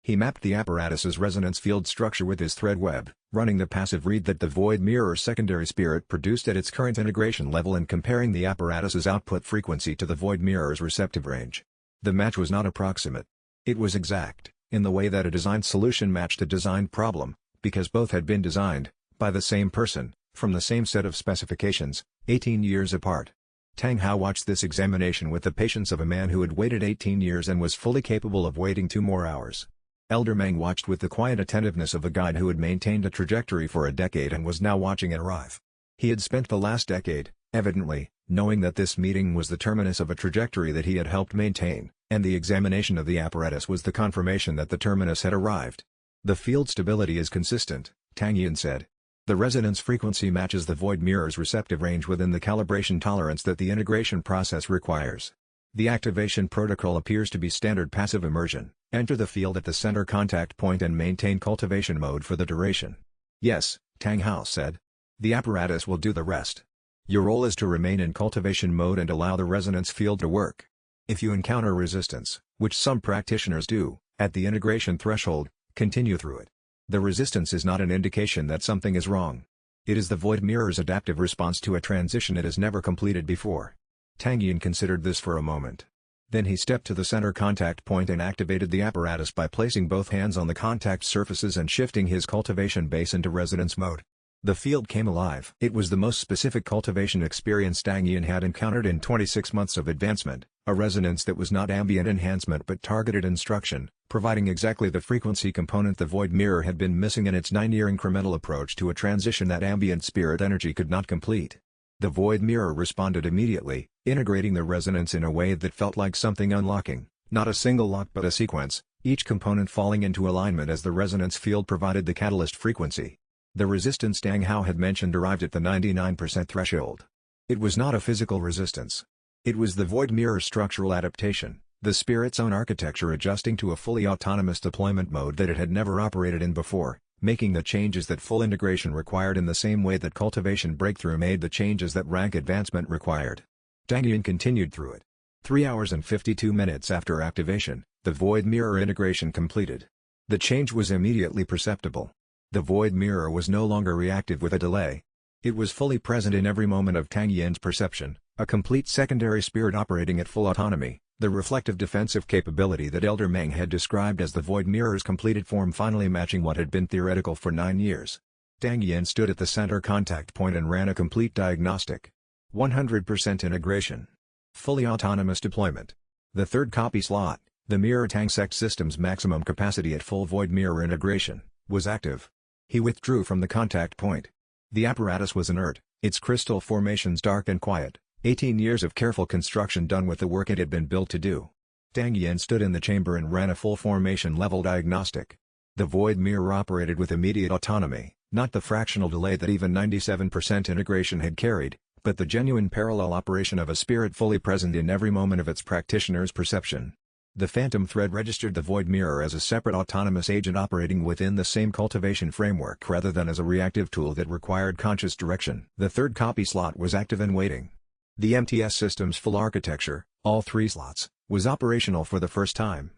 A: He mapped the apparatus's resonance field structure with his thread web, running the passive read that the void mirror secondary spirit produced at its current integration level and comparing the apparatus's output frequency to the void mirror's receptive range. The match was not approximate. It was exact, in the way that a designed solution matched a designed problem, because both had been designed, by the same person, from the same set of specifications, 18 years apart. Tang Hao watched this examination with the patience of a man who had waited 18 years and was fully capable of waiting 2 more hours. Elder Meng watched with the quiet attentiveness of a guide who had maintained a trajectory for a decade and was now watching it arrive. He had spent the last decade, evidently, knowing that this meeting was the terminus of a trajectory that he had helped maintain, and the examination of the apparatus was the confirmation that the terminus had arrived. The field stability is consistent, Tang Yin said. The resonance frequency matches the void mirror's receptive range within the calibration tolerance that the integration process requires. The activation protocol appears to be standard passive immersion. Enter the field at the center contact point and maintain cultivation mode for the duration. Yes, Tang Hao said. The apparatus will do the rest. Your role is to remain in cultivation mode and allow the resonance field to work. If you encounter resistance, which some practitioners do, at the integration threshold, continue through it. The resistance is not an indication that something is wrong. It is the void mirror's adaptive response to a transition it has never completed before. Tang Yin considered this for a moment. Then he stepped to the center contact point and activated the apparatus by placing both hands on the contact surfaces and shifting his cultivation base into resonance mode. The field came alive. It was the most specific cultivation experience Tang Yin had encountered in 26 months of advancement, a resonance that was not ambient enhancement but targeted instruction, providing exactly the frequency component the void mirror had been missing in its 9-year incremental approach to a transition that ambient spirit energy could not complete. The void mirror responded immediately, integrating the resonance in a way that felt like something unlocking, not a single lock but a sequence, each component falling into alignment as the resonance field provided the catalyst frequency. The resistance Tang Hao had mentioned arrived at the 99% threshold. It was not a physical resistance. It was the void mirror structural adaptation, the spirit's own architecture adjusting to a fully autonomous deployment mode that it had never operated in before, making the changes that full integration required in the same way that cultivation breakthrough made the changes that rank advancement required. Tang Yin continued through it. 3 hours and 52 minutes after activation, the void mirror integration completed. The change was immediately perceptible. The void mirror was no longer reactive with a delay. It was fully present in every moment of Tang Yin's perception, a complete secondary spirit operating at full autonomy, the reflective defensive capability that Elder Meng had described as the void mirror's completed form finally matching what had been theoretical for 9 years. Tang Yin stood at the center contact point and ran a complete diagnostic. 100% integration. Fully autonomous deployment. The third copy slot, the Mirror Tang Sect System's maximum capacity at full void mirror integration, was active. He withdrew from the contact point. The apparatus was inert, its crystal formations dark and quiet, 18 years of careful construction done with the work it had been built to do. Tang Yin stood in the chamber and ran a full formation level diagnostic. The void mirror operated with immediate autonomy, not the fractional delay that even 97% integration had carried, but the genuine parallel operation of a spirit fully present in every moment of its practitioner's perception. The phantom thread registered the void mirror as a separate autonomous agent operating within the same cultivation framework rather than as a reactive tool that required conscious direction. The third copy slot was active and waiting. The MTS system's full architecture, all 3 slots, was operational for the first time.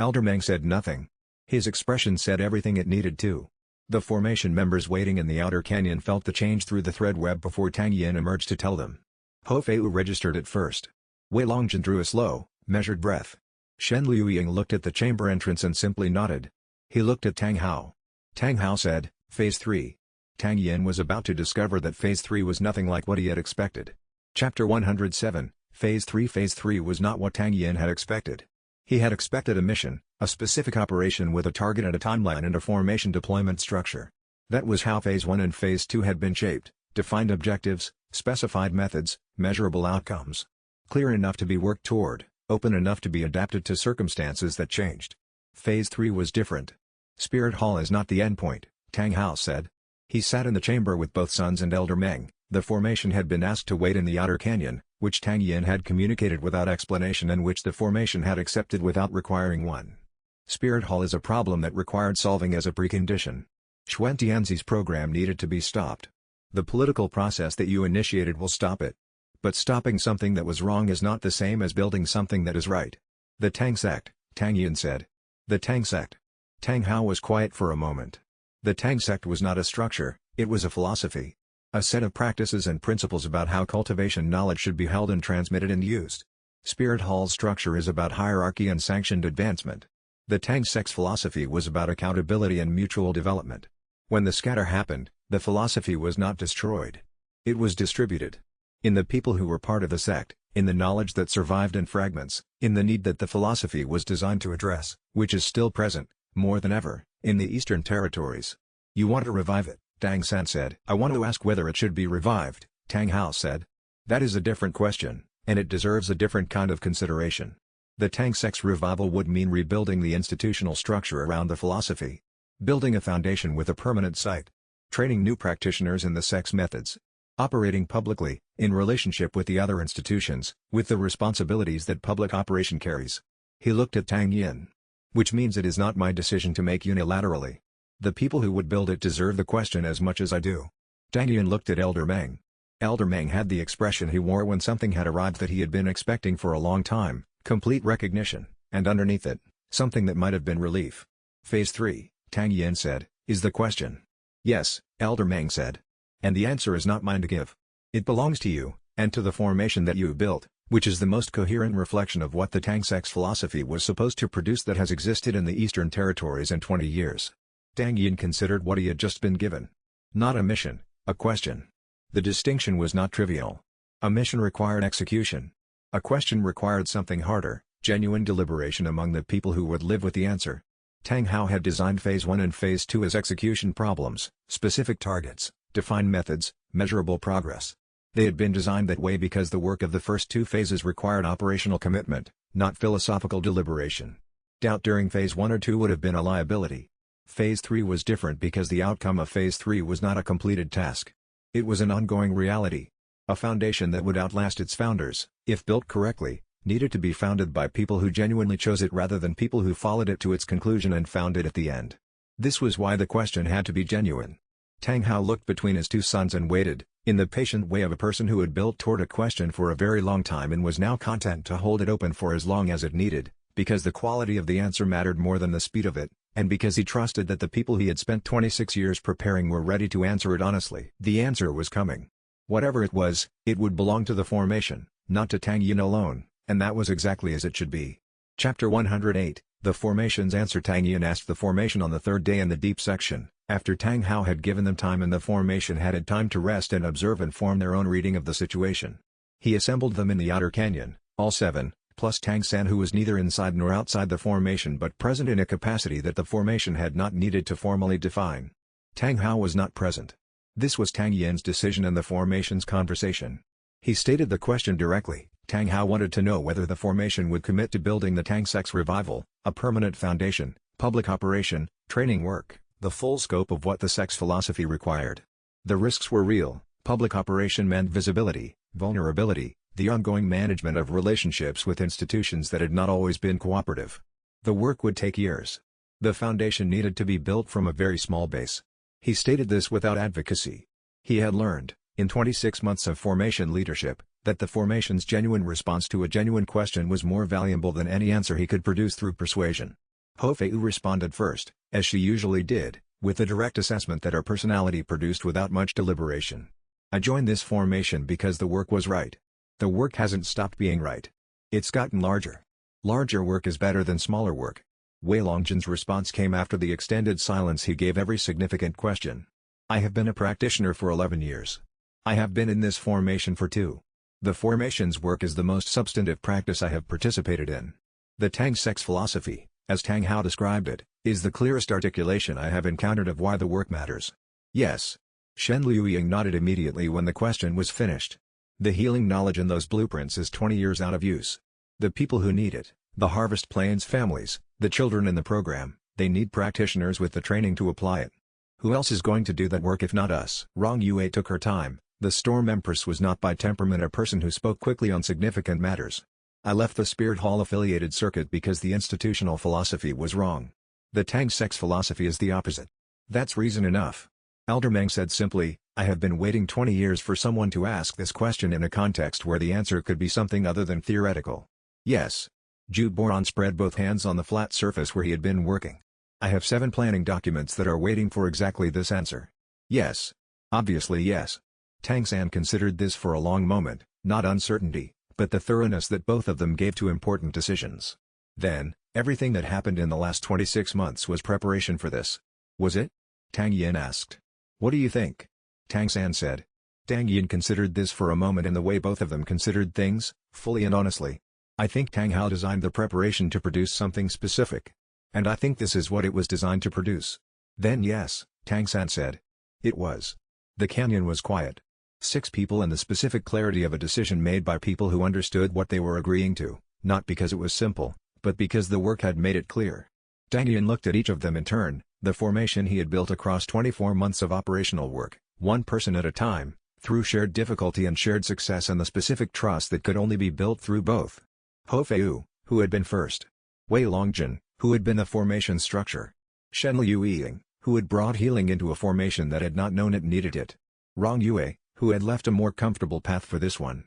A: Elder Meng said nothing. His expression said everything it needed to. The formation members waiting in the outer canyon felt the change through the thread web before Tang Yin emerged to tell them. Ho Feiyu registered it first. Wei Longjin drew a slow, measured breath. Shen Liuying looked at the chamber entrance and simply nodded. He looked at Tang Hao. Tang Hao said, Phase 3. Tang Yin was about to discover that Phase 3 was nothing like what he had expected. Chapter 107, Phase 3. Phase 3 was not what Tang Yin had expected. He had expected a mission, a specific operation with a target and a timeline and a formation deployment structure. That was how Phase 1 and Phase 2 had been shaped, defined objectives, specified methods, measurable outcomes. Clear enough to be worked toward, open enough to be adapted to circumstances that changed. Phase 3 was different. Spirit Hall is not the endpoint, Tang Hao said. He sat in the chamber with both sons and Elder Meng. The formation had been asked to wait in the outer canyon, which Tang Yin had communicated without explanation and which the formation had accepted without requiring one. Spirit Hall is a problem that required solving as a precondition. Xuan Tianzi's program needed to be stopped. The political process that you initiated will stop it. But stopping something that was wrong is not the same as building something that is right. The Tang Sect, Tang Yin said. The Tang Sect. Tang Hao was quiet for a moment. The Tang Sect was not a structure, it was a philosophy. A set of practices and principles about how cultivation knowledge should be held and transmitted and used. Spirit Hall's structure is about hierarchy and sanctioned advancement. The Tang Sect's philosophy was about accountability and mutual development. When the scatter happened, the philosophy was not destroyed. It was distributed. In the people who were part of the sect, in the knowledge that survived in fragments, in the need that the philosophy was designed to address, which is still present, more than ever, in the Eastern Territories. You want to revive it, Tang San said. I want to ask whether it should be revived, Tang Hao said. That is a different question, and it deserves a different kind of consideration. The Tang Sect's revival would mean rebuilding the institutional structure around the philosophy. Building a foundation with a permanent site. Training new practitioners in the sect's methods. Operating publicly, in relationship with the other institutions, with the responsibilities that public operation carries. He looked at Tang Yin. Which means it is not my decision to make unilaterally. The people who would build it deserve the question as much as I do. Tang Yin looked at Elder Meng. Elder Meng had the expression he wore when something had arrived that he had been expecting for a long time, complete recognition, and underneath it, something that might have been relief. Phase 3, Tang Yin said, is the question. Yes, Elder Meng said. And the answer is not mine to give. It belongs to you, and to the formation that you built, which is the most coherent reflection of what the Tang Sect's philosophy was supposed to produce that has existed in the Eastern Territories in 20 years. Tang Yin considered what he had just been given. Not a mission, a question. The distinction was not trivial. A mission required execution. A question required something harder, genuine deliberation among the people who would live with the answer. Tang Hao had designed Phase 1 and Phase 2 as execution problems, specific targets, defined methods, measurable progress. They had been designed that way because the work of the first two phases required operational commitment, not philosophical deliberation. Doubt during Phase 1 or 2 would have been a liability. Phase 3 was different because the outcome of Phase 3 was not a completed task. It was an ongoing reality. A foundation that would outlast its founders, if built correctly, needed to be founded by people who genuinely chose it rather than people who followed it to its conclusion and found it at the end. This was why the question had to be genuine. Tang Hao looked between his two sons and waited, in the patient way of a person who had built toward a question for a very long time and was now content to hold it open for as long as it needed, because the quality of the answer mattered more than the speed of it, and because he trusted that the people he had spent 26 years preparing were ready to answer it honestly. The answer was coming. Whatever it was, it would belong to the formation, not to Tang Yin alone, and that was exactly as it should be. Chapter 108, The Formation's Answer. Tang Yin asked the formation on the third day in the deep section, after Tang Hao had given them time and the formation had had time to rest and observe and form their own reading of the situation. He assembled them in the outer canyon, all 7, plus Tang San, who was neither inside nor outside the formation but present in a capacity that the formation had not needed to formally define. Tang Hao was not present. This was Tang Yin's decision and the formation's conversation. He stated the question directly. Tang Hao wanted to know whether the formation would commit to building the Tang Sect's revival, a permanent foundation, public operation, training work, the full scope of what the sect's philosophy required. The risks were real. Public operation meant visibility, vulnerability, the ongoing management of relationships with institutions that had not always been cooperative. The work would take years. The foundation needed to be built from a very small base. He stated this without advocacy. He had learned, in 26 months of formation leadership, that the formation's genuine response to a genuine question was more valuable than any answer he could produce through persuasion. Ho Fei responded first, as she usually did, with the direct assessment that her personality produced without much deliberation. I joined this formation because the work was right. The work hasn't stopped being right. It's gotten larger. Larger work is better than smaller work. Wei Longjin's response came after the extended silence he gave every significant question. I have been a practitioner for 11 years. I have been in this formation for 2. The formation's work is the most substantive practice I have participated in. The Tang Sect's philosophy, as Tang Hao described it, is the clearest articulation I have encountered of why the work matters. Yes. Shen Liuying nodded immediately when the question was finished. The healing knowledge in those blueprints is 20 years out of use. The people who need it, the Harvest Plains families, the children in the program, they need practitioners with the training to apply it. Who else is going to do that work if not us? Rong Yue took her time. The Storm Empress was not by temperament a person who spoke quickly on significant matters. I left the Spirit Hall affiliated circuit because the institutional philosophy was wrong. The Tang Sect's philosophy is the opposite. That's reason enough. Elder Meng said simply, I have been waiting 20 years for someone to ask this question in a context where the answer could be something other than theoretical. Yes. Zhu Boran spread both hands on the flat surface where he had been working. I have 7 planning documents that are waiting for exactly this answer. Yes. Obviously yes. Tang San considered this for a long moment, not uncertainty, but the thoroughness that both of them gave to important decisions. Then, everything that happened in the last 26 months was preparation for this. Was it? Tang Yin asked. What do you think? Tang San said. Tang Yin considered this for a moment in the way both of them considered things, fully and honestly. I think Tang Hao designed the preparation to produce something specific. And I think this is what it was designed to produce. Then yes, Tang San said. It was. The canyon was quiet. 6 people and the specific clarity of a decision made by people who understood what they were agreeing to, not because it was simple, but because the work had made it clear. Tang Yin looked at each of them in turn, the formation he had built across 24 months of operational work, one person at a time, through shared difficulty and shared success and the specific trust that could only be built through both. Ho Feiyu, who had been first. Wei Longjun, who had been the formation structure. Shen Liu Ying, who had brought healing into a formation that had not known it needed it. Rong Yue, who had left a more comfortable path for this one.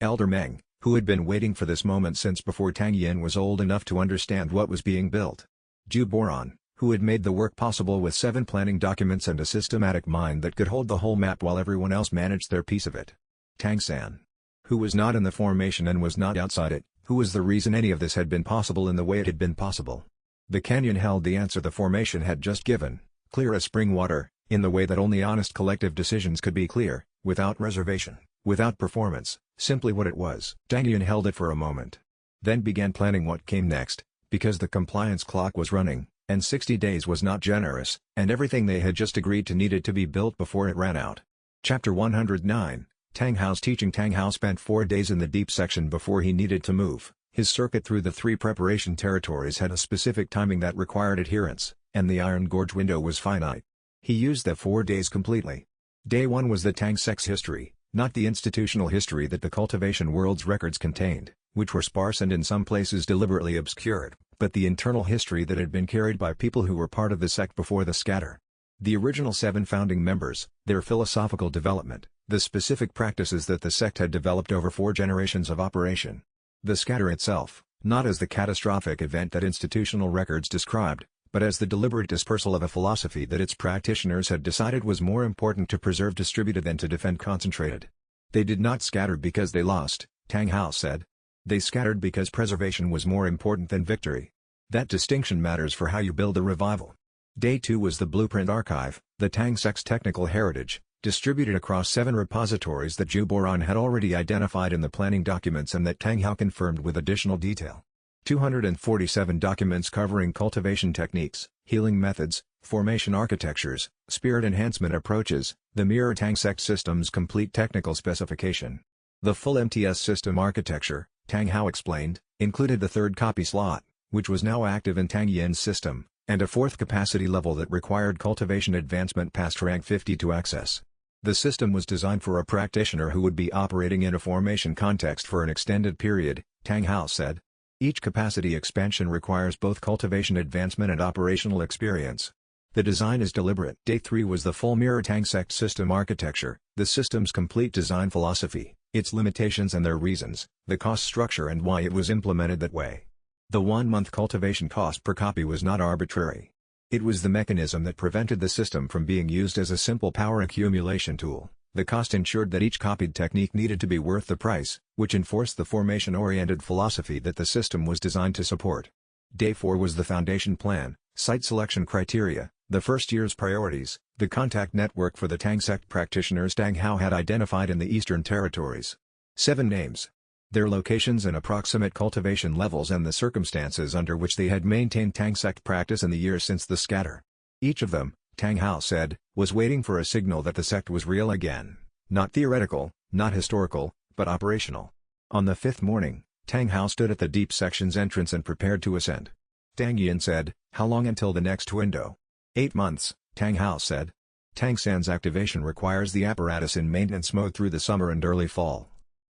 A: Elder Meng, who had been waiting for this moment since before Tang Yin was old enough to understand what was being built. Zhu Boran, who had made the work possible with 7 planning documents and a systematic mind that could hold the whole map while everyone else managed their piece of it. Tang San, who was not in the formation and was not outside it, who was the reason any of this had been possible in the way it had been possible. The canyon held the answer the formation had just given, clear as spring water, in the way that only honest collective decisions could be clear, without reservation, without performance, simply what it was. Tang Yin held it for a moment. Then began planning what came next, because the compliance clock was running, and 60 days was not generous, and everything they had just agreed to needed to be built before it ran out. Chapter 109, Tang Hao's teaching. Tang Hao spent 4 days in the deep section before he needed to move. His circuit through the 3 preparation territories had a specific timing that required adherence, and the Iron Gorge window was finite. He used the 4 days completely. Day 1 was the Tang Sect's history, not the institutional history that the cultivation world's records contained, which were sparse and in some places deliberately obscured, but the internal history that had been carried by people who were part of the sect before the scatter. The original 7 founding members, their philosophical development, the specific practices that the sect had developed over 4 generations of operation. The scatter itself, not as the catastrophic event that institutional records described, but as the deliberate dispersal of a philosophy that its practitioners had decided was more important to preserve distributed than to defend concentrated. They did not scatter because they lost, Tang Hao said. They scattered because preservation was more important than victory. That distinction matters for how you build a revival. Day 2 was the Blueprint Archive, the Tang Sect's technical heritage, distributed across 7 repositories that Zhu Boran had already identified in the planning documents and that Tang Hao confirmed with additional detail. 247 documents covering cultivation techniques, healing methods, formation architectures, spirit enhancement approaches, the Mirror Tang Sect System's complete technical specification. The full MTS system architecture, Tang Hao explained, included the 3rd copy slot, which was now active in Tang Yin's system, and a 4th capacity level that required cultivation advancement past rank 50 to access. The system was designed for a practitioner who would be operating in a formation context for an extended period, Tang Hao said. Each capacity expansion requires both cultivation advancement and operational experience. The design is deliberate. Day 3 was the full Mirror Tang Sect System architecture, the system's complete design philosophy, its limitations and their reasons, the cost structure and why it was implemented that way. The 1-month cultivation cost per copy was not arbitrary. It was the mechanism that prevented the system from being used as a simple power accumulation tool. The cost ensured that each copied technique needed to be worth the price, which enforced the formation-oriented philosophy that the system was designed to support. Day 4 was the foundation plan, site selection criteria, the first year's priorities, the contact network for the Tang Sect practitioners Tang Hao had identified in the Eastern Territories. 7 names. Their locations and approximate cultivation levels and the circumstances under which they had maintained Tang Sect practice in the years since the scatter. Each of them, Tang Hao said, was waiting for a signal that the sect was real again, not theoretical, not historical, but operational. On the 5th morning, Tang Hao stood at the deep section's entrance and prepared to ascend. Tang Yin said, "How long until the next window?" 8 months, Tang Hao said. Tang San's activation requires the apparatus in maintenance mode through the summer and early fall.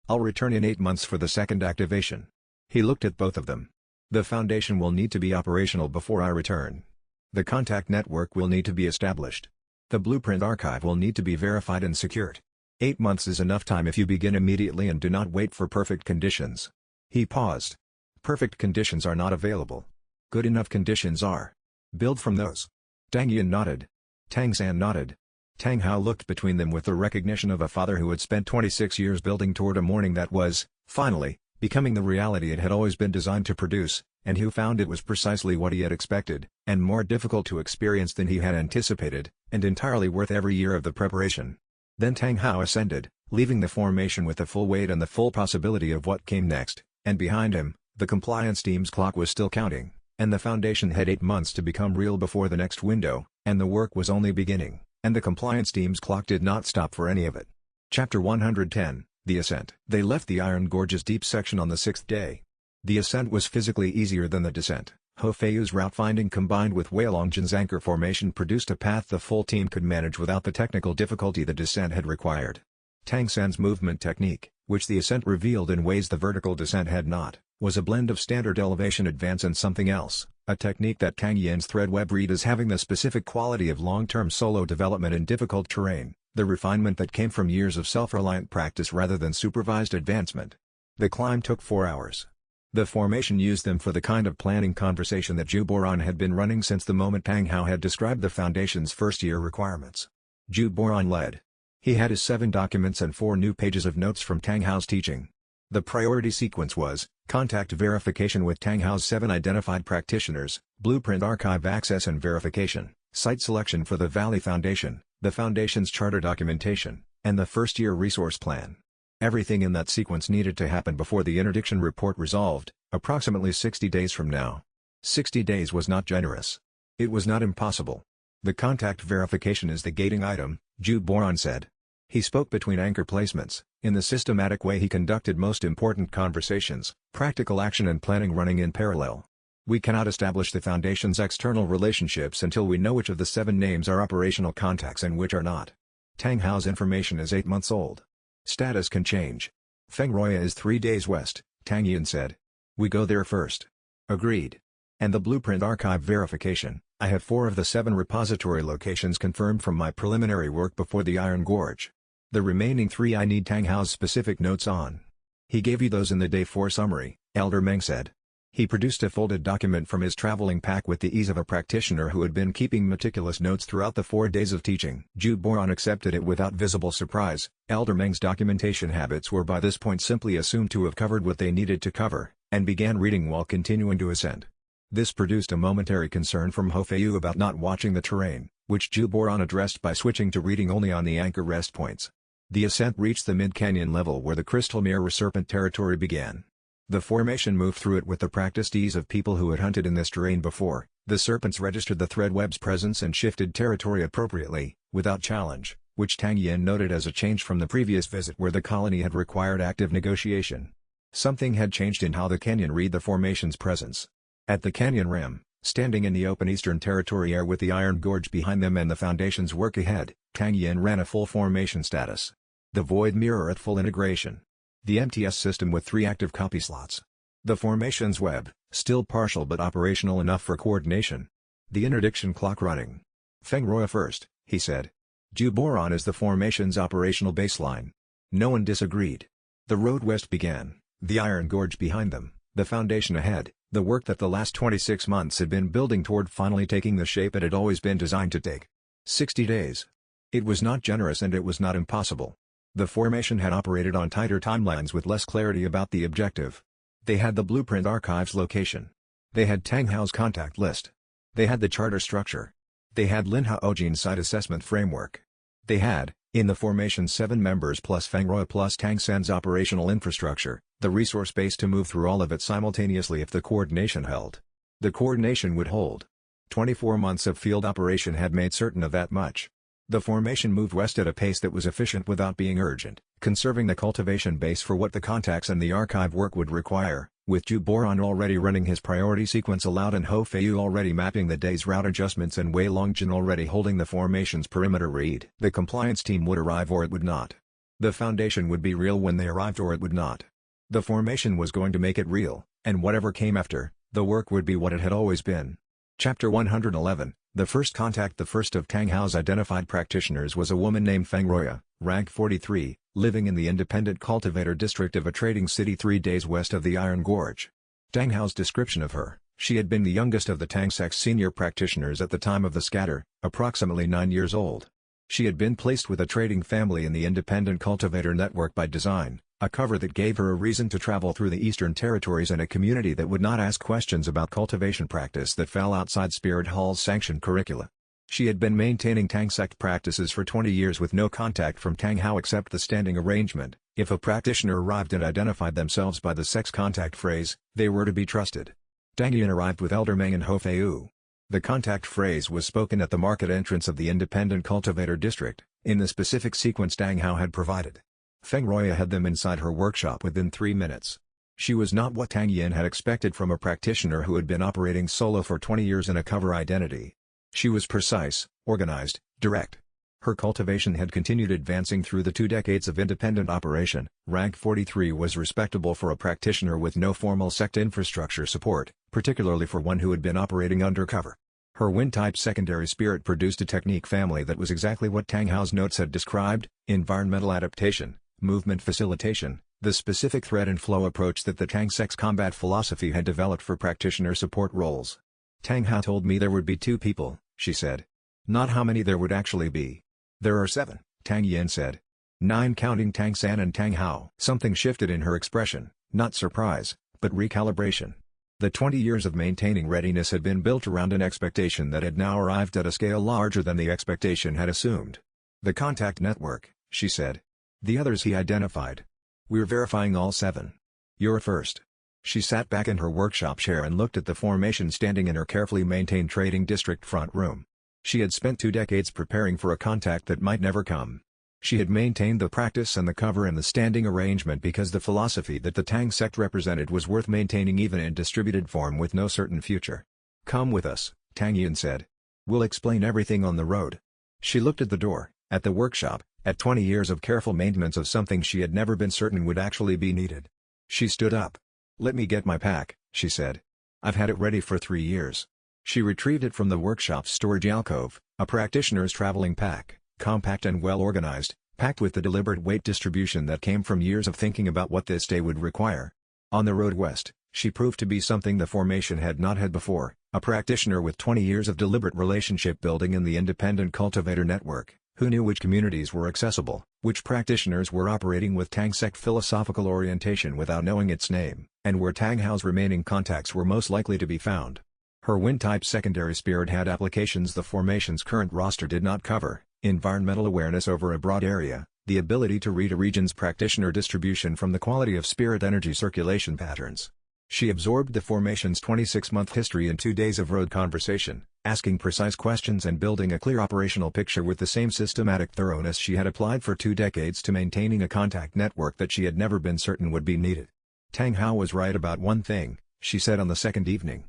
A: I'll return in 8 months for the second activation. He looked at both of them. The foundation will need to be operational before I return. The contact network will need to be established. The blueprint archive will need to be verified and secured. 8 months is enough time if you begin immediately and do not wait for perfect conditions. He paused. Perfect conditions are not available. Good enough conditions are. Build from those. Tang Yin nodded. Tang San nodded. Tang Hao looked between them with the recognition of a father who had spent 26 years building toward a morning that was, finally, becoming the reality it had always been designed to produce, and who found it was precisely what he had expected, and more difficult to experience than he had anticipated, and entirely worth every year of the preparation. Then Tang Hao ascended, leaving the formation with the full weight and the full possibility of what came next, and behind him, the compliance team's clock was still counting, and the Foundation had 8 months to become real before the next window, and the work was only beginning, and the compliance team's clock did not stop for any of it. Chapter 110, The Ascent. They left the Iron Gorge's deep section on the 6th day. The ascent was physically easier than the descent. Ho Feiyu's route finding combined with Wei Longjin's anchor formation produced a path the full team could manage without the technical difficulty the descent had required. Tang San's movement technique, which the ascent revealed in ways the vertical descent had not, was a blend of standard elevation advance and something else, a technique that Tang Yin's thread web read as having the specific quality of long-term solo development in difficult terrain, the refinement that came from years of self-reliant practice rather than supervised advancement. The climb took 4 hours. The formation used them for the kind of planning conversation that Zhu Boran had been running since the moment Tang Hao had described the Foundation's first-year requirements. Zhu Boran led. He had his 7 documents and 4 new pages of notes from Tang Hao's teaching. The priority sequence was, contact verification with Tang Hao's 7 identified practitioners, blueprint archive access and verification, site selection for the Valley Foundation, the Foundation's charter documentation, and the first-year resource plan. Everything in that sequence needed to happen before the interdiction report resolved, approximately 60 days from now. 60 days was not generous. It was not impossible. The contact verification is the gating item, Zhu Boran said. He spoke between anchor placements, in the systematic way he conducted most important conversations, practical action and planning running in parallel. We cannot establish the Foundation's external relationships until we know which of the 7 names are operational contacts and which are not. Tang Hao's information is 8 months old. Status can change. Feng Roya is 3 days west, Tang Yin said. We go there first. Agreed. And the blueprint archive verification, I have 4 of the 7 repository locations confirmed from my preliminary work before the Iron Gorge. The remaining 3 I need Tang Hao's specific notes on. He gave you those in the day 4 summary, Elder Meng said. He produced a folded document from his traveling pack with the ease of a practitioner who had been keeping meticulous notes throughout the 4 days of teaching. Zhu Boran accepted it without visible surprise. Elder Meng's documentation habits were by this point simply assumed to have covered what they needed to cover, and began reading while continuing to ascend. This produced a momentary concern from Ho Feiyu about not watching the terrain, which Zhu Boran addressed by switching to reading only on the anchor rest points. The ascent reached the mid-canyon level where the Crystal Mirror Serpent territory began. The formation moved through it with the practiced ease of people who had hunted in this terrain before. The serpents registered the thread web's presence and shifted territory appropriately, without challenge, which Tang Yin noted as a change from the previous visit where the colony had required active negotiation. Something had changed in how the canyon read the formation's presence. At the canyon rim, standing in the open eastern territory air with the Iron Gorge behind them and the Foundation's work ahead, Tang Yin ran a full formation status. The void mirror at full integration. The MTS system with 3 active copy slots. The formation's web, still partial but operational enough for coordination. The interdiction clock running. Feng Roya first, he said. Zhu Boran is the formation's operational baseline. No one disagreed. The road west began, the Iron Gorge behind them, the Foundation ahead, the work that the last 26 months had been building toward finally taking the shape it had always been designed to take. 60 days. It was not generous and it was not impossible. The formation had operated on tighter timelines with less clarity about the objective. They had the blueprint archive's location. They had Tang Hao's contact list. They had the charter structure. They had Lin Haojin's site assessment framework. They had, in the formation 7 members plus Feng Roya plus Tang San's operational infrastructure, the resource base to move through all of it simultaneously if the coordination held. The coordination would hold. 24 months of field operation had made certain of that much. The formation moved west at a pace that was efficient without being urgent, conserving the cultivation base for what the contacts and the archive work would require, with Zhu Boran already running his priority sequence aloud and Ho Feiyu already mapping the day's route adjustments and Wei Longjin already holding the formation's perimeter read. The compliance team would arrive or it would not. The Foundation would be real when they arrived or it would not. The formation was going to make it real, and whatever came after, the work would be what it had always been. Chapter 111, The First Contact. The first of Tang Hao's identified practitioners was a woman named Feng Roya, rank 43, living in the independent cultivator district of a trading city 3 days west of the Iron Gorge. Tang Hao's description of her: she had been the youngest of the Tang Sect's senior practitioners at the time of the scatter, approximately 9 years old. She had been placed with a trading family in the independent cultivator network by design, a cover that gave her a reason to travel through the Eastern Territories and a community that would not ask questions about cultivation practice that fell outside Spirit Hall's sanctioned curricula. She had been maintaining Tang Sect practices for 20 years with no contact from Tang Hao except the standing arrangement: if a practitioner arrived and identified themselves by the sect's contact phrase, they were to be trusted. Tang Yin arrived with Elder Meng and Ho Feiyu. The contact phrase was spoken at the market entrance of the independent cultivator district, in the specific sequence Tang Hao had provided. Feng Roya had them inside her workshop within 3 minutes. She was not what Tang Yin had expected from a practitioner who had been operating solo for 20 years in a cover identity. She was precise, organized, direct. Her cultivation had continued advancing through the 2 decades of independent operation. Rank 43 was respectable for a practitioner with no formal sect infrastructure support, particularly for one who had been operating undercover. Her Wind-type secondary spirit produced a technique family that was exactly what Tang Hao's notes had described: environmental adaptation, movement facilitation, the specific thread and flow approach that the Tang Sect's combat philosophy had developed for practitioner support roles. Tang Hao told me there would be 2 people, she said. Not how many there would actually be. There are 7, Tang Yin said. 9 counting Tang San and Tang Hao. Something shifted in her expression, not surprise, but recalibration. The 20 years of maintaining readiness had been built around an expectation that had now arrived at a scale larger than the expectation had assumed. The contact network, she said. The others he identified. We're verifying all 7. You're first. She sat back in her workshop chair and looked at the formation standing in her carefully maintained trading district front room. She had spent 2 decades preparing for a contact that might never come. She had maintained the practice and the cover and the standing arrangement because the philosophy that the Tang Sect represented was worth maintaining even in distributed form with no certain future. Come with us, Tang Yin said. We'll explain everything on the road. She looked at the door, at the workshop, at 20 years of careful maintenance of something she had never been certain would actually be needed. She stood up. Let me get my pack, she said. I've had it ready for 3 years. She retrieved it from the workshop's storage alcove, a practitioner's traveling pack, compact and well organized, packed with the deliberate weight distribution that came from years of thinking about what this day would require. On the road west, she proved to be something the formation had not had before, a practitioner with 20 years of deliberate relationship building in the independent cultivator network, who knew which communities were accessible, which practitioners were operating with Tang Sect philosophical orientation without knowing its name, and where Tang Hao's remaining contacts were most likely to be found. Her Wind-type secondary spirit had applications the formation's current roster did not cover: environmental awareness over a broad area, the ability to read a region's practitioner distribution from the quality of spirit energy circulation patterns. She absorbed the formation's 26-month history in 2 days of road conversation, asking precise questions and building a clear operational picture with the same systematic thoroughness she had applied for 2 decades to maintaining a contact network that she had never been certain would be needed. Tang Hao was right about one thing, she said on the second evening.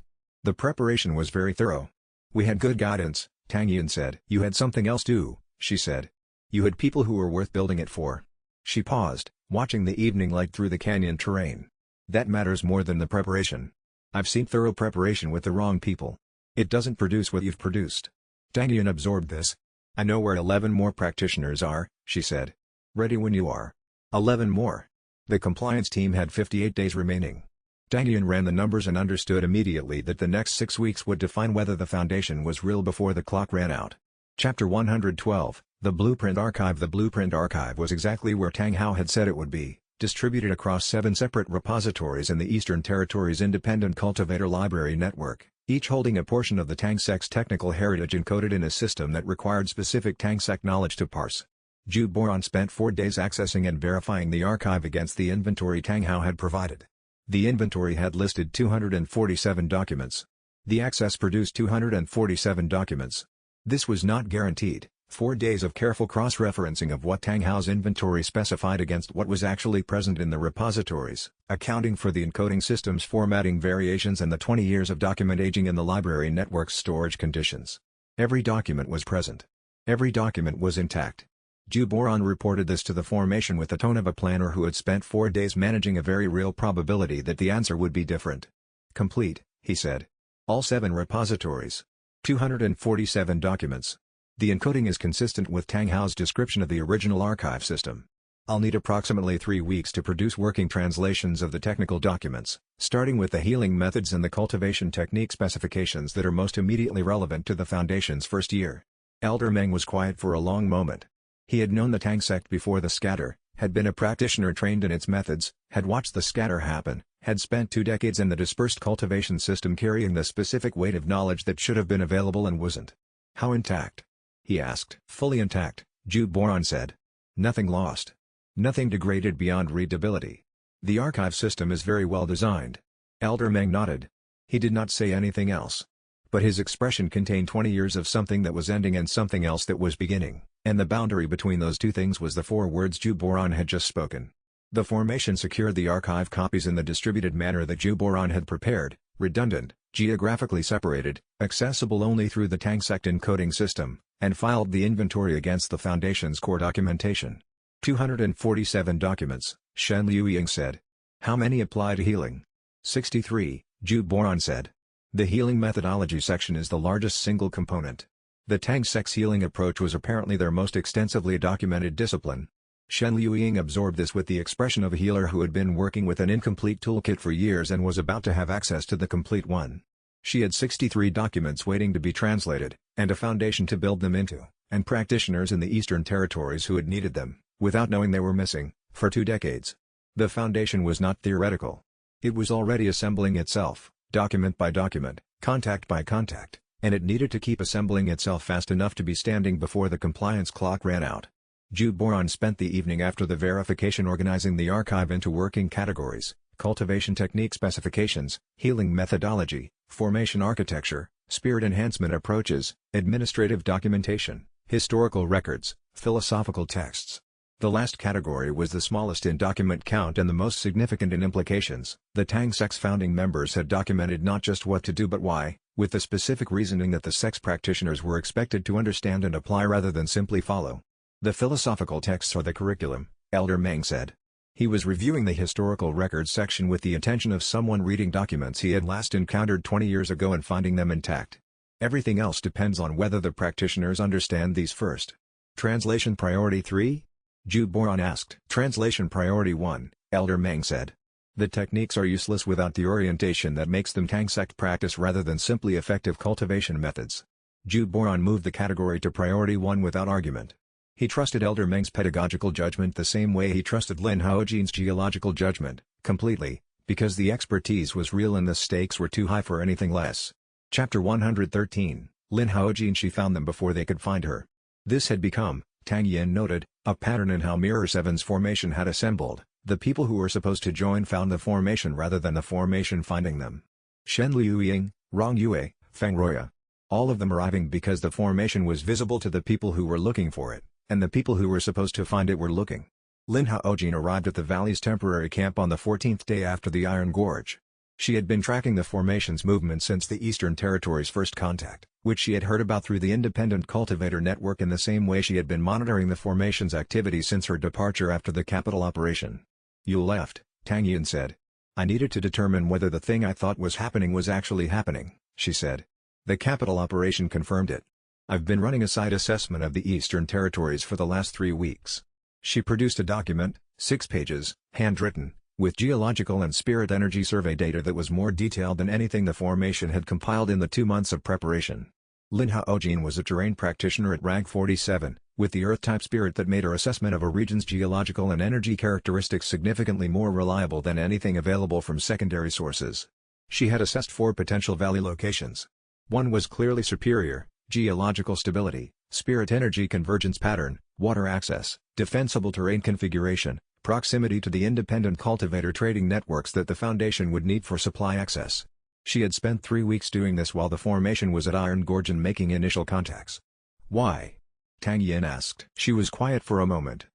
A: The preparation was very thorough. We had good guidance, Tang Yin said. You had something else too, she said. You had people who were worth building it for. She paused, watching the evening light through the canyon terrain. That matters more than the preparation. I've seen thorough preparation with the wrong people. It doesn't produce what you've produced. Tang Yin absorbed this. I know where 11 more practitioners are, she said. Ready when you are. 11 more. The compliance team had 58 days remaining. Tang Yin ran the numbers and understood immediately that the next 6 weeks would define whether the foundation was real before the clock ran out. Chapter 112, The Blueprint Archive. The Blueprint Archive was exactly where Tang Hao had said it would be, distributed across 7 separate repositories in the Eastern Territories' independent cultivator library network, each holding a portion of the Tang Sect's technical heritage encoded in a system that required specific Tang Sect knowledge to parse. Zhu Boran spent 4 days accessing and verifying the archive against the inventory Tang Hao had provided. The inventory had listed 247 documents. The access produced 247 documents. This was not guaranteed. 4 days of careful cross-referencing of what Tang Hao's inventory specified against what was actually present in the repositories, accounting for the encoding system's formatting variations and the 20 years of document aging in the library network's storage conditions. Every document was present. Every document was intact. Zhu Boran reported this to the formation with the tone of a planner who had spent 4 days managing a very real probability that the answer would be different. Complete, he said. All 7 repositories. 247 documents. The encoding is consistent with Tang Hao's description of the original archive system. I'll need approximately 3 weeks to produce working translations of the technical documents, starting with the healing methods and the cultivation technique specifications that are most immediately relevant to the Foundation's first year. Elder Meng was quiet for a long moment. He had known the Tang sect before the scatter, had been a practitioner trained in its methods, had watched the scatter happen, had spent 2 decades in the dispersed cultivation system carrying the specific weight of knowledge that should have been available and wasn't. How intact? He asked. Fully intact, Zhu Boran said. Nothing lost. Nothing degraded beyond readability. The archive system is very well designed. Elder Meng nodded. He did not say anything else. But his expression contained 20 years of something that was ending and something else that was beginning, and the boundary between those 2 things was the 4 words Zhu Boran had just spoken. The formation secured the archive copies in the distributed manner that Zhu Boran had prepared, redundant, geographically separated, accessible only through the Tang sect encoding system, and filed the inventory against the Foundation's core documentation. 247 documents, Shen Liuying said. How many apply to healing? 63, Zhu Boran said. The healing methodology section is the largest single component. The Tang sect's healing approach was apparently their most extensively documented discipline. Shen Liuying absorbed this with the expression of a healer who had been working with an incomplete toolkit for years and was about to have access to the complete one. She had 63 documents waiting to be translated, and a foundation to build them into, and practitioners in the Eastern Territories who had needed them, without knowing they were missing, for 2 decades. The foundation was not theoretical. It was already assembling itself, document by document, contact by contact, and it needed to keep assembling itself fast enough to be standing before the compliance clock ran out. Zhu Boran spent the evening after the verification organizing the archive into working categories: cultivation technique specifications, healing methodology, formation architecture, spirit enhancement approaches, administrative documentation, historical records, philosophical texts. The last category was the smallest in document count and the most significant in implications. The Tang sect's founding members had documented not just what to do but why, with the specific reasoning that the sect's practitioners were expected to understand and apply rather than simply follow. The philosophical texts are the curriculum, Elder Meng said. He was reviewing the historical records section with the intention of someone reading documents he had last encountered 20 years ago and finding them intact. Everything else depends on whether the practitioners understand these first. Translation Priority 3? Zhu Boran asked. Translation Priority 1, Elder Meng said. The techniques are useless without the orientation that makes them Tang sect practice rather than simply effective cultivation methods. Zhu Boran moved the category to Priority 1 without argument. He trusted Elder Meng's pedagogical judgment the same way he trusted Lin Haojin's geological judgment, completely, because the expertise was real and the stakes were too high for anything less. Chapter 113, Lin Haojin. She found them before they could find her. This had become, Tang Yin noted, a pattern in how Mirror 7's formation had assembled. The people who were supposed to join found the formation rather than the formation finding them. Shen Liuying, Rong Yue, Feng Roya. All of them arriving because the formation was visible to the people who were looking for it, and the people who were supposed to find it were looking. Lin Haojin arrived at the valley's temporary camp on the 14th day after the Iron Gorge. She had been tracking the formation's movement since the Eastern Territories' first contact, which she had heard about through the independent cultivator network in the same way she had been monitoring the formation's activity since her departure after the capital operation. You left, Tang Yin said. I needed to determine whether the thing I thought was happening was actually happening, she said. The capital operation confirmed it. I've been running a side assessment of the Eastern Territories for the last 3 weeks. She produced a document, 6 pages, handwritten, with geological and spirit energy survey data that was more detailed than anything the formation had compiled in the 2 months of preparation. Lin Haojin was a terrain practitioner at rank 47, with the Earth-type spirit that made her assessment of a region's geological and energy characteristics significantly more reliable than anything available from secondary sources. She had assessed 4 potential valley locations. One was clearly superior: geological stability, spirit energy convergence pattern, water access, defensible terrain configuration, proximity to the independent cultivator trading networks that the Foundation would need for supply access. She had spent 3 weeks doing this while the formation was at Iron Gorge and making initial contacts. Why? Tang Yin asked. She was quiet for a moment.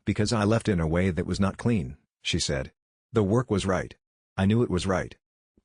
A: Because I left in a way that was not clean, she said. The work was right. I knew it was right.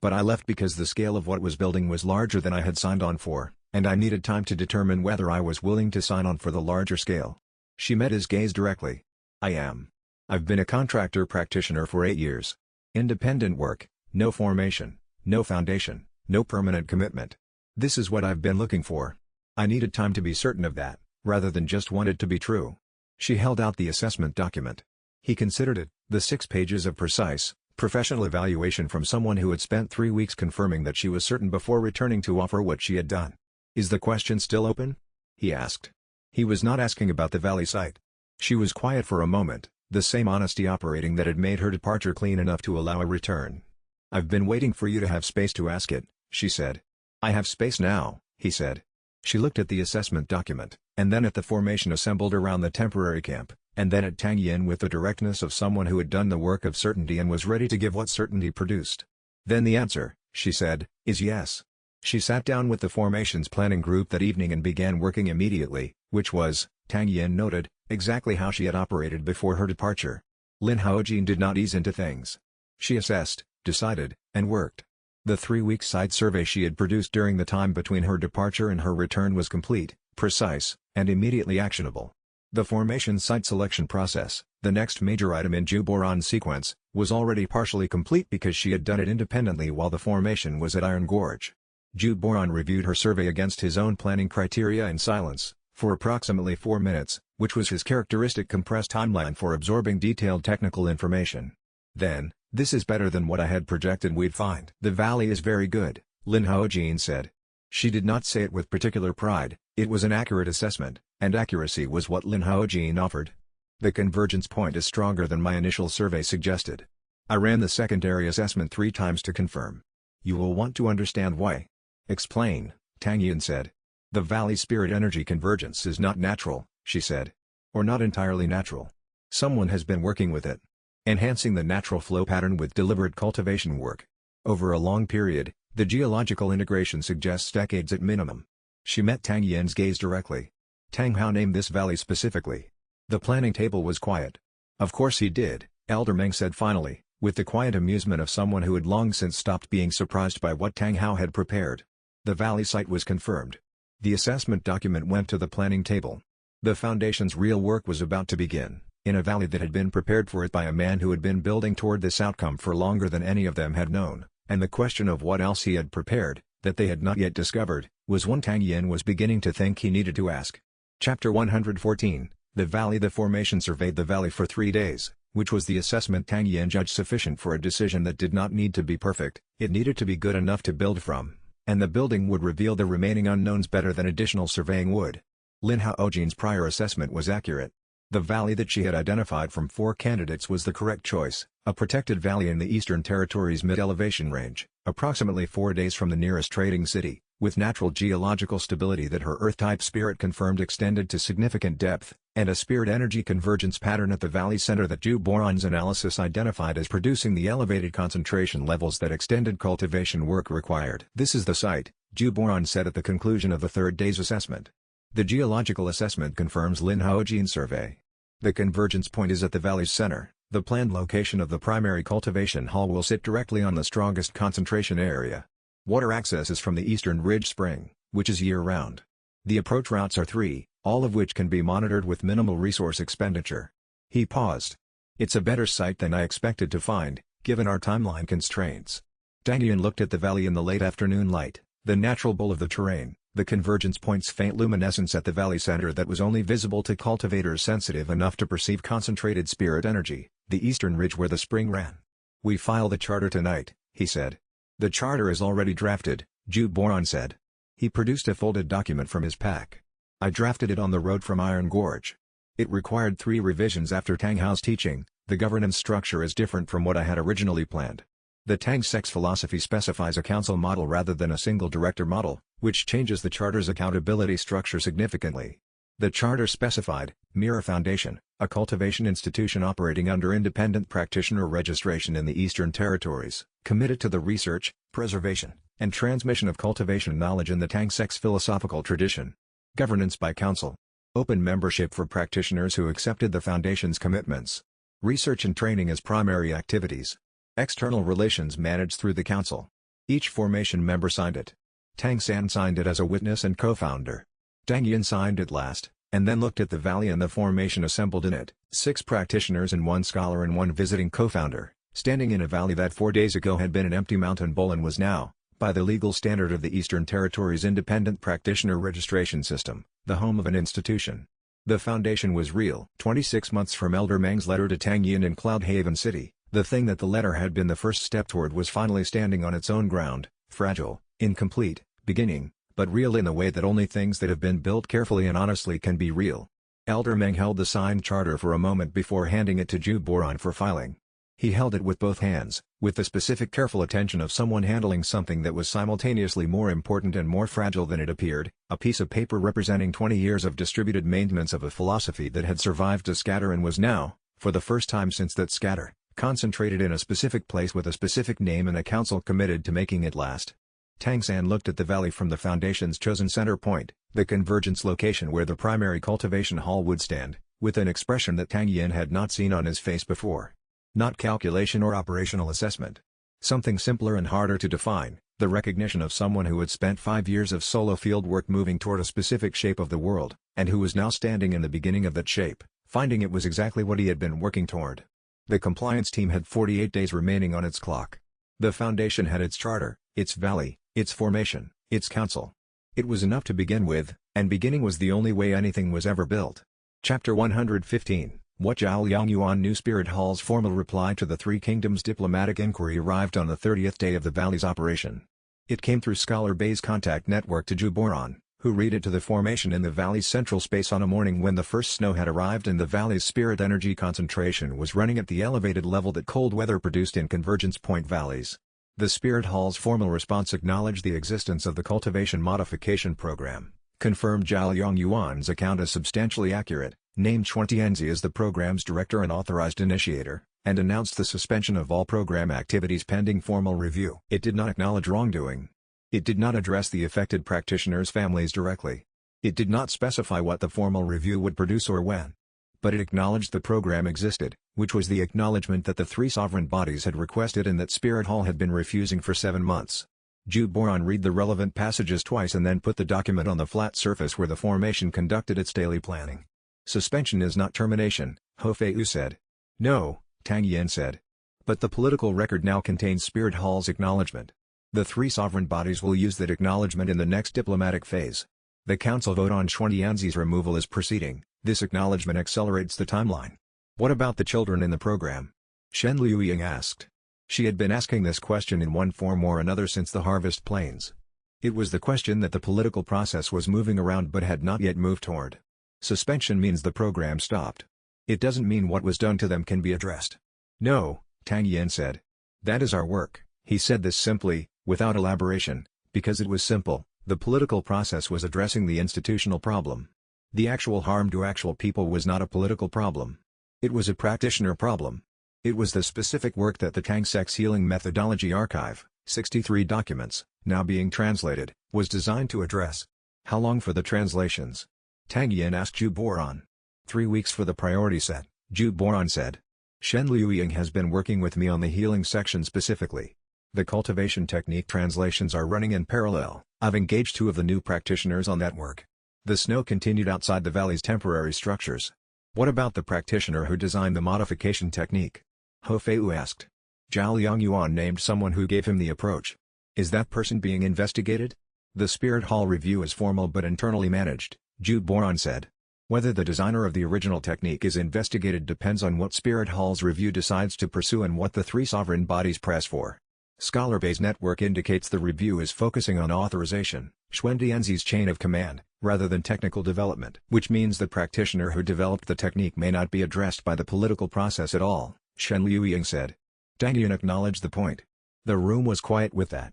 A: But I left because the scale of what was building was larger than I had signed on for, and I needed time to determine whether I was willing to sign on for the larger scale. She met his gaze directly. I am. I've been a contractor practitioner for 8 years. Independent work, no formation, no foundation, No permanent commitment. This is what I've been looking for. I needed time to be certain of that, rather than just want it to be true. She held out the assessment document. He considered it, the 6 pages of precise, professional evaluation from someone who had spent 3 weeks confirming that she was certain before returning to offer what she had done. "Is the question still open?" he asked. He was not asking about the valley site. She was quiet for a moment, the same honesty operating that had made her departure clean enough to allow a return. "I've been waiting for you to have space to ask it," she said. "I have space now," he said. She looked at the assessment document, and then at the formation assembled around the temporary camp, and then at Tang Yin with the directness of someone who had done the work of certainty and was ready to give what certainty produced. "Then the answer," she said, "is yes." She sat down with the formation's planning group that evening and began working immediately, which was, Tang Yin noted, exactly how she had operated before her departure. Lin Haojin did not ease into things. She assessed, decided, and worked. The 3-week site survey she had produced during the time between her departure and her return was complete, precise, and immediately actionable. The formation site selection process, the next major item in Juboran's sequence, was already partially complete because she had done it independently while the formation was at Iron Gorge. Juboran reviewed her survey against his own planning criteria in silence, for approximately 4 minutes, which was his characteristic compressed timeline for absorbing detailed technical information. Then, "This is better than what I had projected we'd find." "The valley is very good," Lin Haojin said. She did not say it with particular pride, it was an accurate assessment, and accuracy was what Lin Haojin offered. "The convergence point is stronger than my initial survey suggested. I ran the secondary assessment 3 times to confirm. You will want to understand why." "Explain," Tang Yin said. "The valley spirit energy convergence is not natural," she said. "Or not entirely natural. Someone has been working with it. Enhancing the natural flow pattern with deliberate cultivation work. Over a long period, the geological integration suggests decades at minimum." She met Tang Yin's gaze directly. "Tang Hao named this valley specifically." The planning table was quiet. "Of course he did," Elder Meng said finally, with the quiet amusement of someone who had long since stopped being surprised by what Tang Hao had prepared. The valley site was confirmed. The assessment document went to the planning table. The Foundation's real work was about to begin, in a valley that had been prepared for it by a man who had been building toward this outcome for longer than any of them had known, and the question of what else he had prepared, that they had not yet discovered, was one Tang Yin was beginning to think he needed to ask. Chapter 114, The Valley. The formation surveyed the valley for 3 days, which was the assessment Tang Yin judged sufficient for a decision that did not need to be perfect, it needed to be good enough to build from, and the building would reveal the remaining unknowns better than additional surveying would. Lin Haojin's prior assessment was accurate. The valley that she had identified from 4 candidates was the correct choice, a protected valley in the Eastern Territory's mid-elevation range, approximately 4 days from the nearest trading city, with natural geological stability that her Earth-type spirit confirmed extended to significant depth, and a spirit energy convergence pattern at the valley center that Juboran's analysis identified as producing the elevated concentration levels that extended cultivation work required. "This is the site," Juboran said at the conclusion of the 3rd day's assessment. "The geological assessment confirms Lin Haojin's survey. The convergence point is at the valley's center. The planned location of the primary cultivation hall will sit directly on the strongest concentration area. Water access is from the eastern ridge spring, which is year-round. The approach routes are 3, all of which can be monitored with minimal resource expenditure." He paused. "It's a better site than I expected to find, given our timeline constraints." Tang Yin looked at the valley in the late afternoon light, the natural bowl of the terrain, the convergence point's faint luminescence at the valley center that was only visible to cultivators sensitive enough to perceive concentrated spirit energy, the eastern ridge where the spring ran. "We file the charter tonight," he said. "The charter is already drafted," Juboran said. He produced a folded document from his pack. "I drafted it on the road from Iron Gorge. It required 3 revisions after Tang Hao's teaching. The governance structure is different from what I had originally planned. The Tang Sect's philosophy specifies a council model rather than a single director model, which changes the charter's accountability structure significantly. The charter specified, Mirror Foundation, a cultivation institution operating under independent practitioner registration in the Eastern Territories, committed to the research, preservation, and transmission of cultivation knowledge in the Tang Sect's philosophical tradition. Governance by council. Open membership for practitioners who accepted the Foundation's commitments. Research and training as primary activities. External relations managed through the council. Each formation member signed it. Tang San signed it as a witness and co-founder. Tang Yin signed it last, and then looked at the valley and the formation assembled in it, 6 practitioners and 1 scholar and 1 visiting co-founder, standing in a valley that 4 days ago had been an empty mountain bowl and was now, by the legal standard of the Eastern Territories Independent Practitioner Registration System, the home of an institution. The foundation was real. 26 months from Elder Meng's letter to Tang Yin in Cloud Haven City, the thing that the letter had been the first step toward was finally standing on its own ground, fragile, incomplete, beginning, but real in the way that only things that have been built carefully and honestly can be real. Elder Meng held the signed charter for a moment before handing it to Zhu Boran for filing. He held it with both hands, with the specific careful attention of someone handling something that was simultaneously more important and more fragile than it appeared, a piece of paper representing 20 years of distributed maintenance of a philosophy that had survived a scatter and was now, for the first time since that scatter, concentrated in a specific place with a specific name and a council committed to making it last. Tang San looked at the valley from the Foundation's chosen center point, the convergence location where the primary cultivation hall would stand, with an expression that Tang Yin had not seen on his face before. Not calculation or operational assessment. Something simpler and harder to define, the recognition of someone who had spent 5 years of solo field work moving toward a specific shape of the world, and who was now standing in the beginning of that shape, finding it was exactly what he had been working toward. The compliance team had 48 days remaining on its clock. The Foundation had its charter, its valley, its formation, its council. It was enough to begin with, and beginning was the only way anything was ever built. Chapter 115. What Zhao Yangyuan New Spirit Hall's formal reply to the Three Kingdoms diplomatic inquiry arrived on the 30th day of the Valley's operation. It came through Scholar Bay's contact network to Zhu Boran, who read it to the formation in the Valley's central space on a morning when the first snow had arrived and the Valley's spirit energy concentration was running at the elevated level that cold weather produced in convergence point valleys. The Spirit Hall's formal response acknowledged the existence of the cultivation modification program, confirmed Zhao Yangyuan's account as substantially accurate, named Xuan Tianzi as the program's director and authorized initiator, and announced the suspension of all program activities pending formal review. It did not acknowledge wrongdoing. It did not address the affected practitioners' families directly. It did not specify what the formal review would produce or when. But it acknowledged the program existed, which was the acknowledgement that the three sovereign bodies had requested and that Spirit Hall had been refusing for 7 months. Zhu Boran read the relevant passages twice and then put the document on the flat surface where the formation conducted its daily planning. Suspension is not termination, Ho Fei said. No, Tang Yin said. But the political record now contains Spirit Hall's acknowledgement. The three sovereign bodies will use that acknowledgement in the next diplomatic phase. The council vote on Xuan Tianzi's removal is proceeding. This acknowledgement accelerates the timeline. What about the children in the program? Shen Liuying asked. She had been asking this question in one form or another since the Harvest Plains. It was the question that the political process was moving around but had not yet moved toward. Suspension means the program stopped. It doesn't mean what was done to them can be addressed. No, Tang Yin said. That is our work. He said this simply, without elaboration, because it was simple. The political process was addressing the institutional problem. The actual harm to actual people was not a political problem. It was a practitioner problem. It was the specific work that the Tang Sect's Healing Methodology Archive, 63 documents, now being translated, was designed to address. How long for the translations? Tang Yin asked Zhu Boran. 3 weeks for the priority set, Zhu Boran said. Shen Liuying has been working with me on the healing section specifically. The cultivation technique translations are running in parallel. I've engaged 2 of the new practitioners on that work. The snow continued outside the valley's temporary structures. What about the practitioner who designed the modification technique? Ho Fei asked. Zhao Yangyuan named someone who gave him the approach. Is that person being investigated? The Spirit Hall review is formal but internally managed, Zhu Boran said. Whether the designer of the original technique is investigated depends on what Spirit Hall's review decides to pursue and what the three sovereign bodies press for. Scholar Bay's network indicates the review is focusing on authorization, Xuan Tianzi's chain of command, rather than technical development. Which means the practitioner who developed the technique may not be addressed by the political process at all, Shen Liuying said. Tang Yin acknowledged the point. The room was quiet with that.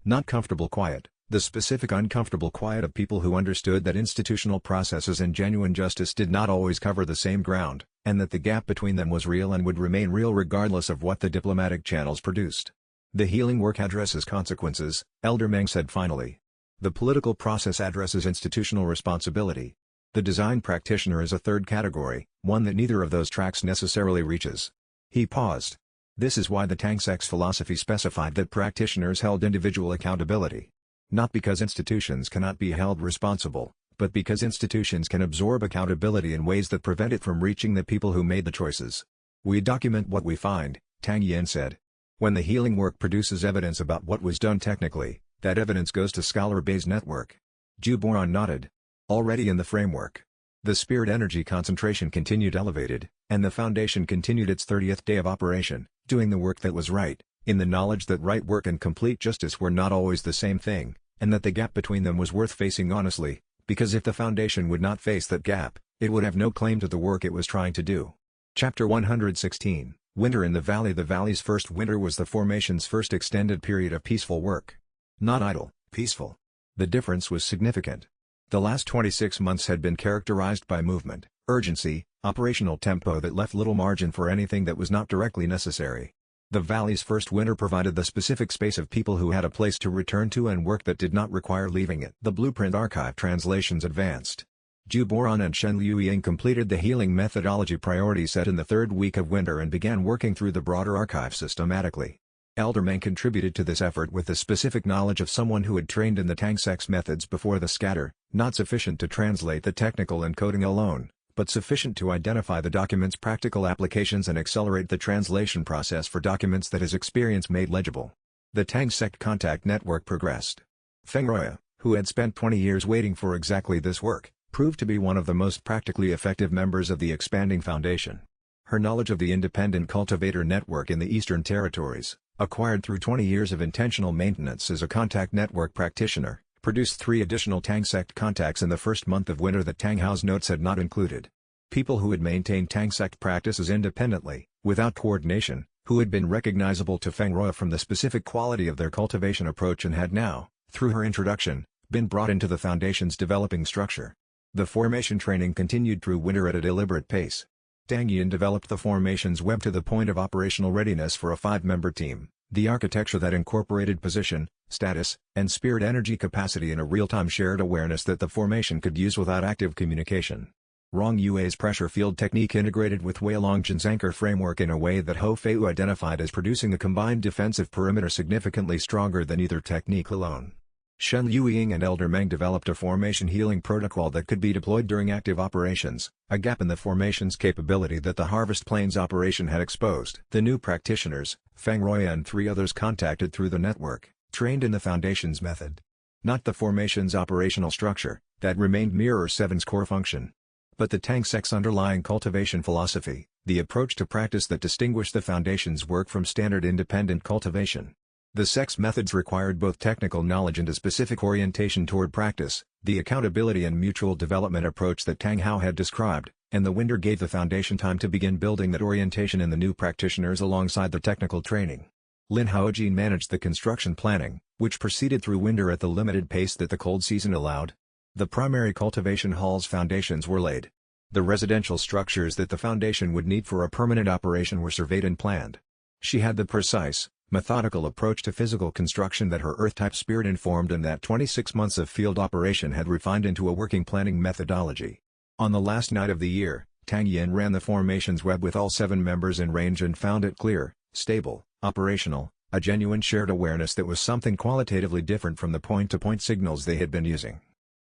A: Not comfortable quiet, the specific uncomfortable quiet of people who understood that institutional processes and genuine justice did not always cover the same ground, and that the gap between them was real and would remain real regardless of what the diplomatic channels produced. The healing work addresses consequences, Elder Meng said finally. The political process addresses institutional responsibility. The design practitioner is a third category, one that neither of those tracks necessarily reaches. He paused. This is why the Tang Sect's philosophy specified that practitioners held individual accountability. Not because institutions cannot be held responsible, but because institutions can absorb accountability in ways that prevent it from reaching the people who made the choices. We document what we find, Tang Yin said. When the healing work produces evidence about what was done technically, That evidence goes to Scholar Bay's network. Juboran nodded. Already in the framework. The spirit energy concentration continued elevated, and the Foundation continued its 30th day of operation, doing the work that was right, in the knowledge that right work and complete justice were not always the same thing, and that the gap between them was worth facing honestly, because if the Foundation would not face that gap, it would have no claim to the work it was trying to do. Chapter 116, Winter in the Valley. The Valley's first winter was the formation's first extended period of peaceful work. Not idle, peaceful. The difference was significant. The last 26 months had been characterized by movement, urgency, operational tempo that left little margin for anything that was not directly necessary. The Valley's first winter provided the specific space of people who had a place to return to and work that did not require leaving it. The Blueprint Archive translations advanced. Juboran and Shen Liuying completed the healing methodology priority set in the third week of winter and began working through the broader archive systematically. Elder Meng contributed to this effort with the specific knowledge of someone who had trained in the Tang Sect's methods before the scatter, not sufficient to translate the technical encoding alone, but sufficient to identify the document's practical applications and accelerate the translation process for documents that his experience made legible. The Tang Sect contact network progressed. Feng Roya, who had spent 20 years waiting for exactly this work, proved to be one of the most practically effective members of the expanding Foundation. Her knowledge of the independent cultivator network in the Eastern Territories, acquired through 20 years of intentional maintenance as a contact network practitioner, produced 3 additional Tang Sect contacts in the first month of winter that Tang Hao's notes had not included. People who had maintained Tang Sect practices independently, without coordination, who had been recognizable to Feng Roya from the specific quality of their cultivation approach and had now, through her introduction, been brought into the Foundation's developing structure. The formation training continued through winter at a deliberate pace. Tang Yin developed the formation's web to the point of operational readiness for a 5-member team, the architecture that incorporated position, status, and spirit energy capacity in a real-time shared awareness that the formation could use without active communication. Rong Yue's pressure field technique integrated with Wei Longjin's anchor framework in a way that Ho Feiyu identified as producing a combined defensive perimeter significantly stronger than either technique alone. Shen Liuying and Elder Meng developed a formation healing protocol that could be deployed during active operations, a gap in the formation's capability that the Harvest Plains operation had exposed. The new practitioners, Feng Roya and 3 others contacted through the network, trained in the Foundation's method. Not the formation's operational structure, that remained Mirror 7's core function. But the Tang Sect's underlying cultivation philosophy, the approach to practice that distinguished the Foundation's work from standard independent cultivation. The Sect's methods required both technical knowledge and a specific orientation toward practice, the accountability and mutual development approach that Tang Hao had described, and the winter gave the Foundation time to begin building that orientation in the new practitioners alongside the technical training. Lin Haojin managed the construction planning, which proceeded through winter at the limited pace that the cold season allowed. The primary cultivation hall's foundations were laid. The residential structures that the Foundation would need for a permanent operation were surveyed and planned. She had the precise, methodical approach to physical construction that her Earth-type spirit informed and that 26 months of field operation had refined into a working planning methodology. On the last night of the year, Tang Yin ran the formation's web with all 7 members in range and found it clear, stable, operational, a genuine shared awareness that was something qualitatively different from the point-to-point signals they had been using.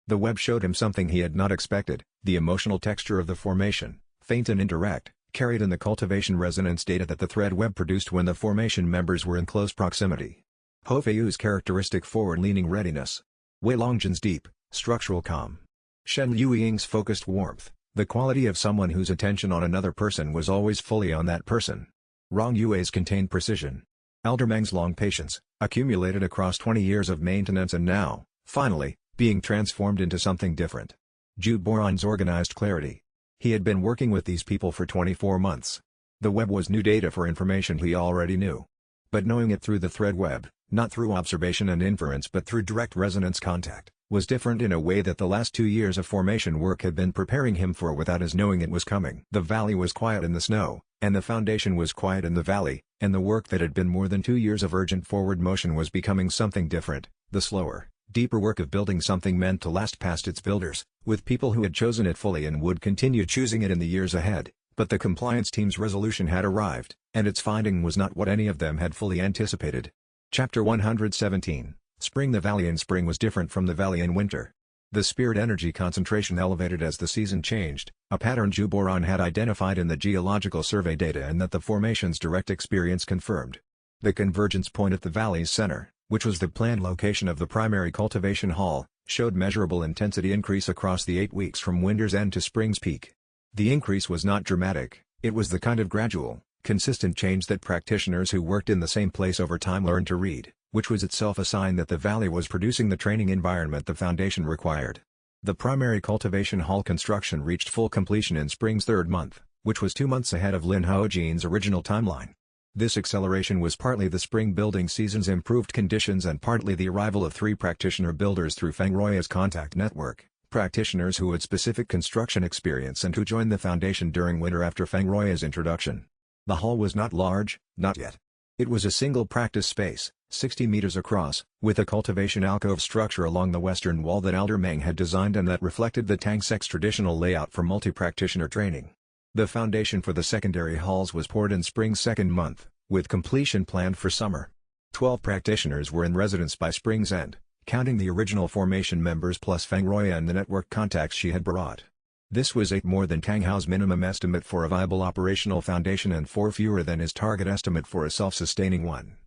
A: The web showed him something he had not expected, the emotional texture of the formation, faint and indirect, carried in the cultivation resonance data that the thread web produced when the formation members were in close proximity. Ho Feiyu's characteristic forward-leaning readiness. Wei Longjin's deep, structural calm. Shen Liuying's focused warmth, the quality of someone whose attention on another person was always fully on that person. Rong Yue's contained precision. Elder Meng's long patience, accumulated across 20 years of maintenance and now, finally, being transformed into something different. Juboran's organized clarity. He had been working with these people for 24 months. The web was new data for information he already knew. But knowing it through the thread web, not through observation and inference but through direct resonance contact, was different in a way that the last 2 years of formation work had been preparing him for without his knowing it was coming. The valley was quiet in the snow, and the Foundation was quiet in the valley, and the work that had been more than 2 years of urgent forward motion was becoming something different, the slower, deeper work of building something meant to last past its builders, with people who had chosen it fully and would continue choosing it in the years ahead. But the compliance team's resolution had arrived, and its finding was not what any of them had fully anticipated. Chapter 117, Spring. The valley in spring was different from the valley in winter. The spirit energy concentration elevated as the season changed, a pattern Juboran had identified in the geological survey data and that the formation's direct experience confirmed. The convergence point at the valley's center, which was the planned location of the primary cultivation hall, showed measurable intensity increase across the 8 weeks from winter's end to spring's peak. The increase was not dramatic, it was the kind of gradual, consistent change that practitioners who worked in the same place over time learned to read, which was itself a sign that the valley was producing the training environment the foundation required. The primary cultivation hall construction reached full completion in spring's third month, which was 2 months ahead of Lin Haojin's original timeline. This acceleration was partly the spring building season's improved conditions and partly the arrival of 3 practitioner builders through Feng Ruoya's contact network, practitioners who had specific construction experience and who joined the foundation during winter after Feng Ruoya's introduction. The hall was not large, not yet. It was a single practice space, 60 meters across, with a cultivation alcove structure along the western wall that Elder Meng had designed and that reflected the Tang sect's traditional layout for multi-practitioner training. The foundation for the secondary halls was poured in spring's second month, with completion planned for summer. 12 practitioners were in residence by spring's end, counting the original formation members plus Feng Ruoya and the network contacts she had brought. This was 8 more than Tang Hao's minimum estimate for a viable operational foundation and 4 fewer than his target estimate for a self-sustaining one.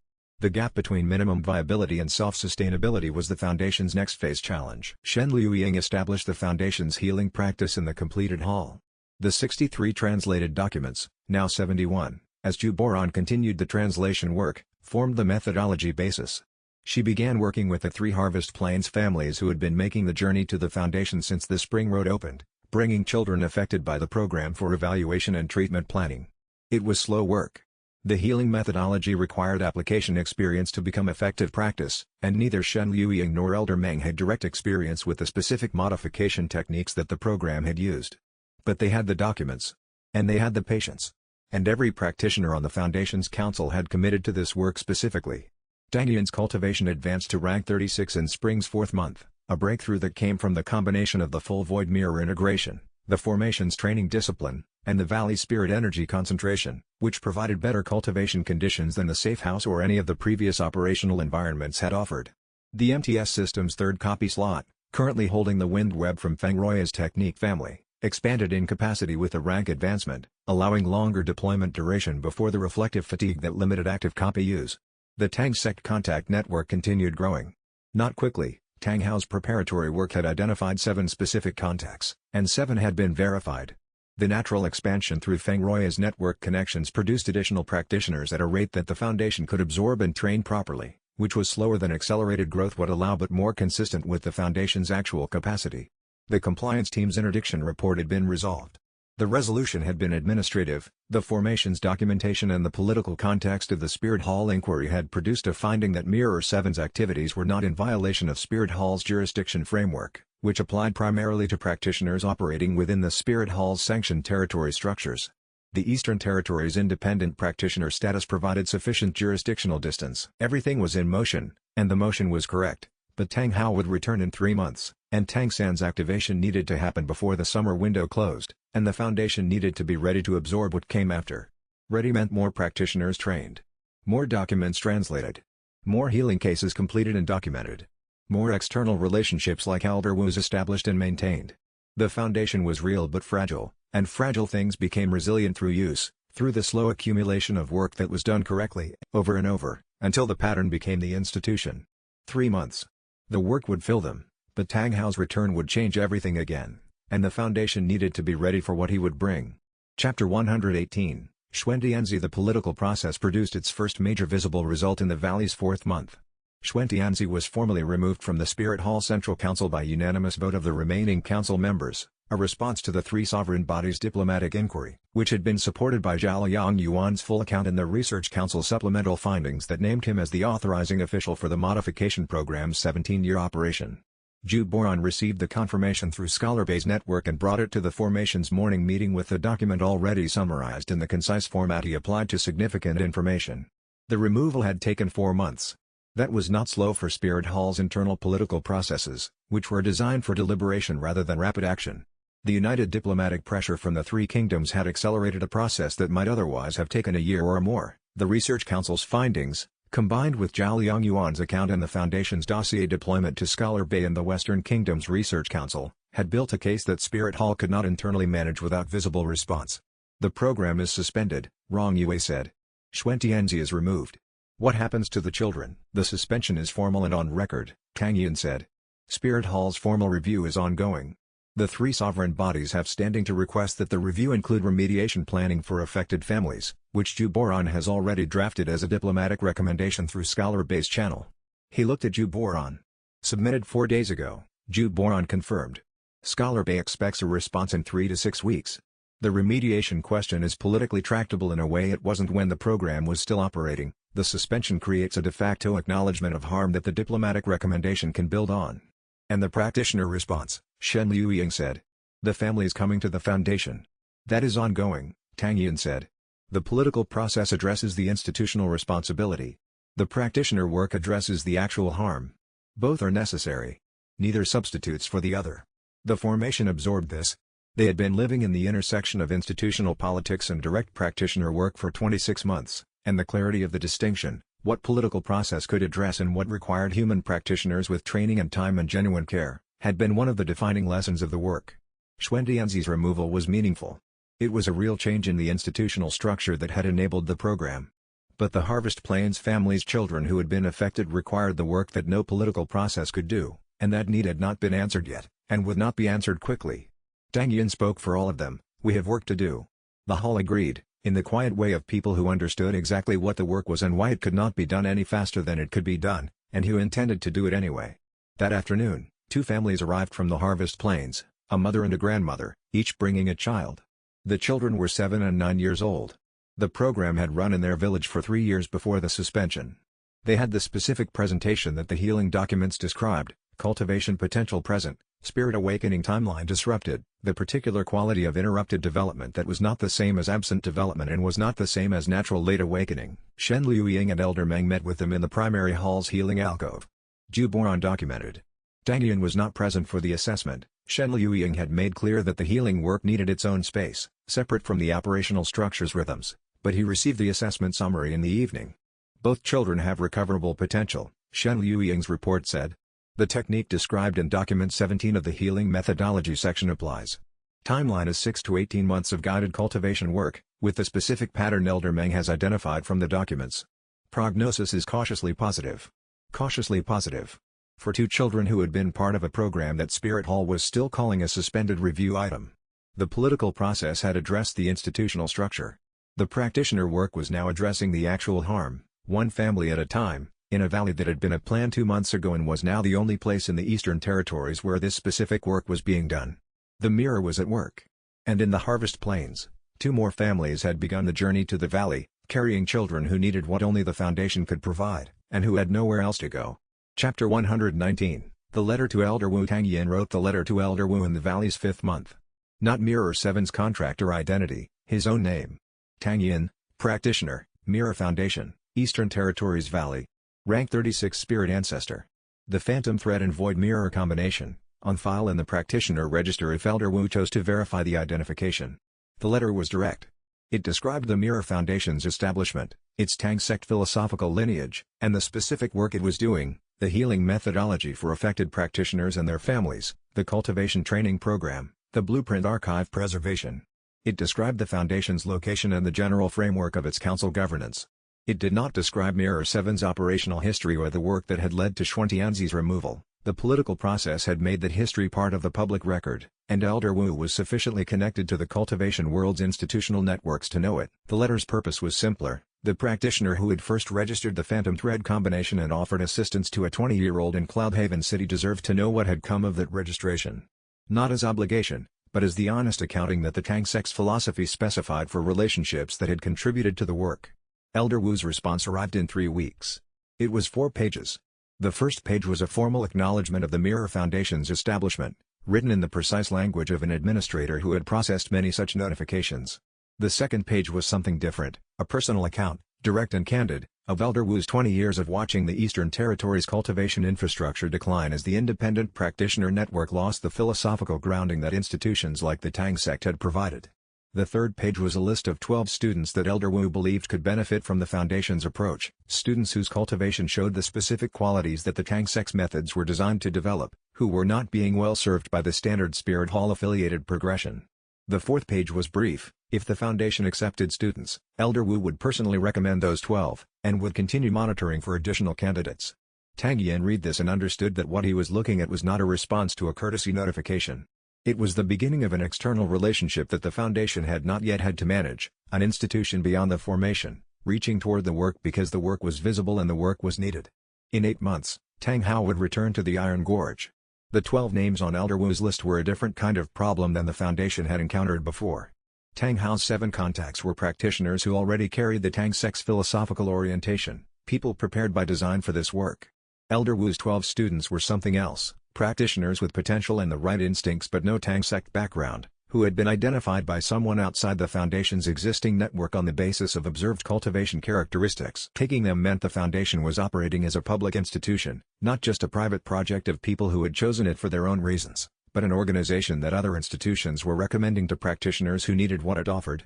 A: The gap between minimum viability and self-sustainability was the foundation's next phase challenge. Shen Liuying established the foundation's healing practice in the completed hall. The 63 translated documents, now 71, as Zhu Boran continued the translation work, formed the methodology basis. She began working with the 3 Harvest Plains families who had been making the journey to the foundation since the spring road opened, bringing children affected by the program for evaluation and treatment planning. It was slow work. The healing methodology required application experience to become effective practice, and neither Shen Liuying nor Elder Meng had direct experience with the specific modification techniques that the program had used. But they had the documents. And they had the patience. And every practitioner on the Foundation's council had committed to this work specifically. Tang Yin's cultivation advanced to rank 36 in spring's 4th month, a breakthrough that came from the combination of the full void mirror integration, the formation's training discipline, and the valley's spirit energy concentration, which provided better cultivation conditions than the safe house or any of the previous operational environments had offered. The MTS system's 3rd copy slot, currently holding the wind web from Feng Ruoya's technique family, expanded in capacity with the rank advancement, allowing longer deployment duration before the reflective fatigue that limited active copy use. The Tang sect contact network continued growing. Not quickly, Tang Hao's preparatory work had identified 7 specific contacts, and 7 had been verified. The natural expansion through Feng Ruoya's network connections produced additional practitioners at a rate that the Foundation could absorb and train properly, which was slower than accelerated growth would allow but more consistent with the Foundation's actual capacity. The compliance team's interdiction report had been resolved. The resolution had been administrative, the formation's documentation and the political context of the Spirit Hall inquiry had produced a finding that Mirror 7's activities were not in violation of Spirit Hall's jurisdiction framework, which applied primarily to practitioners operating within the Spirit Hall's sanctioned territory structures. The Eastern Territory's independent practitioner status provided sufficient jurisdictional distance. Everything was in motion, and the motion was correct, but Tang Hao would return in 3 months, and Tang San's activation needed to happen before the summer window closed, and the Foundation needed to be ready to absorb what came after. Ready meant more practitioners trained. More documents translated. More healing cases completed and documented. More external relationships like Elder Wu's established and maintained. The Foundation was real but fragile, and fragile things became resilient through use, through the slow accumulation of work that was done correctly, over and over, until the pattern became the institution. 3 months. The work would fill them, but Tang Hao's return would change everything again, and the Foundation needed to be ready for what he would bring. Chapter 118, Xuantianzi. The political process produced its first major visible result in the valley's 4th month. Xuantianzi was formally removed from the Spirit Hall Central Council by unanimous vote of the remaining council members, a response to the 3 sovereign bodies' diplomatic inquiry, which had been supported by Zhaoliang Yuan's full account in the Research Council supplemental findings that named him as the authorizing official for the modification program's 17-year operation. Zhu Boran received the confirmation through Scholar Bay's network and brought it to the formation's morning meeting with the document already summarized in the concise format he applied to significant information. The removal had taken 4 months. That was not slow for Spirit Hall's internal political processes, which were designed for deliberation rather than rapid action. The united diplomatic pressure from the 3 kingdoms had accelerated a process that might otherwise have taken a year or more. The Research Council's findings, combined with Zhaoliang Yuan's account and the Foundation's dossier deployment to Scholar Bay and the Western Kingdom's Research Council, had built a case that Spirit Hall could not internally manage without visible response. The program is suspended, Rong Yue said. Xuantianzi is removed. What happens to the children? The suspension is formal and on record, Tang Yin said. Spirit Hall's formal review is ongoing. The three sovereign bodies have standing to request that the review include remediation planning for affected families, which Zhu Boran has already drafted as a diplomatic recommendation through Scholar-based channel. He looked at Zhu Boran. Submitted 4 days ago, Zhu Boran confirmed. Scholar Bay expects a response in 3 to 6 weeks. The remediation question is politically tractable in a way it wasn't when the program was still operating. The suspension creates a de facto acknowledgement of harm that the diplomatic recommendation can build on. And the practitioner response, Shen Liuying said. The family is coming to the foundation. That is ongoing, Tang Yin said. The political process addresses the institutional responsibility. The practitioner work addresses the actual harm. Both are necessary. Neither substitutes for the other. The formation absorbed this. They had been living in the intersection of institutional politics and direct practitioner work for 26 months, and the clarity of the distinction, what political process could address and what required human practitioners with training and time and genuine care, had been one of the defining lessons of the work. Xuandianzi's removal was meaningful. It was a real change in the institutional structure that had enabled the program. But the Harvest Plains family's children who had been affected required the work that no political process could do, and that need had not been answered yet, and would not be answered quickly. Tang Yin spoke for all of them. We have work to do. The hall agreed, in the quiet way of people who understood exactly what the work was and why it could not be done any faster than it could be done, and who intended to do it anyway. That afternoon, 2 families arrived from the Harvest Plains, a mother and a grandmother, each bringing a child. The children were 7 and 9 years old. The program had run in their village for 3 years before the suspension. They had the specific presentation that the healing documents described: cultivation potential present, spirit awakening timeline disrupted, the particular quality of interrupted development that was not the same as absent development and was not the same as natural late awakening. Shen Liuying and Elder Meng met with them in the primary hall's healing alcove. Zhu Boran documented. Tang Yin was not present for the assessment. Shen Liuying had made clear that the healing work needed its own space, separate from the operational structure's rhythms, but he received the assessment summary in the evening. Both children have recoverable potential, Shen Liuying's report said. The technique described in document 17 of the healing methodology section applies. Timeline is 6 to 18 months of guided cultivation work, with the specific pattern Elder Meng has identified from the documents. Prognosis is cautiously positive. Cautiously positive. For 2 children who had been part of a program that Spirit Hall was still calling a suspended review item. The political process had addressed the institutional structure. The practitioner work was now addressing the actual harm, one family at a time, in a valley that had been a plan 2 months ago and was now the only place in the Eastern Territories where this specific work was being done. The mirror was at work. And in the Harvest Plains, 2 more families had begun the journey to the valley, carrying children who needed what only the Foundation could provide, and who had nowhere else to go. Chapter 119, The Letter to Elder Wu. Tang Yin wrote the letter to Elder Wu in the valley's 5th month. Not Mirror 7's contractor identity, his own name. Tang Yin, Practitioner, Mirror Foundation, Eastern Territories Valley. Rank 36 Spirit Ancestor. The Phantom Thread and Void Mirror combination, on file in the Practitioner Register if Elder Wu chose to verify the identification. The letter was direct. It described the Mirror Foundation's establishment, its Tang Sect philosophical lineage, and the specific work it was doing, the healing methodology for affected practitioners and their families, the cultivation training program, the blueprint archive preservation. It described the Foundation's location and the general framework of its council governance. It did not describe Mirror 7's operational history or the work that had led to Xuantianzi's removal. The political process had made that history part of the public record, and Elder Wu was sufficiently connected to the cultivation world's institutional networks to know it. The letter's purpose was simpler. The practitioner who had first registered the Phantom Thread combination and offered assistance to a 20-year-old in Cloudhaven City deserved to know what had come of that registration. Not as obligation, but as the honest accounting that the Tang Sect's philosophy specified for relationships that had contributed to the work. Elder Wu's response arrived in 3 weeks. It was 4 pages. The first page was a formal acknowledgement of the Mirror Foundation's establishment, written in the precise language of an administrator who had processed many such notifications. The second page was something different, a personal account, direct and candid, of Elder Wu's 20 years of watching the Eastern Territories' cultivation infrastructure decline as the independent practitioner network lost the philosophical grounding that institutions like the Tang Sect had provided. The third page was a list of 12 students that Elder Wu believed could benefit from the Foundation's approach, students whose cultivation showed the specific qualities that the Tang Sect's methods were designed to develop, who were not being well served by the standard Spirit Hall-affiliated progression. The fourth page was brief, If the foundation accepted students, Elder Wu would personally recommend those 12, and would continue monitoring for additional candidates. Tang Yin read this and understood that what he was looking at was not a response to a courtesy notification. It was the beginning of an external relationship that the foundation had not yet had to manage, an institution beyond the formation, reaching toward the work because the work was visible and the work was needed. In 8 months, Tang Hao would return to the Iron Gorge. The 12 names on Elder Wu's list were a different kind of problem than the foundation had encountered before. Tang Hao's 7 contacts were practitioners who already carried the Tang sect's philosophical orientation, people prepared by design for this work. Elder Wu's 12 students were something else, practitioners with potential and the right instincts but no Tang sect background, who had been identified by someone outside the foundation's existing network on the basis of observed cultivation characteristics. Taking them meant the foundation was operating as a public institution, not just a private project of people who had chosen it for their own reasons, but an organization that other institutions were recommending to practitioners who needed what it offered.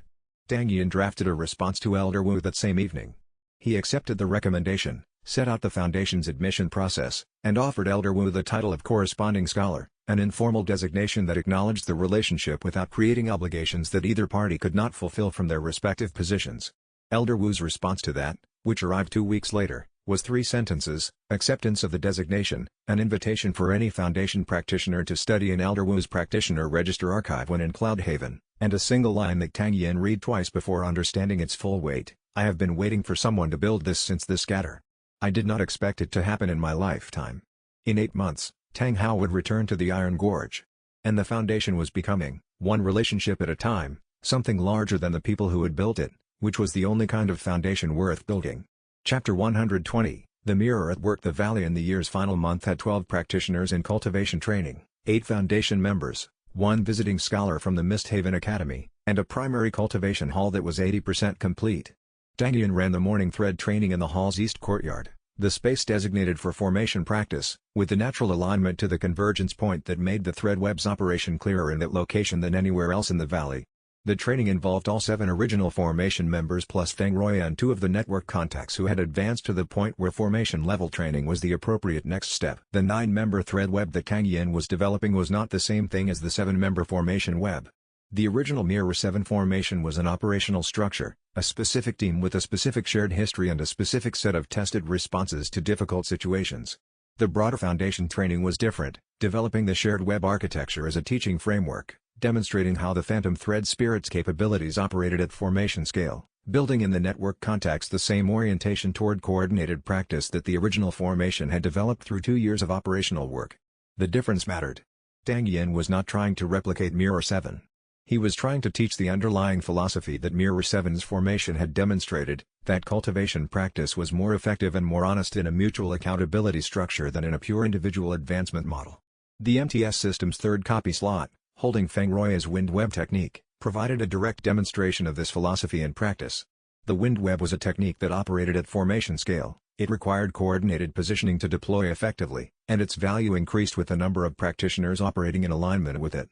A: Tang Yin drafted a response to Elder Wu that same evening. He accepted the recommendation, set out the foundation's admission process, and offered Elder Wu the title of corresponding scholar, an informal designation that acknowledged the relationship without creating obligations that either party could not fulfill from their respective positions. Elder Wu's response to that, which arrived 2 weeks later, was 3 sentences: acceptance of the designation, an invitation for any foundation practitioner to study in Elder Wu's practitioner register archive when in Cloud Haven, and a single line that Tang Yin read twice before understanding its full weight: I have been waiting for someone to build this since the scatter. I did not expect it to happen in my lifetime. In 8 months, Tang Hao would return to the Iron Gorge. And the foundation was becoming, one relationship at a time, something larger than the people who had built it, which was the only kind of foundation worth building. Chapter 120, The Mirror at Work. The Valley in the year's final month had 12 practitioners in cultivation training, 8 foundation members, 1 visiting scholar from the Misthaven Academy, and a primary cultivation hall that was 80% complete. Tang Yin ran the morning thread training in the hall's east courtyard, the space designated for formation practice, with the natural alignment to the convergence point that made the thread web's operation clearer in that location than anywhere else in the valley. The training involved all 7 original formation members plus Feng Roya and 2 of the network contacts who had advanced to the point where formation level training was the appropriate next step. The 9-member thread web that Tang Yin was developing was not the same thing as the 7-member formation web. The original Mirror 7 formation was an operational structure, a specific team with a specific shared history and a specific set of tested responses to difficult situations. The broader foundation training was different, developing the shared web architecture as a teaching framework, demonstrating how the Phantom Thread Spirit's capabilities operated at formation scale, building in the network contacts the same orientation toward coordinated practice that the original formation had developed through 2 years of operational work. The difference mattered. Tang Yin was not trying to replicate Mirror 7. He was trying to teach the underlying philosophy that Mirror 7's formation had demonstrated, that cultivation practice was more effective and more honest in a mutual accountability structure than in a pure individual advancement model. The MTS system's 3rd copy slot, holding Feng Roya's wind web technique, provided a direct demonstration of this philosophy in practice. The wind web was a technique that operated at formation scale, it required coordinated positioning to deploy effectively, and its value increased with the number of practitioners operating in alignment with it.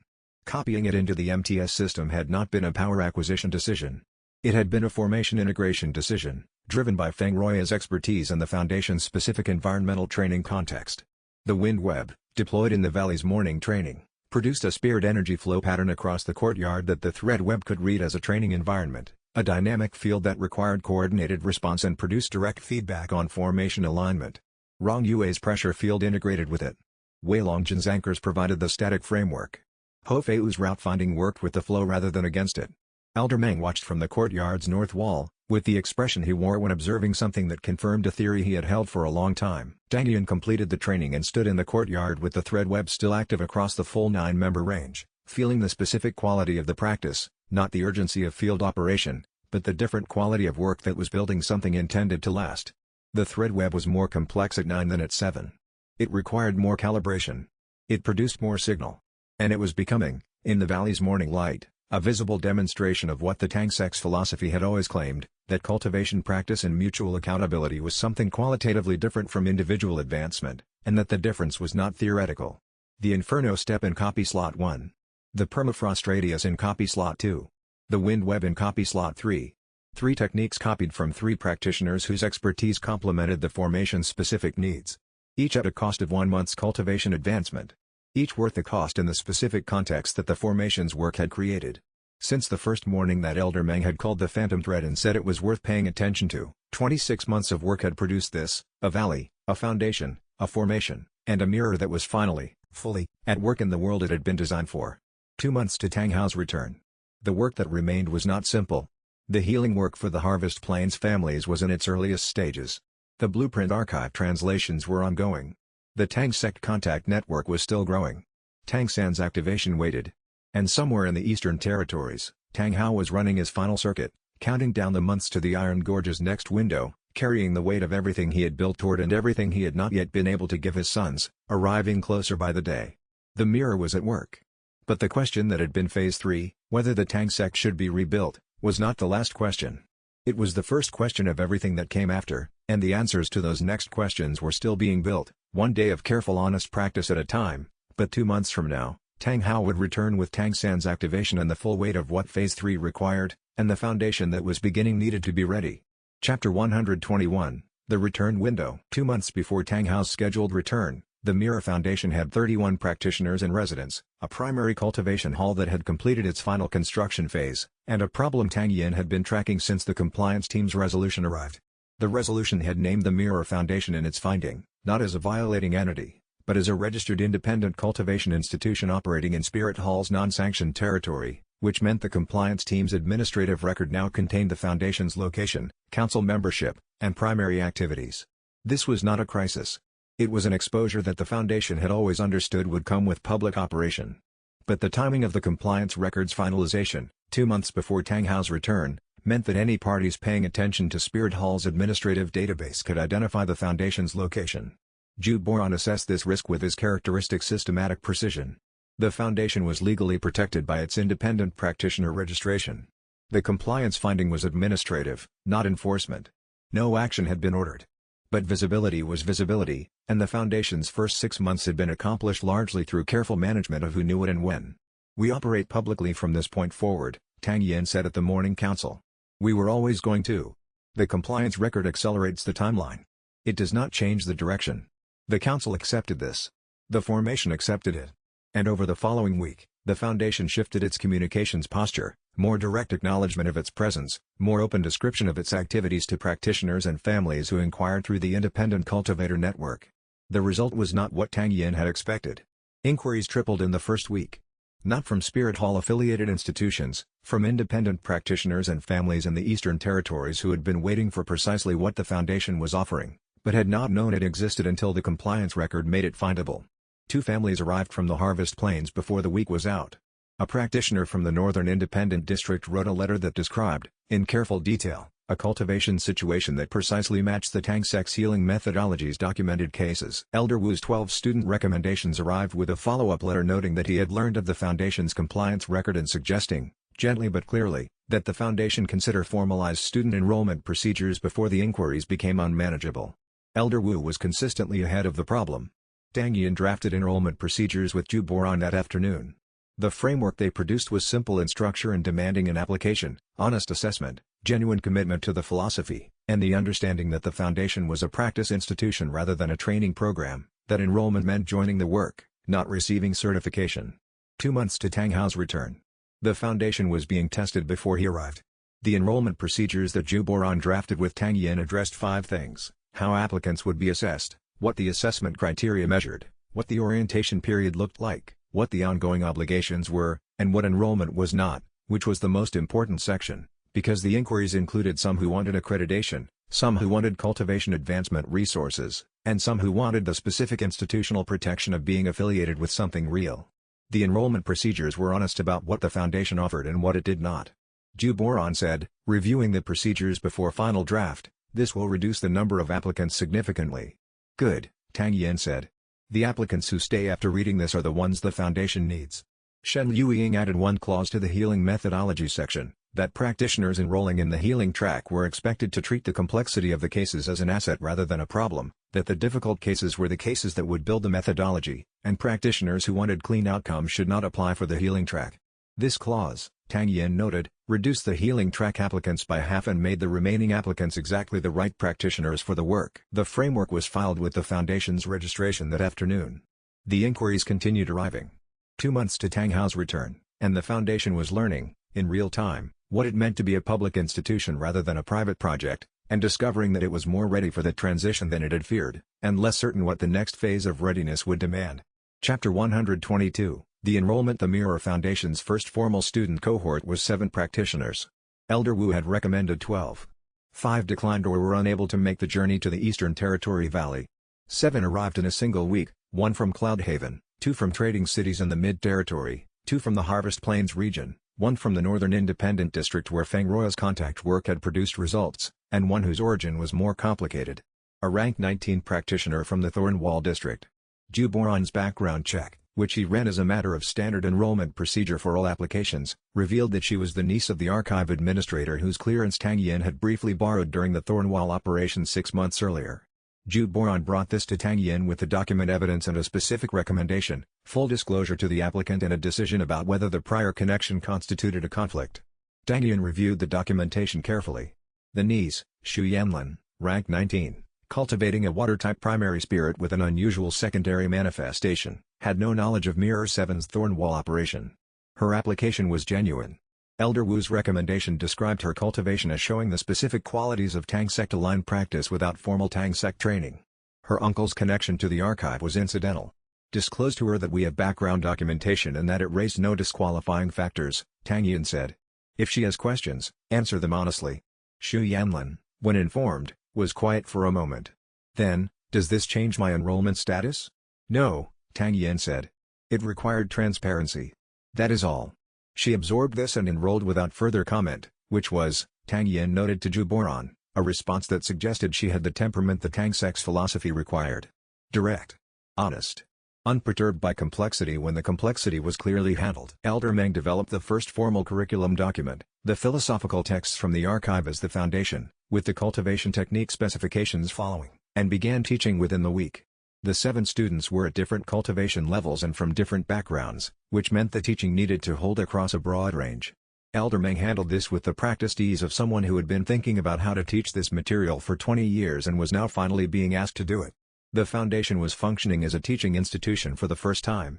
A: Copying it into the MTS system had not been a power acquisition decision. It had been a formation integration decision, driven by Feng Roya's expertise and the Foundation's specific environmental training context. The wind web, deployed in the Valley's morning training, produced a spirit energy flow pattern across the courtyard that the thread web could read as a training environment, a dynamic field that required coordinated response and produced direct feedback on formation alignment. Rong Yue's pressure field integrated with it. Wei Longjin's anchors provided the static framework. Ho Fei's route finding worked with the flow rather than against it. Elder Meng watched from the courtyard's north wall, with the expression he wore when observing something that confirmed a theory he had held for a long time. Tang Yin completed the training and stood in the courtyard with the thread web still active across the full 9-member range, feeling the specific quality of the practice, not the urgency of field operation, but the different quality of work that was building something intended to last. The thread web was more complex at 9 than at 7. It required more calibration. It produced more signal. And it was becoming, in the Valley's morning light, a visible demonstration of what the Tang sect's philosophy had always claimed, that cultivation practice and mutual accountability was something qualitatively different from individual advancement, and that the difference was not theoretical. The Inferno step in copy slot 1. The Permafrost radius in copy slot 2. The wind web in copy slot 3. 3 techniques copied from 3 practitioners whose expertise complemented the formation's specific needs. Each at a cost of 1 month's cultivation advancement. Each worth the cost in the specific context that the formation's work had created. Since the first morning that Elder Meng had called the Phantom Thread and said it was worth paying attention to, 26 months of work had produced this, a valley, a foundation, a formation, and a mirror that was finally, fully, at work in the world it had been designed for. 2 months to Tang Hao's return. The work that remained was not simple. The healing work for the Harvest Plains families was in its earliest stages. The blueprint archive translations were ongoing. The Tang Sect contact network was still growing. Tang San's activation waited. And somewhere in the Eastern Territories, Tang Hao was running his final circuit, counting down the months to the Iron Gorge's next window, carrying the weight of everything he had built toward and everything he had not yet been able to give his sons, arriving closer by the day. The mirror was at work. But the question that had been Phase 3, whether the Tang Sect should be rebuilt, was not the last question. It was the first question of everything that came after, and the answers to those next questions were still being built, one day of careful honest practice at a time, but 2 months from now, Tang Hao would return with Tang San's activation and the full weight of what Phase 3 required, and the foundation that was beginning needed to be ready. Chapter 121, The Return Window. 2 months before Tang Hao's scheduled return, the Mirror Foundation had 31 practitioners in residence, a primary cultivation hall that had completed its final construction phase, and a problem Tang Yin had been tracking since the compliance team's resolution arrived. The resolution had named the Mirror Foundation in its finding, not as a violating entity, but as a registered independent cultivation institution operating in Spirit Hall's non-sanctioned territory, which meant the compliance team's administrative record now contained the Foundation's location, council membership, and primary activities. This was not a crisis. It was an exposure that the Foundation had always understood would come with public operation. But the timing of the compliance record's finalization, 2 months before Tang Hao's return, meant that any parties paying attention to Spirit Hall's administrative database could identify the Foundation's location. Zhu Boran assessed this risk with his characteristic systematic precision. The Foundation was legally protected by its independent practitioner registration. The compliance finding was administrative, not enforcement. No action had been ordered. But visibility was visibility, and the Foundation's first 6 months had been accomplished largely through careful management of who knew it and when. "We operate publicly from this point forward," Tang Yin said at the morning council. "We were always going to. The compliance record accelerates the timeline. It does not change the direction." The council accepted this. The formation accepted it. And over the following week, the Foundation shifted its communications posture, more direct acknowledgement of its presence, more open description of its activities to practitioners and families who inquired through the independent cultivator network. The result was not what Tang Yin had expected. Inquiries tripled in the first week. Not from Spirit Hall-affiliated institutions, from independent practitioners and families in the Eastern Territories who had been waiting for precisely what the Foundation was offering, but had not known it existed until the compliance record made it findable. 2 families arrived from the Harvest Plains before the week was out. A practitioner from the Northern Independent District wrote a letter that described, in careful detail, a cultivation situation that precisely matched the Tang Sect's healing methodology's documented cases. Elder Wu's 12 student recommendations arrived with a follow-up letter noting that he had learned of the Foundation's compliance record and suggesting, gently but clearly, that the Foundation consider formalized student enrollment procedures before the inquiries became unmanageable. Elder Wu was consistently ahead of the problem. Tang Yin drafted enrollment procedures with Zhu Boran that afternoon. The framework they produced was simple in structure and demanding in application, honest assessment, genuine commitment to the philosophy, and the understanding that the Foundation was a practice institution rather than a training program, that enrollment meant joining the work, not receiving certification. 2 months to Tang Hao's return. The Foundation was being tested before he arrived. The enrollment procedures that Zhu Boran drafted with Tang Yin addressed 5 things: how applicants would be assessed, what the assessment criteria measured, what the orientation period looked like, what the ongoing obligations were, and what enrollment was not, which was the most important section, because the inquiries included some who wanted accreditation, some who wanted cultivation advancement resources, and some who wanted the specific institutional protection of being affiliated with something real. The enrollment procedures were honest about what the Foundation offered and what it did not. Zhu Boran said, reviewing the procedures before final draft, "This will reduce the number of applicants significantly." "Good," Tang Yin said. "The applicants who stay after reading this are the ones the Foundation needs." Shen Luying added one clause to the healing methodology section, that practitioners enrolling in the healing track were expected to treat the complexity of the cases as an asset rather than a problem, that the difficult cases were the cases that would build the methodology, and practitioners who wanted clean outcomes should not apply for the healing track. This clause, Tang Yin noted, reduced the healing track applicants by half and made the remaining applicants exactly the right practitioners for the work. The framework was filed with the Foundation's registration that afternoon. The inquiries continued arriving. 2 months to Tang Hao's return, and the Foundation was learning, in real time, what it meant to be a public institution rather than a private project, and discovering that it was more ready for the transition than it had feared, and less certain what the next phase of readiness would demand. Chapter 122, The Enrollment. The Mirror Foundation's first formal student cohort was 7 practitioners. Elder Wu had recommended 12. 5 declined or were unable to make the journey to the Eastern Territory Valley. 7 arrived in a single week, 1 from Cloudhaven, 2 from trading cities in the Mid-Territory, 2 from the Harvest Plains region, 1 from the Northern Independent District where Feng Roy's contact work had produced results, and 1 whose origin was more complicated. A rank 19 practitioner from the Thornwall District. Zhu Boran's background check, which he ran as a matter of standard enrollment procedure for all applications, revealed that she was the niece of the archive administrator whose clearance Tang Yin had briefly borrowed during the Thornwall operation 6 months earlier. Zhu Boran brought this to Tang Yin with the document evidence and a specific recommendation, full disclosure to the applicant and a decision about whether the prior connection constituted a conflict. Tang Yin reviewed the documentation carefully. The niece, Xu Yanlin, rank 19, cultivating a water-type primary spirit with an unusual secondary manifestation, had no knowledge of Mirror 7's Thornwall operation. Her application was genuine. Elder Wu's recommendation described her cultivation as showing the specific qualities of Tang Sect-aligned practice without formal Tang Sect training. Her uncle's connection to the archive was incidental. Disclosed to her that we have background documentation and that it raised no disqualifying factors, Tang Yin said. If she has questions, answer them honestly. Xu Yanlin, when informed, was quiet for a moment. Then, does this change my enrollment status? No, Tang Yin said. It required transparency. That is all. She absorbed this and enrolled without further comment, which was, Tang Yin noted to Zhu Boran, a response that suggested she had the temperament the Tang Sect's philosophy required. Direct. Honest. Unperturbed by complexity when the complexity was clearly handled. Elder Meng developed the first formal curriculum document, the philosophical texts from the archive as the foundation, with the cultivation technique specifications following, and began teaching within the week. The 7 students were at different cultivation levels and from different backgrounds, which meant the teaching needed to hold across a broad range. Elder Meng handled this with the practiced ease of someone who had been thinking about how to teach this material for 20 years and was now finally being asked to do it. The foundation was functioning as a teaching institution for the first time.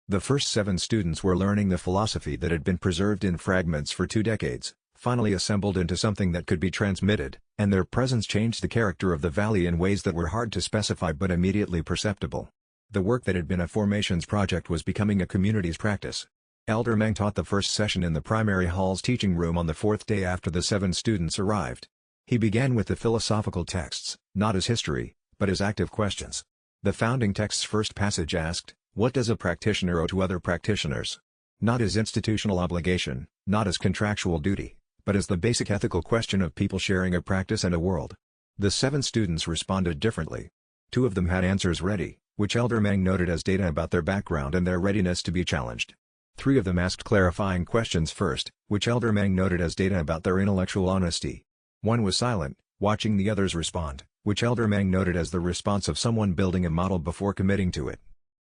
A: The first 7 students were learning the philosophy that had been preserved in fragments for 2 decades, finally assembled into something that could be transmitted, and their presence changed the character of the valley in ways that were hard to specify but immediately perceptible. The work that had been a formations project was becoming a community's practice. Elder Meng taught the first session in the primary hall's teaching room on the 4th day after the 7 students arrived. He began with the philosophical texts, not as history, but as active questions. The founding text's first passage asked, "What does a practitioner owe to other practitioners?" Not as institutional obligation, not as contractual duty, but as the basic ethical question of people sharing a practice and a world. The 7 students responded differently. 2 of them had answers ready, which Elder Meng noted as data about their background and their readiness to be challenged. 3 of them asked clarifying questions first, which Elder Meng noted as data about their intellectual honesty. 1 was silent, watching the others respond, which Elder Meng noted as the response of someone building a model before committing to it.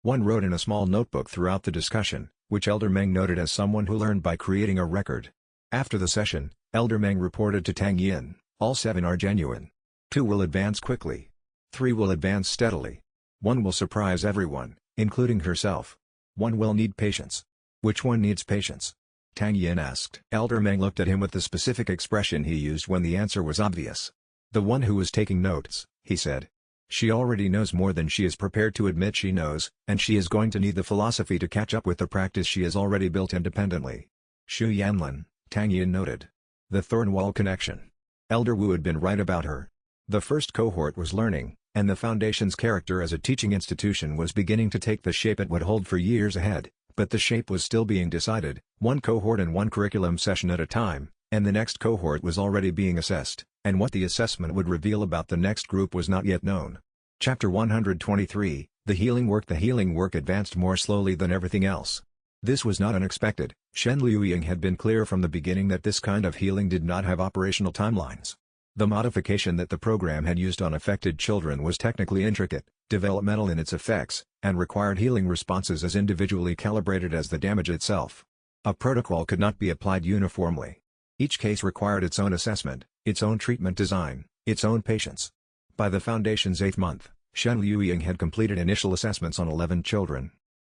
A: 1 wrote in a small notebook throughout the discussion, which Elder Meng noted as someone who learned by creating a record. After the session, Elder Meng reported to Tang Yin, all 7 are genuine. 2 will advance quickly. 3 will advance steadily. 1 will surprise everyone, including herself. 1 will need patience. Which one needs patience? Tang Yin asked. Elder Meng looked at him with the specific expression he used when the answer was obvious. The one who was taking notes, he said. She already knows more than she is prepared to admit she knows, and she is going to need the philosophy to catch up with the practice she has already built independently. Xu Yanlin, Tang Yin noted. The Thornwall connection. Elder Wu had been right about her. The first cohort was learning, and the Foundation's character as a teaching institution was beginning to take the shape it would hold for years ahead, but the shape was still being decided, 1 cohort and 1 curriculum session at a time, and the next cohort was already being assessed, and what the assessment would reveal about the next group was not yet known. Chapter 123, The Healing Work. The healing work advanced more slowly than everything else. This was not unexpected. Shen Liuying had been clear from the beginning that this kind of healing did not have operational timelines. The modification that the program had used on affected children was technically intricate, developmental in its effects, and required healing responses as individually calibrated as the damage itself. A protocol could not be applied uniformly. Each case required its own assessment, its own treatment design, its own patience. By the Foundation's 8th month, Shen Liuying had completed initial assessments on 11 children.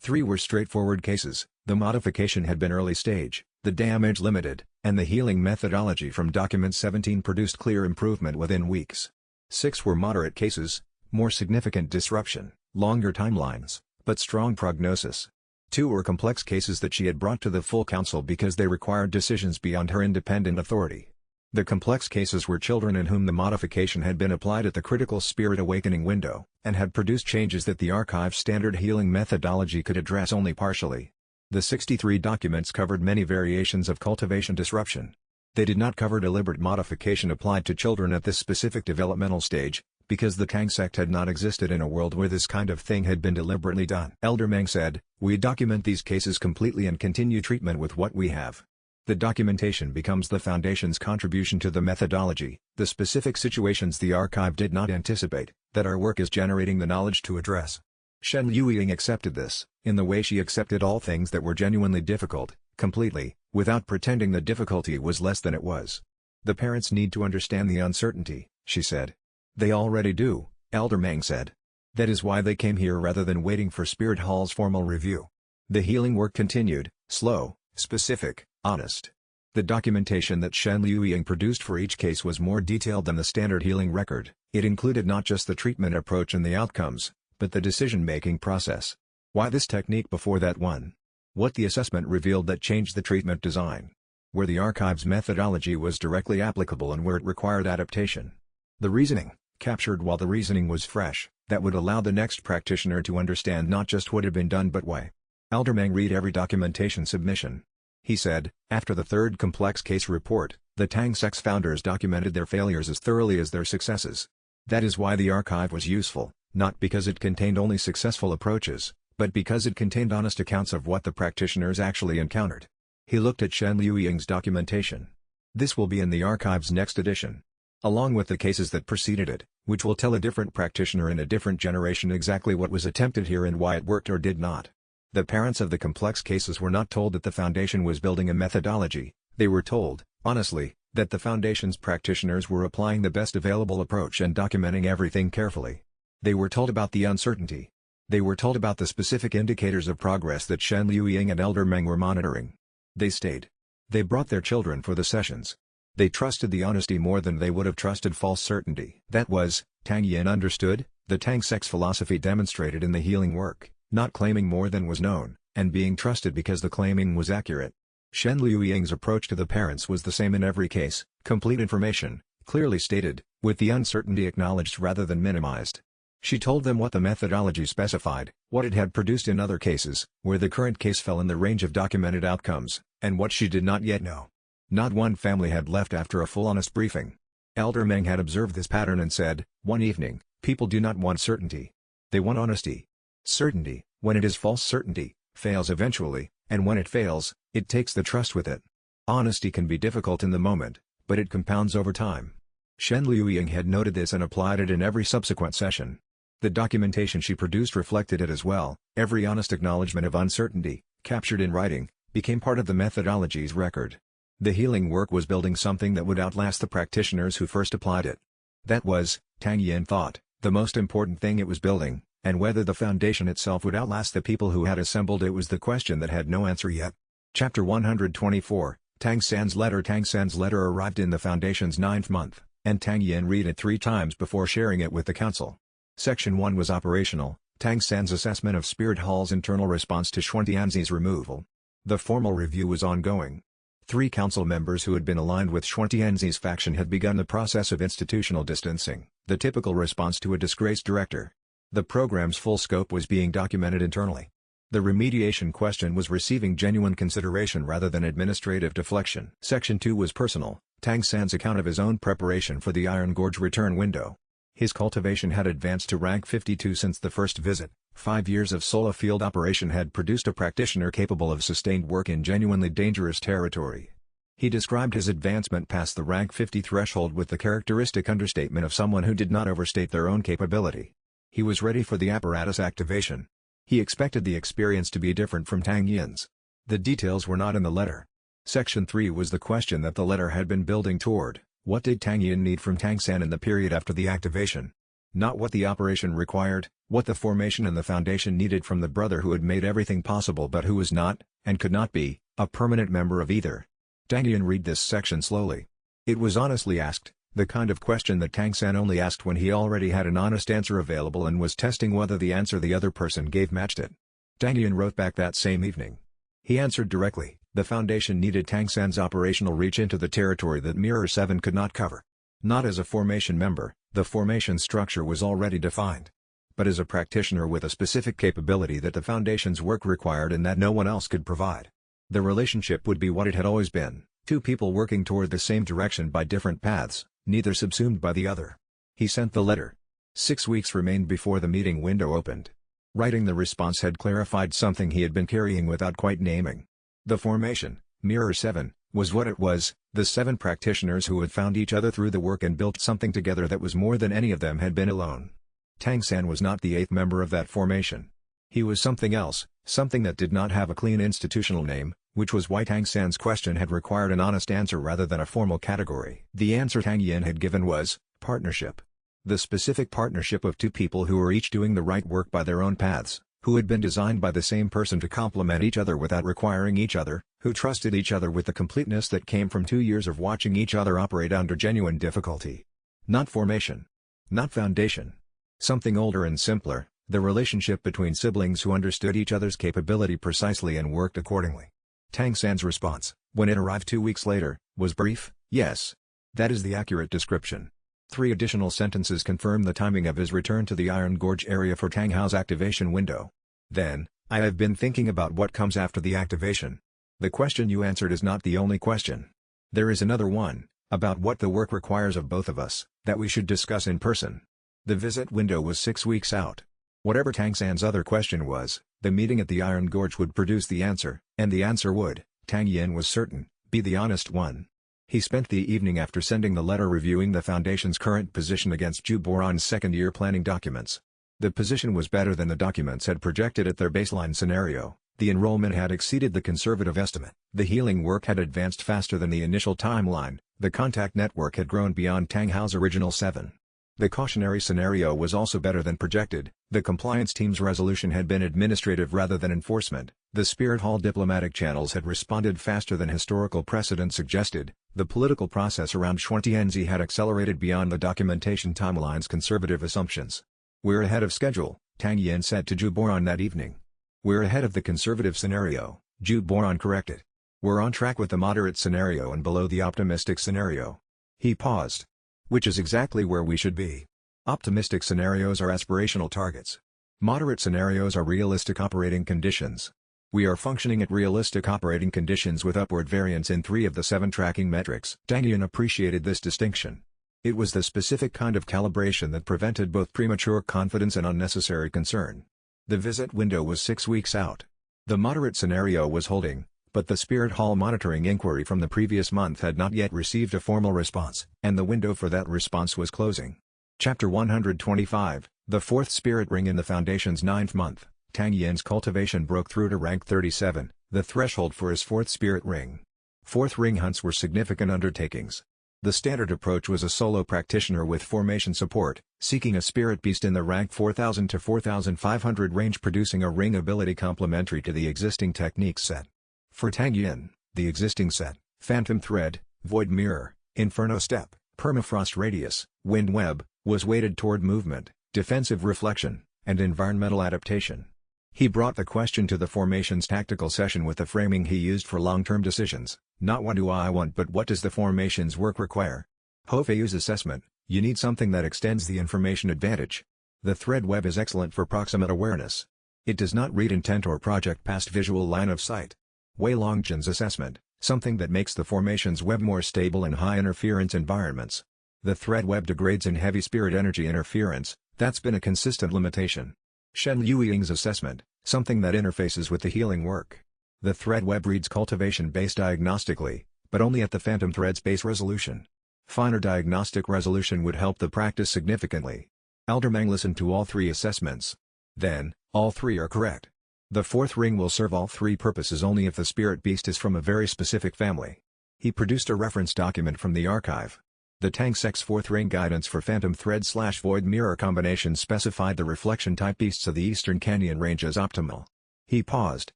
A: 3 were straightforward cases. The modification had been early stage, The damage limited, and the healing methodology from document 17 produced clear improvement within weeks. 6 were moderate cases, more significant disruption, longer timelines, but strong prognosis. 2 were complex cases that she had brought to the full council because they required decisions beyond her independent authority. The complex cases were children in whom the modification had been applied at the critical spirit awakening window, and had produced changes that the archive's standard healing methodology could address only partially. The 63 documents covered many variations of cultivation disruption. They did not cover deliberate modification applied to children at this specific developmental stage, because the Tang sect had not existed in a world where this kind of thing had been deliberately done. Elder Meng said, "We document these cases completely and continue treatment with what we have." The documentation becomes the Foundation's contribution to the methodology, the specific situations the archive did not anticipate, that our work is generating the knowledge to address. Shen Luying accepted this, in the way she accepted all things that were genuinely difficult, completely, without pretending the difficulty was less than it was. "The parents need to understand the uncertainty," she said. "They already do," Elder Meng said. "That is why they came here rather than waiting for Spirit Hall's formal review." The healing work continued, slow, specific, honest. The documentation that Shen Luying produced for each case was more detailed than the standard healing record. It included not just the treatment approach and the outcomes, but the decision-making process. Why this technique before that one? What the assessment revealed that changed the treatment design? Where the archive's methodology was directly applicable and where it required adaptation. The reasoning, captured while the reasoning was fresh, that would allow the next practitioner to understand not just what had been done but why. Elder Meng read every documentation submission. He said, after the third complex case report, the Tang sect's founders documented their failures as thoroughly as their successes. That is why the archive was useful, not because it contained only successful approaches, but because it contained honest accounts of what the practitioners actually encountered. He looked at Shen Luying's documentation. This will be in the archive's next edition, along with the cases that preceded it, which will tell a different practitioner in a different generation exactly what was attempted here and why it worked or did not. The parents of the complex cases were not told that the Foundation was building a methodology. They were told, honestly, that the Foundation's practitioners were applying the best available approach and documenting everything carefully. They were told about the uncertainty. They were told about the specific indicators of progress that Shen Luying and Elder Meng were monitoring. They stayed. They brought their children for the sessions. They trusted the honesty more than they would have trusted false certainty. That was, Tang Yin understood, the Tang sect's philosophy demonstrated in the healing work, not claiming more than was known, and being trusted because the claiming was accurate. Shen Luying's approach to the parents was the same in every case, complete information, clearly stated, with the uncertainty acknowledged rather than minimized. She told them what the methodology specified, what it had produced in other cases, where the current case fell in the range of documented outcomes, and what she did not yet know. Not one family had left after a full honest briefing. Elder Meng had observed this pattern and said, one evening, people do not want certainty. They want honesty. Certainty, when it is false certainty, fails eventually, and when it fails, it takes the trust with it. Honesty can be difficult in the moment, but it compounds over time. Shen Luying had noted this and applied it in every subsequent session. The documentation she produced reflected it as well. Every honest acknowledgement of uncertainty, captured in writing, became part of the methodology's record. The healing work was building something that would outlast the practitioners who first applied it. That was, Tang Yin thought, the most important thing it was building. And whether the Foundation itself would outlast the people who had assembled it was the question that had no answer yet. Chapter 124, Tang San's letter. Tang San's letter arrived in the Foundation's 9th month, and Tang Yin read it 3 times before sharing it with the Council. Section 1 was operational, Tang San's assessment of Spirit Hall's internal response to Xuantianzi's removal. The formal review was ongoing. 3 council members who had been aligned with Xuantianzi's faction had begun the process of institutional distancing, the typical response to a disgraced director. The program's full scope was being documented internally. The remediation question was receiving genuine consideration rather than administrative deflection. Section 2 was personal, Tang San's account of his own preparation for the Iron Gorge return window. His cultivation had advanced to rank 52 since the first visit. 5 years of solo field operation had produced a practitioner capable of sustained work in genuinely dangerous territory. He described his advancement past the rank 50 threshold with the characteristic understatement of someone who did not overstate their own capability. He was ready for the apparatus activation. He expected the experience to be different from Tang Yin's. The details were not in the letter. Section 3 was the question that the letter had been building toward. What did Tang Yin need from Tang San in the period after the activation? Not what the operation required, what the formation and the Foundation needed from the brother who had made everything possible but who was not, and could not be, a permanent member of either. Tang Yin read this section slowly. It was honestly asked, the kind of question that Tang San only asked when he already had an honest answer available and was testing whether the answer the other person gave matched it. Tang Yin wrote back that same evening. He answered directly, the Foundation needed Tang San's operational reach into the territory that Mirror 7 could not cover. Not as a formation member, the formation structure was already defined. But as a practitioner with a specific capability that the Foundation's work required and that no one else could provide. The relationship would be what it had always been, two people working toward the same direction by different paths, neither subsumed by the other. He sent the letter. 6 weeks remained before the meeting window opened. Writing the response had clarified something he had been carrying without quite naming. The formation, Mirror 7, was what it was, the 7 practitioners who had found each other through the work and built something together that was more than any of them had been alone. Tang San was not the 8th member of that formation. He was something else, something that did not have a clean institutional name, which was why Tang San's question had required an honest answer rather than a formal category. The answer Tang Yin had given was, partnership. The specific partnership of two people who were each doing the right work by their own paths, who had been designed by the same person to complement each other without requiring each other, who trusted each other with the completeness that came from 2 years of watching each other operate under genuine difficulty. Not formation. Not foundation. Something older and simpler, the relationship between siblings who understood each other's capability precisely and worked accordingly. Tang San's response, when it arrived 2 weeks later, was brief, yes. That is the accurate description. 3 additional sentences confirm the timing of his return to the Iron Gorge area for Tang Hao's activation window. Then, I have been thinking about what comes after the activation. The question you answered is not the only question. There is another one, about what the work requires of both of us, that we should discuss in person. The visit window was 6 weeks out. Whatever Tang San's other question was, the meeting at the Iron Gorge would produce the answer, and the answer would, Tang Yin was certain, be the honest one. He spent the evening after sending the letter reviewing the Foundation's current position against Zhu Boran's second-year planning documents. The position was better than the documents had projected at their baseline scenario, the enrollment had exceeded the conservative estimate, the healing work had advanced faster than the initial timeline, the contact network had grown beyond Tang Hao's original 7. The cautionary scenario was also better than projected, the compliance team's resolution had been administrative rather than enforcement, the Spirit Hall diplomatic channels had responded faster than historical precedent suggested, the political process around Xuantianzi had accelerated beyond the documentation timeline's conservative assumptions. We're ahead of schedule, Tang Yin said to Zhu Boran that evening. We're ahead of the conservative scenario, Zhu Boran corrected. We're on track with the moderate scenario and below the optimistic scenario. He paused. Which is exactly where we should be. Optimistic scenarios are aspirational targets. Moderate scenarios are realistic operating conditions. We are functioning at realistic operating conditions with upward variance in 3 of the 7 tracking metrics. Tang Yin appreciated this distinction. It was the specific kind of calibration that prevented both premature confidence and unnecessary concern. The visit window was 6 weeks out. The moderate scenario was holding, but the Spirit Hall monitoring inquiry from the previous month had not yet received a formal response, and the window for that response was closing. Chapter 125, The 4th Spirit Ring in the Foundation's 9th month, Tang Yin's cultivation broke through to rank 37, the threshold for his 4th Spirit Ring. 4th ring hunts were significant undertakings. The standard approach was a solo practitioner with formation support, seeking a spirit beast in the rank 4000 to 4500 range, producing a ring ability complementary to the existing technique set. For Tang Yin, the existing set, Phantom Thread, Void Mirror, Inferno Step, Permafrost Radius, Wind Web, was weighted toward movement, defensive reflection, and environmental adaptation. He brought the question to the formation's tactical session with the framing he used for long-term decisions, not what do I want but what does the formation's work require. Hofei's assessment, you need something that extends the information advantage. The thread web is excellent for proximate awareness. It does not read intent or project past visual line of sight. Wei Longjin's assessment, something that makes the formation's web more stable in high-interference environments. The thread web degrades in heavy spirit energy interference, that's been a consistent limitation. Shen Yuiying's assessment, something that interfaces with the healing work. The thread web reads cultivation-based diagnostically, but only at the phantom thread's base resolution. Finer diagnostic resolution would help the practice significantly. Aldermang listened to all 3 assessments. Then, all 3 are correct. The 4th ring will serve all 3 purposes only if the spirit beast is from a very specific family. He produced a reference document from the archive. The Tang Sect's 4th ring guidance for Phantom Thread/Void Mirror combination specified the reflection-type beasts of the Eastern Canyon range as optimal. He paused,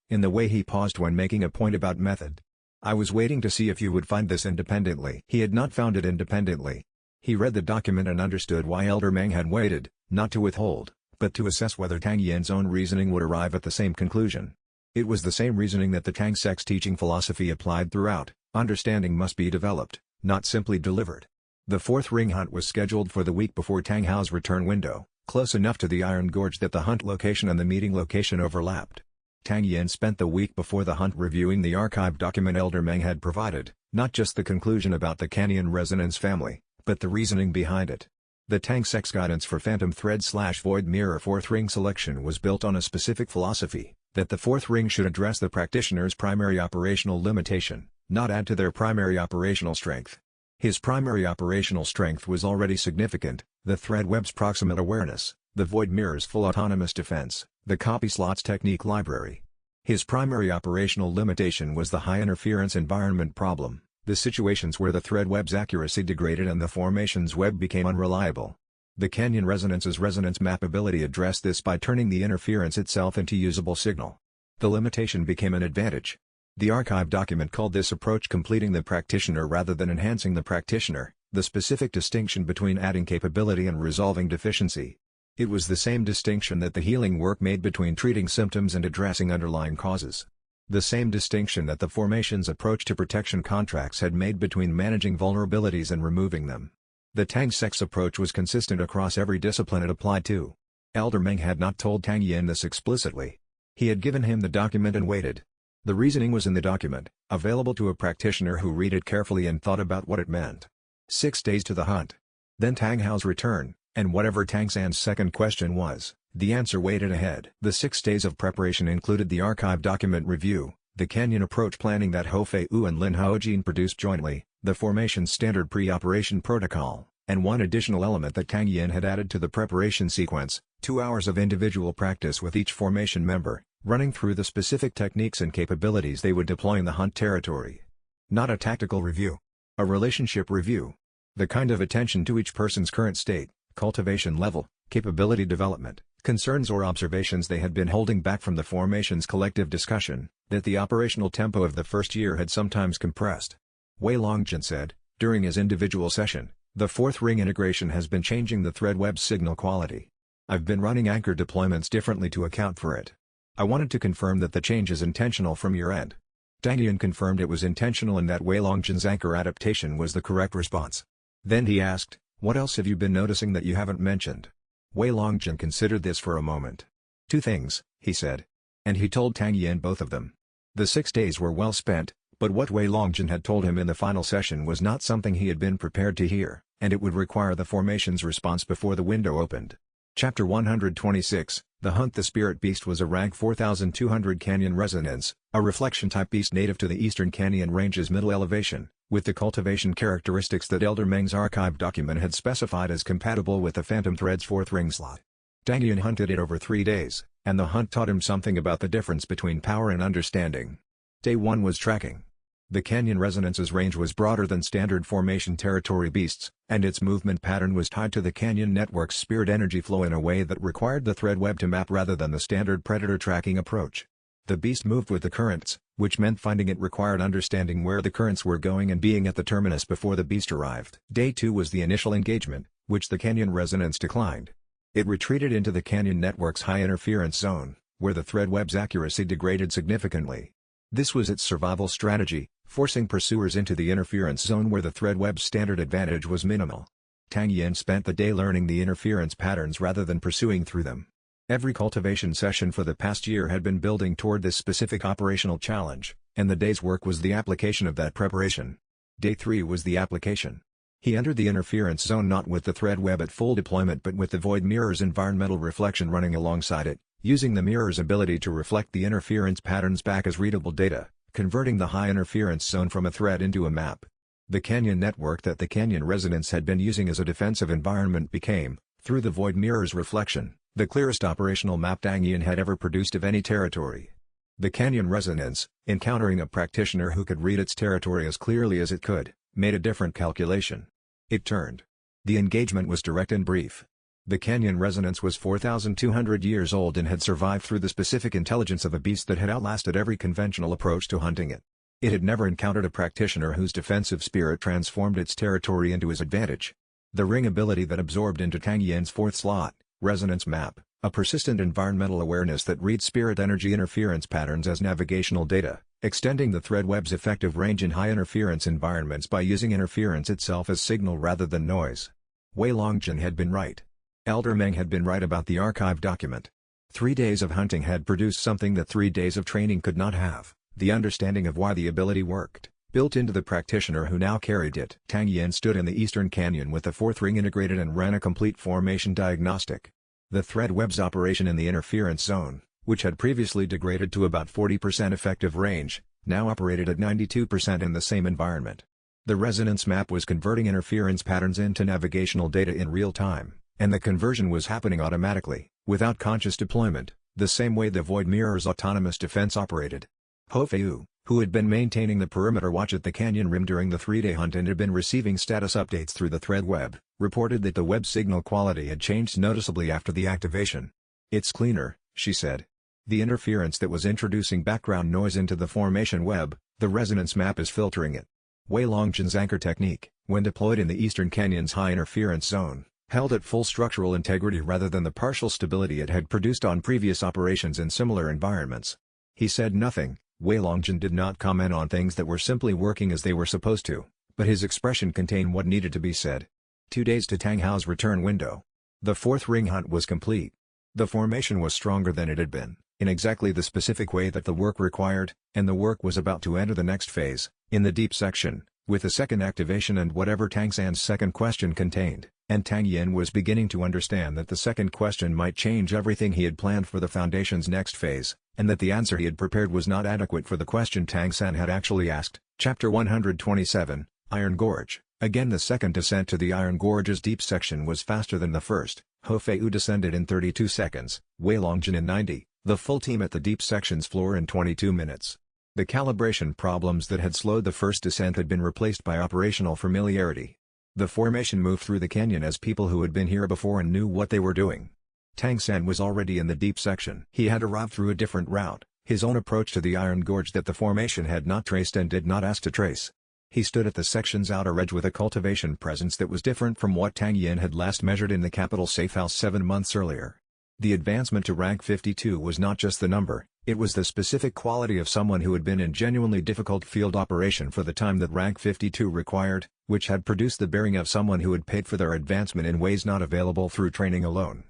A: in the way he paused when making a point about method. "I was waiting to see if you would find this independently." He had not found it independently. He read the document and understood why Elder Meng had waited, not to withhold, but to assess whether Tang Yin's own reasoning would arrive at the same conclusion. It was the same reasoning that the Tang sect's teaching philosophy applied throughout: understanding must be developed, not simply delivered. The fourth ring hunt was scheduled for the week before Tang Hao's return window, close enough to the Iron Gorge that the hunt location and the meeting location overlapped. Tang Yin spent the week before the hunt reviewing the archived document Elder Meng had provided, not just the conclusion about the Canyon resonance family, but the reasoning behind it. The Tang sect's guidance for Phantom Thread/Void Mirror fourth ring selection was built on a specific philosophy, that the fourth ring should address the practitioner's primary operational limitation, not add to their primary operational strength. His primary operational strength was already significant: the thread web's proximate awareness, the void mirror's full autonomous defense, the copy slots technique library. His primary operational limitation was the high interference environment problem, the situations where the thread web's accuracy degraded and the formation's web became unreliable. The Canyon resonance's resonance map ability addressed this by turning the interference itself into usable signal. The limitation became an advantage. The archive document called this approach completing the practitioner rather than enhancing the practitioner, the specific distinction between adding capability and resolving deficiency. It was the same distinction that the healing work made between treating symptoms and addressing underlying causes. The same distinction that the formation's approach to protection contracts had made between managing vulnerabilities and removing them. The Tang sect's approach was consistent across every discipline it applied to. Elder Meng had not told Tang Yin this explicitly. He had given him the document and waited. The reasoning was in the document, available to a practitioner who read it carefully and thought about what it meant. 6 days to the hunt. Then Tang Hao's return, and whatever Tang San's second question was, the answer waited ahead. The 6 days of preparation included the archive document review, the Canyon approach planning that Ho Fei-yu and Lin Haojin produced jointly, the formation's standard pre-operation protocol, and one additional element that Tang Yin had added to the preparation sequence: 2 hours of individual practice with each formation member, running through the specific techniques and capabilities they would deploy in the hunt territory. Not a tactical review. A relationship review. The kind of attention to each person's current state, cultivation level, capability development, concerns or observations they had been holding back from the formation's collective discussion, that the operational tempo of the first year had sometimes compressed. Wei Longjin said, during his individual session, "The fourth ring integration has been changing the thread web signal quality. I've been running anchor deployments differently to account for it. I wanted to confirm that the change is intentional from your end." Tang Yin confirmed it was intentional and that Wei Longjin's anchor adaptation was the correct response. Then he asked, "What else have you been noticing that you haven't mentioned?" Wei Longjin considered this for a moment. "2 things, he said. And he told Tang Yin both of them. The 6 days were well spent, but what Wei Longjin had told him in the final session was not something he had been prepared to hear, and it would require the formation's response before the window opened. Chapter 126, The Hunt. The Spirit Beast was a rank 4200 Canyon Resonance, a reflection-type beast native to the Eastern Canyon Range's middle elevation, with the cultivation characteristics that Elder Meng's archive document had specified as compatible with the Phantom Thread's fourth ring slot. Tang Yin hunted it over 3 days, and the hunt taught him something about the difference between power and understanding. Day 1 was tracking. The Canyon Resonance's range was broader than standard formation territory beasts, and its movement pattern was tied to the Canyon network's spirit energy flow in a way that required the thread web to map rather than the standard predator tracking approach. The beast moved with the currents, which meant finding it required understanding where the currents were going and being at the terminus before the beast arrived. Day 2 was the initial engagement, which the Canyon Resonance declined. It retreated into the Canyon network's high interference zone, where the thread web's accuracy degraded significantly. This was its survival strategy, forcing pursuers into the interference zone where the thread web's standard advantage was minimal. Tang Yin spent the day learning the interference patterns rather than pursuing through them. Every cultivation session for the past year had been building toward this specific operational challenge, and the day's work was the application of that preparation. Day 3 was the application. He entered the interference zone not with the thread web at full deployment but with the void mirror's environmental reflection running alongside it, using the mirror's ability to reflect the interference patterns back as readable data, converting the high interference zone from a thread into a map. The Canyon network that the Canyon Resonance had been using as a defensive environment became, through the void mirror's reflection, the clearest operational map Tang Yin had ever produced of any territory. The Canyon Resonance, encountering a practitioner who could read its territory as clearly as it could, made a different calculation. It turned. The engagement was direct and brief. The canyon resonance was 4,200 years old and had survived through the specific intelligence of a beast that had outlasted every conventional approach to hunting it. It had never encountered a practitioner whose defensive spirit transformed its territory into his advantage. The ring ability that absorbed into Tang Yin's fourth slot, Resonance Map, a persistent environmental awareness that reads spirit energy interference patterns as navigational data, extending the thread web's effective range in high-interference environments by using interference itself as signal rather than noise. Wei Longjin had been right. Elder Meng had been right about the archive document. 3 days of hunting had produced something that 3 days of training could not have, the understanding of why the ability worked, built into the practitioner who now carried it. Tang Yin stood in the eastern canyon with the fourth ring integrated and ran a complete formation diagnostic. The thread web's operation in the interference zone, which had previously degraded to about 40% effective range, now operated at 92% in the same environment. The resonance map was converting interference patterns into navigational data in real time, and the conversion was happening automatically, without conscious deployment, the same way the Void Mirror's autonomous defense operated. Ho Feiyu, who had been maintaining the perimeter watch at the canyon rim during the 3-day hunt and had been receiving status updates through the thread web, reported that the web signal quality had changed noticeably after the activation. "It's cleaner," she said. The interference that was introducing background noise into the formation web, the resonance map is filtering it. Wei Longjin's anchor technique, when deployed in the eastern canyon's high interference zone, held at full structural integrity rather than the partial stability it had produced on previous operations in similar environments. He said nothing. Wei Longjin did not comment on things that were simply working as they were supposed to, but his expression contained what needed to be said. 2 days to Tang Hao's return window. The fourth ring hunt was complete. The formation was stronger than it had been, in exactly the specific way that the work required, and the work was about to enter the next phase, in the deep section, with the second activation and whatever Tang San's second question contained, and Tang Yin was beginning to understand that the second question might change everything he had planned for the Foundation's next phase, and that the answer he had prepared was not adequate for the question Tang San had actually asked. Chapter 127, Iron Gorge. Again, the second descent to the Iron Gorge's deep section was faster than the first. Ho Feiyu descended in 32 seconds, Wei Longjin in 90, the full team at the deep section's floor in 22 minutes. The calibration problems that had slowed the first descent had been replaced by operational familiarity. The formation moved through the canyon as people who had been here before and knew what they were doing. Tang San was already in the deep section. He had arrived through a different route, his own approach to the Iron Gorge that the formation had not traced and did not ask to trace. He stood at the section's outer edge with a cultivation presence that was different from what Tang Yin had last measured in the capital safe house 7 months earlier. The advancement to rank 52 was not just the number, it was the specific quality of someone who had been in genuinely difficult field operation for the time that rank 52 required, which had produced the bearing of someone who had paid for their advancement in ways not available through training alone.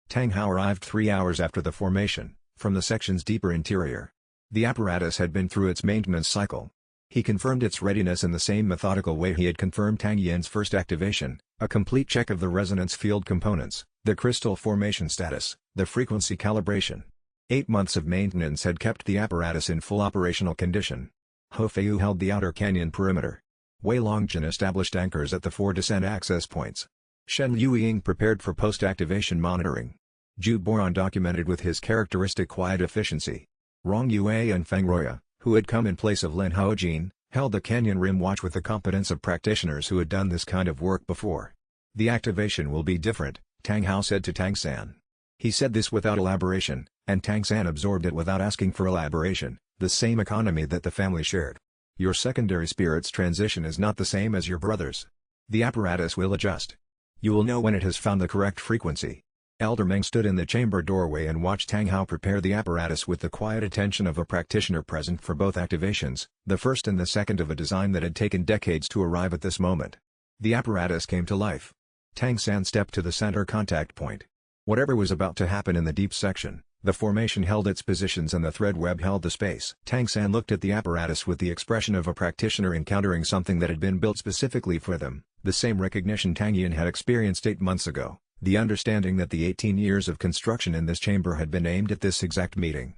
A: Tang Hao arrived 3 hours after the formation, from the section's deeper interior. The apparatus had been through its maintenance cycle. He confirmed its readiness in the same methodical way he had confirmed Tang Yin's first activation, a complete check of the resonance field components, the crystal formation status, the frequency calibration. 8 months of maintenance had kept the apparatus in full operational condition. Ho Feiyu held the outer canyon perimeter. Wei Longjin established anchors at the 4 descent access points. Shen Yueying prepared for post-activation monitoring. Zhu Boran documented with his characteristic quiet efficiency. Rong Yue and Feng Roya, who had come in place of Lin Haojin, held the canyon rim watch with the competence of practitioners who had done this kind of work before. "The activation will be different," Tang Hao said to Tang San. He said this without elaboration, and Tang San absorbed it without asking for elaboration, the same economy that the family shared. "Your secondary spirit's transition is not the same as your brother's. The apparatus will adjust. You will know when it has found the correct frequency." Elder Meng stood in the chamber doorway and watched Tang Hao prepare the apparatus with the quiet attention of a practitioner present for both activations, the first and the second of a design that had taken decades to arrive at this moment. The apparatus came to life. Tang San stepped to the center contact point. Whatever was about to happen in the deep section, the formation held its positions and the thread web held the space. Tang San looked at the apparatus with the expression of a practitioner encountering something that had been built specifically for them, the same recognition Tang Yin had experienced 8 months ago. The understanding that the 18 years of construction in this chamber had been aimed at this exact meeting.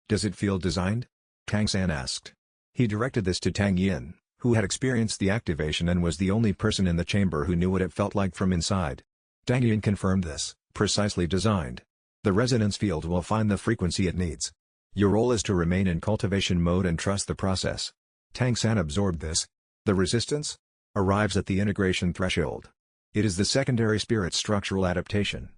A: "Does it feel designed?" Tang San asked. He directed this to Tang Yin, who had experienced the activation and was the only person in the chamber who knew what it felt like from inside. Tang Yin confirmed this, "Precisely designed. The resonance field will find the frequency it needs. Your role is to remain in cultivation mode and trust the process." Tang San absorbed this. The resistance arrives at the integration threshold. It is the secondary spirit's structural adaptation.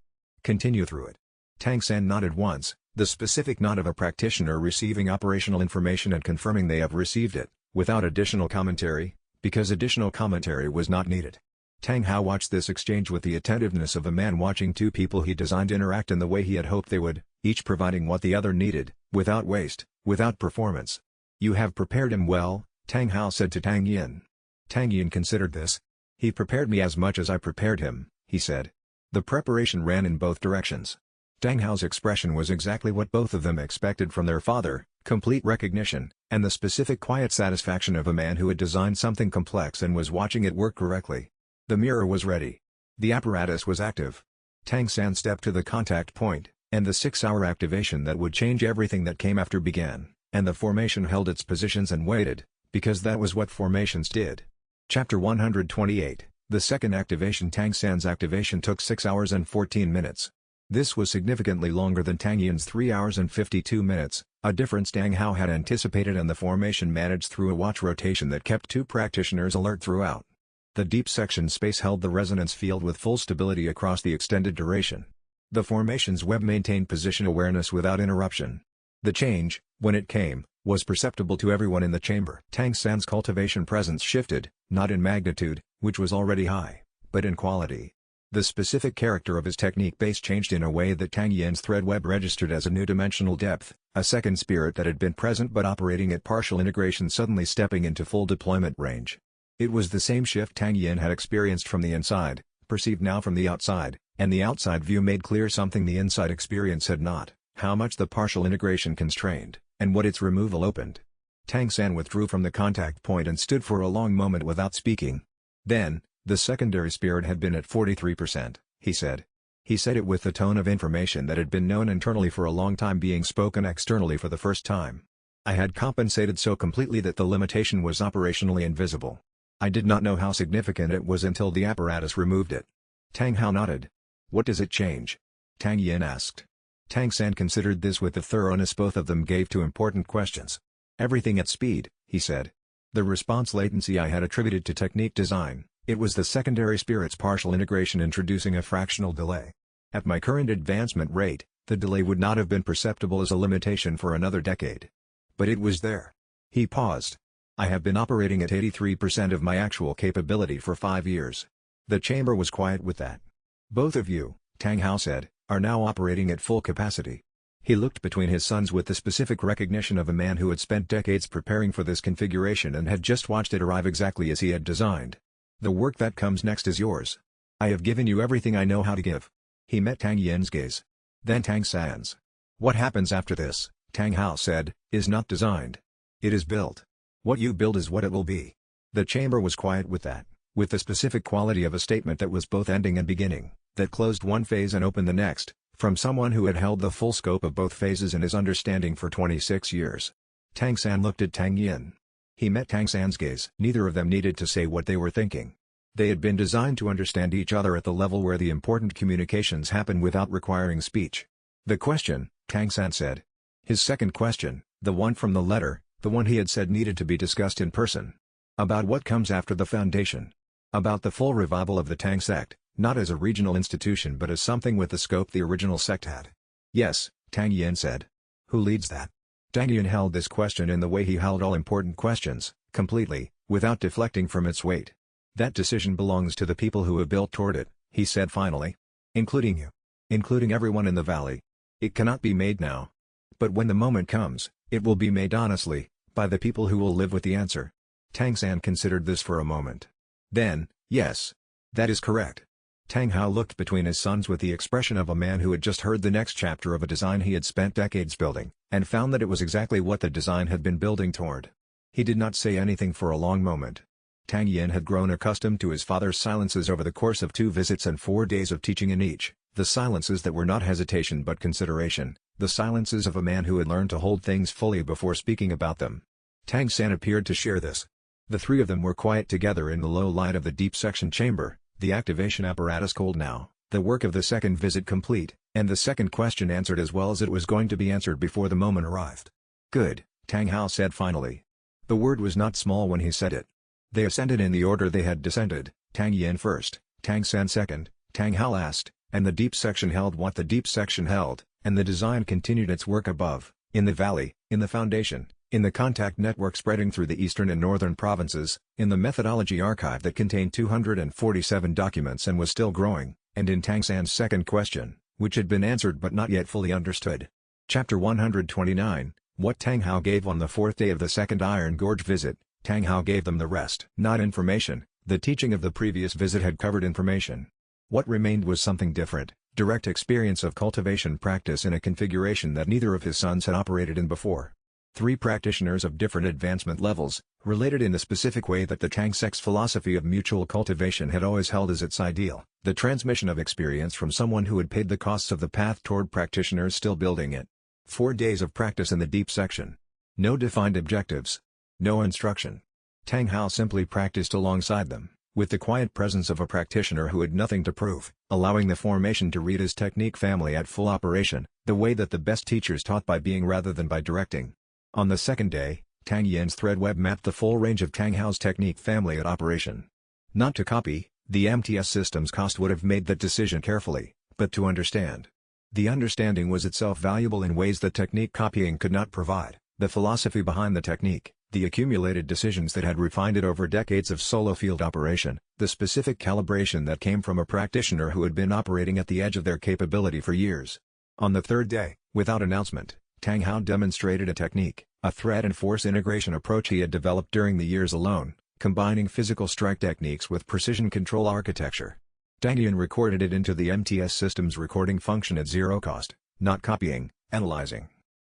A: Continue through it. Tang San nodded once, the specific nod of a practitioner receiving operational information and confirming they have received it, without additional commentary, because additional commentary was not needed. Tang Hao watched this exchange with the attentiveness of a man watching two people he designed interact in the way he had hoped they would, each providing what the other needed, without waste, without performance. "You have prepared him well," Tang Hao said to Tang Yin. Tang Yin considered this. "He prepared me as much as I prepared him," he said. The preparation ran in both directions. Tang Hao's expression was exactly what both of them expected from their father, complete recognition, and the specific quiet satisfaction of a man who had designed something complex and was watching it work correctly. The mirror was ready. The apparatus was active. Tang San stepped to the contact point, and the 6-hour activation that would change everything that came after began, and the formation held its positions and waited, because that was what formations did. Chapter 128, the second activation. Tang San's activation took 6 hours and 14 minutes. This was significantly longer than Tang Yin's 3 hours and 52 minutes, a difference Tang Hao had anticipated, and the formation managed through a watch rotation that kept two practitioners alert throughout. The deep section space held the resonance field with full stability across the extended duration. The formation's web maintained position awareness without interruption. The change, when it came, was perceptible to everyone in the chamber. Tang San's cultivation presence shifted, not in magnitude, which was already high, but in quality. The specific character of his technique base changed in a way that Tang Yin's thread web registered as a new dimensional depth, a second spirit that had been present but operating at partial integration suddenly stepping into full deployment range. It was the same shift Tang Yin had experienced from the inside, perceived now from the outside, and the outside view made clear something the inside experience had not: how much the partial integration constrained, and what its removal opened. Tang San withdrew from the contact point and stood for a long moment without speaking. Then, "The secondary spirit had been at 43%, he said. He said it with the tone of information that had been known internally for a long time being spoken externally for the first time. I had compensated so completely that the limitation was operationally invisible. I did not know how significant it was until the apparatus removed it." Tang Hao nodded. "What does it change?" Tang Yin asked. Tang San considered this with the thoroughness both of them gave to important questions. "Everything at speed," he said. "The response latency I had attributed to technique design. It was the secondary spirit's partial integration introducing a fractional delay. At my current advancement rate, the delay would not have been perceptible as a limitation for another decade. But it was there." He paused. "I have been operating at 83% of my actual capability for 5 years. The chamber was quiet with that. "Both of you," Tang Hao said, "are now operating at full capacity." He looked between his sons with the specific recognition of a man who had spent decades preparing for this configuration and had just watched it arrive exactly as he had designed. "The work that comes next is yours. I have given you everything I know how to give." He met Tang Yin's gaze. Then Tang San's. "What happens after this," Tang Hao said, "is not designed. It is built. What you build is what it will be." The chamber was quiet with that, with the specific quality of a statement that was both ending and beginning, that closed one phase and opened the next, from someone who had held the full scope of both phases in his understanding for 26 years. Tang San looked at Tang Yin. He met Tang San's gaze. Neither of them needed to say what they were thinking. They had been designed to understand each other at the level where the important communications happen without requiring speech. "The question," Tang San said. His second question, the one from the letter, the one he had said needed to be discussed in person. About what comes after the foundation. About the full revival of the Tang sect, not as a regional institution but as something with the scope the original sect had. "Yes," Tang Yin said. "Who leads that?" Tang Yin held this question in the way he held all important questions, completely, without deflecting from its weight. "That decision belongs to the people who have built toward it," he said finally. "Including you. Including everyone in the valley. It cannot be made now. But when the moment comes, it will be made honestly, by the people who will live with the answer." Tang San considered this for a moment. Then, "Yes. That is correct." Tang Hao looked between his sons with the expression of a man who had just heard the next chapter of a design he had spent decades building, and found that it was exactly what the design had been building toward. He did not say anything for a long moment. Tang Yin had grown accustomed to his father's silences over the course of 2 visits and 4 days of teaching in each, the silences that were not hesitation but consideration, the silences of a man who had learned to hold things fully before speaking about them. Tang San appeared to share this. The three of them were quiet together in the low light of the deep section chamber, the activation apparatus cold now, the work of the second visit complete, and the second question answered as well as it was going to be answered before the moment arrived. "Good," Tang Hao said finally. The word was not small when he said it. They ascended in the order they had descended, Tang Yin first, Tang San second. Tang Hao asked, and the deep section held what the deep section held, and the design continued its work above, in the valley, in the foundation, in the contact network spreading through the eastern and northern provinces, in the methodology archive that contained 247 documents and was still growing, and in Tang San's second question, which had been answered but not yet fully understood. Chapter 129, What Tang Hao gave on the fourth day of the second Iron Gorge visit. Tang Hao gave them the rest. Not information, the teaching of the previous visit had covered information. What remained was something different, direct experience of cultivation practice in a configuration that neither of his sons had operated in before. 3 practitioners of different advancement levels, related in the specific way that the Tang sect's philosophy of mutual cultivation had always held as its ideal, the transmission of experience from someone who had paid the costs of the path toward practitioners still building it. 4 days of practice in the deep section. No defined objectives. No instruction. Tang Hao simply practiced alongside them, with the quiet presence of a practitioner who had nothing to prove, allowing the formation to read his technique family at full operation, the way that the best teachers taught by being rather than by directing. On the second day, Tang Yin's thread web mapped the full range of Tang Hao's technique family at operation. Not to copy, the MTS system's cost would have made that decision carefully, but to understand. The understanding was itself valuable in ways that technique copying could not provide, the philosophy behind the technique, the accumulated decisions that had refined it over decades of solo field operation, the specific calibration that came from a practitioner who had been operating at the edge of their capability for years. On the third day, without announcement, Tang Hao demonstrated a technique, a thread and force integration approach he had developed during the years alone, combining physical strike techniques with precision control architecture. Tang Yin recorded it into the MTS system's recording function at zero cost, not copying, analyzing.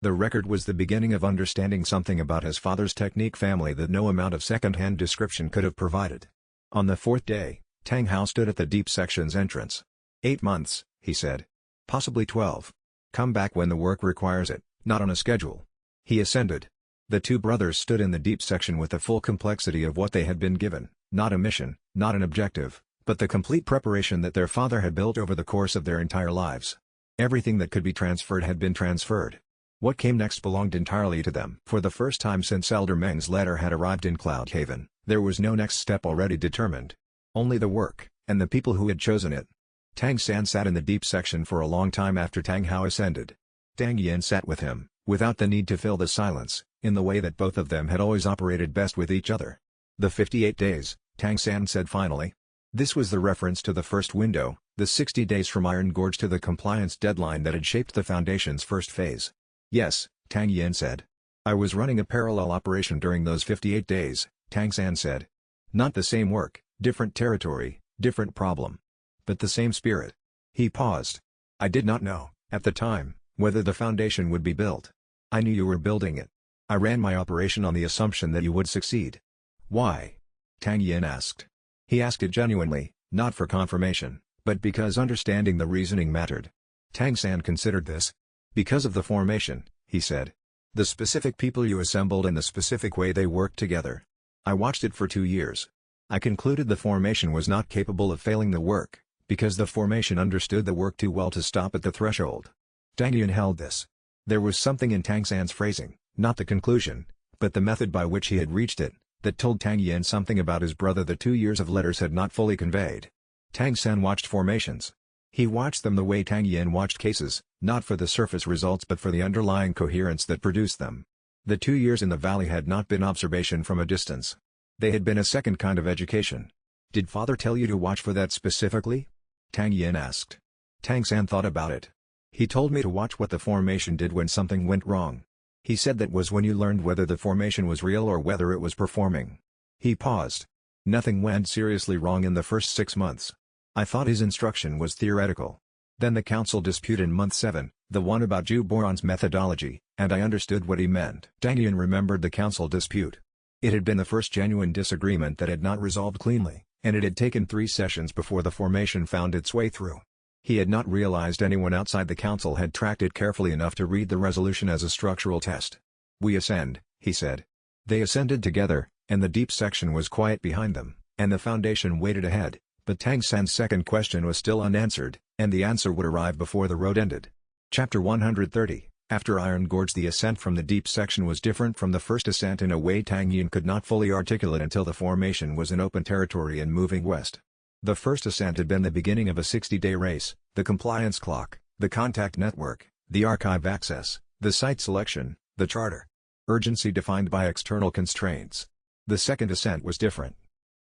A: The record was the beginning of understanding something about his father's technique family that no amount of second-hand description could have provided. On the fourth day, Tang Hao stood at the deep section's entrance. 8 months, he said. Possibly 12. Come back when the work requires it. Not on a schedule. He ascended. The 2 brothers stood in the deep section with the full complexity of what they had been given, not a mission, not an objective, but the complete preparation that their father had built over the course of their entire lives. Everything that could be transferred had been transferred. What came next belonged entirely to them. For the first time since Elder Meng's letter had arrived in Cloud Haven, there was no next step already determined. Only the work, and the people who had chosen it. Tang San sat in the deep section for a long time after Tang Hao ascended. Tang Yin sat with him, without the need to fill the silence, in the way that both of them had always operated best with each other. The 58 days, Tang San said finally. This was the reference to the first window, the 60 days from Iron Gorge to the compliance deadline that had shaped the Foundation's first phase. Yes, Tang Yin said. I was running a parallel operation during those 58 days, Tang San said. Not the same work, different territory, different problem. But the same spirit. He paused. I did not know, at the time, whether the foundation would be built. I knew you were building it. I ran my operation on the assumption that you would succeed. Why? Tang Yin asked. He asked it genuinely, not for confirmation, but because understanding the reasoning mattered. Tang San considered this. Because of the formation, he said. The specific people you assembled and the specific way they worked together. I watched it for 2 years. I concluded the formation was not capable of failing the work, because the formation understood the work too well to stop at the threshold. Tang Yin held this. There was something in Tang San's phrasing, not the conclusion, but the method by which he had reached it, that told Tang Yin something about his brother the 2 years of letters had not fully conveyed. Tang San watched formations. He watched them the way Tang Yin watched cases, not for the surface results but for the underlying coherence that produced them. The 2 years in the valley had not been observation from a distance. They had been a second kind of education. Did father tell you to watch for that specifically? Tang Yin asked. Tang San thought about it. He told me to watch what the formation did when something went wrong. He said that was when you learned whether the formation was real or whether it was performing. He paused. Nothing went seriously wrong in the first 6 months. I thought his instruction was theoretical. Then the council dispute in month 7, the one about Zhu Boron's methodology, and I understood what he meant. Tang Yin remembered the council dispute. It had been the first genuine disagreement that had not resolved cleanly, and it had taken 3 sessions before the formation found its way through. He had not realized anyone outside the council had tracked it carefully enough to read the resolution as a structural test. We ascend, he said. They ascended together, and the deep section was quiet behind them, and the foundation waited ahead, but Tang San's second question was still unanswered, and the answer would arrive before the road ended. Chapter 130, After Iron Gorge. The ascent from the deep section was different from the first ascent in a way Tang Yin could not fully articulate until the formation was in open territory and moving west. The first ascent had been the beginning of a 60-day race, the compliance clock, the contact network, the archive access, the site selection, the charter. Urgency defined by external constraints. The second ascent was different.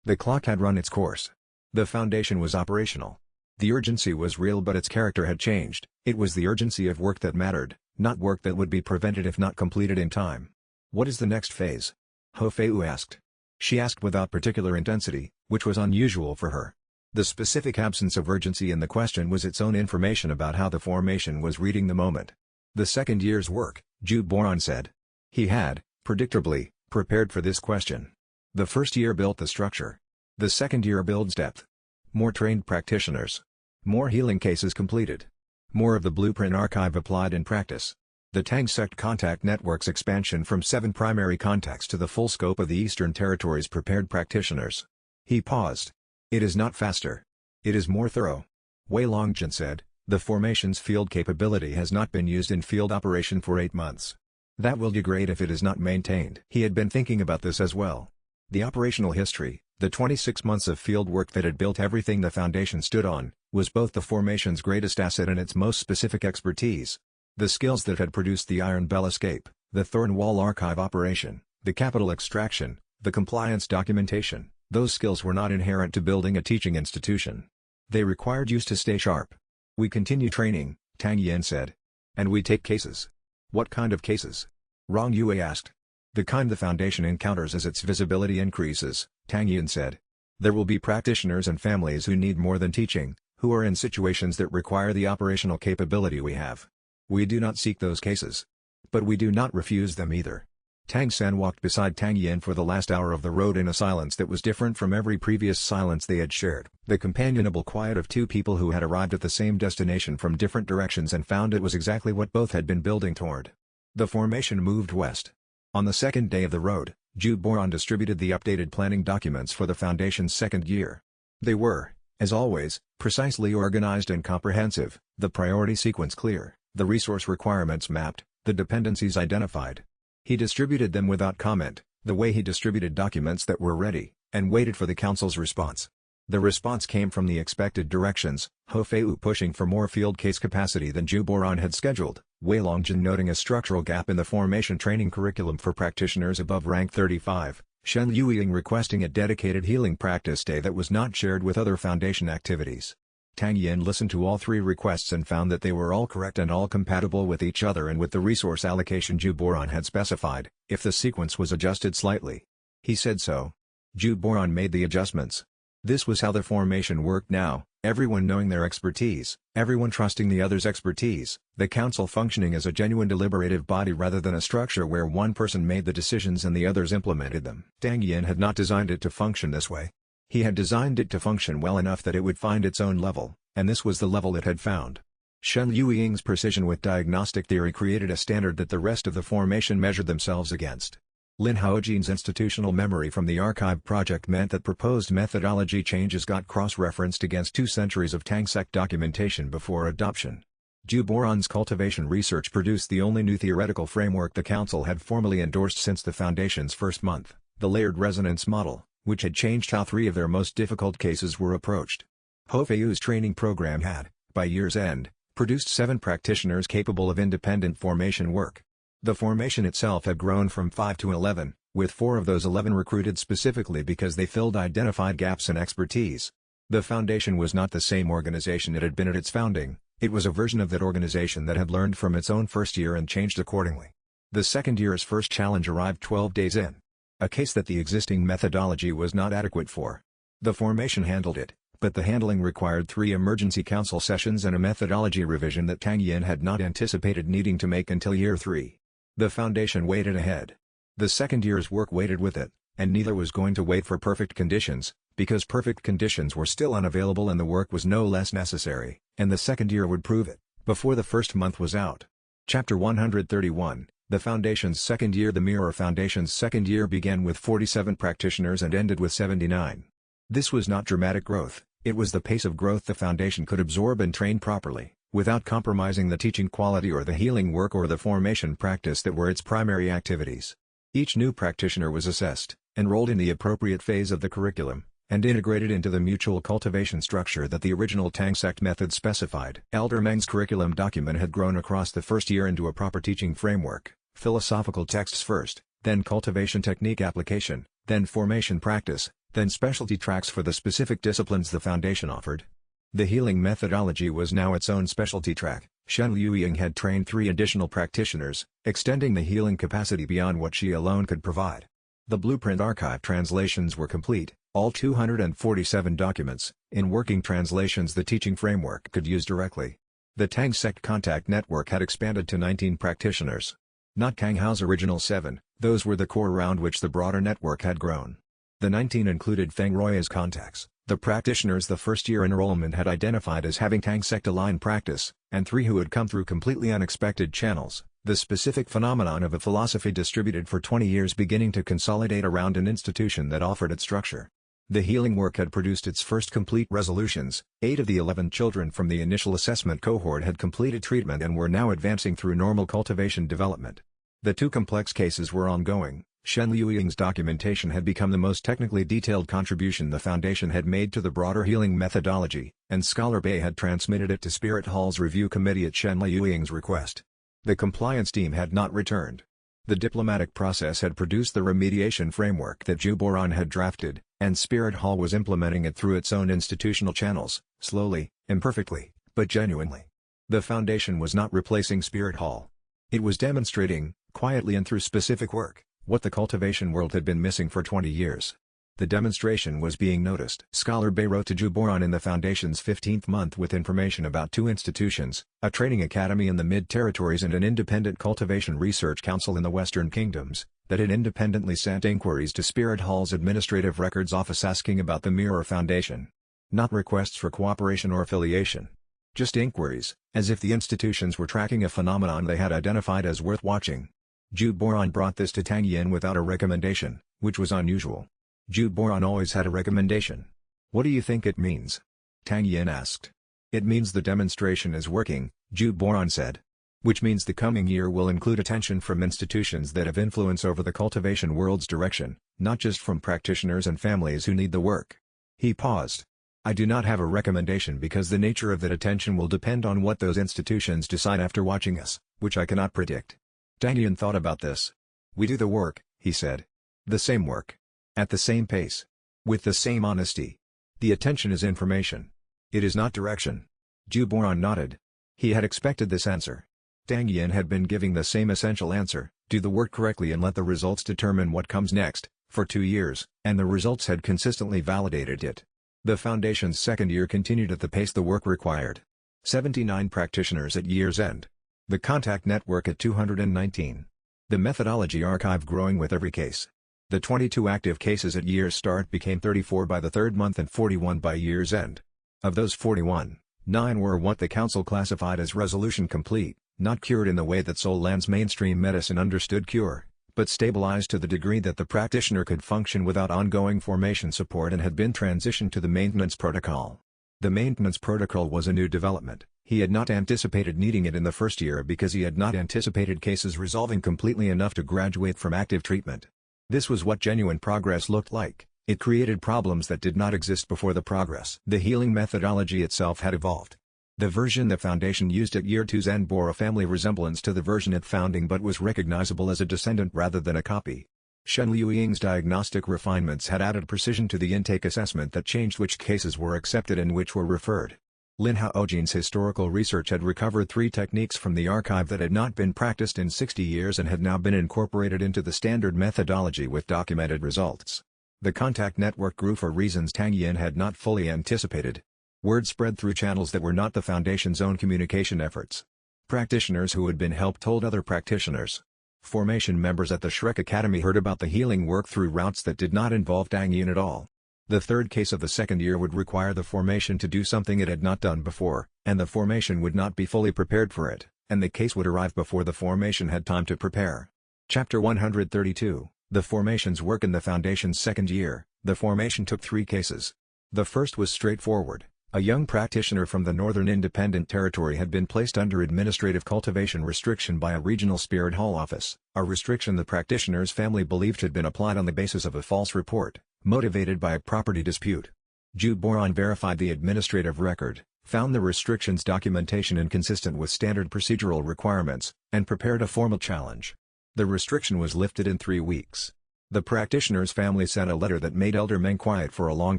A: The clock had run its course. The foundation was operational. The urgency was real, but its character had changed. It was the urgency of work that mattered, not work that would be prevented if not completed in time. What is the next phase? Ho Fei asked. She asked without particular intensity, which was unusual for her. The specific absence of urgency in the question was its own information about how the formation was reading the moment. The second year's work, Zhu Boran said. He had, predictably, prepared for this question. The first year built the structure. The second year builds depth. More trained practitioners. More healing cases completed. More of the blueprint archive applied in practice. The Tang Sect contact network's expansion from 7 primary contacts to the full scope of the Eastern Territories prepared practitioners. He paused. It is not faster. It is more thorough. Wei Longjin said, the formation's field capability has not been used in field operation for 8 months. That will degrade if it is not maintained. He had been thinking about this as well. The operational history, the 26 months of field work that had built everything the foundation stood on, was both the formation's greatest asset and its most specific expertise. The skills that had produced the Iron Bell escape, the Thorn Wall archive operation, the capital extraction, the compliance documentation, those skills were not inherent to building a teaching institution. They required use to stay sharp. We continue training, Tang Yin said. And we take cases. What kind of cases? Rong Yue asked. The kind the foundation encounters as its visibility increases, Tang Yin said. There will be practitioners and families who need more than teaching, who are in situations that require the operational capability we have. We do not seek those cases. But we do not refuse them either. Tang San walked beside Tang Yin for the last hour of the road in a silence that was different from every previous silence they had shared. The companionable quiet of two people who had arrived at the same destination from different directions and found it was exactly what both had been building toward. The formation moved west. On the second day of the road, Zhu Boran distributed the updated planning documents for the Foundation's second year. They were, as always, precisely organized and comprehensive, the priority sequence clear, the resource requirements mapped, the dependencies identified. He distributed them without comment, the way he distributed documents that were ready, and waited for the Council's response. The response came from the expected directions, Ho Fei pushing for more field case capacity than Zhu Boran had scheduled, Wei Longjin noting a structural gap in the formation training curriculum for practitioners above rank 35, Shen Yueying requesting a dedicated healing practice day that was not shared with other Foundation activities. Tang Yin listened to all three requests and found that they were all correct and all compatible with each other and with the resource allocation Zhu Boran had specified, if the sequence was adjusted slightly. He said so. Zhu Boran made the adjustments. This was how the formation worked now, everyone knowing their expertise, everyone trusting the other's expertise, the council functioning as a genuine deliberative body rather than a structure where one person made the decisions and the others implemented them. Tang Yin had not designed it to function this way. He had designed it to function well enough that it would find its own level, and this was the level it had found. Shen Yueying's precision with diagnostic theory created a standard that the rest of the formation measured themselves against. Lin Haojin's institutional memory from the archive project meant that proposed methodology changes got cross-referenced against 2 centuries of Tang Sect documentation before adoption. Zhu Boran's cultivation research produced the only new theoretical framework the Council had formally endorsed since the Foundation's first month, the layered resonance model, which had changed how 3 of their most difficult cases were approached. Ho Fei's training program had, by year's end, produced 7 practitioners capable of independent formation work. The formation itself had grown from 5 to 11, with 4 of those 11 recruited specifically because they filled identified gaps in expertise. The Foundation was not the same organization it had been at its founding, it was a version of that organization that had learned from its own first year and changed accordingly. The second year's first challenge arrived 12 days in. A case that the existing methodology was not adequate for. The formation handled it, but the handling required 3 emergency council sessions and a methodology revision that Tang Yin had not anticipated needing to make until year 3. The Foundation waited ahead. The second year's work waited with it, and neither was going to wait for perfect conditions, because perfect conditions were still unavailable and the work was no less necessary, and the second year would prove it, before the first month was out. Chapter 131, The Foundation's Second Year. The Mirror Foundation's second year began with 47 practitioners and ended with 79. This was not dramatic growth, it was the pace of growth the Foundation could absorb and train properly, without compromising the teaching quality or the healing work or the formation practice that were its primary activities. Each new practitioner was assessed, enrolled in the appropriate phase of the curriculum, and integrated into the mutual cultivation structure that the original Tang sect method specified. Elder Meng's curriculum document had grown across the first year into a proper teaching framework: philosophical texts first, then cultivation technique application, then formation practice, then specialty tracks for the specific disciplines the foundation offered. The healing methodology was now its own specialty track. Shen Liuying had trained 3 additional practitioners, extending the healing capacity beyond what she alone could provide. The blueprint archive translations were complete, all 247 documents, in working translations the teaching framework could use directly. The Tang sect contact network had expanded to 19 practitioners. Not Kang Hao's original 7, those were the core around which the broader network had grown. The 19 included Feng Rui's contacts, the practitioners the first-year enrollment had identified as having Tang sect-aligned practice, and 3 who had come through completely unexpected channels, the specific phenomenon of a philosophy distributed for 20 years beginning to consolidate around an institution that offered its structure. The healing work had produced its first complete resolutions. 8 of the 11 children from the initial assessment cohort had completed treatment and were now advancing through normal cultivation development. The 2 complex cases were ongoing. Shen Liuying's documentation had become the most technically detailed contribution the Foundation had made to the broader healing methodology, and Scholar Bei had transmitted it to Spirit Hall's review committee at Shen Liuying's request. The compliance team had not returned. The diplomatic process had produced the remediation framework that Zhu Boran had drafted, and Spirit Hall was implementing it through its own institutional channels, slowly, imperfectly, but genuinely. The Foundation was not replacing Spirit Hall. It was demonstrating, quietly and through specific work, what the cultivation world had been missing for 20 years. The demonstration was being noticed. Scholar Bei wrote to Zhu Boran in the Foundation's 15th month with information about 2 institutions, a training academy in the Mid-Territories and an independent cultivation research council in the Western Kingdoms, that had independently sent inquiries to Spirit Hall's Administrative Records Office asking about the Mirror Foundation. Not requests for cooperation or affiliation. Just inquiries, as if the institutions were tracking a phenomenon they had identified as worth watching. Zhu Boran brought this to Tang Yin without a recommendation, which was unusual. Zhu Boran always had a recommendation. "What do you think it means?" Tang Yin asked. "It means the demonstration is working," Zhu Boran said. "Which means the coming year will include attention from institutions that have influence over the cultivation world's direction, not just from practitioners and families who need the work." He paused. "I do not have a recommendation because the nature of that attention will depend on what those institutions decide after watching us, which I cannot predict." Tang Yin thought about this. "We do the work," he said. "The same work. At the same pace. With the same honesty. The attention is information. It is not direction." Zhu Boran nodded. He had expected this answer. Tang Yin had been giving the same essential answer: do the work correctly and let the results determine what comes next, for 2 years, and the results had consistently validated it. The Foundation's second year continued at the pace the work required. 79 practitioners at year's end. The contact network at 219. The methodology archive growing with every case. The 22 active cases at year's start became 34 by the 3rd month and 41 by year's end. Of those 41, 9 were what the council classified as resolution complete, not cured in the way that Seoul Land's mainstream medicine understood cure, but stabilized to the degree that the practitioner could function without ongoing formation support and had been transitioned to the maintenance protocol. The maintenance protocol was a new development. He had not anticipated needing it in the first year because he had not anticipated cases resolving completely enough to graduate from active treatment. This was what genuine progress looked like. It created problems that did not exist before the progress. The healing methodology itself had evolved. The version the Foundation used at Year 2's end bore a family resemblance to the version at founding but was recognizable as a descendant rather than a copy. Shen Liuying's diagnostic refinements had added precision to the intake assessment that changed which cases were accepted and which were referred. Lin Haojin's historical research had recovered 3 techniques from the archive that had not been practiced in 60 years and had now been incorporated into the standard methodology with documented results. The contact network grew for reasons Tang Yin had not fully anticipated. Word spread through channels that were not the Foundation's own communication efforts. Practitioners who had been helped told other practitioners. Formation members at the Shrek Academy heard about the healing work through routes that did not involve Tang Yin at all. The third case of the second year would require the formation to do something it had not done before, and the formation would not be fully prepared for it, and the case would arrive before the formation had time to prepare. Chapter 132, The Formation's Work in the Foundation's Second Year. The formation took 3 cases. The first was straightforward. A young practitioner from the Northern Independent Territory had been placed under administrative cultivation restriction by a regional Spirit Hall office, a restriction the practitioner's family believed had been applied on the basis of a false report, motivated by a property dispute. Zhu Boran verified the administrative record, found the restrictions documentation inconsistent with standard procedural requirements, and prepared a formal challenge. The restriction was lifted in 3 weeks. The practitioner's family sent a letter that made Elder Meng quiet for a long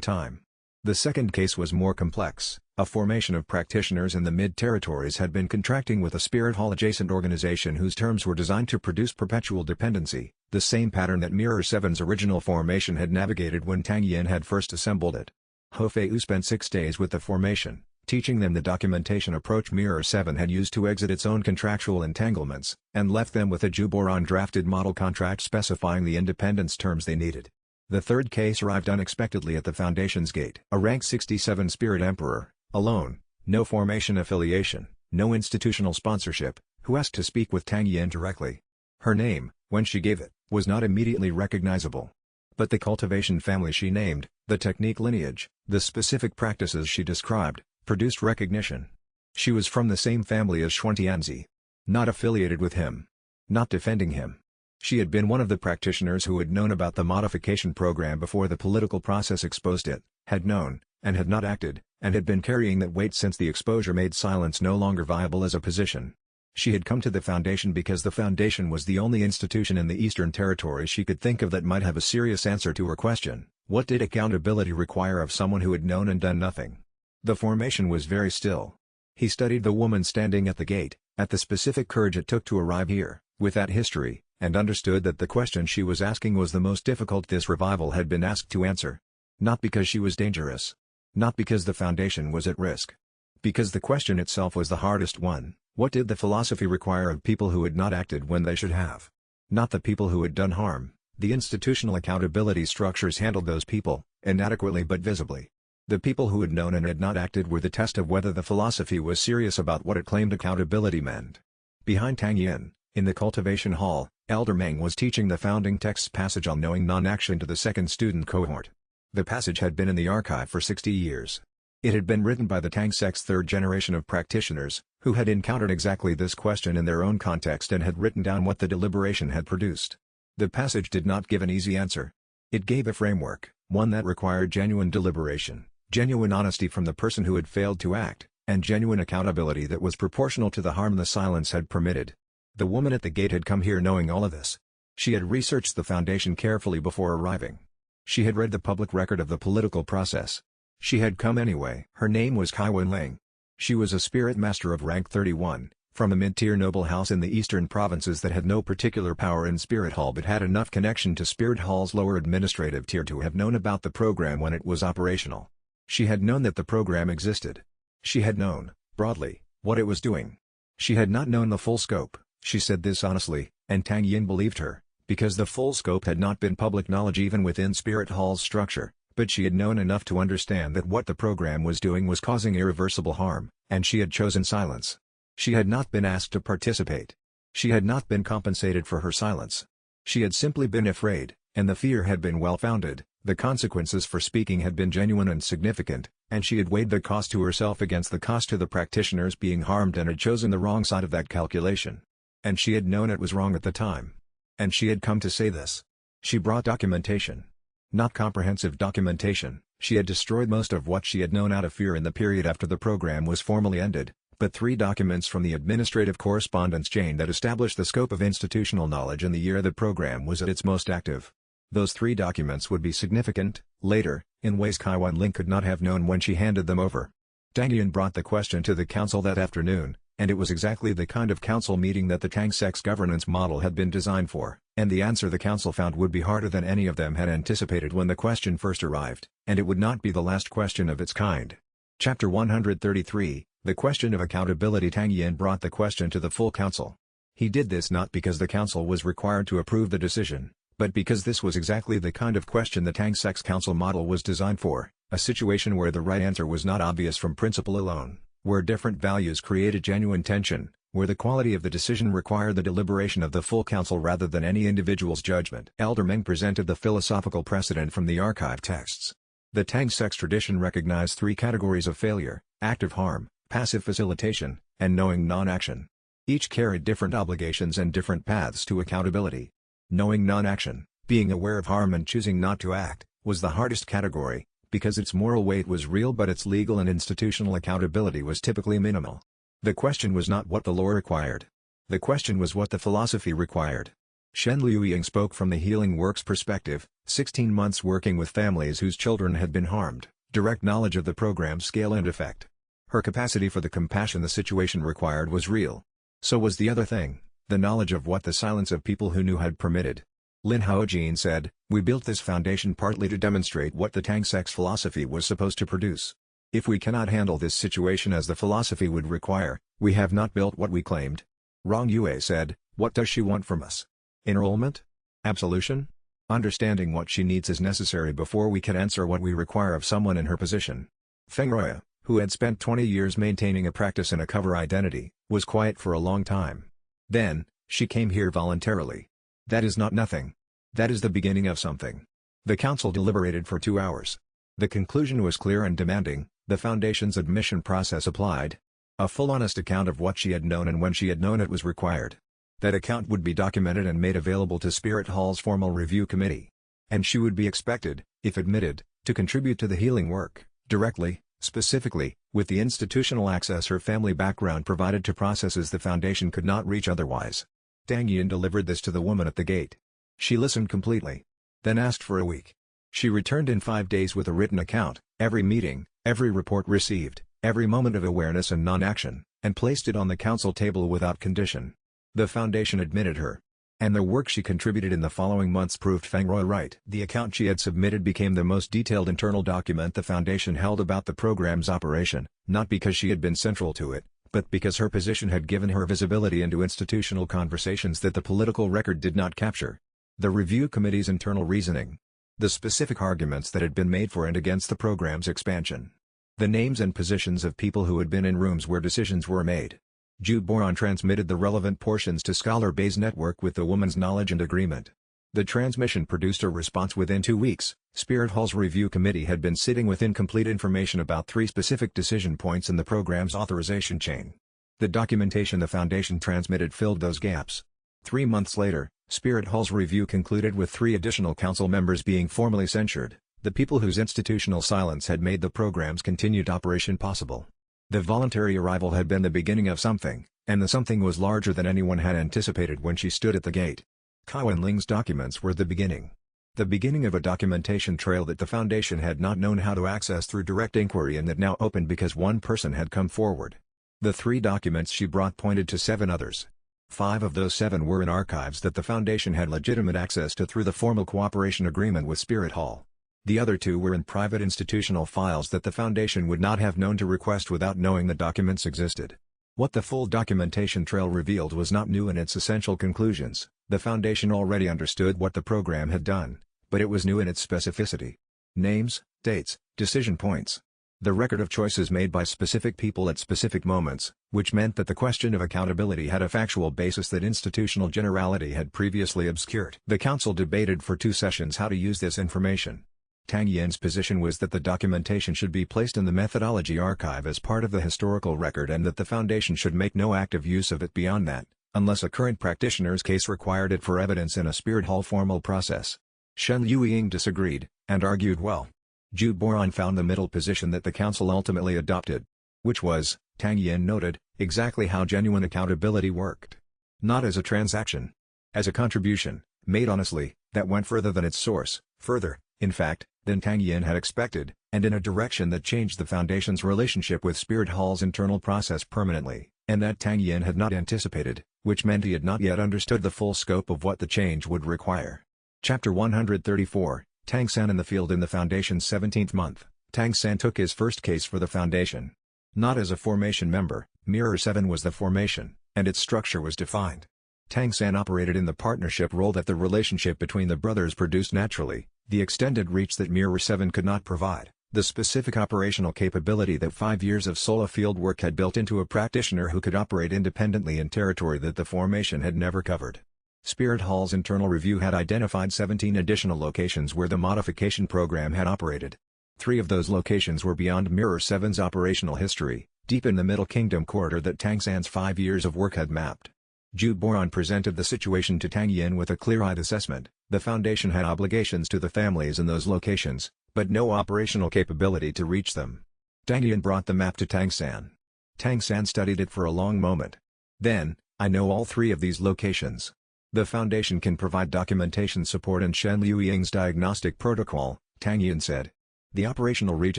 A: time. The second case was more complex. A formation of practitioners in the Mid-Territories had been contracting with a spirit hall-adjacent organization whose terms were designed to produce perpetual dependency, the same pattern that Mirror 7's original formation had navigated when Tang Yin had first assembled it. Ho Fei spent 6 days with the formation, teaching them the documentation approach Mirror 7 had used to exit its own contractual entanglements, and left them with a Zhu Boran drafted model contract specifying the independence terms they needed. The third case arrived unexpectedly at the Foundation's gate. A rank 67 Spirit Emperor, alone, no formation affiliation, no institutional sponsorship, who asked to speak with Tang Yin directly. Her name, when she gave it, was not immediately recognizable. But the cultivation family she named, the technique lineage, the specific practices she described, produced recognition. She was from the same family as Xuantianzi. Not affiliated with him. Not defending him. She had been one of the practitioners who had known about the modification program before the political process exposed it, had known, and had not acted, and had been carrying that weight since the exposure made silence no longer viable as a position. She had come to the Foundation because the Foundation was the only institution in the Eastern Territory she could think of that might have a serious answer to her question, what did accountability require of someone who had known and done nothing? The formation was very still. He studied the woman standing at the gate, at the specific courage it took to arrive here, with that history, and understood that the question she was asking was the most difficult this revival had been asked to answer. Not because she was dangerous. Not because the Foundation was at risk. Because the question itself was the hardest one, what did the philosophy require of people who had not acted when they should have? Not the people who had done harm, the institutional accountability structures handled those people, inadequately but visibly. The people who had known and had not acted were the test of whether the philosophy was serious about what it claimed accountability meant. Behind Tang Yin, in the cultivation hall, Elder Meng was teaching the founding text's passage on knowing non-action to the second student cohort. The passage had been in the archive for 60 years. It had been written by the Tang Sect's third generation of practitioners, who had encountered exactly this question in their own context and had written down what the deliberation had produced. The passage did not give an easy answer. It gave a framework, one that required genuine deliberation, genuine honesty from the person who had failed to act, and genuine accountability that was proportional to the harm the silence had permitted. The woman at the gate had come here knowing all of this. She had researched the Foundation carefully before arriving. She had read the public record of the political process. She had come anyway. Her name was Kai Wenling. She was a spirit master of rank 31, from a mid-tier noble house in the eastern provinces that had no particular power in Spirit Hall but had enough connection to Spirit Hall's lower administrative tier to have known about the program when it was operational. She had known that the program existed. She had known, broadly, what it was doing. She had not known the full scope. She said this honestly, and Tang Yin believed her, because the full scope had not been public knowledge even within Spirit Hall's structure, but she had known enough to understand that what the program was doing was causing irreversible harm, and she had chosen silence. She had not been asked to participate. She had not been compensated for her silence. She had simply been afraid, and the fear had been well-founded, the consequences for speaking had been genuine and significant, and she had weighed the cost to herself against the cost to the practitioners being harmed and had chosen the wrong side of that calculation. And she had known it was wrong at the time. And she had come to say this. She brought documentation. Not comprehensive documentation. She had destroyed most of what she had known out of fear in the period after the program was formally ended, but 3 documents from the administrative correspondence chain that established the scope of institutional knowledge in the year the program was at its most active. Those 3 documents would be significant, later, in ways Kai Wenling could not have known when she handed them over. Tang Yin brought the question to the council that afternoon, and it was exactly the kind of council meeting that the Tang Sect's governance model had been designed for, and the answer the council found would be harder than any of them had anticipated when the question first arrived, and it would not be the last question of its kind. Chapter 133, The Question of Accountability. Tang Yin brought the question to the full council. He did this not because the council was required to approve the decision, but because this was exactly the kind of question the Tang Sect's council model was designed for, a situation where the right answer was not obvious from principle alone, where different values created genuine tension, where the quality of the decision required the deliberation of the full council rather than any individual's judgment. Elder Meng presented the philosophical precedent from the archive texts. The Tang Sect's tradition recognized 3 categories of failure: active harm, passive facilitation, and knowing non-action. Each carried different obligations and different paths to accountability. Knowing non-action, being aware of harm and choosing not to act, was the hardest category, because its moral weight was real but its legal and institutional accountability was typically minimal. The question was not what the law required. The question was what the philosophy required. Shen Liuying spoke from the Healing Works perspective, 16 months working with families whose children had been harmed, direct knowledge of the program's scale and effect. Her capacity for the compassion the situation required was real. So was the other thing, the knowledge of what the silence of people who knew had permitted. Lin Haojin said, "We built this foundation partly to demonstrate what the Tang Sect's philosophy was supposed to produce. If we cannot handle this situation as the philosophy would require, we have not built what we claimed." Rong Yue said, "What does she want from us? Enrollment? Absolution? Understanding what she needs is necessary before we can answer what we require of someone in her position." Feng Roya, who had spent 20 years maintaining a practice in a cover identity, was quiet for a long time. Then, "She came here voluntarily. That is not nothing. That is the beginning of something." The council deliberated for 2 hours. The conclusion was clear and demanding: the Foundation's admission process applied. A full honest account of what she had known and when she had known it was required. That account would be documented and made available to Spirit Hall's formal review committee. And she would be expected, if admitted, to contribute to the healing work, directly, specifically, with the institutional access her family background provided to processes the Foundation could not reach otherwise. Tang Yin delivered this to the woman at the gate. She listened completely. Then asked for a week. She returned in 5 days with a written account, every meeting, every report received, every moment of awareness and non-action, and placed it on the council table without condition. The Foundation admitted her. And the work she contributed in the following months proved Feng Roy right. The account she had submitted became the most detailed internal document the Foundation held about the program's operation, not because she had been central to it, but because her position had given her visibility into institutional conversations that the political record did not capture. The review committee's internal reasoning. The specific arguments that had been made for and against the program's expansion. The names and positions of people who had been in rooms where decisions were made. Ju Boron transmitted the relevant portions to Scholar Bay's network with the woman's knowledge and agreement. The transmission produced a response within 2 weeks. Spirit Hall's review committee had been sitting with incomplete information about 3 specific decision points in the program's authorization chain. The documentation the Foundation transmitted filled those gaps. 3 months later, Spirit Hall's review concluded with 3 additional council members being formally censured, the people whose institutional silence had made the program's continued operation possible. The voluntary arrival had been the beginning of something, and the something was larger than anyone had anticipated when she stood at the gate. Kawan Ling's documents were the beginning. The beginning of a documentation trail that the Foundation had not known how to access through direct inquiry and that now opened because one person had come forward. The 3 documents she brought pointed to 7 others. 5 of those 7 were in archives that the Foundation had legitimate access to through the formal cooperation agreement with Spirit Hall. The other 2 were in private institutional files that the Foundation would not have known to request without knowing the documents existed. What the full documentation trail revealed was not new in its essential conclusions. The Foundation already understood what the program had done, but it was new in its specificity. Names, dates, decision points. The record of choices made by specific people at specific moments, which meant that the question of accountability had a factual basis that institutional generality had previously obscured. The council debated for 2 sessions how to use this information. Tang Yin's position was that the documentation should be placed in the methodology archive as part of the historical record and that the Foundation should make no active use of it beyond that, unless a current practitioner's case required it for evidence in a Spirit Hall formal process. Shen Liuying disagreed, and argued well. Ju Boron found the middle position that the council ultimately adopted. Which was, Tang Yin noted, exactly how genuine accountability worked. Not as a transaction. As a contribution, made honestly, that went further than its source, further, in fact, than Tang Yin had expected, and in a direction that changed the Foundation's relationship with Spirit Hall's internal process permanently, and that Tang Yin had not anticipated, which meant he had not yet understood the full scope of what the change would require. Chapter 134, Tang San in the field. In the Foundation's 17th month, Tang San took his first case for the Foundation. Not as a formation member, Mirror 7 was the formation, and its structure was defined. Tang San operated in the partnership role that the relationship between the brothers produced naturally, the extended reach that Mirror 7 could not provide, the specific operational capability that 5 years of solo field work had built into a practitioner who could operate independently in territory that the formation had never covered. Spirit Hall's internal review had identified 17 additional locations where the modification program had operated. 3 of those locations were beyond Mirror 7's operational history, deep in the Middle Kingdom corridor that Tang San's 5 years of work had mapped. Ju Boron presented the situation to Tang Yin with a clear-eyed assessment, The Foundation had obligations to the families in those locations, but no operational capability to reach them. Tang Yin brought the map to Tang San. Tang San studied it for a long moment. Then, I know all 3 of these locations. The Foundation can provide documentation support in Shen Liuying's diagnostic protocol, Tang Yin said. The operational reach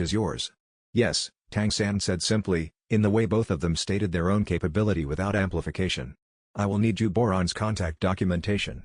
A: is yours. Yes, Tang San said simply, in the way both of them stated their own capability without amplification. I will need Zhu Boron's contact documentation.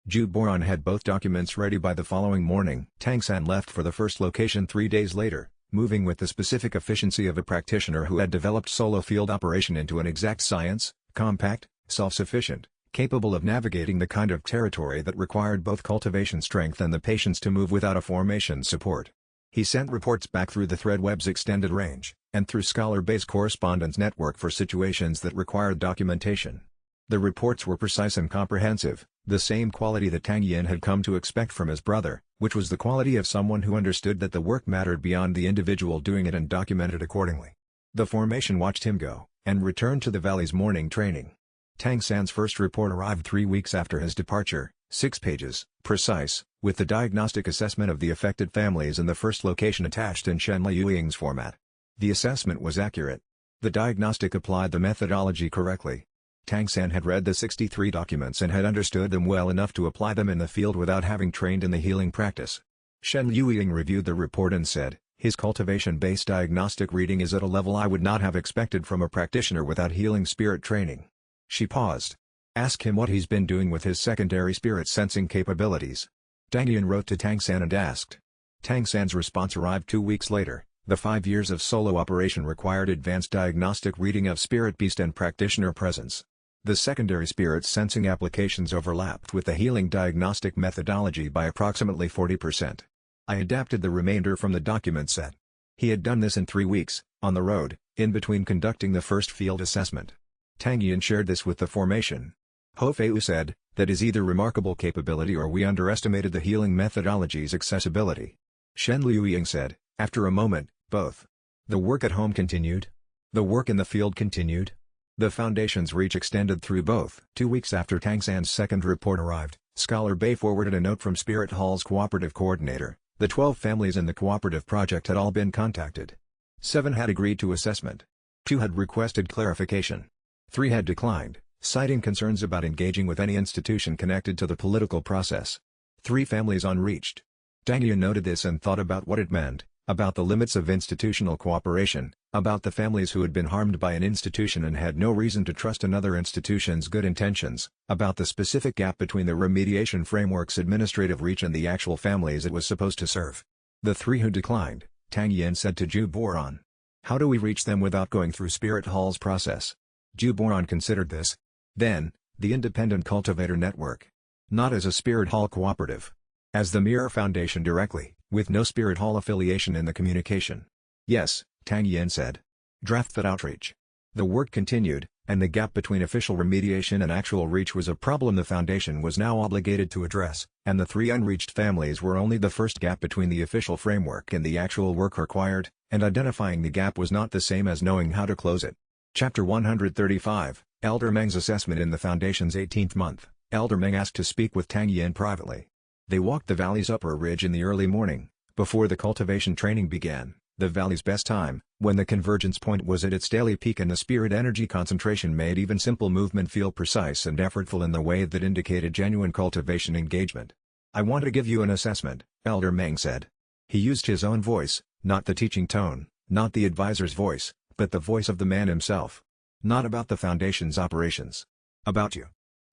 A: Zhu Boron had both documents ready by the following morning. Tang San left for the first location 3 days later, moving with the specific efficiency of a practitioner who had developed solo field operation into an exact science, compact, self-sufficient, capable of navigating the kind of territory that required both cultivation strength and the patience to move without a formation support. He sent reports back through the Threadweb's extended range, and through Scholar-based correspondence network for situations that required documentation. The reports were precise and comprehensive, the same quality that Tang Yin had come to expect from his brother, which was the quality of someone who understood that the work mattered beyond the individual doing it and documented accordingly. The formation watched him go, and returned to the valley's morning training. Tang San's first report arrived 3 weeks after his departure, 6 pages, precise, with the diagnostic assessment of the affected families in the first location attached in Shen Liuying's format. The assessment was accurate. The diagnostic applied the methodology correctly. Tang San had read the 63 documents and had understood them well enough to apply them in the field without having trained in the healing practice. Shen Liuying reviewed the report and said, his cultivation-based diagnostic reading is at a level I would not have expected from a practitioner without healing spirit training. She paused. Ask him what he's been doing with his secondary spirit sensing capabilities. Tang Yin wrote to Tang San and asked. Tang San's response arrived 2 weeks later. The 5 years of solo operation required advanced diagnostic reading of spirit beast and practitioner presence. The secondary spirit sensing applications overlapped with the healing diagnostic methodology by approximately 40%. I adapted the remainder from the document set. He had done this in 3 weeks, on the road, in between conducting the first field assessment. Tang Yin shared this with the formation. Ho Fei said, that is either remarkable capability or we underestimated the healing methodology's accessibility. Shen Liuying said, after a moment, both. The work at home continued. The work in the field continued. The Foundation's reach extended through both. 2 weeks after Tang San's second report arrived, Scholar Bay forwarded a note from Spirit Hall's cooperative coordinator. The 12 families in the cooperative project had all been contacted. 7 had agreed to assessment. 2 had requested clarification. 3 had declined, citing concerns about engaging with any institution connected to the political process. 3 families unreached. Tang Yin noted this and thought about what it meant, about the limits of institutional cooperation, about the families who had been harmed by an institution and had no reason to trust another institution's good intentions, about the specific gap between the remediation framework's administrative reach and the actual families it was supposed to serve. The 3 who declined, Tang Yin said to Zhu Boron. How do we reach them without going through Spirit Hall's process? Zhu Boron considered this. Then, the independent cultivator network. Not as a Spirit Hall cooperative. As the Mirror Foundation directly, with no Spirit Hall affiliation in the communication. Yes, Tang Yin said. Draft that outreach. The work continued, and the gap between official remediation and actual reach was a problem the Foundation was now obligated to address, and the 3 unreached families were only the first gap between the official framework and the actual work required, and identifying the gap was not the same as knowing how to close it. Chapter 135, Elder Meng's Assessment. In the Foundation's 18th month, Elder Meng asked to speak with Tang Yin privately. They walked the valley's upper ridge in the early morning, before the cultivation training began, the valley's best time, when the convergence point was at its daily peak and the spirit energy concentration made even simple movement feel precise and effortful in the way that indicated genuine cultivation engagement. I want to give you an assessment, Elder Meng said. He used his own voice, not the teaching tone, not the advisor's voice, but the voice of the man himself. Not about the Foundation's operations. About you.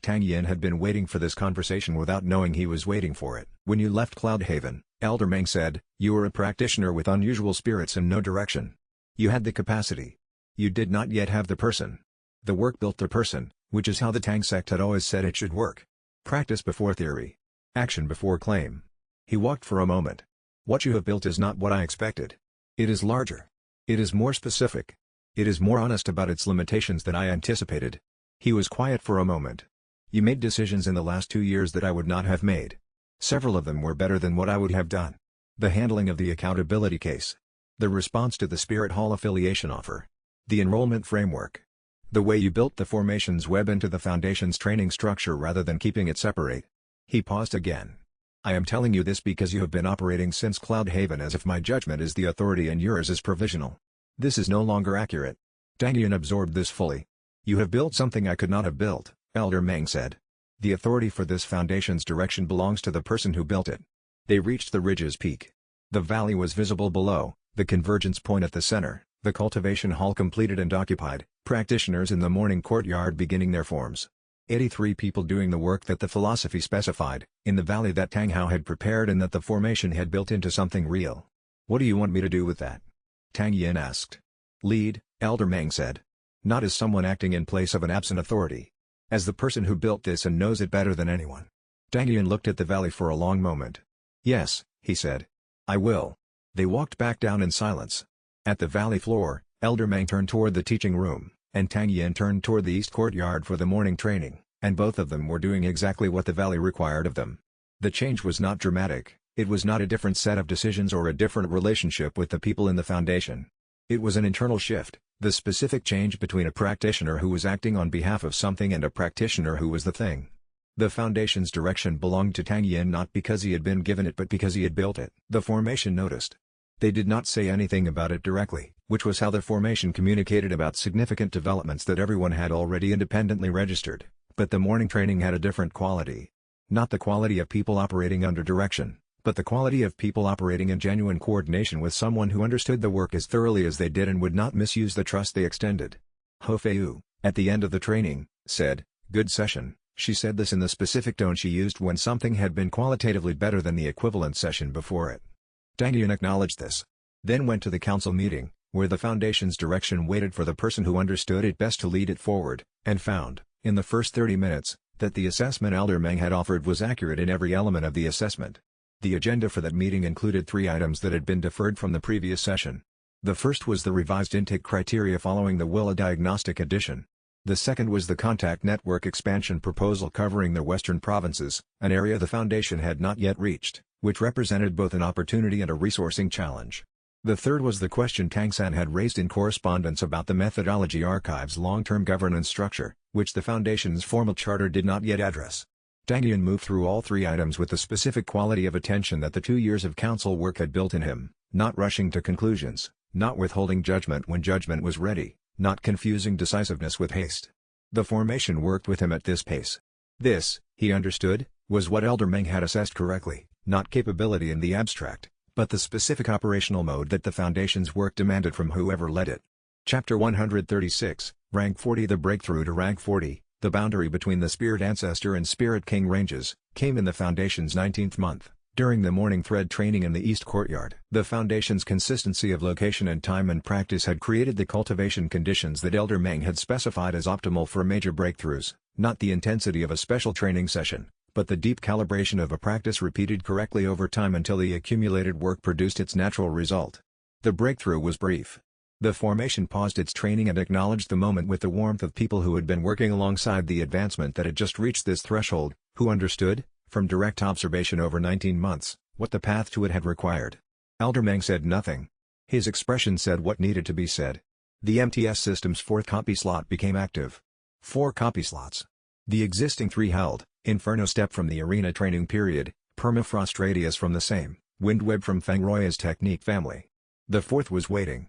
A: Tang Yin had been waiting for this conversation without knowing he was waiting for it. When you left Cloud Haven, Elder Meng said, you were a practitioner with unusual spirits and no direction. You had the capacity. You did not yet have the person. The work built the person, which is how the Tang sect had always said it should work. Practice before theory. Action before claim. He walked for a moment. What you have built is not what I expected. It is larger. It is more specific. It is more honest about its limitations than I anticipated. He was quiet for a moment. You made decisions in the last 2 years that I would not have made. Several of them were better than what I would have done. The handling of the accountability case. The response to the Spirit Hall affiliation offer. The enrollment framework. The way you built the formation's web into the Foundation's training structure rather than keeping it separate. He paused again. I am telling you this because you have been operating since Cloud Haven as if my judgment is the authority and yours is provisional. This is no longer accurate. Tang Yin absorbed this fully. You have built something I could not have built, Elder Meng said. The authority for this foundation's direction belongs to the person who built it. They reached the ridge's peak. The valley was visible below, the convergence point at the center, the cultivation hall completed and occupied, practitioners in the morning courtyard beginning their forms. 83 people doing the work that the philosophy specified, in the valley that Tang Hao had prepared and that the formation had built into something real. What do you want me to do with that? Tang Yin asked. Lead, Elder Meng said. Not as someone acting in place of an absent authority. As the person who built this and knows it better than anyone. Tang Yin looked at the valley for a long moment. Yes, he said. I will. They walked back down in silence. At the valley floor, Elder Meng turned toward the teaching room, and Tang Yin turned toward the east courtyard for the morning training, and both of them were doing exactly what the valley required of them. The change was not dramatic, it was not a different set of decisions or a different relationship with the people in the foundation. It was an internal shift, the specific change between a practitioner who was acting on behalf of something and a practitioner who was the thing. The foundation's direction belonged to Tang Yin not because he had been given it but because he had built it. The formation noticed. They did not say anything about it directly, which was how the formation communicated about significant developments that everyone had already independently registered, but the morning training had a different quality. Not the quality of people operating under direction, but the quality of people operating in genuine coordination with someone who understood the work as thoroughly as they did and would not misuse the trust they extended. Ho Feiyu, at the end of the training, said, "Good session." She said this in the specific tone she used when something had been qualitatively better than the equivalent session before it. Tang Yin acknowledged this. Then went to the council meeting, where the foundation's direction waited for the person who understood it best to lead it forward, and found, in the first 30 minutes, that the assessment Elder Meng had offered was accurate in every element of the assessment. The agenda for that meeting included 3 items that had been deferred from the previous session. The first was the revised intake criteria following the Willa Diagnostic Edition. The second was the contact network expansion proposal covering the western provinces, an area the Foundation had not yet reached, which represented both an opportunity and a resourcing challenge. The third was the question Tang San had raised in correspondence about the Methodology Archive's long-term governance structure, which the Foundation's formal charter did not yet address. Tang Yin moved through all 3 items with the specific quality of attention that the 2 years of council work had built in him, not rushing to conclusions, not withholding judgment when judgment was ready, not confusing decisiveness with haste. The formation worked with him at this pace. This, he understood, was what Elder Meng had assessed correctly, not capability in the abstract, but the specific operational mode that the Foundation's work demanded from whoever led it. Chapter 136, Rank 40. The breakthrough to Rank 40, the boundary between the Spirit Ancestor and Spirit King ranges, came in the Foundation's 19th month. During the morning thread training in the East Courtyard, the Foundation's consistency of location and time and practice had created the cultivation conditions that Elder Meng had specified as optimal for major breakthroughs, not the intensity of a special training session, but the deep calibration of a practice repeated correctly over time until the accumulated work produced its natural result. The breakthrough was brief. The formation paused its training and acknowledged the moment with the warmth of people who had been working alongside the advancement that had just reached this threshold, who understood, from direct observation over 19 months, what the path to it had required. Elder Meng said nothing. His expression said what needed to be said. The MTS system's 4th copy slot became active. 4 copy slots. The existing 3 held, Inferno Step from the Arena training period, Permafrost Radius from the same, Windweb from Feng Roya's technique family. The 4th was waiting.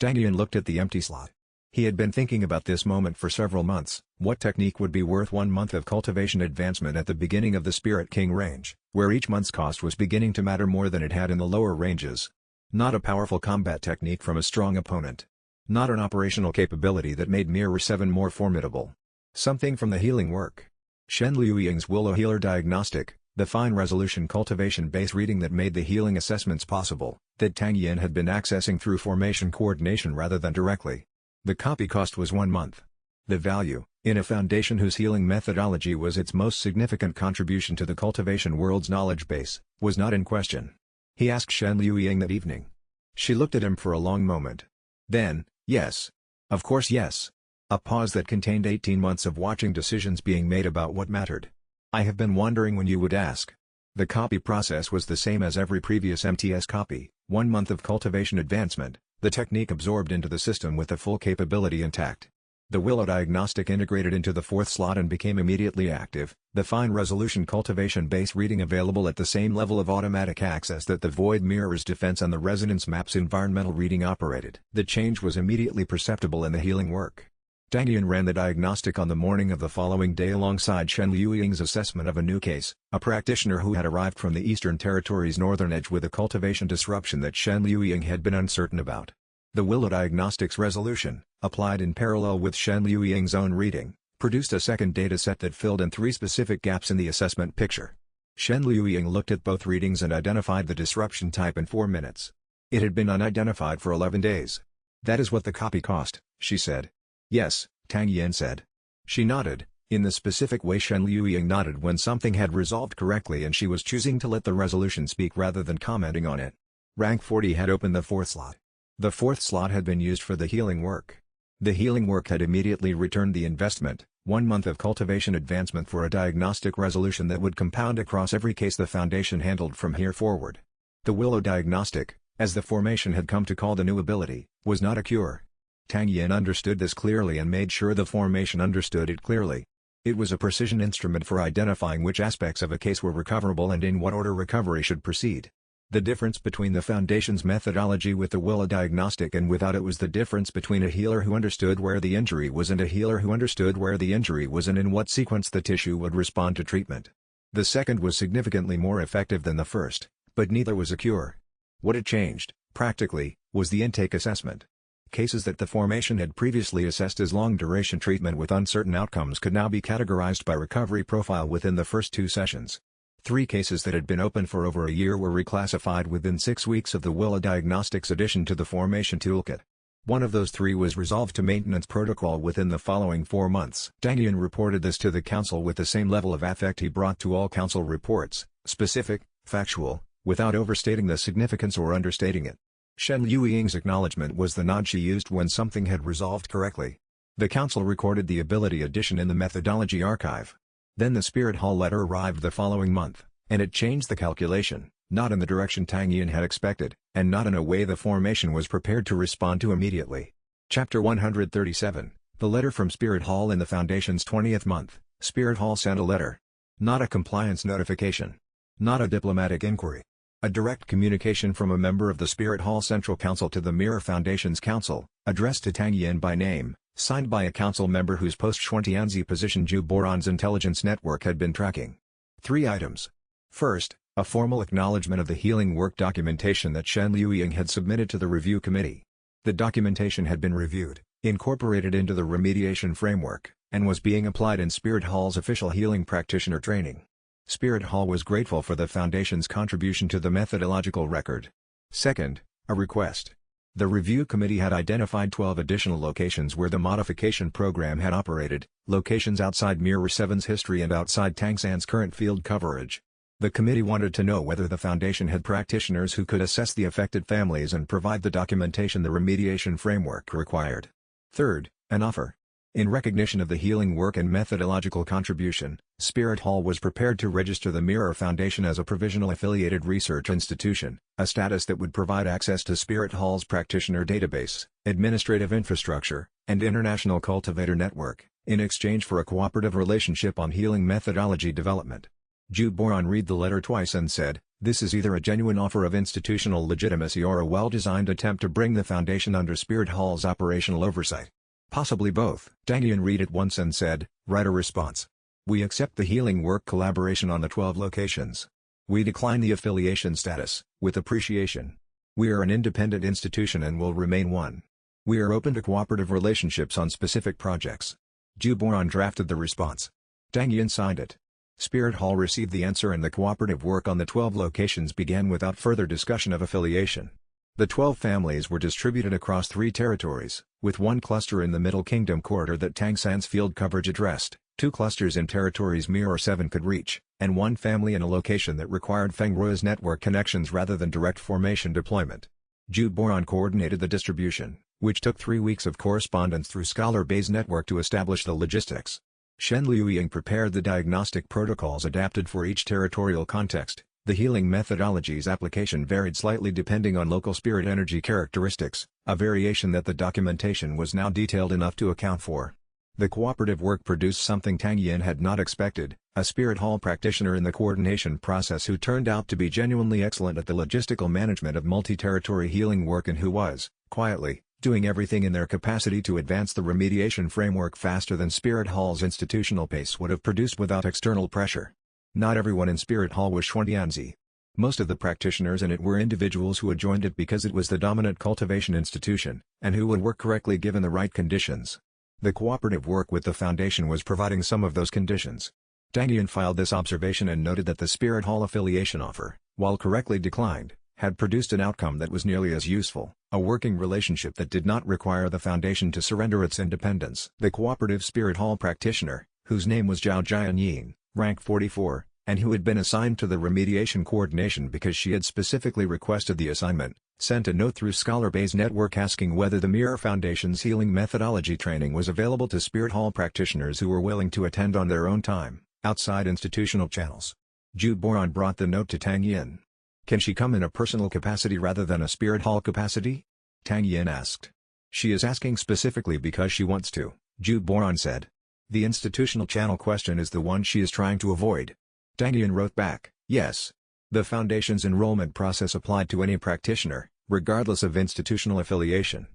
A: Tang Yin looked at the empty slot. He had been thinking about this moment for several months. What technique would be worth 1 month of cultivation advancement at the beginning of the Spirit King range, where each month's cost was beginning to matter more than it had in the lower ranges? Not a powerful combat technique from a strong opponent. Not an operational capability that made Mirror 7 more formidable. Something from the healing work. Shen Liuying's Willow Healer Diagnostic, the fine-resolution cultivation base reading that made the healing assessments possible, that Tang Yin had been accessing through formation coordination rather than directly. The copy cost was 1 month. The value, in a foundation whose healing methodology was its most significant contribution to the cultivation world's knowledge base, was not in question. He asked Shen Liuying that evening. She looked at him for a long moment. Then, yes. Of course yes. A pause that contained 18 months of watching decisions being made about what mattered. I have been wondering when you would ask. The copy process was the same as every previous MTS copy, 1 month of cultivation advancement, the technique absorbed into the system with the full capability intact. The Douluo diagnostic integrated into the fourth slot and became immediately active, the fine-resolution cultivation base reading available at the same level of automatic access that the void mirror's defense and the resonance map's environmental reading operated. The change was immediately perceptible in the healing work. Tang Yin ran the diagnostic on the morning of the following day alongside Shen Liuying's assessment of a new case, a practitioner who had arrived from the Eastern Territory's northern edge with a cultivation disruption that Shen Liuying had been uncertain about. The Douluo diagnostic's resolution, applied in parallel with Shen Liuying's own reading, produced a second dataset that filled in 3 specific gaps in the assessment picture. Shen Liuying looked at both readings and identified the disruption type in 4 minutes. It had been unidentified for 11 days. "That is what the copy cost," she said. "Yes," Tang Yin said. She nodded, in the specific way Shen Liuying nodded when something had resolved correctly and she was choosing to let the resolution speak rather than commenting on it. Rank 40 had opened the fourth slot. The fourth slot had been used for the healing work. The healing work had immediately returned the investment, 1 month of cultivation advancement for a diagnostic resolution that would compound across every case the Foundation handled from here forward. The Douluo diagnostic, as the formation had come to call the new ability, was not a cure. Tang Yin understood this clearly and made sure the formation understood it clearly. It was a precision instrument for identifying which aspects of a case were recoverable and in what order recovery should proceed. The difference between the Foundation's methodology with the Douluo diagnostic and without it was the difference between a healer who understood where the injury was and a healer who understood where the injury was and in what sequence the tissue would respond to treatment. The second was significantly more effective than the first, but neither was a cure. What had changed, practically, was the intake assessment. Cases that the formation had previously assessed as long-duration treatment with uncertain outcomes could now be categorized by recovery profile within the first 2 sessions. 3 cases that had been open for over a year were reclassified within 6 weeks of the Douluo diagnostics addition to the formation toolkit. 1 of those 3 was resolved to maintenance protocol within the following 4 months. Tang Yin reported this to the council with the same level of affect he brought to all council reports, specific, factual, without overstating the significance or understating it. Shen Liuying's acknowledgement was the nod she used when something had resolved correctly. The council recorded the ability addition in the methodology archive. Then the Spirit Hall letter arrived the following month, and it changed the calculation, not in the direction Tang Yin had expected, and not in a way the formation was prepared to respond to immediately. Chapter 137, The Letter from Spirit Hall in the Foundation's 20th month. Spirit Hall sent a letter. Not a compliance notification. Not a diplomatic inquiry. A direct communication from a member of the Spirit Hall Central Council to the Mirror Foundation's Council, addressed to Tang Yin by name, signed by a council member whose post-Xuantianzi position Zhu Boran's intelligence network had been tracking. 3 items. First, a formal acknowledgement of the healing work documentation that Shen Liuying had submitted to the review committee. The documentation had been reviewed, incorporated into the remediation framework, and was being applied in Spirit Hall's official healing practitioner training. Spirit Hall was grateful for the Foundation's contribution to the methodological record. Second, a request. The review committee had identified 12 additional locations where the modification program had operated, locations outside Mirror 7's history and outside Tang San's current field coverage. The committee wanted to know whether the Foundation had practitioners who could assess the affected families and provide the documentation the remediation framework required. Third, an offer. In recognition of the healing work and methodological contribution, Spirit Hall was prepared to register the Mirror Foundation as a provisional affiliated research institution, a status that would provide access to Spirit Hall's practitioner database, administrative infrastructure, and international cultivator network, in exchange for a cooperative relationship on healing methodology development. Zhu Boran read the letter twice and said, "This is either a genuine offer of institutional legitimacy or a well-designed attempt to bring the Foundation under Spirit Hall's operational oversight. Possibly both." Tang Yin read it once and said, "Write a response. We accept the healing work collaboration on the 12 locations. We decline the affiliation status, with appreciation. We are an independent institution and will remain one. We are open to cooperative relationships on specific projects." Zhu Boran drafted the response. Tang Yin signed it. Spirit Hall received the answer and the cooperative work on the 12 locations began without further discussion of affiliation. The 12 families were distributed across 3 territories, with 1 cluster in the Middle Kingdom corridor that Tang San's field coverage addressed, 2 clusters in territories Mirror 7 could reach, and 1 family in a location that required Feng Ruo's network connections rather than direct formation deployment. Zhu Boran coordinated the distribution, which took 3 weeks of correspondence through Scholar Bay's network to establish the logistics. Shen Liuying prepared the diagnostic protocols adapted for each territorial context. The healing methodology's application varied slightly depending on local spirit energy characteristics, a variation that the documentation was now detailed enough to account for. The cooperative work produced something Tang Yin had not expected, a spirit hall practitioner in the coordination process who turned out to be genuinely excellent at the logistical management of multi-territory healing work and who was, quietly, doing everything in their capacity to advance the remediation framework faster than Spirit Hall's institutional pace would have produced without external pressure. Not everyone in Spirit Hall was Xuantianzi. Most of the practitioners in it were individuals who had joined it because it was the dominant cultivation institution, and who would work correctly given the right conditions. The cooperative work with the Foundation was providing some of those conditions. Tang Yin filed this observation and noted that the Spirit Hall affiliation offer, while correctly declined, had produced an outcome that was nearly as useful, a working relationship that did not require the Foundation to surrender its independence. The cooperative Spirit Hall practitioner, whose name was Zhao Jianyin, rank 44, and who had been assigned to the remediation coordination because she had specifically requested the assignment, sent a note through Scholar Bay's network asking whether the Mirror Foundation's healing methodology training was available to Spirit Hall practitioners who were willing to attend on their own time, outside institutional channels. Zhu Boran brought the note to Tang Yin. "Can she come in a personal capacity rather than a Spirit Hall capacity?" Tang Yin asked. "She is asking specifically because she wants to," Zhu Boran said. "The institutional channel question is the one she is trying to avoid." Tang Yin wrote back, "Yes. The Foundation's enrollment process applied to any practitioner, regardless of institutional affiliation.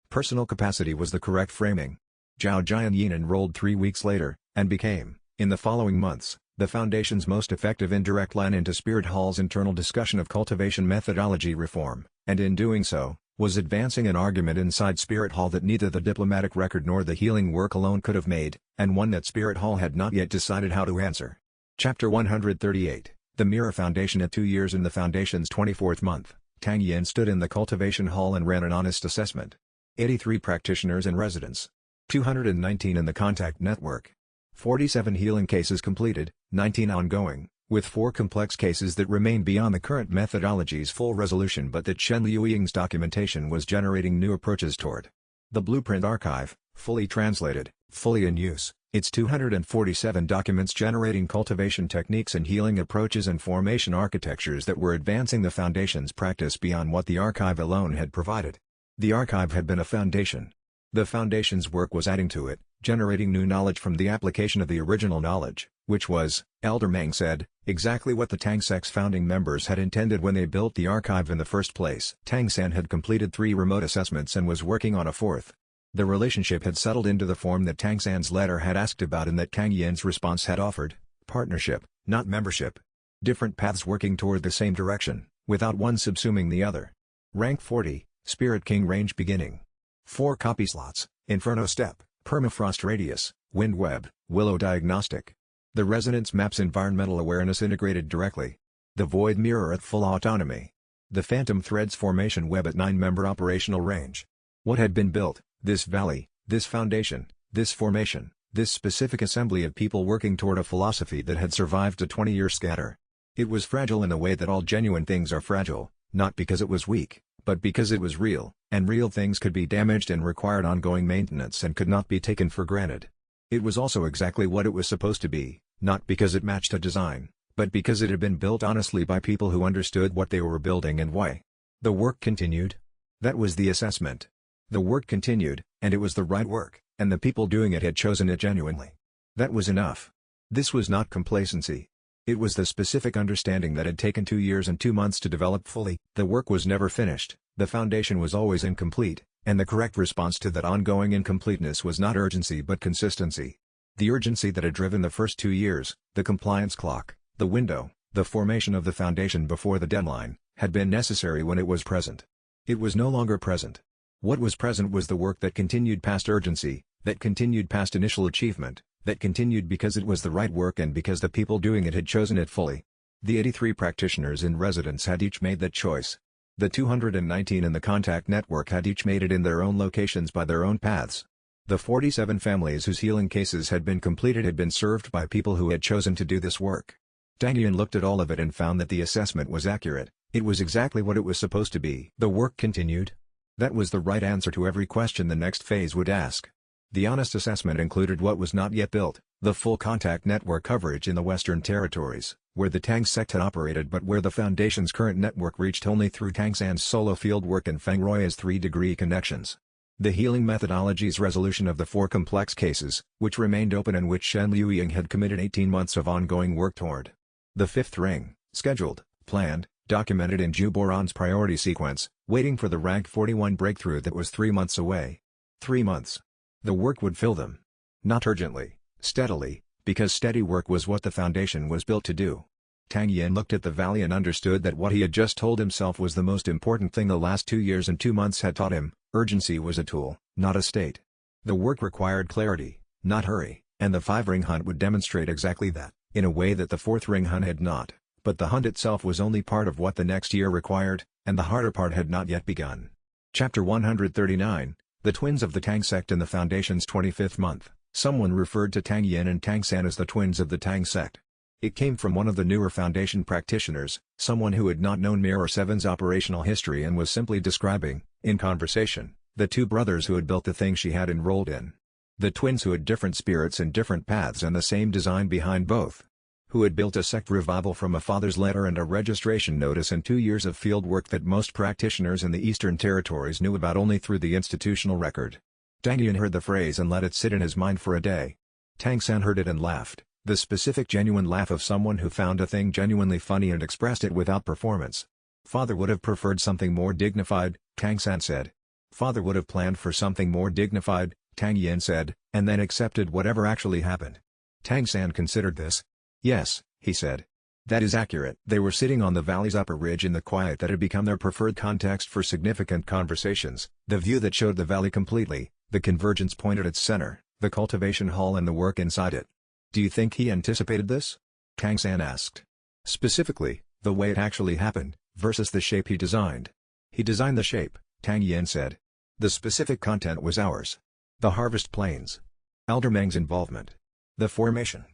A: Personal capacity was the correct framing." Zhao Jianyin enrolled 3 weeks later, and became, in the following months, the Foundation's most effective indirect line into Spirit Hall's internal discussion of cultivation methodology reform, and in doing so, was advancing an argument inside Spirit Hall that neither the diplomatic record nor the healing work alone could have made, and one that Spirit Hall had not yet decided how to answer. Chapter 138, The Mirror Foundation. At 2 years in the Foundation's 24th month, Tang Yin stood in the cultivation hall and ran an honest assessment. 83 practitioners in residence. 219 in the contact network. 47 healing cases completed, 19 ongoing, with 4 complex cases that remained beyond the current methodology's full resolution but that Chen Liuying's documentation was generating new approaches toward. The Blueprint Archive, fully translated, fully in use. Its 247 documents generating cultivation techniques and healing approaches and formation architectures that were advancing the Foundation's practice beyond what the archive alone had provided. The archive had been a foundation. The Foundation's work was adding to it, generating new knowledge from the application of the original knowledge, which was, Elder Meng said, exactly what the Tang Sect's founding members had intended when they built the archive in the first place. Tang San had completed 3 remote assessments and was working on a 4th. The relationship had settled into the form that Tang San's letter had asked about and that Tang Yin's response had offered: partnership, not membership. Different paths working toward the same direction, without one subsuming the other. Rank 40, Spirit King range beginning. 4 copy slots, Inferno Step, Permafrost Radius, Wind Web, Willow Diagnostic. The Resonance Map's environmental awareness integrated directly. The Void Mirror at full autonomy. The Phantom Threads Formation Web at 9-member operational range. What had been built? This valley, this foundation, this formation, this specific assembly of people working toward a philosophy that had survived a 20-year scatter. It was fragile in the way that all genuine things are fragile, not because it was weak, but because it was real, and real things could be damaged and required ongoing maintenance and could not be taken for granted. It was also exactly what it was supposed to be, not because it matched a design, but because it had been built honestly by people who understood what they were building and why. The work continued. That was the assessment. The work continued, and it was the right work, and the people doing it had chosen it genuinely. That was enough. This was not complacency. It was the specific understanding that had taken 2 years and 2 months to develop fully. The work was never finished, the foundation was always incomplete, and the correct response to that ongoing incompleteness was not urgency but consistency. The urgency that had driven the first 2 years, the compliance clock, the window, the formation of the foundation before the deadline, had been necessary when it was present. It was no longer present. What was present was the work that continued past urgency, that continued past initial achievement, that continued because it was the right work and because the people doing it had chosen it fully. The 83 practitioners in residence had each made that choice. The 219 in the contact network had each made it in their own locations by their own paths. The 47 families whose healing cases had been completed had been served by people who had chosen to do this work. Tang Yin looked at all of it and found that the assessment was accurate. It was exactly what it was supposed to be. The work continued. That was the right answer to every question the next phase would ask. The honest assessment included what was not yet built, the full contact network coverage in the Western Territories, where the Tang Sect had operated but where the Foundation's current network reached only through Tang San's solo fieldwork and Feng Roya's 3-degree connections. The healing methodology's resolution of the 4 complex cases, which remained open and which Shen Liuying had committed 18 months of ongoing work toward. The 5th ring, scheduled, planned, documented in Zhu Boran's priority sequence, waiting for the rank 41 breakthrough that was 3 months away. 3 months. The work would fill them. Not urgently, steadily, because steady work was what the foundation was built to do. Tang Yin looked at the valley and understood that what he had just told himself was the most important thing the last 2 years and 2 months had taught him: urgency was a tool, not a state. The work required clarity, not hurry, and the 5-ring hunt would demonstrate exactly that, in a way that the 4th ring hunt had not. But the hunt itself was only part of what the next year required, and the harder part had not yet begun. Chapter 139, The Twins of the Tang Sect in the Foundation's 25th month. Someone referred to Tang Yin and Tang San as the twins of the Tang Sect. It came from one of the newer Foundation practitioners, someone who had not known Mirror 7's operational history and was simply describing, in conversation, the 2 brothers who had built the thing she had enrolled in. The twins who had different spirits and different paths and the same design behind both. Who had built a sect revival from a father's letter and a registration notice and 2 years of field work that most practitioners in the Eastern Territories knew about only through the institutional record. Tang Yin heard the phrase and let it sit in his mind for a day. Tang San heard it and laughed, the specific genuine laugh of someone who found a thing genuinely funny and expressed it without performance. Father would have preferred something more dignified, Tang San said. Father would have planned for something more dignified, Tang Yin said, and then accepted whatever actually happened. Tang San considered this. Yes, he said. That is accurate. They were sitting on the valley's upper ridge in the quiet that had become their preferred context for significant conversations, the view that showed the valley completely, the convergence point at its center, the cultivation hall and the work inside it. Do you think he anticipated this? Tang San asked. Specifically, the way it actually happened, versus the shape he designed. He designed the shape, Tang Yin said. The specific content was ours. The harvest plains. Elder Meng's involvement. The formation.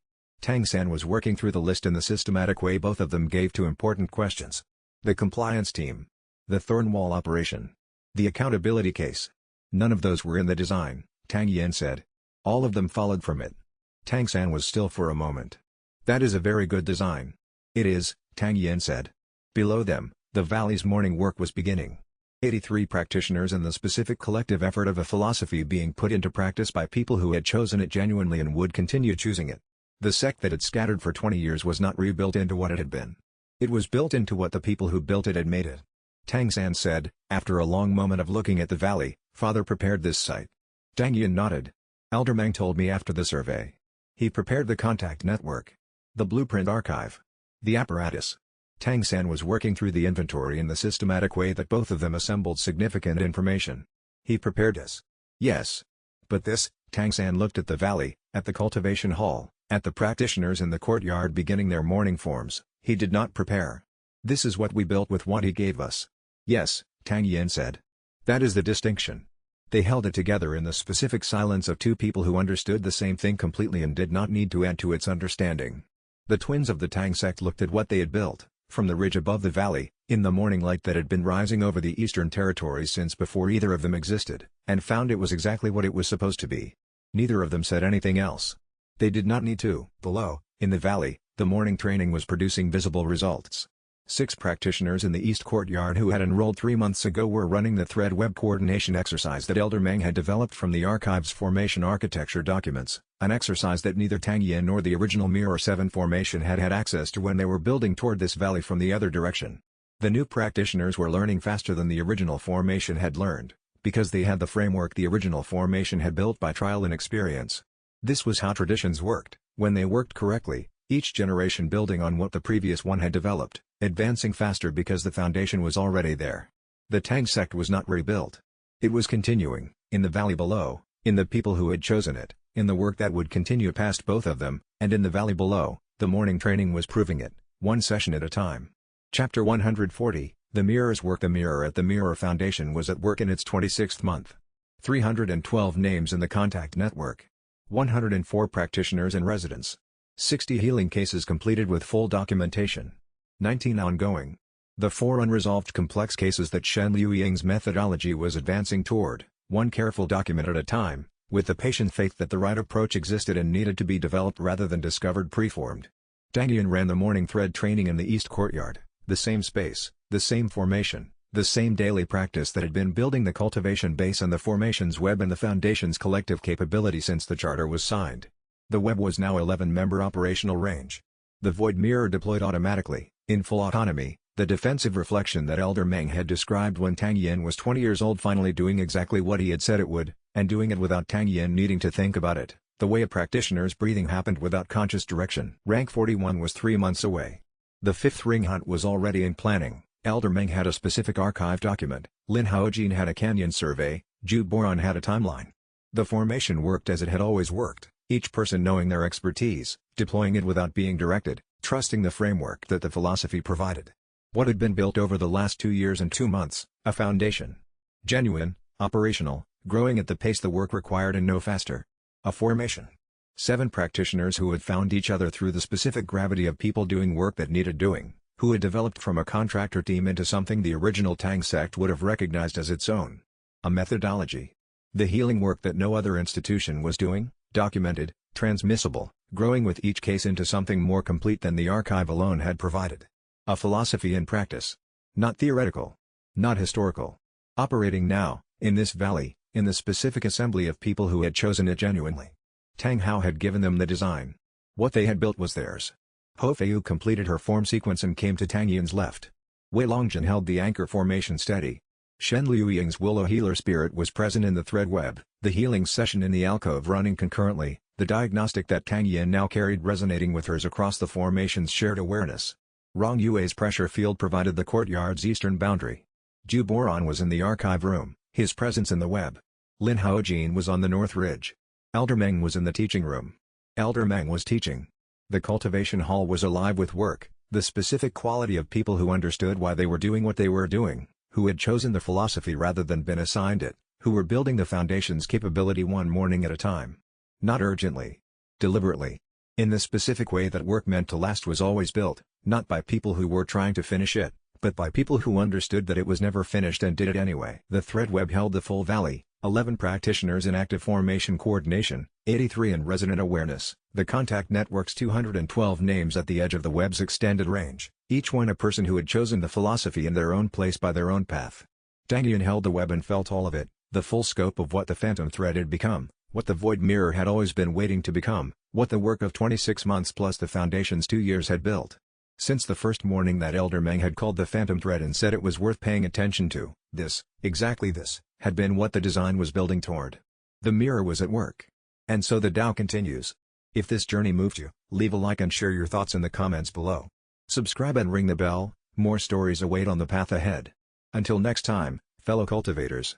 A: Tang San was working through the list in the systematic way both of them gave to important questions. The compliance team. The Thornwall operation. The accountability case. None of those were in the design, Tang Yin said. All of them followed from it. Tang San was still for a moment. That is a very good design. It is, Tang Yin said. Below them, the valley's morning work was beginning. 83 practitioners and the specific collective effort of a philosophy being put into practice by people who had chosen it genuinely and would continue choosing it. The sect that had scattered for 20 years was not rebuilt into what it had been. It was built into what the people who built it had made it. Tang San said, after a long moment of looking at the valley, Father prepared this site. Tang Yin nodded. Elder Meng told me after the survey. He prepared the contact network. The blueprint archive. The apparatus. Tang San was working through the inventory in the systematic way that both of them assembled significant information. He prepared us. Yes. But this, Tang San looked at the valley, at the cultivation hall, at the practitioners in the courtyard beginning their morning forms. He did not prepare. This is what we built with what he gave us. Yes, Tang Yin said. That is the distinction. They held it together in the specific silence of 2 people who understood the same thing completely and did not need to add to its understanding. The twins of the Tang Sect looked at what they had built, from the ridge above the valley, in the morning light that had been rising over the Eastern Territories since before either of them existed, and found it was exactly what it was supposed to be. Neither of them said anything else. They did not need to. Below, in the valley, the morning training was producing visible results. 6 practitioners in the East Courtyard who had enrolled 3 months ago were running the thread web coordination exercise that Elder Meng had developed from the archive's formation architecture documents, an exercise that neither Tang Yin nor the original Mirror 7 formation had had access to when they were building toward this valley from the other direction. The new practitioners were learning faster than the original formation had learned, because they had the framework the original formation had built by trial and experience. This was how traditions worked, when they worked correctly, each generation building on what the previous one had developed, advancing faster because the foundation was already there. The Tang Sect was not rebuilt. It was continuing, in the valley below, in the people who had chosen it, in the work that would continue past both of them, and in the valley below, the morning training was proving it, one session at a time. Chapter 140, The Mirror's Work. The Mirror at the Mirror Foundation was at work in its 26th month. 312 names in the contact network. 104 practitioners and residents. 60 healing cases completed with full documentation. 19 ongoing. The 4 unresolved complex cases that Shen Liuying's methodology was advancing toward, one careful document at a time, with the patient faith that the right approach existed and needed to be developed rather than discovered preformed. Tang Yin ran the morning thread training in the East Courtyard, the same space, the same formation, The same daily practice that had been building the cultivation base and the formation's web and the foundation's collective capability since the charter was signed. The web was now 11-member operational range. The void mirror deployed automatically, in full autonomy, the defensive reflection that Elder Meng had described when Tang Yin was 20 years old, finally doing exactly what he had said it would, and doing it without Tang Yin needing to think about it. The way a practitioner's breathing happened without conscious direction. Rank 41 was 3 months away. The 5th ring hunt was already in planning. Elder Meng had a specific archive document, Lin Haojin had a canyon survey, Zhu Boran had a timeline. The formation worked as it had always worked, each person knowing their expertise, deploying it without being directed, trusting the framework that the philosophy provided. What had been built over the last 2 years and 2 months, a foundation. Genuine, operational, growing at the pace the work required and no faster. A formation. 7 practitioners who had found each other through the specific gravity of people doing work that needed doing, who had developed from a contractor team into something the original Tang sect would have recognized as its own. A methodology. The healing work that no other institution was doing, documented, transmissible, growing with each case into something more complete than the archive alone had provided. A philosophy in practice. Not theoretical. Not historical. Operating now, in this valley, in the specific assembly of people who had chosen it genuinely. Tang Hao had given them the design. What they had built was theirs. Ho Feiyu completed her form sequence and came to Tang Yin's left. Wei Longjin held the anchor formation steady. Shen Liuying's Willow Healer spirit was present in the thread web, the healing session in the alcove running concurrently, the diagnostic that Tang Yin now carried resonating with hers across the formation's shared awareness. Rong Yue's pressure field provided the courtyard's eastern boundary. Zhu Boran was in the archive room, his presence in the web. Lin Haojin was on the north ridge. Elder Meng was in the teaching room. Elder Meng was teaching. The cultivation hall was alive with work, the specific quality of people who understood why they were doing what they were doing, who had chosen the philosophy rather than been assigned it, who were building the foundation's capability one morning at a time. Not urgently. Deliberately. In the specific way that work meant to last was always built, not by people who were trying to finish it, but by people who understood that it was never finished and did it anyway. The thread web held the full valley, 11 practitioners in active formation coordination, 83 in resident awareness, the contact network's 212 names at the edge of the web's extended range, each one a person who had chosen the philosophy in their own place by their own path. Tang Yin held the web and felt all of it, the full scope of what the phantom thread had become, what the void mirror had always been waiting to become, what the work of 26 months plus the foundation's 2 years had built. Since the first morning that Elder Meng had called the phantom thread and said it was worth paying attention to, this, exactly this, had been what the design was building toward. The mirror was at work. And so the Tao continues. If this journey moved you, leave a like and share your thoughts in the comments below. Subscribe and ring the bell, more stories await on the path ahead. Until next time, fellow cultivators.